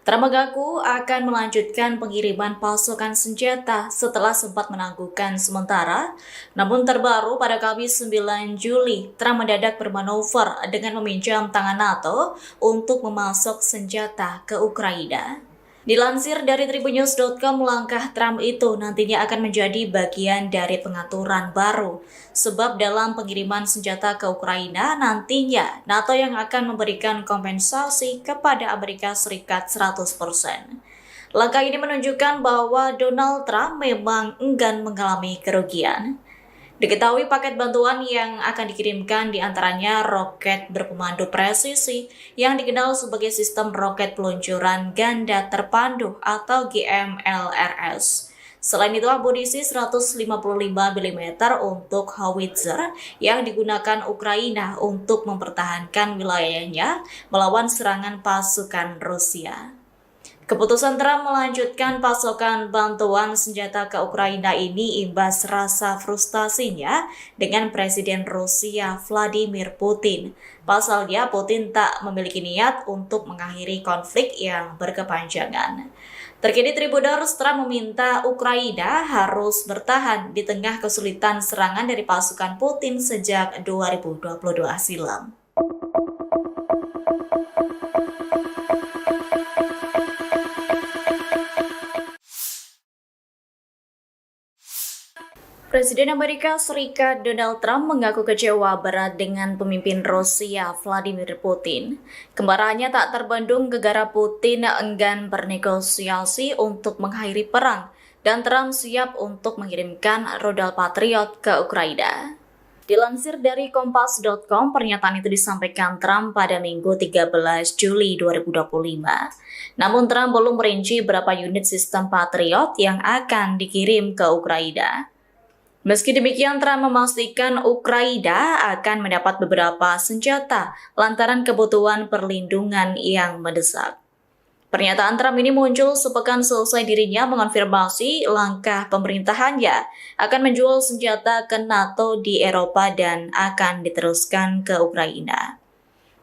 Trump mengaku akan melanjutkan pengiriman pasukan senjata setelah sempat menangguhkan sementara. Namun terbaru pada Kamis 9 Juli, Trump mendadak bermanuver dengan meminjam tangan NATO untuk memasok senjata ke Ukraina. Dilansir dari Tribunnews.com, langkah Trump itu nantinya akan menjadi bagian dari pengaturan baru. Sebab dalam pengiriman senjata ke Ukraina, nantinya NATO yang akan memberikan kompensasi kepada Amerika Serikat 100%. Langkah ini menunjukkan bahwa Donald Trump memang enggan mengalami kerugian. Diketahui paket bantuan yang akan dikirimkan diantaranya roket berpemandu presisi yang dikenal sebagai sistem roket peluncuran ganda terpandu atau GMLRS. Selain itu, amunisi 155 mm untuk howitzer yang digunakan Ukraina untuk mempertahankan wilayahnya melawan serangan pasukan Rusia. Keputusan Trump melanjutkan pasokan bantuan senjata ke Ukraina ini imbas rasa frustasinya dengan Presiden Rusia Vladimir Putin. Pasalnya, Putin tak memiliki niat untuk mengakhiri konflik yang berkepanjangan. Terkini Tribunnews, Trump meminta Ukraina harus bertahan di tengah kesulitan serangan dari pasukan Putin sejak 2022 silam. Presiden Amerika Serikat Donald Trump mengaku kecewa berat dengan pemimpin Rusia Vladimir Putin. Kemarahannya tak terbendung gegara Putin enggan bernegosiasi untuk mengakhiri perang dan Trump siap untuk mengirimkan rudal Patriot ke Ukraina. Dilansir dari Kompas.com, pernyataan itu disampaikan Trump pada Minggu 13 Juli 2025. Namun Trump belum merinci berapa unit sistem Patriot yang akan dikirim ke Ukraina. Meski demikian, Trump memastikan Ukraina akan mendapat beberapa senjata lantaran kebutuhan perlindungan yang mendesak. Pernyataan Trump ini muncul sepekan selesai dirinya mengonfirmasi langkah pemerintahannya akan menjual senjata ke NATO di Eropa dan akan diteruskan ke Ukraina.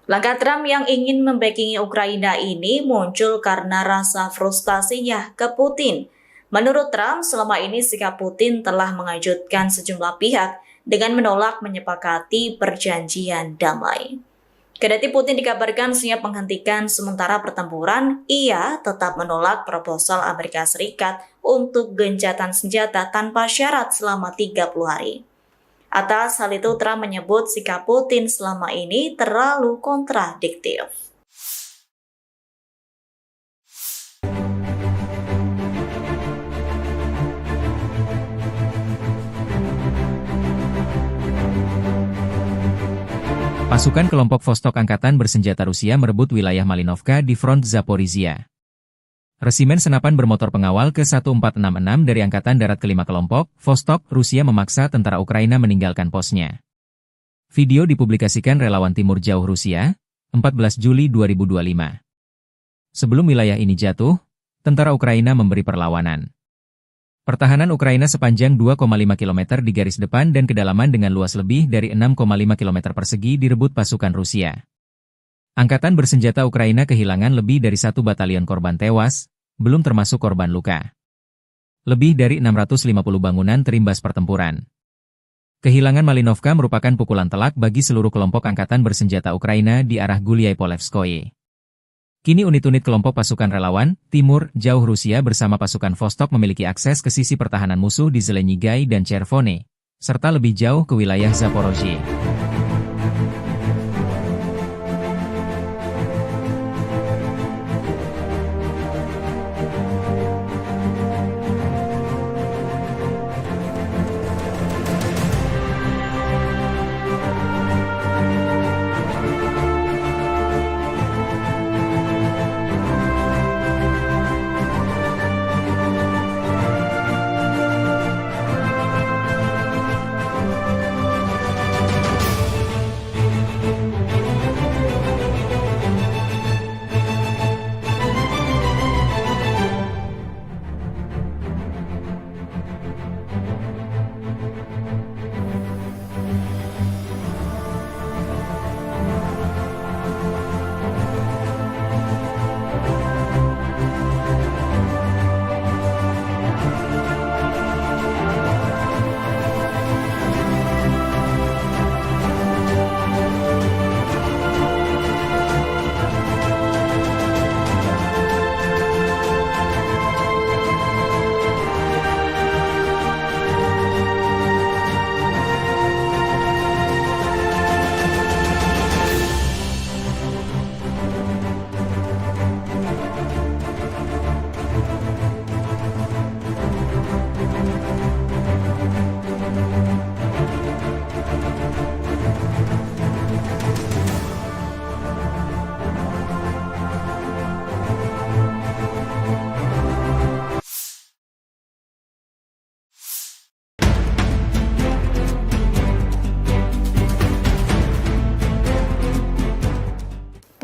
Langkah Trump yang ingin membackingi Ukraina ini muncul karena rasa frustasinya ke Putin. Menurut Trump, selama ini sikap Putin telah mengejutkan sejumlah pihak dengan menolak menyepakati perjanjian damai. Kendati Putin dikabarkan siap menghentikan sementara pertempuran, ia tetap menolak proposal Amerika Serikat untuk gencatan senjata tanpa syarat selama 30 hari. Atas hal itu, Trump menyebut sikap Putin selama ini terlalu kontradiktif. Pasukan kelompok Vostok Angkatan Bersenjata Rusia merebut wilayah Malinovka di front Zaporizhia. Resimen senapan bermotor pengawal ke-1466 dari Angkatan Darat ke-5 kelompok, Vostok, Rusia memaksa tentara Ukraina meninggalkan posnya. Video dipublikasikan relawan Timur Jauh Rusia, 14 Juli 2025. Sebelum wilayah ini jatuh, tentara Ukraina memberi perlawanan. Pertahanan Ukraina sepanjang 2,5 km di garis depan dan kedalaman dengan luas lebih dari 6,5 km persegi direbut pasukan Rusia. Angkatan bersenjata Ukraina kehilangan lebih dari 1 batalion korban tewas, belum termasuk korban luka. Lebih dari 650 bangunan terimbas pertempuran. Kehilangan Malinovka merupakan pukulan telak bagi seluruh kelompok angkatan bersenjata Ukraina di arah Guliai-Polevskoye. Kini unit-unit kelompok pasukan relawan, Timur, Jauh Rusia bersama pasukan Vostok memiliki akses ke sisi pertahanan musuh di Zelenyigai dan Chervone, serta lebih jauh ke wilayah Zaporozhye.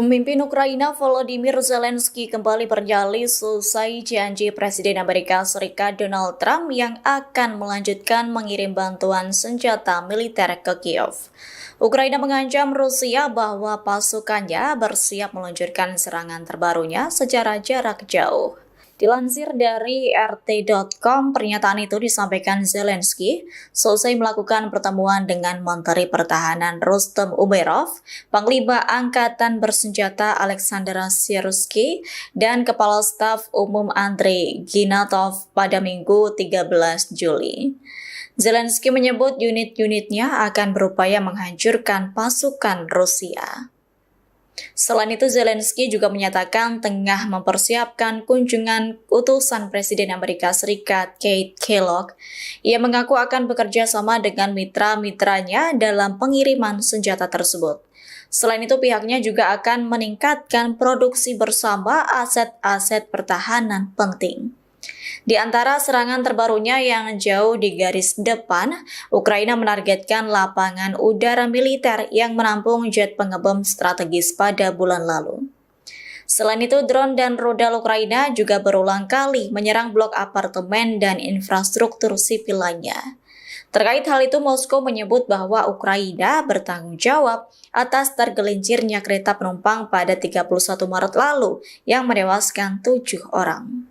Pemimpin Ukraina Volodymyr Zelensky kembali bernyali selesai janji Presiden Amerika Serikat Donald Trump yang akan melanjutkan mengirim bantuan senjata militer ke Kiev. Ukraina mengancam Rusia bahwa pasukannya bersiap meluncurkan serangan terbarunya secara jarak jauh. Dilansir dari RT.com, pernyataan itu disampaikan Zelensky selesai melakukan pertemuan dengan Menteri Pertahanan Rustem Umerov, Panglima Angkatan Bersenjata Alexander Syrskyi, dan Kepala Staf Umum Andrei Ginatov pada Minggu 13 Juli. Zelensky menyebut unit-unitnya akan berupaya menghancurkan pasukan Rusia. Selain itu, Zelensky juga menyatakan tengah mempersiapkan kunjungan utusan Presiden Amerika Serikat Keith Kellogg. Ia mengaku akan bekerja sama dengan mitra-mitranya dalam pengiriman senjata tersebut. Selain itu, pihaknya juga akan meningkatkan produksi bersama aset-aset pertahanan penting. Di antara serangan terbarunya yang jauh di garis depan, Ukraina menargetkan lapangan udara militer yang menampung jet pengebom strategis pada bulan lalu. Selain itu, drone dan rudal Ukraina juga berulang kali menyerang blok apartemen dan infrastruktur sipil lainnya. Terkait hal itu, Moskow menyebut bahwa Ukraina bertanggung jawab atas tergelincirnya kereta penumpang pada 31 Maret lalu yang menewaskan 7 orang.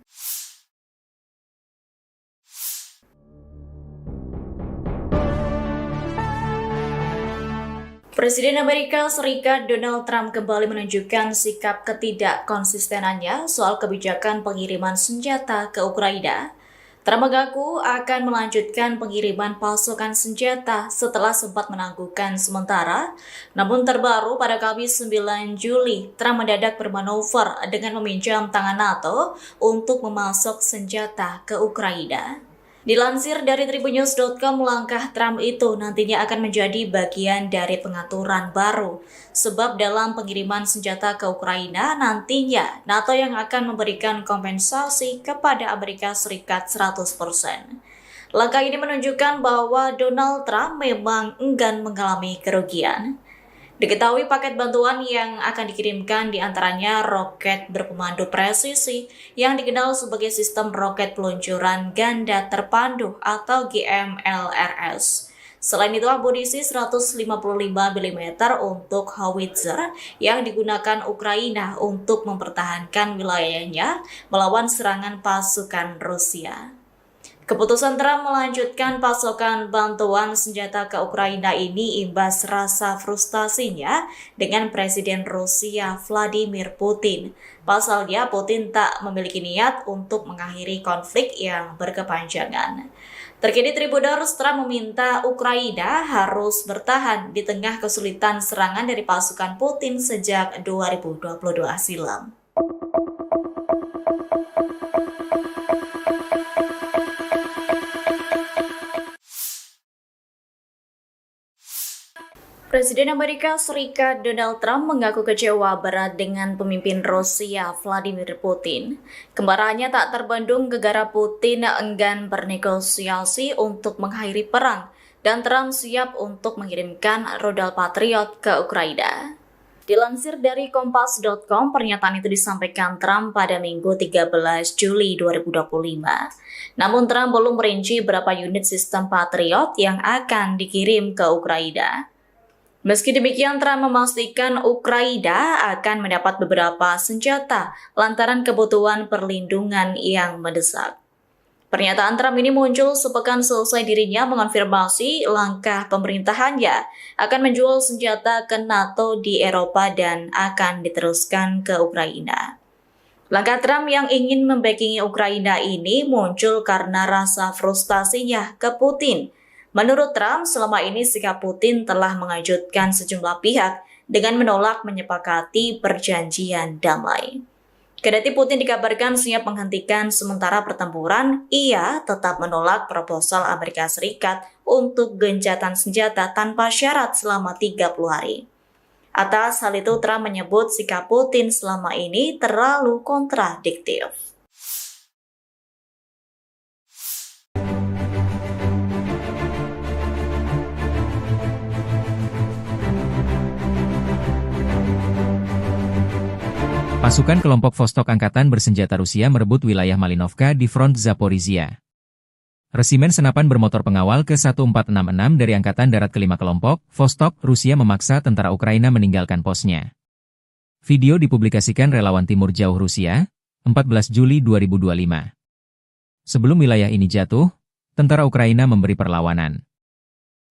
Presiden Amerika Serikat Donald Trump kembali menunjukkan sikap ketidakkonsistenannya soal kebijakan pengiriman senjata ke Ukraina. Trump mengaku akan melanjutkan pengiriman pasukan senjata setelah sempat menangguhkan sementara. Namun terbaru pada Kamis 9 Juli, Trump mendadak bermanuver dengan meminjam tangan NATO untuk memasok senjata ke Ukraina. Dilansir dari tribunnews.com, langkah Trump itu nantinya akan menjadi bagian dari pengaturan baru. Sebab dalam pengiriman senjata ke Ukraina, nantinya NATO yang akan memberikan kompensasi kepada Amerika Serikat 100%. Langkah ini menunjukkan bahwa Donald Trump memang enggan mengalami kerugian. Diketahui paket bantuan yang akan dikirimkan diantaranya roket berpemandu presisi yang dikenal sebagai sistem roket peluncuran ganda terpandu atau GMLRS. Selain itu, amunisi 155 mm untuk howitzer yang digunakan Ukraina untuk mempertahankan wilayahnya melawan serangan pasukan Rusia. Keputusan Trump melanjutkan pasokan bantuan senjata ke Ukraina ini imbas rasa frustasinya dengan Presiden Rusia Vladimir Putin. Pasalnya, Putin tak memiliki niat untuk mengakhiri konflik yang berkepanjangan. Terkini Tribunnews, Trump meminta Ukraina harus bertahan di tengah kesulitan serangan dari pasukan Putin sejak 2022 silam. Presiden Amerika Serikat Donald Trump mengaku kecewa berat dengan pemimpin Rusia Vladimir Putin. Kemarahannya tak terbendung gara-gara Putin enggan bernegosiasi untuk mengakhiri perang dan Trump siap untuk mengirimkan rudal Patriot ke Ukraina. Dilansir dari Kompas.com, pernyataan itu disampaikan Trump pada Minggu 13 Juli 2025. Namun Trump belum merinci berapa unit sistem Patriot yang akan dikirim ke Ukraina. Meski demikian, Trump memastikan Ukraina akan mendapat beberapa senjata lantaran kebutuhan perlindungan yang mendesak. Pernyataan Trump ini muncul sepekan selesai dirinya mengonfirmasi langkah pemerintahannya akan menjual senjata ke NATO di Eropa dan akan diteruskan ke Ukraina. Langkah Trump yang ingin membackingi Ukraina ini muncul karena rasa frustasinya ke Putin. Menurut Trump, selama ini sikap Putin telah mengejutkan sejumlah pihak dengan menolak menyepakati perjanjian damai. Kendati Putin dikabarkan siap menghentikan sementara pertempuran, ia tetap menolak proposal Amerika Serikat untuk gencatan senjata tanpa syarat selama 30 hari. Atas hal itu, Trump menyebut sikap Putin selama ini terlalu kontradiktif. Pasukan kelompok Vostok Angkatan Bersenjata Rusia merebut wilayah Malinovka di front Zaporizhia. Resimen senapan bermotor pengawal ke-1466 dari Angkatan Darat ke-5 kelompok, Vostok, Rusia memaksa tentara Ukraina meninggalkan posnya. Video dipublikasikan relawan Timur Jauh Rusia, 14 Juli 2025. Sebelum wilayah ini jatuh, tentara Ukraina memberi perlawanan.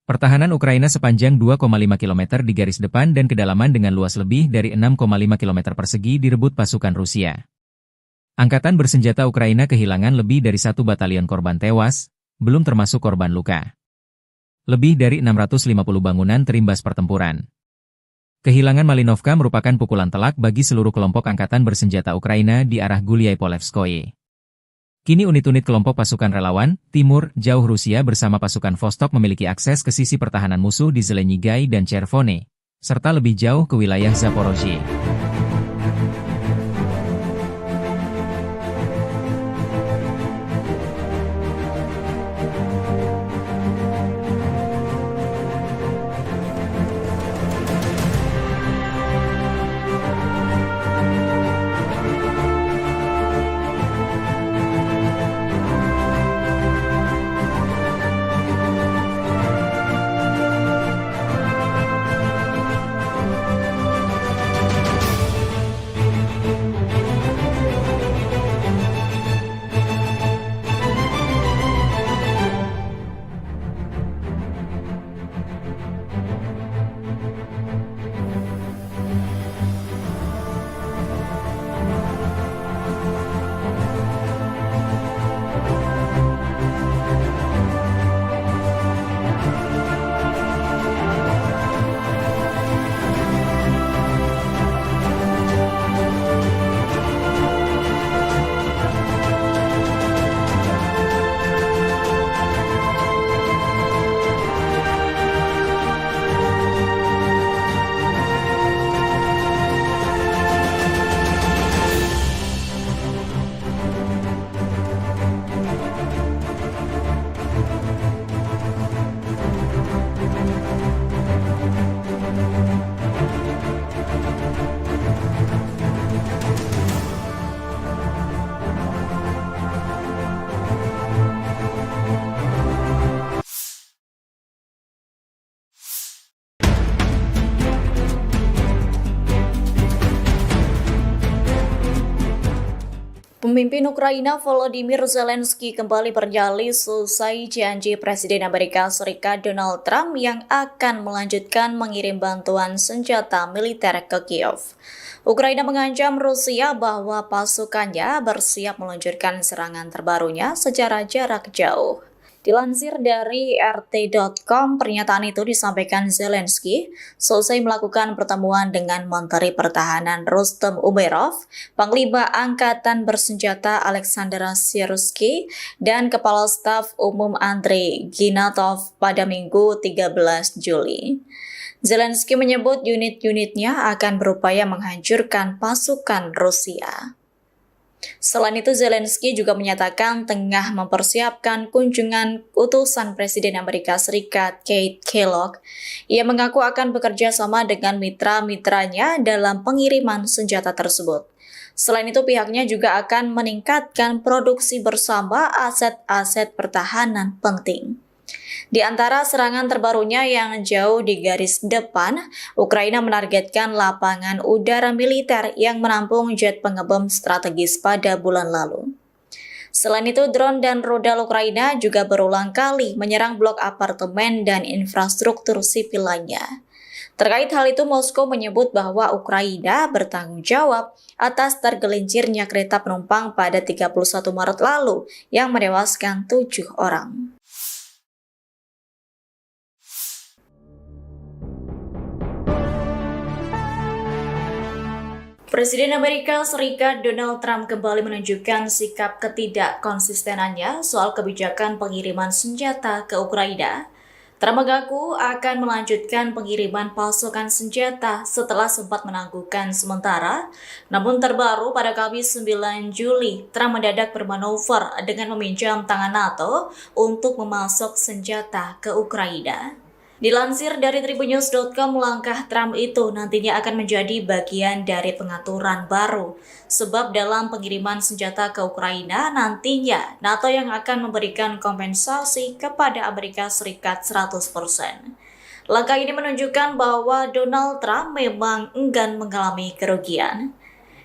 Pertahanan Ukraina sepanjang 2,5 km di garis depan dan kedalaman dengan luas lebih dari 6,5 km persegi direbut pasukan Rusia. Angkatan bersenjata Ukraina kehilangan lebih dari 1 batalion korban tewas, belum termasuk korban luka. Lebih dari 650 bangunan terimbas pertempuran. Kehilangan Malinovka merupakan pukulan telak bagi seluruh kelompok angkatan bersenjata Ukraina di arah Gulyai-Polevskoye. Kini unit-unit kelompok pasukan relawan, Timur, Jauh Rusia bersama pasukan Vostok memiliki akses ke sisi pertahanan musuh di Zelenyigai dan Chervone, serta lebih jauh ke wilayah Zaporozhye. Pemimpin Ukraina Volodymyr Zelensky kembali bernyali selesai janji Presiden Amerika Serikat Donald Trump yang akan melanjutkan mengirim bantuan senjata militer ke Kiev. Ukraina mengancam Rusia bahwa pasukannya bersiap meluncurkan serangan terbarunya secara jarak jauh. Dilansir dari RT.com, pernyataan itu disampaikan Zelensky selesai melakukan pertemuan dengan Menteri Pertahanan Rustem Umerov, Panglima Angkatan Bersenjata Alexander Syrskyi, dan Kepala Staf Umum Andrei Ginatov pada Minggu 13 Juli. Zelensky menyebut unit-unitnya akan berupaya menghancurkan pasukan Rusia. Selain itu, Zelensky juga menyatakan tengah mempersiapkan kunjungan utusan Presiden Amerika Serikat Keith Kellogg. Ia mengaku akan bekerja sama dengan mitra-mitranya dalam pengiriman senjata tersebut. Selain itu, pihaknya juga akan meningkatkan produksi bersama aset-aset pertahanan penting. Di antara serangan terbarunya yang jauh di garis depan, Ukraina menargetkan lapangan udara militer yang menampung jet pengebom strategis pada bulan lalu. Selain itu, drone dan rudal Ukraina juga berulang kali menyerang blok apartemen dan infrastruktur sipil lainnya. Terkait hal itu, Moskow menyebut bahwa Ukraina bertanggung jawab atas tergelincirnya kereta penumpang pada 31 Maret lalu yang menewaskan 7 orang. Presiden Amerika Serikat Donald Trump kembali menunjukkan sikap ketidakkonsistenannya soal kebijakan pengiriman senjata ke Ukraina. Trump mengaku akan melanjutkan pengiriman pasukan senjata setelah sempat menangguhkan sementara. Namun terbaru pada Kamis 9 Juli, Trump mendadak bermanuver dengan meminjam tangan NATO untuk memasok senjata ke Ukraina. Dilansir dari tribunnews.com, langkah Trump itu nantinya akan menjadi bagian dari pengaturan baru. Sebab dalam pengiriman senjata ke Ukraina, nantinya NATO yang akan memberikan kompensasi kepada Amerika Serikat 100%. Langkah ini menunjukkan bahwa Donald Trump memang enggan mengalami kerugian.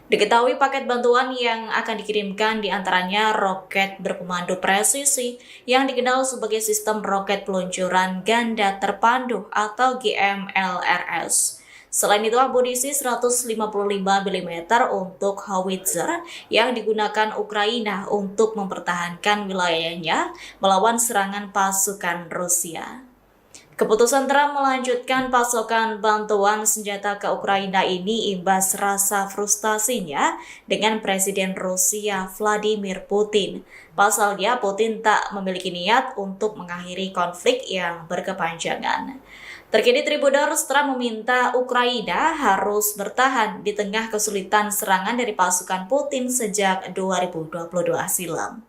Diketahui paket bantuan yang akan dikirimkan diantaranya roket berpemandu presisi yang dikenal sebagai sistem roket peluncuran ganda terpandu atau GMLRS. Selain itu, amunisi 155 mm untuk howitzer yang digunakan Ukraina untuk mempertahankan wilayahnya melawan serangan pasukan Rusia. Keputusan Trump melanjutkan pasokan bantuan senjata ke Ukraina ini imbas rasa frustasinya dengan Presiden Rusia Vladimir Putin. Pasalnya, Putin tak memiliki niat untuk mengakhiri konflik yang berkepanjangan. Terkini Tribuners, Trump meminta Ukraina harus bertahan di tengah kesulitan serangan dari pasukan Putin sejak 2022 silam.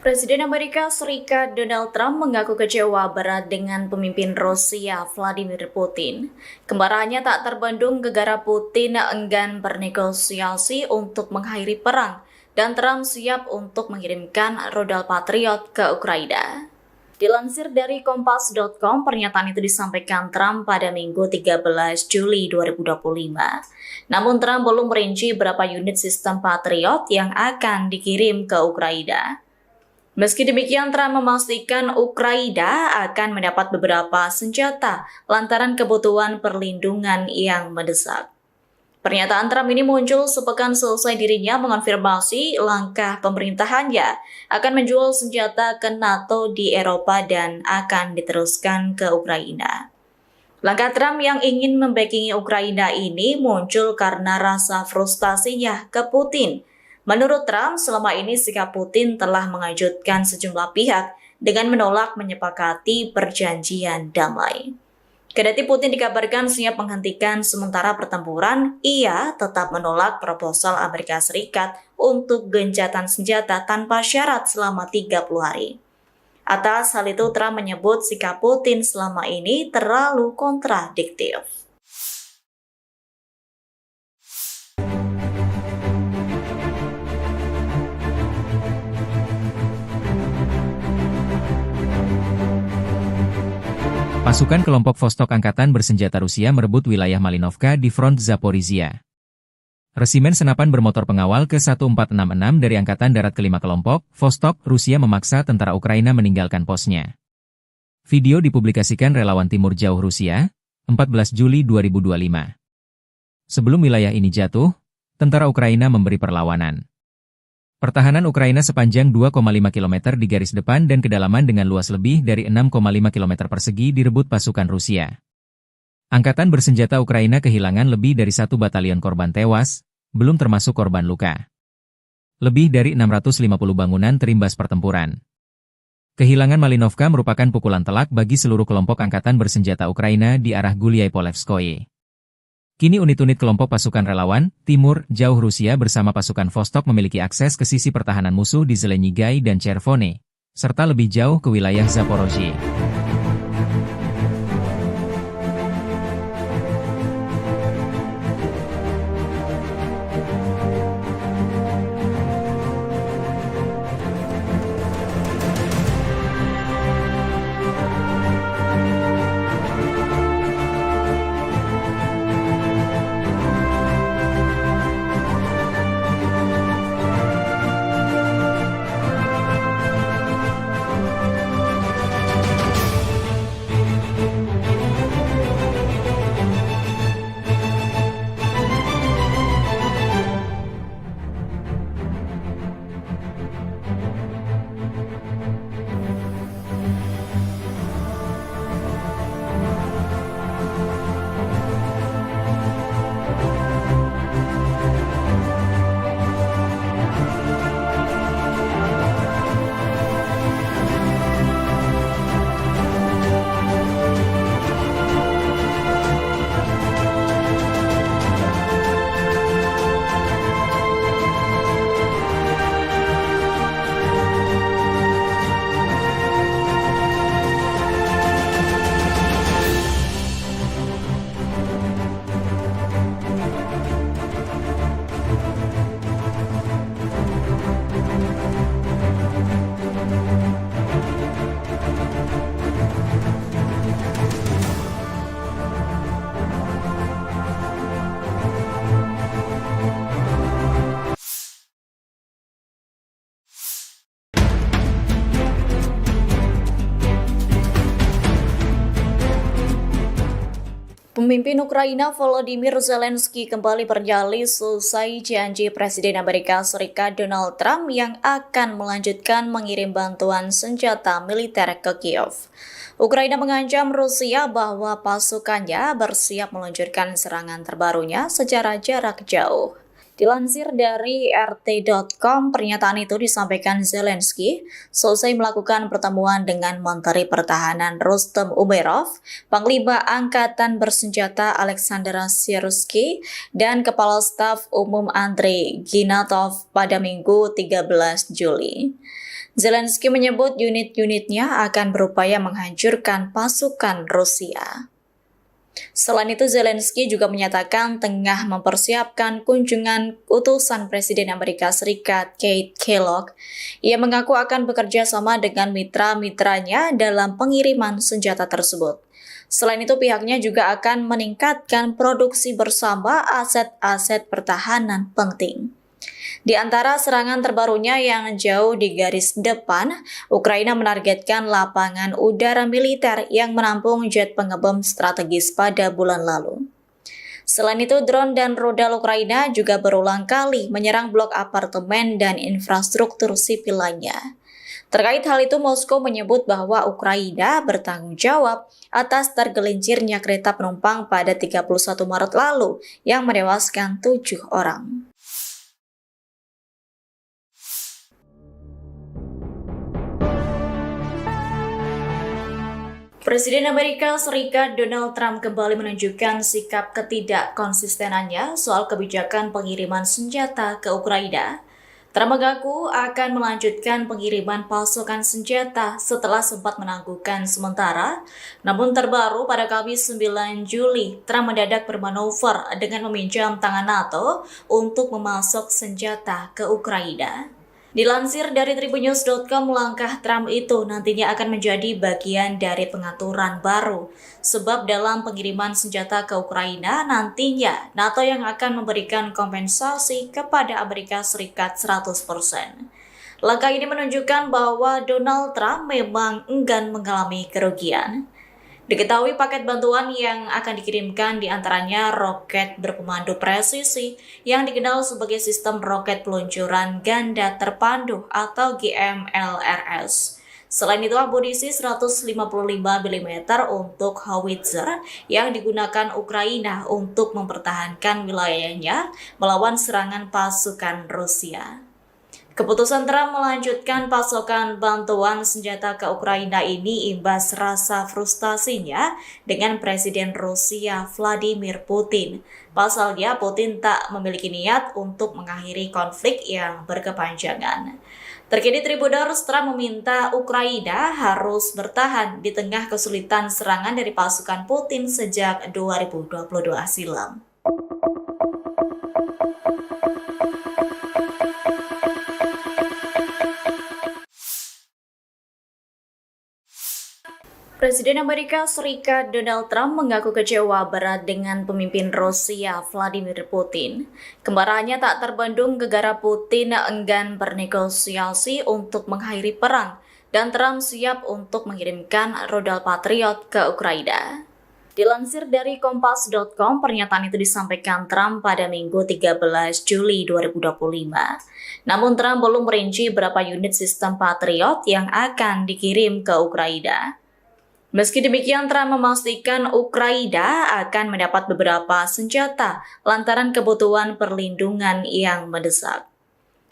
Presiden Amerika Serikat Donald Trump mengaku kecewa berat dengan pemimpin Rusia Vladimir Putin. Kemarahannya tak terbendung gegara Putin enggan bernegosiasi untuk mengakhiri perang dan Trump siap untuk mengirimkan rudal Patriot ke Ukraina. Dilansir dari Kompas.com, pernyataan itu disampaikan Trump pada Minggu 13 Juli 2025. Namun Trump belum merinci berapa unit sistem Patriot yang akan dikirim ke Ukraina. Meski demikian, Trump memastikan Ukraina akan mendapat beberapa senjata lantaran kebutuhan perlindungan yang mendesak. Pernyataan Trump ini muncul sepekan selesai dirinya mengonfirmasi langkah pemerintahannya akan menjual senjata ke NATO di Eropa dan akan diteruskan ke Ukraina. Langkah Trump yang ingin membackingi Ukraina ini muncul karena rasa frustasinya ke Putin. Menurut Trump, selama ini sikap Putin telah mengejutkan sejumlah pihak dengan menolak menyepakati perjanjian damai. Kendati Putin dikabarkan siap menghentikan sementara pertempuran, ia tetap menolak proposal Amerika Serikat untuk gencatan senjata tanpa syarat selama 30 hari. Atas hal itu, Trump menyebut sikap Putin selama ini terlalu kontradiktif. Pasukan kelompok Vostok Angkatan Bersenjata Rusia merebut wilayah Malinovka di front Zaporizhia. Resimen senapan bermotor pengawal ke-1466 dari Angkatan Darat ke-5 kelompok, Vostok, Rusia memaksa tentara Ukraina meninggalkan posnya. Video dipublikasikan relawan Timur Jauh Rusia, 14 Juli 2025. Sebelum wilayah ini jatuh, tentara Ukraina memberi perlawanan. Pertahanan Ukraina sepanjang 2,5 km di garis depan dan kedalaman dengan luas lebih dari 6,5 km persegi direbut pasukan Rusia. Angkatan bersenjata Ukraina kehilangan lebih dari 1 batalion korban tewas, belum termasuk korban luka. Lebih dari 650 bangunan terimbas pertempuran. Kehilangan Malinovka merupakan pukulan telak bagi seluruh kelompok angkatan bersenjata Ukraina di arah Guliai-Polevskoye. Kini unit-unit kelompok pasukan relawan, Timur, Jauh Rusia bersama pasukan Vostok memiliki akses ke sisi pertahanan musuh di Zelenyigai dan Chervone, serta lebih jauh ke wilayah Zaporozhye. Pemimpin Ukraina Volodymyr Zelensky kembali bernyali selesai janji Presiden Amerika Serikat Donald Trump yang akan melanjutkan mengirim bantuan senjata militer ke Kiev. Ukraina mengancam Rusia bahwa pasukannya bersiap meluncurkan serangan terbarunya secara jarak jauh. Dilansir dari RT.com, pernyataan itu disampaikan Zelensky selesai melakukan pertemuan dengan Menteri Pertahanan Rustem Umerov, Panglima Angkatan Bersenjata Alexander Syrskyi, dan Kepala Staf Umum Andrei Ginatov pada Minggu 13 Juli. Zelensky menyebut unit-unitnya akan berupaya menghancurkan pasukan Rusia. Selain itu, Zelensky juga menyatakan tengah mempersiapkan kunjungan utusan Presiden Amerika Serikat Keith Kellogg. Ia mengaku akan bekerja sama dengan mitra-mitranya dalam pengiriman senjata tersebut. Selain itu, pihaknya juga akan meningkatkan produksi bersama aset-aset pertahanan penting. Di antara serangan terbarunya yang jauh di garis depan, Ukraina menargetkan lapangan udara militer yang menampung jet pengebom strategis pada bulan lalu. Selain itu, drone dan rudal Ukraina juga berulang kali menyerang blok apartemen dan infrastruktur sipil lainnya. Terkait hal itu, Moskow menyebut bahwa Ukraina bertanggung jawab atas tergelincirnya kereta penumpang pada 31 Maret lalu yang menewaskan 7 orang. Presiden Amerika Serikat Donald Trump kembali menunjukkan sikap ketidakkonsistenannya soal kebijakan pengiriman senjata ke Ukraina. Trump mengaku akan melanjutkan pengiriman pasukan senjata setelah sempat menangguhkan sementara. Namun terbaru pada Kamis 9 Juli, Trump mendadak bermanuver dengan meminjam tangan NATO untuk memasok senjata ke Ukraina. Dilansir dari tribunnews.com, langkah Trump itu nantinya akan menjadi bagian dari pengaturan baru. Sebab dalam pengiriman senjata ke Ukraina, nantinya NATO yang akan memberikan kompensasi kepada Amerika Serikat 100%. Langkah ini menunjukkan bahwa Donald Trump memang enggan mengalami kerugian. Diketahui paket bantuan yang akan dikirimkan diantaranya roket berpemandu presisi yang dikenal sebagai sistem roket peluncuran ganda terpandu atau GMLRS. Selain itu, amunisi 155 mm untuk howitzer yang digunakan Ukraina untuk mempertahankan wilayahnya melawan serangan pasukan Rusia. Keputusan Trump melanjutkan pasokan bantuan senjata ke Ukraina ini imbas rasa frustasinya dengan Presiden Rusia Vladimir Putin. Pasalnya, Putin tak memiliki niat untuk mengakhiri konflik yang berkepanjangan. Terkini Tribunnews, Trump meminta Ukraina harus bertahan di tengah kesulitan serangan dari pasukan Putin sejak 2022 silam. Presiden Amerika Serikat Donald Trump mengaku kecewa berat dengan pemimpin Rusia Vladimir Putin. Kemarahannya tak terbendung gegara Putin enggan bernegosiasi untuk mengakhiri perang dan Trump siap untuk mengirimkan rudal Patriot ke Ukraina. Dilansir dari Kompas.com, pernyataan itu disampaikan Trump pada Minggu 13 Juli 2025. Namun Trump belum merinci berapa unit sistem Patriot yang akan dikirim ke Ukraina. Meski demikian, Trump memastikan Ukraina akan mendapat beberapa senjata lantaran kebutuhan perlindungan yang mendesak.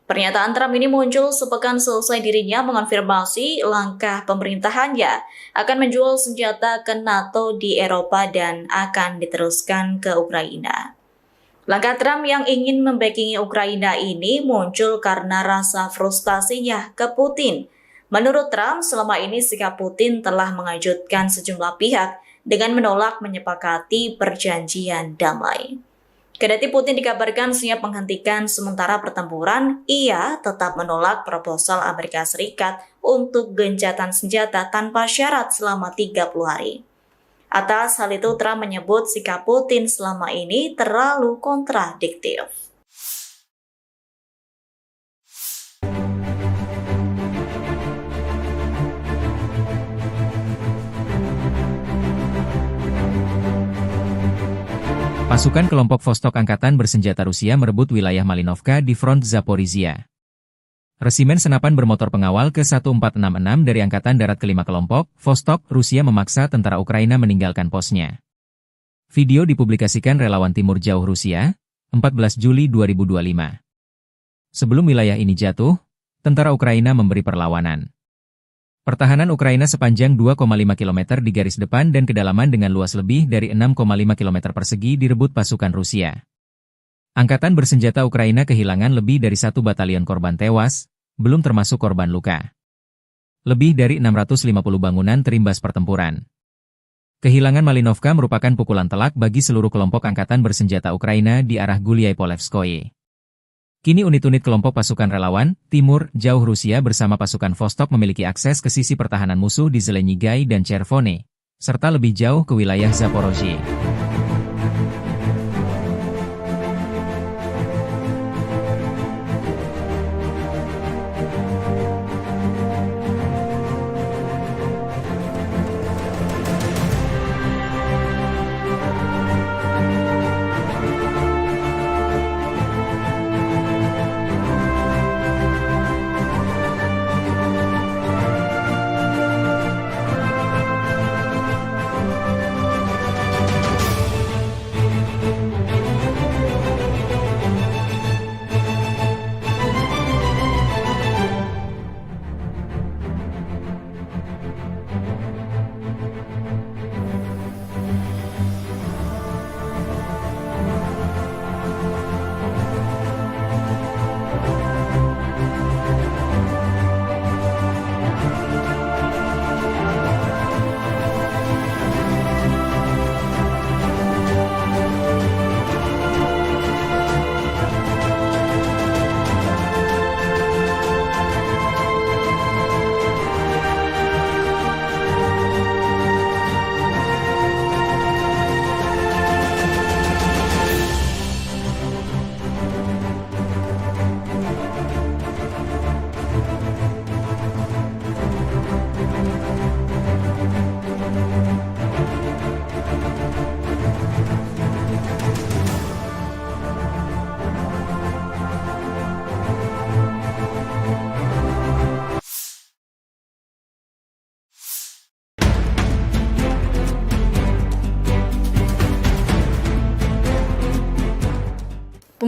Pernyataan Trump ini muncul sepekan selesai dirinya mengonfirmasi langkah pemerintahannya akan menjual senjata ke NATO di Eropa dan akan diteruskan ke Ukraina. Langkah Trump yang ingin membackingi Ukraina ini muncul karena rasa frustasinya ke Putin. Menurut Trump, selama ini sikap Putin telah mengejutkan sejumlah pihak dengan menolak menyepakati perjanjian damai. Kendati Putin dikabarkan siap menghentikan sementara pertempuran, ia tetap menolak proposal Amerika Serikat untuk gencatan senjata tanpa syarat selama 30 hari. Atas hal itu, Trump menyebut sikap Putin selama ini terlalu kontradiktif. Pasukan kelompok Vostok Angkatan Bersenjata Rusia merebut wilayah Malinovka di front Zaporizhia. Resimen senapan bermotor pengawal ke-1466 dari Angkatan Darat ke-5 kelompok, Vostok, Rusia memaksa tentara Ukraina meninggalkan posnya. Video dipublikasikan relawan Timur Jauh Rusia, 14 Juli 2025. Sebelum wilayah ini jatuh, tentara Ukraina memberi perlawanan. Pertahanan Ukraina sepanjang 2,5 km di garis depan dan kedalaman dengan luas lebih dari 6,5 km persegi direbut pasukan Rusia. Angkatan bersenjata Ukraina kehilangan lebih dari 1 batalion korban tewas, belum termasuk korban luka. Lebih dari 650 bangunan terimbas pertempuran. Kehilangan Malinovka merupakan pukulan telak bagi seluruh kelompok angkatan bersenjata Ukraina di arah Guliai-Polevskoye. Kini unit-unit kelompok pasukan relawan, Timur, Jauh Rusia bersama pasukan Vostok memiliki akses ke sisi pertahanan musuh di Zelenyigai dan Chervone, serta lebih jauh ke wilayah Zaporozhye.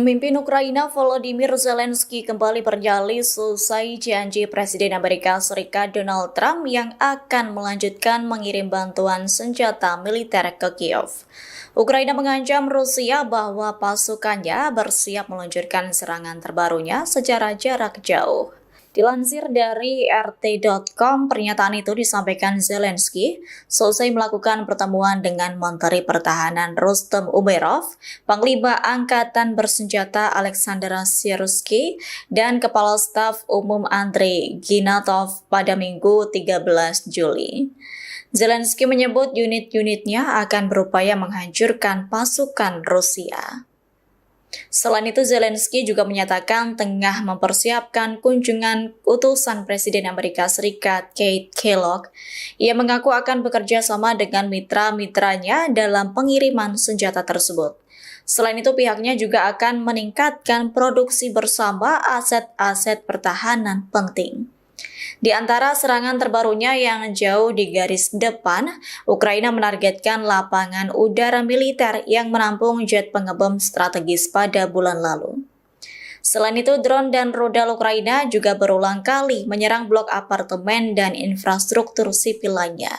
Pemimpin Ukraina Volodymyr Zelensky kembali berdalih selesai janji Presiden Amerika Serikat Donald Trump yang akan melanjutkan mengirim bantuan senjata militer ke Kiev. Ukraina mengancam Rusia bahwa pasukannya bersiap meluncurkan serangan terbarunya secara jarak jauh. Dilansir dari RT.com, pernyataan itu disampaikan Zelensky selesai melakukan pertemuan dengan Menteri Pertahanan Rustem Umerov, Panglima Angkatan Bersenjata Alexander Syrskyi, dan Kepala Staf Umum Andrei Ginatov pada Minggu 13 Juli. Zelensky menyebut unit-unitnya akan berupaya menghancurkan pasukan Rusia. Selain itu, Zelensky juga menyatakan tengah mempersiapkan kunjungan utusan Presiden Amerika Serikat Keith Kellogg. Ia mengaku akan bekerja sama dengan mitra-mitranya dalam pengiriman senjata tersebut. Selain itu, pihaknya juga akan meningkatkan produksi bersama aset-aset pertahanan penting. Di antara serangan terbarunya yang jauh di garis depan, Ukraina menargetkan lapangan udara militer yang menampung jet pengebom strategis pada bulan lalu. Selain itu, drone dan rudal Ukraina juga berulang kali menyerang blok apartemen dan infrastruktur sipil lainnya.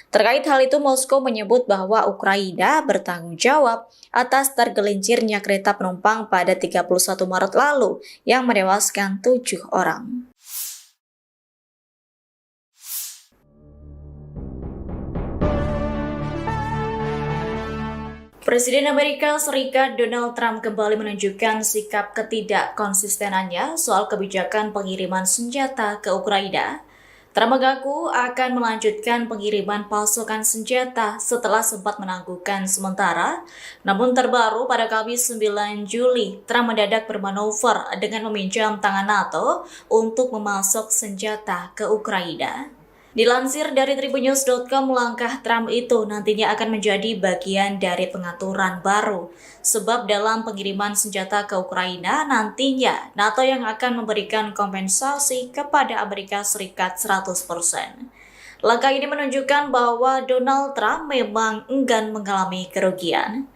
Terkait hal itu, Moskow menyebut bahwa Ukraina bertanggung jawab atas tergelincirnya kereta penumpang pada 31 Maret lalu yang menewaskan 7 orang. Presiden Amerika Serikat Donald Trump kembali menunjukkan sikap ketidakkonsistenannya soal kebijakan pengiriman senjata ke Ukraina. Trump mengaku akan melanjutkan pengiriman pasokan senjata setelah sempat menangguhkan sementara. Namun terbaru pada Kamis 9 Juli, Trump mendadak bermanuver dengan meminjam tangan NATO untuk memasok senjata ke Ukraina. Dilansir dari tribunnews.com, langkah Trump itu nantinya akan menjadi bagian dari pengaturan baru. Sebab dalam pengiriman senjata ke Ukraina, nantinya NATO yang akan memberikan kompensasi kepada Amerika Serikat 100%. Langkah ini menunjukkan bahwa Donald Trump memang enggan mengalami kerugian.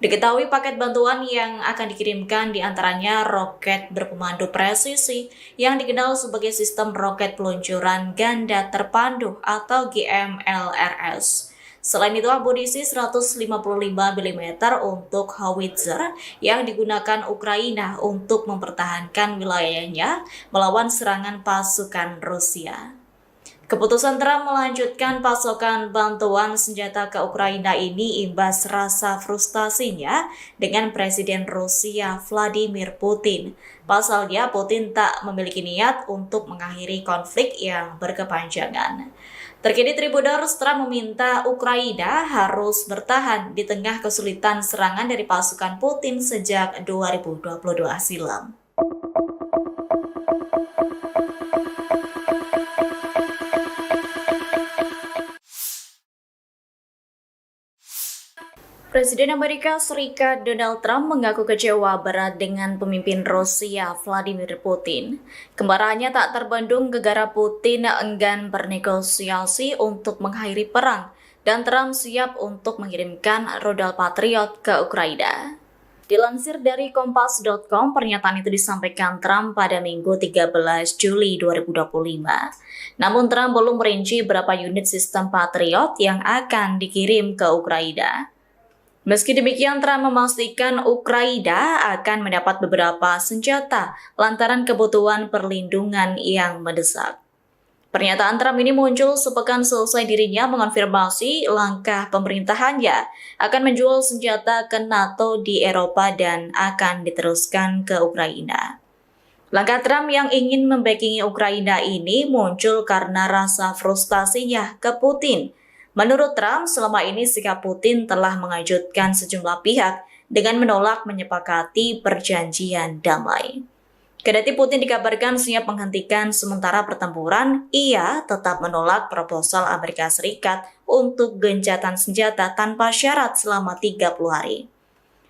Diketahui paket bantuan yang akan dikirimkan diantaranya roket berpemandu presisi yang dikenal sebagai sistem roket peluncuran ganda terpandu atau GMLRS. Selain itu, amunisi 155 mm untuk howitzer yang digunakan Ukraina untuk mempertahankan wilayahnya melawan serangan pasukan Rusia. Keputusan Trump melanjutkan pasokan bantuan senjata ke Ukraina ini imbas rasa frustasinya dengan Presiden Rusia Vladimir Putin. Pasalnya, Putin tak memiliki niat untuk mengakhiri konflik yang berkepanjangan. Terkini Tribuners, Trump meminta Ukraina harus bertahan di tengah kesulitan serangan dari pasukan Putin sejak 2022 silam. Presiden Amerika Serikat Donald Trump mengaku kecewa berat dengan pemimpin Rusia Vladimir Putin. Kemarahannya tak terbendung gara-gara Putin enggan bernegosiasi untuk mengakhiri perang dan Trump siap untuk mengirimkan rudal Patriot ke Ukraina. Dilansir dari Kompas.com, pernyataan itu disampaikan Trump pada Minggu 13 Juli 2025. Namun Trump belum merinci berapa unit sistem Patriot yang akan dikirim ke Ukraina. Meski demikian, Trump memastikan Ukraina akan mendapat beberapa senjata lantaran kebutuhan perlindungan yang mendesak. Pernyataan Trump ini muncul sepekan selesai dirinya mengonfirmasi langkah pemerintahannya akan menjual senjata ke NATO di Eropa dan akan diteruskan ke Ukraina. Langkah Trump yang ingin membackingi Ukraina ini muncul karena rasa frustasinya ke Putin. Menurut Trump, selama ini sikap Putin telah mengejutkan sejumlah pihak dengan menolak menyepakati perjanjian damai. Kendati Putin dikabarkan siap menghentikan sementara pertempuran, ia tetap menolak proposal Amerika Serikat untuk gencatan senjata tanpa syarat selama 30 hari.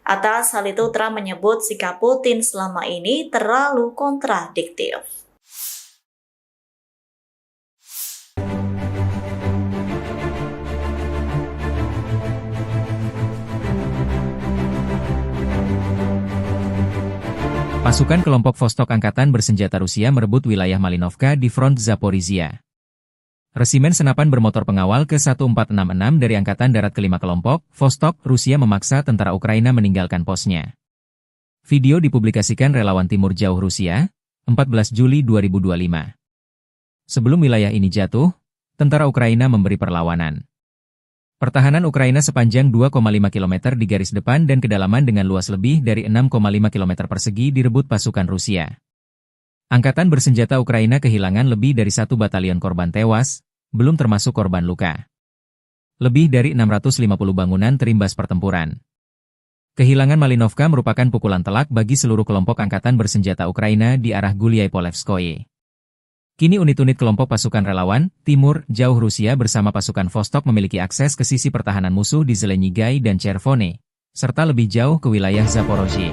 Atas hal itu, Trump menyebut sikap Putin selama ini terlalu kontradiktif. Pasukan kelompok Vostok Angkatan Bersenjata Rusia merebut wilayah Malinovka di front Zaporizhia. Resimen senapan bermotor pengawal ke-1466 dari Angkatan Darat ke-5 kelompok, Vostok, Rusia memaksa tentara Ukraina meninggalkan posnya. Video dipublikasikan relawan Timur Jauh Rusia, 14 Juli 2025. Sebelum wilayah ini jatuh, tentara Ukraina memberi perlawanan. Pertahanan Ukraina sepanjang 2,5 km di garis depan dan kedalaman dengan luas lebih dari 6,5 km persegi direbut pasukan Rusia. Angkatan Bersenjata Ukraina kehilangan lebih dari 1 batalion korban tewas, belum termasuk korban luka. Lebih dari 650 bangunan terimbas pertempuran. Kehilangan Malinovka merupakan pukulan telak bagi seluruh kelompok Angkatan Bersenjata Ukraina di arah Guliai-Polevskoye. Kini unit-unit kelompok pasukan relawan, Timur, Jauh Rusia bersama pasukan Vostok memiliki akses ke sisi pertahanan musuh di Zelenyigai dan Chervone, serta lebih jauh ke wilayah Zaporozhye.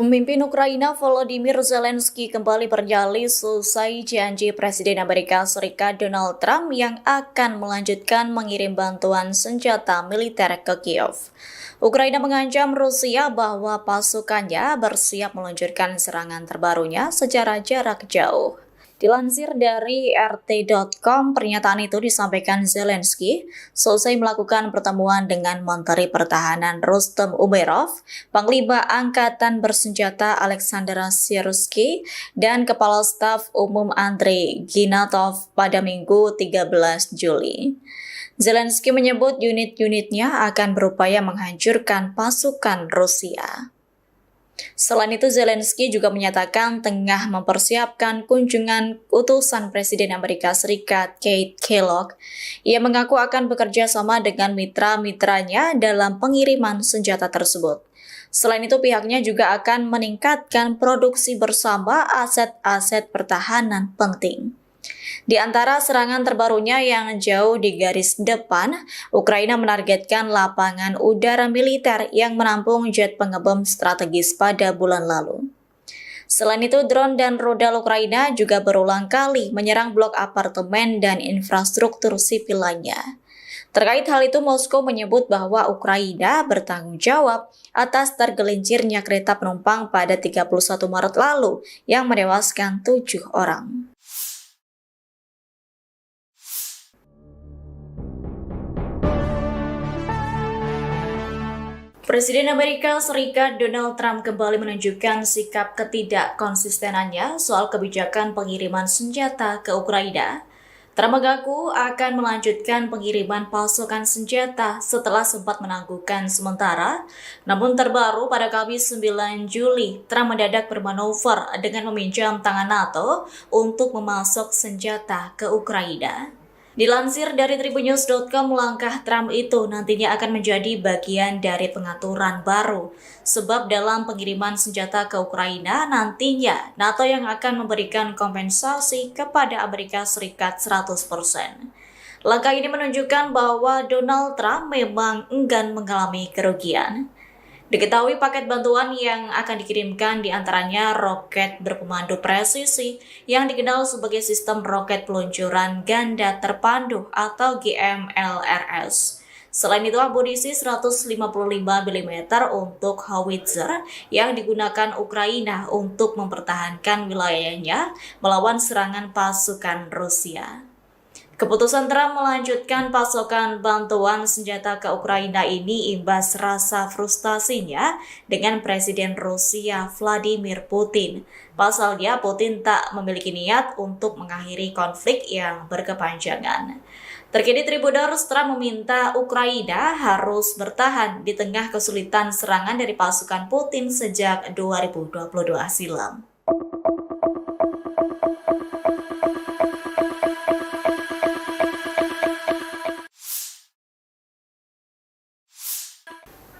Pemimpin Ukraina Volodymyr Zelensky kembali bernyali selesai janji Presiden Amerika Serikat Donald Trump yang akan melanjutkan mengirim bantuan senjata militer ke Kiev. Ukraina mengancam Rusia bahwa pasukannya bersiap meluncurkan serangan terbarunya secara jarak jauh. Dilansir dari RT.com, pernyataan itu disampaikan Zelensky selesai melakukan pertemuan dengan Menteri Pertahanan Rustem Umerov, Panglima Angkatan Bersenjata Alexander Syrskyi, dan Kepala Staf Umum Andrei Ginatov pada Minggu 13 Juli. Zelensky menyebut unit-unitnya akan berupaya menghancurkan pasukan Rusia. Selain itu, Zelensky juga menyatakan tengah mempersiapkan kunjungan utusan Presiden Amerika Serikat Keith Kellogg. Ia mengaku akan bekerja sama dengan mitra-mitranya dalam pengiriman senjata tersebut. Selain itu, pihaknya juga akan meningkatkan produksi bersama aset-aset pertahanan penting. Di antara serangan terbarunya yang jauh di garis depan, Ukraina menargetkan lapangan udara militer yang menampung jet pengebom strategis pada bulan lalu. Selain itu, drone dan rudal Ukraina juga berulang kali menyerang blok apartemen dan infrastruktur sipil lainnya. Terkait hal itu, Moskow menyebut bahwa Ukraina bertanggung jawab atas tergelincirnya kereta penumpang pada 31 Maret lalu yang menewaskan 7 orang. Presiden Amerika Serikat Donald Trump kembali menunjukkan sikap ketidakkonsistenannya soal kebijakan pengiriman senjata ke Ukraina. Trump mengaku akan melanjutkan pengiriman pasukan senjata setelah sempat menangguhkan sementara. Namun terbaru pada Kamis 9 Juli, Trump mendadak bermanuver dengan meminjam tangan NATO untuk memasok senjata ke Ukraina. Dilansir dari tribunnews.com, langkah Trump itu nantinya akan menjadi bagian dari pengaturan baru. Sebab dalam pengiriman senjata ke Ukraina, nantinya NATO yang akan memberikan kompensasi kepada Amerika Serikat 100%. Langkah ini menunjukkan bahwa Donald Trump memang enggan mengalami kerugian. Diketahui paket bantuan yang akan dikirimkan diantaranya roket berpemandu presisi yang dikenal sebagai sistem roket peluncuran ganda terpandu atau GMLRS. Selain itu, amunisi 155 mm untuk howitzer yang digunakan Ukraina untuk mempertahankan wilayahnya melawan serangan pasukan Rusia. Keputusan Trump melanjutkan pasokan bantuan senjata ke Ukraina ini imbas rasa frustasinya dengan Presiden Rusia Vladimir Putin. Pasalnya, Putin tak memiliki niat untuk mengakhiri konflik yang berkepanjangan. Terkini Tribuners, Trump meminta Ukraina harus bertahan di tengah kesulitan serangan dari pasukan Putin sejak 2022 silam.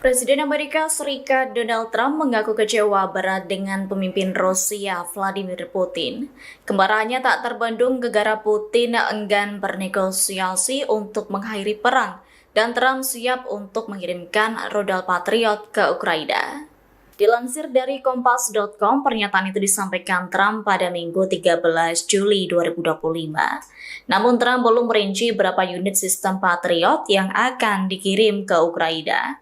Presiden Amerika Serikat Donald Trump mengaku kecewa berat dengan pemimpin Rusia Vladimir Putin. Kemarahannya tak terbendung gegara Putin enggan bernegosiasi untuk mengakhiri perang dan Trump siap untuk mengirimkan rudal Patriot ke Ukraina. Dilansir dari Kompas.com, pernyataan itu disampaikan Trump pada Minggu 13 Juli 2025. Namun Trump belum merinci berapa unit sistem Patriot yang akan dikirim ke Ukraina.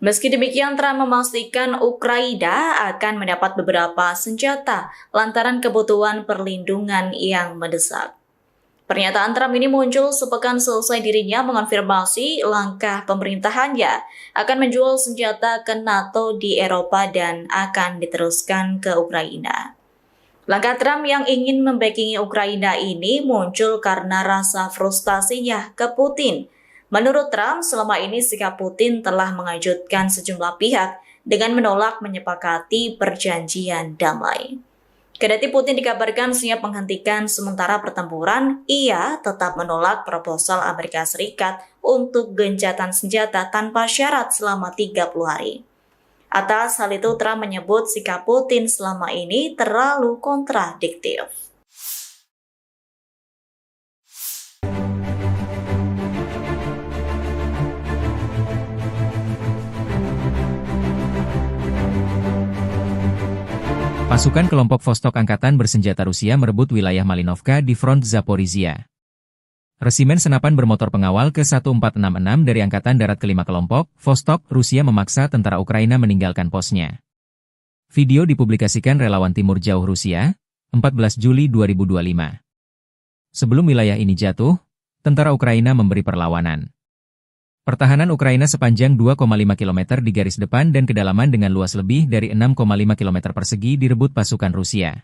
Meski demikian, Trump memastikan Ukraina akan mendapat beberapa senjata lantaran kebutuhan perlindungan yang mendesak. Pernyataan Trump ini muncul sepekan selesai dirinya mengonfirmasi langkah pemerintahannya akan menjual senjata ke NATO di Eropa dan akan diteruskan ke Ukraina. Langkah Trump yang ingin membackingi Ukraina ini muncul karena rasa frustasinya ke Putin. Menurut Trump, selama ini sikap Putin telah mengejutkan sejumlah pihak dengan menolak menyepakati perjanjian damai. Kendati Putin dikabarkan siap menghentikan sementara pertempuran, ia tetap menolak proposal Amerika Serikat untuk gencatan senjata tanpa syarat selama 30 hari. Atas hal itu, Trump menyebut sikap Putin selama ini terlalu kontradiktif. Pasukan kelompok Vostok Angkatan Bersenjata Rusia merebut wilayah Malinovka di front Zaporizhia. Resimen senapan bermotor pengawal ke-1466 dari Angkatan Darat ke-5 kelompok, Vostok, Rusia memaksa tentara Ukraina meninggalkan posnya. Video dipublikasikan relawan Timur Jauh Rusia, 14 Juli 2025. Sebelum wilayah ini jatuh, tentara Ukraina memberi perlawanan. Pertahanan Ukraina sepanjang 2,5 km di garis depan dan kedalaman dengan luas lebih dari 6,5 km persegi direbut pasukan Rusia.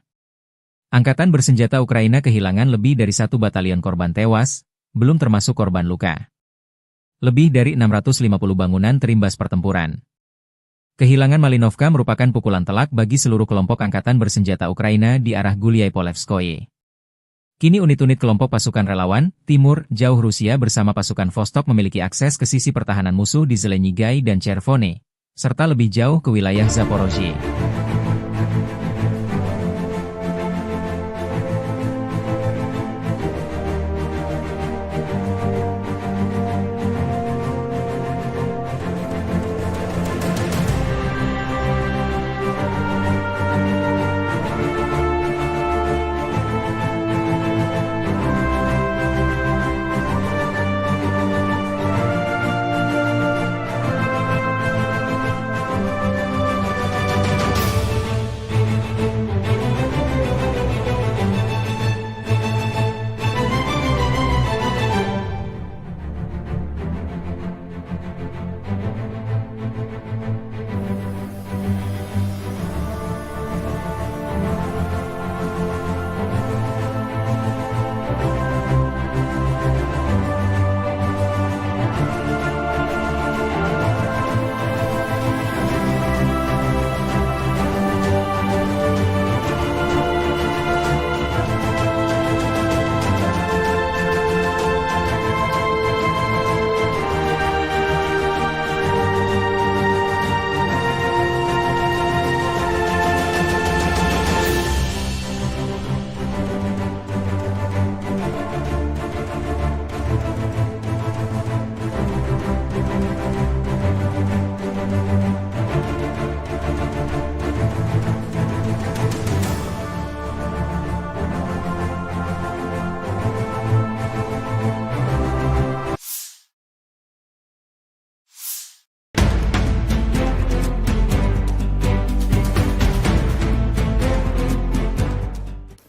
Angkatan bersenjata Ukraina kehilangan lebih dari 1 batalion korban tewas, belum termasuk korban luka. Lebih dari 650 bangunan terimbas pertempuran. Kehilangan Malinovka merupakan pukulan telak bagi seluruh kelompok angkatan bersenjata Ukraina di arah Gulyai-Polevskoye. Kini unit-unit kelompok pasukan relawan, Timur, Jauh Rusia bersama pasukan Vostok memiliki akses ke sisi pertahanan musuh di Zelenyigai dan Chervone, serta lebih jauh ke wilayah Zaporozhye.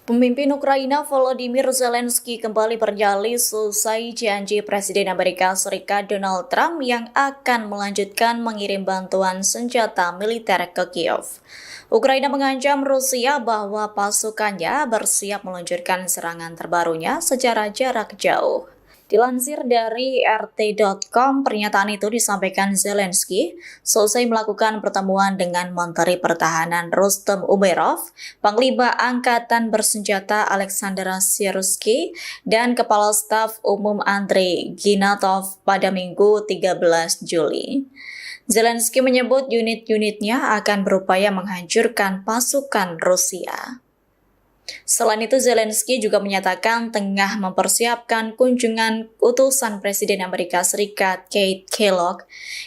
Pemimpin Ukraina Volodymyr Zelensky kembali bernyali selesai janji Presiden Amerika Serikat Donald Trump yang akan melanjutkan mengirim bantuan senjata militer ke Kiev. Ukraina mengancam Rusia bahwa pasukannya bersiap meluncurkan serangan terbarunya secara jarak jauh. Dilansir dari RT.com, pernyataan itu disampaikan Zelensky selesai melakukan pertemuan dengan Menteri Pertahanan Rustem Umerov, Panglima Angkatan Bersenjata Alexander Syrskyi, dan Kepala Staf Umum Andrei Ginatov pada Minggu 13 Juli. Zelensky menyebut unit-unitnya akan berupaya menghancurkan pasukan Rusia. Selain itu, Zelensky juga menyatakan tengah mempersiapkan kunjungan utusan Presiden Amerika Serikat Keith Kellogg.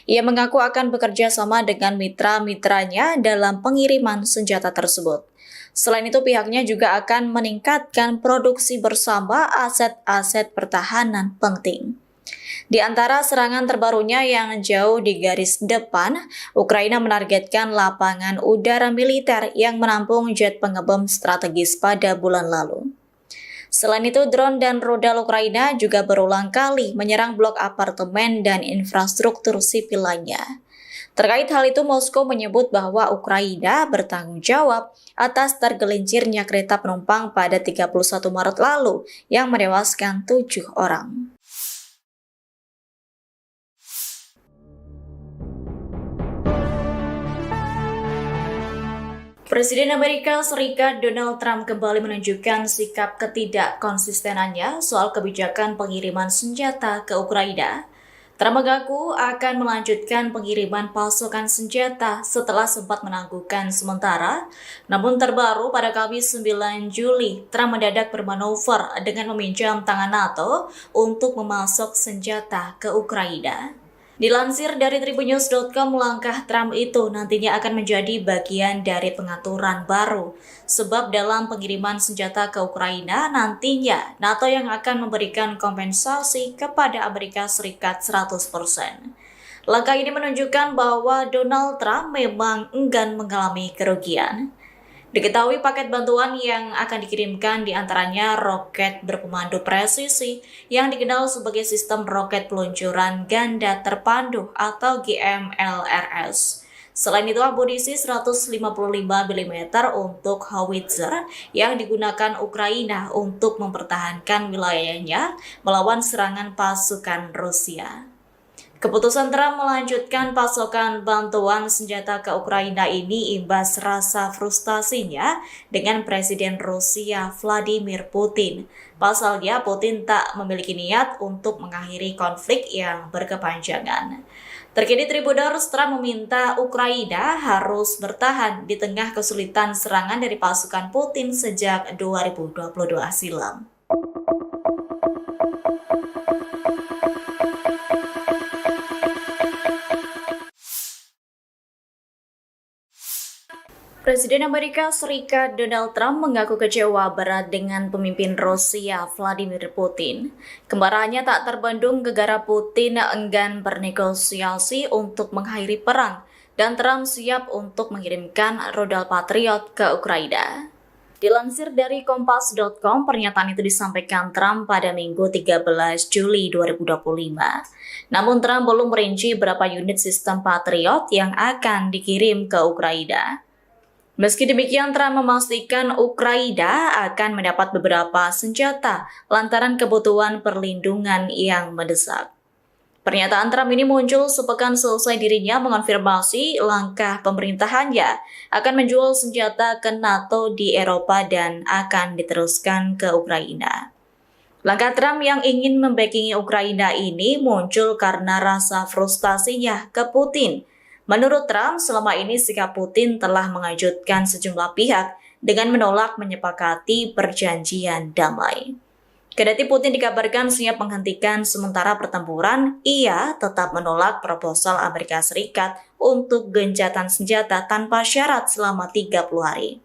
Ia mengaku akan bekerja sama dengan mitra-mitranya dalam pengiriman senjata tersebut. Selain itu, pihaknya juga akan meningkatkan produksi bersama aset-aset pertahanan penting. Di antara serangan terbarunya yang jauh di garis depan, Ukraina menargetkan lapangan udara militer yang menampung jet pengebom strategis pada bulan lalu. Selain itu, drone dan rudal Ukraina juga berulang kali menyerang blok apartemen dan infrastruktur sipil lainnya. Terkait hal itu, Moskow menyebut bahwa Ukraina bertanggung jawab atas tergelincirnya kereta penumpang pada 31 Maret lalu yang menewaskan 7 orang. Presiden Amerika Serikat Donald Trump kembali menunjukkan sikap ketidakkonsistenannya soal kebijakan pengiriman senjata ke Ukraina. Trump mengaku akan melanjutkan pengiriman pasukan senjata setelah sempat menangguhkan sementara. Namun terbaru pada Kamis 9 Juli, Trump mendadak bermanuver dengan meminjam tangan NATO untuk memasok senjata ke Ukraina. Dilansir dari Tribunnews.com, langkah Trump itu nantinya akan menjadi bagian dari pengaturan baru. Sebab dalam pengiriman senjata ke Ukraina, nantinya NATO yang akan memberikan kompensasi kepada Amerika Serikat 100%. Langkah ini menunjukkan bahwa Donald Trump memang enggan mengalami kerugian. Diketahui paket bantuan yang akan dikirimkan diantaranya roket berpemandu presisi yang dikenal sebagai sistem roket peluncuran ganda terpandu atau GMLRS. Selain itu, amunisi 155 mm untuk howitzer yang digunakan Ukraina untuk mempertahankan wilayahnya melawan serangan pasukan Rusia. Keputusan Trump melanjutkan pasokan bantuan senjata ke Ukraina ini imbas rasa frustasinya dengan Presiden Rusia Vladimir Putin. Pasalnya, Putin tak memiliki niat untuk mengakhiri konflik yang berkepanjangan. Terkini Tribunnews, Trump meminta Ukraina harus bertahan di tengah kesulitan serangan dari pasukan Putin sejak 2022 silam. Presiden Amerika Serikat Donald Trump mengaku kecewa berat dengan pemimpin Rusia Vladimir Putin. Kemarahannya tak terbendung gegara Putin enggan bernegosiasi untuk mengakhiri perang dan Trump siap untuk mengirimkan rudal Patriot ke Ukraina. Dilansir dari Kompas.com, pernyataan itu disampaikan Trump pada Minggu 13 Juli 2025. Namun Trump belum merinci berapa unit sistem Patriot yang akan dikirim ke Ukraina. Meski demikian, Trump memastikan Ukraina akan mendapat beberapa senjata lantaran kebutuhan perlindungan yang mendesak. Pernyataan Trump ini muncul sepekan selesai dirinya mengonfirmasi langkah pemerintahannya akan menjual senjata ke NATO di Eropa dan akan diteruskan ke Ukraina. Langkah Trump yang ingin membackingi Ukraina ini muncul karena rasa frustasinya ke Putin. Menurut Trump, selama ini sikap Putin telah mengejutkan sejumlah pihak dengan menolak menyepakati perjanjian damai. Kendati Putin dikabarkan siap menghentikan sementara pertempuran, ia tetap menolak proposal Amerika Serikat untuk gencatan senjata tanpa syarat selama 30 hari.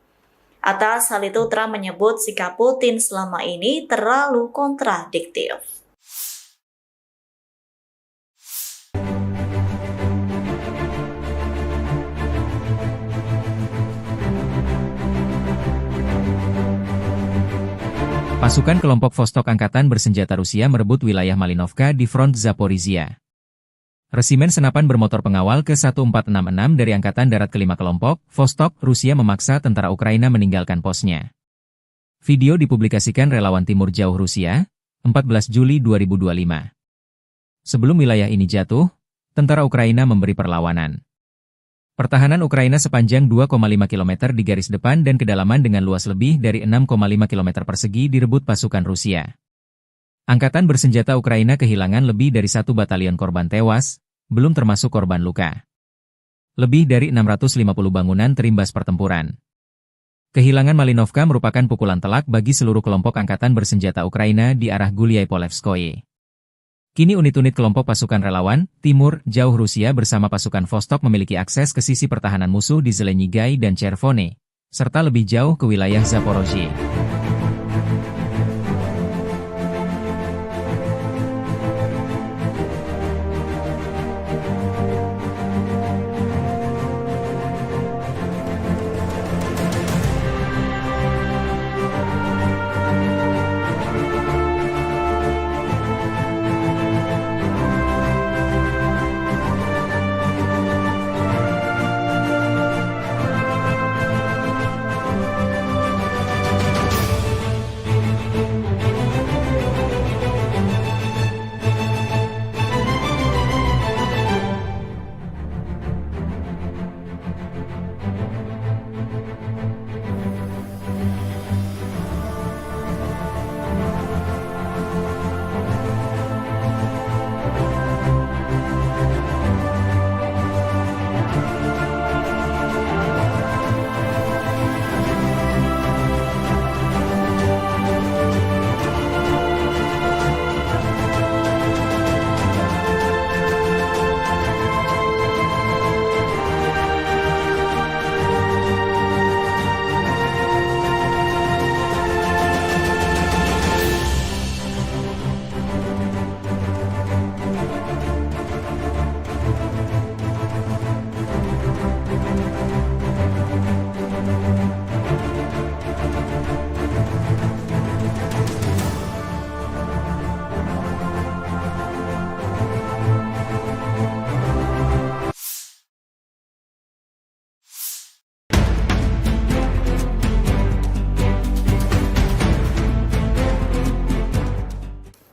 Atas hal itu, Trump menyebut sikap Putin selama ini terlalu kontradiktif. Pasukan kelompok Vostok Angkatan Bersenjata Rusia merebut wilayah Malinovka di front Zaporizhia. Resimen senapan bermotor pengawal ke-1466 dari Angkatan Darat kelima kelompok, Vostok, Rusia memaksa tentara Ukraina meninggalkan posnya. Video dipublikasikan relawan Timur Jauh Rusia, 14 Juli 2025. Sebelum wilayah ini jatuh, tentara Ukraina memberi perlawanan. Pertahanan Ukraina sepanjang 2,5 km di garis depan dan kedalaman dengan luas lebih dari 6,5 km persegi direbut pasukan Rusia. Angkatan bersenjata Ukraina kehilangan lebih dari 1 batalion korban tewas, belum termasuk korban luka. Lebih dari 650 bangunan terimbas pertempuran. Kehilangan Malinovka merupakan pukulan telak bagi seluruh kelompok angkatan bersenjata Ukraina di arah Guliai-Polevskoye. Kini unit-unit kelompok pasukan relawan, Timur, Jauh Rusia bersama pasukan Vostok memiliki akses ke sisi pertahanan musuh di Zelenyigai dan Chervone, serta lebih jauh ke wilayah Zaporozhye.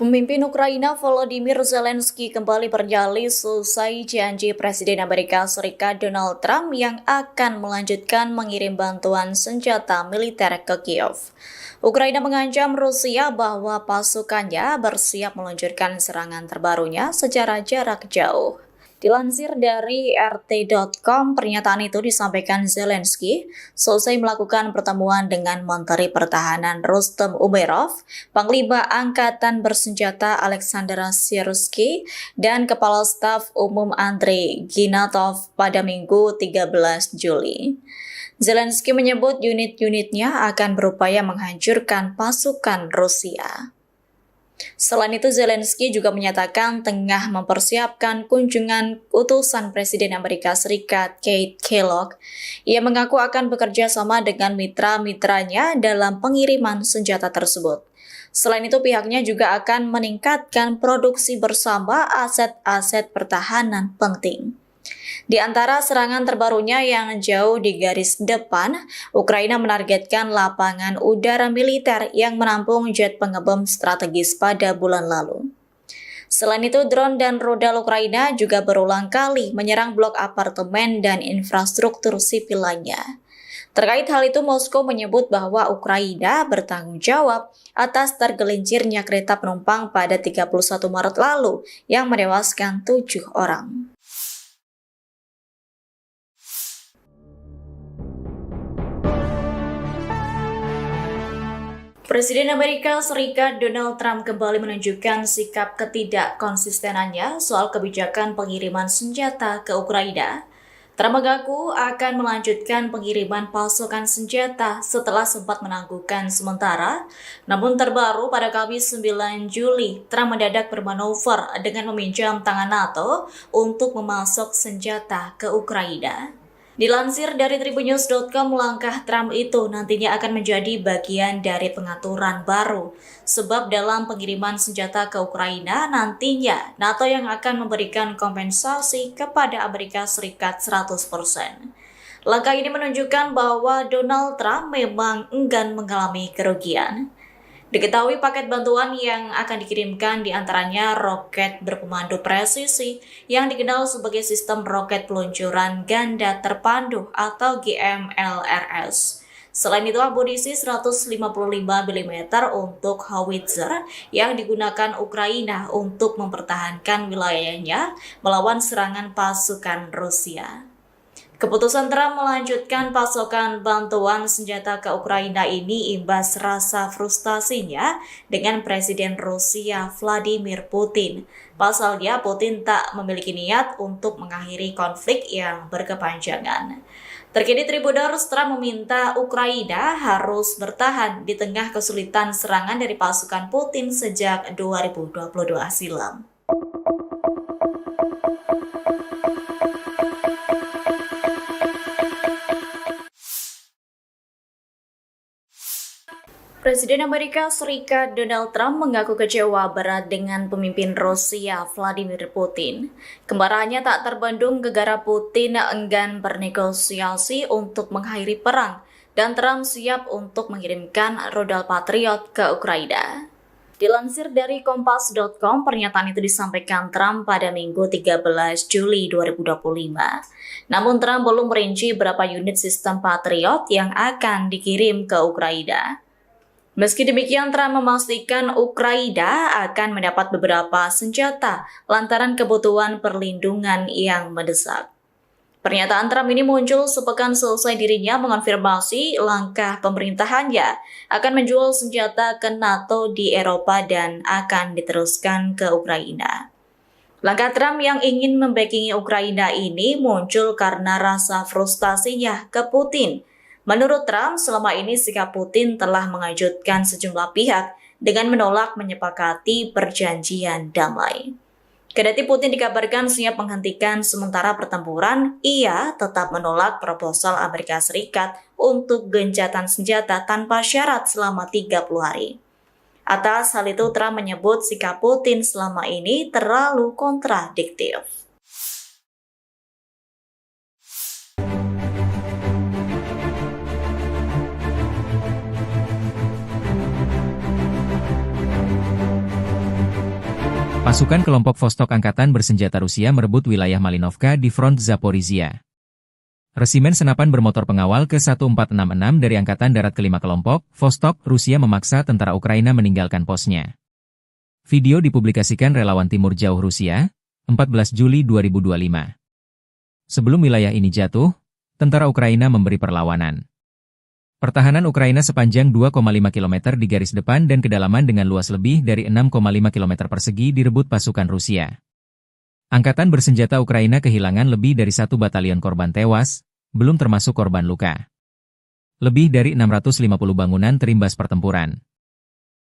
Pemimpin Ukraina Volodymyr Zelensky kembali berdalih selesai janji Presiden Amerika Serikat Donald Trump yang akan melanjutkan mengirim bantuan senjata militer ke Kiev. Ukraina mengancam Rusia bahwa pasukannya bersiap meluncurkan serangan terbarunya secara jarak jauh. Dilansir dari RT.com, pernyataan itu disampaikan Zelensky selesai melakukan pertemuan dengan Menteri Pertahanan Rustem Umerov, Panglima Angkatan Bersenjata Alexander Syrskyi, dan Kepala Staf Umum Andrei Ginatov pada Minggu 13 Juli. Zelensky menyebut unit-unitnya akan berupaya menghancurkan pasukan Rusia. Selain itu, Zelensky juga menyatakan tengah mempersiapkan kunjungan utusan Presiden Amerika Serikat Keith Kellogg. Ia mengaku akan bekerja sama dengan mitra-mitranya dalam pengiriman senjata tersebut. Selain itu, pihaknya juga akan meningkatkan produksi bersama aset-aset pertahanan penting. Di antara serangan terbarunya yang jauh di garis depan, Ukraina menargetkan lapangan udara militer yang menampung jet pengebom strategis pada bulan lalu. Selain itu, drone dan rudal Ukraina juga berulang kali menyerang blok apartemen dan infrastruktur sipil lainnya. Terkait hal itu, Moskow menyebut bahwa Ukraina bertanggung jawab atas tergelincirnya kereta penumpang pada 31 Maret lalu yang menewaskan 7 orang. Presiden Amerika Serikat Donald Trump kembali menunjukkan sikap ketidakkonsistenannya soal kebijakan pengiriman senjata ke Ukraina. Trump mengaku akan melanjutkan pengiriman pasukan senjata setelah sempat menangguhkan sementara. Namun terbaru pada Kamis 9 Juli, Trump mendadak bermanuver dengan meminjam tangan NATO untuk memasok senjata ke Ukraina. Dilansir dari tribunnews.com, langkah Trump itu nantinya akan menjadi bagian dari pengaturan baru. Sebab dalam pengiriman senjata ke Ukraina, nantinya NATO yang akan memberikan kompensasi kepada Amerika Serikat 100%. Langkah ini menunjukkan bahwa Donald Trump memang enggan mengalami kerugian. Diketahui paket bantuan yang akan dikirimkan diantaranya roket berpemandu presisi yang dikenal sebagai sistem roket peluncuran ganda terpandu atau GMLRS. Selain itu, amunisi 155 mm untuk howitzer yang digunakan Ukraina untuk mempertahankan wilayahnya melawan serangan pasukan Rusia. Keputusan Trump melanjutkan pasokan bantuan senjata ke Ukraina ini imbas rasa frustasinya dengan Presiden Rusia Vladimir Putin. Pasalnya, Putin tak memiliki niat untuk mengakhiri konflik yang berkepanjangan. Terkini Tribuners, Trump meminta Ukraina harus bertahan di tengah kesulitan serangan dari pasukan Putin sejak 2022 silam. Presiden Amerika Serikat Donald Trump mengaku kecewa berat dengan pemimpin Rusia Vladimir Putin. Kemarahannya tak terbendung gara-gara Putin enggan bernegosiasi untuk mengakhiri perang dan Trump siap untuk mengirimkan rudal Patriot ke Ukraina. Dilansir dari Kompas.com, pernyataan itu disampaikan Trump pada Minggu 13 Juli 2025. Namun Trump belum merinci berapa unit sistem Patriot yang akan dikirim ke Ukraina. Meski demikian, Trump memastikan Ukraina akan mendapat beberapa senjata lantaran kebutuhan perlindungan yang mendesak. Pernyataan Trump ini muncul sepekan selesai dirinya mengonfirmasi langkah pemerintahannya akan menjual senjata ke NATO di Eropa dan akan diteruskan ke Ukraina. Langkah Trump yang ingin membackingi Ukraina ini muncul karena rasa frustasinya ke Putin. Menurut Trump, selama ini sikap Putin telah mengejutkan sejumlah pihak dengan menolak menyepakati perjanjian damai. Kendati Putin dikabarkan siap menghentikan sementara pertempuran, ia tetap menolak proposal Amerika Serikat untuk gencatan senjata tanpa syarat selama 30 hari. Atas hal itu, Trump menyebut sikap Putin selama ini terlalu kontradiktif. Pasukan kelompok Vostok Angkatan Bersenjata Rusia merebut wilayah Malinovka di front Zaporizhia. Resimen Senapan Bermotor Pengawal ke-1466 dari Angkatan Darat ke-5 kelompok, Vostok, Rusia memaksa tentara Ukraina meninggalkan posnya. Video dipublikasikan relawan Timur Jauh Rusia, 14 Juli 2025. Sebelum wilayah ini jatuh, tentara Ukraina memberi perlawanan. Pertahanan Ukraina sepanjang 2,5 km di garis depan dan kedalaman dengan luas lebih dari 6,5 km persegi direbut pasukan Rusia. Angkatan bersenjata Ukraina kehilangan lebih dari 1 batalion korban tewas, belum termasuk korban luka. Lebih dari 650 bangunan terimbas pertempuran.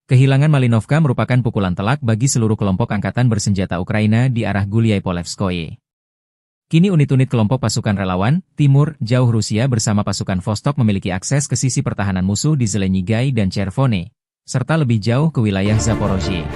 Kehilangan Malinovka merupakan pukulan telak bagi seluruh kelompok angkatan bersenjata Ukraina di arah Gulyai-Polevskoye. Kini unit-unit kelompok pasukan relawan, Timur, Jauh Rusia bersama pasukan Vostok memiliki akses ke sisi pertahanan musuh di Zelenyigai dan Chervone, serta lebih jauh ke wilayah Zaporozhye.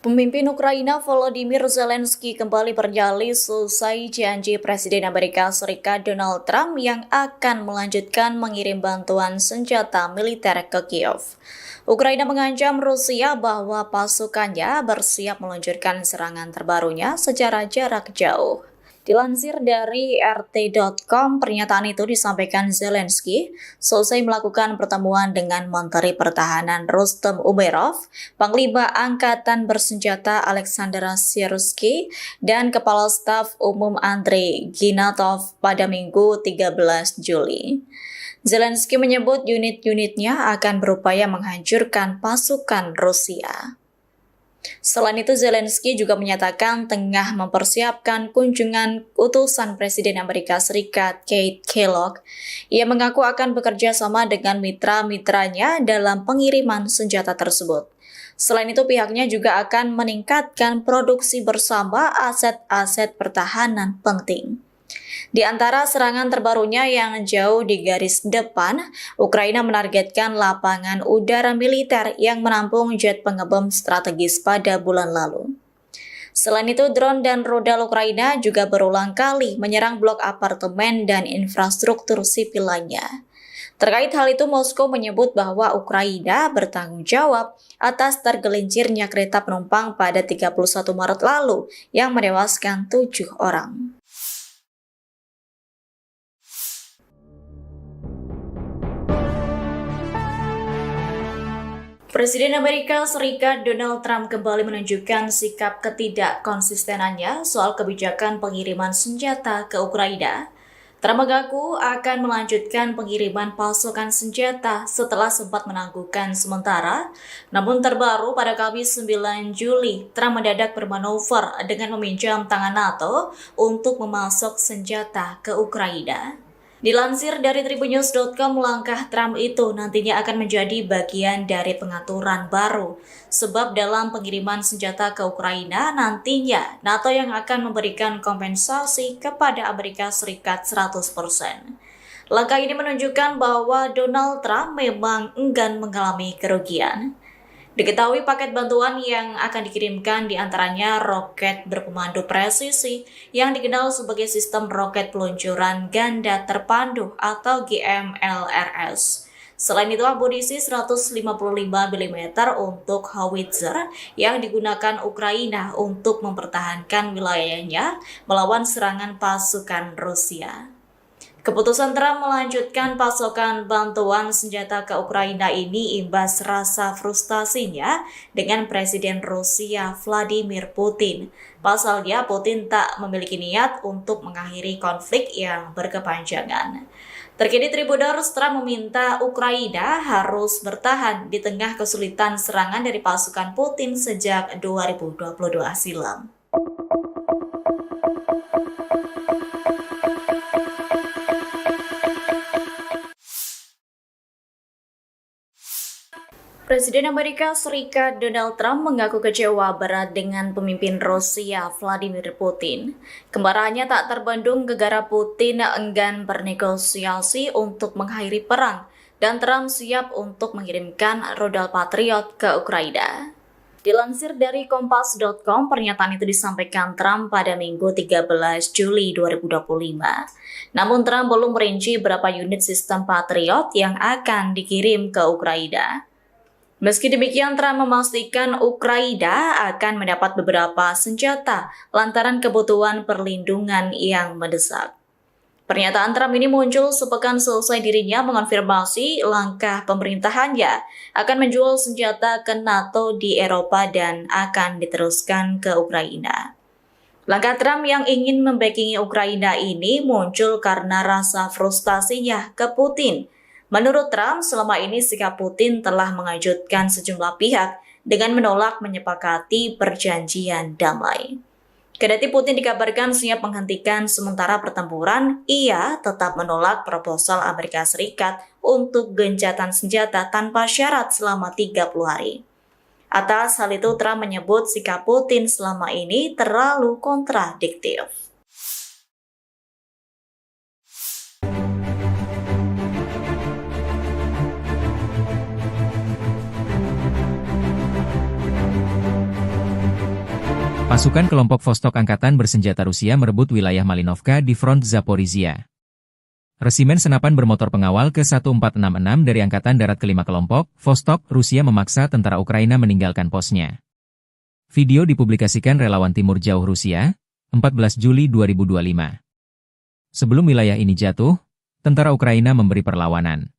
Pemimpin Ukraina Volodymyr Zelensky kembali bernyali selesai janji Presiden Amerika Serikat Donald Trump yang akan melanjutkan mengirim bantuan senjata militer ke Kiev. Ukraina mengancam Rusia bahwa pasukannya bersiap meluncurkan serangan terbarunya secara jarak jauh. Dilansir dari RT.com, pernyataan itu disampaikan Zelensky selesai melakukan pertemuan dengan Menteri Pertahanan Rustem Umerov, Panglima Angkatan Bersenjata Alexander Syrskyi, dan Kepala Staf Umum Andrei Ginatov pada Minggu 13 Juli. Zelensky menyebut unit-unitnya akan berupaya menghancurkan pasukan Rusia. Selain itu, Zelensky juga menyatakan tengah mempersiapkan kunjungan utusan Presiden Amerika Serikat Keith Kellogg. Ia mengaku akan bekerja sama dengan mitra-mitranya dalam pengiriman senjata tersebut. Selain itu, pihaknya juga akan meningkatkan produksi bersama aset-aset pertahanan penting. Di antara serangan terbarunya yang jauh di garis depan, Ukraina menargetkan lapangan udara militer yang menampung jet pengebom strategis pada bulan lalu. Selain itu, drone dan rudal Ukraina juga berulang kali menyerang blok apartemen dan infrastruktur sipil lainnya. Terkait hal itu, Moskow menyebut bahwa Ukraina bertanggung jawab atas tergelincirnya kereta penumpang pada 31 Maret lalu yang menewaskan 7 orang. Presiden Amerika Serikat Donald Trump kembali menunjukkan sikap ketidakkonsistenannya soal kebijakan pengiriman senjata ke Ukraina. Trump mengaku akan melanjutkan pengiriman pasukan senjata setelah sempat menangguhkan sementara. Namun terbaru pada Kamis 9 Juli, Trump mendadak bermanuver dengan meminjam tangan NATO untuk memasok senjata ke Ukraina. Dilansir dari tribunnews.com, langkah Trump itu nantinya akan menjadi bagian dari pengaturan baru. Sebab dalam pengiriman senjata ke Ukraina, nantinya NATO yang akan memberikan kompensasi kepada Amerika Serikat 100%. Langkah ini menunjukkan bahwa Donald Trump memang enggan mengalami kerugian. Diketahui paket bantuan yang akan dikirimkan diantaranya roket berpemandu presisi yang dikenal sebagai sistem roket peluncuran ganda terpandu atau GMLRS. Selain itu, amunisi 155 mm untuk howitzer yang digunakan Ukraina untuk mempertahankan wilayahnya melawan serangan pasukan Rusia. Keputusan Trump melanjutkan pasokan bantuan senjata ke Ukraina ini imbas rasa frustasinya dengan Presiden Rusia Vladimir Putin. Pasalnya, Putin tak memiliki niat untuk mengakhiri konflik yang berkepanjangan. Terkini Tribuners, Trump meminta Ukraina harus bertahan di tengah kesulitan serangan dari pasukan Putin sejak 2022 silam. Presiden Amerika Serikat Donald Trump mengaku kecewa berat dengan pemimpin Rusia Vladimir Putin. Kemarahannya tak terbendung gegara Putin enggan bernegosiasi untuk mengakhiri perang dan Trump siap untuk mengirimkan rudal Patriot ke Ukraina. Dilansir dari Kompas.com, pernyataan itu disampaikan Trump pada Minggu 13 Juli 2025. Namun Trump belum merinci berapa unit sistem Patriot yang akan dikirim ke Ukraina. Meski demikian, Trump memastikan Ukraina akan mendapat beberapa senjata lantaran kebutuhan perlindungan yang mendesak. Pernyataan Trump ini muncul sepekan selesai dirinya mengonfirmasi langkah pemerintahannya akan menjual senjata ke NATO di Eropa dan akan diteruskan ke Ukraina. Langkah Trump yang ingin membackingi Ukraina ini muncul karena rasa frustasinya ke Putin. Menurut Trump, selama ini sikap Putin telah mengejutkan sejumlah pihak dengan menolak menyepakati perjanjian damai. Kendati Putin dikabarkan siap menghentikan sementara pertempuran, ia tetap menolak proposal Amerika Serikat untuk gencatan senjata tanpa syarat selama 30 hari. Atas hal itu, Trump menyebut sikap Putin selama ini terlalu kontradiktif. Pasukan kelompok Vostok Angkatan Bersenjata Rusia merebut wilayah Malinovka di front Zaporizhia. Resimen senapan bermotor pengawal ke-1466 dari Angkatan Darat ke-5 kelompok, Vostok, Rusia memaksa tentara Ukraina meninggalkan posnya. Video dipublikasikan relawan Timur Jauh Rusia, 14 Juli 2025. Sebelum wilayah ini jatuh, tentara Ukraina memberi perlawanan.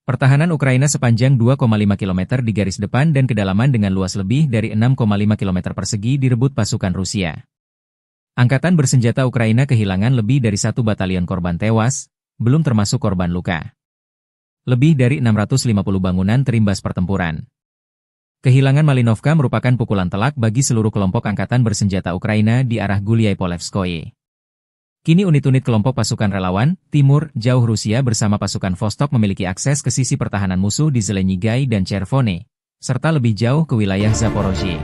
Pertahanan Ukraina sepanjang 2,5 km di garis depan dan kedalaman dengan luas lebih dari 6,5 km persegi direbut pasukan Rusia. Angkatan bersenjata Ukraina kehilangan lebih dari 1 batalion korban tewas, belum termasuk korban luka. Lebih dari 650 bangunan terimbas pertempuran. Kehilangan Malinovka merupakan pukulan telak bagi seluruh kelompok angkatan bersenjata Ukraina di arah Guliai-Polevskoye. Kini unit-unit kelompok pasukan relawan, Timur, Jauh Rusia bersama pasukan Vostok memiliki akses ke sisi pertahanan musuh di Zelenyigai dan Chervone, serta lebih jauh ke wilayah Zaporozhye.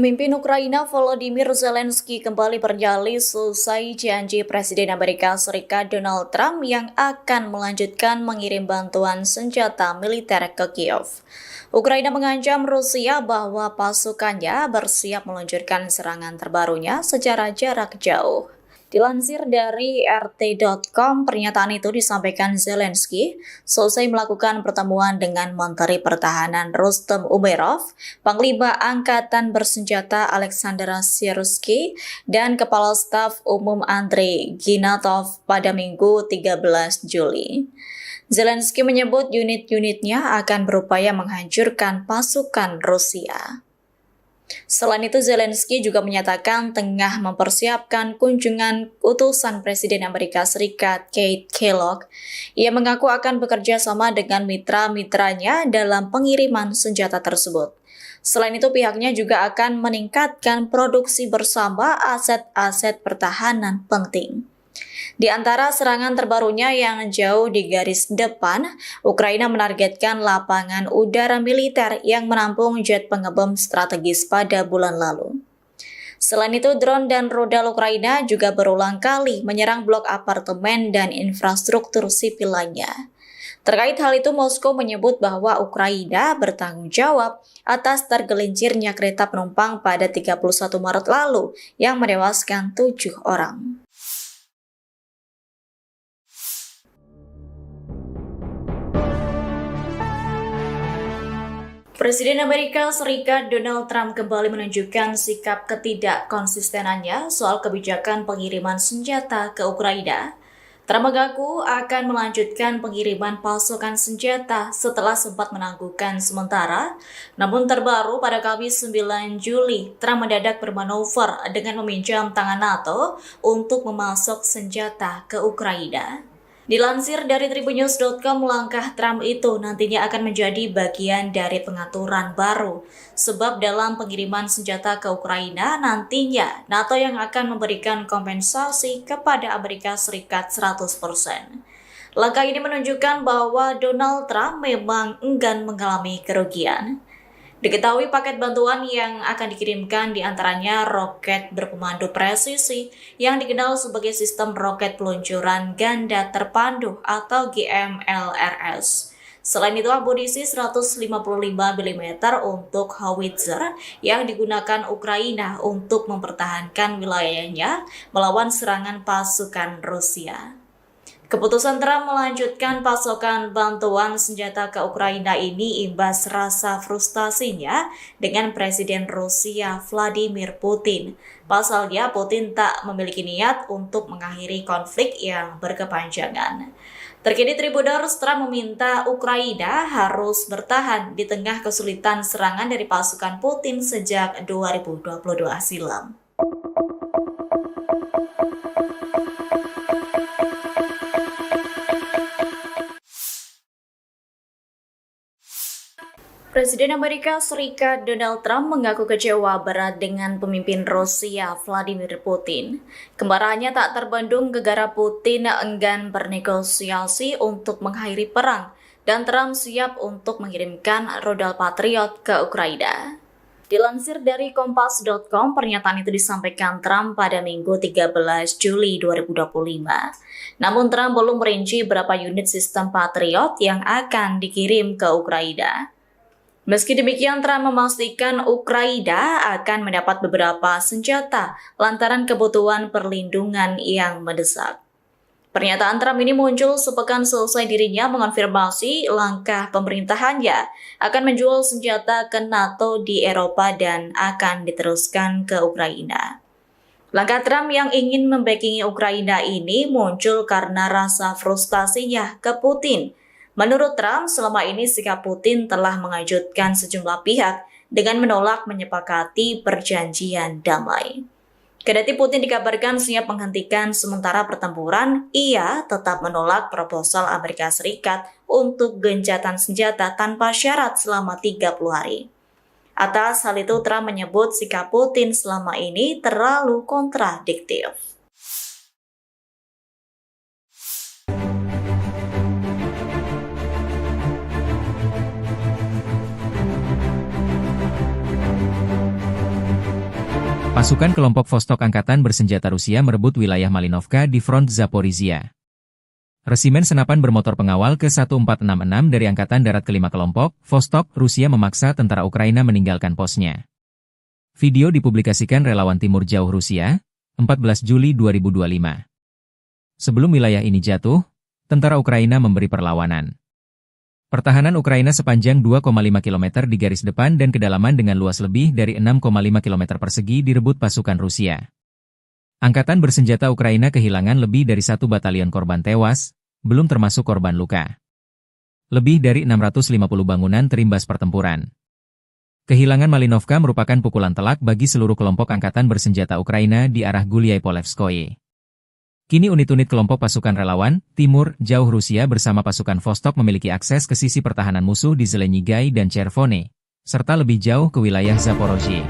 Pemimpin Ukraina Volodymyr Zelensky kembali bernyali selesai janji Presiden Amerika Serikat Donald Trump yang akan melanjutkan mengirim bantuan senjata militer ke Kiev. Ukraina mengancam Rusia bahwa pasukannya bersiap meluncurkan serangan terbarunya secara jarak jauh. Dilansir dari RT.com, pernyataan itu disampaikan Zelensky selesai melakukan pertemuan dengan Menteri Pertahanan Rustem Umerov, Panglima Angkatan Bersenjata Alexander Syrskyi, dan Kepala Staf Umum Andrei Ginatov pada Minggu 13 Juli. Zelensky menyebut unit-unitnya akan berupaya menghancurkan pasukan Rusia. Selain itu, Zelensky juga menyatakan tengah mempersiapkan kunjungan utusan Presiden Amerika Serikat Keith Kellogg. Ia mengaku akan bekerja sama dengan mitra-mitranya dalam pengiriman senjata tersebut. Selain itu, pihaknya juga akan meningkatkan produksi bersama aset-aset pertahanan penting. Di antara serangan terbarunya yang jauh di garis depan, Ukraina menargetkan lapangan udara militer yang menampung jet pengebom strategis pada bulan lalu. Selain itu, drone dan rudal Ukraina juga berulang kali menyerang blok apartemen dan infrastruktur sipil lainnya. Terkait hal itu, Moskow menyebut bahwa Ukraina bertanggung jawab atas tergelincirnya kereta penumpang pada 31 Maret lalu yang menewaskan 7 orang. Presiden Amerika Serikat Donald Trump kembali menunjukkan sikap ketidakkonsistenannya soal kebijakan pengiriman senjata ke Ukraina. Trump mengaku akan melanjutkan pengiriman pasukan senjata setelah sempat menangguhkan sementara. Namun terbaru pada Kamis 9 Juli, Trump mendadak bermanuver dengan meminjam tangan NATO untuk memasok senjata ke Ukraina. Dilansir dari tribunnews.com, langkah Trump itu nantinya akan menjadi bagian dari pengaturan baru. Sebab dalam pengiriman senjata ke Ukraina, nantinya NATO yang akan memberikan kompensasi kepada Amerika Serikat 100%. Langkah ini menunjukkan bahwa Donald Trump memang enggan mengalami kerugian. Diketahui paket bantuan yang akan dikirimkan diantaranya roket berpemandu presisi yang dikenal sebagai sistem roket peluncuran ganda terpandu atau GMLRS. Selain itu, amunisi 155 mm untuk howitzer yang digunakan Ukraina untuk mempertahankan wilayahnya melawan serangan pasukan Rusia. Keputusan Trump melanjutkan pasokan bantuan senjata ke Ukraina ini imbas rasa frustasinya dengan Presiden Rusia Vladimir Putin. Pasalnya, Putin tak memiliki niat untuk mengakhiri konflik yang berkepanjangan. Terkini Tribunnews, Trump meminta Ukraina harus bertahan di tengah kesulitan serangan dari pasukan Putin sejak 2022 silam. Presiden Amerika Serikat Donald Trump mengaku kecewa berat dengan pemimpin Rusia Vladimir Putin. Kemarahannya tak terbendung gegara Putin enggan bernegosiasi untuk mengakhiri perang dan Trump siap untuk mengirimkan rudal Patriot ke Ukraina. Dilansir dari Kompas.com, pernyataan itu disampaikan Trump pada Minggu 13 Juli 2025. Namun Trump belum merinci berapa unit sistem Patriot yang akan dikirim ke Ukraina. Meski demikian, Trump memastikan Ukraina akan mendapat beberapa senjata lantaran kebutuhan perlindungan yang mendesak. Pernyataan Trump ini muncul sepekan selesai dirinya mengonfirmasi langkah pemerintahannya akan menjual senjata ke NATO di Eropa dan akan diteruskan ke Ukraina. Langkah Trump yang ingin membackingi Ukraina ini muncul karena rasa frustasinya ke Putin. Menurut Trump, selama ini sikap Putin telah mengejutkan sejumlah pihak dengan menolak menyepakati perjanjian damai. Kendati Putin dikabarkan siap menghentikan sementara pertempuran, ia tetap menolak proposal Amerika Serikat untuk gencatan senjata tanpa syarat selama 30 hari. Atas hal itu, Trump menyebut sikap Putin selama ini terlalu kontradiktif. Pasukan kelompok Vostok Angkatan Bersenjata Rusia merebut wilayah Malinovka di front Zaporizhia. Resimen senapan bermotor pengawal ke-1466 dari Angkatan Darat ke-5 kelompok, Vostok, Rusia memaksa tentara Ukraina meninggalkan posnya. Video dipublikasikan relawan Timur Jauh Rusia, 14 Juli 2025. Sebelum wilayah ini jatuh, tentara Ukraina memberi perlawanan. Pertahanan Ukraina sepanjang 2,5 km di garis depan dan kedalaman dengan luas lebih dari 6,5 km persegi direbut pasukan Rusia. Angkatan bersenjata Ukraina kehilangan lebih dari 1 batalion korban tewas, belum termasuk korban luka. Lebih dari 650 bangunan terimbas pertempuran. Kehilangan Malinovka merupakan pukulan telak bagi seluruh kelompok angkatan bersenjata Ukraina di arah Guliai-Polevskoye. Kini unit-unit kelompok pasukan relawan, Timur, Jauh Rusia bersama pasukan Vostok memiliki akses ke sisi pertahanan musuh di Zelenyigai dan Chervone, serta lebih jauh ke wilayah Zaporozhye.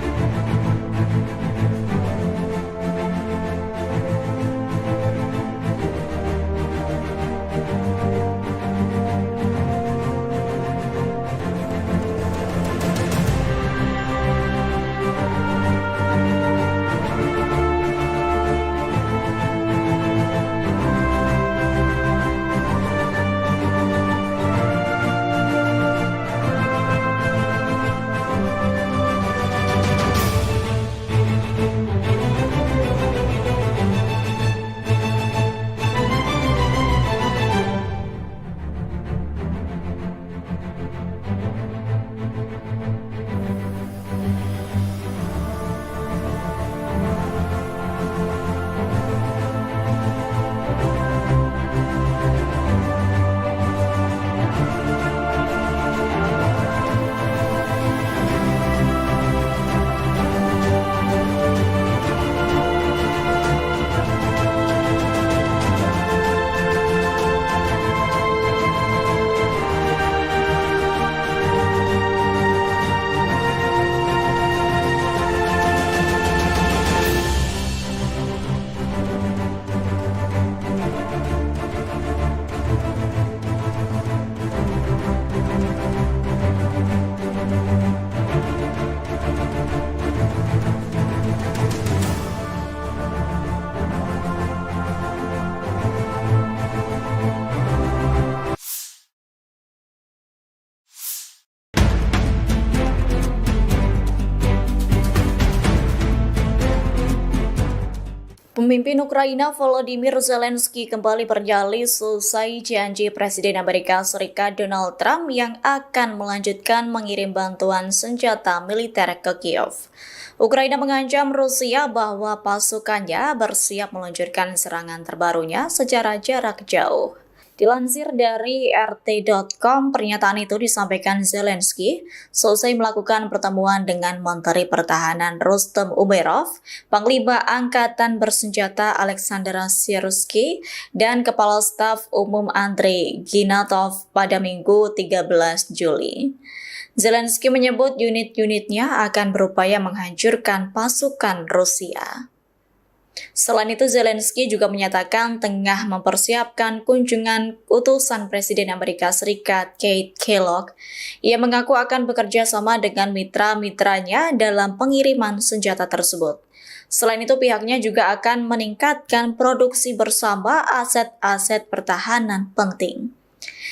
Pemimpin Ukraina Volodymyr Zelensky kembali bernyali selesai janji Presiden Amerika Serikat Donald Trump yang akan melanjutkan mengirim bantuan senjata militer ke Kiev. Ukraina mengancam Rusia bahwa pasukannya bersiap meluncurkan serangan terbarunya secara jarak jauh. Dilansir dari RT.com, pernyataan itu disampaikan Zelensky selesai melakukan pertemuan dengan Menteri Pertahanan Rustem Umerov, Panglima Angkatan Bersenjata Alexander Syrskyi, dan Kepala Staf Umum Andrei Ginatov pada Minggu 13 Juli. Zelensky menyebut unit-unitnya akan berupaya menghancurkan pasukan Rusia. Selain itu, Zelensky juga menyatakan tengah mempersiapkan kunjungan utusan Presiden Amerika Serikat Keith Kellogg. Ia mengaku akan bekerja sama dengan mitra-mitranya dalam pengiriman senjata tersebut. Selain itu, pihaknya juga akan meningkatkan produksi bersama aset-aset pertahanan penting.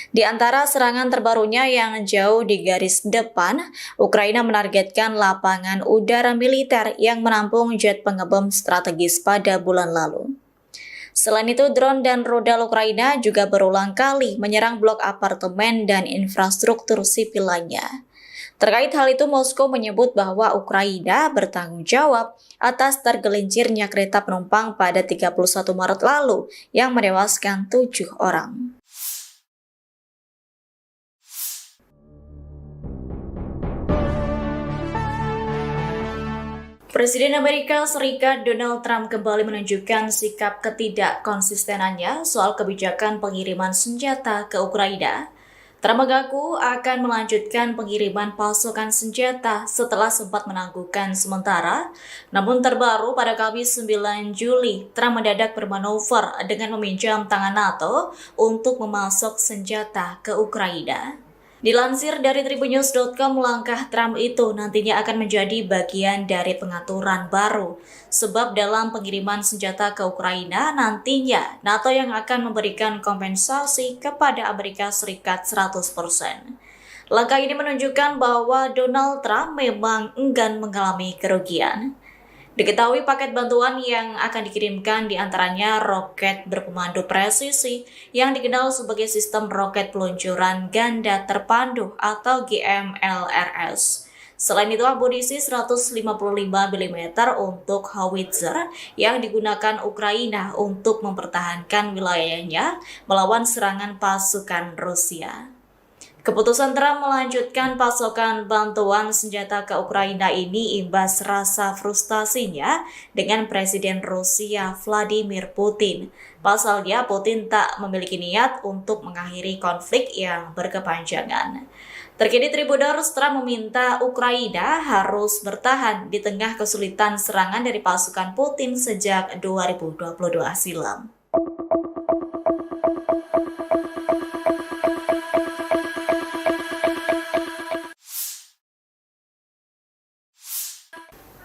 Di antara serangan terbarunya yang jauh di garis depan, Ukraina menargetkan lapangan udara militer yang menampung jet pengebom strategis pada bulan lalu. Selain itu, drone dan rudal Ukraina juga berulang kali menyerang blok apartemen dan infrastruktur sipil lainnya. Terkait hal itu, Moskow menyebut bahwa Ukraina bertanggung jawab atas tergelincirnya kereta penumpang pada 31 Maret lalu yang menewaskan 7 orang. Presiden Amerika Serikat Donald Trump kembali menunjukkan sikap ketidakkonsistenannya soal kebijakan pengiriman senjata ke Ukraina. Trump mengaku akan melanjutkan pengiriman pasokan senjata setelah sempat menangguhkan sementara. Namun terbaru pada Kamis 9 Juli, Trump mendadak bermanuver dengan meminjam tangan NATO untuk memasok senjata ke Ukraina. Dilansir dari Tribunnews.com, langkah Trump itu nantinya akan menjadi bagian dari pengaturan baru. Sebab dalam pengiriman senjata ke Ukraina, nantinya NATO yang akan memberikan kompensasi kepada Amerika Serikat 100%. Langkah ini menunjukkan bahwa Donald Trump memang enggan mengalami kerugian. Diketahui paket bantuan yang akan dikirimkan diantaranya roket berpemandu presisi yang dikenal sebagai sistem roket peluncuran ganda terpandu atau GMLRS. Selain itu, amunisi 155 mm untuk howitzer yang digunakan Ukraina untuk mempertahankan wilayahnya melawan serangan pasukan Rusia. Keputusan Trump melanjutkan pasokan bantuan senjata ke Ukraina ini imbas rasa frustasinya dengan Presiden Rusia Vladimir Putin. Pasalnya, Putin tak memiliki niat untuk mengakhiri konflik yang berkepanjangan. Terkini Tribuners, Trump meminta Ukraina harus bertahan di tengah kesulitan serangan dari pasukan Putin sejak 2022 silam.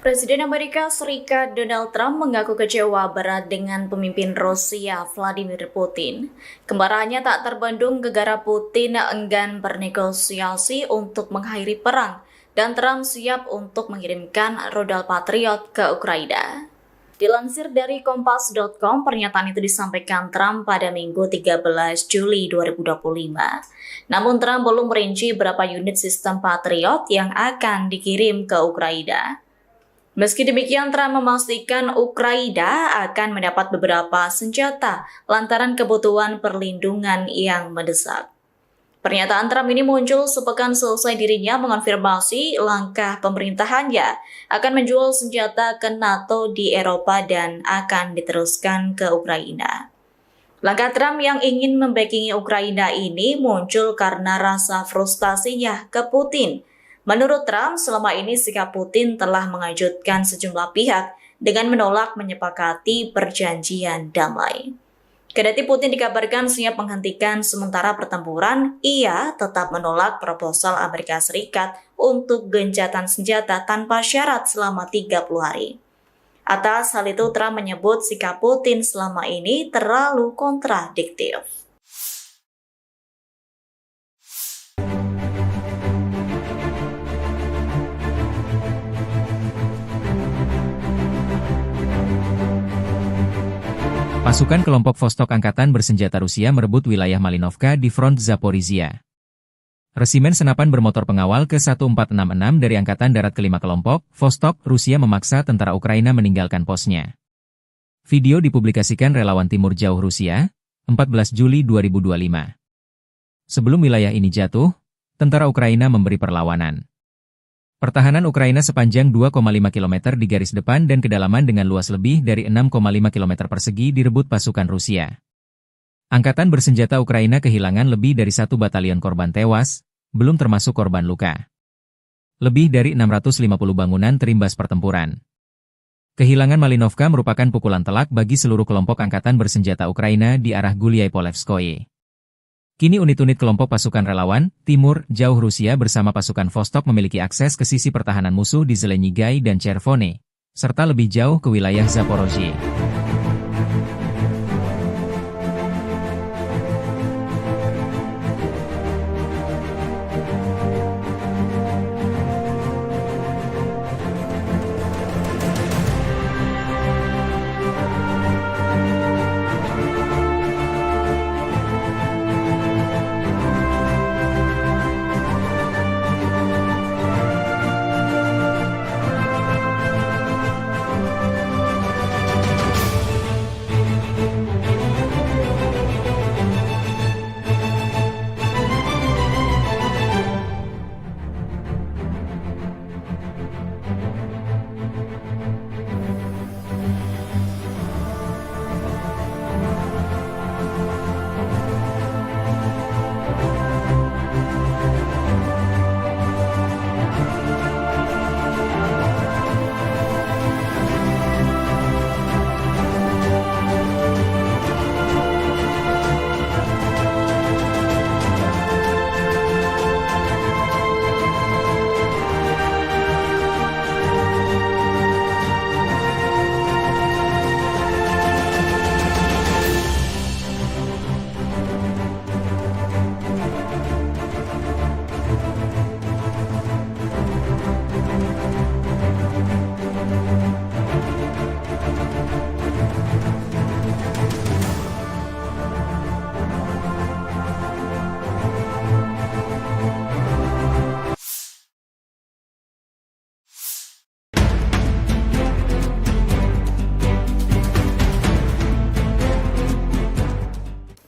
Presiden Amerika Serikat Donald Trump mengaku kecewa berat dengan pemimpin Rusia Vladimir Putin. Kemarahannya tak terbendung gegara Putin enggan bernegosiasi untuk mengakhiri perang dan Trump siap untuk mengirimkan rudal Patriot ke Ukraina. Dilansir dari Kompas.com, pernyataan itu disampaikan Trump pada Minggu 13 Juli 2025. Namun Trump belum merinci berapa unit sistem Patriot yang akan dikirim ke Ukraina. Meski demikian, Trump memastikan Ukraina akan mendapat beberapa senjata lantaran kebutuhan perlindungan yang mendesak. Pernyataan Trump ini muncul sepekan selesai dirinya mengonfirmasi langkah pemerintahannya akan menjual senjata ke NATO di Eropa dan akan diteruskan ke Ukraina. Langkah Trump yang ingin membackingi Ukraina ini muncul karena rasa frustasinya ke Putin. Menurut Trump, selama ini sikap Putin telah mengejutkan sejumlah pihak dengan menolak menyepakati perjanjian damai. Kendati Putin dikabarkan siap menghentikan sementara pertempuran, ia tetap menolak proposal Amerika Serikat untuk gencatan senjata tanpa syarat selama 30 hari. Atas hal itu, Trump menyebut sikap Putin selama ini terlalu kontradiktif. Pasukan kelompok Vostok Angkatan Bersenjata Rusia merebut wilayah Malinovka di front Zaporizhia. Resimen senapan bermotor pengawal ke-1466 dari Angkatan Darat ke-5 kelompok, Vostok, Rusia memaksa tentara Ukraina meninggalkan posnya. Video dipublikasikan relawan Timur Jauh Rusia, 14 Juli 2025. Sebelum wilayah ini jatuh, tentara Ukraina memberi perlawanan. Pertahanan Ukraina sepanjang 2,5 km di garis depan dan kedalaman dengan luas lebih dari 6,5 km persegi direbut pasukan Rusia. Angkatan Bersenjata Ukraina kehilangan lebih dari 1 batalion korban tewas, belum termasuk korban luka. Lebih dari 650 bangunan terimbas pertempuran. Kehilangan Malinovka merupakan pukulan telak bagi seluruh kelompok Angkatan Bersenjata Ukraina di arah Guliai-Polevskoye. Kini unit-unit kelompok pasukan relawan, Timur, Jauh Rusia bersama pasukan Vostok memiliki akses ke sisi pertahanan musuh di Zelenyigai dan Chervone, serta lebih jauh ke wilayah Zaporozhye.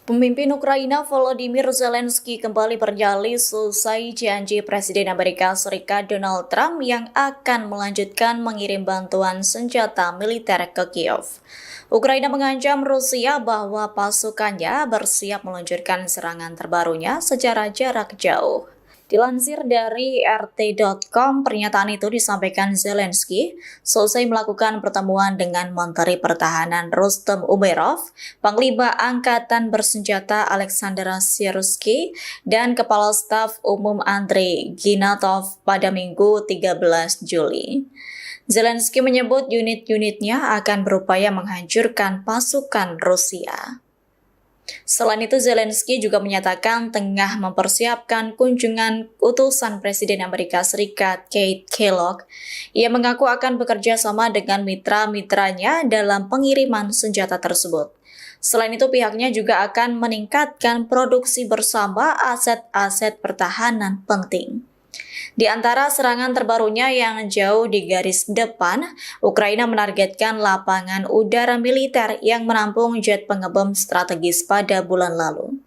Pemimpin Ukraina Volodymyr Zelensky kembali bernyali selesai janji Presiden Amerika Serikat Donald Trump yang akan melanjutkan mengirim bantuan senjata militer ke Kiev. Ukraina mengancam Rusia bahwa pasukannya bersiap meluncurkan serangan terbarunya secara jarak jauh. Dilansir dari RT.com, pernyataan itu disampaikan Zelensky selesai melakukan pertemuan dengan Menteri Pertahanan Rustem Umerov, Panglima Angkatan Bersenjata Alexander Syrskyi, dan Kepala Staf Umum Andrei Ginatov pada Minggu 13 Juli. Zelensky menyebut unit-unitnya akan berupaya menghancurkan pasukan Rusia. Selain itu, Zelensky juga menyatakan tengah mempersiapkan kunjungan utusan Presiden Amerika Serikat Keith Kellogg. Ia mengaku akan bekerja sama dengan mitra-mitranya dalam pengiriman senjata tersebut. Selain itu, pihaknya juga akan meningkatkan produksi bersama aset-aset pertahanan penting. Di antara serangan terbarunya yang jauh di garis depan, Ukraina menargetkan lapangan udara militer yang menampung jet pengebom strategis pada bulan lalu.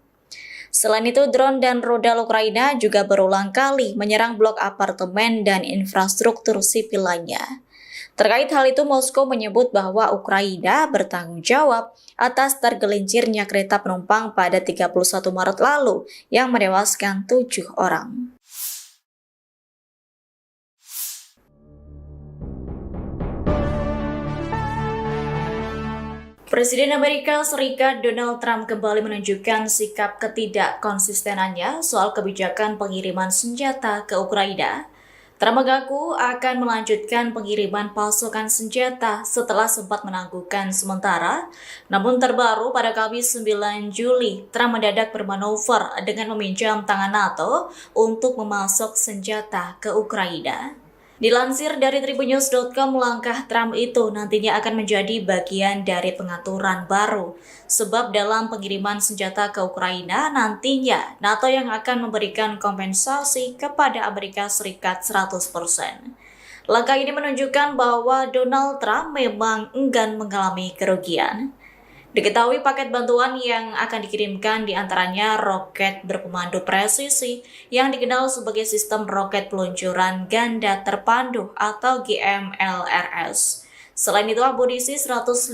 Selain itu, drone dan rudal Ukraina juga berulang kali menyerang blok apartemen dan infrastruktur sipil lainnya. Terkait hal itu, Moskow menyebut bahwa Ukraina bertanggung jawab atas tergelincirnya kereta penumpang pada 31 Maret lalu yang menewaskan 7 orang. Presiden Amerika Serikat Donald Trump kembali menunjukkan sikap ketidakkonsistenannya soal kebijakan pengiriman senjata ke Ukraina. Trump mengaku akan melanjutkan pengiriman pasukan senjata setelah sempat menangguhkan sementara. Namun terbaru pada Kamis 9 Juli, Trump mendadak bermanuver dengan meminjam tangan NATO untuk memasok senjata ke Ukraina. Dilansir dari tribunnews.com, langkah Trump itu nantinya akan menjadi bagian dari pengaturan baru. Sebab dalam pengiriman senjata ke Ukraina, nantinya NATO yang akan memberikan kompensasi kepada Amerika Serikat 100%. Langkah ini menunjukkan bahwa Donald Trump memang enggan mengalami kerugian. Diketahui paket bantuan yang akan dikirimkan diantaranya roket berpemandu presisi yang dikenal sebagai sistem roket peluncuran ganda terpandu atau GMLRS. Selain itu, amunisi 155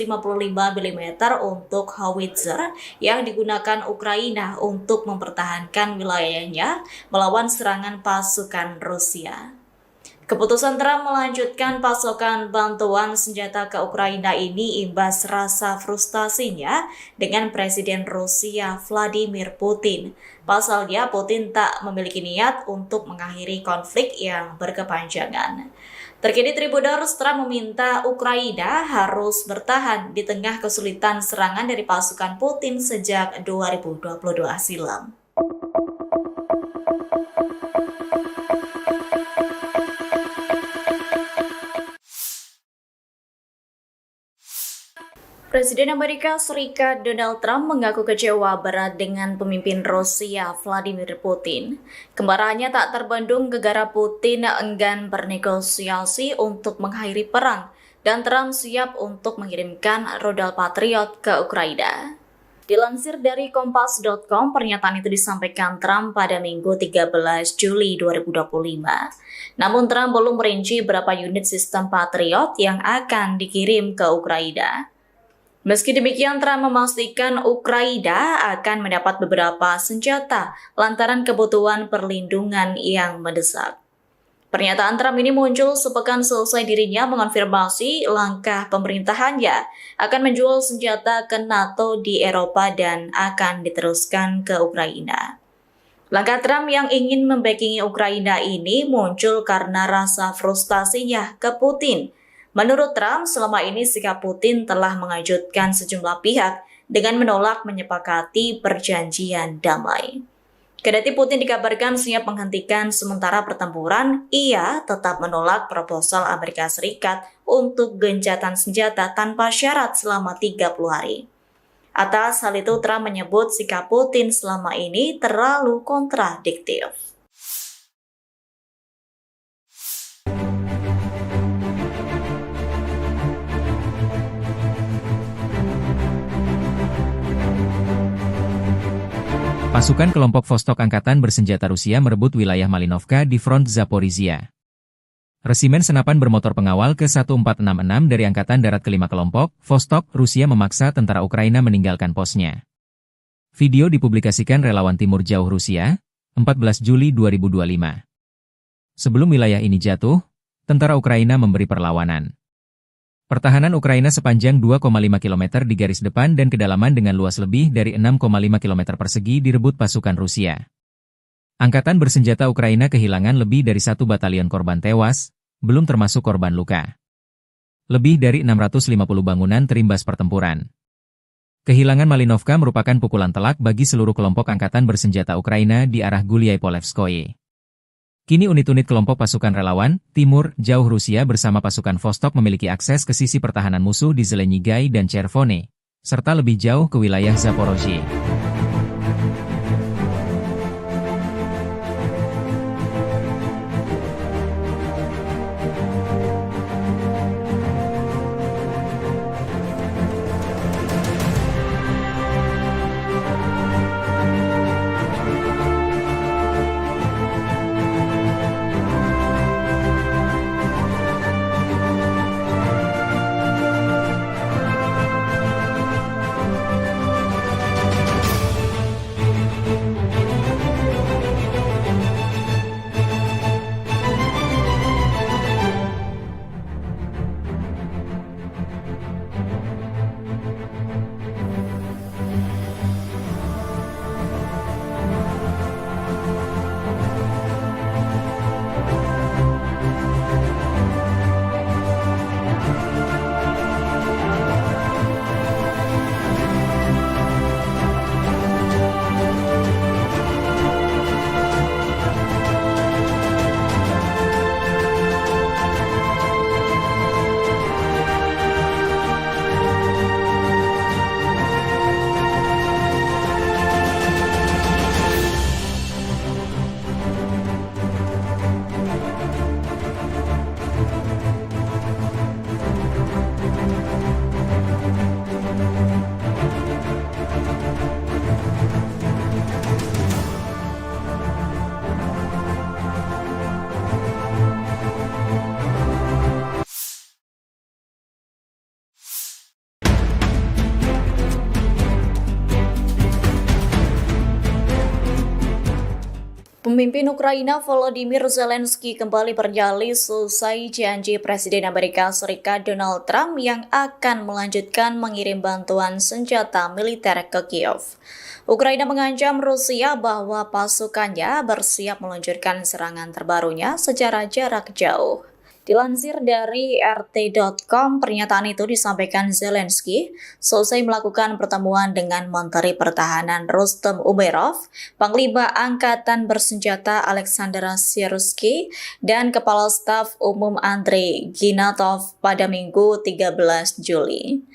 mm untuk howitzer yang digunakan Ukraina untuk mempertahankan wilayahnya melawan serangan pasukan Rusia. Keputusan Trump melanjutkan pasokan bantuan senjata ke Ukraina ini imbas rasa frustasinya dengan Presiden Rusia Vladimir Putin. Pasalnya, Putin tak memiliki niat untuk mengakhiri konflik yang berkepanjangan. Terkini Tribuners, Trump meminta Ukraina harus bertahan di tengah kesulitan serangan dari pasukan Putin sejak 2022 silam. Presiden Amerika Serikat Donald Trump mengaku kecewa berat dengan pemimpin Rusia Vladimir Putin. Kemarahannya tak terbendung gegara Putin enggan bernegosiasi untuk mengakhiri perang dan Trump siap untuk mengirimkan rudal Patriot ke Ukraina. Dilansir dari Kompas.com, pernyataan itu disampaikan Trump pada Minggu 13 Juli 2025. Namun Trump belum merinci berapa unit sistem Patriot yang akan dikirim ke Ukraina. Meski demikian, Trump memastikan Ukraina akan mendapat beberapa senjata lantaran kebutuhan perlindungan yang mendesak. Pernyataan Trump ini muncul sepekan selesai dirinya mengonfirmasi langkah pemerintahannya akan menjual senjata ke NATO di Eropa dan akan diteruskan ke Ukraina. Langkah Trump yang ingin membackingi Ukraina ini muncul karena rasa frustasinya ke Putin. Menurut Trump, selama ini sikap Putin telah mengejutkan sejumlah pihak dengan menolak menyepakati perjanjian damai. Kendati Putin dikabarkan siap menghentikan sementara pertempuran, ia tetap menolak proposal Amerika Serikat untuk gencatan senjata tanpa syarat selama 30 hari. Atas hal itu, Trump menyebut sikap Putin selama ini terlalu kontradiktif. Pasukan kelompok Vostok Angkatan Bersenjata Rusia merebut wilayah Malinovka di front Zaporizhia. Resimen senapan bermotor pengawal ke-1466 dari Angkatan Darat kelima kelompok, Vostok, Rusia memaksa tentara Ukraina meninggalkan posnya. Video dipublikasikan relawan Timur Jauh Rusia, 14 Juli 2025. Sebelum wilayah ini jatuh, tentara Ukraina memberi perlawanan. Pertahanan Ukraina sepanjang 2,5 km di garis depan dan kedalaman dengan luas lebih dari 6,5 km persegi direbut pasukan Rusia. Angkatan bersenjata Ukraina kehilangan lebih dari 1 batalion korban tewas, belum termasuk korban luka. Lebih dari 650 bangunan terimbas pertempuran. Kehilangan Malinovka merupakan pukulan telak bagi seluruh kelompok angkatan bersenjata Ukraina di arah Gulyai-Polevskoye. Kini unit-unit kelompok pasukan relawan, Timur, Jauh Rusia bersama pasukan Vostok memiliki akses ke sisi pertahanan musuh di Zelenyigai dan Chervone, serta lebih jauh ke wilayah Zaporozhye. Pemimpin Ukraina Volodymyr Zelensky kembali bernyali selesai janji Presiden Amerika Serikat Donald Trump yang akan melanjutkan mengirim bantuan senjata militer ke Kiev. Ukraina mengancam Rusia bahwa pasukannya bersiap meluncurkan serangan terbarunya secara jarak jauh. Dilansir dari RT.com, pernyataan itu disampaikan Zelensky selesai melakukan pertemuan dengan Menteri Pertahanan Rustem Umerov, Panglima Angkatan Bersenjata Alexander Syrskyi, dan Kepala Staf Umum Andrei Ginatov pada Minggu 13 Juli.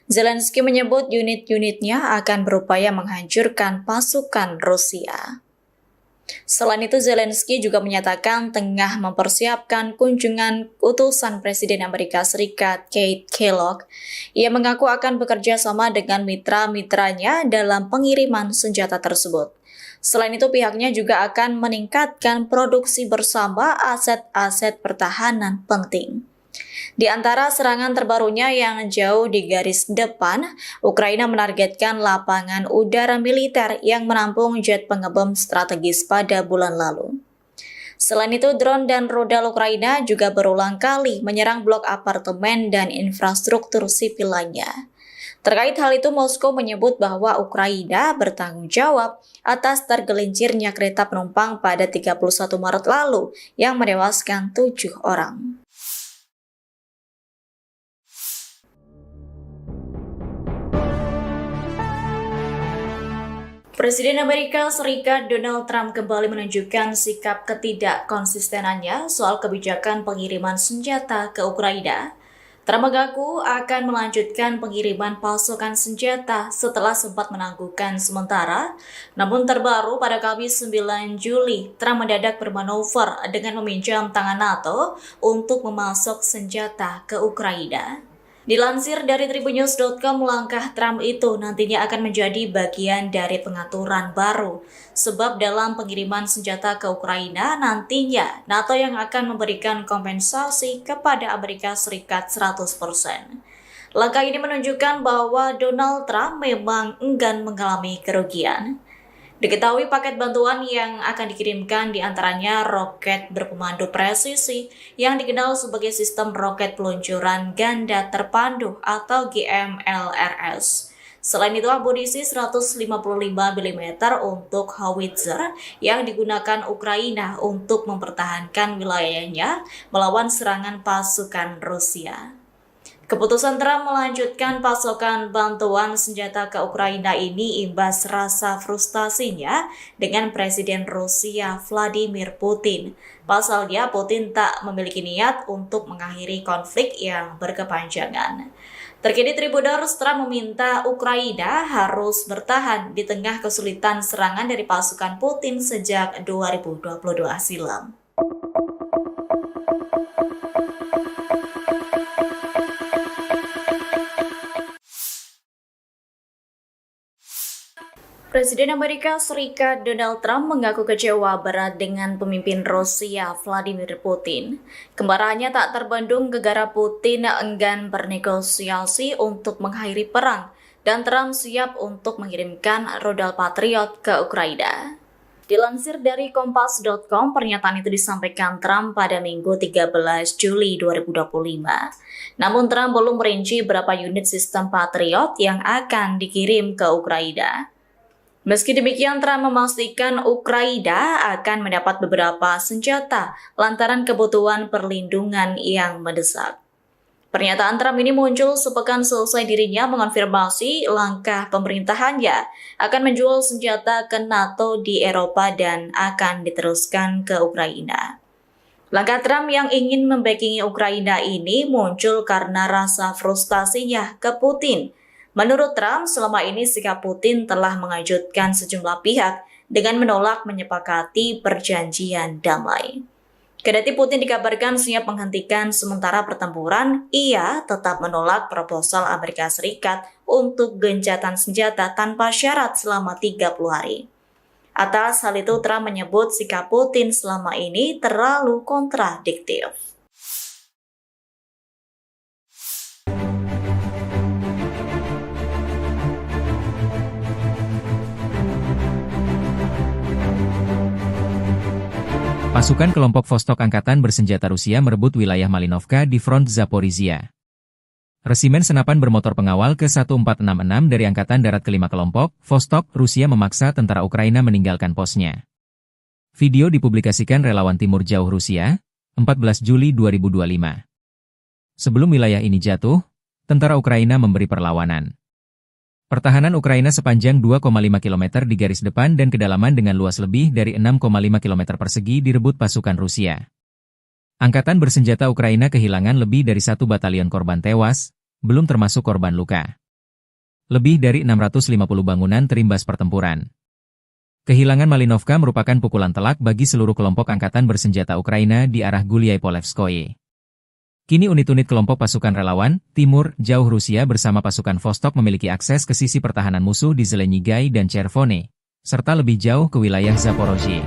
Zelensky menyebut unit-unitnya akan berupaya menghancurkan pasukan Rusia. Selain itu, Zelensky juga menyatakan tengah mempersiapkan kunjungan utusan Presiden Amerika Serikat Keith Kellogg. Ia mengaku akan bekerja sama dengan mitra-mitranya dalam pengiriman senjata tersebut. Selain itu, pihaknya juga akan meningkatkan produksi bersama aset-aset pertahanan penting. Di antara serangan terbarunya yang jauh di garis depan, Ukraina menargetkan lapangan udara militer yang menampung jet pengebom strategis pada bulan lalu. Selain itu, drone dan rudal Ukraina juga berulang kali menyerang blok apartemen dan infrastruktur sipil lainnya. Terkait hal itu, Moskow menyebut bahwa Ukraina bertanggung jawab atas tergelincirnya kereta penumpang pada 31 Maret lalu yang menewaskan 7 orang. Presiden Amerika Serikat Donald Trump kembali menunjukkan sikap ketidakkonsistenannya soal kebijakan pengiriman senjata ke Ukraina. Trump mengaku akan melanjutkan pengiriman pasukan senjata setelah sempat menangguhkan sementara. Namun terbaru pada Kamis 9 Juli, Trump mendadak bermanuver dengan meminjam tangan NATO untuk memasok senjata ke Ukraina. Dilansir dari Tribunnews.com, langkah Trump itu nantinya akan menjadi bagian dari pengaturan baru. Sebab dalam pengiriman senjata ke Ukraina, nantinya NATO yang akan memberikan kompensasi kepada Amerika Serikat 100%. Langkah ini menunjukkan bahwa Donald Trump memang enggan mengalami kerugian. Diketahui paket bantuan yang akan dikirimkan diantaranya roket berpemandu presisi yang dikenal sebagai sistem roket peluncuran ganda terpandu atau GMLRS. Selain itu, amunisi 155 mm untuk howitzer yang digunakan Ukraina untuk mempertahankan wilayahnya melawan serangan pasukan Rusia. Keputusan Trump melanjutkan pasokan bantuan senjata ke Ukraina ini imbas rasa frustasinya dengan Presiden Rusia Vladimir Putin. Pasalnya, Putin tak memiliki niat untuk mengakhiri konflik yang berkepanjangan. Terkini Tribunnews, Trump meminta Ukraina harus bertahan di tengah kesulitan serangan dari pasukan Putin sejak 2022 silam. Presiden Amerika Serikat Donald Trump mengaku kecewa berat dengan pemimpin Rusia Vladimir Putin. Kemarahannya tak terbendung gegara Putin enggan bernegosiasi untuk mengakhiri perang dan Trump siap untuk mengirimkan rudal Patriot ke Ukraina. Dilansir dari Kompas.com, pernyataan itu disampaikan Trump pada Minggu 13 Juli 2025. Namun Trump belum merinci berapa unit sistem Patriot yang akan dikirim ke Ukraina. Meski demikian, Trump memastikan Ukraina akan mendapat beberapa senjata lantaran kebutuhan perlindungan yang mendesak. Pernyataan Trump ini muncul sepekan selesai dirinya mengonfirmasi langkah pemerintahannya akan menjual senjata ke NATO di Eropa dan akan diteruskan ke Ukraina. Langkah Trump yang ingin membackingi Ukraina ini muncul karena rasa frustasinya ke Putin. Menurut Trump, selama ini sikap Putin telah mengejutkan sejumlah pihak dengan menolak menyepakati perjanjian damai. Kendati Putin dikabarkan siap menghentikan sementara pertempuran, ia tetap menolak proposal Amerika Serikat untuk gencatan senjata tanpa syarat selama 30 hari. Atas hal itu, Trump menyebut sikap Putin selama ini terlalu kontradiktif. Pasukan kelompok Vostok Angkatan Bersenjata Rusia merebut wilayah Malinovka di front Zaporizhia. Resimen senapan bermotor pengawal ke-1466 dari Angkatan Darat ke-5 kelompok, Vostok, Rusia memaksa tentara Ukraina meninggalkan posnya. Video dipublikasikan relawan Timur Jauh Rusia, 14 Juli 2025. Sebelum wilayah ini jatuh, tentara Ukraina memberi perlawanan. Pertahanan Ukraina sepanjang 2,5 km di garis depan dan kedalaman dengan luas lebih dari 6,5 km persegi direbut pasukan Rusia. Angkatan bersenjata Ukraina kehilangan lebih dari 1 batalion korban tewas, belum termasuk korban luka. Lebih dari 650 bangunan terimbas pertempuran. Kehilangan Malinovka merupakan pukulan telak bagi seluruh kelompok angkatan bersenjata Ukraina di arah Guliai-Polevskoye. Kini unit-unit kelompok pasukan relawan, Timur, Jauh Rusia bersama pasukan Vostok memiliki akses ke sisi pertahanan musuh di Zelenyigai dan Chervone, serta lebih jauh ke wilayah Zaporozhye.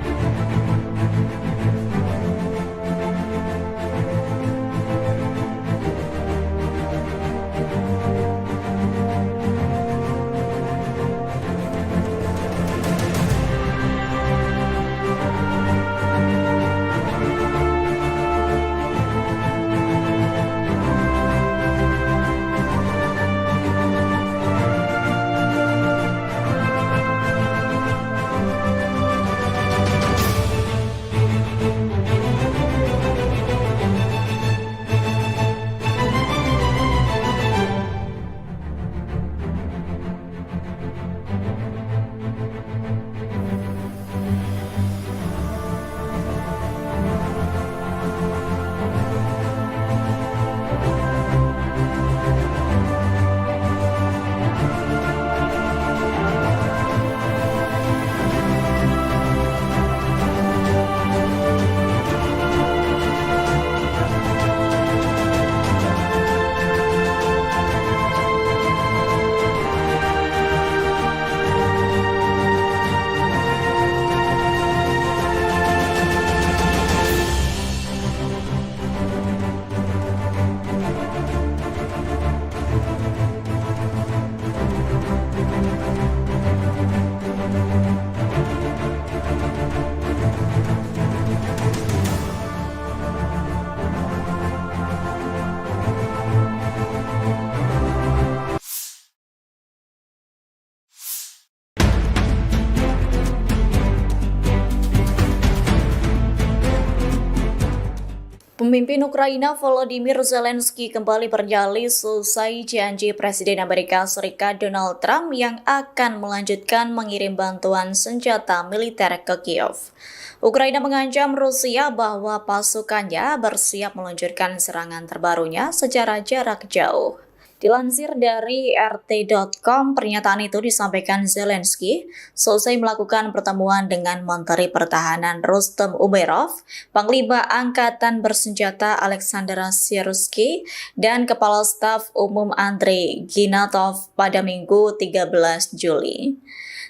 Pemimpin Ukraina Volodymyr Zelensky kembali berdalih selesai janji Presiden Amerika Serikat Donald Trump yang akan melanjutkan mengirim bantuan senjata militer ke Kiev. Ukraina mengancam Rusia bahwa pasukannya bersiap meluncurkan serangan terbarunya secara jarak jauh. Dilansir dari RT.com, pernyataan itu disampaikan Zelensky selesai melakukan pertemuan dengan Menteri Pertahanan Rustem Umerov, Panglima Angkatan Bersenjata Alexander Syrskyi, dan Kepala Staf Umum Andrei Ginatov pada Minggu 13 Juli.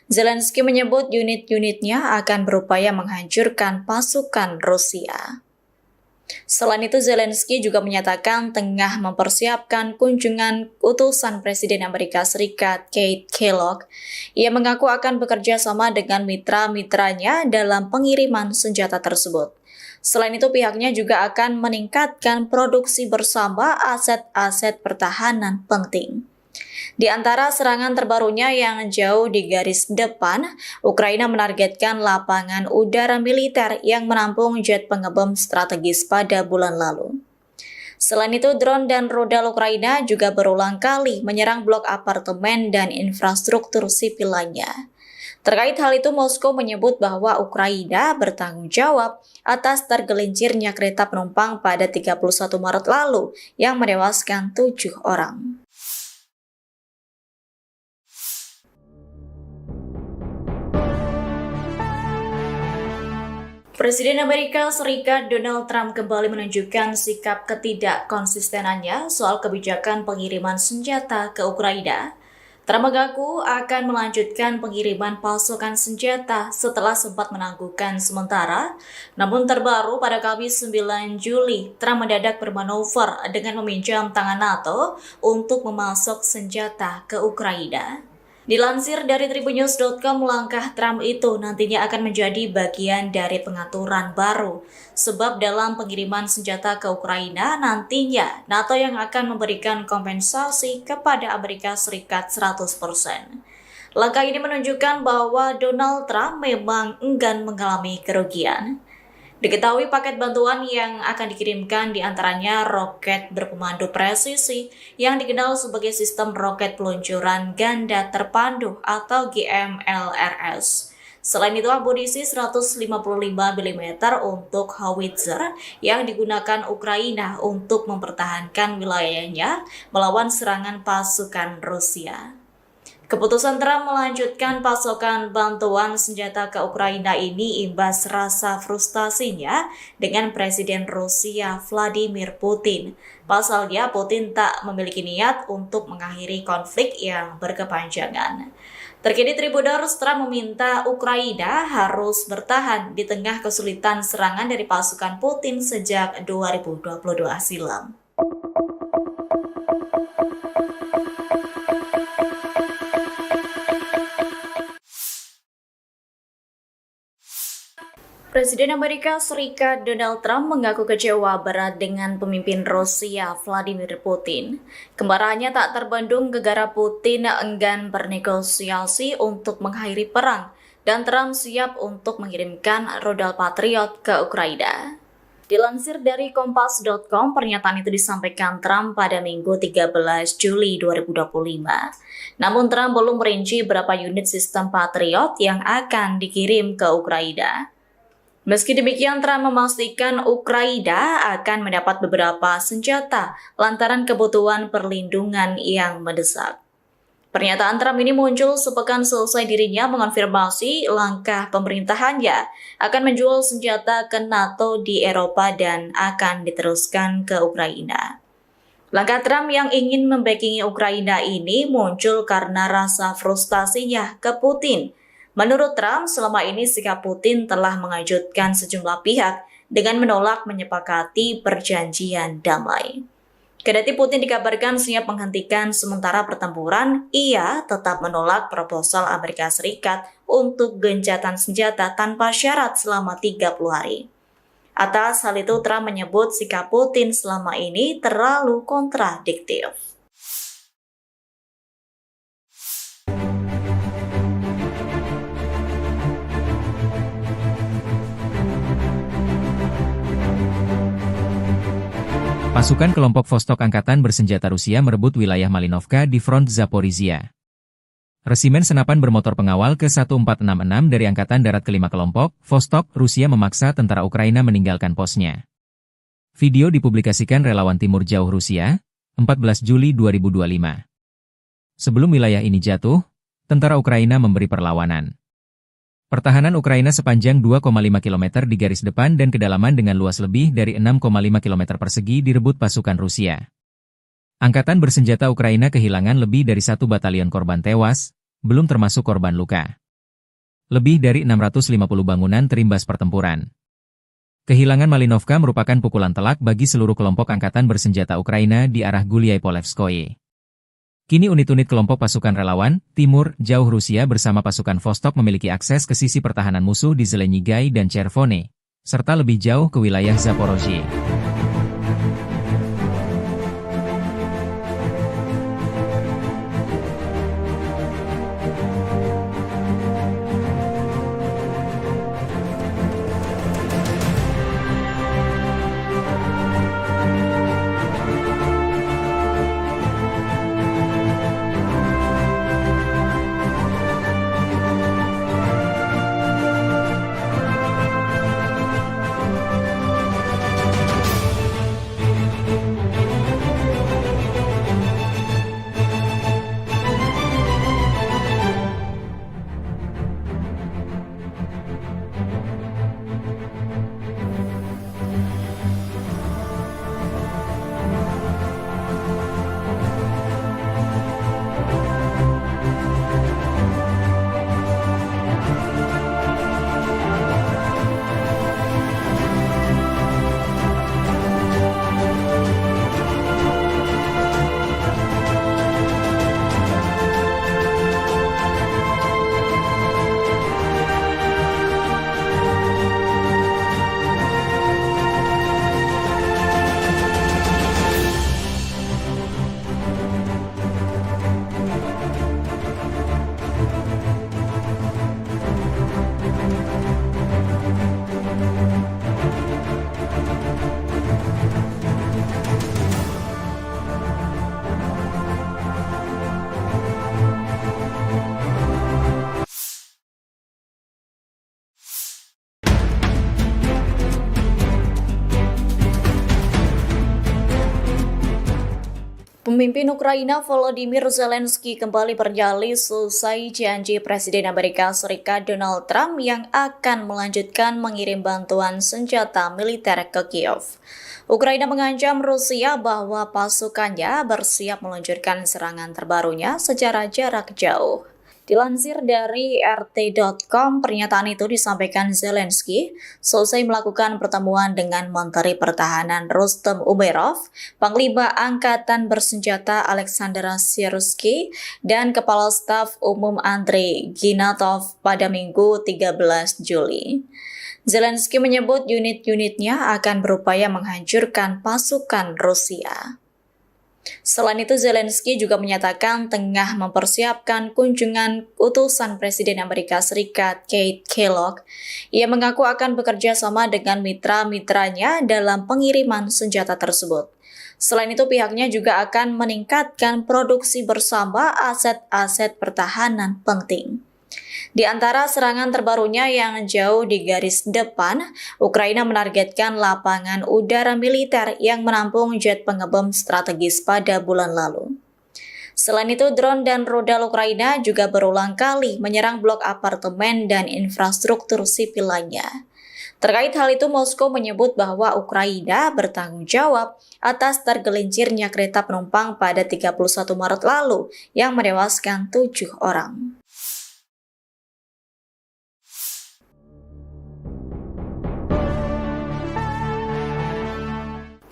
Zelensky menyebut unit-unitnya akan berupaya menghancurkan pasukan Rusia. Selain itu, Zelensky juga menyatakan tengah mempersiapkan kunjungan utusan Presiden Amerika Serikat Keith Kellogg. Ia mengaku akan bekerja sama dengan mitra-mitranya dalam pengiriman senjata tersebut. Selain itu, pihaknya juga akan meningkatkan produksi bersama aset-aset pertahanan penting. Di antara serangan terbarunya yang jauh di garis depan, Ukraina menargetkan lapangan udara militer yang menampung jet pengebom strategis pada bulan lalu. Selain itu, drone dan rudal Ukraina juga berulang kali menyerang blok apartemen dan infrastruktur sipil lainnya. Terkait hal itu, Moskow menyebut bahwa Ukraina bertanggung jawab atas tergelincirnya kereta penumpang pada 31 Maret lalu yang menewaskan 7 orang. Presiden Amerika Serikat Donald Trump kembali menunjukkan sikap ketidakkonsistenannya soal kebijakan pengiriman senjata ke Ukraina. Trump mengaku akan melanjutkan pengiriman pasukan senjata setelah sempat menangguhkan sementara. Namun terbaru pada Kamis 9 Juli, Trump mendadak bermanuver dengan meminjam tangan NATO untuk memasok senjata ke Ukraina. Dilansir dari tribunnews.com, langkah Trump itu nantinya akan menjadi bagian dari pengaturan baru. Sebab dalam pengiriman senjata ke Ukraina, nantinya NATO yang akan memberikan kompensasi kepada Amerika Serikat 100%. Langkah ini menunjukkan bahwa Donald Trump memang enggan mengalami kerugian. Diketahui paket bantuan yang akan dikirimkan diantaranya roket berpemandu presisi yang dikenal sebagai sistem roket peluncuran ganda terpandu atau GMLRS. Selain itu, amunisi 155 mm untuk howitzer yang digunakan Ukraina untuk mempertahankan wilayahnya melawan serangan pasukan Rusia. Keputusan Trump melanjutkan pasokan bantuan senjata ke Ukraina ini imbas rasa frustasinya dengan Presiden Rusia Vladimir Putin. Pasalnya, Putin tak memiliki niat untuk mengakhiri konflik yang berkepanjangan. Terkini Tribuners, Trump meminta Ukraina harus bertahan di tengah kesulitan serangan dari pasukan Putin sejak 2022 silam. Presiden Amerika Serikat Donald Trump mengaku kecewa berat dengan pemimpin Rusia Vladimir Putin. Kemarahannya tak terbendung gara-gara Putin enggan bernegosiasi untuk mengakhiri perang dan Trump siap untuk mengirimkan rudal Patriot ke Ukraina. Dilansir dari Kompas.com, pernyataan itu disampaikan Trump pada Minggu 13 Juli 2025. Namun Trump belum merinci berapa unit sistem Patriot yang akan dikirim ke Ukraina. Meski demikian, Trump memastikan Ukraina akan mendapat beberapa senjata lantaran kebutuhan perlindungan yang mendesak. Pernyataan Trump ini muncul sepekan selesai dirinya mengonfirmasi langkah pemerintahannya akan menjual senjata ke NATO di Eropa dan akan diteruskan ke Ukraina. Langkah Trump yang ingin membackingi Ukraina ini muncul karena rasa frustasinya ke Putin. Menurut Trump, selama ini sikap Putin telah mengejutkan sejumlah pihak dengan menolak menyepakati perjanjian damai. Kendati Putin dikabarkan siap menghentikan sementara pertempuran, ia tetap menolak proposal Amerika Serikat untuk gencatan senjata tanpa syarat selama 30 hari. Atas hal itu, Trump menyebut sikap Putin selama ini terlalu kontradiktif. Pasukan kelompok Vostok Angkatan Bersenjata Rusia merebut wilayah Malinovka di front Zaporizhia. Resimen senapan bermotor pengawal ke-1466 dari Angkatan Darat ke-5 kelompok, Vostok, Rusia memaksa tentara Ukraina meninggalkan posnya. Video dipublikasikan relawan Timur Jauh Rusia, 14 Juli 2025. Sebelum wilayah ini jatuh, tentara Ukraina memberi perlawanan. Pertahanan Ukraina sepanjang 2,5 km di garis depan dan kedalaman dengan luas lebih dari 6,5 km persegi direbut pasukan Rusia. Angkatan bersenjata Ukraina kehilangan lebih dari 1 batalion korban tewas, belum termasuk korban luka. Lebih dari 650 bangunan terimbas pertempuran. Kehilangan Malinovka merupakan pukulan telak bagi seluruh kelompok angkatan bersenjata Ukraina di arah Guliai-Polevskoye. Kini unit-unit kelompok pasukan relawan, Timur, Jauh Rusia bersama pasukan Vostok memiliki akses ke sisi pertahanan musuh di Zelenyigai dan Chervone, serta lebih jauh ke wilayah Zaporozhye. Pemimpin Ukraina Volodymyr Zelensky kembali bernyali selesai janji Presiden Amerika Serikat Donald Trump yang akan melanjutkan mengirim bantuan senjata militer ke Kiev. Ukraina mengancam Rusia bahwa pasukannya bersiap meluncurkan serangan terbarunya secara jarak jauh. Dilansir dari RT.com, pernyataan itu disampaikan Zelensky selesai melakukan pertemuan dengan Menteri Pertahanan Rustem Umerov, Panglima Angkatan Bersenjata Alexander Syrsky, dan Kepala Staf Umum Andrei Ginatov pada Minggu 13 Juli. Zelensky menyebut unit-unitnya akan berupaya menghancurkan pasukan Rusia. Selain itu, Zelensky juga menyatakan tengah mempersiapkan kunjungan utusan Presiden Amerika Serikat Keith Kellogg. Ia mengaku akan bekerja sama dengan mitra-mitranya dalam pengiriman senjata tersebut. Selain itu, pihaknya juga akan meningkatkan produksi bersama aset-aset pertahanan penting. Di antara serangan terbarunya yang jauh di garis depan, Ukraina menargetkan lapangan udara militer yang menampung jet pengebom strategis pada bulan lalu. Selain itu, drone dan rudal Ukraina juga berulang kali menyerang blok apartemen dan infrastruktur sipil lainnya. Terkait hal itu, Moskow menyebut bahwa Ukraina bertanggung jawab atas tergelincirnya kereta penumpang pada 31 Maret lalu yang menewaskan 7 orang.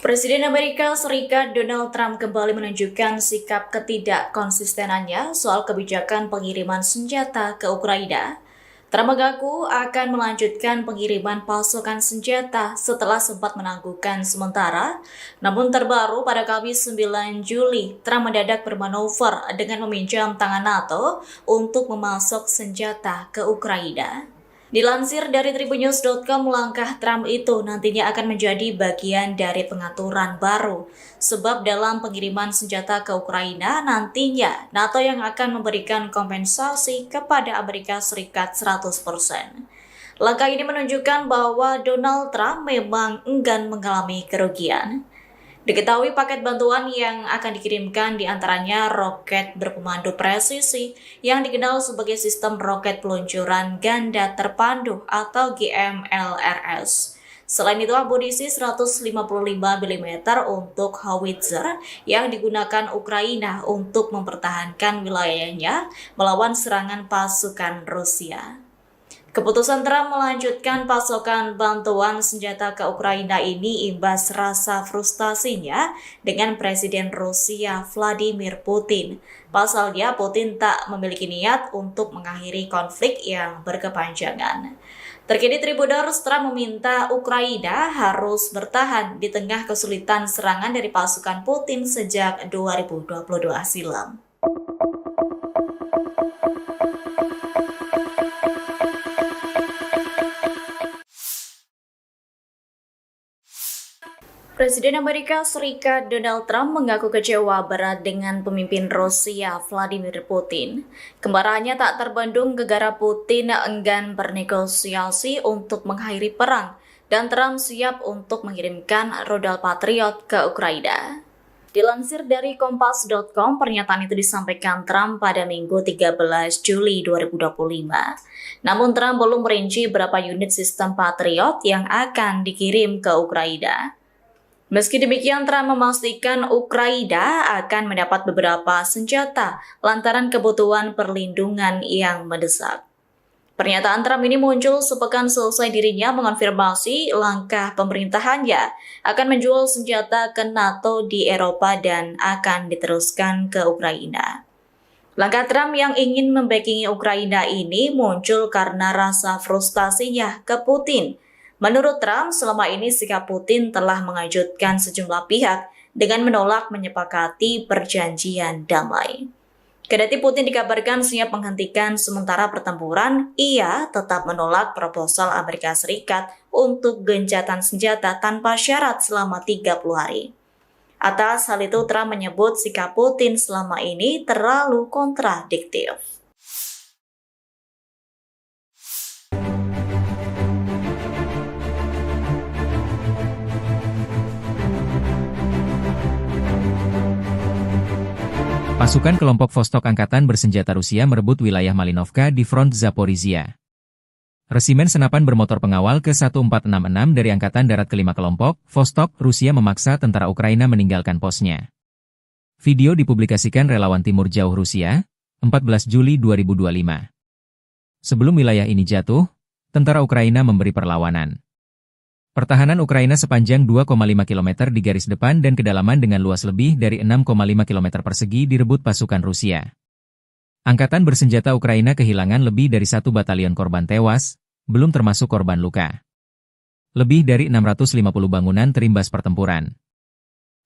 Presiden Amerika Serikat Donald Trump kembali menunjukkan sikap ketidakkonsistenannya soal kebijakan pengiriman senjata ke Ukraina. Trump mengaku akan melanjutkan pengiriman pasukan senjata setelah sempat menangguhkan sementara. Namun terbaru pada Kamis 9 Juli, Trump mendadak bermanuver dengan meminjam tangan NATO untuk memasok senjata ke Ukraina. Dilansir dari Tribunnews.com, langkah Trump itu nantinya akan menjadi bagian dari pengaturan baru. Sebab dalam pengiriman senjata ke Ukraina, nantinya NATO yang akan memberikan kompensasi kepada Amerika Serikat 100%. Langkah ini menunjukkan bahwa Donald Trump memang enggan mengalami kerugian. Diketahui paket bantuan yang akan dikirimkan diantaranya roket berpemandu presisi yang dikenal sebagai sistem roket peluncuran ganda terpandu atau GMLRS. Selain itu, amunisi 155 mm untuk howitzer yang digunakan Ukraina untuk mempertahankan wilayahnya melawan serangan pasukan Rusia. Keputusan Trump melanjutkan pasokan bantuan senjata ke Ukraina ini imbas rasa frustasinya dengan Presiden Rusia Vladimir Putin. Pasalnya, Putin tak memiliki niat untuk mengakhiri konflik yang berkepanjangan. Terkini Tribuners, Trump meminta Ukraina harus bertahan di tengah kesulitan serangan dari pasukan Putin sejak 2022 silam. Presiden Amerika Serikat Donald Trump mengaku kecewa berat dengan pemimpin Rusia Vladimir Putin. Kemarahannya tak terbendung gegara Putin enggan bernegosiasi untuk mengakhiri perang dan Trump siap untuk mengirimkan rudal Patriot ke Ukraina. Dilansir dari Kompas.com, pernyataan itu disampaikan Trump pada Minggu 13 Juli 2025. Namun Trump belum merinci berapa unit sistem Patriot yang akan dikirim ke Ukraina. Meski demikian, Trump memastikan Ukraina akan mendapat beberapa senjata lantaran kebutuhan perlindungan yang mendesak. Pernyataan Trump ini muncul sepekan selesai dirinya mengonfirmasi langkah pemerintahannya akan menjual senjata ke NATO di Eropa dan akan diteruskan ke Ukraina. Langkah Trump yang ingin membackingi Ukraina ini muncul karena rasa frustasinya ke Putin. Menurut Trump, selama ini sikap Putin telah mengejutkan sejumlah pihak dengan menolak menyepakati perjanjian damai. Kendati Putin dikabarkan siap menghentikan sementara pertempuran, ia tetap menolak proposal Amerika Serikat untuk gencatan senjata tanpa syarat selama 30 hari. Atas hal itu, Trump menyebut sikap Putin selama ini terlalu kontradiktif. Pasukan kelompok Vostok Angkatan Bersenjata Rusia merebut wilayah Malinovka di front Zaporizhia. Resimen senapan bermotor pengawal ke-1466 dari Angkatan Darat ke-5 kelompok, Vostok, Rusia memaksa tentara Ukraina meninggalkan posnya. Video dipublikasikan relawan Timur Jauh Rusia, 14 Juli 2025. Sebelum wilayah ini jatuh, tentara Ukraina memberi perlawanan. Pertahanan Ukraina sepanjang 2,5 km di garis depan dan kedalaman dengan luas lebih dari 6,5 km persegi direbut pasukan Rusia. Angkatan bersenjata Ukraina kehilangan lebih dari 1 batalion korban tewas, belum termasuk korban luka. Lebih dari 650 bangunan terimbas pertempuran.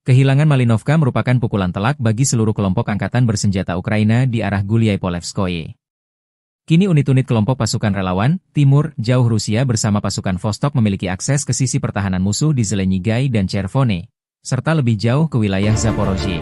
Kehilangan Malinovka merupakan pukulan telak bagi seluruh kelompok angkatan bersenjata Ukraina di arah Gulyai-Polevskoye. Kini unit-unit kelompok pasukan relawan, Timur, Jauh Rusia bersama pasukan Vostok memiliki akses ke sisi pertahanan musuh di Zelenyigai dan Chervone, serta lebih jauh ke wilayah Zaporozhye.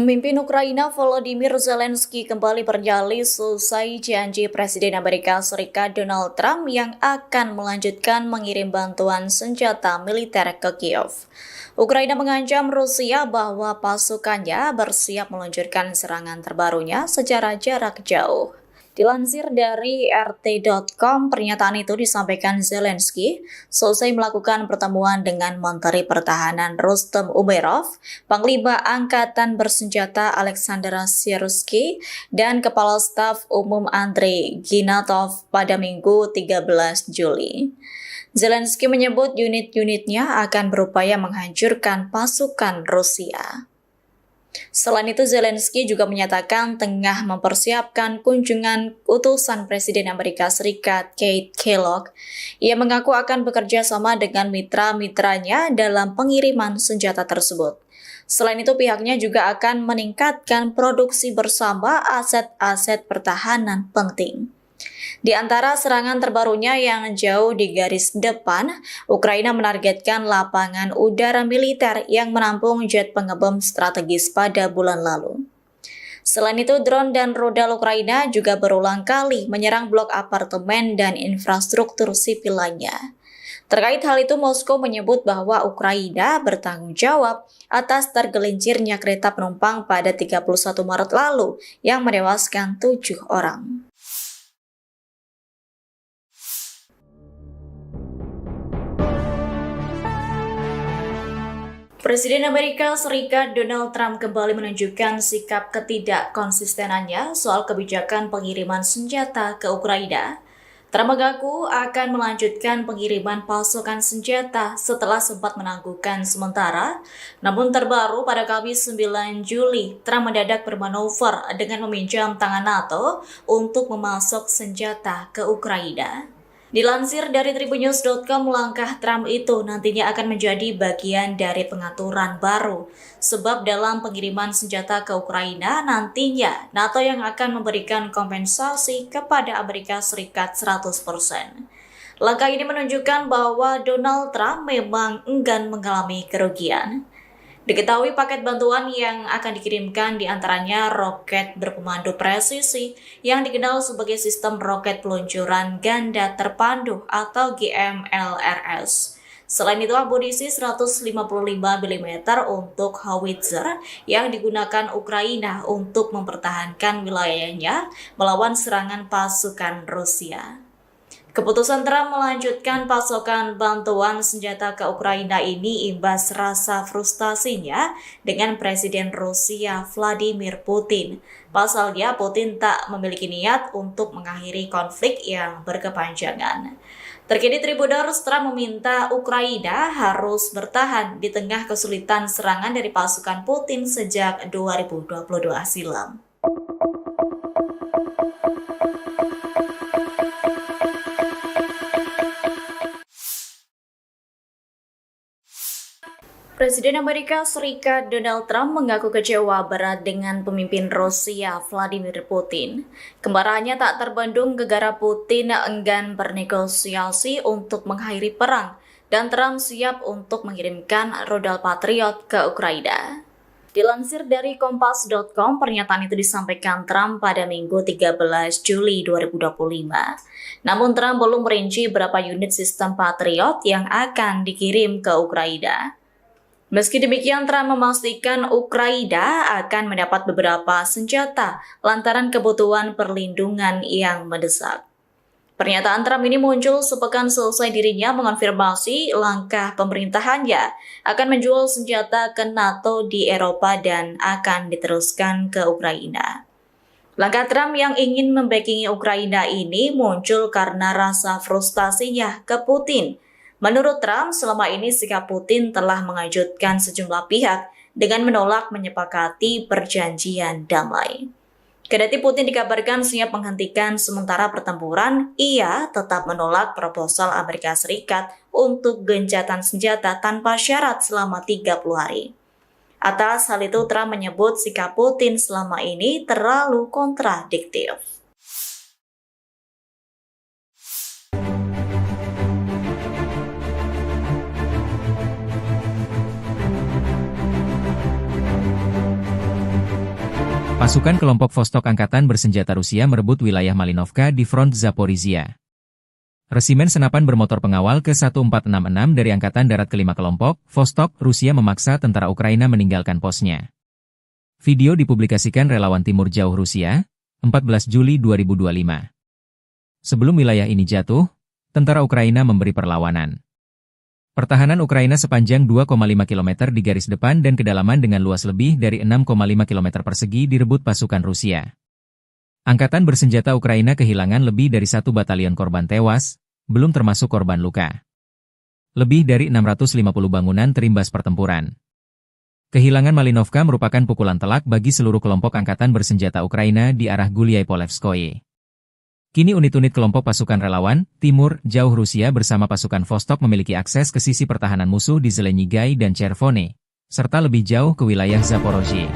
Pemimpin Ukraina Volodymyr Zelensky kembali bernyali selesai janji Presiden Amerika Serikat Donald Trump yang akan melanjutkan mengirim bantuan senjata militer ke Kiev. Ukraina mengancam Rusia bahwa pasukannya bersiap meluncurkan serangan terbarunya secara jarak jauh. Dilansir dari RT.com, pernyataan itu disampaikan Zelensky selesai melakukan pertemuan dengan Menteri Pertahanan Rustem Umerov, Panglima Angkatan Bersenjata Alexander Syrskyi, dan Kepala Staf Umum Andrei Ginatov pada Minggu 13 Juli. Zelensky menyebut unit-unitnya akan berupaya menghancurkan pasukan Rusia. Selain itu, Zelensky juga menyatakan tengah mempersiapkan kunjungan utusan Presiden Amerika Serikat Keith Kellogg. Ia mengaku akan bekerja sama dengan mitra-mitranya dalam pengiriman senjata tersebut. Selain itu, pihaknya juga akan meningkatkan produksi bersama aset-aset pertahanan penting. Di antara serangan terbarunya yang jauh di garis depan, Ukraina menargetkan lapangan udara militer yang menampung jet pengebom strategis pada bulan lalu. Selain itu, drone dan rudal Ukraina juga berulang kali menyerang blok apartemen dan infrastruktur sipil lainnya. Terkait hal itu, Moskow menyebut bahwa Ukraina bertanggung jawab atas tergelincirnya kereta penumpang pada 31 Maret lalu yang menewaskan 7 orang. Presiden Amerika Serikat Donald Trump kembali menunjukkan sikap ketidakkonsistenannya soal kebijakan pengiriman senjata ke Ukraina. Trump mengaku akan melanjutkan pengiriman pasukan senjata setelah sempat menangguhkan sementara. Namun terbaru pada Kamis 9 Juli, Trump mendadak bermanuver dengan meminjam tangan NATO untuk memasok senjata ke Ukraina. Dilansir dari tribunnews.com, langkah Trump itu nantinya akan menjadi bagian dari pengaturan baru. Sebab dalam pengiriman senjata ke Ukraina, nantinya NATO yang akan memberikan kompensasi kepada Amerika Serikat 100%. Langkah ini menunjukkan bahwa Donald Trump memang enggan mengalami kerugian. Diketahui paket bantuan yang akan dikirimkan diantaranya roket berpemandu presisi yang dikenal sebagai sistem roket peluncuran ganda terpandu atau GMLRS. Selain itu, amunisi 155 mm untuk howitzer yang digunakan Ukraina untuk mempertahankan wilayahnya melawan serangan pasukan Rusia. Keputusan Trump melanjutkan pasokan bantuan senjata ke Ukraina ini imbas rasa frustasinya dengan Presiden Rusia Vladimir Putin. Pasalnya, Putin tak memiliki niat untuk mengakhiri konflik yang berkepanjangan. Terkini Tribunnews, Trump meminta Ukraina harus bertahan di tengah kesulitan serangan dari pasukan Putin sejak 2022 silam. Presiden Amerika Serikat Donald Trump mengaku kecewa berat dengan pemimpin Rusia Vladimir Putin. Kemarahannya tak terbendung gegara Putin enggan bernegosiasi untuk mengakhiri perang dan Trump siap untuk mengirimkan rudal Patriot ke Ukraina. Dilansir dari Kompas.com, pernyataan itu disampaikan Trump pada Minggu 13 Juli 2025. Namun Trump belum merinci berapa unit sistem Patriot yang akan dikirim ke Ukraina. Meski demikian, Trump memastikan Ukraina akan mendapat beberapa senjata lantaran kebutuhan perlindungan yang mendesak. Pernyataan Trump ini muncul sepekan selesai dirinya mengonfirmasi langkah pemerintahannya akan menjual senjata ke NATO di Eropa dan akan diteruskan ke Ukraina. Langkah Trump yang ingin membackingi Ukraina ini muncul karena rasa frustasinya ke Putin. Menurut Trump, selama ini sikap Putin telah mengejutkan sejumlah pihak dengan menolak menyepakati perjanjian damai. Kendati Putin dikabarkan siap menghentikan sementara pertempuran, ia tetap menolak proposal Amerika Serikat untuk gencatan senjata tanpa syarat selama 30 hari. Atas hal itu, Trump menyebut sikap Putin selama ini terlalu kontradiktif. Pasukan kelompok Vostok Angkatan Bersenjata Rusia merebut wilayah Malinovka di front Zaporizhia. Resimen senapan bermotor pengawal ke-1466 dari Angkatan Darat ke-5 kelompok, Vostok, Rusia memaksa tentara Ukraina meninggalkan posnya. Video dipublikasikan relawan Timur Jauh Rusia, 14 Juli 2025. Sebelum wilayah ini jatuh, tentara Ukraina memberi perlawanan. Pertahanan Ukraina sepanjang 2,5 km di garis depan dan kedalaman dengan luas lebih dari 6,5 km persegi direbut pasukan Rusia. Angkatan bersenjata Ukraina kehilangan lebih dari 1 batalion korban tewas, belum termasuk korban luka. Lebih dari 650 bangunan terimbas pertempuran. Kehilangan Malinovka merupakan pukulan telak bagi seluruh kelompok angkatan bersenjata Ukraina di arah Gulyai-Polevskoye. Kini unit-unit kelompok pasukan relawan, Timur, Jauh Rusia bersama pasukan Vostok memiliki akses ke sisi pertahanan musuh di Zelenyigai dan Chervone, serta lebih jauh ke wilayah Zaporozhye.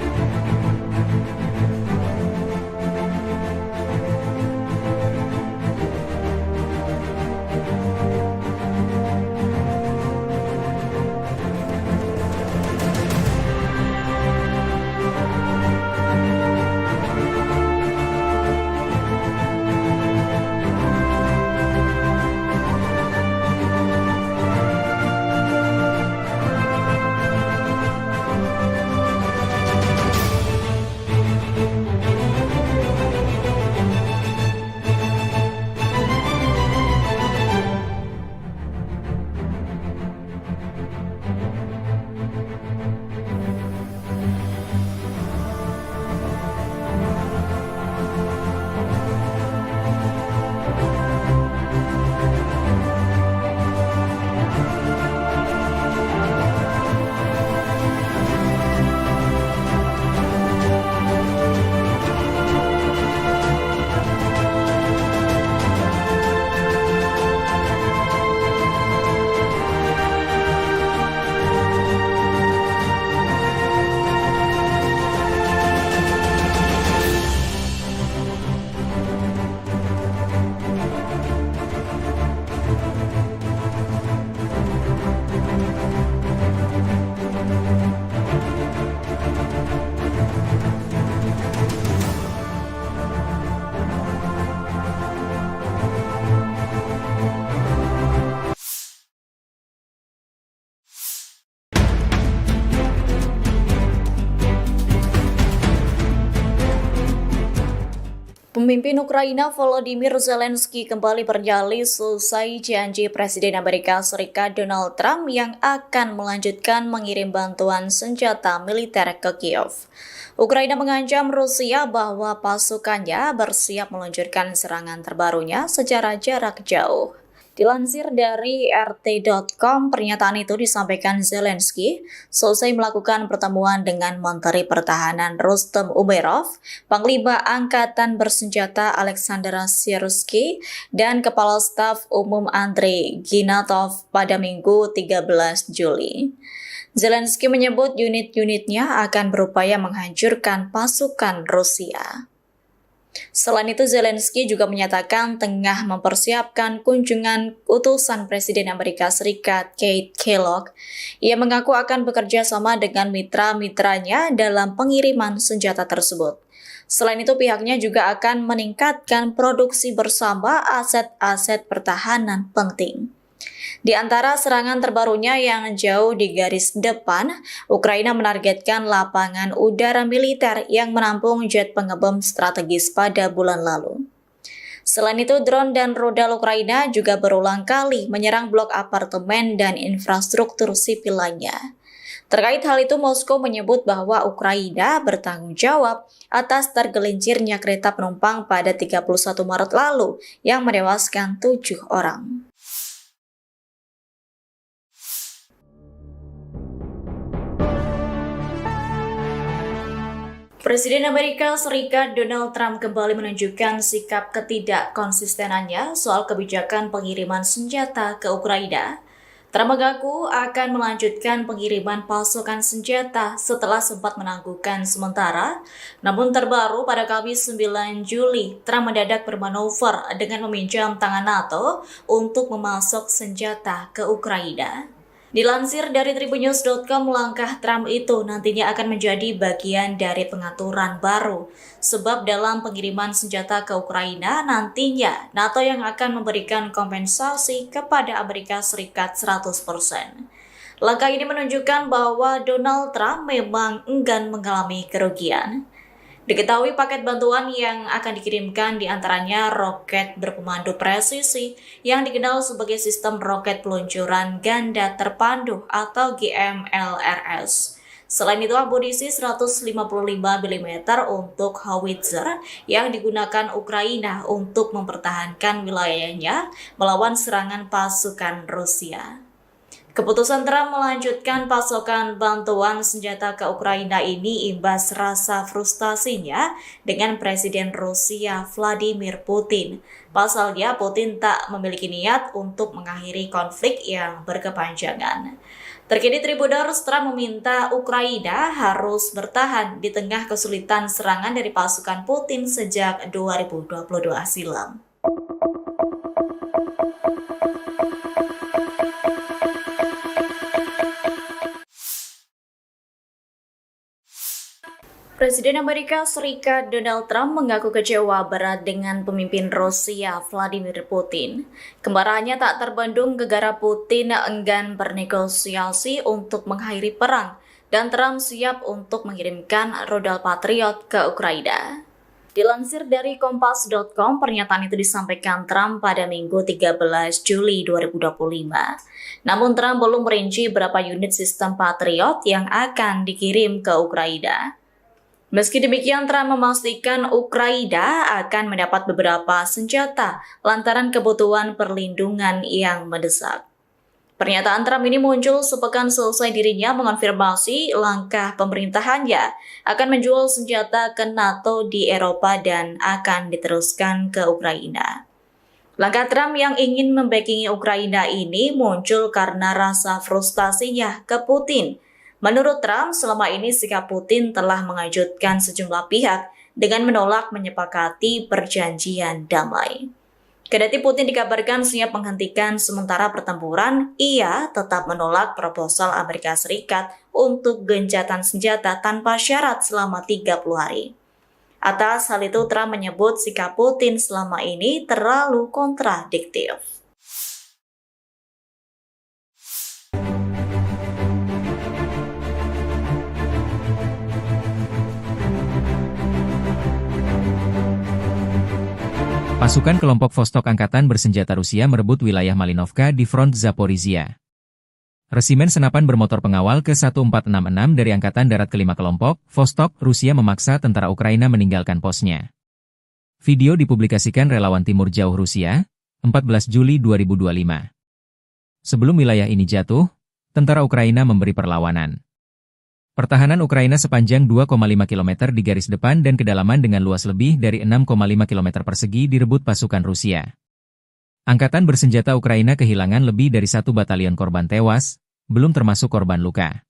Pemimpin Ukraina Volodymyr Zelensky kembali bernyali selesai janji Presiden Amerika Serikat Donald Trump yang akan melanjutkan mengirim bantuan senjata militer ke Kiev. Ukraina mengancam Rusia bahwa pasukannya bersiap meluncurkan serangan terbarunya secara jarak jauh. Dilansir dari RT.com, pernyataan itu disampaikan Zelensky selesai melakukan pertemuan dengan Menteri Pertahanan Rustem Umerov, Panglima Angkatan Bersenjata Alexander Syrskyi, dan Kepala Staf Umum Andrei Ginatov pada Minggu 13 Juli. Zelensky menyebut unit-unitnya akan berupaya menghancurkan pasukan Rusia. Selain itu, Zelensky juga menyatakan tengah mempersiapkan kunjungan utusan Presiden Amerika Serikat Keith Kellogg. Ia mengaku akan bekerja sama dengan mitra-mitranya dalam pengiriman senjata tersebut. Selain itu, pihaknya juga akan meningkatkan produksi bersama aset-aset pertahanan penting. Di antara serangan terbarunya yang jauh di garis depan, Ukraina menargetkan lapangan udara militer yang menampung jet pengebom strategis pada bulan lalu. Selain itu, drone dan rudal Ukraina juga berulang kali menyerang blok apartemen dan infrastruktur sipil lainnya. Terkait hal itu, Moskow menyebut bahwa Ukraina bertanggung jawab atas tergelincirnya kereta penumpang pada 31 Maret lalu yang menewaskan 7 orang. Presiden Amerika Serikat Donald Trump kembali menunjukkan sikap ketidakkonsistenannya soal kebijakan pengiriman senjata ke Ukraina. Trump mengaku akan melanjutkan pengiriman pasokan senjata setelah sempat menangguhkan sementara. Namun terbaru pada Kamis 9 Juli, Trump mendadak bermanuver dengan meminjam tangan NATO untuk memasok senjata ke Ukraina. Dilansir dari Tribunnews.com, langkah Trump itu nantinya akan menjadi bagian dari pengaturan baru. Sebab dalam pengiriman senjata ke Ukraina, nantinya NATO yang akan memberikan kompensasi kepada Amerika Serikat 100%. Langkah ini menunjukkan bahwa Donald Trump memang enggan mengalami kerugian. Diketahui paket bantuan yang akan dikirimkan diantaranya roket berpemandu presisi yang dikenal sebagai sistem roket peluncuran ganda terpandu atau GMLRS. Selain itu, amunisi 155 mm untuk howitzer yang digunakan Ukraina untuk mempertahankan wilayahnya melawan serangan pasukan Rusia. Keputusan Trump melanjutkan pasokan bantuan senjata ke Ukraina ini imbas rasa frustasinya dengan Presiden Rusia Vladimir Putin. Pasalnya, Putin tak memiliki niat untuk mengakhiri konflik yang berkepanjangan. Terkini Tribunnews, Trump meminta Ukraina harus bertahan di tengah kesulitan serangan dari pasukan Putin sejak 2022 silam. Presiden Amerika Serikat Donald Trump mengaku kecewa berat dengan pemimpin Rusia Vladimir Putin. Kemarahannya tak terbendung gara-gara Putin enggan bernegosiasi untuk mengakhiri perang dan Trump siap untuk mengirimkan rudal Patriot ke Ukraina. Dilansir dari Kompas.com, pernyataan itu disampaikan Trump pada Minggu 13 Juli 2025. Namun Trump belum merinci berapa unit sistem Patriot yang akan dikirim ke Ukraina. Meski demikian, Trump memastikan Ukraina akan mendapat beberapa senjata lantaran kebutuhan perlindungan yang mendesak. Pernyataan Trump ini muncul sepekan selesai dirinya mengonfirmasi langkah pemerintahannya akan menjual senjata ke NATO di Eropa dan akan diteruskan ke Ukraina. Langkah Trump yang ingin membackingi Ukraina ini muncul karena rasa frustasinya ke Putin. Menurut Trump, selama ini sikap Putin telah mengejutkan sejumlah pihak dengan menolak menyepakati perjanjian damai. Kendati Putin dikabarkan siap menghentikan sementara pertempuran, ia tetap menolak proposal Amerika Serikat untuk gencatan senjata tanpa syarat selama 30 hari. Atas hal itu, Trump menyebut sikap Putin selama ini terlalu kontradiktif. Pasukan kelompok Vostok Angkatan Bersenjata Rusia merebut wilayah Malinovka di front Zaporizhia. Resimen senapan bermotor pengawal ke-1466 dari Angkatan Darat ke-5 kelompok, Vostok, Rusia memaksa tentara Ukraina meninggalkan posnya. Video dipublikasikan relawan Timur Jauh Rusia, 14 Juli 2025. Sebelum wilayah ini jatuh, tentara Ukraina memberi perlawanan. Pertahanan Ukraina sepanjang 2,5 km di garis depan dan kedalaman dengan luas lebih dari 6,5 km persegi direbut pasukan Rusia. Angkatan bersenjata Ukraina kehilangan lebih dari 1 batalion korban tewas, belum termasuk korban luka.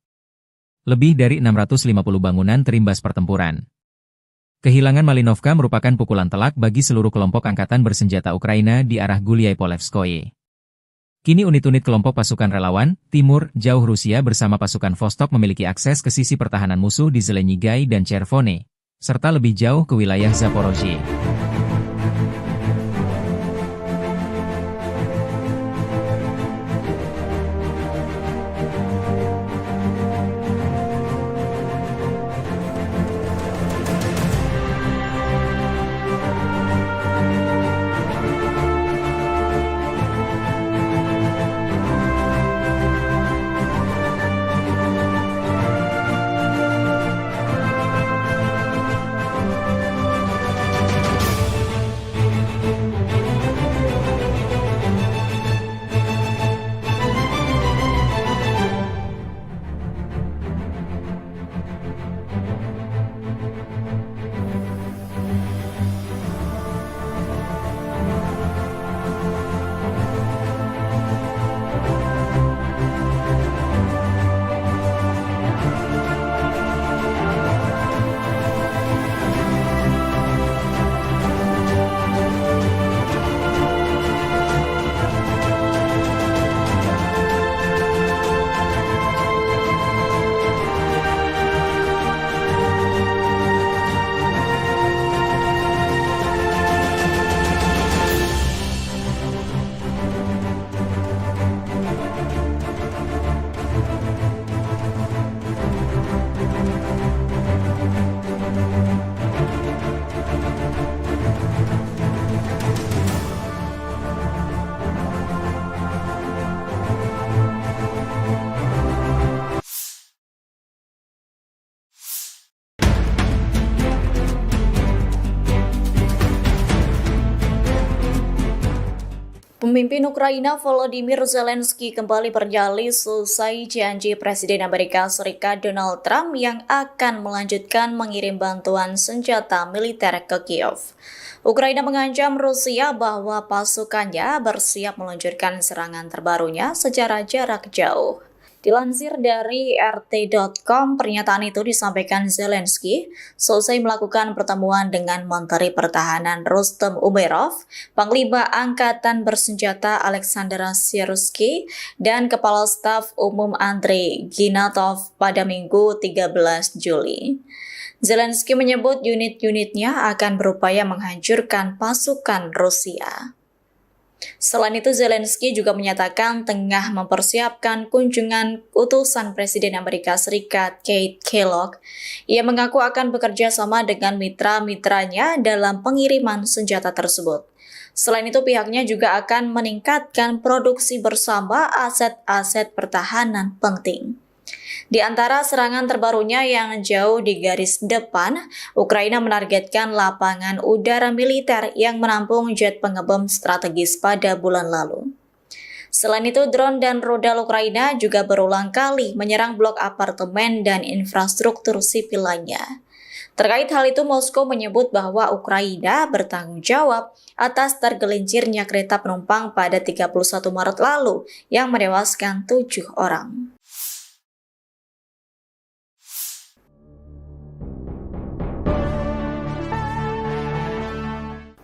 Lebih dari 650 bangunan terimbas pertempuran. Kehilangan Malinovka merupakan pukulan telak bagi seluruh kelompok angkatan bersenjata Ukraina di arah Gulyai-Polevskoye. Kini unit-unit kelompok pasukan relawan, Timur, Jauh Rusia bersama pasukan Vostok memiliki akses ke sisi pertahanan musuh di Zelenyigai dan Chervone, serta lebih jauh ke wilayah Zaporozhye. Pemimpin Ukraina Volodymyr Zelensky kembali bernyali selesai janji Presiden Amerika Serikat Donald Trump yang akan melanjutkan mengirim bantuan senjata militer ke Kiev. Ukraina mengancam Rusia bahwa pasukannya bersiap meluncurkan serangan terbarunya secara jarak jauh. Dilansir dari RT.com, pernyataan itu disampaikan Zelensky selesai melakukan pertemuan dengan Menteri Pertahanan Rustem Umerov, Panglima Angkatan Bersenjata Alexander Syrskyi, dan Kepala Staf Umum Andrei Ginatov pada Minggu 13 Juli. Zelensky menyebut unit-unitnya akan berupaya menghancurkan pasukan Rusia. Selain itu, Zelensky juga menyatakan tengah mempersiapkan kunjungan utusan Presiden Amerika Serikat Keith Kellogg. Ia mengaku akan bekerja sama dengan mitra-mitranya dalam pengiriman senjata tersebut. Selain itu, pihaknya juga akan meningkatkan produksi bersama aset-aset pertahanan penting. Di antara serangan terbarunya yang jauh di garis depan, Ukraina menargetkan lapangan udara militer yang menampung jet pengebom strategis pada bulan lalu. Selain itu, drone dan rudal Ukraina juga berulang kali menyerang blok apartemen dan infrastruktur sipil lainnya. Terkait hal itu, Moskow menyebut bahwa Ukraina bertanggung jawab atas tergelincirnya kereta penumpang pada 31 Maret lalu yang menewaskan 7 orang.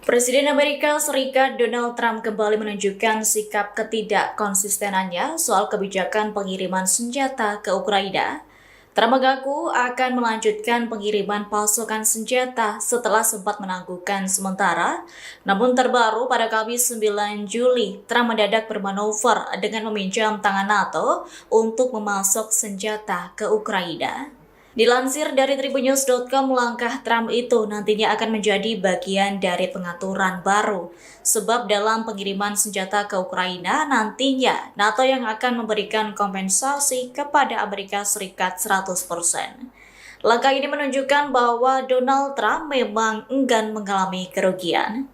Presiden Amerika Serikat Donald Trump kembali menunjukkan sikap ketidakkonsistenannya soal kebijakan pengiriman senjata ke Ukraina. Trump mengaku akan melanjutkan pengiriman pasukan senjata setelah sempat menangguhkan sementara. Namun terbaru pada Kamis 9 Juli, Trump mendadak bermanuver dengan meminjam tangan NATO untuk memasok senjata ke Ukraina. Dilansir dari tribunnews.com, langkah Trump itu nantinya akan menjadi bagian dari pengaturan baru. Sebab dalam pengiriman senjata ke Ukraina, nantinya NATO yang akan memberikan kompensasi kepada Amerika Serikat 100%. Langkah ini menunjukkan bahwa Donald Trump memang enggan mengalami kerugian.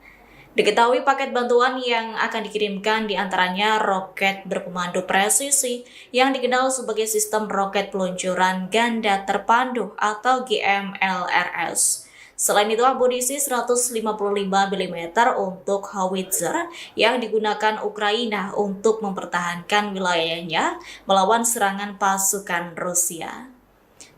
Diketahui paket bantuan yang akan dikirimkan diantaranya roket berpemandu presisi yang dikenal sebagai sistem roket peluncuran ganda terpandu atau GMLRS. Selain itu, amunisi 155 mm untuk howitzer yang digunakan Ukraina untuk mempertahankan wilayahnya melawan serangan pasukan Rusia.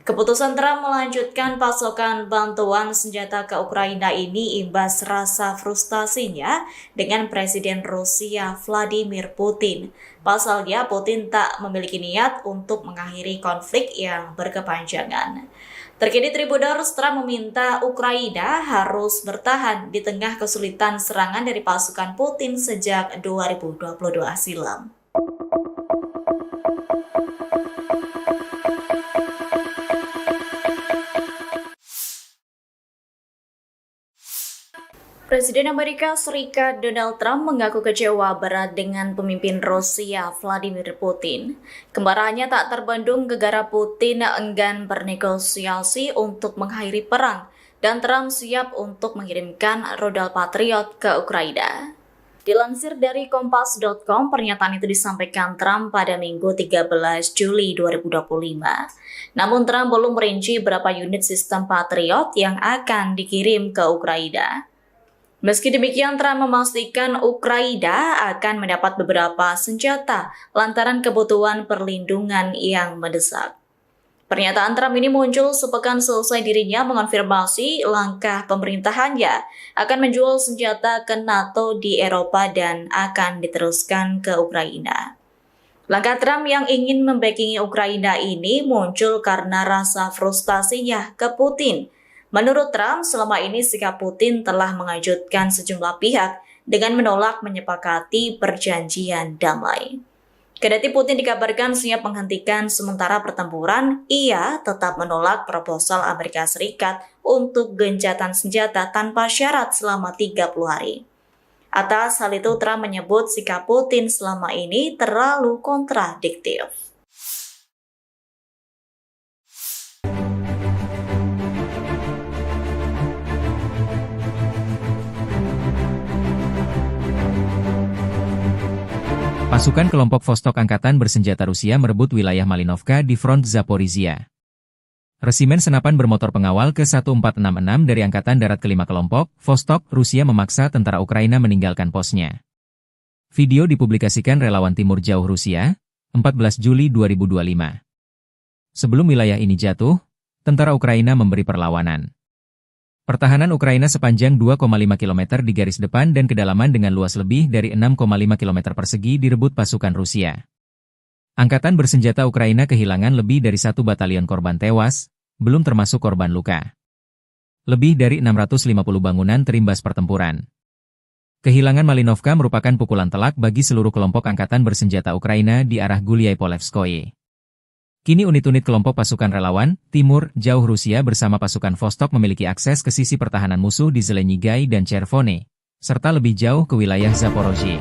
Keputusan Trump melanjutkan pasokan bantuan senjata ke Ukraina ini imbas rasa frustasinya dengan Presiden Rusia Vladimir Putin. Pasalnya, Putin tak memiliki niat untuk mengakhiri konflik yang berkepanjangan. Terkini Tribuners, Trump meminta Ukraina harus bertahan di tengah kesulitan serangan dari pasukan Putin sejak 2022 silam. Presiden Amerika Serikat Donald Trump mengaku kecewa berat dengan pemimpin Rusia Vladimir Putin. Kemarahannya tak terbendung gegara Putin enggan bernegosiasi untuk mengakhiri perang dan Trump siap untuk mengirimkan rudal Patriot ke Ukraina. Dilansir dari Kompas.com, pernyataan itu disampaikan Trump pada Minggu 13 Juli 2025. Namun Trump belum merinci berapa unit sistem Patriot yang akan dikirim ke Ukraina. Meski demikian, Trump memastikan Ukraina akan mendapat beberapa senjata lantaran kebutuhan perlindungan yang mendesak. Pernyataan Trump ini muncul sepekan selesai dirinya mengonfirmasi langkah pemerintahannya akan menjual senjata ke NATO di Eropa dan akan diteruskan ke Ukraina. Langkah Trump yang ingin membackingi Ukraina ini muncul karena rasa frustasinya ke Putin. Menurut Trump, selama ini sikap Putin telah mengejutkan sejumlah pihak dengan menolak menyepakati perjanjian damai. Kendati Putin dikabarkan siap menghentikan sementara pertempuran, ia tetap menolak proposal Amerika Serikat untuk gencatan senjata tanpa syarat selama 30 hari. Atas hal itu, Trump menyebut sikap Putin selama ini terlalu kontradiktif. Pasukan kelompok Vostok Angkatan Bersenjata Rusia merebut wilayah Malinovka di front Zaporizhia. Resimen senapan bermotor pengawal ke-1466 dari Angkatan Darat kelima kelompok, Vostok, Rusia memaksa tentara Ukraina meninggalkan posnya. Video dipublikasikan relawan Timur Jauh Rusia, 14 Juli 2025. Sebelum wilayah ini jatuh, tentara Ukraina memberi perlawanan. Pertahanan Ukraina sepanjang 2,5 km di garis depan dan kedalaman dengan luas lebih dari 6,5 km persegi direbut pasukan Rusia. Angkatan bersenjata Ukraina kehilangan lebih dari 1 batalion korban tewas, belum termasuk korban luka. Lebih dari 650 bangunan terimbas pertempuran. Kehilangan Malinovka merupakan pukulan telak bagi seluruh kelompok angkatan bersenjata Ukraina di arah Gulyai-Polevskoye. Kini unit-unit kelompok pasukan relawan, Timur, Jauh Rusia bersama pasukan Vostok memiliki akses ke sisi pertahanan musuh di Zelenyigai dan Chervone, serta lebih jauh ke wilayah Zaporozhye.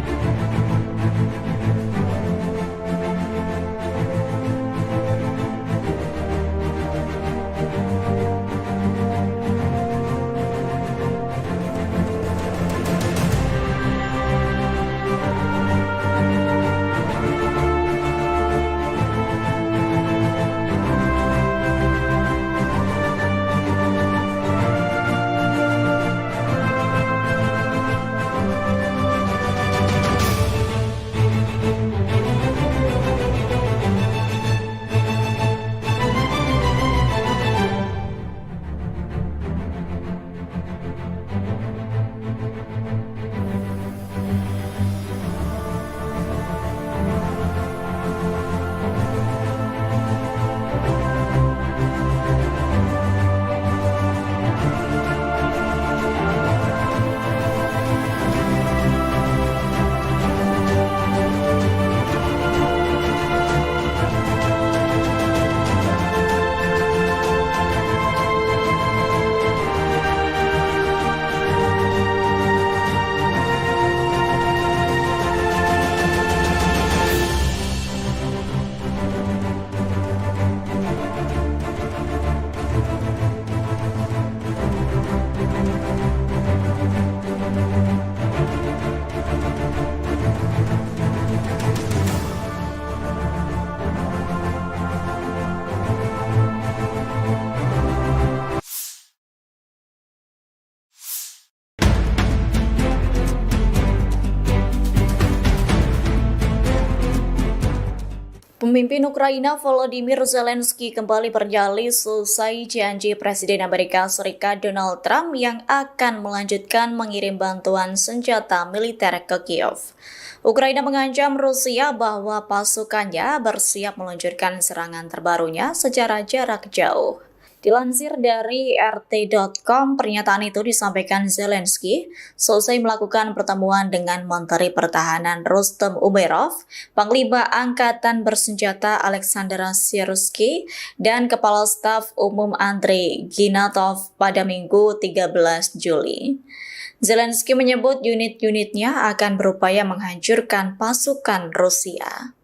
Pemimpin Ukraina Volodymyr Zelensky kembali bernyali selesai janji Presiden Amerika Serikat Donald Trump yang akan melanjutkan mengirim bantuan senjata militer ke Kiev. Ukraina mengancam Rusia bahwa pasukannya bersiap meluncurkan serangan terbarunya secara jarak jauh. Dilansir dari RT.com, pernyataan itu disampaikan Zelensky selesai melakukan pertemuan dengan Menteri Pertahanan Rustem Umerov, Panglima Angkatan Bersenjata Alexander Syrskyi, dan Kepala Staf Umum Andrei Ginatov pada Minggu 13 Juli. Zelensky menyebut unit-unitnya akan berupaya menghancurkan pasukan Rusia.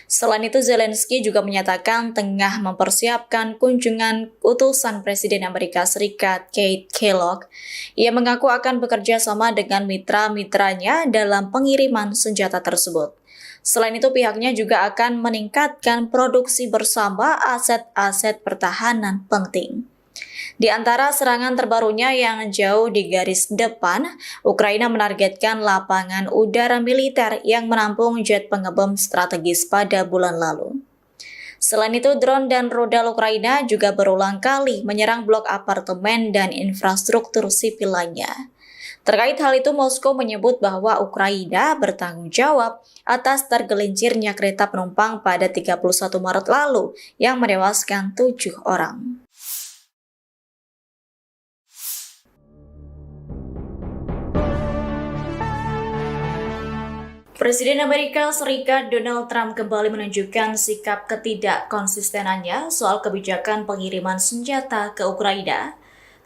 Selain itu, Zelensky juga menyatakan tengah mempersiapkan kunjungan utusan Presiden Amerika Serikat Keith Kellogg. Ia mengaku akan bekerja sama dengan mitra-mitranya dalam pengiriman senjata tersebut. Selain itu, pihaknya juga akan meningkatkan produksi bersama aset-aset pertahanan penting. Di antara serangan terbarunya yang jauh di garis depan, Ukraina menargetkan lapangan udara militer yang menampung jet pengebom strategis pada bulan lalu. Selain itu, drone dan rudal Ukraina juga berulang kali menyerang blok apartemen dan infrastruktur sipil lainnya. Terkait hal itu, Moskow menyebut bahwa Ukraina bertanggung jawab atas tergelincirnya kereta penumpang pada 31 Maret lalu yang menewaskan 7 orang. Presiden Amerika Serikat Donald Trump kembali menunjukkan sikap ketidakkonsistenannya soal kebijakan pengiriman senjata ke Ukraina.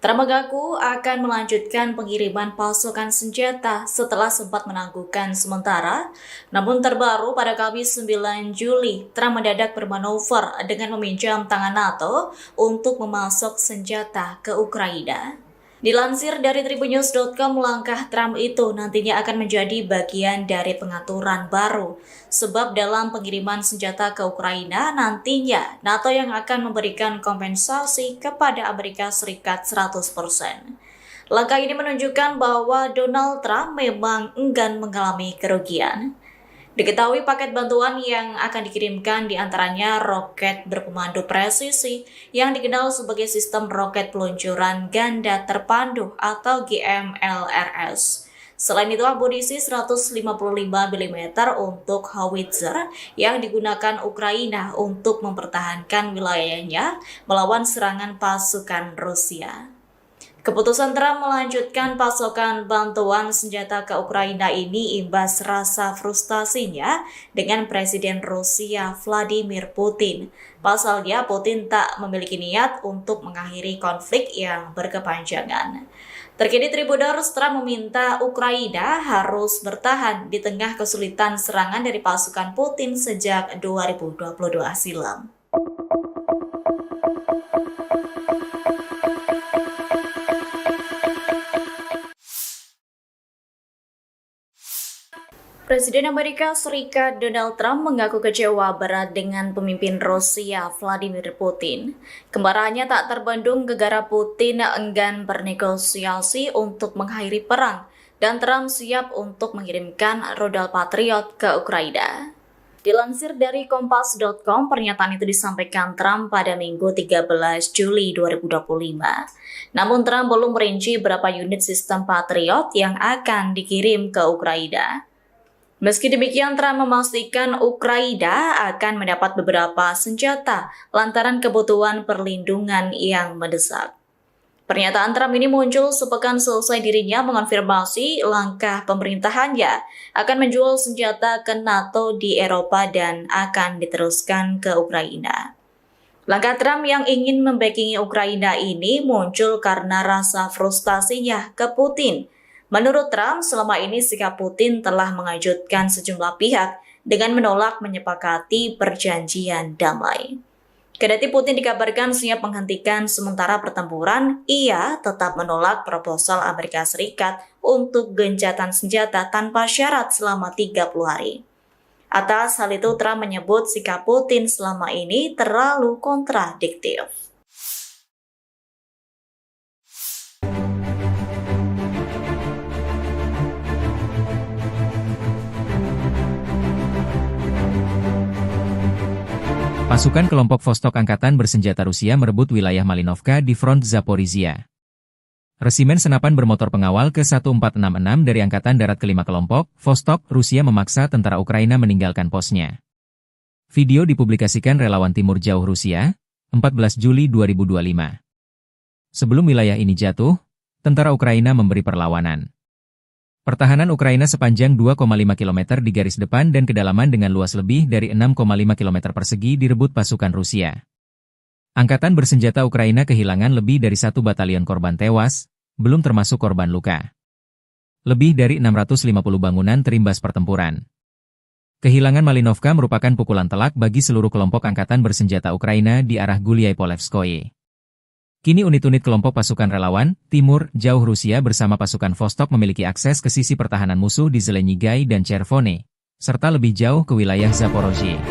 Trump mengaku akan melanjutkan pengiriman pasukan senjata setelah sempat menangguhkan sementara. Namun terbaru pada Kamis 9 Juli, Trump mendadak bermanuver dengan meminjam tangan NATO untuk memasok senjata ke Ukraina. Dilansir dari Tribunnews.com, langkah Trump itu nantinya akan menjadi bagian dari pengaturan baru. Sebab dalam pengiriman senjata ke Ukraina, nantinya NATO yang akan memberikan kompensasi kepada Amerika Serikat 100%. Langkah ini menunjukkan bahwa Donald Trump memang enggan mengalami kerugian. Diketahui paket bantuan yang akan dikirimkan diantaranya roket berpemandu presisi yang dikenal sebagai sistem roket peluncuran ganda terpandu atau GMLRS. Selain itu, amunisi 155 mm untuk howitzer yang digunakan Ukraina untuk mempertahankan wilayahnya melawan serangan pasukan Rusia. Keputusan Trump melanjutkan pasokan bantuan senjata ke Ukraina ini imbas rasa frustasinya dengan Presiden Rusia Vladimir Putin. Pasalnya, Putin tak memiliki niat untuk mengakhiri konflik yang berkepanjangan. Terkini Tribunnews, Trump meminta Ukraina harus bertahan di tengah kesulitan serangan dari pasukan Putin sejak 2022 silam. Presiden Amerika Serikat Donald Trump mengaku kecewa berat dengan pemimpin Rusia Vladimir Putin. Kemarahannya tak terbendung gegara Putin enggan bernegosiasi untuk mengakhiri perang dan Trump siap untuk mengirimkan rudal Patriot ke Ukraina. Dilansir dari Kompas.com, pernyataan itu disampaikan Trump pada Minggu 13 Juli 2025. Namun Trump belum merinci berapa unit sistem Patriot yang akan dikirim ke Ukraina. Meski demikian, Trump memastikan Ukraina akan mendapat beberapa senjata lantaran kebutuhan perlindungan yang mendesak. Pernyataan Trump ini muncul sepekan selesai dirinya mengonfirmasi langkah pemerintahannya akan menjual senjata ke NATO di Eropa dan akan diteruskan ke Ukraina. Langkah Trump yang ingin membackingi Ukraina ini muncul karena rasa frustasinya ke Putin. Menurut Trump, selama ini sikap Putin telah mengejutkan sejumlah pihak dengan menolak menyepakati perjanjian damai. Kendati Putin dikabarkan siap menghentikan sementara pertempuran, ia tetap menolak proposal Amerika Serikat untuk gencatan senjata tanpa syarat selama 30 hari. Atas hal itu, Trump menyebut sikap Putin selama ini terlalu kontradiktif. Pasukan kelompok Vostok Angkatan Bersenjata Rusia merebut wilayah Malinovka di front Zaporizhia. Resimen senapan bermotor pengawal ke-1466 dari Angkatan Darat ke-5 kelompok, Vostok, Rusia memaksa tentara Ukraina meninggalkan posnya. Video dipublikasikan relawan Timur Jauh Rusia, 14 Juli 2025. Sebelum wilayah ini jatuh, tentara Ukraina memberi perlawanan. Pertahanan Ukraina sepanjang 2,5 km di garis depan dan kedalaman dengan luas lebih dari 6,5 km persegi direbut pasukan Rusia. Angkatan bersenjata Ukraina kehilangan lebih dari 1 batalion korban tewas, belum termasuk korban luka. Lebih dari 650 bangunan terimbas pertempuran. Kehilangan Malinovka merupakan pukulan telak bagi seluruh kelompok angkatan bersenjata Ukraina di arah Guliai-Polevskoye. Kini unit-unit kelompok pasukan relawan, Timur, Jauh Rusia bersama pasukan Vostok memiliki akses ke sisi pertahanan musuh di Zelenyigai dan Chervone, serta lebih jauh ke wilayah Zaporozhye.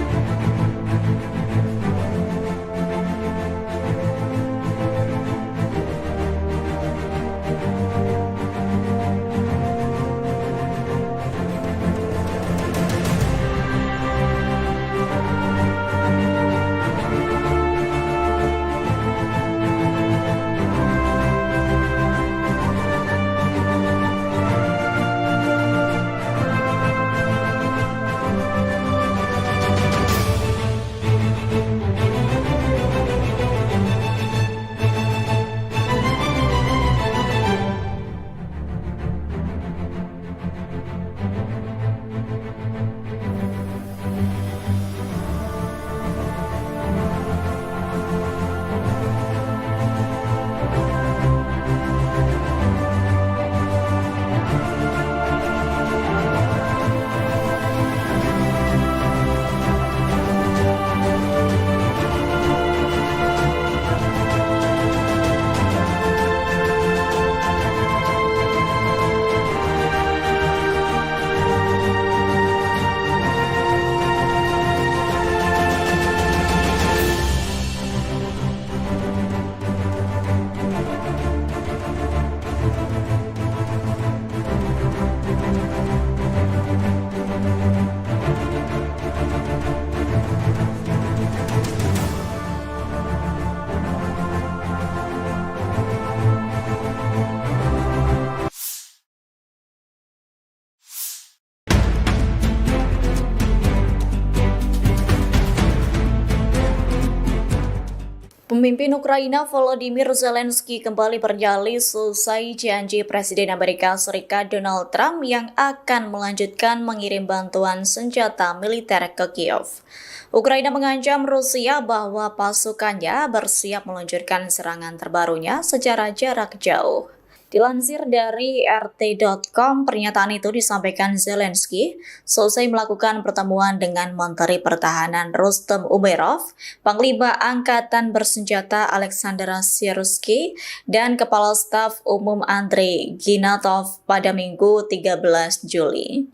Pemimpin Ukraina Volodymyr Zelensky kembali berdalih selesai janji Presiden Amerika Serikat Donald Trump yang akan melanjutkan mengirim bantuan senjata militer ke Kiev. Ukraina mengancam Rusia bahwa pasukannya bersiap meluncurkan serangan terbarunya secara jarak jauh. Dilansir dari RT.com, pernyataan itu disampaikan Zelensky selesai melakukan pertemuan dengan Menteri Pertahanan Rustem Umerov, Panglima Angkatan Bersenjata Alexander Syrskyi, dan Kepala Staf Umum Andrei Ginatov pada Minggu 13 Juli.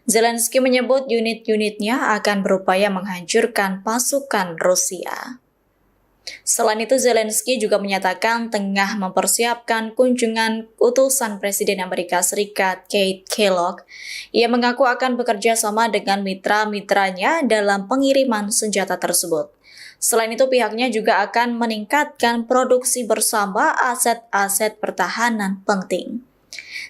Zelensky menyebut unit-unitnya akan berupaya menghancurkan pasukan Rusia. Selain itu, Zelensky juga menyatakan tengah mempersiapkan kunjungan utusan Presiden Amerika Serikat Keith Kellogg. Ia mengaku akan bekerja sama dengan mitra-mitranya dalam pengiriman senjata tersebut. Selain itu, pihaknya juga akan meningkatkan produksi bersama aset-aset pertahanan penting.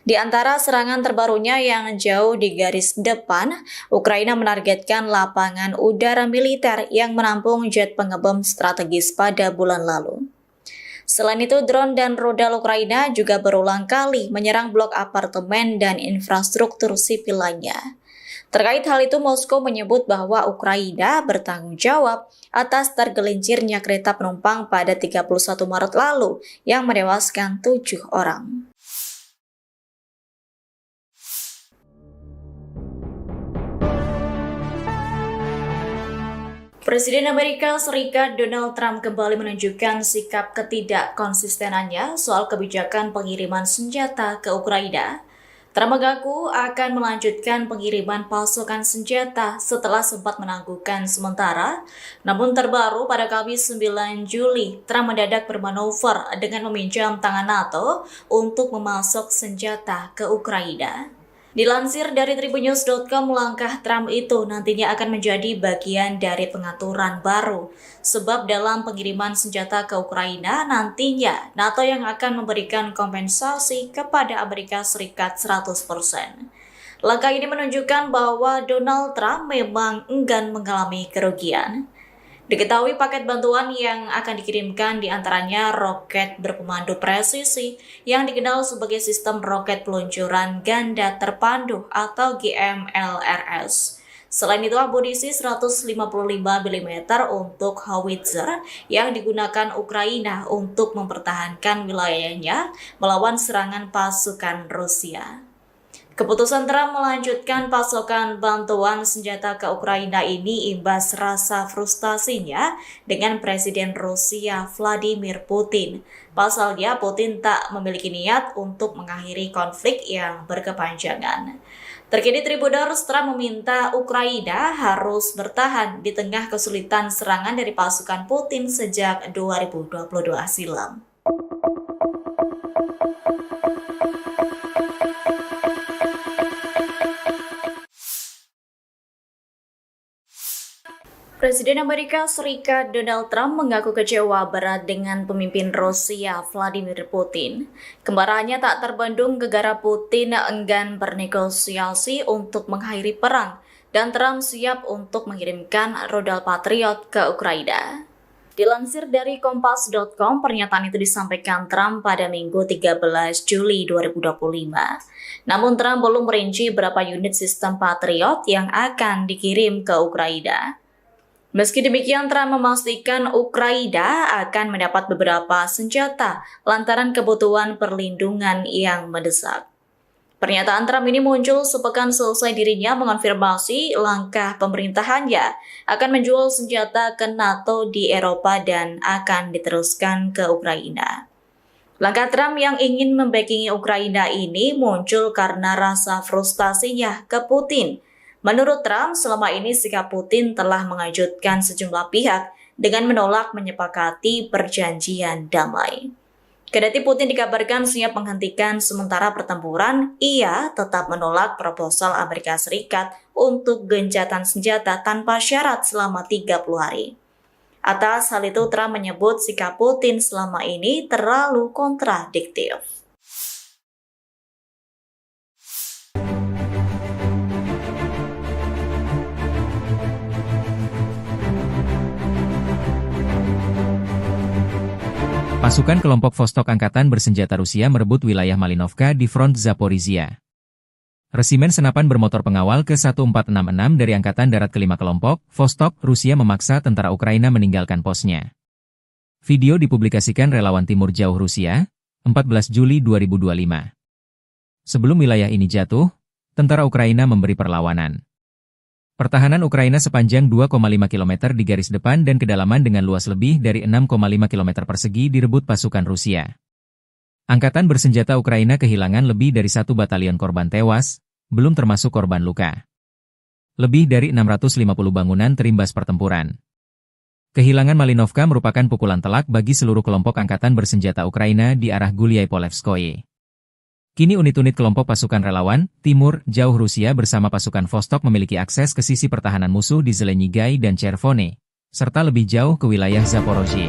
Di antara serangan terbarunya yang jauh di garis depan, Ukraina menargetkan lapangan udara militer yang menampung jet pengebom strategis pada bulan lalu. Selain itu, drone dan rudal Ukraina juga berulang kali menyerang blok apartemen dan infrastruktur sipil lainnya. Terkait hal itu, Moskow menyebut bahwa Ukraina bertanggung jawab atas tergelincirnya kereta penumpang pada 31 Maret lalu yang menewaskan 7 orang. Presiden Amerika Serikat Donald Trump kembali menunjukkan sikap ketidakkonsistenannya soal kebijakan pengiriman senjata ke Ukraina. Trump mengaku akan melanjutkan pengiriman pasokan senjata setelah sempat menangguhkan sementara. Namun terbaru pada Kamis 9 Juli, Trump mendadak bermanuver dengan meminjam tangan NATO untuk memasok senjata ke Ukraina. Dilansir dari tribunnews.com, langkah Trump itu nantinya akan menjadi bagian dari pengaturan baru. Sebab dalam pengiriman senjata ke Ukraina, nantinya NATO yang akan memberikan kompensasi kepada Amerika Serikat 100%. Langkah ini menunjukkan bahwa Donald Trump memang enggan mengalami kerugian. Diketahui paket bantuan yang akan dikirimkan diantaranya roket berpemandu presisi yang dikenal sebagai sistem roket peluncuran ganda terpandu atau GMLRS. Selain itu, amunisi 155 mm untuk howitzer yang digunakan Ukraina untuk mempertahankan wilayahnya melawan serangan pasukan Rusia. Keputusan Trump melanjutkan pasokan bantuan senjata ke Ukraina ini imbas rasa frustasinya dengan Presiden Rusia Vladimir Putin. Pasalnya, Putin tak memiliki niat untuk mengakhiri konflik yang berkepanjangan. Terkini Tribuners, Trump meminta Ukraina harus bertahan di tengah kesulitan serangan dari pasukan Putin sejak 2022 silam. Presiden Amerika Serikat Donald Trump mengaku kecewa berat dengan pemimpin Rusia Vladimir Putin. Kemarahannya tak terbendung gara-gara Putin enggan bernegosiasi untuk mengakhiri perang dan Trump siap untuk mengirimkan rudal Patriot ke Ukraina. Dilansir dari Kompas.com, pernyataan itu disampaikan Trump pada Minggu 13 Juli 2025. Namun Trump belum merinci berapa unit sistem Patriot yang akan dikirim ke Ukraina. Meski demikian, Trump memastikan Ukraina akan mendapat beberapa senjata lantaran kebutuhan perlindungan yang mendesak. Pernyataan Trump ini muncul sepekan selesai dirinya mengonfirmasi langkah pemerintahannya akan menjual senjata ke NATO di Eropa dan akan diteruskan ke Ukraina. Langkah Trump yang ingin membackingi Ukraina ini muncul karena rasa frustasinya ke Putin. Menurut Trump, selama ini sikap Putin telah mengejutkan sejumlah pihak dengan menolak menyepakati perjanjian damai. Kendati Putin dikabarkan siap menghentikan sementara pertempuran, ia tetap menolak proposal Amerika Serikat untuk gencatan senjata tanpa syarat selama 30 hari. Atas hal itu, Trump menyebut sikap Putin selama ini terlalu kontradiktif. Pasukan kelompok Vostok Angkatan Bersenjata Rusia merebut wilayah Malinovka di front Zaporizhia. Resimen senapan bermotor pengawal ke-1466 dari Angkatan Darat ke-5 kelompok, Vostok, Rusia memaksa tentara Ukraina meninggalkan posnya. Video dipublikasikan relawan Timur Jauh Rusia, 14 Juli 2025. Sebelum wilayah ini jatuh, tentara Ukraina memberi perlawanan. Pertahanan Ukraina sepanjang 2,5 km di garis depan dan kedalaman dengan luas lebih dari 6,5 km persegi direbut pasukan Rusia. Angkatan bersenjata Ukraina kehilangan lebih dari 1 batalion korban tewas, belum termasuk korban luka. Lebih dari 650 bangunan terimbas pertempuran. Kehilangan Malinovka merupakan pukulan telak bagi seluruh kelompok angkatan bersenjata Ukraina di arah Gulyai-Polevskoye. Kini unit-unit kelompok pasukan relawan, Timur, Jauh Rusia bersama pasukan Vostok memiliki akses ke sisi pertahanan musuh di Zelenyigai dan Chervone, serta lebih jauh ke wilayah Zaporozhye.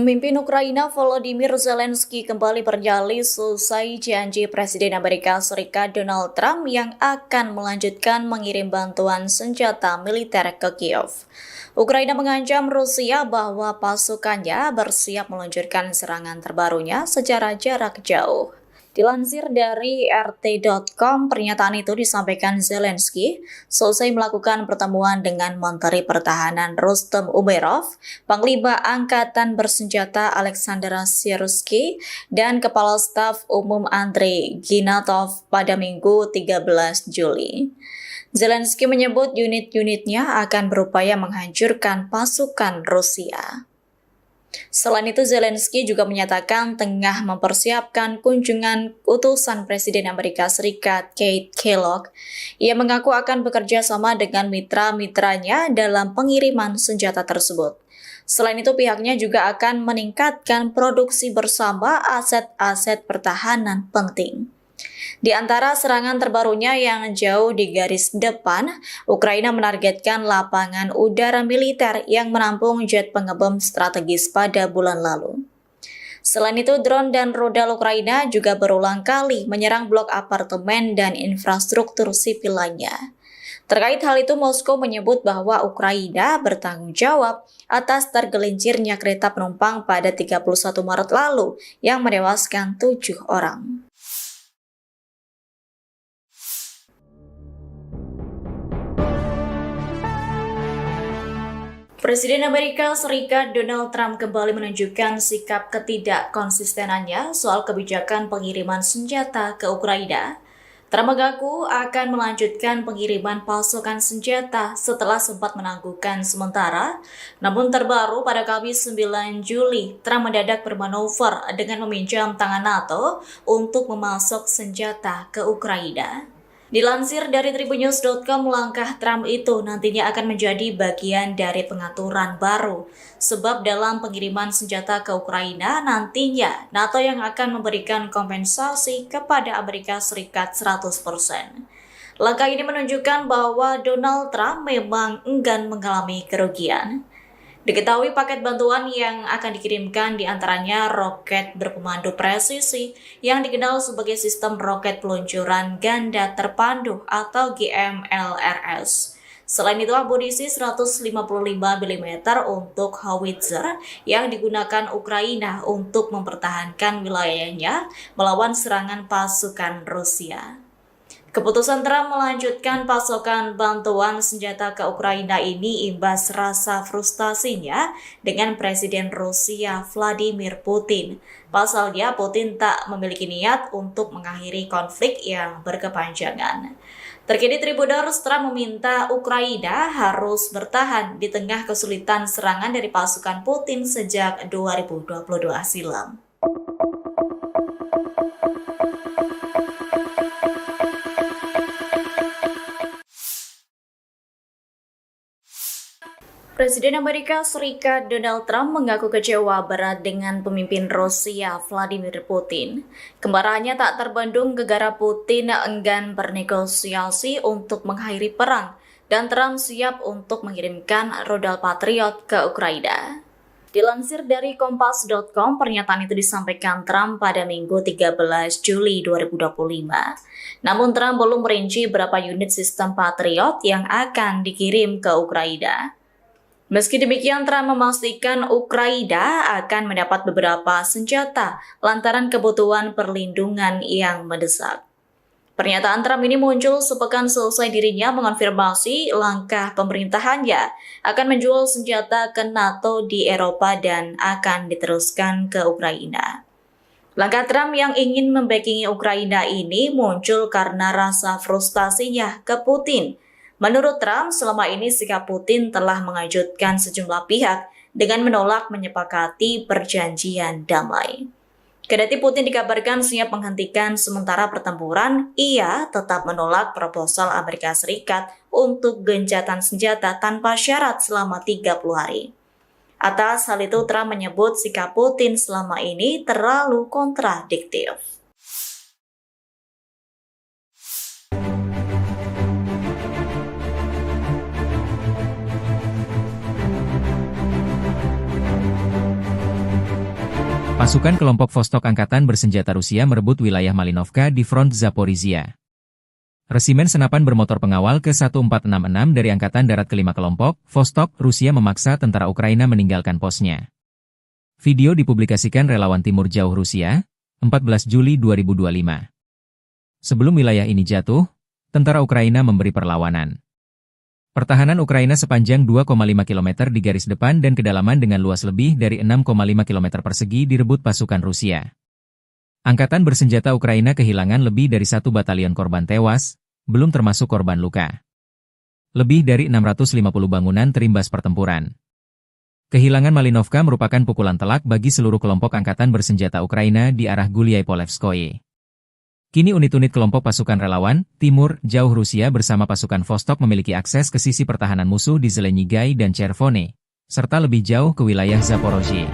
Pemimpin Ukraina Volodymyr Zelensky kembali bernyali selesai janji Presiden Amerika Serikat Donald Trump yang akan melanjutkan mengirim bantuan senjata militer ke Kiev. Ukraina mengancam Rusia bahwa pasukannya bersiap meluncurkan serangan terbarunya secara jarak jauh. Dilansir dari RT.com, pernyataan itu disampaikan Zelensky selesai melakukan pertemuan dengan Menteri Pertahanan Rustem Umerov, Panglima Angkatan Bersenjata Alexander Syrskyi, dan Kepala Staf Umum Andrei Ginatov pada Minggu 13 Juli. Zelensky menyebut unit-unitnya akan berupaya menghancurkan pasukan Rusia. Selain itu, Zelensky juga menyatakan tengah mempersiapkan kunjungan utusan Presiden Amerika Serikat Keith Kellogg. Ia mengaku akan bekerja sama dengan mitra-mitranya dalam pengiriman senjata tersebut. Selain itu, pihaknya juga akan meningkatkan produksi bersama aset-aset pertahanan penting. Di antara serangan terbarunya yang jauh di garis depan, Ukraina menargetkan lapangan udara militer yang menampung jet pengebom strategis pada bulan lalu. Selain itu, drone dan rudal Ukraina juga berulang kali menyerang blok apartemen dan infrastruktur sipil lainnya. Terkait hal itu, Moskow menyebut bahwa Ukraina bertanggung jawab atas tergelincirnya kereta penumpang pada 31 Maret lalu yang menewaskan 7 orang. Presiden Amerika Serikat Donald Trump kembali menunjukkan sikap ketidakkonsistenannya soal kebijakan pengiriman senjata ke Ukraina. Trump mengaku akan melanjutkan pengiriman pasukan senjata setelah sempat menangguhkan sementara. Namun terbaru pada Kamis 9 Juli, Trump mendadak bermanuver dengan meminjam tangan NATO untuk memasok senjata ke Ukraina. Dilansir dari Tribunnews.com, langkah Trump itu nantinya akan menjadi bagian dari pengaturan baru. Sebab dalam pengiriman senjata ke Ukraina, nantinya NATO yang akan memberikan kompensasi kepada Amerika Serikat 100%. Langkah ini menunjukkan bahwa Donald Trump memang enggan mengalami kerugian. Diketahui paket bantuan yang akan dikirimkan diantaranya roket berpemandu presisi yang dikenal sebagai sistem roket peluncuran ganda terpandu atau GMLRS. Selain itu, amunisi 155 mm untuk howitzer yang digunakan Ukraina untuk mempertahankan wilayahnya melawan serangan pasukan Rusia. Keputusan Trump melanjutkan pasokan bantuan senjata ke Ukraina ini imbas rasa frustasinya dengan Presiden Rusia Vladimir Putin. Pasalnya, Putin tak memiliki niat untuk mengakhiri konflik yang berkepanjangan. Terkini Tribuners, Trump meminta Ukraina harus bertahan di tengah kesulitan serangan dari pasukan Putin sejak 2022 silam. Presiden Amerika Serikat Donald Trump mengaku kecewa berat dengan pemimpin Rusia Vladimir Putin. Kemarahannya tak terbendung gegara Putin enggan bernegosiasi untuk mengakhiri perang dan Trump siap untuk mengirimkan rudal Patriot ke Ukraina. Dilansir dari Kompas.com, pernyataan itu disampaikan Trump pada Minggu 13 Juli 2025. Namun Trump belum merinci berapa unit sistem Patriot yang akan dikirim ke Ukraina. Meski demikian, Trump memastikan Ukraina akan mendapat beberapa senjata lantaran kebutuhan perlindungan yang mendesak. Pernyataan Trump ini muncul sepekan selesai dirinya mengonfirmasi langkah pemerintahannya akan menjual senjata ke NATO di Eropa dan akan diteruskan ke Ukraina. Langkah Trump yang ingin membackingi Ukraina ini muncul karena rasa frustasinya ke Putin. Menurut Trump, selama ini sikap Putin telah mengejutkan sejumlah pihak dengan menolak menyepakati perjanjian damai. Kendati Putin dikabarkan siap menghentikan sementara pertempuran, ia tetap menolak proposal Amerika Serikat untuk gencatan senjata tanpa syarat selama 30 hari. Atas hal itu, Trump menyebut sikap Putin selama ini terlalu kontradiktif. Pasukan kelompok Vostok Angkatan Bersenjata Rusia merebut wilayah Malinovka di front Zaporizhia. Resimen senapan bermotor pengawal ke-1466 dari Angkatan Darat ke-5 kelompok, Vostok, Rusia memaksa tentara Ukraina meninggalkan posnya. Video dipublikasikan relawan Timur Jauh Rusia, 14 Juli 2025. Sebelum wilayah ini jatuh, tentara Ukraina memberi perlawanan. Pertahanan Ukraina sepanjang 2,5 km di garis depan dan kedalaman dengan luas lebih dari 6,5 km persegi direbut pasukan Rusia. Angkatan bersenjata Ukraina kehilangan lebih dari 1 batalion korban tewas, belum termasuk korban luka. Lebih dari 650 bangunan terimbas pertempuran. Kehilangan Malinovka merupakan pukulan telak bagi seluruh kelompok angkatan bersenjata Ukraina di arah Gulyai-Polevskoye. Kini unit-unit kelompok pasukan relawan, Timur, Jauh Rusia bersama pasukan Vostok memiliki akses ke sisi pertahanan musuh di Zelenyigai dan Chervone, serta lebih jauh ke wilayah Zaporozhye.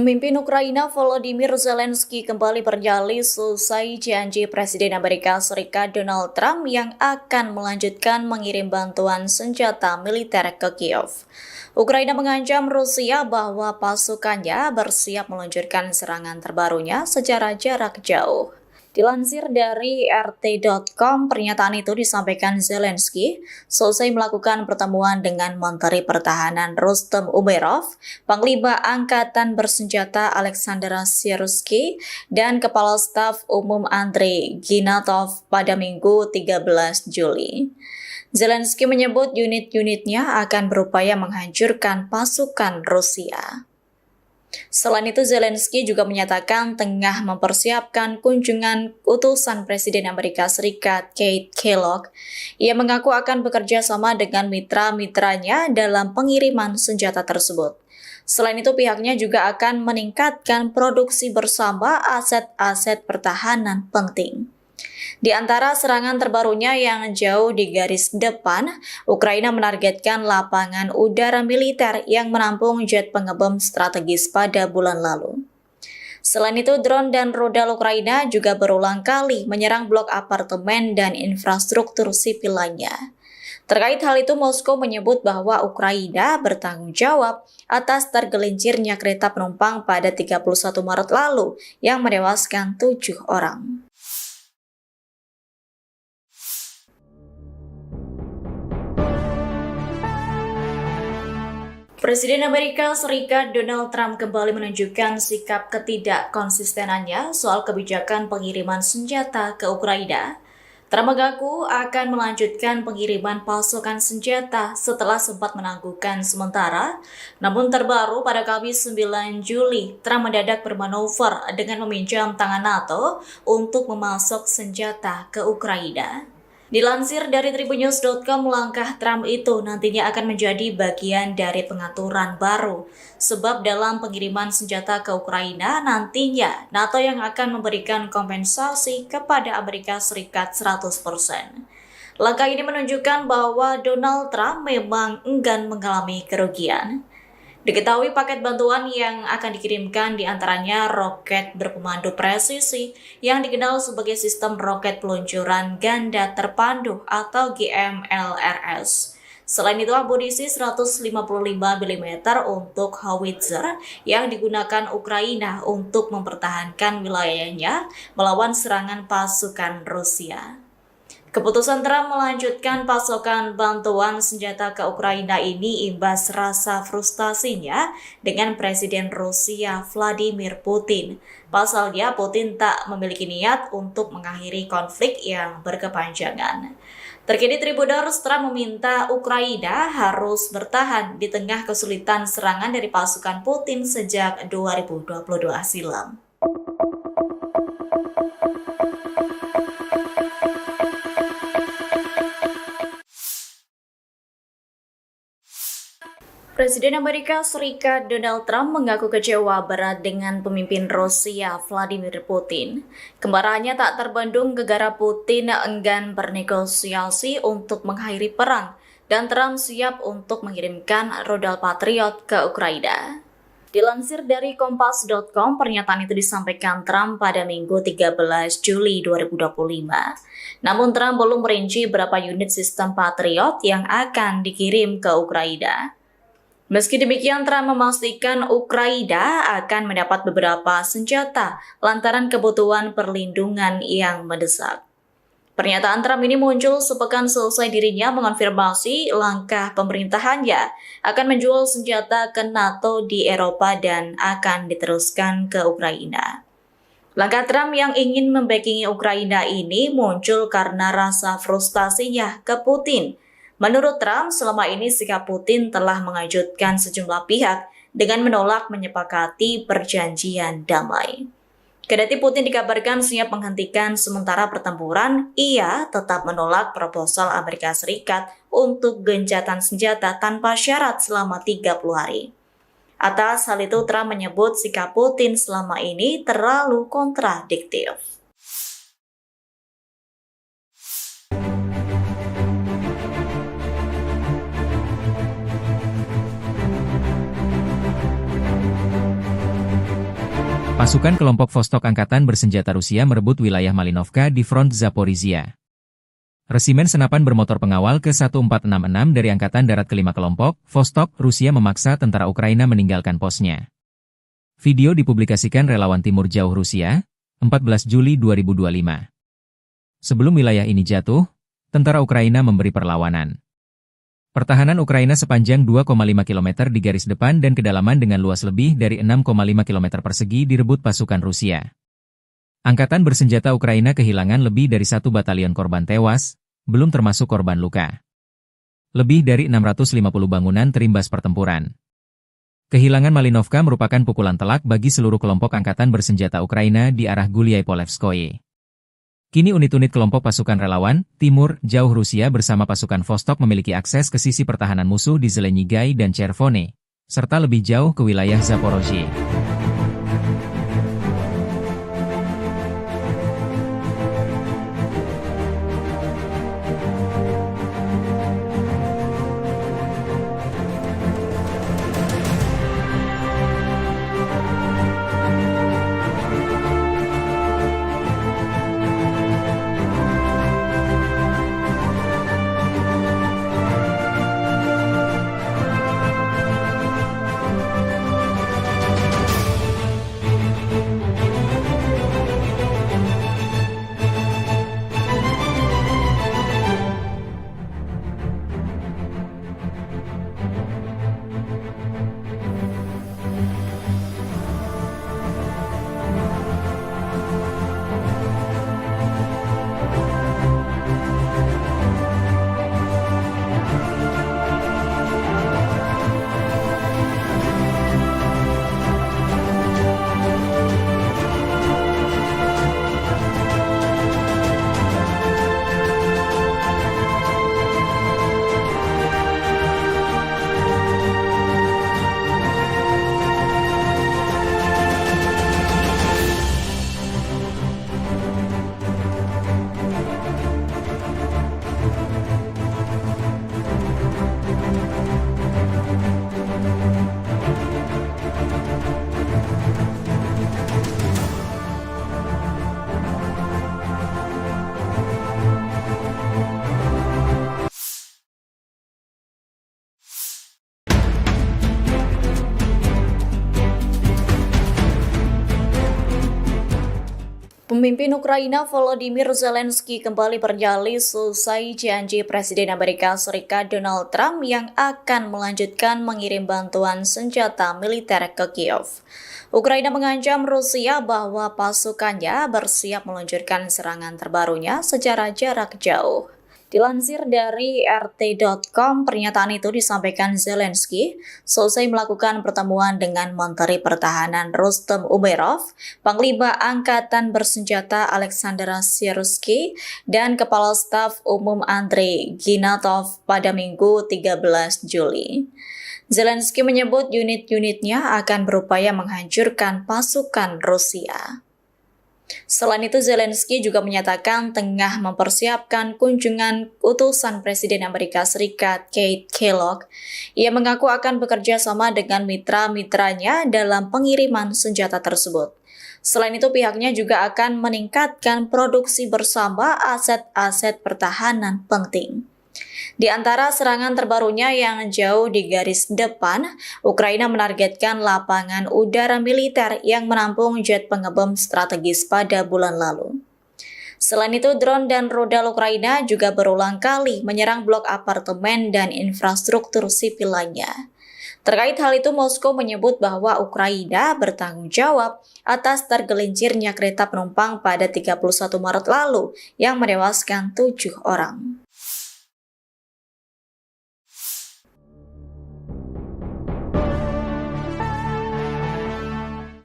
Pemimpin Ukraina Volodymyr Zelensky kembali bernyali selesai janji Presiden Amerika Serikat Donald Trump yang akan melanjutkan mengirim bantuan senjata militer ke Kiev. Ukraina mengancam Rusia bahwa pasukannya bersiap meluncurkan serangan terbarunya secara jarak jauh. Dilansir dari RT.com, pernyataan itu disampaikan Zelensky selesai melakukan pertemuan dengan Menteri Pertahanan Rustem Umerov, Panglima Angkatan Bersenjata Alexander Syrskyi, dan Kepala Staf Umum Andrei Ginatov pada Minggu 13 Juli. Zelensky menyebut unit-unitnya akan berupaya menghancurkan pasukan Rusia. Selain itu, Zelensky juga menyatakan tengah mempersiapkan kunjungan utusan Presiden Amerika Serikat Keith Kellogg. Ia mengaku akan bekerja sama dengan mitra-mitranya dalam pengiriman senjata tersebut. Selain itu, pihaknya juga akan meningkatkan produksi bersama aset-aset pertahanan penting. Di antara serangan terbarunya yang jauh di garis depan, Ukraina menargetkan lapangan udara militer yang menampung jet pengebom strategis pada bulan lalu. Selain itu, drone dan rudal Ukraina juga berulang kali menyerang blok apartemen dan infrastruktur sipil lainnya. Terkait hal itu, Moskow menyebut bahwa Ukraina bertanggung jawab atas tergelincirnya kereta penumpang pada 31 Maret lalu yang menewaskan 7 orang. Presiden Amerika Serikat Donald Trump kembali menunjukkan sikap ketidakkonsistenannya soal kebijakan pengiriman senjata ke Ukraina. Trump mengaku akan melanjutkan pengiriman pasukan senjata setelah sempat menangguhkan sementara. Namun terbaru pada Kamis 9 Juli, Trump mendadak bermanuver dengan meminjam tangan NATO untuk memasok senjata ke Ukraina. Dilansir dari tribunnews.com, langkah Trump itu nantinya akan menjadi bagian dari pengaturan baru. Sebab dalam pengiriman senjata ke Ukraina, nantinya NATO yang akan memberikan kompensasi kepada Amerika Serikat 100%. Langkah ini menunjukkan bahwa Donald Trump memang enggan mengalami kerugian. Diketahui paket bantuan yang akan dikirimkan diantaranya roket berpemandu presisi yang dikenal sebagai sistem roket peluncuran ganda terpandu atau GMLRS. Selain itu, amunisi 155 mm untuk howitzer yang digunakan Ukraina untuk mempertahankan wilayahnya melawan serangan pasukan Rusia. Keputusan Trump melanjutkan pasokan bantuan senjata ke Ukraina ini imbas rasa frustasinya dengan Presiden Rusia Vladimir Putin. Pasalnya, Putin tak memiliki niat untuk mengakhiri konflik yang berkepanjangan. Terkini Tribunnews, Trump meminta Ukraina harus bertahan di tengah kesulitan serangan dari pasukan Putin sejak 2022 silam. Presiden Amerika Serikat Donald Trump mengaku kecewa berat dengan pemimpin Rusia Vladimir Putin. Kemarahannya tak terbendung gegara Putin enggan bernegosiasi untuk mengakhiri perang dan Trump siap untuk mengirimkan rudal Patriot ke Ukraina. Dilansir dari Kompas.com, pernyataan itu disampaikan Trump pada Minggu 13 Juli 2025. Namun Trump belum merinci berapa unit sistem Patriot yang akan dikirim ke Ukraina. Meski demikian, Trump memastikan Ukraina akan mendapat beberapa senjata lantaran kebutuhan perlindungan yang mendesak. Pernyataan Trump ini muncul sepekan selesai dirinya mengonfirmasi langkah pemerintahannya akan menjual senjata ke NATO di Eropa dan akan diteruskan ke Ukraina. Langkah Trump yang ingin membackingi Ukraina ini muncul karena rasa frustasinya ke Putin. Menurut Trump, selama ini sikap Putin telah mengejutkan sejumlah pihak dengan menolak menyepakati perjanjian damai. Kendati Putin dikabarkan siap menghentikan sementara pertempuran, ia tetap menolak proposal Amerika Serikat untuk gencatan senjata tanpa syarat selama 30 hari. Atas hal itu, Trump menyebut sikap Putin selama ini terlalu kontradiktif. Pasukan kelompok Vostok Angkatan Bersenjata Rusia merebut wilayah Malinovka di front Zaporizhia. Resimen senapan bermotor pengawal ke-1466 dari Angkatan Darat ke-5 kelompok, Vostok, Rusia memaksa tentara Ukraina meninggalkan posnya. Video dipublikasikan relawan Timur Jauh Rusia, 14 Juli 2025. Sebelum wilayah ini jatuh, tentara Ukraina memberi perlawanan. Pertahanan Ukraina sepanjang 2,5 km di garis depan dan kedalaman dengan luas lebih dari 6,5 km persegi direbut pasukan Rusia. Angkatan bersenjata Ukraina kehilangan lebih dari 1 batalion korban tewas, belum termasuk korban luka. Lebih dari 650 bangunan terimbas pertempuran. Kehilangan Malinovka merupakan pukulan telak bagi seluruh kelompok angkatan bersenjata Ukraina di arah Gulyai-Polevskoye. Kini unit-unit kelompok pasukan relawan, Timur, Jauh Rusia bersama pasukan Vostok memiliki akses ke sisi pertahanan musuh di Zelenyigai dan Chervone, serta lebih jauh ke wilayah Zaporozhye. Pemimpin Ukraina Volodymyr Zelensky kembali bernyali selesai janji Presiden Amerika Serikat Donald Trump yang akan melanjutkan mengirim bantuan senjata militer ke Kiev. Ukraina mengancam Rusia bahwa pasukannya bersiap meluncurkan serangan terbarunya secara jarak jauh. Dilansir dari RT.com, pernyataan itu disampaikan Zelensky selesai melakukan pertemuan dengan Menteri Pertahanan Rustem Umerov, Panglima Angkatan Bersenjata Alexander Syrskyi, dan Kepala Staf Umum Andrei Ginatov pada Minggu 13 Juli. Zelensky menyebut unit-unitnya akan berupaya menghancurkan pasukan Rusia. Selain itu, Zelensky juga menyatakan tengah mempersiapkan kunjungan utusan Presiden Amerika Serikat Keith Kellogg. Ia mengaku akan bekerja sama dengan mitra-mitranya dalam pengiriman senjata tersebut. Selain itu, pihaknya juga akan meningkatkan produksi bersama aset-aset pertahanan penting. Di antara serangan terbarunya yang jauh di garis depan, Ukraina menargetkan lapangan udara militer yang menampung jet pengebom strategis pada bulan lalu. Selain itu, drone dan rudal Ukraina juga berulang kali menyerang blok apartemen dan infrastruktur sipil lainnya. Terkait hal itu, Moskow menyebut bahwa Ukraina bertanggung jawab atas tergelincirnya kereta penumpang pada 31 Maret lalu yang menewaskan 7 orang.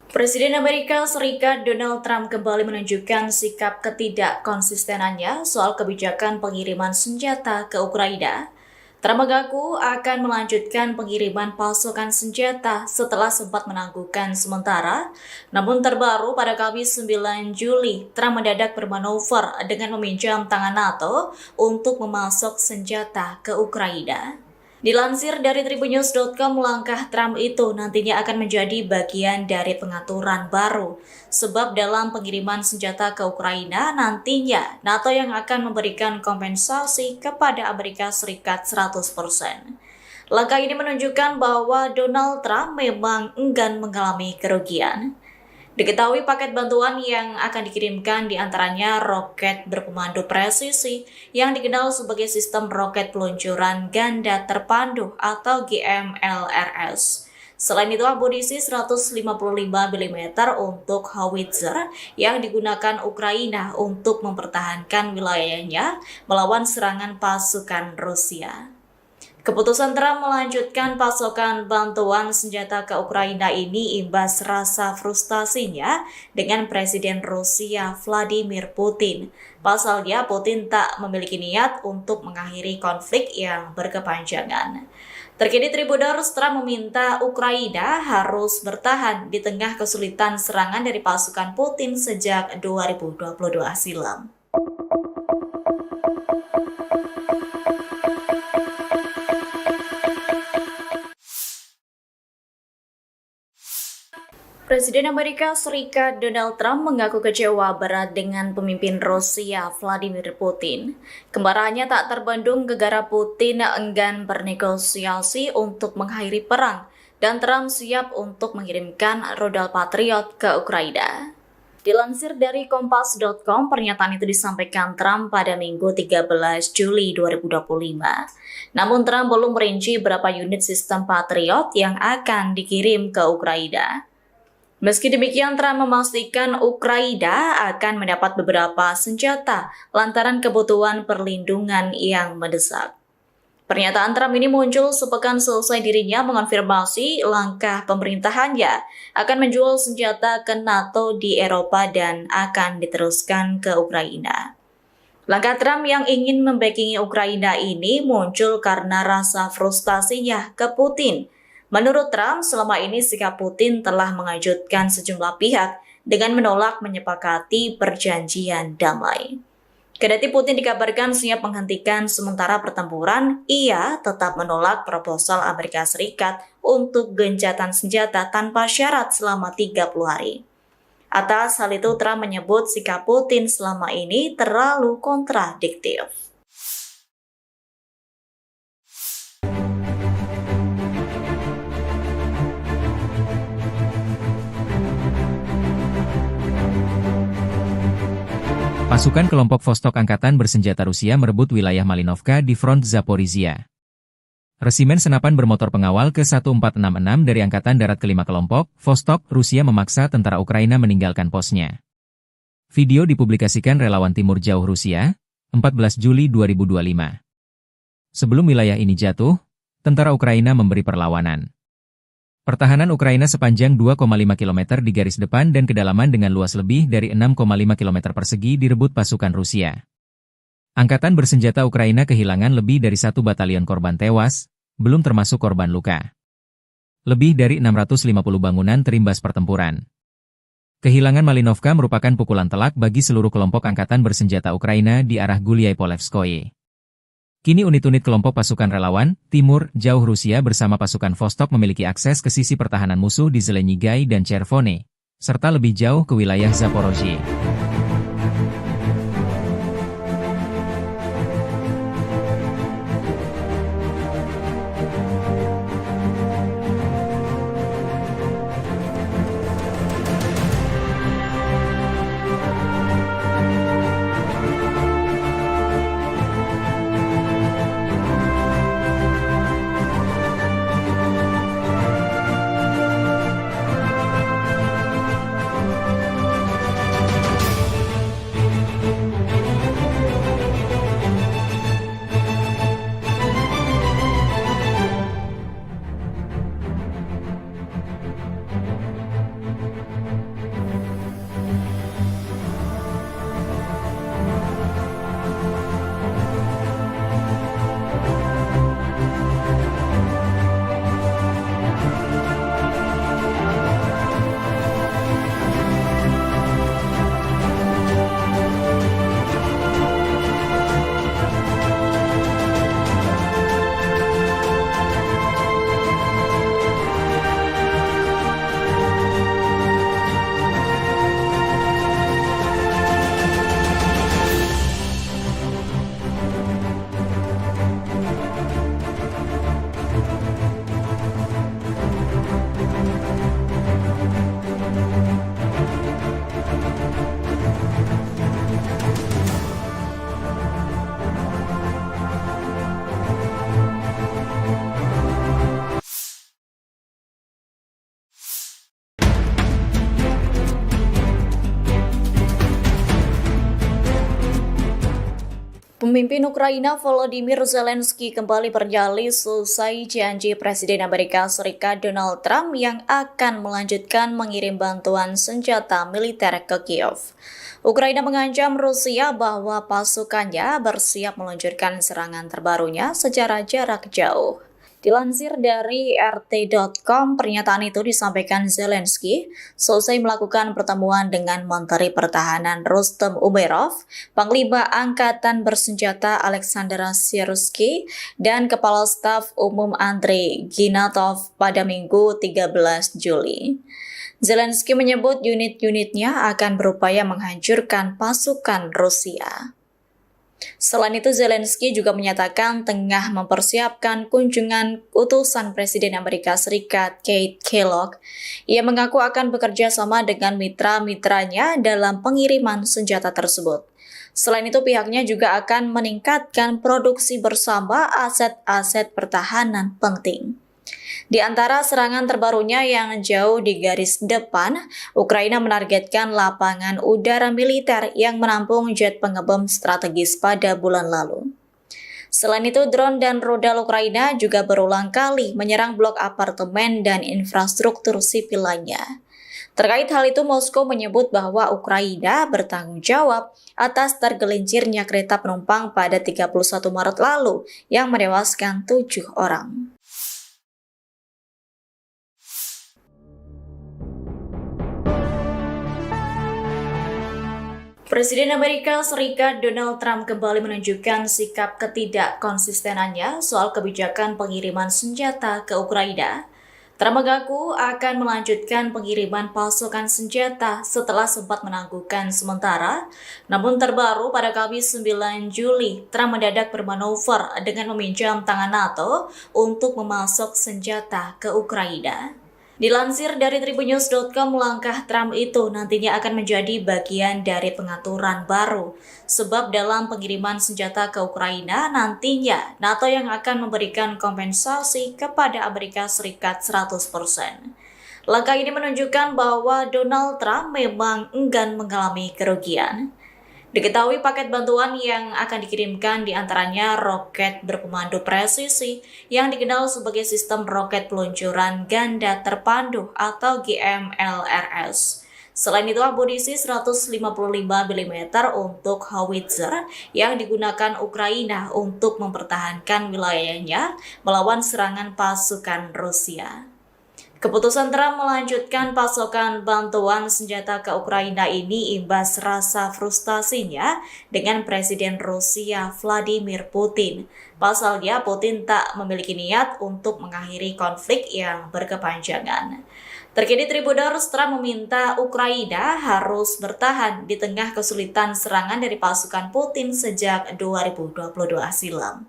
Presiden Amerika Serikat Donald Trump kembali menunjukkan sikap ketidakkonsistenannya soal kebijakan pengiriman senjata ke Ukraina. Trump mengaku akan melanjutkan pengiriman pasokan senjata setelah sempat menangguhkan sementara. Namun terbaru pada Kamis 9 Juli, Trump mendadak bermanuver dengan meminjam tangan NATO untuk memasok senjata ke Ukraina. Dilansir dari Tribunnews.com, langkah Trump itu nantinya akan menjadi bagian dari pengaturan baru. Sebab dalam pengiriman senjata ke Ukraina, nantinya NATO yang akan memberikan kompensasi kepada Amerika Serikat 100%. Langkah ini menunjukkan bahwa Donald Trump memang enggan mengalami kerugian. Diketahui paket bantuan yang akan dikirimkan diantaranya roket berpemandu presisi yang dikenal sebagai sistem roket peluncuran ganda terpandu atau GMLRS. Selain itu, amunisi 155 mm untuk howitzer yang digunakan Ukraina untuk mempertahankan wilayahnya melawan serangan pasukan Rusia. Keputusan Trump melanjutkan pasokan bantuan senjata ke Ukraina ini imbas rasa frustasinya dengan Presiden Rusia Vladimir Putin. Pasalnya, Putin tak memiliki niat untuk mengakhiri konflik yang berkepanjangan. Terkini Tribuners, Trump meminta Ukraina harus bertahan di tengah kesulitan serangan dari pasukan Putin sejak 2022 silam. Presiden Amerika Serikat Donald Trump mengaku kecewa berat dengan pemimpin Rusia Vladimir Putin. Kemarahannya tak terbendung gara-gara Putin enggan bernegosiasi untuk mengakhiri perang dan Trump siap untuk mengirimkan rudal Patriot ke Ukraina. Dilansir dari Kompas.com, pernyataan itu disampaikan Trump pada Minggu 13 Juli 2025. Namun Trump belum merinci berapa unit sistem Patriot yang akan dikirim ke Ukraina. Meski demikian, Trump memastikan Ukraina akan mendapat beberapa senjata lantaran kebutuhan perlindungan yang mendesak. Pernyataan Trump ini muncul sepekan selesai dirinya mengonfirmasi langkah pemerintahannya akan menjual senjata ke NATO di Eropa dan akan diteruskan ke Ukraina. Langkah Trump yang ingin membackingi Ukraina ini muncul karena rasa frustasinya ke Putin. Menurut Trump, selama ini sikap Putin telah mengejutkan sejumlah pihak dengan menolak menyepakati perjanjian damai. Kendati Putin dikabarkan siap menghentikan sementara pertempuran, ia tetap menolak proposal Amerika Serikat untuk gencatan senjata tanpa syarat selama 30 hari. Atas hal itu, Trump menyebut sikap Putin selama ini terlalu kontradiktif. Pasukan kelompok Vostok Angkatan Bersenjata Rusia merebut wilayah Malinovka di front Zaporizhia. Resimen senapan bermotor pengawal ke-1466 dari Angkatan Darat ke-5 kelompok, Vostok, Rusia memaksa tentara Ukraina meninggalkan posnya. Video dipublikasikan relawan Timur Jauh Rusia, 14 Juli 2025. Sebelum wilayah ini jatuh, tentara Ukraina memberi perlawanan. Pertahanan Ukraina sepanjang 2,5 km di garis depan dan kedalaman dengan luas lebih dari 6,5 km persegi direbut pasukan Rusia. Angkatan bersenjata Ukraina kehilangan lebih dari 1 batalion korban tewas, belum termasuk korban luka. Lebih dari 650 bangunan terimbas pertempuran. Kehilangan Malinovka merupakan pukulan telak bagi seluruh kelompok angkatan bersenjata Ukraina di arah Gulyai-Polevskoye. Kini unit-unit kelompok pasukan relawan, Timur, Jauh Rusia bersama pasukan Vostok memiliki akses ke sisi pertahanan musuh di Zelenyigai dan Chervone, serta lebih jauh ke wilayah Zaporozhye. Pemimpin Ukraina Volodymyr Zelensky kembali bernyali selesai janji Presiden Amerika Serikat Donald Trump yang akan melanjutkan mengirim bantuan senjata militer ke Kiev. Ukraina mengancam Rusia bahwa pasukannya bersiap meluncurkan serangan terbarunya secara jarak jauh. Dilansir dari RT.com, pernyataan itu disampaikan Zelensky selesai melakukan pertemuan dengan Menteri Pertahanan Rustem Umerov, Panglima Angkatan Bersenjata Alexander Syrsky, dan Kepala Staf Umum Andrei Ginatov pada Minggu 13 Juli. Zelensky menyebut unit-unitnya akan berupaya menghancurkan pasukan Rusia. Selain itu, Zelensky juga menyatakan tengah mempersiapkan kunjungan utusan Presiden Amerika Serikat Keith Kellogg. Ia mengaku akan bekerja sama dengan mitra-mitranya dalam pengiriman senjata tersebut. Selain itu, pihaknya juga akan meningkatkan produksi bersama aset-aset pertahanan penting. Di antara serangan terbarunya yang jauh di garis depan, Ukraina menargetkan lapangan udara militer yang menampung jet pengebom strategis pada bulan lalu. Selain itu, drone dan rudal Ukraina juga berulang kali menyerang blok apartemen dan infrastruktur sipil lainnya. Terkait hal itu, Moskow menyebut bahwa Ukraina bertanggung jawab atas tergelincirnya kereta penumpang pada 31 Maret lalu yang menewaskan 7 orang. Presiden Amerika Serikat Donald Trump kembali menunjukkan sikap ketidakkonsistenannya soal kebijakan pengiriman senjata ke Ukraina. Trump mengaku akan melanjutkan pengiriman pasukan senjata setelah sempat menangguhkan sementara. Namun terbaru pada Kamis 9 Juli, Trump mendadak bermanuver dengan meminjam tangan NATO untuk memasok senjata ke Ukraina. Dilansir dari tribunnews.com, langkah Trump itu nantinya akan menjadi bagian dari pengaturan baru. Sebab dalam pengiriman senjata ke Ukraina, nantinya NATO yang akan memberikan kompensasi kepada Amerika Serikat 100%. Langkah ini menunjukkan bahwa Donald Trump memang enggan mengalami kerugian. Diketahui paket bantuan yang akan dikirimkan diantaranya roket berpemandu presisi yang dikenal sebagai sistem roket peluncuran ganda terpandu atau GMLRS. Selain itu, amunisi 155 mm untuk howitzer yang digunakan Ukraina untuk mempertahankan wilayahnya melawan serangan pasukan Rusia. Keputusan Trump melanjutkan pasokan bantuan senjata ke Ukraina ini imbas rasa frustasinya dengan Presiden Rusia Vladimir Putin. Pasalnya, Putin tak memiliki niat untuk mengakhiri konflik yang berkepanjangan. Terkini Tribuners, Trump meminta Ukraina harus bertahan di tengah kesulitan serangan dari pasukan Putin sejak 2022 silam.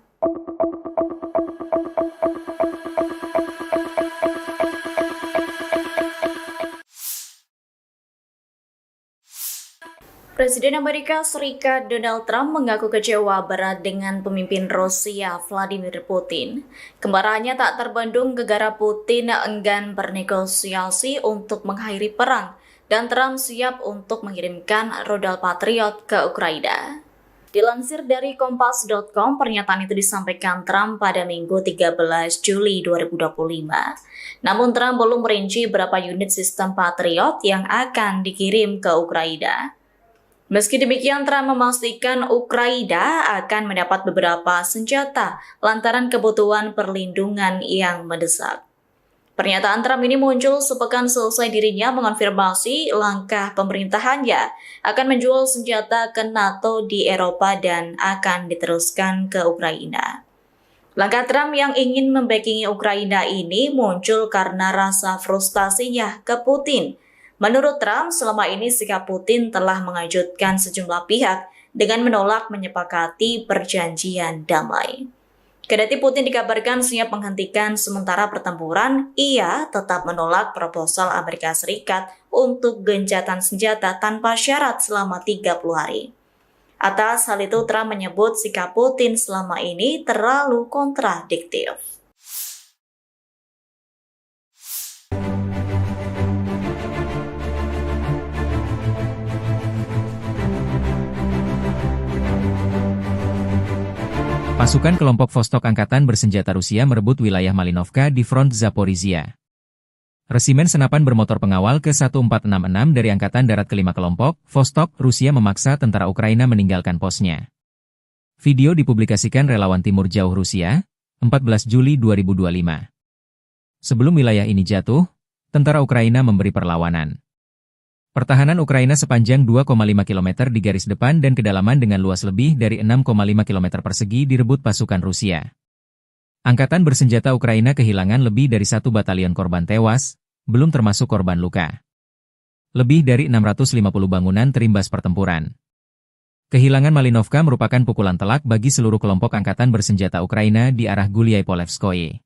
Presiden Amerika Serikat Donald Trump mengaku kecewa berat dengan pemimpin Rusia Vladimir Putin. Kemarahannya tak terbendung gegara Putin enggan bernegosiasi untuk mengakhiri perang dan Trump siap untuk mengirimkan rudal Patriot ke Ukraina. Dilansir dari Kompas.com, pernyataan itu disampaikan Trump pada Minggu 13 Juli 2025. Namun Trump belum merinci berapa unit sistem Patriot yang akan dikirim ke Ukraina. Meski demikian, Trump memastikan Ukraina akan mendapat beberapa senjata lantaran kebutuhan perlindungan yang mendesak. Pernyataan Trump ini muncul sepekan selesai dirinya mengonfirmasi langkah pemerintahannya akan menjual senjata ke NATO di Eropa dan akan diteruskan ke Ukraina. Langkah Trump yang ingin membackingi Ukraina ini muncul karena rasa frustasinya ke Putin. Menurut Trump, selama ini sikap Putin telah mengejutkan sejumlah pihak dengan menolak menyepakati perjanjian damai. Kendati Putin dikabarkan siap menghentikan sementara pertempuran, ia tetap menolak proposal Amerika Serikat untuk gencatan senjata tanpa syarat selama 30 hari. Atas hal itu, Trump menyebut sikap Putin selama ini terlalu kontradiktif. Pasukan kelompok Vostok Angkatan Bersenjata Rusia merebut wilayah Malinovka di front Zaporizhia. Resimen senapan bermotor pengawal ke-1466 dari Angkatan Darat ke-5 kelompok, Vostok, Rusia memaksa tentara Ukraina meninggalkan posnya. Video dipublikasikan relawan Timur Jauh Rusia, 14 Juli 2025. Sebelum wilayah ini jatuh, tentara Ukraina memberi perlawanan. Pertahanan Ukraina sepanjang 2,5 km di garis depan dan kedalaman dengan luas lebih dari 6,5 km persegi direbut pasukan Rusia. Angkatan bersenjata Ukraina kehilangan lebih dari 1 batalion korban tewas, belum termasuk korban luka. Lebih dari 650 bangunan terimbas pertempuran. Kehilangan Malinovka merupakan pukulan telak bagi seluruh kelompok angkatan bersenjata Ukraina di arah Gulyai-Polevskoye.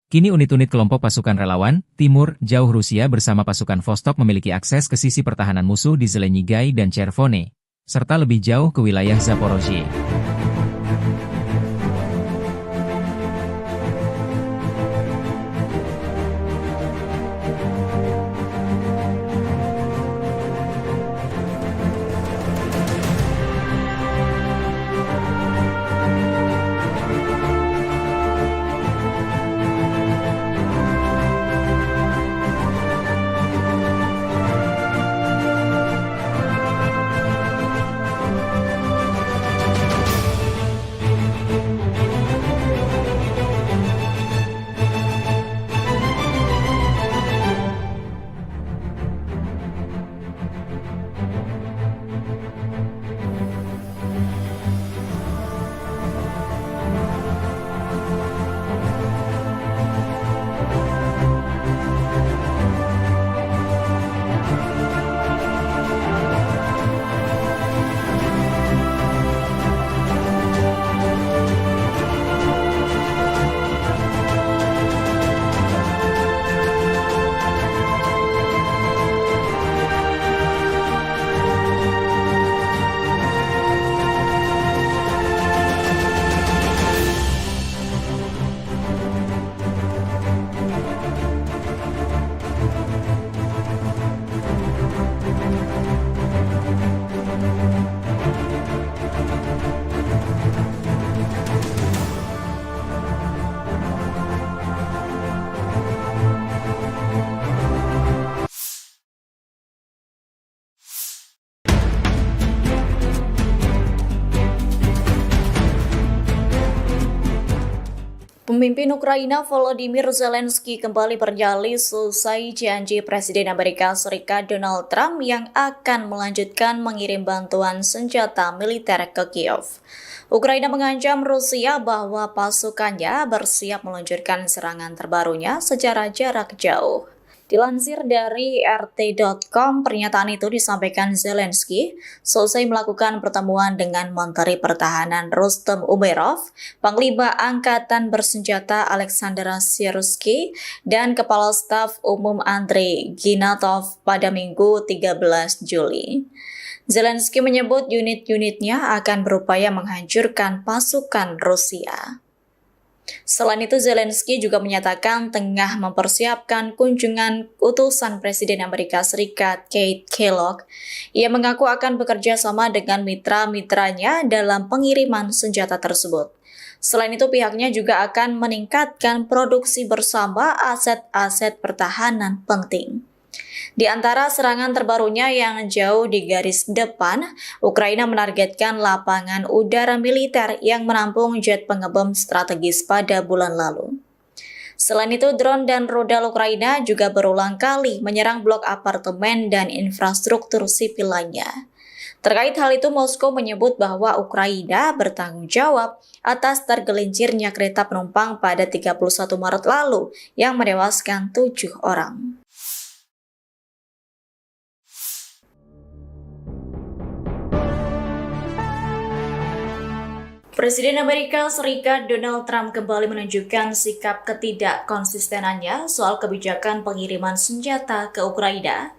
Kini unit-unit kelompok pasukan relawan, Timur, Jauh Rusia bersama pasukan Vostok memiliki akses ke sisi pertahanan musuh di Zelenyigai dan Chervone, serta lebih jauh ke wilayah Zaporozhye. Pemimpin Ukraina Volodymyr Zelensky kembali bernyali selesai janji Presiden Amerika Serikat Donald Trump yang akan melanjutkan mengirim bantuan senjata militer ke Kiev. Ukraina mengancam Rusia bahwa pasukannya bersiap meluncurkan serangan terbarunya secara jarak jauh. Dilansir dari RT.com, pernyataan itu disampaikan Zelensky selesai melakukan pertemuan dengan Menteri Pertahanan Rustem Umerov, Panglima Angkatan Bersenjata Alexander Syrskyi, dan Kepala Staf Umum Andrei Ginatov pada Minggu 13 Juli. Zelensky menyebut unit-unitnya akan berupaya menghancurkan pasukan Rusia. Selain itu, Zelensky juga menyatakan tengah mempersiapkan kunjungan utusan Presiden Amerika Serikat Keith Kellogg. Ia mengaku akan bekerja sama dengan mitra-mitranya dalam pengiriman senjata tersebut. Selain itu, pihaknya juga akan meningkatkan produksi bersama aset-aset pertahanan penting. Di antara serangan terbarunya yang jauh di garis depan, Ukraina menargetkan lapangan udara militer yang menampung jet pengebom strategis pada bulan lalu. Selain itu, drone dan rudal Ukraina juga berulang kali menyerang blok apartemen dan infrastruktur sipil lainnya. Terkait hal itu, Moskow menyebut bahwa Ukraina bertanggung jawab atas tergelincirnya kereta penumpang pada 31 Maret lalu yang menewaskan 7 orang. Presiden Amerika Serikat Donald Trump kembali menunjukkan sikap ketidakkonsistenannya soal kebijakan pengiriman senjata ke Ukraina.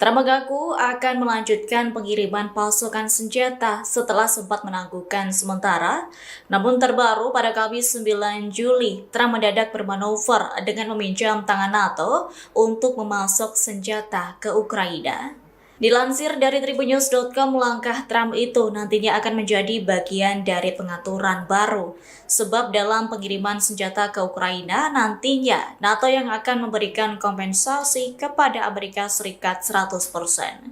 Trump mengaku akan melanjutkan pengiriman pasukan senjata setelah sempat menangguhkan sementara. Namun terbaru pada Kamis 9 Juli, Trump mendadak bermanuver dengan meminjam tangan NATO untuk memasok senjata ke Ukraina. Dilansir dari tribunnews.com, langkah Trump itu nantinya akan menjadi bagian dari pengaturan baru. Sebab dalam pengiriman senjata ke Ukraina, nantinya NATO yang akan memberikan kompensasi kepada Amerika Serikat 100%.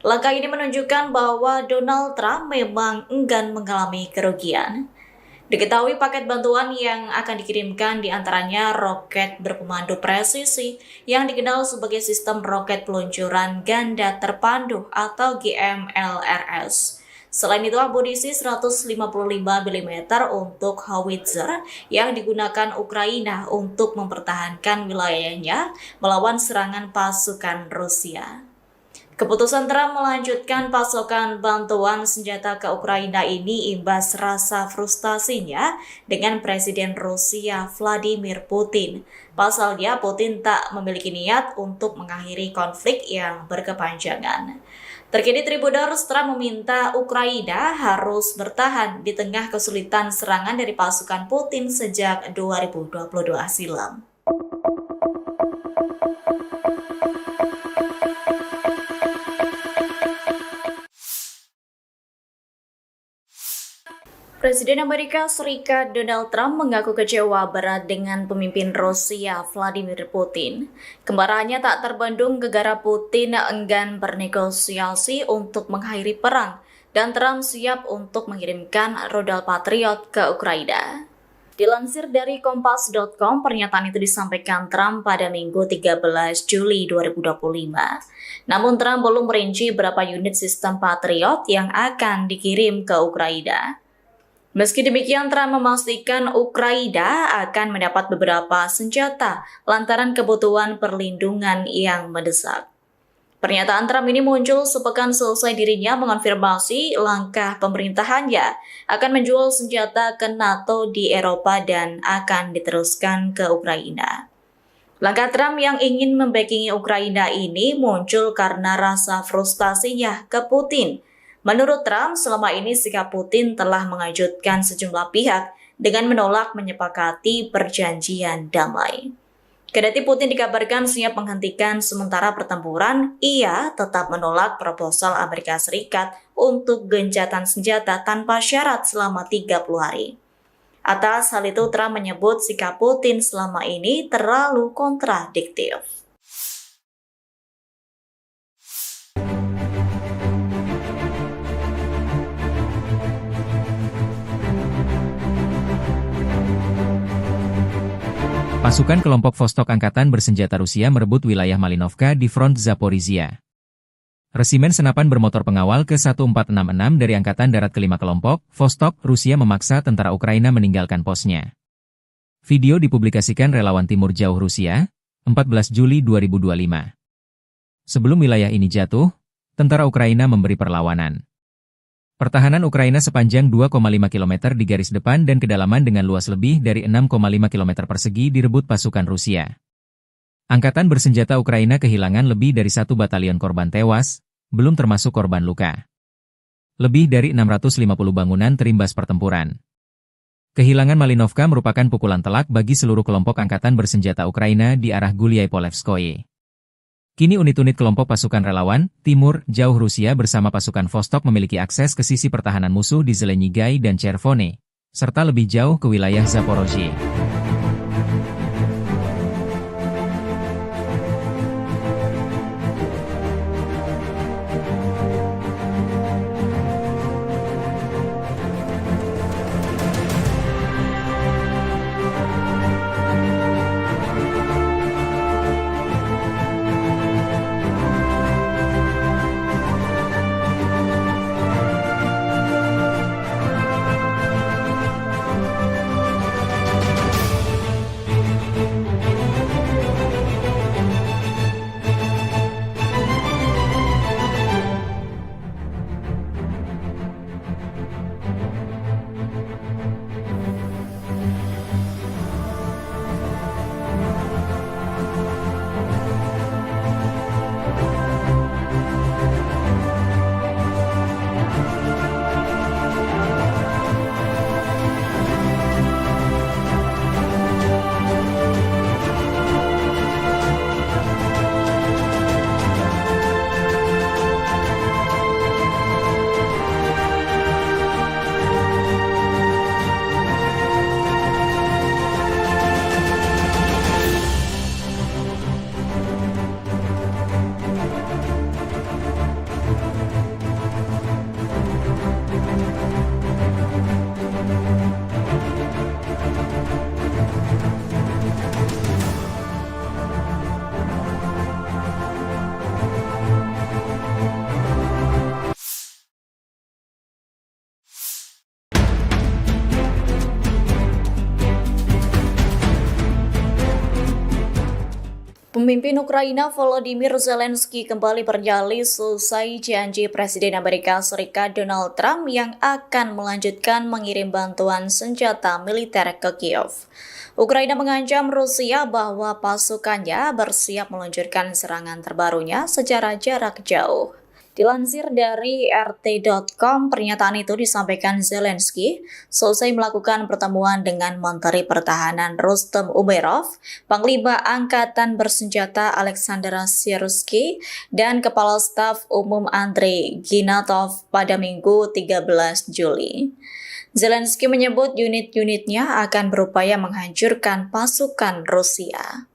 Langkah ini menunjukkan bahwa Donald Trump memang enggan mengalami kerugian. Diketahui paket bantuan yang akan dikirimkan diantaranya roket berpemandu presisi yang dikenal sebagai sistem roket peluncuran ganda terpandu atau GMLRS. Selain itu, amunisi 155 mm untuk howitzer yang digunakan Ukraina untuk mempertahankan wilayahnya melawan serangan pasukan Rusia. Keputusan Trump melanjutkan pasokan bantuan senjata ke Ukraina ini imbas rasa frustasinya dengan Presiden Rusia Vladimir Putin. Pasalnya, Putin tak memiliki niat untuk mengakhiri konflik yang berkepanjangan. Terkini Tribuners, Trump meminta Ukraina harus bertahan di tengah kesulitan serangan dari pasukan Putin sejak 2022 silam. Presiden Amerika Serikat Donald Trump mengaku kecewa berat dengan pemimpin Rusia Vladimir Putin. Kemarahannya tak terbendung gegara Putin enggan bernegosiasi untuk mengakhiri perang dan Trump siap untuk mengirimkan rudal Patriot ke Ukraina. Dilansir dari Kompas.com, pernyataan itu disampaikan Trump pada Minggu 13 Juli 2025. Namun Trump belum merinci berapa unit sistem Patriot yang akan dikirim ke Ukraina. Meski demikian, Trump memastikan Ukraina akan mendapat beberapa senjata lantaran kebutuhan perlindungan yang mendesak. Pernyataan Trump ini muncul sepekan selesai dirinya mengonfirmasi langkah pemerintahannya akan menjual senjata ke NATO di Eropa dan akan diteruskan ke Ukraina. Langkah Trump yang ingin membackingi Ukraina ini muncul karena rasa frustasinya ke Putin. Menurut Trump, selama ini sikap Putin telah mengejutkan sejumlah pihak dengan menolak menyepakati perjanjian damai. Kendati Putin dikabarkan siap menghentikan sementara pertempuran, ia tetap menolak proposal Amerika Serikat untuk gencatan senjata tanpa syarat selama 30 hari. Atas hal itu, Trump menyebut sikap Putin selama ini terlalu kontradiktif. Pasukan kelompok Vostok Angkatan Bersenjata Rusia merebut wilayah Malinovka di front Zaporizhia. Resimen senapan bermotor pengawal ke-1466 dari Angkatan Darat ke-5 kelompok, Vostok, Rusia memaksa tentara Ukraina meninggalkan posnya. Video dipublikasikan relawan Timur Jauh Rusia, 14 Juli 2025. Sebelum wilayah ini jatuh, tentara Ukraina memberi perlawanan. Pertahanan Ukraina sepanjang 2,5 km di garis depan dan kedalaman dengan luas lebih dari 6,5 km persegi direbut pasukan Rusia. Angkatan bersenjata Ukraina kehilangan lebih dari 1 batalion korban tewas, belum termasuk korban luka. Lebih dari 650 bangunan terimbas pertempuran. Kehilangan Malinovka merupakan pukulan telak bagi seluruh kelompok angkatan bersenjata Ukraina di arah Guliai-Polevskoye. Kini unit-unit kelompok pasukan relawan, Timur, Jauh Rusia bersama pasukan Vostok memiliki akses ke sisi pertahanan musuh di Zelenyigai dan Chervone, serta lebih jauh ke wilayah Zaporozhye. Pemimpin Ukraina Volodymyr Zelensky kembali bernyali selesai janji Presiden Amerika Serikat Donald Trump yang akan melanjutkan mengirim bantuan senjata militer ke Kiev. Ukraina mengancam Rusia bahwa pasukannya bersiap meluncurkan serangan terbarunya secara jarak jauh. Dilansir dari RT.com, pernyataan itu disampaikan Zelensky selesai melakukan pertemuan dengan Menteri Pertahanan Rustem Umerov, Panglima Angkatan Bersenjata Alexander Syrskyi, dan Kepala Staf Umum Andrei Ginatov pada Minggu 13 Juli. Zelensky menyebut unit-unitnya akan berupaya menghancurkan pasukan Rusia.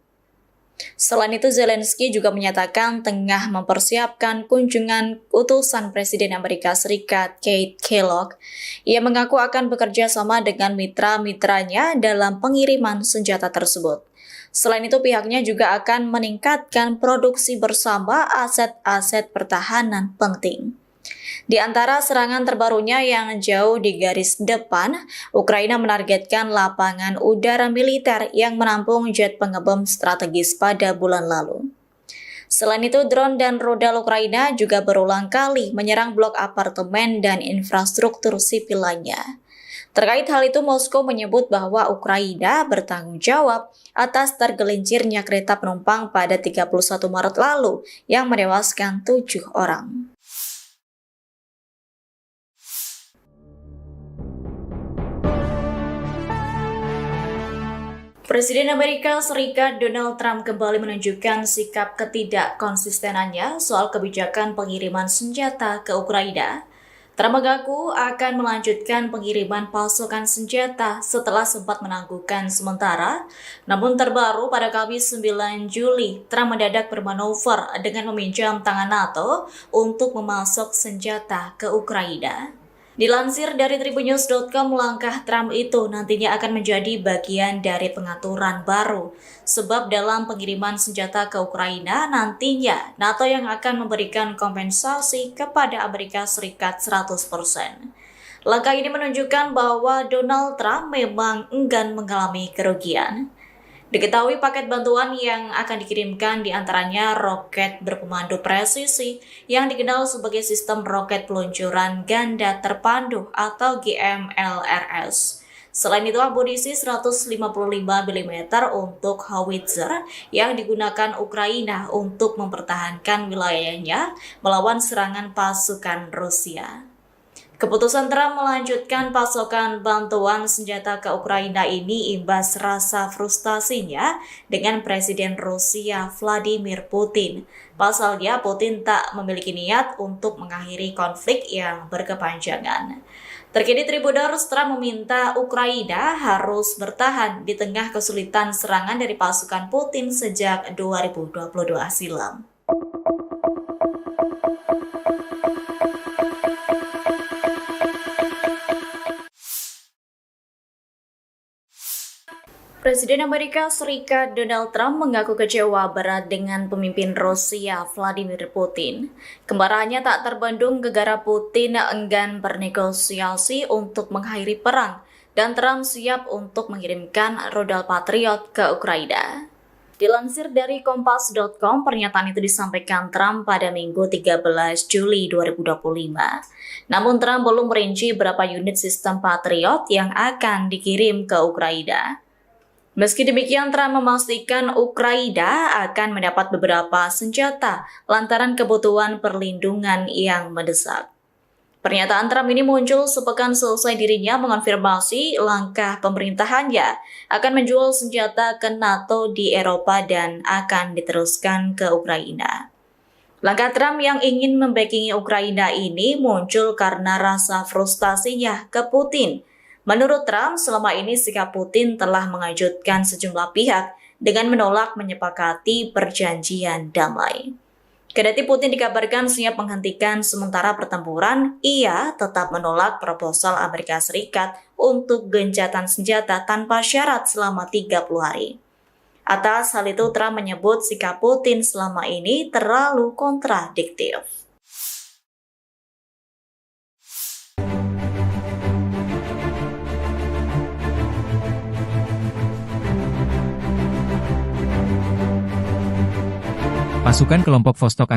Selain itu, Zelensky juga menyatakan tengah mempersiapkan kunjungan utusan Presiden Amerika Serikat Keith Kellogg. Ia mengaku akan bekerja sama dengan mitra-mitranya dalam pengiriman senjata tersebut. Selain itu, pihaknya juga akan meningkatkan produksi bersama aset-aset pertahanan penting. Di antara serangan terbarunya yang jauh di garis depan, Ukraina menargetkan lapangan udara militer yang menampung jet pengebom strategis pada bulan lalu. Selain itu, drone dan rudal Ukraina juga berulang kali menyerang blok apartemen dan infrastruktur sipil lainnya. Terkait hal itu, Moskow menyebut bahwa Ukraina bertanggung jawab atas tergelincirnya kereta penumpang pada 31 Maret lalu yang menewaskan 7 orang. Presiden Amerika Serikat Donald Trump kembali menunjukkan sikap ketidakkonsistenannya soal kebijakan pengiriman senjata ke Ukraina. Trump mengaku akan melanjutkan pengiriman pasukan senjata setelah sempat menangguhkan sementara. Namun terbaru pada Kamis 9 Juli, Trump mendadak bermanuver dengan meminjam tangan NATO untuk memasok senjata ke Ukraina. Dilansir dari tribunnews.com, langkah Trump itu nantinya akan menjadi bagian dari pengaturan baru. Sebab dalam pengiriman senjata ke Ukraina, nantinya NATO yang akan memberikan kompensasi kepada Amerika Serikat 100%. Langkah ini menunjukkan bahwa Donald Trump memang enggan mengalami kerugian. Diketahui paket bantuan yang akan dikirimkan diantaranya roket berpemandu presisi yang dikenal sebagai sistem roket peluncuran ganda terpandu atau GMLRS. Selain itu, amunisi 155 mm untuk howitzer yang digunakan Ukraina untuk mempertahankan wilayahnya melawan serangan pasukan Rusia. Keputusan Trump melanjutkan pasokan bantuan senjata ke Ukraina ini imbas rasa frustasinya dengan Presiden Rusia Vladimir Putin. Pasalnya, Putin tak memiliki niat untuk mengakhiri konflik yang berkepanjangan. Terkini Tribuners, Trump meminta Ukraina harus bertahan di tengah kesulitan serangan dari pasukan Putin sejak 2022 silam. Presiden Amerika Serikat Donald Trump mengaku kecewa berat dengan pemimpin Rusia Vladimir Putin. Kemarahannya tak terbendung gara-gara Putin enggan bernegosiasi untuk mengakhiri perang dan Trump siap untuk mengirimkan rudal Patriot ke Ukraina. Dilansir dari Kompas.com, pernyataan itu disampaikan Trump pada Minggu 13 Juli 2025. Namun Trump belum merinci berapa unit sistem Patriot yang akan dikirim ke Ukraina. Meski demikian, Trump memastikan Ukraina akan mendapat beberapa senjata lantaran kebutuhan perlindungan yang mendesak. Pernyataan Trump ini muncul sepekan selesai dirinya mengonfirmasi langkah pemerintahannya akan menjual senjata ke NATO di Eropa dan akan diteruskan ke Ukraina. Langkah Trump yang ingin membackingi Ukraina ini muncul karena rasa frustasinya ke Putin. Menurut Trump, selama ini sikap Putin telah mengejutkan sejumlah pihak dengan menolak menyepakati perjanjian damai. Kendati Putin dikabarkan siap menghentikan sementara pertempuran, ia tetap menolak proposal Amerika Serikat untuk gencatan senjata tanpa syarat selama 30 hari. Atas hal itu, Trump menyebut sikap Putin selama ini terlalu kontradiktif. Pasukan kelompok Vostok